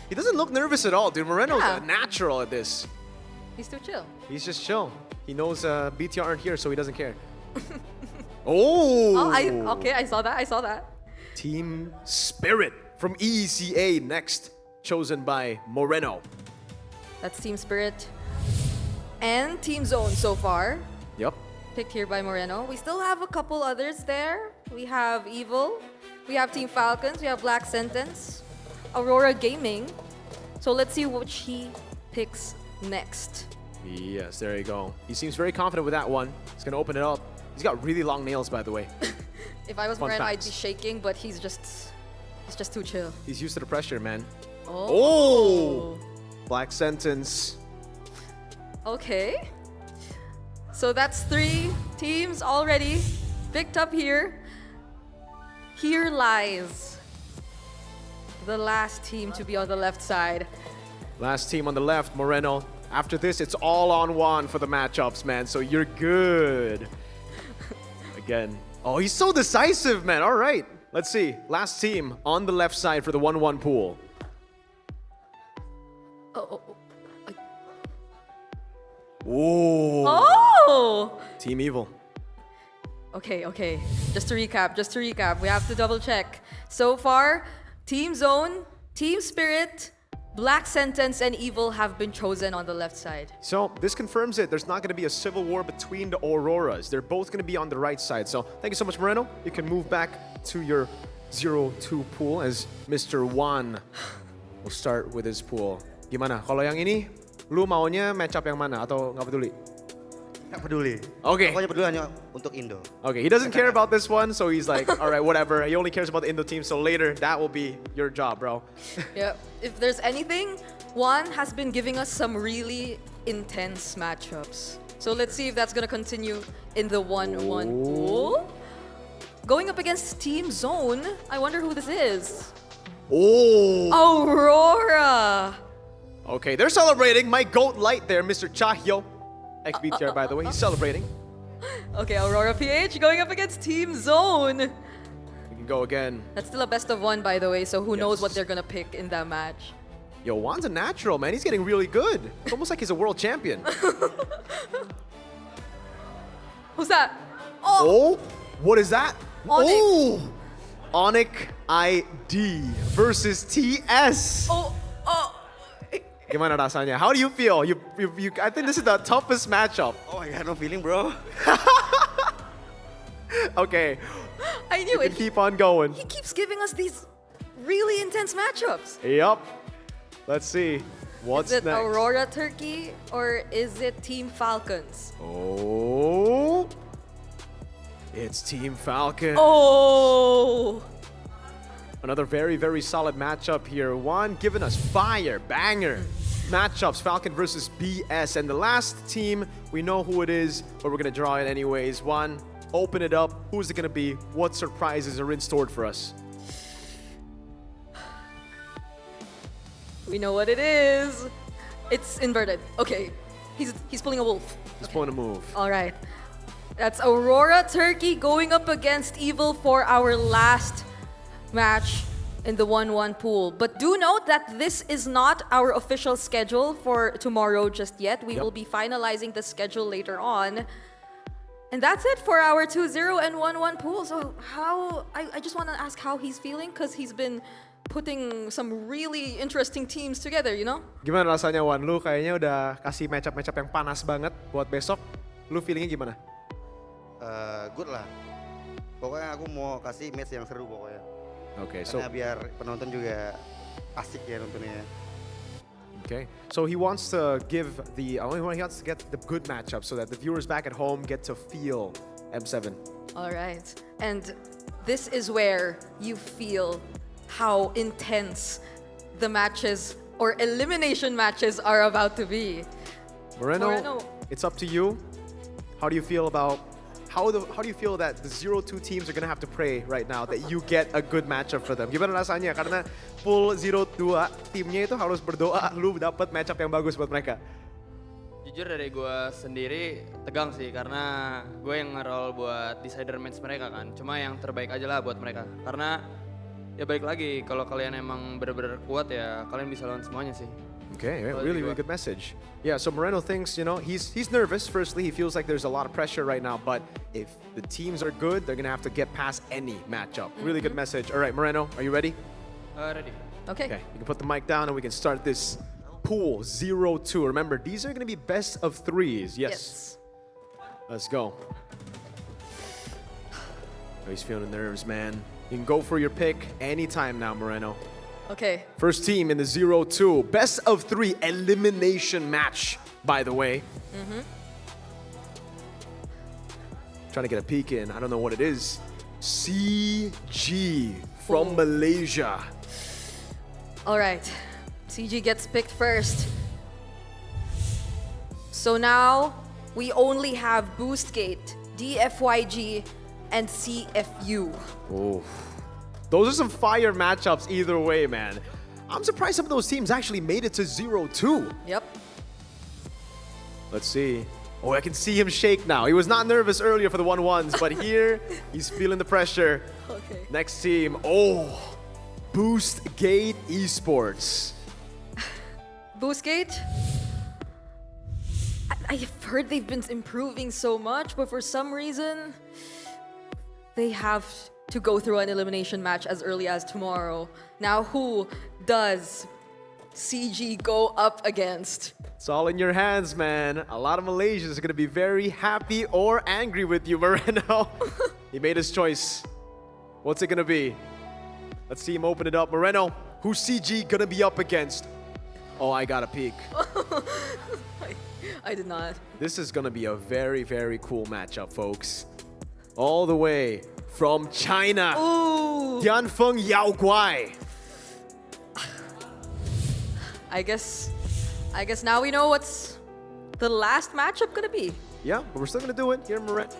[SPEAKER 23] He doesn't look nervous at all, dude. Moreno's a natural at this.
[SPEAKER 6] He's too chill.
[SPEAKER 23] He's just chill. He knows BTR aren't here, so he doesn't care. Oh!
[SPEAKER 6] Okay, I saw that.
[SPEAKER 23] Team Spirit from ECA next, chosen by Moreno.
[SPEAKER 6] That's Team Spirit and Team Zone so far.
[SPEAKER 23] Yep.
[SPEAKER 6] Picked here by Moreno. We still have a couple others there. We have Evil. We have Team Falcons. We have Black Sentence. Aurora Gaming. So let's see which he picks next.
[SPEAKER 23] Yes, there you go. He seems very confident with that one. He's going to open it up. He's got really long nails, by the way.
[SPEAKER 6] If I was
[SPEAKER 23] Fun
[SPEAKER 6] Moreno, I'd be
[SPEAKER 23] facts.
[SPEAKER 6] shaking, but he's just too chill.
[SPEAKER 23] He's used to the pressure, man.
[SPEAKER 6] Oh.
[SPEAKER 23] Black Sentence.
[SPEAKER 6] Okay. So that's 3 teams already picked up here. Here lies the last team to be on the left side.
[SPEAKER 23] Last team on the left, Moreno. After this, it's all on one for the matchups, man. So you're good. Again. Oh, he's so decisive, man. All right. Let's see. Last team on the left side for the 1-1 pool.
[SPEAKER 6] Oh!
[SPEAKER 23] Team Evil.
[SPEAKER 6] Okay. Just to recap, we have to double check. So far, Team Zone, Team Spirit, Black Sentence, and Evil have been chosen on the left side.
[SPEAKER 23] So this confirms it. There's not going to be a civil war between the Auroras. They're both going to be on the right side. So thank you so much, Moreno. You can move back to your 0-2 pool as Mr. Juan will start with his pool. Gimana? Kalau yang ini, lu maunya match up yang mana atau nggak peduli?
[SPEAKER 12] Nggak peduli.
[SPEAKER 23] Okay.
[SPEAKER 12] Pokoknya peduli hanya untuk Indo.
[SPEAKER 23] Okay, he doesn't care about this one, so he's like, all right, whatever. He only cares about the Indo team, so later, that will be your job, bro.
[SPEAKER 6] Yeah. If there's anything, Juan has been giving us some really intense matchups. So let's see if that's going to continue in the 1-1 pool. Going up against Team Zone, I wonder who this is.
[SPEAKER 23] Oh!
[SPEAKER 6] Aurora!
[SPEAKER 23] Okay, they're celebrating. My GOAT light there, Mr. Chahyo. Ex-BTR, by the way. He's celebrating.
[SPEAKER 6] Okay, Aurora PH going up against Team Zone.
[SPEAKER 23] We can go again.
[SPEAKER 6] That's still a best of 1, by the way, so who knows what they're going to pick in that match.
[SPEAKER 23] Yo, Juan's a natural, man. He's getting really good. It's almost like he's a world champion.
[SPEAKER 6] Who's that?
[SPEAKER 23] Oh! What is that?
[SPEAKER 6] Onyx.
[SPEAKER 23] Oh! Onyx ID versus TS.
[SPEAKER 6] Oh!
[SPEAKER 23] Gimana rasanya? How do you feel? I think this is the toughest matchup.
[SPEAKER 12] Oh, I got no feeling, bro.
[SPEAKER 23] Okay.
[SPEAKER 6] I knew it.
[SPEAKER 23] Keep on going.
[SPEAKER 6] He keeps giving us these really intense matchups.
[SPEAKER 23] Yep. Let's see. What's
[SPEAKER 6] Is it
[SPEAKER 23] next?
[SPEAKER 6] Aurora Turkey or is it Team Falcons?
[SPEAKER 23] Oh. It's Team Falcon.
[SPEAKER 6] Oh.
[SPEAKER 23] Another very, very solid matchup here. Juan giving us fire, banger matchups. Falcon versus BS. And the last team, we know who it is, but we're going to draw it anyways. Juan, open it up. Who's it going to be? What surprises are in store for us?
[SPEAKER 6] We know what it is. It's inverted. Okay. He's pulling a wolf.
[SPEAKER 23] He's pulling a move.
[SPEAKER 6] All right. That's Aurora Turkey going up against Evil for our last match in the 1-1 pool. But do note that this is not our official schedule for tomorrow just yet. We will be finalizing the schedule later on. And that's it for our 2-0 and 1-1 pool. So I just want to ask how he's feeling, because he's been putting some really interesting teams together, you know?
[SPEAKER 23] Gimana rasanya, Wan? Lu kayaknya udah kasih matchup-matchup yang panas banget buat besok. Lu feelingnya gimana?
[SPEAKER 12] Good lah. Pokoknya aku mau kasih match yang seru pokoknya.
[SPEAKER 23] Okay,
[SPEAKER 12] karena biar penonton juga asik ya nontonnya.
[SPEAKER 23] Okay, so he wants to give he wants to get the good matchup so that the viewers back at home get to feel M7.
[SPEAKER 6] All right. And this is where you feel how intense the matches or elimination matches are about to be.
[SPEAKER 23] Moreno, it's up to you. How do you feel about how do you feel that the 0-2 teams are gonna have to pray right now that you get a good matchup for them? Gimana rasanya? Karena pool 0-2 timnya itu harus berdoa lu dapat matchup yang bagus buat mereka.
[SPEAKER 20] Jujur dari gue sendiri tegang sih, karena gue yang nge-roll buat decider match mereka kan. Cuma yang terbaik aja lah buat mereka. Karena ya balik lagi, kalau kalian emang bener-bener kuat ya kalian bisa lawan semuanya sih.
[SPEAKER 23] Okay, really good message. Yeah, so Moreno thinks, you know, he's nervous. Firstly, he feels like there's a lot of pressure right now, but if the teams are good, they're gonna have to get past any matchup. Really good message. All right, Moreno, are you ready?
[SPEAKER 20] Ready.
[SPEAKER 6] Okay.
[SPEAKER 23] Okay, you can put the mic down and we can start this pool 0-2. Remember, these are gonna be best of threes. Yes. Let's go. Oh, he's feeling the nerves, man. You can go for your pick anytime now, Moreno.
[SPEAKER 6] Okay.
[SPEAKER 23] First team in the 0-2. Best of 3 elimination match, by the way. Trying to get a peek in. I don't know what it is. CG from Malaysia.
[SPEAKER 6] All right. CG gets picked first. So now we only have Boostgate, DFYG, and CFU.
[SPEAKER 23] Oh. Those are some fire matchups either way, man. I'm surprised some of those teams actually made it to 0-2.
[SPEAKER 6] Yep.
[SPEAKER 23] Let's see. Oh, I can see him shake now. He was not nervous earlier for the 1-1s, but here he's feeling the pressure.
[SPEAKER 6] Okay.
[SPEAKER 23] Next team. Oh, Boostgate Esports.
[SPEAKER 6] Boostgate? I've heard they've been improving so much, but for some reason, they have to go through an elimination match as early as tomorrow. Now, who does CG go up against?
[SPEAKER 23] It's all in your hands, man. A lot of Malaysians are going to be very happy or angry with you, Moreno. He made his choice. What's it going to be? Let's see him open it up. Moreno, who's CG going to be up against? Oh, I got a peek.
[SPEAKER 6] I did not.
[SPEAKER 23] This is going to be a very, very cool matchup, folks. All the way from China.
[SPEAKER 6] Ooh.
[SPEAKER 23] Tianfeng Yaoguai.
[SPEAKER 6] I guess now we know what's the last matchup gonna be.
[SPEAKER 23] Yeah, but we're still gonna do it here, Moreno.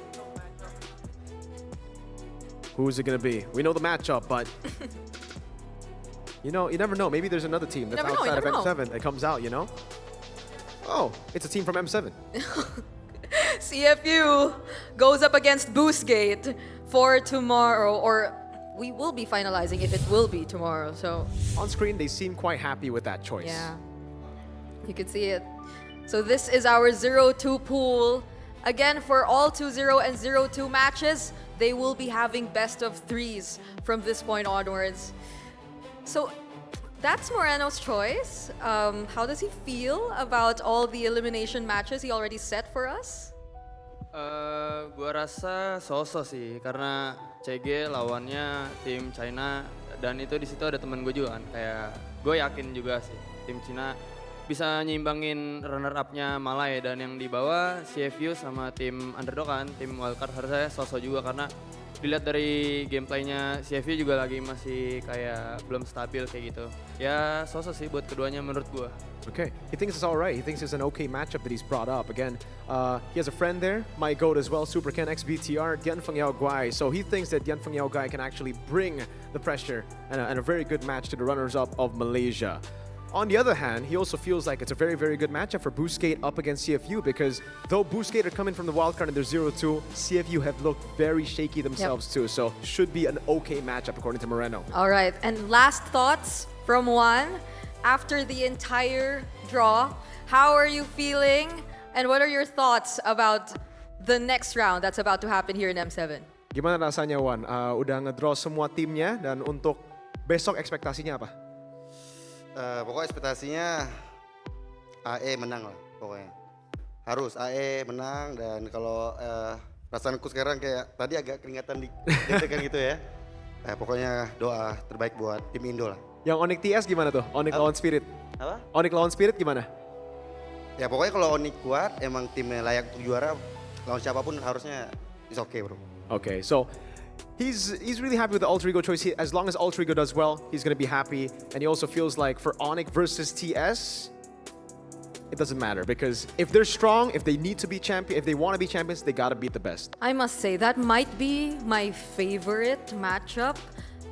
[SPEAKER 23] Who's it gonna be? We know the matchup, but you know, you never know. Maybe there's another team that's outside of M7 that comes out, you know? Oh, it's a team from M7.
[SPEAKER 6] CFU goes up against Boostgate for tomorrow, or we will be finalizing if it will be tomorrow. So
[SPEAKER 23] on screen, they seem quite happy with that choice.
[SPEAKER 6] yeah, you can see it. So this is our 0-2 pool. Again, for all 2-0 and 0-2 matches, they will be having best of threes from this point onwards. So that's Moreno's choice. How does he feel about all the elimination matches he already set for us?
[SPEAKER 20] Gua rasa sosok sih, karena CG lawannya tim China dan itu di situ ada teman gue juga kan. Kayak gue yakin juga sih tim China bisa nyimbangin runner up-nya Malay, dan yang di bawah CFU sama tim underdog kan, tim wildcard harusnya sosok juga, karena dilihat dari gameplaynya CFU juga lagi masih kayak belum stabil kayak gitu. Ya sosok sih buat keduanya menurut gua.
[SPEAKER 23] Okay, he thinks it's all right. He thinks it's an okay matchup that he's brought up. Again, he has a friend there, my goat as well, Super Ken XBTR, Tianfeng Yaoguai. So he thinks that Tianfeng Yaoguai can actually bring the pressure and a very good match to the runners-up of Malaysia. On the other hand, he also feels like it's a very, very good matchup for Boostgate up against CFU because though Boostgate are coming from the wildcard and they're 0-2, CFU have looked very shaky themselves too. So should be an okay matchup according to Moreno.
[SPEAKER 6] All right, and last thoughts from Juan. After the entire draw, how are you feeling? And what are your thoughts about the next round that's about to happen here in M7?
[SPEAKER 23] Gimana rasanya, Wan? Udah ngedraw semua timnya dan untuk besok ekspektasinya apa?
[SPEAKER 12] Pokoknya ekspektasinya AE menang lah pokoknya. Harus AE menang dan kalau perasaanku sekarang kayak tadi agak keringatan deg-degan gitu ya. Pokoknya doa terbaik buat tim Indo lah.
[SPEAKER 23] Yang Onyx TS gimana tuh? Onyx lawan Spirit.
[SPEAKER 12] Apa?
[SPEAKER 23] Onyx lawan Spirit gimana?
[SPEAKER 12] Ya pokoknya kalau Onyx kuat emang timnya layak untuk juara, lawan siapapun harusnya is okay bro.
[SPEAKER 23] Okay, so he's really happy with the alter ego choice. As long as alter ego does well, he's gonna be happy. And he also feels like for Onyx versus TS, it doesn't matter because if they're strong, if they need to be champion, if they want to be champions, they gotta beat the best.
[SPEAKER 6] I must say, that might be my favorite matchup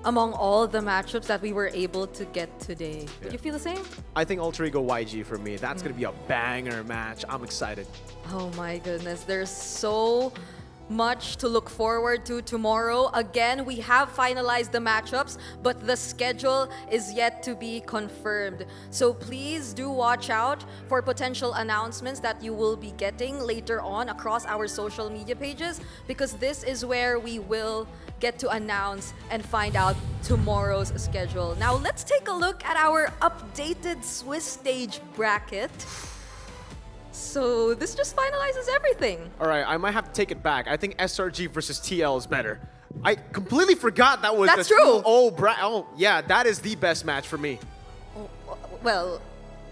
[SPEAKER 6] among all the matchups that we were able to get today. Would you feel the same?
[SPEAKER 23] I think alter ego YG for me. That's gonna be a banger match. I'm excited.
[SPEAKER 6] Oh my goodness, there's so much to look forward to tomorrow. Again, we have finalized the matchups, but the schedule is yet to be confirmed. So please do watch out for potential announcements that you will be getting later on across our social media pages, because this is where we will get to announce and find out tomorrow's schedule. Now let's take a look at our updated Swiss stage bracket. So this just finalizes everything.
[SPEAKER 23] All right, I might have to take it back. I think SRG versus TL is better. I completely forgot that was
[SPEAKER 6] That's true.
[SPEAKER 23] Oh, yeah, that is the best match for me.
[SPEAKER 6] Well,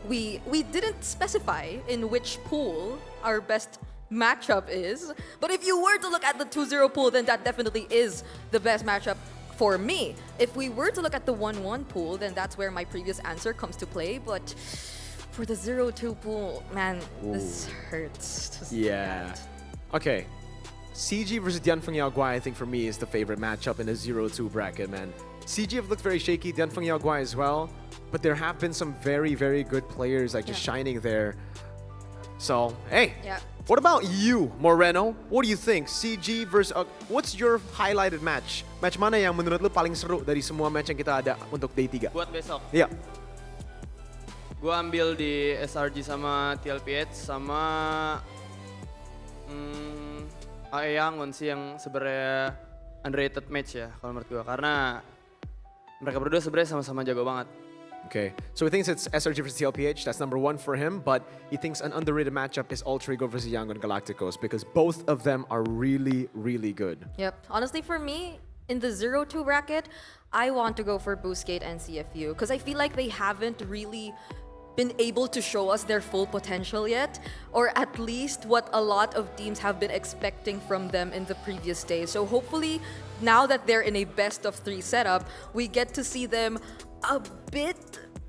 [SPEAKER 6] we didn't specify in which pool our best matchup is, but if you were to look at the 2-0 pool, then that definitely is the best matchup for me. If we were to look at the 1-1 pool, then that's where my previous answer comes to play, but for the 0-2 pool, man, this hurts to see that.
[SPEAKER 23] Okay. CG versus Dianfeng Yaoguai, I think for me is the favorite matchup in the 0-2 bracket, man. CG have looked very shaky, Dianfeng Yaoguai as well, but there have been some very, very good players like just shining there. So, hey, what about you, Moreno? What do you think? CG versus... what's your highlighted match? Match mana yang menurut lu paling seru dari semua match yang kita ada untuk Day 3?
[SPEAKER 20] Buat besok?
[SPEAKER 23] Iya.
[SPEAKER 20] Gue ambil di SRG sama TLPH sama AE Yangon sih yang sebenarnya underrated match ya kalau menurut gue, karena mereka berdua sebenarnya sama-sama jago banget.
[SPEAKER 23] Okay, so he thinks it's SRG versus TLPH. That's number one for him, but he thinks an underrated matchup is Alter Ego versus Yangon Galacticos because both of them are really, really good.
[SPEAKER 6] Yep. Honestly, for me, in the 0-2 bracket, I want to go for Boostgate and CFU because I feel like they haven't really been able to show us their full potential yet, or at least what a lot of teams have been expecting from them in the previous days. So hopefully, now that they're in a best-of-3 setup, we get to see them a bit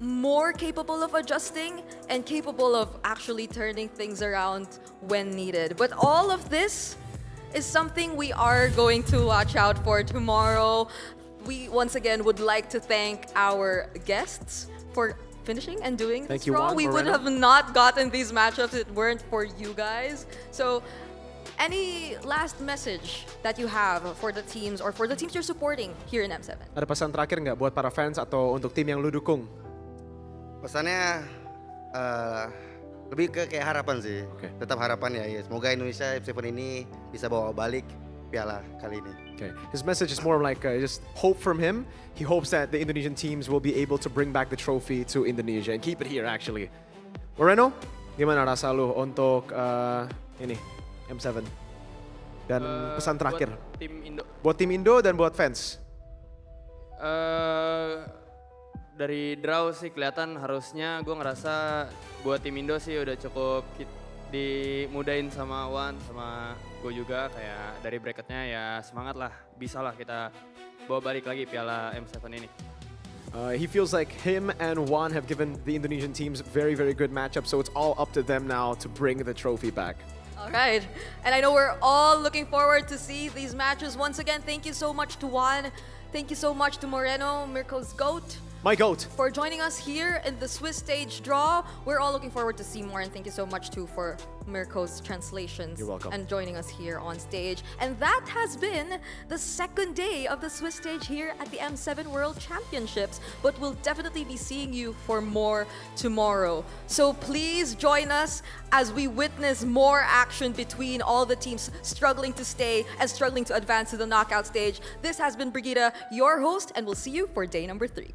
[SPEAKER 6] more capable of adjusting and capable of actually turning things around when needed. But all of this is something we are going to watch out for tomorrow. We once again would like to thank our guests for finishing and doing this draw. We would have not gotten these matchups if it weren't for you guys. So any last message that you have for the teams or for the teams you're supporting here in M7?
[SPEAKER 23] Ada pesan terakhir nggak buat para fans atau untuk tim yang lu dukung?
[SPEAKER 12] Pesannya lebih ke kayak harapan sih. Tetap harapan ya. Semoga Indonesia M7 ini bisa bawa balik piala kali ini.
[SPEAKER 23] Okay. His message is more like just hope from him. He hopes that the Indonesian teams will be able to bring back the trophy to Indonesia and keep it here actually. Moreno, gimana rasa lu untuk ini M7? Dan pesan terakhir
[SPEAKER 20] buat tim Indo.
[SPEAKER 23] Buat tim Indo dan buat fans.
[SPEAKER 20] Dari draw sih kelihatan harusnya gue ngerasa buat tim Indo sih udah cukup dimudahin sama Wan sama gue juga, kayak dari bracketnya ya semangat lah, bisa lah kita bawa balik lagi piala M7 ini.
[SPEAKER 23] He feels like him and Juan have given the Indonesian teams very, very good matchups, so it's all up to them now to bring the trophy back.
[SPEAKER 6] All right. And I know we're all looking forward to see these matches. Once again, thank you so much to Juan. Thank you so much to Moreno, Mirko's GOAT,
[SPEAKER 23] My goat.
[SPEAKER 6] For joining us here in the Swiss stage draw. We're all looking forward to see more, and thank you so much too for Mirko's translations.
[SPEAKER 23] You're welcome.
[SPEAKER 6] And joining us here on stage. And that has been the second day of the Swiss stage here at the M7 World Championships. But we'll definitely be seeing you for more tomorrow. So please join us as we witness more action between all the teams struggling to stay and struggling to advance to the knockout stage. This has been Brigitte, your host, and we'll see you for day number 3.